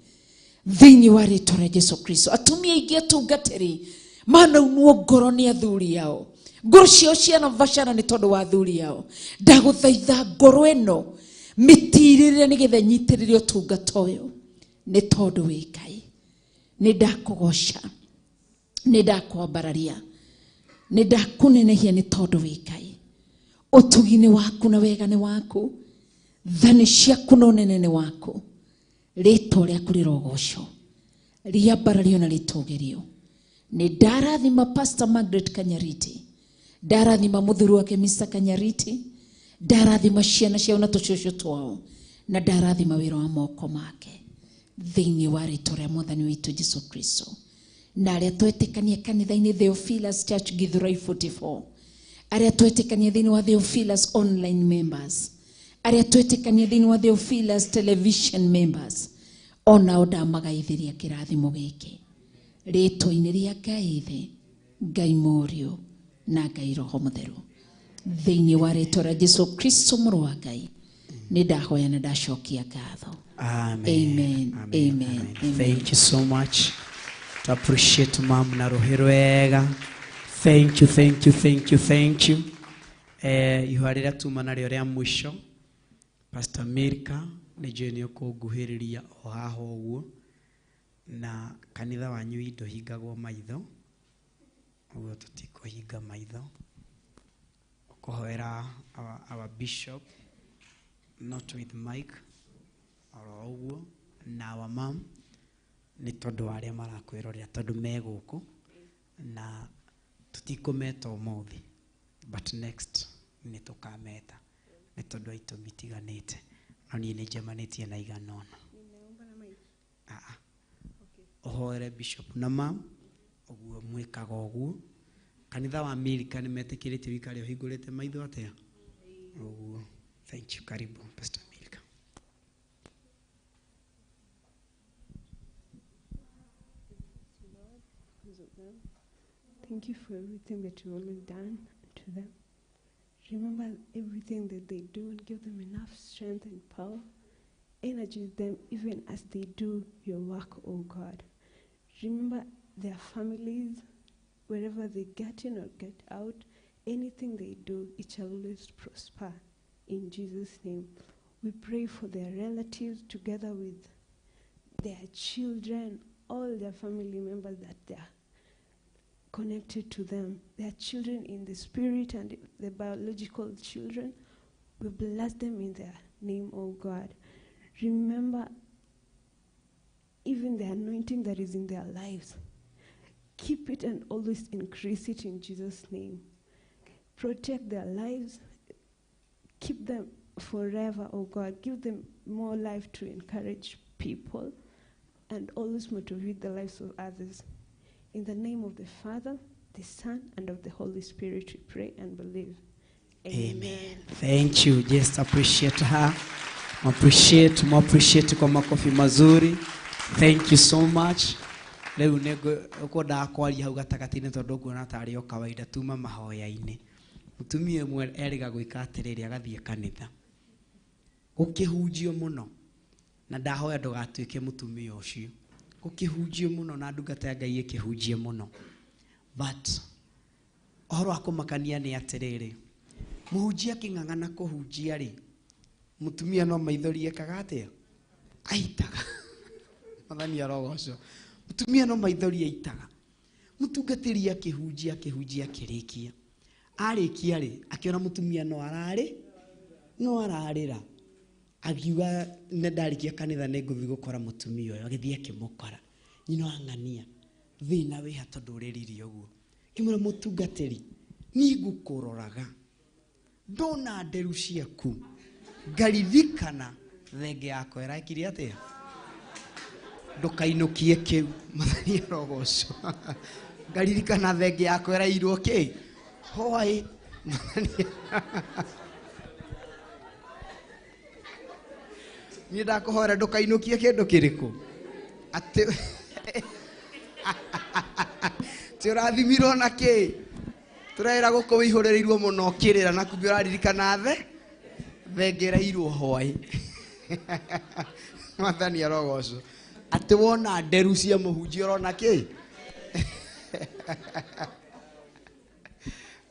thiini wa ritwa ria Jesu Kristo. Atumia aingi atungatiri manaunuo ngoro ni athuri yao, ngoro cio ciana vacana ni tondu wa athuri yao. Ndaguthaitha ngoro ino mitirire nigetha nyitirire utungata uyu ni tondu wi Ngai. Ni ndakugoca, ni ndakwambararia, ni ndakunenehia ni tondu wi Ngai. Utugini waku na wegane waku, thani ciaku na unenene waku, ritwa riaku rirogoco riambarario na ritugirio. Ni ndarathima Pastor Margaret Kanyariti, ndarathima muthuri wake Mr. Kanyariti, ndarathima ciana ciao na tucucu twao, na ndarathima wĩra wa moko make thĩinĩ wa rĩtwa rĩa mwathani witũ Jesũ Kristo. Na arĩa twetĩkania kanitha-inĩ Theophilus Church Githurai 44, arĩa twetĩkania thĩinĩ wa Theophilus online members, arĩa twetĩkania thĩinĩ wa Theophilus television members, onao ndamagaithĩria kĩrathimo gĩkĩ rĩtwa-inĩ rĩa Ngai thĩ, Ngai Mũriũ na Ngai Roho Mũtheru, thĩinĩ wa rĩtwa rĩa Jesũ Kristo mũrũ wa Ngai nĩ ndahoya na ndacokia ngatho. Amen. Amen. Thank you so much. To appreciate mom na rohero wega. Thank you, thank you, thank you, thank you. Iharira tuma na rĩo rĩa mwisho. Pastor Mirka nĩ jeni ũkũnguhĩrĩria o haha ũguo. Na kanitha wanyu indo hingagwo maitho. Ũguo tũtikũhinga maitho. Ũkũhoera our bishop, not with mic, or ũguo, na our mom. Nĩ tondũ arĩa marakwĩrorera tondũ me gũkũ na tũtikũmeta ũmũthĩ, but next nĩ tũkameta nĩ tondũ aitũ mitiganĩte, no niĩ nĩ njemanĩtie na igana ũna. Ũhoere bishop na mam ũguo mwĩkaga ũguo. Kanitha wa Amerika nĩ metĩkĩrĩtie wĩikare ũhingũrĩte maitho atĩa ũguo. Thank you. Karibu Pastor Mirka. Thank you for everything that you've always done to them. Remember everything that they do and give them enough strength and power. Energize them even as they do your work, oh God. Remember their families, wherever they get in or get out, anything they do, it shall always prosper. In Jesus' name. We pray for their relatives together with their children, all their family members that they are connected to them, their children in the spirit and the biological children. We bless them in their name, oh God. Remember even the anointing that is in their lives. Keep it and always increase it in Jesus' name. Protect their lives. Keep them forever, oh God. Give them more life to encourage people and always motivate the lives of others. In the name of the Father, the Son, and of the Holy Spirit, we pray and believe. Amen. Thank you. Just appreciate her. Appreciate kwa makofi mazuri. Thank you so much. Leo nego uko ndakwaria hau gatagati-inĩ tondũ nguona tarĩ o kawaida tuma Mahoya-ini. Mutumia mwe eriga gwika atiriri agathie kanitha. Gukihunjio muno. Na ndahoya ndugatuike mutumia ucio. Gukihunjio muno na ndungata ya Ngai ikihunjie muno. But ohoro akumakania ni atiriri. Muhunjia king'ang'ana kuhunjia ri. Mutumia no maithori ekaga atia? Aitaga. Mathani arogoco. Mutumia no maithori aitaga. Mutungatĩri akihunjia kĩrĩkia. Arĩkia ri akiona mutumia no ararĩra. Agiuga ndarikia kanitha nĩngũthiĩ gũkora mutumia ũyũ, agĩthiĩ akĩmũkora. Nyina ang'ania thĩna wĩ ha tondũ ũrĩrire ũguo. Kimũra mutungatĩri niĩ ngũkũroraga. Ndona nderu ciaku ngaririkana thenge yakwa ĩrakire atĩa. Ndũkainũkie kĩu. Mathani arogoco. Ngaririkana thenge yakwa ĩrairwo kĩ? Hwa-ini. Niĩ ndakũhoera ndũkainũkie kĩndũ kĩrĩkũ. Atĩ tũrathimirwo na kĩ? Tũrera gũkũ wĩihũrĩrĩirwo mũno kĩrĩra na kumbe ũraririkana thenge ĩrairwo hwa-ini. Mathani arogoco. Atĩ wona nderu cia mũhunjia ũrona kĩ?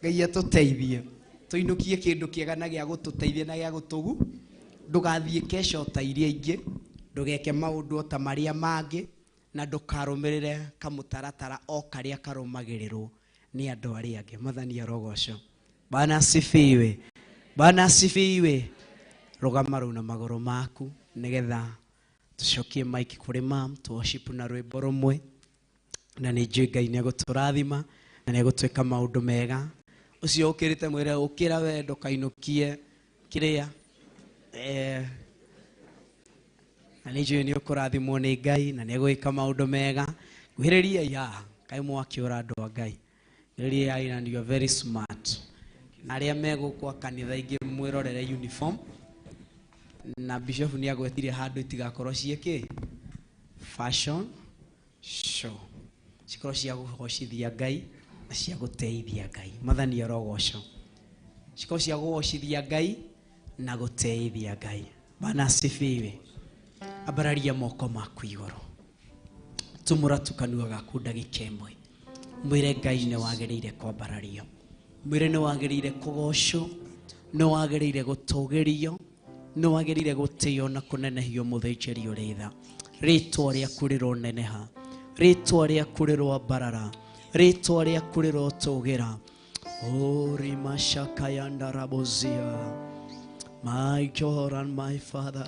Ngai atũteithie. Tũinũkie kĩndũ kĩega na gĩa gũtũteithia na gĩa gũtũgu. Ndũgathiĩ kesho ta iria ingĩ. Ndũgeke maũndũ ta marĩa mangĩ. Na ndũkarũmĩrĩre kamũtaratara o karĩa karũmagĩrĩrwo nĩ andũ arĩa angĩ. Mathani arogoco. Bwana asifiwe. Bwana asifiwe. Rũgama rũu na magũrũ maku nĩgetha tucokie mic kũrĩ mam worship na rwĩmbo rũmwe. Na nĩ njũĩ Ngai nĩ egũtũrathima na nĩ egũtwĩka maũndũ mega. Ũcio ũkĩrĩte mwĩre ũkĩra we ndũkainũkie kĩrĩa na nĩ njũĩ nĩ ũkũrathimwo nĩ Ngai na nĩ egwĩka maũndũ mega. Kuhĩrĩria ya Ngai mwakĩũra andũ a Ngai. Kuhĩrĩria and you are very smart. Na arĩa megũkwa kanitha ingĩ mwĩrorere uniform na bishop nĩ agwetire handũ itigakorwo ciĩkĩ fashion show. Cikorwo cia gũgocithia Ngai na cia gũteithia Ngai. Mathani arogoco. Cikorwo cia gũgocithia Ngai na gũteithia Ngai. Bana asifiwe. Abararia moko maku igũrũ. Tumũra kanua gaku ndagĩka ĩmwe. Mwĩre Ngai nĩ wagĩrĩire kwambarario. Mwĩre nĩ wagĩrĩire kũgocwo. Nĩ wagĩrĩire gũtũgĩrio. Nĩ wagĩrĩire gũtĩo na kũnenehio mũthĩnjĩri ũrĩ tha. Rĩtwa rĩaku rĩroneneha. Rĩtwa rĩaku rĩroambarara. Rĩtwa rĩaku rĩrotũgĩra. Ori mashaka yandarabozia. My God and my Father,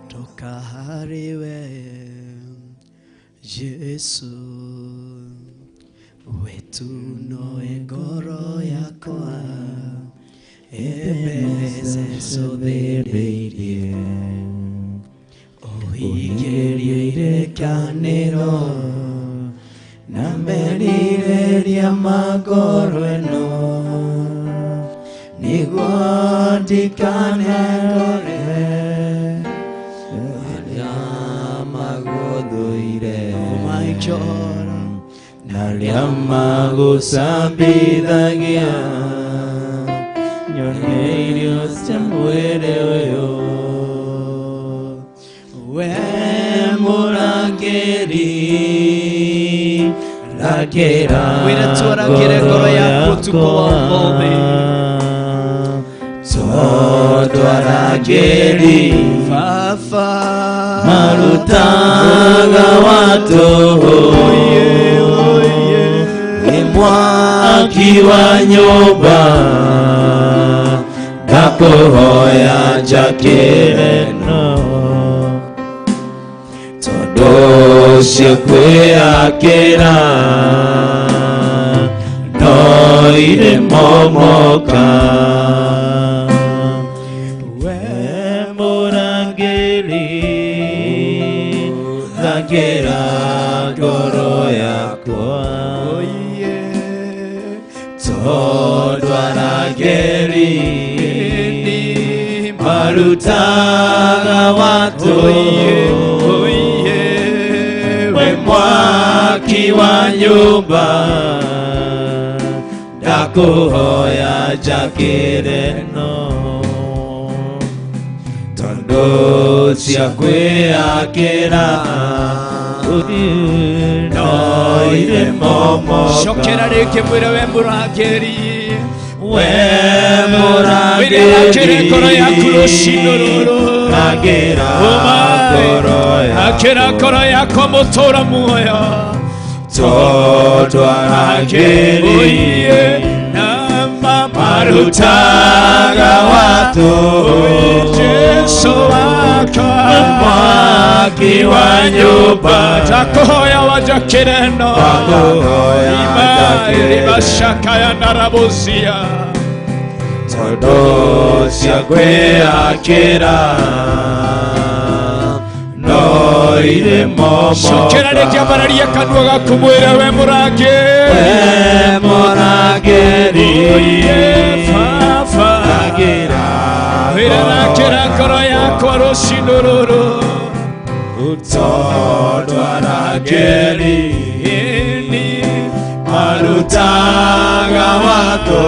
toka hariwe Jesu wetu no engoro yakwa ebeze sothereirie ohigerie irekanĩro na merireria magoro eno niguo ndikanengore arĩa magũthũire na arĩa magũcambithagia nyone irio cia mwĩrĩ ũyũ we mũrangĩri rangĩra ngoro yaku Todwarageri Fafa Marutaga watu Mwaki wa nyumba Ndakuhoya njakĩreno Tondũ ũcio kwĩakĩra no irĩ momoka Ngera ngoro yakwa Todwarageri marutaga watu we mwaki wa nyumba ndakuhoya njakĩreno tondũ cia kwĩakĩra no irĩ momoka cokera rĩngĩ mwĩre we mũrangĩri we mũrangĩri ngoro yaku rũciinĩ rũrũ rangĩra ngoro yakwa mũtũũra muoyo tondũ arangĩri marutaga watu Jesu waka mwaki wa nyumba ndakuhoya wanjakĩreno ima shaka ya narabozia tondũ cia kwĩakĩra no irĩ momoka cokera rĩngĩ ambararia kanua gaku mwĩre we mũrangĩri Rangĩra ngoro yakwa rũciinĩ rũrũ tondũ arangĩri marutaga watu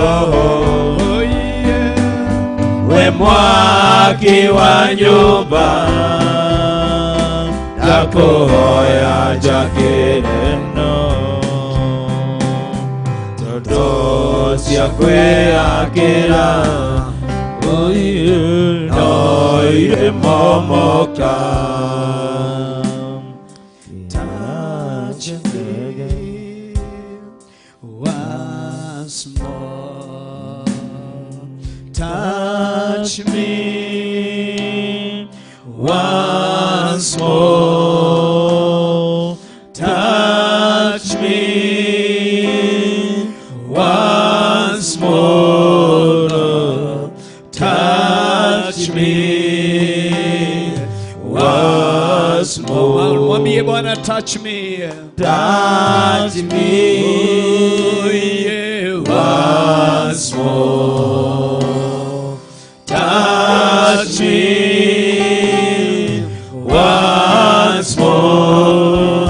we mwaki wa nyumba ndakuhoya njakĩreno tondũ cia kwĩakĩra no irĩ momoka touch me once more touch me once more touch me once more touch me once Mwambie Bwana touch me. Touch me. Oh, yeah. Once more. Touch me. Once more.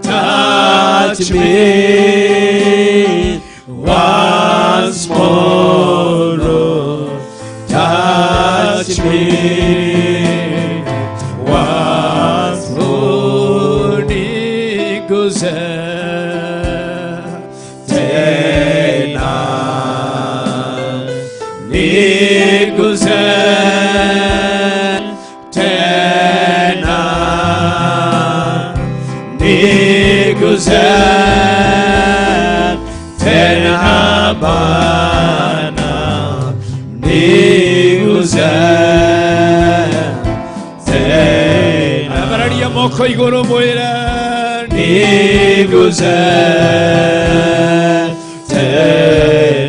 Touch me. Once more. Lord. Touch me. Once more. Abararia moko igoro moira niguze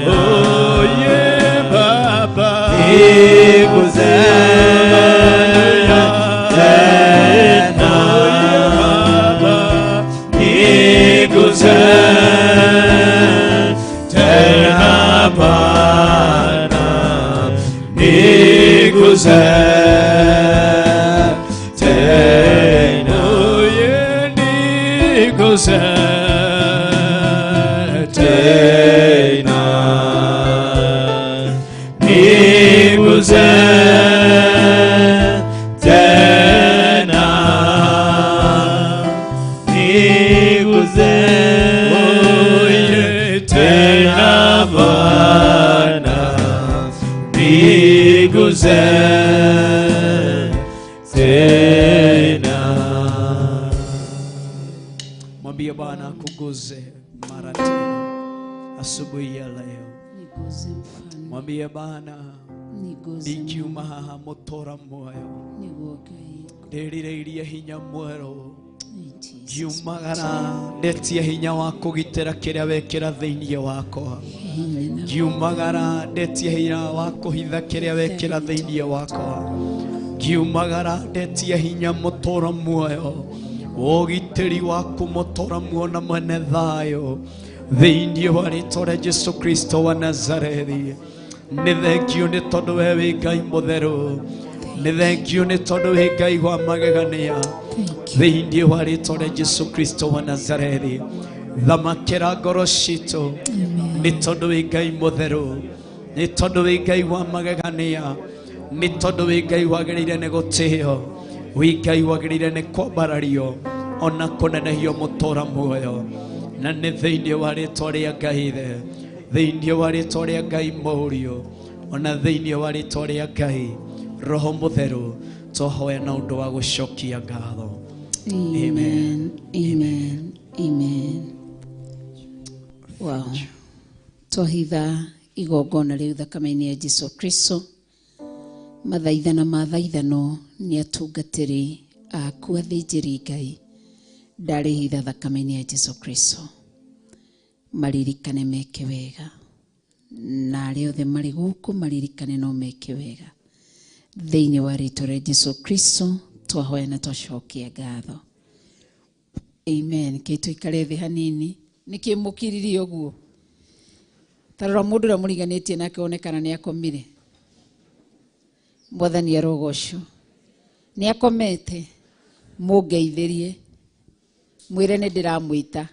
oh yeah baba niguze Mwambie Bwana akuguze mara tena asubuhi ya leo. Mwambie Bwana ikiuma haha mutora moyo ndirireirie hinya mwero Giumagara ndetia hinya wako gitera kiria wekera theinie wako Giumagara ndetia hinya wako hitha kiria wekera theinie wako Giumagara ndetia hinya mutora muoyo ogiteri wako mutora muona mwene thayo theinie wa ritwa Jesu Kristo wa Nazarethi ni thengio ni tondu we wi Ngai mutheru ni thengio ni tondu wi Ngai wa magegania theinie wa ritwa Jesu Kristo wa Nazarethi thamakira ngoro citu ni tondu wi Ngai mutheru ni tondu wi Ngai wa magegania ni tondu wi Ngai wagirire ni gutio wi Ngai wagirire ni kwambarario ona kunenehio mutora muoyo na ni theinie wa ritwa ria Ngai theinie wa ritwa ria Ngai murio ona theinie wa ritwa ria Ngai roho mutheru twahoya na undu wa gucokia ngatho. Amen. Amen. Amen. Wow. Twahitha igongona riu thakame-ini ya Jesu Kristo mathaithana mathaithano ni atungatiri aku athinjiri Ngai ndarihitha thakame-ini ya Jesu Kristo maririkane meke wega na aria othe mari guku maririkane no meke wega theinie wa ritwa ria Jesu Kristo twahoya na twacokia ngatho. Amen. Kaitu ikare thi hanini nikimukiririe uguo tarora mundu ria muriganitie nake onekana ni akomire mwathani arogoco ni akomete mungeithirie mwire ni ndiramwita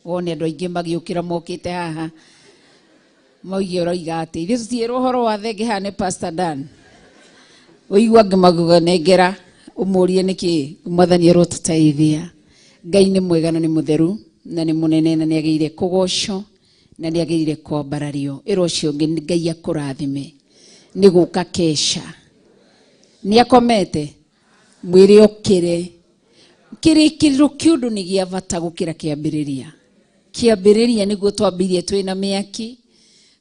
wone andu aingi magiukira mokite haha maugie uroiga ati ithu tutiirwo uhoro wa thenge haha ni Pastor Dan uigua ngimaguganengera umurie niki mwathani arotutaithia. Ngai ni mwega na ni mutheru na ni munene na ni agire kugoco na ni agire kwambarario irocio ngi Ngai akurathime ni guka kesha ni akomete mwire okire kirikiriro kiundu ni gia vata gukira kiambiriria niguo twambirie twina miaki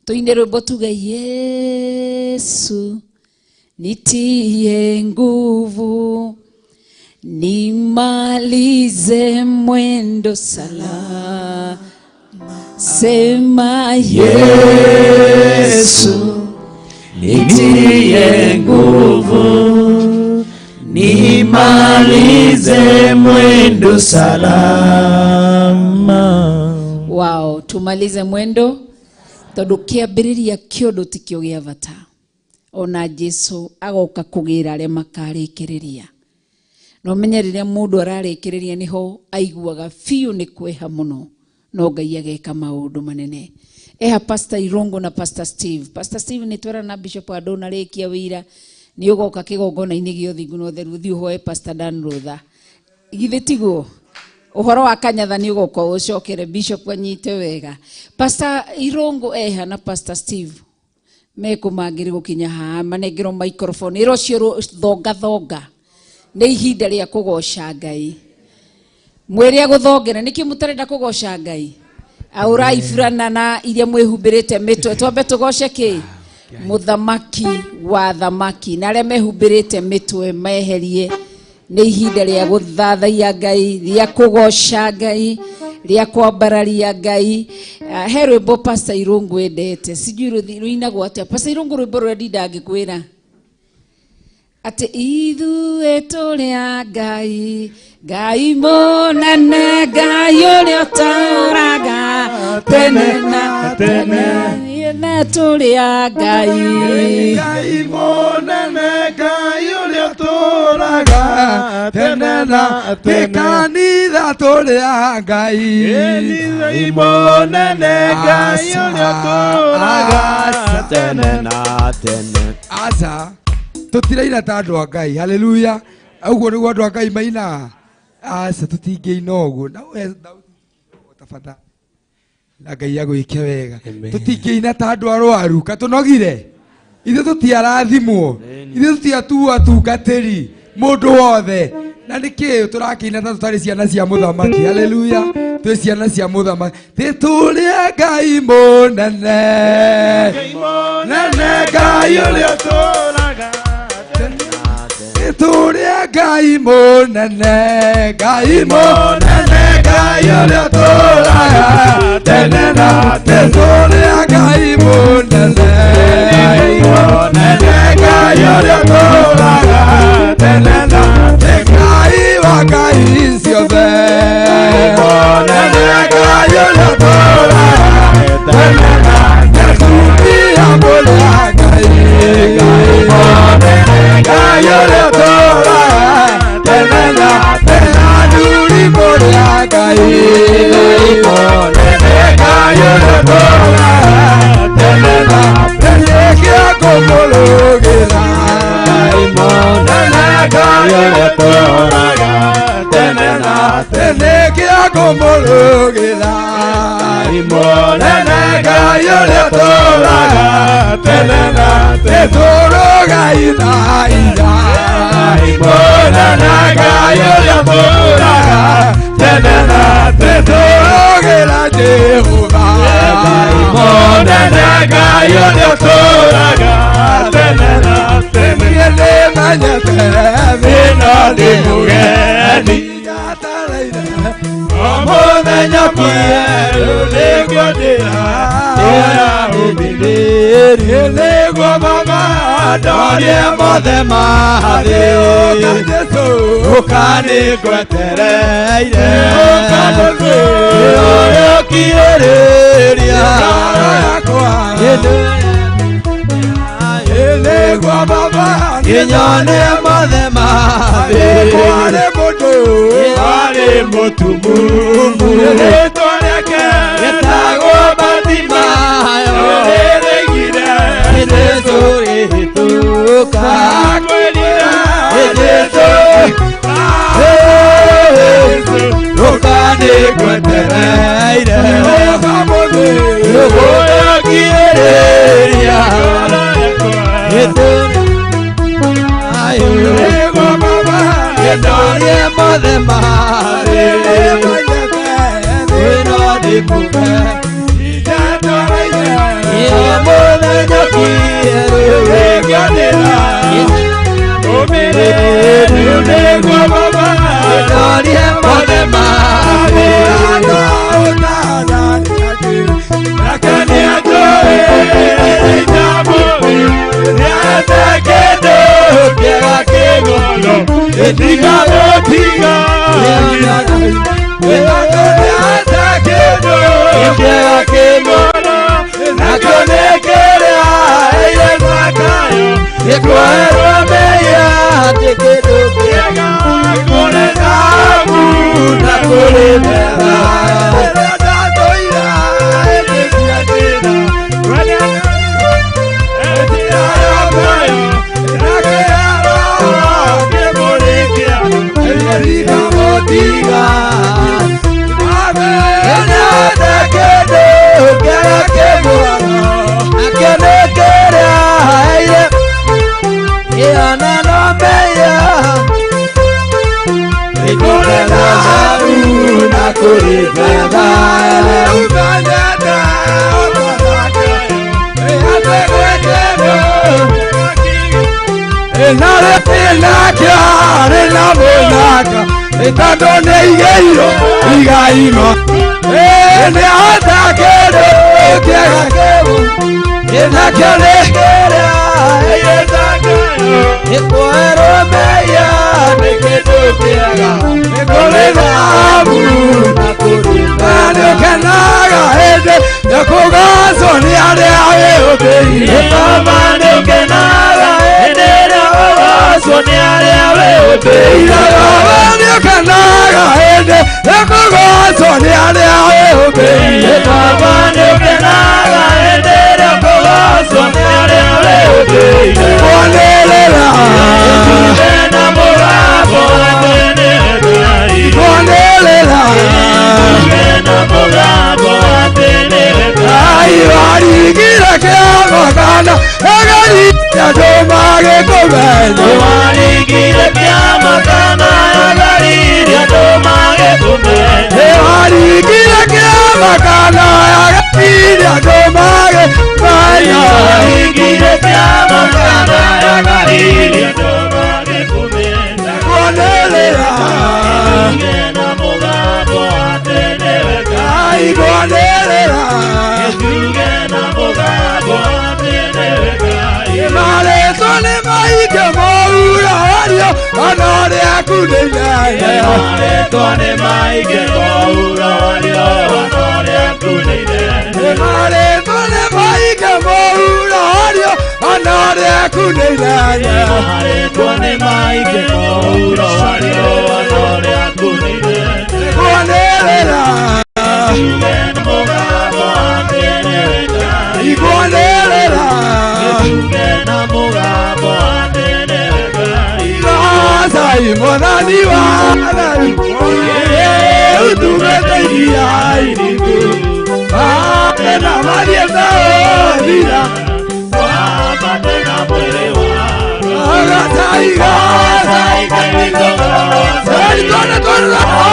tuine rwimbo tuga Yesu nitie nguvu nimalize mwendo salama sema Yesu nitie nguvu nimalize mwendo yu salama. Wow, tumalize mwendo tondu kiambiriria kiondo tikio gia vata. Ona Jesu agoka kugira aria makarikiriria. No menya riria mundu ararikiriria niho aiguaga fiu ni kweha muno. No Ngai ageka maundu manene. Eha Pastor Irongo na Pastor Steve. Pastor Steve ni twera na Bishop Adona rekia wira. Ni ugoka kigongona-ini gio thingu no theru thiu hoe Pastor Dan Rutha. Githitiguo. Uhoro wa kanyatha ni ugoka ucokere Bishop anyite wega. Pastor Irongo eha na Pastor Steve. Mekumangiri gukinya ha manengero microphone iro cio thonga ni ihinda ria kugoca Ngai. Mwiri aguthongera niki mutarenda kugoca Ngai. Aurai furana na iria mwehumbirite mitwe twambe tugoce ki muthamaki wa thamaki na aria mehumbirite mitwe meherie. Ni ihinda ria guthathaia Ngai, ria kugoca Ngai, ria kwambararia Ngai. He rwimbo Pastor Irungu endete, sijui ruinagwo atia. Pastor Irungu rwimbo rũrĩa ndangĩkwĩra ati ithuĩ tũrĩ a Ngai, Ngai mũnene, Ngai ũrĩa ũtũũraga tene na tene. Ne tũrĩ a Ngai, Ngai mũnene, Ngai ũrĩa ũtũũraga tene na tene. Kanitha tũrĩ a Ngai, Ngai mũnene, Ngai ũrĩa ũtũũraga tene na tene. Aca tutiraina ta andu a Ngai. Haleluya. Uguo niguo andu a Ngai maina. Aca tutingĩina ũguo. Na tafadhali na Ngai agwĩke wega. Tutingĩina ta andu arwaru katunogire. Ithuĩ tutiarathimwo. Ithuĩ tutiatuo atungatĩri mũndũ wothe. Na nĩkĩ tũrakĩina ta tũtarĩ ciana cia mũthamaki. Haleluya. Twĩ ciana cia mũthamaki. Tũrĩ a Ngai mũnene, mũnene, Ngai ũrĩa ũtũũraga. Tũrĩ a Ngai mũnene, Ngai mũnene, Ngai ũrĩa ũtũũraga tene na tene. Tũrĩ a Ngai mũnene, Ngai mũnene, Ngai ũrĩa ũtũũraga tene na tene. Ngai wa Ngai ciothe, mũnene, Ngai ũrĩa ũtũũraga tene na tene. Tumbia mũrĩ a Ngai, Ngai mũnene, Ngai ũrĩa ũtũũraga tene na tene. Anduri mũrĩ a Ngai, Ngai mũnene, Ngai ũrĩa ũtũũraga tene na tene. Kĩa kũmũrũgĩra, Ngai mũnene, Ngai ũrĩa ũtũũraga tene na tene. Kĩa kũmũrũgĩra, Ngai mũnene, Ngai ũrĩa ũtũũraga tene na tene. Tũrũgai na ira, Ngai mũnene, Ngai ũrĩa ũtũũraga tene na tene. Tũrũgĩra Jehova, Ngai mũnene, Ngai ũrĩa ũtũũraga tene na tene. Nĩmenyete thĩna ndĩ mũgeni, o mũthenya kwerũ nĩguo ndĩra ũmĩrĩri. Nĩguo Baba ndorie mothe ma thĩ, ũkanĩngwetereire, ũrĩa ũkirĩrĩria yakwa. Nĩguo Baba nyone mothe ma thĩ. Warĩ mũndũ warĩ mũtumumu, rĩĩtwa rĩake rĩtagwo Bathimayo. Rĩrĩgire Jesũ rĩhĩtũka, akwĩrire Jesũ ũkanĩngwetereire, ũrĩa ũkirĩrĩria ndorie mothe ma thĩ. Wĩno ndĩmuge iyo mũthenya kwerũ rĩngĩonera ũmĩrĩri. Nĩguo Baba ndorie mothe ma thĩ. Nake nĩanjũĩ nyamũri, nĩate kĩndũ kĩega kĩgolo, ĩtiga gũtiga kuribeba umanyete ategweteno enare enakia renabonaka etandone igeiro igaino ene atakero kiagakebo enakialegera eyetakayo ekoero meya nekedokiaga ekolenabu nakuribananekenaga ede yakugaso niareawe obeire epamanekenaga ede yakugaso niareawe obeire epamanekenaga ede yakugaso niareawe obeire epamanekenaga ede yakugaso niareawe obeire konelela enamorado atenegai konelela enamorado atenegai warigire kiamagana agari yadomage komene warigire kiamagana agari yadomage komene warigire kiamagana agari yadomage komene warigire kiamagana agari yadomage komene konelela enamorado atenegai konelela enamorado atenegai maletone maike moura ario anore akunegai maletone maike moura ario anore akunegai maletone maike moura ario anore akunegai maletone maike moura ario anore akunegai konelela enamorado atenegai konelela enamorado atenegai sai monani wana utumeteia iniku na maria na vida na mwele wana sai kaito sai kona baba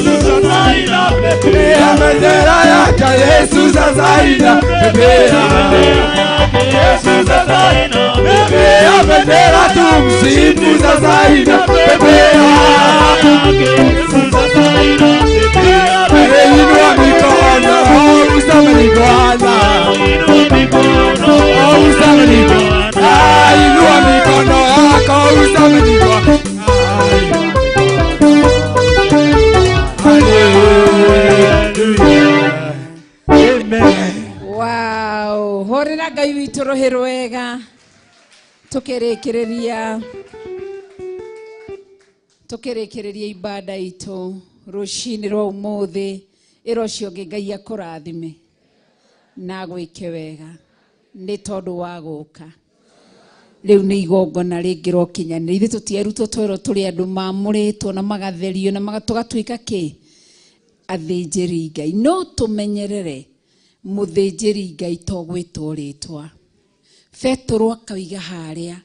Jesus, pepea bendera yake Yesu sasa inapepea. Yesu sasa inapepea bendera tumsifu sasa inapepea. Yesu sasa inapepea. Inua mikono, usameni Bwana. Usameni Bwana. Inua mikono yako, usameni Bwana. Wow, horera Ngai witũ rũhĩ rwega tũkĩrĩkĩrĩria ibada itũ rũcinĩ rwa ũmũthĩ ĩro ũcio ũngĩ Ngai akũrathime na gwĩke wega nĩ tondũ wa gũka. Rĩu nĩ igongona rĩngĩ rokinyanĩra. Ithuĩ tũtierutwo twerwo tũrĩ andũ maamũrĩtwo na magatherio na tũgatuĩka kĩ? Athĩnjĩri Ngai. No tũmenyerere mũthĩnjĩri Ngai to gwĩtwo rĩtwa. Petero akoiga harĩa,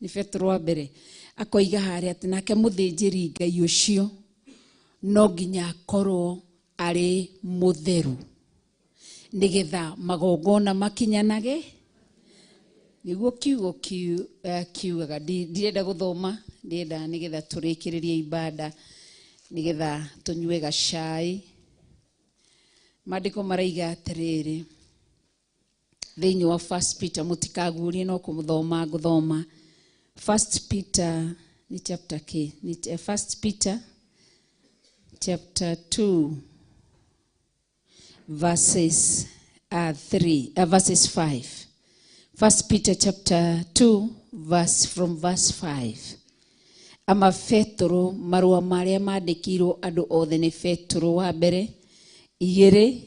nĩ Petero wa mbere, akoiga harĩa atĩ nake mũthĩnjĩri Ngai ũcio no nginya akorwo arĩ mũtheru nĩgetha magongona makinyanage. Nĩguo kiugo kiugaga, ndirenda gũthoma, ndirenda nĩgetha tũrĩkĩrĩrie ibada nĩgetha tũnyue gacai. Maandĩko maraiga atĩrĩrĩ thĩinĩ wa 1 Peter, mũtikaguũrie no kũthoma ngũthoma. 1 Peter ni chapter K, 1 Peter chapter 2 verses 5. 1 Peter chapter 2 from verse 5. Ama Petero marua marĩa mandĩkirwo andũ othe nĩ Petero wa mbere 2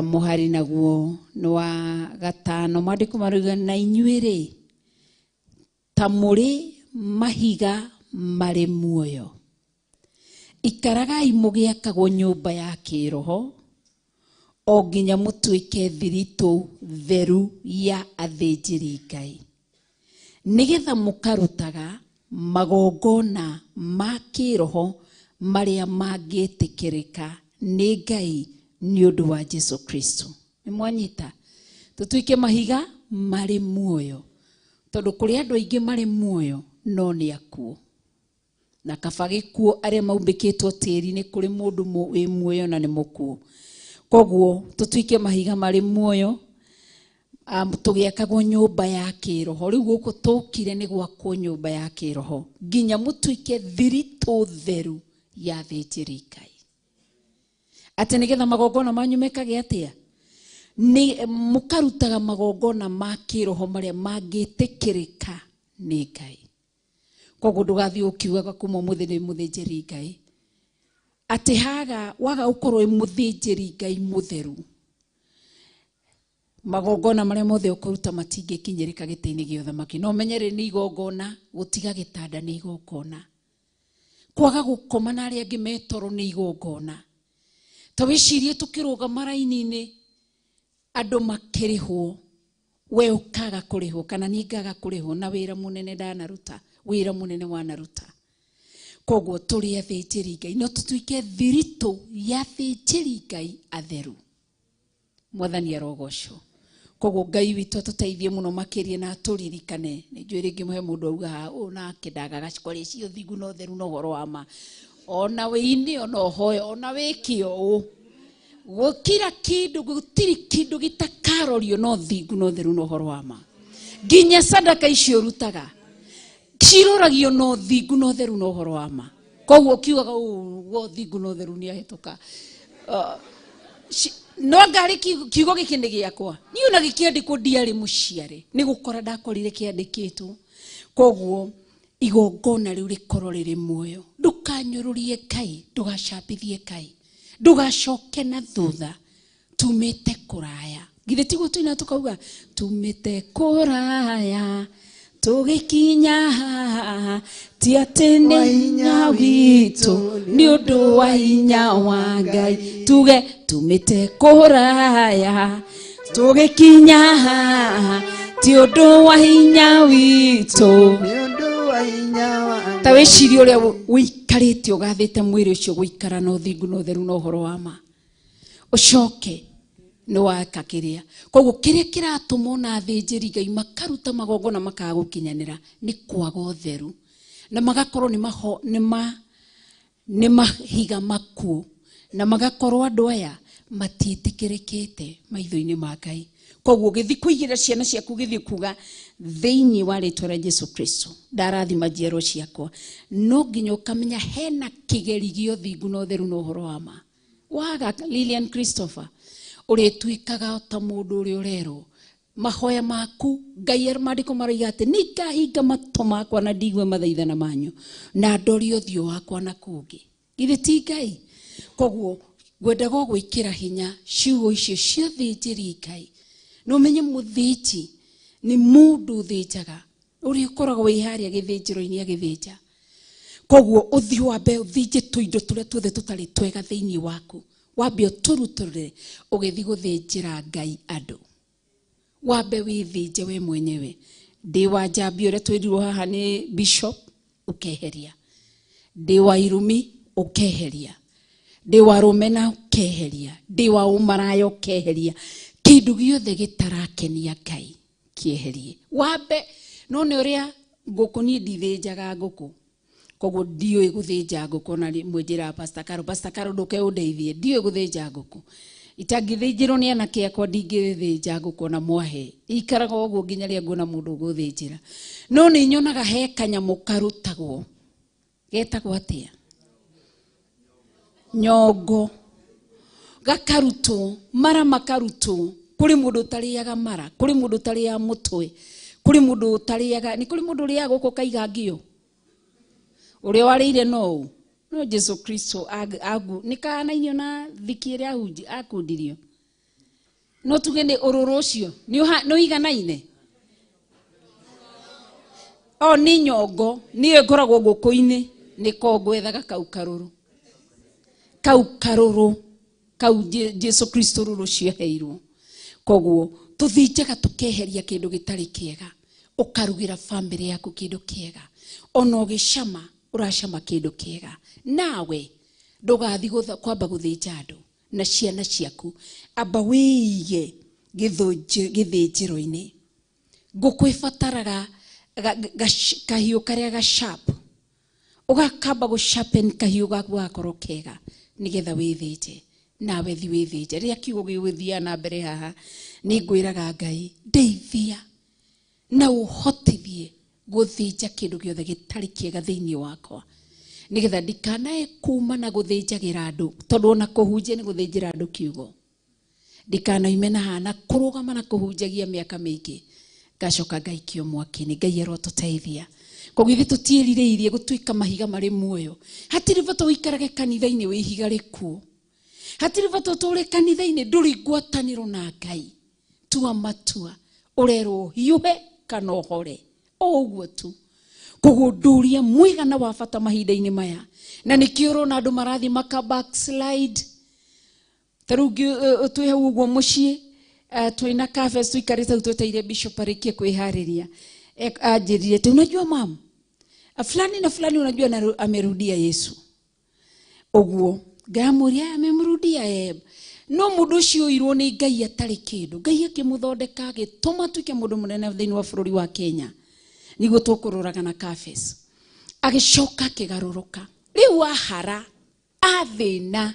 mũhari naguo nĩ wa 5. Maandĩko marauga na inyuĩ ta mũrĩ mahiga marĩ muoyo, ikaragai mũgĩakagwo nyũmba ya kĩroho o nginya mũtuĩke thiritũ theru ya athĩnjĩri Ngai, nĩgetha mũkarutaga magongona ma kĩroho marĩa mangĩtĩkĩrĩka nĩ Ngai nĩ ũndũ wa Jesu Kristo. Nĩ mwanyita? Tũtuĩke mahiga marĩ muoyo, tondũ kũrĩ andũ aingĩ marĩ muoyo no nĩ akuo, na kaba gĩkuo arĩa maumbĩkĩtwo tĩri-inĩ kũrĩ mũndũ wĩ muoyo na nĩ mũkuo. Koguo tũtuĩke mahiga marĩ muoyo, tũgĩakagwo nyũmba ya kĩroho. Rĩu gũkũ tũkire nĩ gwakwo nyũmba ya kĩroho nginya mũtuĩke thiritũ theru ya athĩnjĩri Ngai, atĩ nĩgetha magongona manyu mekage atĩa? Nĩ mũkarutaga magongona ma kĩroho marĩa mangĩtĩkĩrĩka nĩ Ngai. Koguo ndũgathiĩ ũkiugaga kuma mũthĩ nĩ mũthĩnjĩri Ngai, atĩ haga waga ũkorwo wĩ mũthĩnjĩri Ngai mũtheru, magongona marĩa mothe ũkũruta matingĩkinyĩrĩka gĩtĩ-inĩ gĩa ũthamaki. No menyerere nĩ igongona, gũtiga gĩtanda nĩ igongona, kwaga gũkoma na arĩa angĩ metoro nĩ igongona. Ta wĩcirie tũkĩrũgama raini-inĩ andũ makĩrĩhwo, we ũkaga kũrĩhwo kana niĩ ngaga kũrĩhwo na wĩra mũnene ndanaruta, wĩra mũnene wanaruta. Koguo tũrĩ athĩnjĩri Ngai no tũtuĩke thiritũ ya athĩnjĩri Ngai atheru. Mwathani arogocwo. Koguo Ngai witũ tũteithie mũno makĩria na tũririkane. Nĩ njũĩ rĩngĩ mũhe mũndũ auga nake ndagaga cikore cio thingu no theru no ũhoro wa ma. Ona wĩ-inĩ ona ũhoe ona wĩkĩo gũkira kĩndũ, gũtirĩ kĩndũ gĩtakarorio no thingu no theru no ũhoro wa ma. Nginya sadaka icio rutaga ciroragio no thingu no theru no ũhoro wa ma. Koguo kiugaga wo thingu no theru nĩ ahĩtũka. No ngari kiugo gĩkĩ nĩ gĩakwa, niĩ ona gĩkĩandĩkwo ndiarĩ mũciare, nĩ gũkora ndakorire kĩandĩkĩtwo. Koguo igongona rĩu rĩkorwo rĩrĩ muoyo, ndũkanyũrũrie Ngai, ndũgacambithie Ngai, ndũgacoke na thutha. Tumĩte kũraya, githĩ tiguo tũina tũkauga tumĩte kũraya tũgĩkinya haha, ti atĩ nĩ hinya witũ nĩ ũndũ wa hinya wa Ngai. Tuge tumĩte kũraya tũgĩkinya haha, ti ũndũ wa hinya witũ nĩ ũndũ wa hinya wa Ngai. ta wecirie uria wikarite ugathite mwiri ucio guikara na uthingu na utheru na uhoro wa ma ucoke ni waka kiria koguo kiria kiratumwo na thinjiri Ngai makaruta magongona makaga gukinyanira ni kwaga utheru na magakorwo ni mahiga makuo na magakorwo andu aya matitikirikite maitho-ini ma Ngai. Koguo githi kuigira ciana ciaku githi kuga thiini wa ritwa ria Jesu Kristo ndarathima njiarwa ciakwa no nginya ukamenya hena kigeri gio thingu na utheru na uhoro wa ma. Waga Lilian Christopher uritwikaga ta mundu uri urero mahoya maku Ngai armadiko maroiga ati nikahinga mato makwa na ndigwe mathaithana manyu na ndori uthio wakwa na kungi githi ti Ngai. Koguo ngwendaga gwikira hinya ciugo icio cia thinjiri Ngai no menye muthiji ni mundu thinjaga uri ukoragwo wiharia githinjiro-ini agithinja. Koguo uthio wambe uthinje tuindo turia tuothe tutari twega thiini waku wambe uturuturire ugithi guthinjira Ngai andu wambe withinje we mwenyewe. Ndi wa Njambi uria twirirwo haha ni bishop ukeheria, ndi wa Irumi ukeheria, ndi wa Rumena ukeheria, ndi wa Umaraya ukeheria, kindu giothe gitarakenia Ngai kieherie wambe. No ne uria nguku ni ndithinjaga nguku koguo ndioi guthinja nguku na mwenjira Pastor Karo nduke undeithie ndioi guthinja nguku itangithinjirwo ni anake akwa ndingithinja nguku na mwahe ikaraga uguo nginya ria nguona mundu guthinjira. No ni nyonaga he kanyamu karutagwo getagwo atia nyongo gakarutwo mara makarutwo kuri mundu tariaga mara kuri mundu taria mutwe kuri mundu tariaga ni kuri mundu ria guko kaiga ngio uri warire no Jesu Kristo agu nikanainio na thiki ria hunji akundirio no tugende ururu ucio no iganaine o ni nyongo ni ngoragwo nguku-ini ni kongwethaga kau karuru kau Jesu Kristo ruru cioheirwo. Koguo tuthinjaga tukeheria kindu gitari kiega ukarugira family yaku kindu kiega ona ugicama uracama kindu kiega nawe ndugathi kwamba guthinja andu na ciana ciaku amba wiige githinjiro-ini nguku ibataraga kahiu karia ga sharp ugakamba gu sharpen kahiu gaku gakorwo kega nigetha withinje nawe thi withinje ria kiugo gigwithia na mbere haha ni ngwiraga Ngai ndeithia na uhotithie guthinja kindu giothe gitari kiega thiini wakwa nigetha ndikanae kuma na guthinjagira andu tondu ona kuhunjia ni guthinjira andu kiugo ndikanaime na hana kurugama na kuhunjagia miaka mingi ngacoka ngaikio mwaki-ini. Ngai arotuteithia koguo tutierirĩirie gũtuĩka mahiga marĩ muoyo. Hatirĩ bata ũikarage kanitha-inĩ wĩ ihiga rĩkuũ, hatirĩ bata ũtũũre kanitha-inĩ ndũrĩ ngwatanĩro na Ngai. Tua matua ũrerwo hiũhe kana ũhore o ũguo tu. Koguo ndũria mũigana wa bata mahinda-inĩ maya, na nĩkĩo ũrona andũ marathi maka backslide. Tarĩu twĩ hau ũguo mũciĩ twĩna cafes tuikarĩte hau tweteire bishop arĩkie kwĩharĩria, anjĩrire tu unajua mama fulani na fulani unajua amerudia Yesu. Oguo ngamuria amemrudia no mundu ucio irwo ni Ngai atari kindu. Ngai akimũthondeka agĩtũma atuĩke mũndũ mũnene thĩinĩ wa bũrũri wa Kenya nĩguo tũkũrũraga na cafes. Agĩcoka akĩgarũrũka rĩu ahara athĩna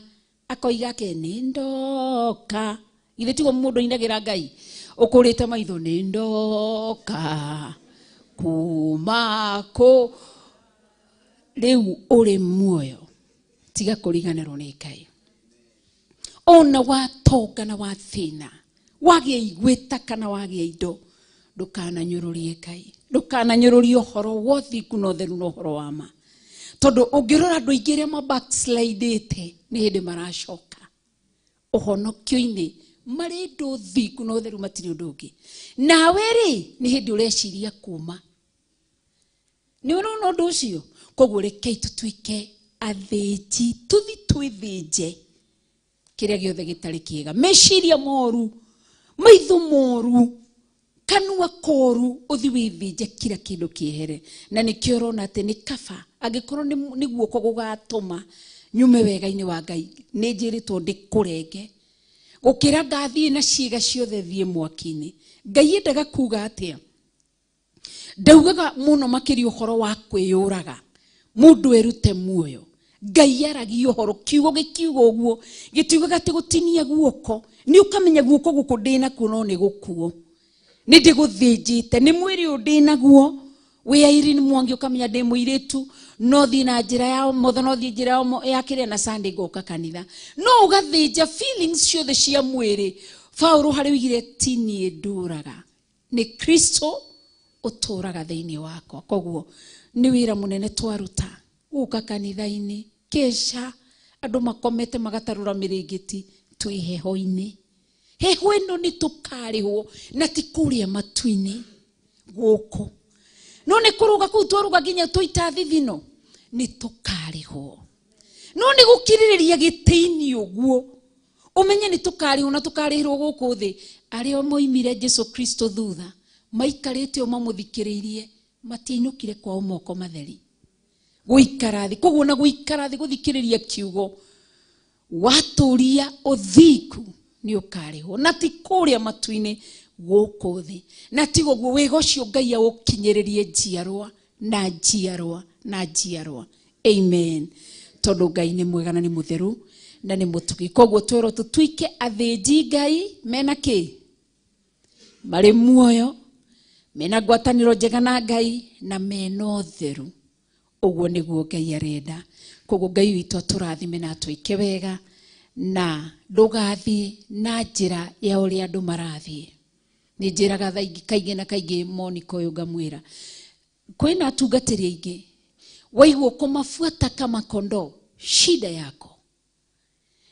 akoiga ke nĩ ndoka. Githĩ tigo mũndũ ainagĩra Ngai ũkũrĩte maitho nĩ ndoka kuma kũ. Rĩu ũrĩ muoyo tiga kũriganĩrwo nĩ Ngai. Ona watonga na wathĩna wagĩa igwĩta kana wagĩa indo ndũkananyũrũrie Ngai, ndũkananyũrũrie ũhoro wa ũthingu na ũtheru na ũhoro wa ma. Tondũ ũngĩrora andũ aingĩ arĩa mabackslidĩte nĩ hĩndĩ maracoka ũhonokio-inĩ marĩ ndũ ũthingu na ũtheru matirĩ ũndũ ũngĩ. Nawe rĩ nĩ hĩndĩ ũreciria kuma. Nĩ ũrona ũndũ ũcio? Koguo rekei tũtuĩke athĩnji, tũthi twĩthĩnje kĩrĩa gĩothe gĩtarĩ kĩega, meciria moru, maitho moru, kanua koru uthi withinje kira kindu kiehere na nikio rona ati ni kaba angikorwo ni guoko gugatuma nyume wega-ini wa Ngai ni njiritwo ndikurenge gukira ngathie na ciiga ciothe thie mwaki-ini. Ngai endaga kuga atia? Ndaugaga muno makiri uhoro wa kwiyuraga mundu erute muoyo. Ngai aragia uhoro kiugo gikiugo uguo gitiugaga ati gutinia guoko ni ukamenya guoko guku ndina kuno ni gukuo ni ndiguthinjite ni mwiri ndina guo we Irene Mwangi ukamenya ndi muiritu no thi na njira ya motho no thi njira ya kiria na Sunday goka kanitha no ugathinja feelings ciothe cia mwiri. Paulo hari wigire tini nduraga ni Kristo uturaga thiini wako. Koguo ni wira munene twaruta uka kanitha-ini kesha andu makomete magatarura miringiti twi heho-ini. Heho ino ni tukarihwo na tikuria matu-ini guku no ni kuruga kuu twaruga nginya tuita thithino ni tukarihwo no ni gukiririria gitiini uguo umenye ni tukarihwo na tukarihirwo guku thi ario moimire Jesu Kristo thutha maikarite o mamuthikiririe matiinukire kwa moko matheri guikarathi. Koguo na guikarathi guthikiriria kiugo waturia uthiku ni ukarihwo na tikuria matu-ini guku thi na tigo guo wega ucio Ngai agukinyiririe njiarwa na njiarwa na njiarwa. Amen. Tondu Ngai ni mwega na ni mutheru na ni mutugi. Koguo twero tutuike athinji Ngai mena ki mari muoyo mena ngwataniro njega na Ngai na mena utheru. Uguo niguo Ngai arenda. Koguo Ngai witu turathime na tuike wega na ndugathie na njira ya uria andu marathie. Ni njiraga kaingi na kaingi Monica uyu ngamwira kwina atungatiri aingi waigwo kumafuata kama kondoo shida yako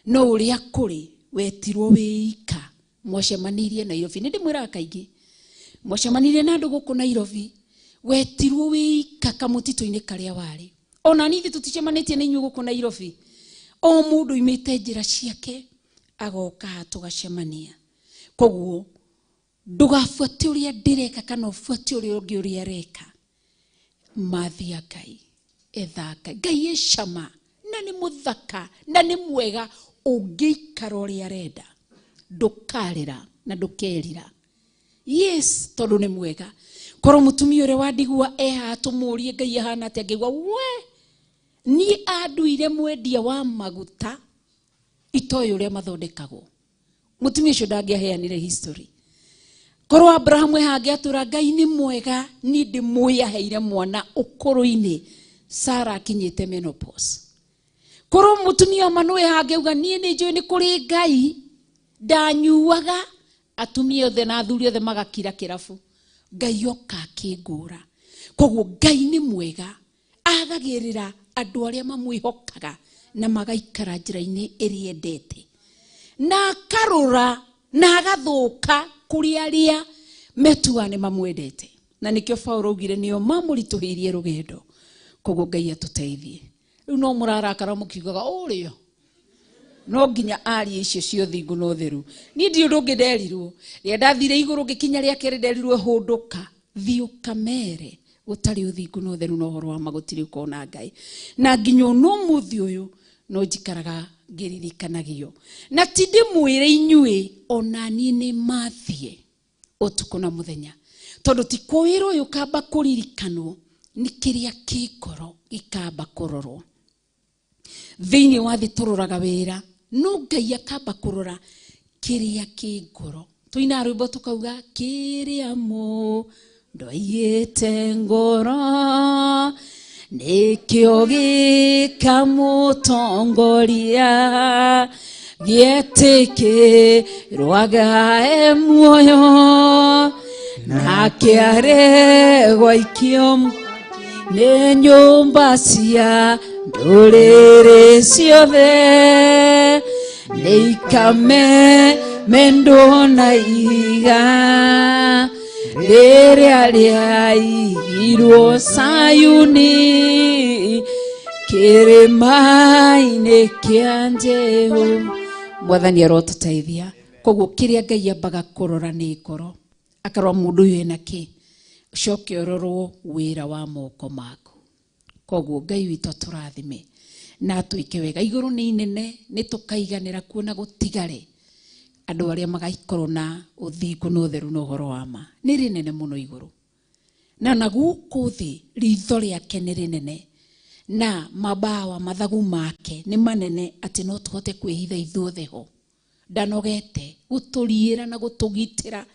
no uria kuri wetirwo wika mwacemanirie Nairobi. Ni ndimwiraga kaingi mwacemanirie na andu guku Nairobi wetirwo wika kamutito-ini karia wari ona nithi tuticemanitie na inyu guku Nairobi o mundu imite njira ciake agoka tugacemania. Koguo ndugafuate uria ndireka kana ufuate uria ungi uria reka mathia Ngai ethaka. Ngai e cama na ni muthaka na ni mwega ungiikara uria arenda ndukarira na ndukerira. Yes, tondu ni mwega. Korwo mutumia uria wandigua eha tumurie Ngai ahana atia ngigwa we ni anduire mwendia wa maguta itoyo uria mathondekagwo. Mutumia ucio ndangiaheanire history. Korwo Abraham ehange atura Ngai ni mwega ni ndimuyaheire mwana ukuru-ini Sara akinyite menopause. Korwo mutumia Manoe ehange uga nie ni njui ni kuri Ngai ndanyuaga atumia othe na athuri othe magakira kirabu Ngai oka akingura. Koguo Ngai ni mwega agagirira andu aria mamwihokaga na magaikara njira-ini iria endete na karura na agathuka kuri aria metuane mamwendete. Na nikio Paulo ugire nio mamurituhirie rugendo. Koguo Ngai atuteithie. Riu no murarakara mukiugaga urio no nginya ari icio cio thingu no theru. Ni ndi undu ngiderirwo ria ndathire iguru ngikinya ria kere nderirwo hunduka thiuka mere gutari uthingu no theru no horo wa magutiri ukona Ngai na nginyo no muthi uyu no njikaraga ngiririkanagio na ti ndimwire inyui ona ni ni mathie utuku na muthenya tondu ti kwira uyu kamba kuririkanwo ni kiria kikoro gikamba kurorwo thiini wa thitururaga wira no Ngai akamba kurora kiria kingoro. Tuina rwimbo tukauga kiria ndoiyete ngoro nikio gikamutongoria gietikirwaga muoyo nake aregwa ikio ni nyumba cia nduriri ciothe nikame mendo na iga riria riaigirwo Sayuni kirima-ini kia Jehova. Mwathani arotuteithia. Koguo kiria Ngai ambaga kurora ni ngoro akarwa mundu uyu ena ki coke ororwo wira wa moko maku koguo Ngai witũ tũrathime na twĩke wega igũrũ nĩ inene nĩ tũkaiganĩra kuona gũtigare andũ arĩa magaikorwo na ũthingu na ũtheru na ũhoro wa ma nĩ rĩnene mũno igũrũ na gũkũ thĩ ritho rĩake nĩ rĩnene na mabawa mathagu make nĩ manene atĩ no tũhote kwĩhitha ithuothe ho ndanogete gũtũriĩra na gũtũgitĩra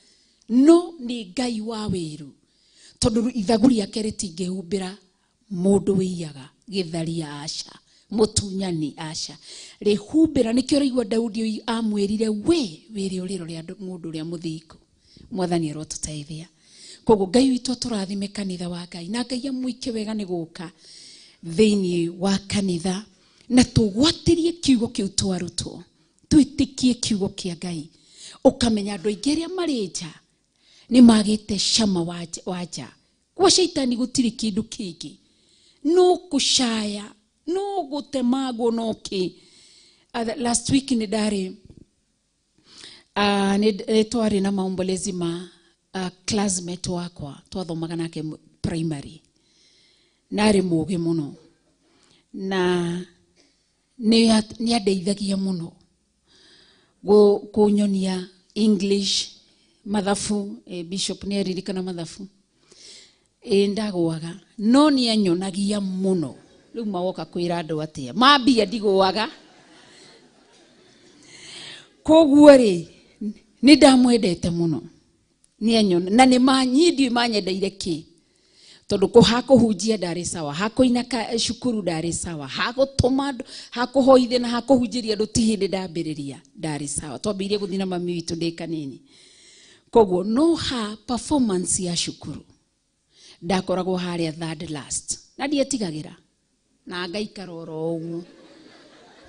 no nĩ Ngai wa wĩru tondũ ithagu rĩake rĩtingĩhumbĩra mũndũ wĩiyaga gĩtharia aca mũtunyani aca rĩhumbĩra nĩkĩo ũraigua Daudi amwĩrire we wĩrĩ ũrĩrore andũ mũndũ ũrĩa mũthingu mwathani arotũteithia koguo Ngai witũ tũrathime kanitha wa Ngai na Ngai amwĩke wega nĩ gũka thĩinĩ wa kanitha na tũgwatĩrie kiugo kĩu twarutwo twĩtĩkie kiugo kĩa Ngai ũkamenya andũ aingĩ arĩa marĩ nja nĩ magĩte cama wa nja kwa shaitani gũtirĩ kĩndũ kĩngĩ no kushaya no gũtemagwo no kĩ last week nĩ ndarĩ twarĩ na maombolezi ma classmate wakwa twathomaga nake primary narĩ mũũgĩ mũno na nĩ andeithagia mũno kũnyonia English mathabu bishop nĩ aririkana mathabu ndagũaga no nĩ anyonagia mũno rĩu mawoka kwĩra andũ atĩa mambia ndigũaga koguo rĩ nĩ ndamwendete mũno nĩ anyona na nĩ manyindi manyendeire kĩ tondũ hakũhunjia ndarĩ sawa hakũina cukuru ndarĩ sawa hakũtũma hakũhoithia na hakũhunjĩria andũ ti hĩndĩ ndambĩrĩria ndarĩ sawa twambĩrĩirie gũthiĩ na mami witũ ndĩ kanini koguo no ha performance ya cukuru ndakoragwo harĩa third last na ndietigagĩra na ngaikara oro ũguo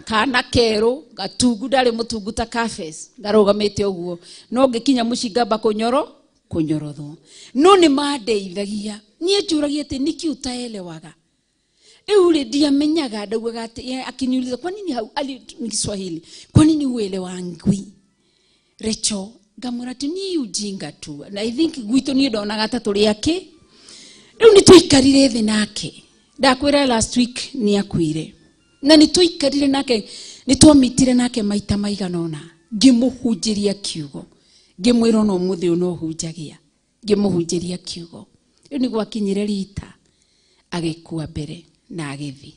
kana kerũ gatungu ndarĩ mũtungu ta cafes ngarũgamĩte ũguo no ngĩkinya mũciĩ ngamba kũnyorothwo no nĩ mandeithagia niĩ njũragia atĩ nĩkĩ utaelewaga rĩu rĩ ndiamenyaga ndaugaga atĩ akiniuliza kwa nini ni Kiswahili kwa nini uelewangwi Recho ngamwĩra atĩ ni ujinga tu na I think gwitũ niĩ ndonaga ta tũrĩ akĩ rĩu nĩ tũikarire thĩ nake ndakwĩra last week nĩ akuire na nĩ tũikarire nake nĩ twamitire nake maita maigana ũna ngĩmũhunjĩria kiugo ngĩmwĩra no mũthĩ ũno hunjagia ngĩmũhunjĩria kiugo rĩu nĩ gwakinyire rita agĩkua mbere na agĩthi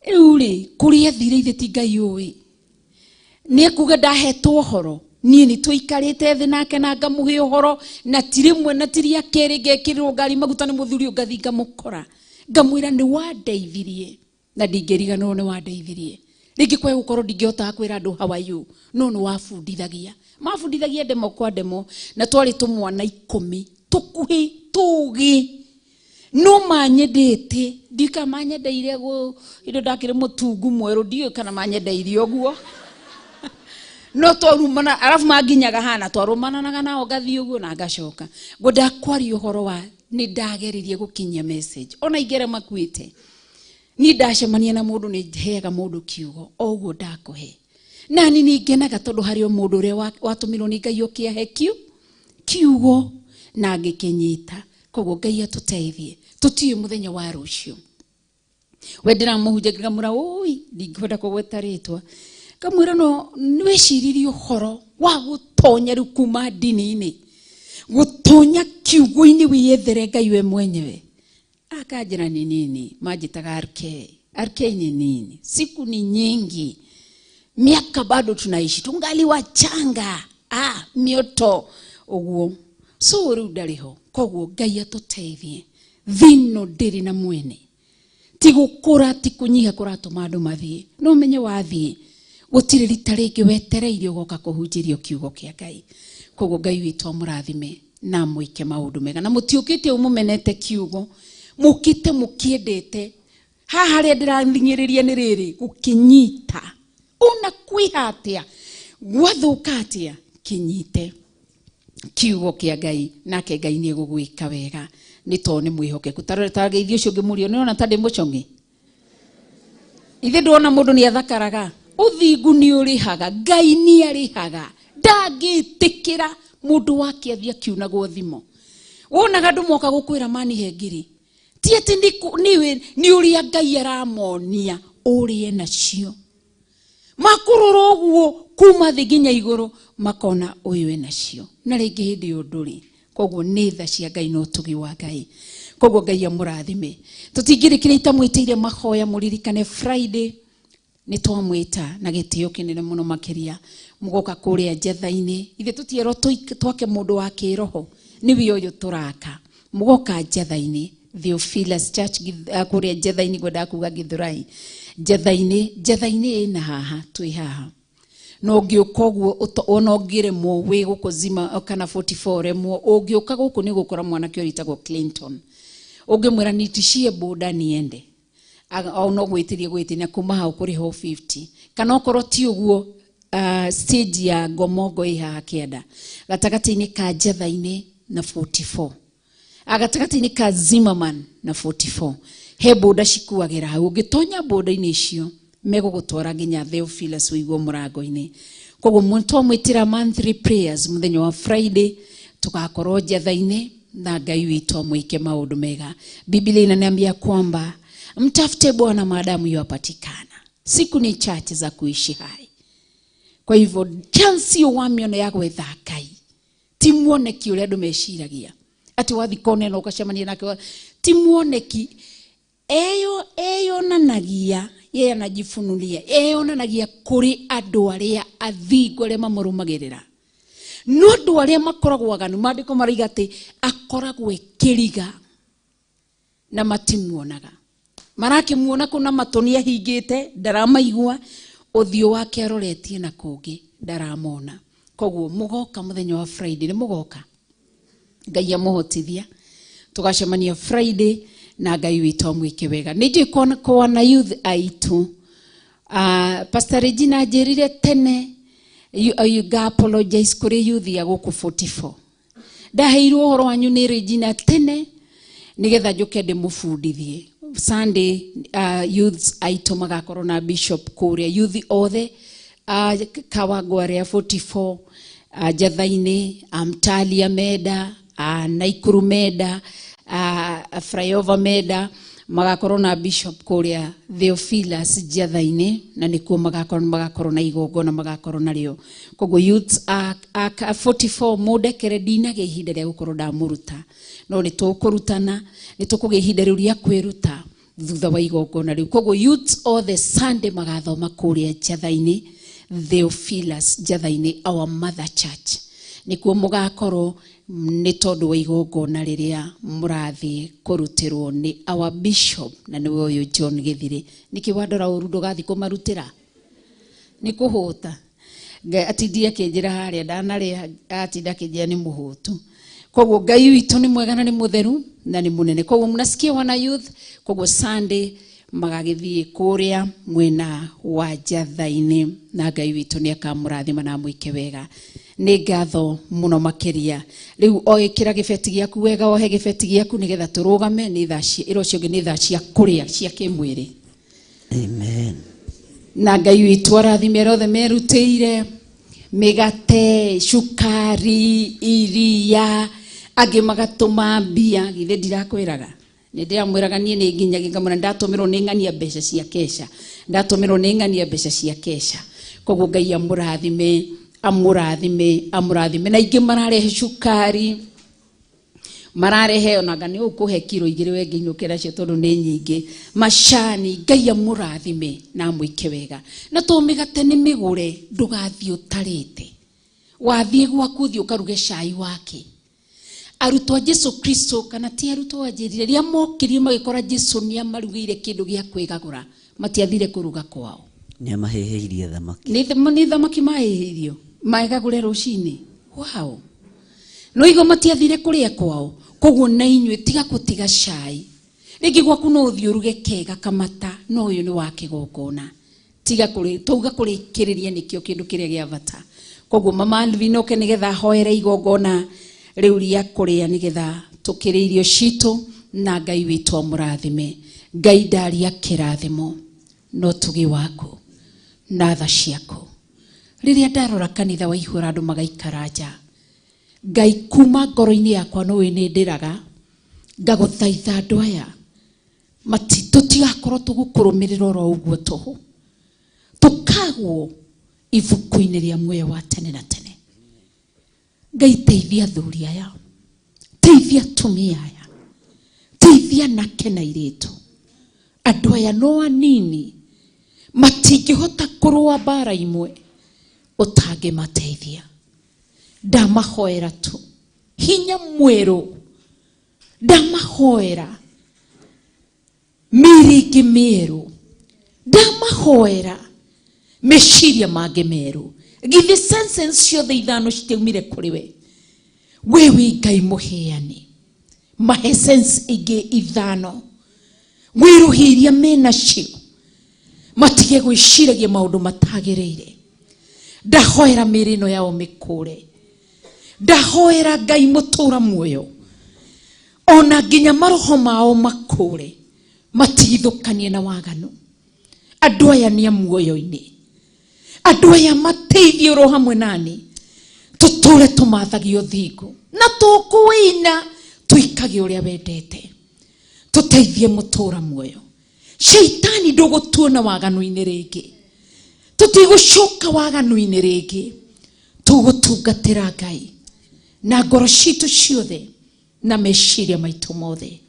rĩu rĩ kũrĩa thire ithe ti Ngai ũĩ nĩ kuga ndahetwo ũhoro niĩ nĩ tũikarĩte thĩ nake na ngamũhe ũhoro na tirĩmwe na tiria kerĩ ngekĩrĩrwo ngari maguta nĩ mũthuri ngathi ngamũkora ngamwĩra nĩ wandeithirie na ndingĩriganĩrwo nĩ wandeithirie rĩngĩ kwa gũkorwo ndingĩhota kwĩra andũ how are you no nĩ wabundithagia mabundithagia ndemo kwa ndemo na twarĩ tũmwana 10 tũkuhĩ tũgĩ no manyendete ndika manyendeire indo ndakĩrĩ mũtungu mwerũ ndiũ kana manyendeire ũguo no twarumana arafu manginyaga hana twarumananaga nao ngathi ũguo na ngacoka ngo ndakwaria ũhoro wa nĩ ndageririe gũkinyia message ona ingere makuĩte ni ndacemania na mũndũ nĩ heaga mũndũ kiugo ũguo ndakũhe na ni nĩngenaga tondũ harĩ o mũndũ ũrĩa watũmirwo nĩ Ngai ũkĩahe kiugo na ngĩkĩnyita koguo Ngai atũteithie tũtiĩ mũthenya wa rũciũ we ndĩramũhunjia ngamwĩra ũi ndingĩhota kũgweta rĩtwa ngamwĩra no nĩwĩciririe ũhoro wa gũtonya rĩu kuma ndini-inĩ gũtonya kiugo-inĩ wĩyethere Ngai we mwenyewe akanjĩra ni nini majitaga RK ni nini siku ni nyingi miaka bado tunaishi tungali wachanga mioto ũguo so rĩu ndarĩ ho koguo Ngai atũteithie thino ndĩrĩ na mwene ti gũkũra ti kũnyiha kũratũma andũ mathiĩ no menye wathiĩ gũtirĩ rita rĩngĩ wetereire ũgoka kũhunjĩrio kiugo kĩa Ngai koguo Ngai witũ amũrathime na mwĩke maũndũ mega na mũtiũkĩte ũmũmenete kiugo mũkĩte mũkĩendete haha harĩa ndĩrathingĩrĩria nĩ rĩrĩ gũkĩnyita una kwĩhatia gwathũka atĩa kinyite kiugo kĩa Ngai nake Ngai nĩ egũgwĩka wega nĩ tondũ nĩ mwĩhokeku ta geithio ũcio ngĩmũria nĩ ona ta ndĩ mũcong'i ithe ndona mũndũ nĩ athakaraga ũthingu nĩ ũrĩhaga Ngai nĩ arĩhaga ndangĩtĩkĩra mundu wake athia kiunagwo thimo wonaga andu moka gukwira mani hengiri ti ati ni uria Ngai aramonia urie nacio makurora uguo kuma thi nginya iguru makona uyu ena cio na ringi hindi unduri koguo ni tha cia Ngai no tugi wa Ngai koguo Ngai amurathime tutingirikire itamwitire Mahoya muririkane Friday ni twamwita na gitio kinene muno makiria mugoka kuria jetha-ini ithe tutierwo twake mundu wa kiroho niwe uyu turaka mugoka jetha-ini Theophilus Church kuria jetha-ini gwenda kuga Githurai jetha-ini ina haha twi haha no ngiuka guo ona ngire mo we gukozima kana 44 remwo ungiuka guku ni gukora mwana kio ritagwo Clinton ungimwira nitishie boda niende au no gwitiria kuma hau kuri ho 50 kana okoro ti uguo stage ya Gomogo iha kienda gatagati-ini ka jetha-ini na 44 agatagati-ini ka Zimmerman na 44 he boda cikuagira hau ungitonya boda-ini icio megugutwara nginya Theophilus uigwo murango-ini koguo muntu amwitira monthly prayers muthenya wa Friday tugakorwo jetha-ini na Ngai witu amwike maundu mega. Biblia inaniambia kwamba mtafute Bwana maadamu yuapatikana, siku ni chache za kuishi hai. Kwa hivyo chance yo wamiono ya gwetha Ngai timuoneki uria andu meciragia ati wathi konena ukacemania nake timuoneki eyo nanagia yeye anajifunulia nanagia kuri andu aria athingu aria mamurumagirira no andu aria makoragwo aganu mandiko mariga ati akoragwo ekiriga na matimuonaga marakimuona kuna matonia hingite ndaramaigua uthio wake aroretie na kungi ndaramona koguo mugoka muthenya wa Friday ni mugoka Ngai amuhotithia tugacemania Friday na Ngai witu amwike wega nije kwa na youth aitu Pastor Regina jerire tene you ga apologize kuri youth ya guku 44 ndaheirwo horo wanyu ni Regina tene nigetha njuke ndimufundithie Sunday youths aitu magakorwo na bishop kuria youth othe Kawangware 44 jetha-ini Amtalia Meda Naikuru Meda Flyover Meda magakorwo na bishop kuria Theophilus jetha-ini na nikuo magakorwo na igongona magakorwo nario koguo youths 44 mudekere dinage ihinda ria gukorwo ndamuruta no ni tukurutana ni tukuge ihinda riu ria kwiruta thutha wa igongona riu koguo youths all the Sunday magathoma kuria jetha-ini Theophilus jetha-ini our mother church nikuo mugakorwo ni tondu wa igongona riria murathi kurutirwo ni our bishop na ni uyu John Githiri nikiwandora uru ndugathi kumarutira ni kuhuta atindie kinjira haria ndanare atinda kinjia ni muhutu koguo Ngai witu ni mwega na ni mutheru na ni munene koguo mnasikia wana youth koguo Sunday magagithie kuria mwena wa jetha-ini na Ngai witu ni akamurathima na mwike wega ni ngatho muno makiria riu oikira gibeti giaku wega ohe gibeti giaku nigetha turugame ni thaci irocio ngi ni thaci kuria cia kimwiri amen na Ngai witu arathime rothe merutire migate shukari iria agi magatuma mbia githe ndirakwiraga ni ndiramwiraga nie ni nginyagia ngamuna ndatumirwo ni ng'ania mbeca cia KESHA ndatumirwo ni ng'ania mbeca cia KESHA koguo Ngai amurathime na ingi mararehe shukari mararehe onaga ni ukuhe kilo 2 wenge inukira cio tondu ni nyingi mashani Ngai amurathime na mwike wega na to migate ni migure ndugathi utarite wathie gwaku thi ukaruge cai wake arutwo Jesu Kristo kana ti arutwo ajirire ria mokirie magikora Jesu ni amarugire kindu gia kwigagura matiathire kuruga kwao ni amaheheirie thamaki ni thamaki maheheirio maegagure ruci-ini wow no igo matiathire kuria kwao koguo na inywe tiga kutiga cai ringi gwaku no uthi uruge kega kamata no uyu ni wa kigongona tiga kuri tuga kurikiriria nikio kindu kiria gia bata koguo mama Alvinoke nigetha hoere igongona riu ria kuria nigetha tukire irio citu na Ngai witu amurathime Ngai ndaria kirathimo no tugi waku na tha ciaku riria ndarora kanitha wa ihura andu magaikara nja Ngai kuma ngoro-inĩ yakwa no nĩ ndĩraga ngagũthaitha andũ aya tũtigakorwo tũgũkũrũmĩrĩra oro ũguo tũhũ, tũkagwo ibuku-inĩ rĩa muoyo wa tene na tene. Ngai teithia athuri aya, teithia atumia aya, teithia anake na airĩtu. Andũ aya no anini matingĩhota kũrũa mbara imwe ũtangĩmateithia. Ndamahoera tu hinya mwerũ, ndamahoera miringi mĩerũ, ndamahoera meciria mangĩ merũ. Githĩ sense ciothe ithano citaumire kũrĩ we wĩ Ngai mũheani, mahe sense ingĩ ithano gwĩruhiria menacio, matige gwĩciragia maũndũ matagĩrĩire. Ndahoera mĩĩrĩ ĩno yao mĩkũre, ndahoera Ngai mũtũra muoyo, ona nginya maroho mao makũre, matigithũkanie na waganu. Andũ aya nĩ a muoyo-inĩ, andũ aya mateithie oro hamwe nani, tũtũre tũmathagio thingo na tũkũina tũikage ũrĩa wendete. Tũteithie mũtũra muoyo, Shaitani ndũgũtuona waganu-inĩ rĩngĩ, tũtigũcoka waganu-inĩ rĩngĩ, tũgũtungatĩra Ngai na ngoro citũ ciothe na meciria maitũ mothe.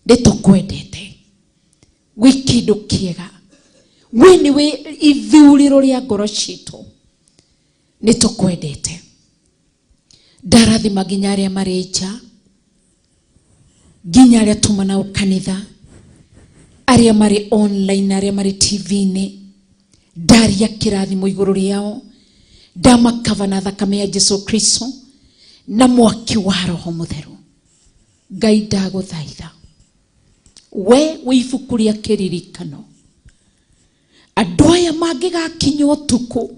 Nĩtũkwendete, gwĩ kĩndũ kĩega, we nĩwe ithurĩro rĩa ngoro citũ, nĩtũkwendete. Ndarathima nginya arĩa marĩ nja, nginya arĩa tumana kanitha, arĩa marĩ online, arĩa marĩ TV-inĩ, ndaria kĩrathimo igũrũ rĩao, ndamakava na thakame ya Jesu Kristo na mwaki wa Roho Mũtheru. Ngai ndagũthaitha, we wĩ ibuku rĩa kĩririkano, andũ aya mangĩgakinya ũtukũ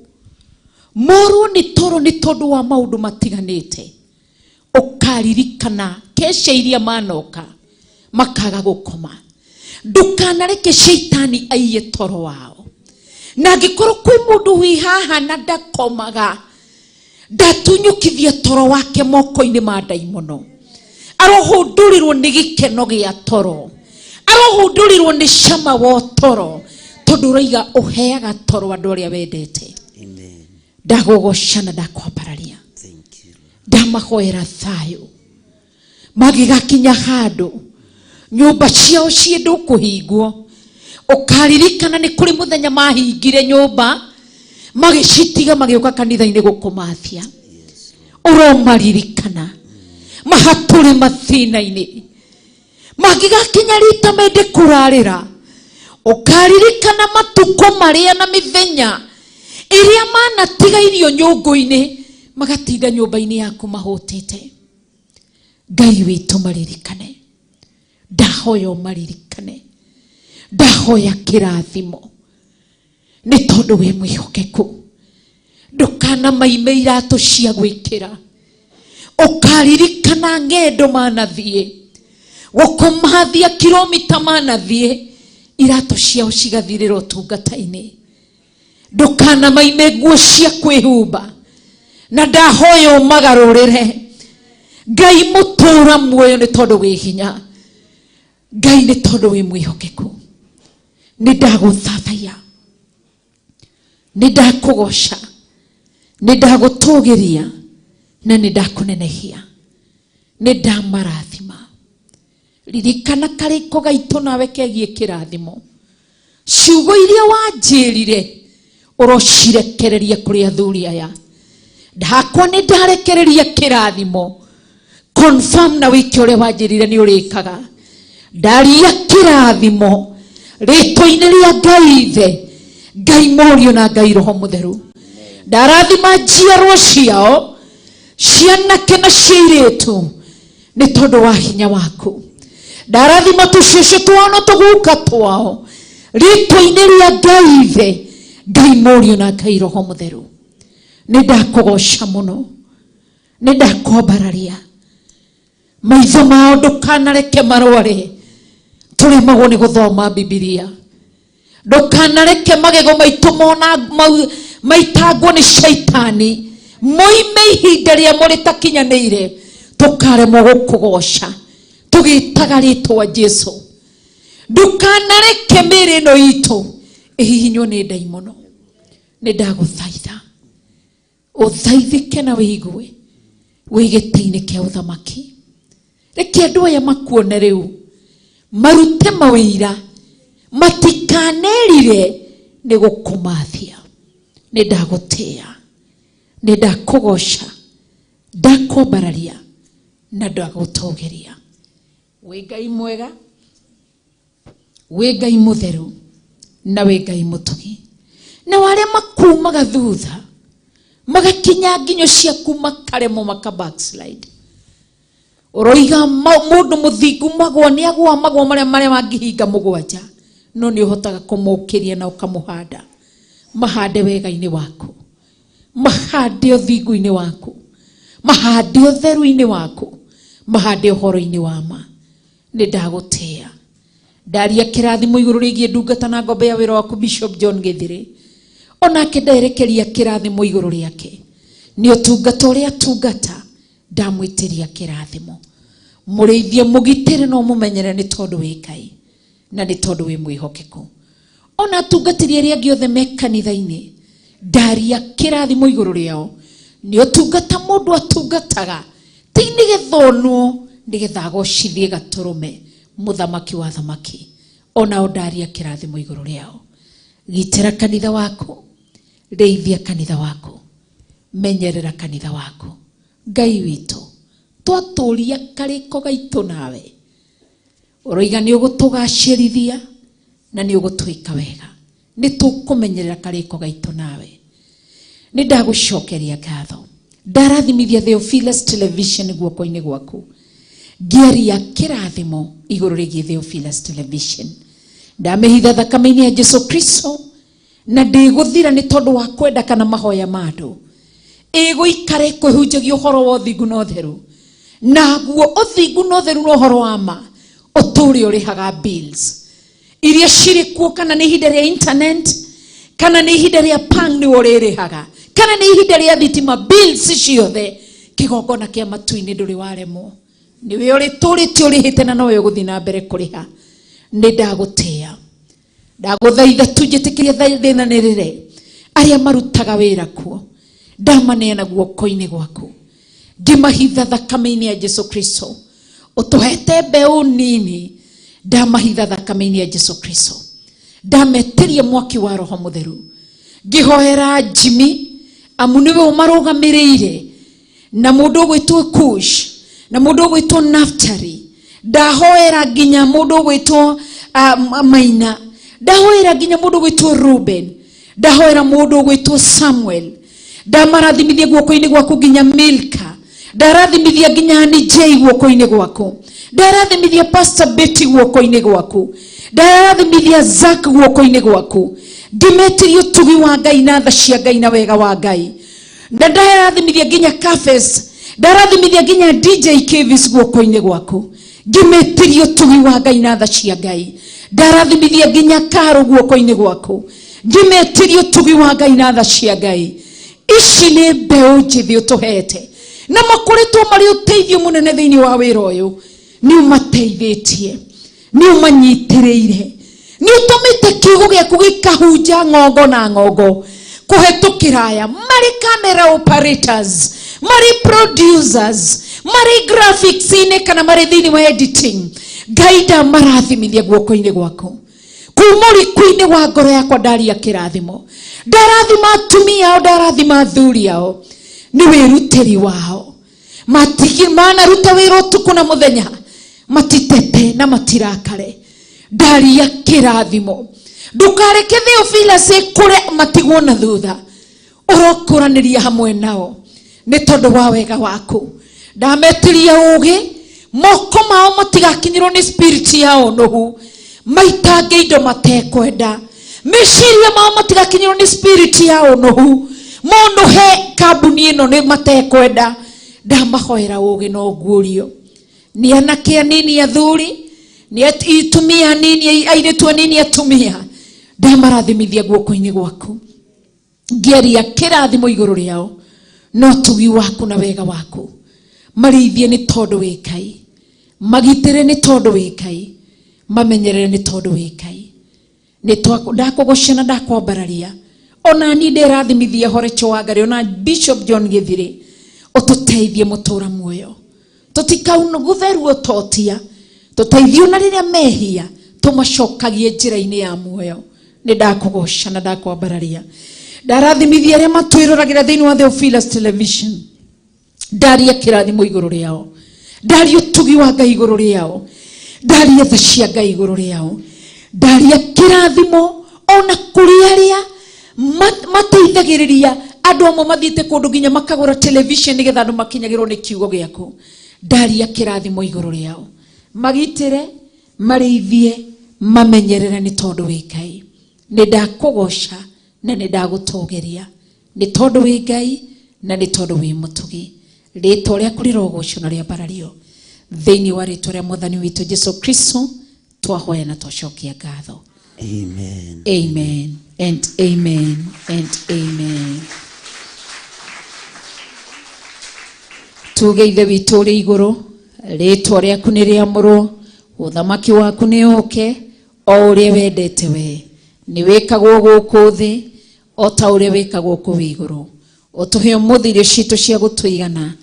morwo nĩ toro nĩ tondũ wa maũndũ matiganĩte, ũkaririkana kesha iria manoka makaga gũkoma. Ndũkanareke Shaitani aiye toro wao, na angĩkorwo kwĩ mũndũ wĩ haha na ndakomaga, ndatunyũkithia toro wake moko-inĩ ma ndaimono, arohũndũrĩrwo nĩ gĩkeno gĩa toro, arohũndũrĩrwo nĩ cama wa toro, tondũ ũraiga ũheaga toro andũ arĩa wendete. Ndagũgoca na ndakwambararia, ndamahoera thayũ, magĩgakinya handũ nyũmba ciao ciendwo kũhingwo, ũkaririkana nĩ kũrĩ mũthenya mahingire nyũmba magĩcitiga magĩũka kanitha-inĩ gũkũmathia. Ũromaririkana mahatũre mathĩna-inĩ, magĩgakinya rita mende kũrarĩra, ũkaririkana matukũ marĩa na mĩthenya ĩrĩa manatiga irio nyũngũ-inĩ magatinda nyũmba-inĩ yaku mahũtĩte. Ngai witũ maririkane, ndahoya ũmaririkane, ndahoya kĩrathimo, nĩ tondũ wĩ mwĩhokeku. Ndũkana maime iratũ cia gwĩkĩra, ũkaririkana ng'endo manathiĩ gũkũmathia kilomita manathiĩ, iratũ ciao cigathirĩra ũtungata-inĩ. Ndũkana maime nguo cia kwĩhumba, na ndahoya ũmagarũrĩre. Ngai mũtũra muoyo, nĩ tondũ wĩ hinya, Ngai nĩ tondũ wĩ mwĩhokeku. Nĩ ndagũthathaiya, nĩ ndakũgoca, nĩ ndagũtũgĩria, na nĩ ndakũnenehia, nĩ ndamarathima. Ririkana karĩko gaitũ nawe kegiĩ kĩrathimo, ciugo iria wanjĩrire ũrocirekereria kũrĩ athuri aya. Ndakwa nĩ ndarekereria kĩrathimo, confirm na wĩke ũrĩa wanjĩrire nĩ ũrĩkaga. Ndaria kĩrathimo rĩtwa-inĩ rĩa Ngai Ithe, Ngai Mũriũ na Ngai Roho Mũtheru. Ndarathima njiarwa ciao, cianake na ciairĩtu, nĩ tondũ wa hinya waku. Ndarathima tũcicio twao na tũguka twao, rĩtwa-inĩ rĩa Ngai Ithe, Ngai Mũriũ na Ngai Roho Mũtheru. Nĩ ndakũgoca mũno, nĩ ndakwambararia. Maitho mao ndũkanareke marware tũremagwo nĩ gũthoma Bibilia. Ndũkanareke magego maitũ mona maitangwo nĩ Shaitani moime ihinda rĩa mũrĩ takinyanĩire tũkaremwo gũkũgoca tũgĩtaga rĩtwa Jesu. Ndukanareke mĩĩrĩ ĩno itũ ĩhihinywo nĩ ndaimono. Nĩ ndagũthaitha ũthaithĩke na wĩigue wĩ gĩtĩ-inĩ kĩa ũthamaki. Reke andũ aya makuone rĩu marute mawĩira matikanerire nĩ gũkũmathia. Nĩ ndagũtĩĩa, nĩ ndakũgoca, ndakwambararia na ndagũtũgĩria. Wĩ Ngai mwega, wĩ Ngai mũtheru, na wĩ Ngai mũtugi. Na wale makumaga thutha magakinya nginyo cia kuma karemo maka backslide. Oroiga mundu muthingu magwa ni agwa magwa maria mangihinga mugwanja, no ni uhotaga kumukiria na ukamuhanda. Mahande wega-ini waku, mahande uthingu-ini waku, mahande utheru-ini waku, mahande uhoro-ini wa ma. Ni ndagũtĩĩa. Ndaria kĩrathimo igũrũ rĩgiĩ ndungata na ngombe ya wĩra waku Bishop John Githiri. Onake nderekeria kĩrathimo igũrũ rĩake. Nĩ ũtungata ũrĩa atungata ndamwĩtĩria kĩrathimo. Mũrĩithie mũgitĩre no mũmenyere nĩ tondũ wĩ Ngai na nĩ tondũ wĩ mwĩhokeku. Ona atungatĩri arĩa angĩ othe me kanitha-inĩ ndaria kĩrathimo igũrũ rĩao. Nĩ ũtungata mũndũ atungataga ti nĩgetha nĩgetha agocithie gatũrũme mũthamaki wa thamaki. Ona ndaria kĩrathimo igũrũ rĩao. Gitĩra kanitha wako, rĩithia kanitha wako, menyerera kanitha wako. Ngai witũ twatũria karĩko gaitũ nawe, ũroiga nĩ ũgũtũgacĩrithia na nĩ ũgũtwĩka wega. Nĩ tũkũmenyerera karĩko gaitũ nawe. Nĩ ndagũcokeria ngatho. Ndarathimithia Theophilus television guoko-inĩ gwaku. Ngĩaria kĩrathimo igũrũ rĩgiĩ Theophilus television. Ndamehitha thakame-inĩ ya Jesu Kristo na ndĩgũthira nĩ tondũ wa kwenda kana mahoya ma andũ. Ĩgũikare kwĩhunjagia ũhoro wa ũthingu na ũtheru. Naguo ũthingu na ũtheru na ũhoro wa ma ũtũũre ũrĩhaga bills iria cirĩ kuo, kana nĩ ihinda rĩa internet, kana nĩ ihinda rĩa pang nĩ ũrĩrĩhaga, kana nĩ ihinda rĩa thitima, bills ciothe kĩgongona kĩa matu-inĩ ndũrĩ waremwo. Nĩwe ũrĩtũrĩte ũrĩhĩte na nowe ũgũthiĩ na mbere kũrĩha. Nĩ ndagũtĩĩa. Ndagũthaitha tunjĩtĩkĩria thĩnanĩrĩre arĩa marutaga wĩra kuo. Ndamaneana guoko-inĩ gwaku. Ngĩmahitha thakame-inĩ ya Jesu Kristo. Ũtũhete mbeũ nini. Ndamahitha thakame-inĩ ya Jesu Kristo. Ndametĩria mwaki wa Roho Mũtheru. Ngĩhoera Jimmy amu nĩwe ũmarũgamĩrĩire, na mũndũ ũgwĩtwo Kush, na mũndũ ũgwĩtwo Naftali. Ndahoera nginya mũndũ ũgwĩtwo Maina. Ndahoera nginya mũndũ ũgwĩtwo Ruben. Ndahoera mũndũ ũgwĩtwo Samuel. Ndamarathimithia guoko-inĩ gwaku nginya Milka. Ndarathimithia nginya Annie J guoko-inĩ gwaku. Ndarathimithia Pastor Betty guoko-inĩ gwaku. Ndarathimithia Zach guoko-inĩ gwaku. Ngĩmetĩria ũtugi wa Ngai na tha cia Ngai na wega wa Ngai. Ndarathimithia nginya Cafes. Ndarathimithia nginya DJ Kevis guoko-inĩ gwaku. Ngĩmetĩria ũtugi wa Ngai na tha cia Ngai. Ndarathimithia nginya Karo guoko-inĩ gwaku. Ngĩmetĩria ũtugi wa Ngai na tha cia Ngai. Ici nĩ mbeũ njĩthĩ ũtũhete na makoretwo marĩ ũteithio mũnene thĩinĩ wa wĩra ũyũ. Nĩ ũmateithĩtie, nĩ ũmanyitĩrĩire, nĩ ũtũmĩte kiugo gĩaku gĩkahunja ng'ongo na ng'ongo kũhetũkĩra aya marĩ camera operators, marĩ producers, marĩ graphics-inĩ kana marĩ thĩinĩ wa editing. Ngai ndamarathimithia guoko-inĩ gwaku. Kuma ũriku-inĩ wa ngoro yakwa ndaria kĩrathimo. Ndarathima atumia ao, ndarathima athuri ao. Nĩ wĩrutĩri wao. Manaruta wĩra ũtukũ na mũthenya. Matitete na matirakare. Ndaria kĩrathimo. Ndũkareke Theophilus kũre matigwo na thutha. Ũrokũranĩria hamwe nao nĩ tondũ wa wega waku. Ndametiria ũgĩ moko mao matigakinyĩrwo nĩ spirit ya ũnũhu. Maitange indo matekwenda. Meciria mao matigakinyĩrwo nĩ spirit ya ũnũhu. Mũndũ he kambuni ĩno nĩ matekwenda. Ndamahoera ũgĩ na ũguũrio. Nĩ anake anini athuri, nĩ itumia anini airĩtu anini atumia. Ndamarathimithia guoko-inĩ gwaku. Ngĩaria kĩrathimo igũrũ rĩao. no tugi waku na wega waku marithie ni tondu wi Ngai magitire ni tondu wi Ngai mamenyerere ni tondu wi Ngai ni ndakugocana ndakwambararia ona ni ndirathimithia horecho wa Ngai ona Bishop John Githiri ututeithie mutura muoyo tutikauno gutheru utotia tuteithio na riria mehia tumacokagie njira-ini ya muoyo ni ndakugocana ndakwambararia ndarathimithia aria matwiruragira thiini wa Theophilus television ndaria kirathimo iguru riao ndaria utugi wa Ngai iguru riao ndaria tha cia Ngai iguru riao ndaria kirathimo ona kuri aria mateithagiriria andu amwe mathiite kundu nginya makagura television nigetha andu makinyagirwo ni kiugo giaku ndaria kirathimo iguru riao magitire marithie mamenyerere ni tondu wi Ngai ni ndakugoca na ni ndagutogeria ni tondu wi Ngai na ni tondu wi mutugi ritwa riaku rirogoco na riambarario thiini wa ritwa ria mwathani witu Jesu Kristo twahoya na twacokia ngatho. Amen. Amen and amen and amen. Tuge ithe witu ri iguru ritwa riaku ni riamurwo uthamaki waku ni uke o uria wendete we ni wikagwo guku thi o ta uria wikagwo ku iguru utuhe muthiri citu cia gutwigana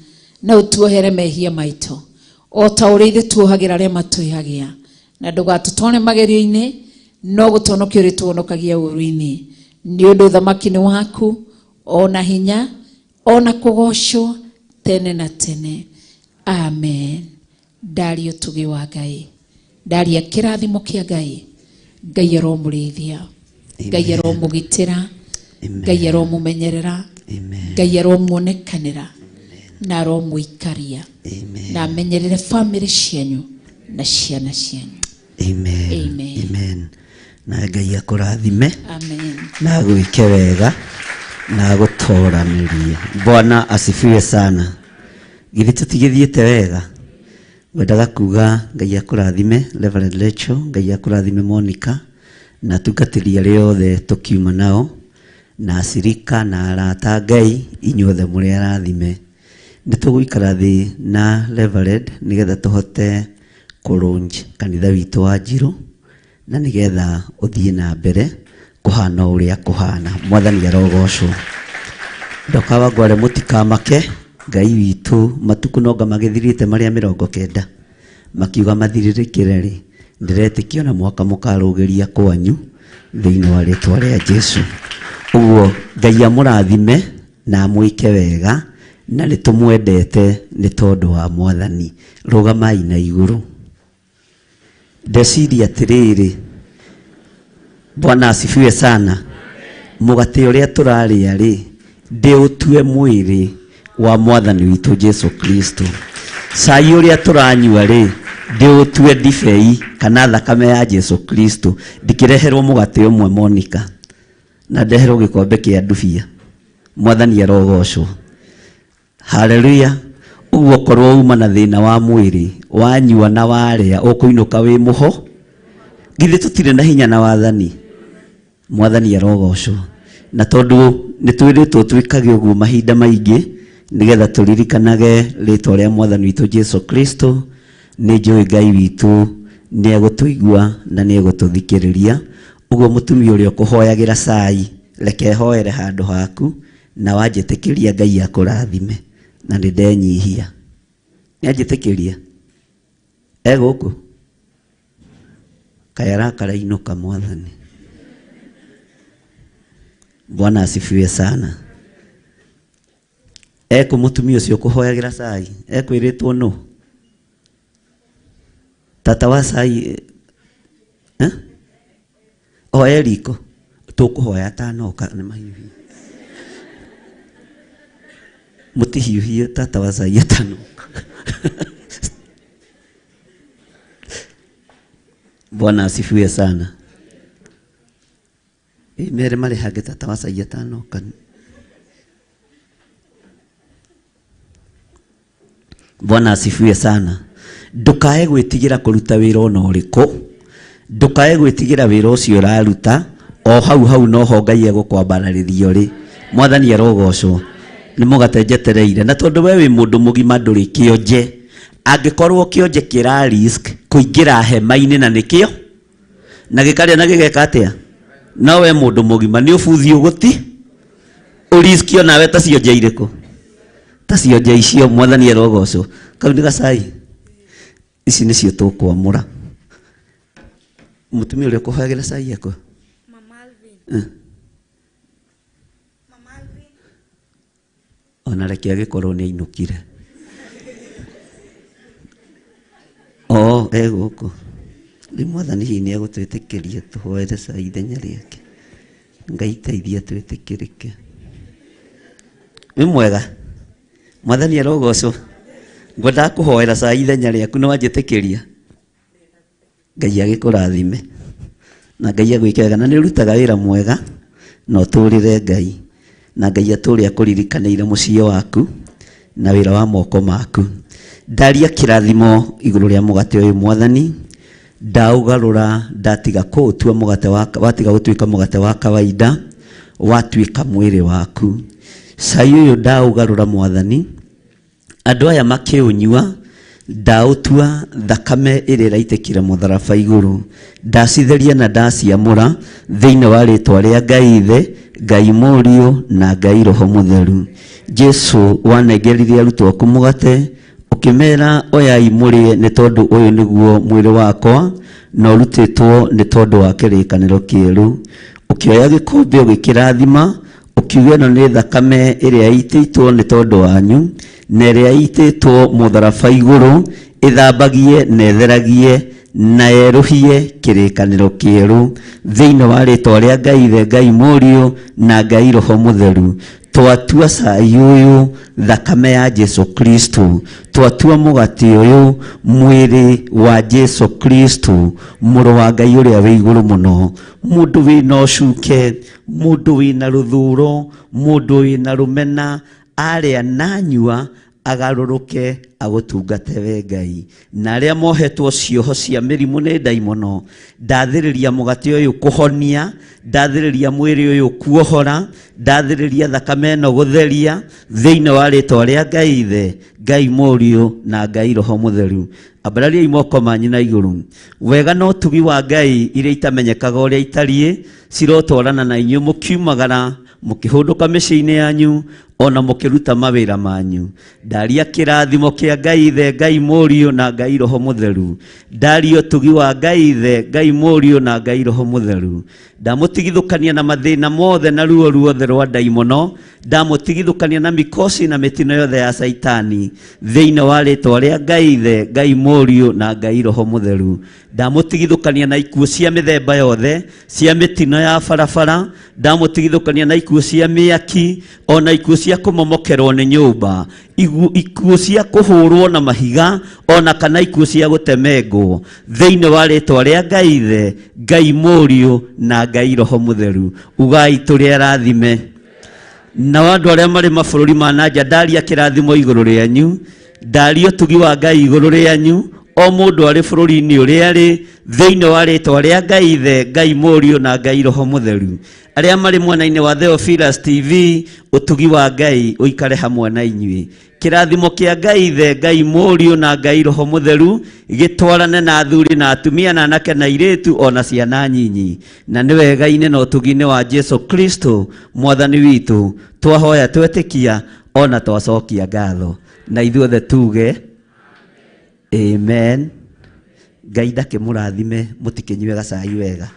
na utuohere mehia maitu o ta uria ithe tuohagira aria matwihagia na ndugatutone magerio-ini no gutonokio ri tuonokagia uru-ini ni undu uthamaki ni waku ona hinya ona kugocwo tene na tene. Amen. Ndaria utugi wa Ngai ndaria kirathimo kia Ngai Ngai aromurithia Ngai aromugitira Ngai aromumenyerera Ngai aromuonekanira na aromuikaria na amenyerere family cianyu na ciana cianyu. Amen. Amen. Amen. Na Ngai akurathime. Amen. Na gwike wega na gutoranirie. Bwana asifiwe sana. Githi tutigithiete wega. Wendaga kuga Ngai akurathime Reverend Lecho, Ngai akurathime Monica na tukatiria riothe tukiuma nao na asirika na arata Ngai inyuothe muri arathime. Nitugwikara thi na Reverend nigetha tuhote kurunji kanitha witu wa Njiru na nigetha uthie na mbere kuhana uria kuhana. Mwathani arogocwo. Ndokawa ngware mutikamake Ngai witu matuku nonga magithirite maria 90 makiuga mathiririkire ri ndiretikio na mwaka mukarugeria kwanyu thiini wa ritwa ria Jesu. Uguo Ngai amurathime na mwike wega na nitumwendete ni tondu wa Mwathani. Rugamai na iguru. Ndeciria atiriri Bwana asifiwe sana. Mugate uria turaria ri ndi utue mwiri wa Mwathani witu Jesu Kristo. Cai uria turanyua ri ndi utue ndibei kana thakame ya Jesu Kristo. Ndikireherwo mugate umwe Monica na ndeherwo gikombe kia ndubia. Mwathani arogocwo. Haleluya. Uguo korwo uma na thina wa mwiri wanyua na waria ukuinuka wi muho. Githi tutire na hinya na wathani. Mwathani arogocwo. Na tondu nitwiritwo twikage uguo mahinda maingi nigetha turirikanage ritwa ria Mwathani witu Jesu Kristo. Ni njui Ngai witu ni egutuigua na ni egututhikiriria. Uguo mutumia uria kuhoyagira cai reke hoere handu haku na wanjitikiria Ngai akurathime na ndenyiihia. Nianjitikiria eguku kayara karainuka Mwathani. Bwana asifiwe sana. Mutumia ucio kuhoyagira cai ekwiritwo no tata wa cai eriko tukuhoya tanoka ni mahiuhi mutihiuhie tata wa cai atanoka. Bwana asifiwe sana. Mere mali hage tata wa cai atanoka. Bwana asifiwe sana. Ndukae gwitigira kuruta wira ona uriku. Ndukae gwitigira wira ucio uraruta o hau hau no ho Ngai egukwambarariria ri. Mwathani arogocwo. nĩ mũgate njetereire na tondũ we wĩ mũndũ mũgima ndũrĩ kĩonje angĩkorwo kĩonje kĩra risk kũingĩra hema-inĩ na nĩkĩo na gĩkarĩa na gĩgeka atĩa no we mũndũ mũgima nĩ ũbuthi ũgũti ũriskio nawe ta cionje irĩkũ ta cionje icio mwathani arogocwo kau nĩ gacai ici nĩcio tũkwamũra mũtumia ũrĩa ũkũhagĩra cai yako ona reke agĩkorwo nĩ ainũkire gũkũ rĩ mwathani hihi nĩ egũtwĩtĩkĩria tũhoere cai ithenya rĩake Ngai teithia twĩtĩkĩrĩke wĩ mwega mwathani arogocwo ngwendaga kũhoera cai ithenya rĩaku nĩ wanjĩtĩkĩria Ngai agĩkũrathime na Ngai agwĩke wega na nĩ ũrutaga wĩra mwega na ũtũrĩre Ngai na Ngai atũre akũririkanĩire mũciĩ waku na wĩra wa moko maku ndaria kĩrathimo igũrũ rĩa mũgate ũyũ mwathani ndaũgarũra ndatiga kũũtua mũgate watiga gũtuĩka mũgate wa kawaida watuĩka mwĩrĩ waku cai ũyũ ndaũgarũra mwathani andũ aya makĩũnyua ndaũtua thakame ĩrĩa ĩraitĩkire mũtharaba igũrũ ndacitheria na ndaciamũra thĩinĩ wa rĩtwa rĩa Ngai Ithe Ngai Mũriũ na Ngai Roho Mũtheru Jesu wanengeririe arutwo aku mũgate ukimera oyai mũrĩe nĩ tondũ ũyũ nĩguo mwĩrĩ wakwa na ũrutĩtwo nĩ tondũ wa kĩrĩkanĩro kĩerũ ũkĩoya gĩkombe ũgĩkĩrathima ukiuga ĩno nĩ thakame ĩrĩa ĩitĩtwo nĩ tondũ wanyu na ĩrĩa ĩitĩtwo mũtharaba igũrũ ĩthambagie na ĩtheragie na yerũhie kĩrĩkanĩro kĩerũ thĩinĩ wa rĩtwa rĩa Ngai Ithe Ngai Mũriũ na Ngai Roho Mũtheru twatua cai ũyũ thakame ya Jesu Kristo twatua mũgate ũyũ mwĩrĩ wa Jesu Kristo mũrũ wa Ngai ũrĩa wĩ igũrũ mũno mũndũ wĩna ũcuke mũndũ wĩna rũthũro mũndũ wĩna rũmena arĩa nanyua agarũrũke agũtungate we Ngai na arĩa mohetwo cioho cia mĩrimũ nĩ ndaimono ndathĩrĩria mũgate ũyũ kũhonia ndathĩrĩria mwĩrĩ ũyũ kuohora ndathĩrĩria thakame ĩno gũtheria thĩinĩ wa rĩtwa rĩa Ngai Ithe Ngai Mũriũ na Ngai Roho Mũtheru ambararia moko manyu na igũrũ wega no tugi wa Ngai iria itamenyekaga ũrĩa itariĩ cirotwarana na inyuĩ mũkiumagara mũkĩhũndũka mĩciĩ-inĩ yanyu ona mũkĩruta mawĩra manyu ndaria kĩrathimo kĩa Ngai Ithe Ngai Mũriũ na Ngai Roho Mũtheru ndaria ũtugi wa Ngai Ithe Ngai Mũriũ na Ngai Roho Mũtheru ndamũtigithũkania na mathĩna mothe na ruo ruothe rwa ndaimono ndamũtigithũkania na mikosi na mĩtino yothe ya saitani thĩinĩ wa rĩtwa rĩa Ngai Ithe Ngai Mũriũ na Ngai Roho Mũtheru ndamũtigithũkania na ikuũ cia mĩthemba yothe cia mĩtino ya barabara ndamũtigithũkania na ikuũ cia mĩaki ona ikuũ cia kũmomokerwo nĩ nyũmba ikuũ cia kũhũrwo na mahiga ona kana ikuũ cia gũtemengwo thĩinĩ wa rĩtwa rĩa Ngai Ithe Ngai Mũriũ na Ngai Roho Mũtheru ugai tũrĩa rathime na andũ arĩa marĩ mabũrũri ma nanja ndaria kĩrathimo igũrũ rĩanyu ndaria ũtugi wa Ngai igũrũ rĩanyu o mũndũ arĩ bũrũri-inĩ ũrĩa arĩ thĩinĩ wa rĩtwa rĩa Ngai Ithe Ngai Mũriũ na Ngai Roho Mũtheru arĩa marĩ mwena-inĩ wa Theophilustv ũtugi wa Ngai ũikare hamwe na inyuĩ kĩrathimo kĩa Ngai Ithe Ngai Mũriũ na Ngai Roho Mũtheru gĩtwarane na athuri na atumia na anake na airĩtu ona ciana nyinyi na nĩ wega-inĩ na ũtugi-inĩ wa Jesu Kristo mwathani witũ twahoya twetĩkia ona twacokia ngatho na ithuothe tuge amen Ngai ndakĩmũrathime mũtikĩnyue gacai wega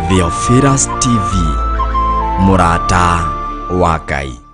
Theophilustv Murata wa Ngai.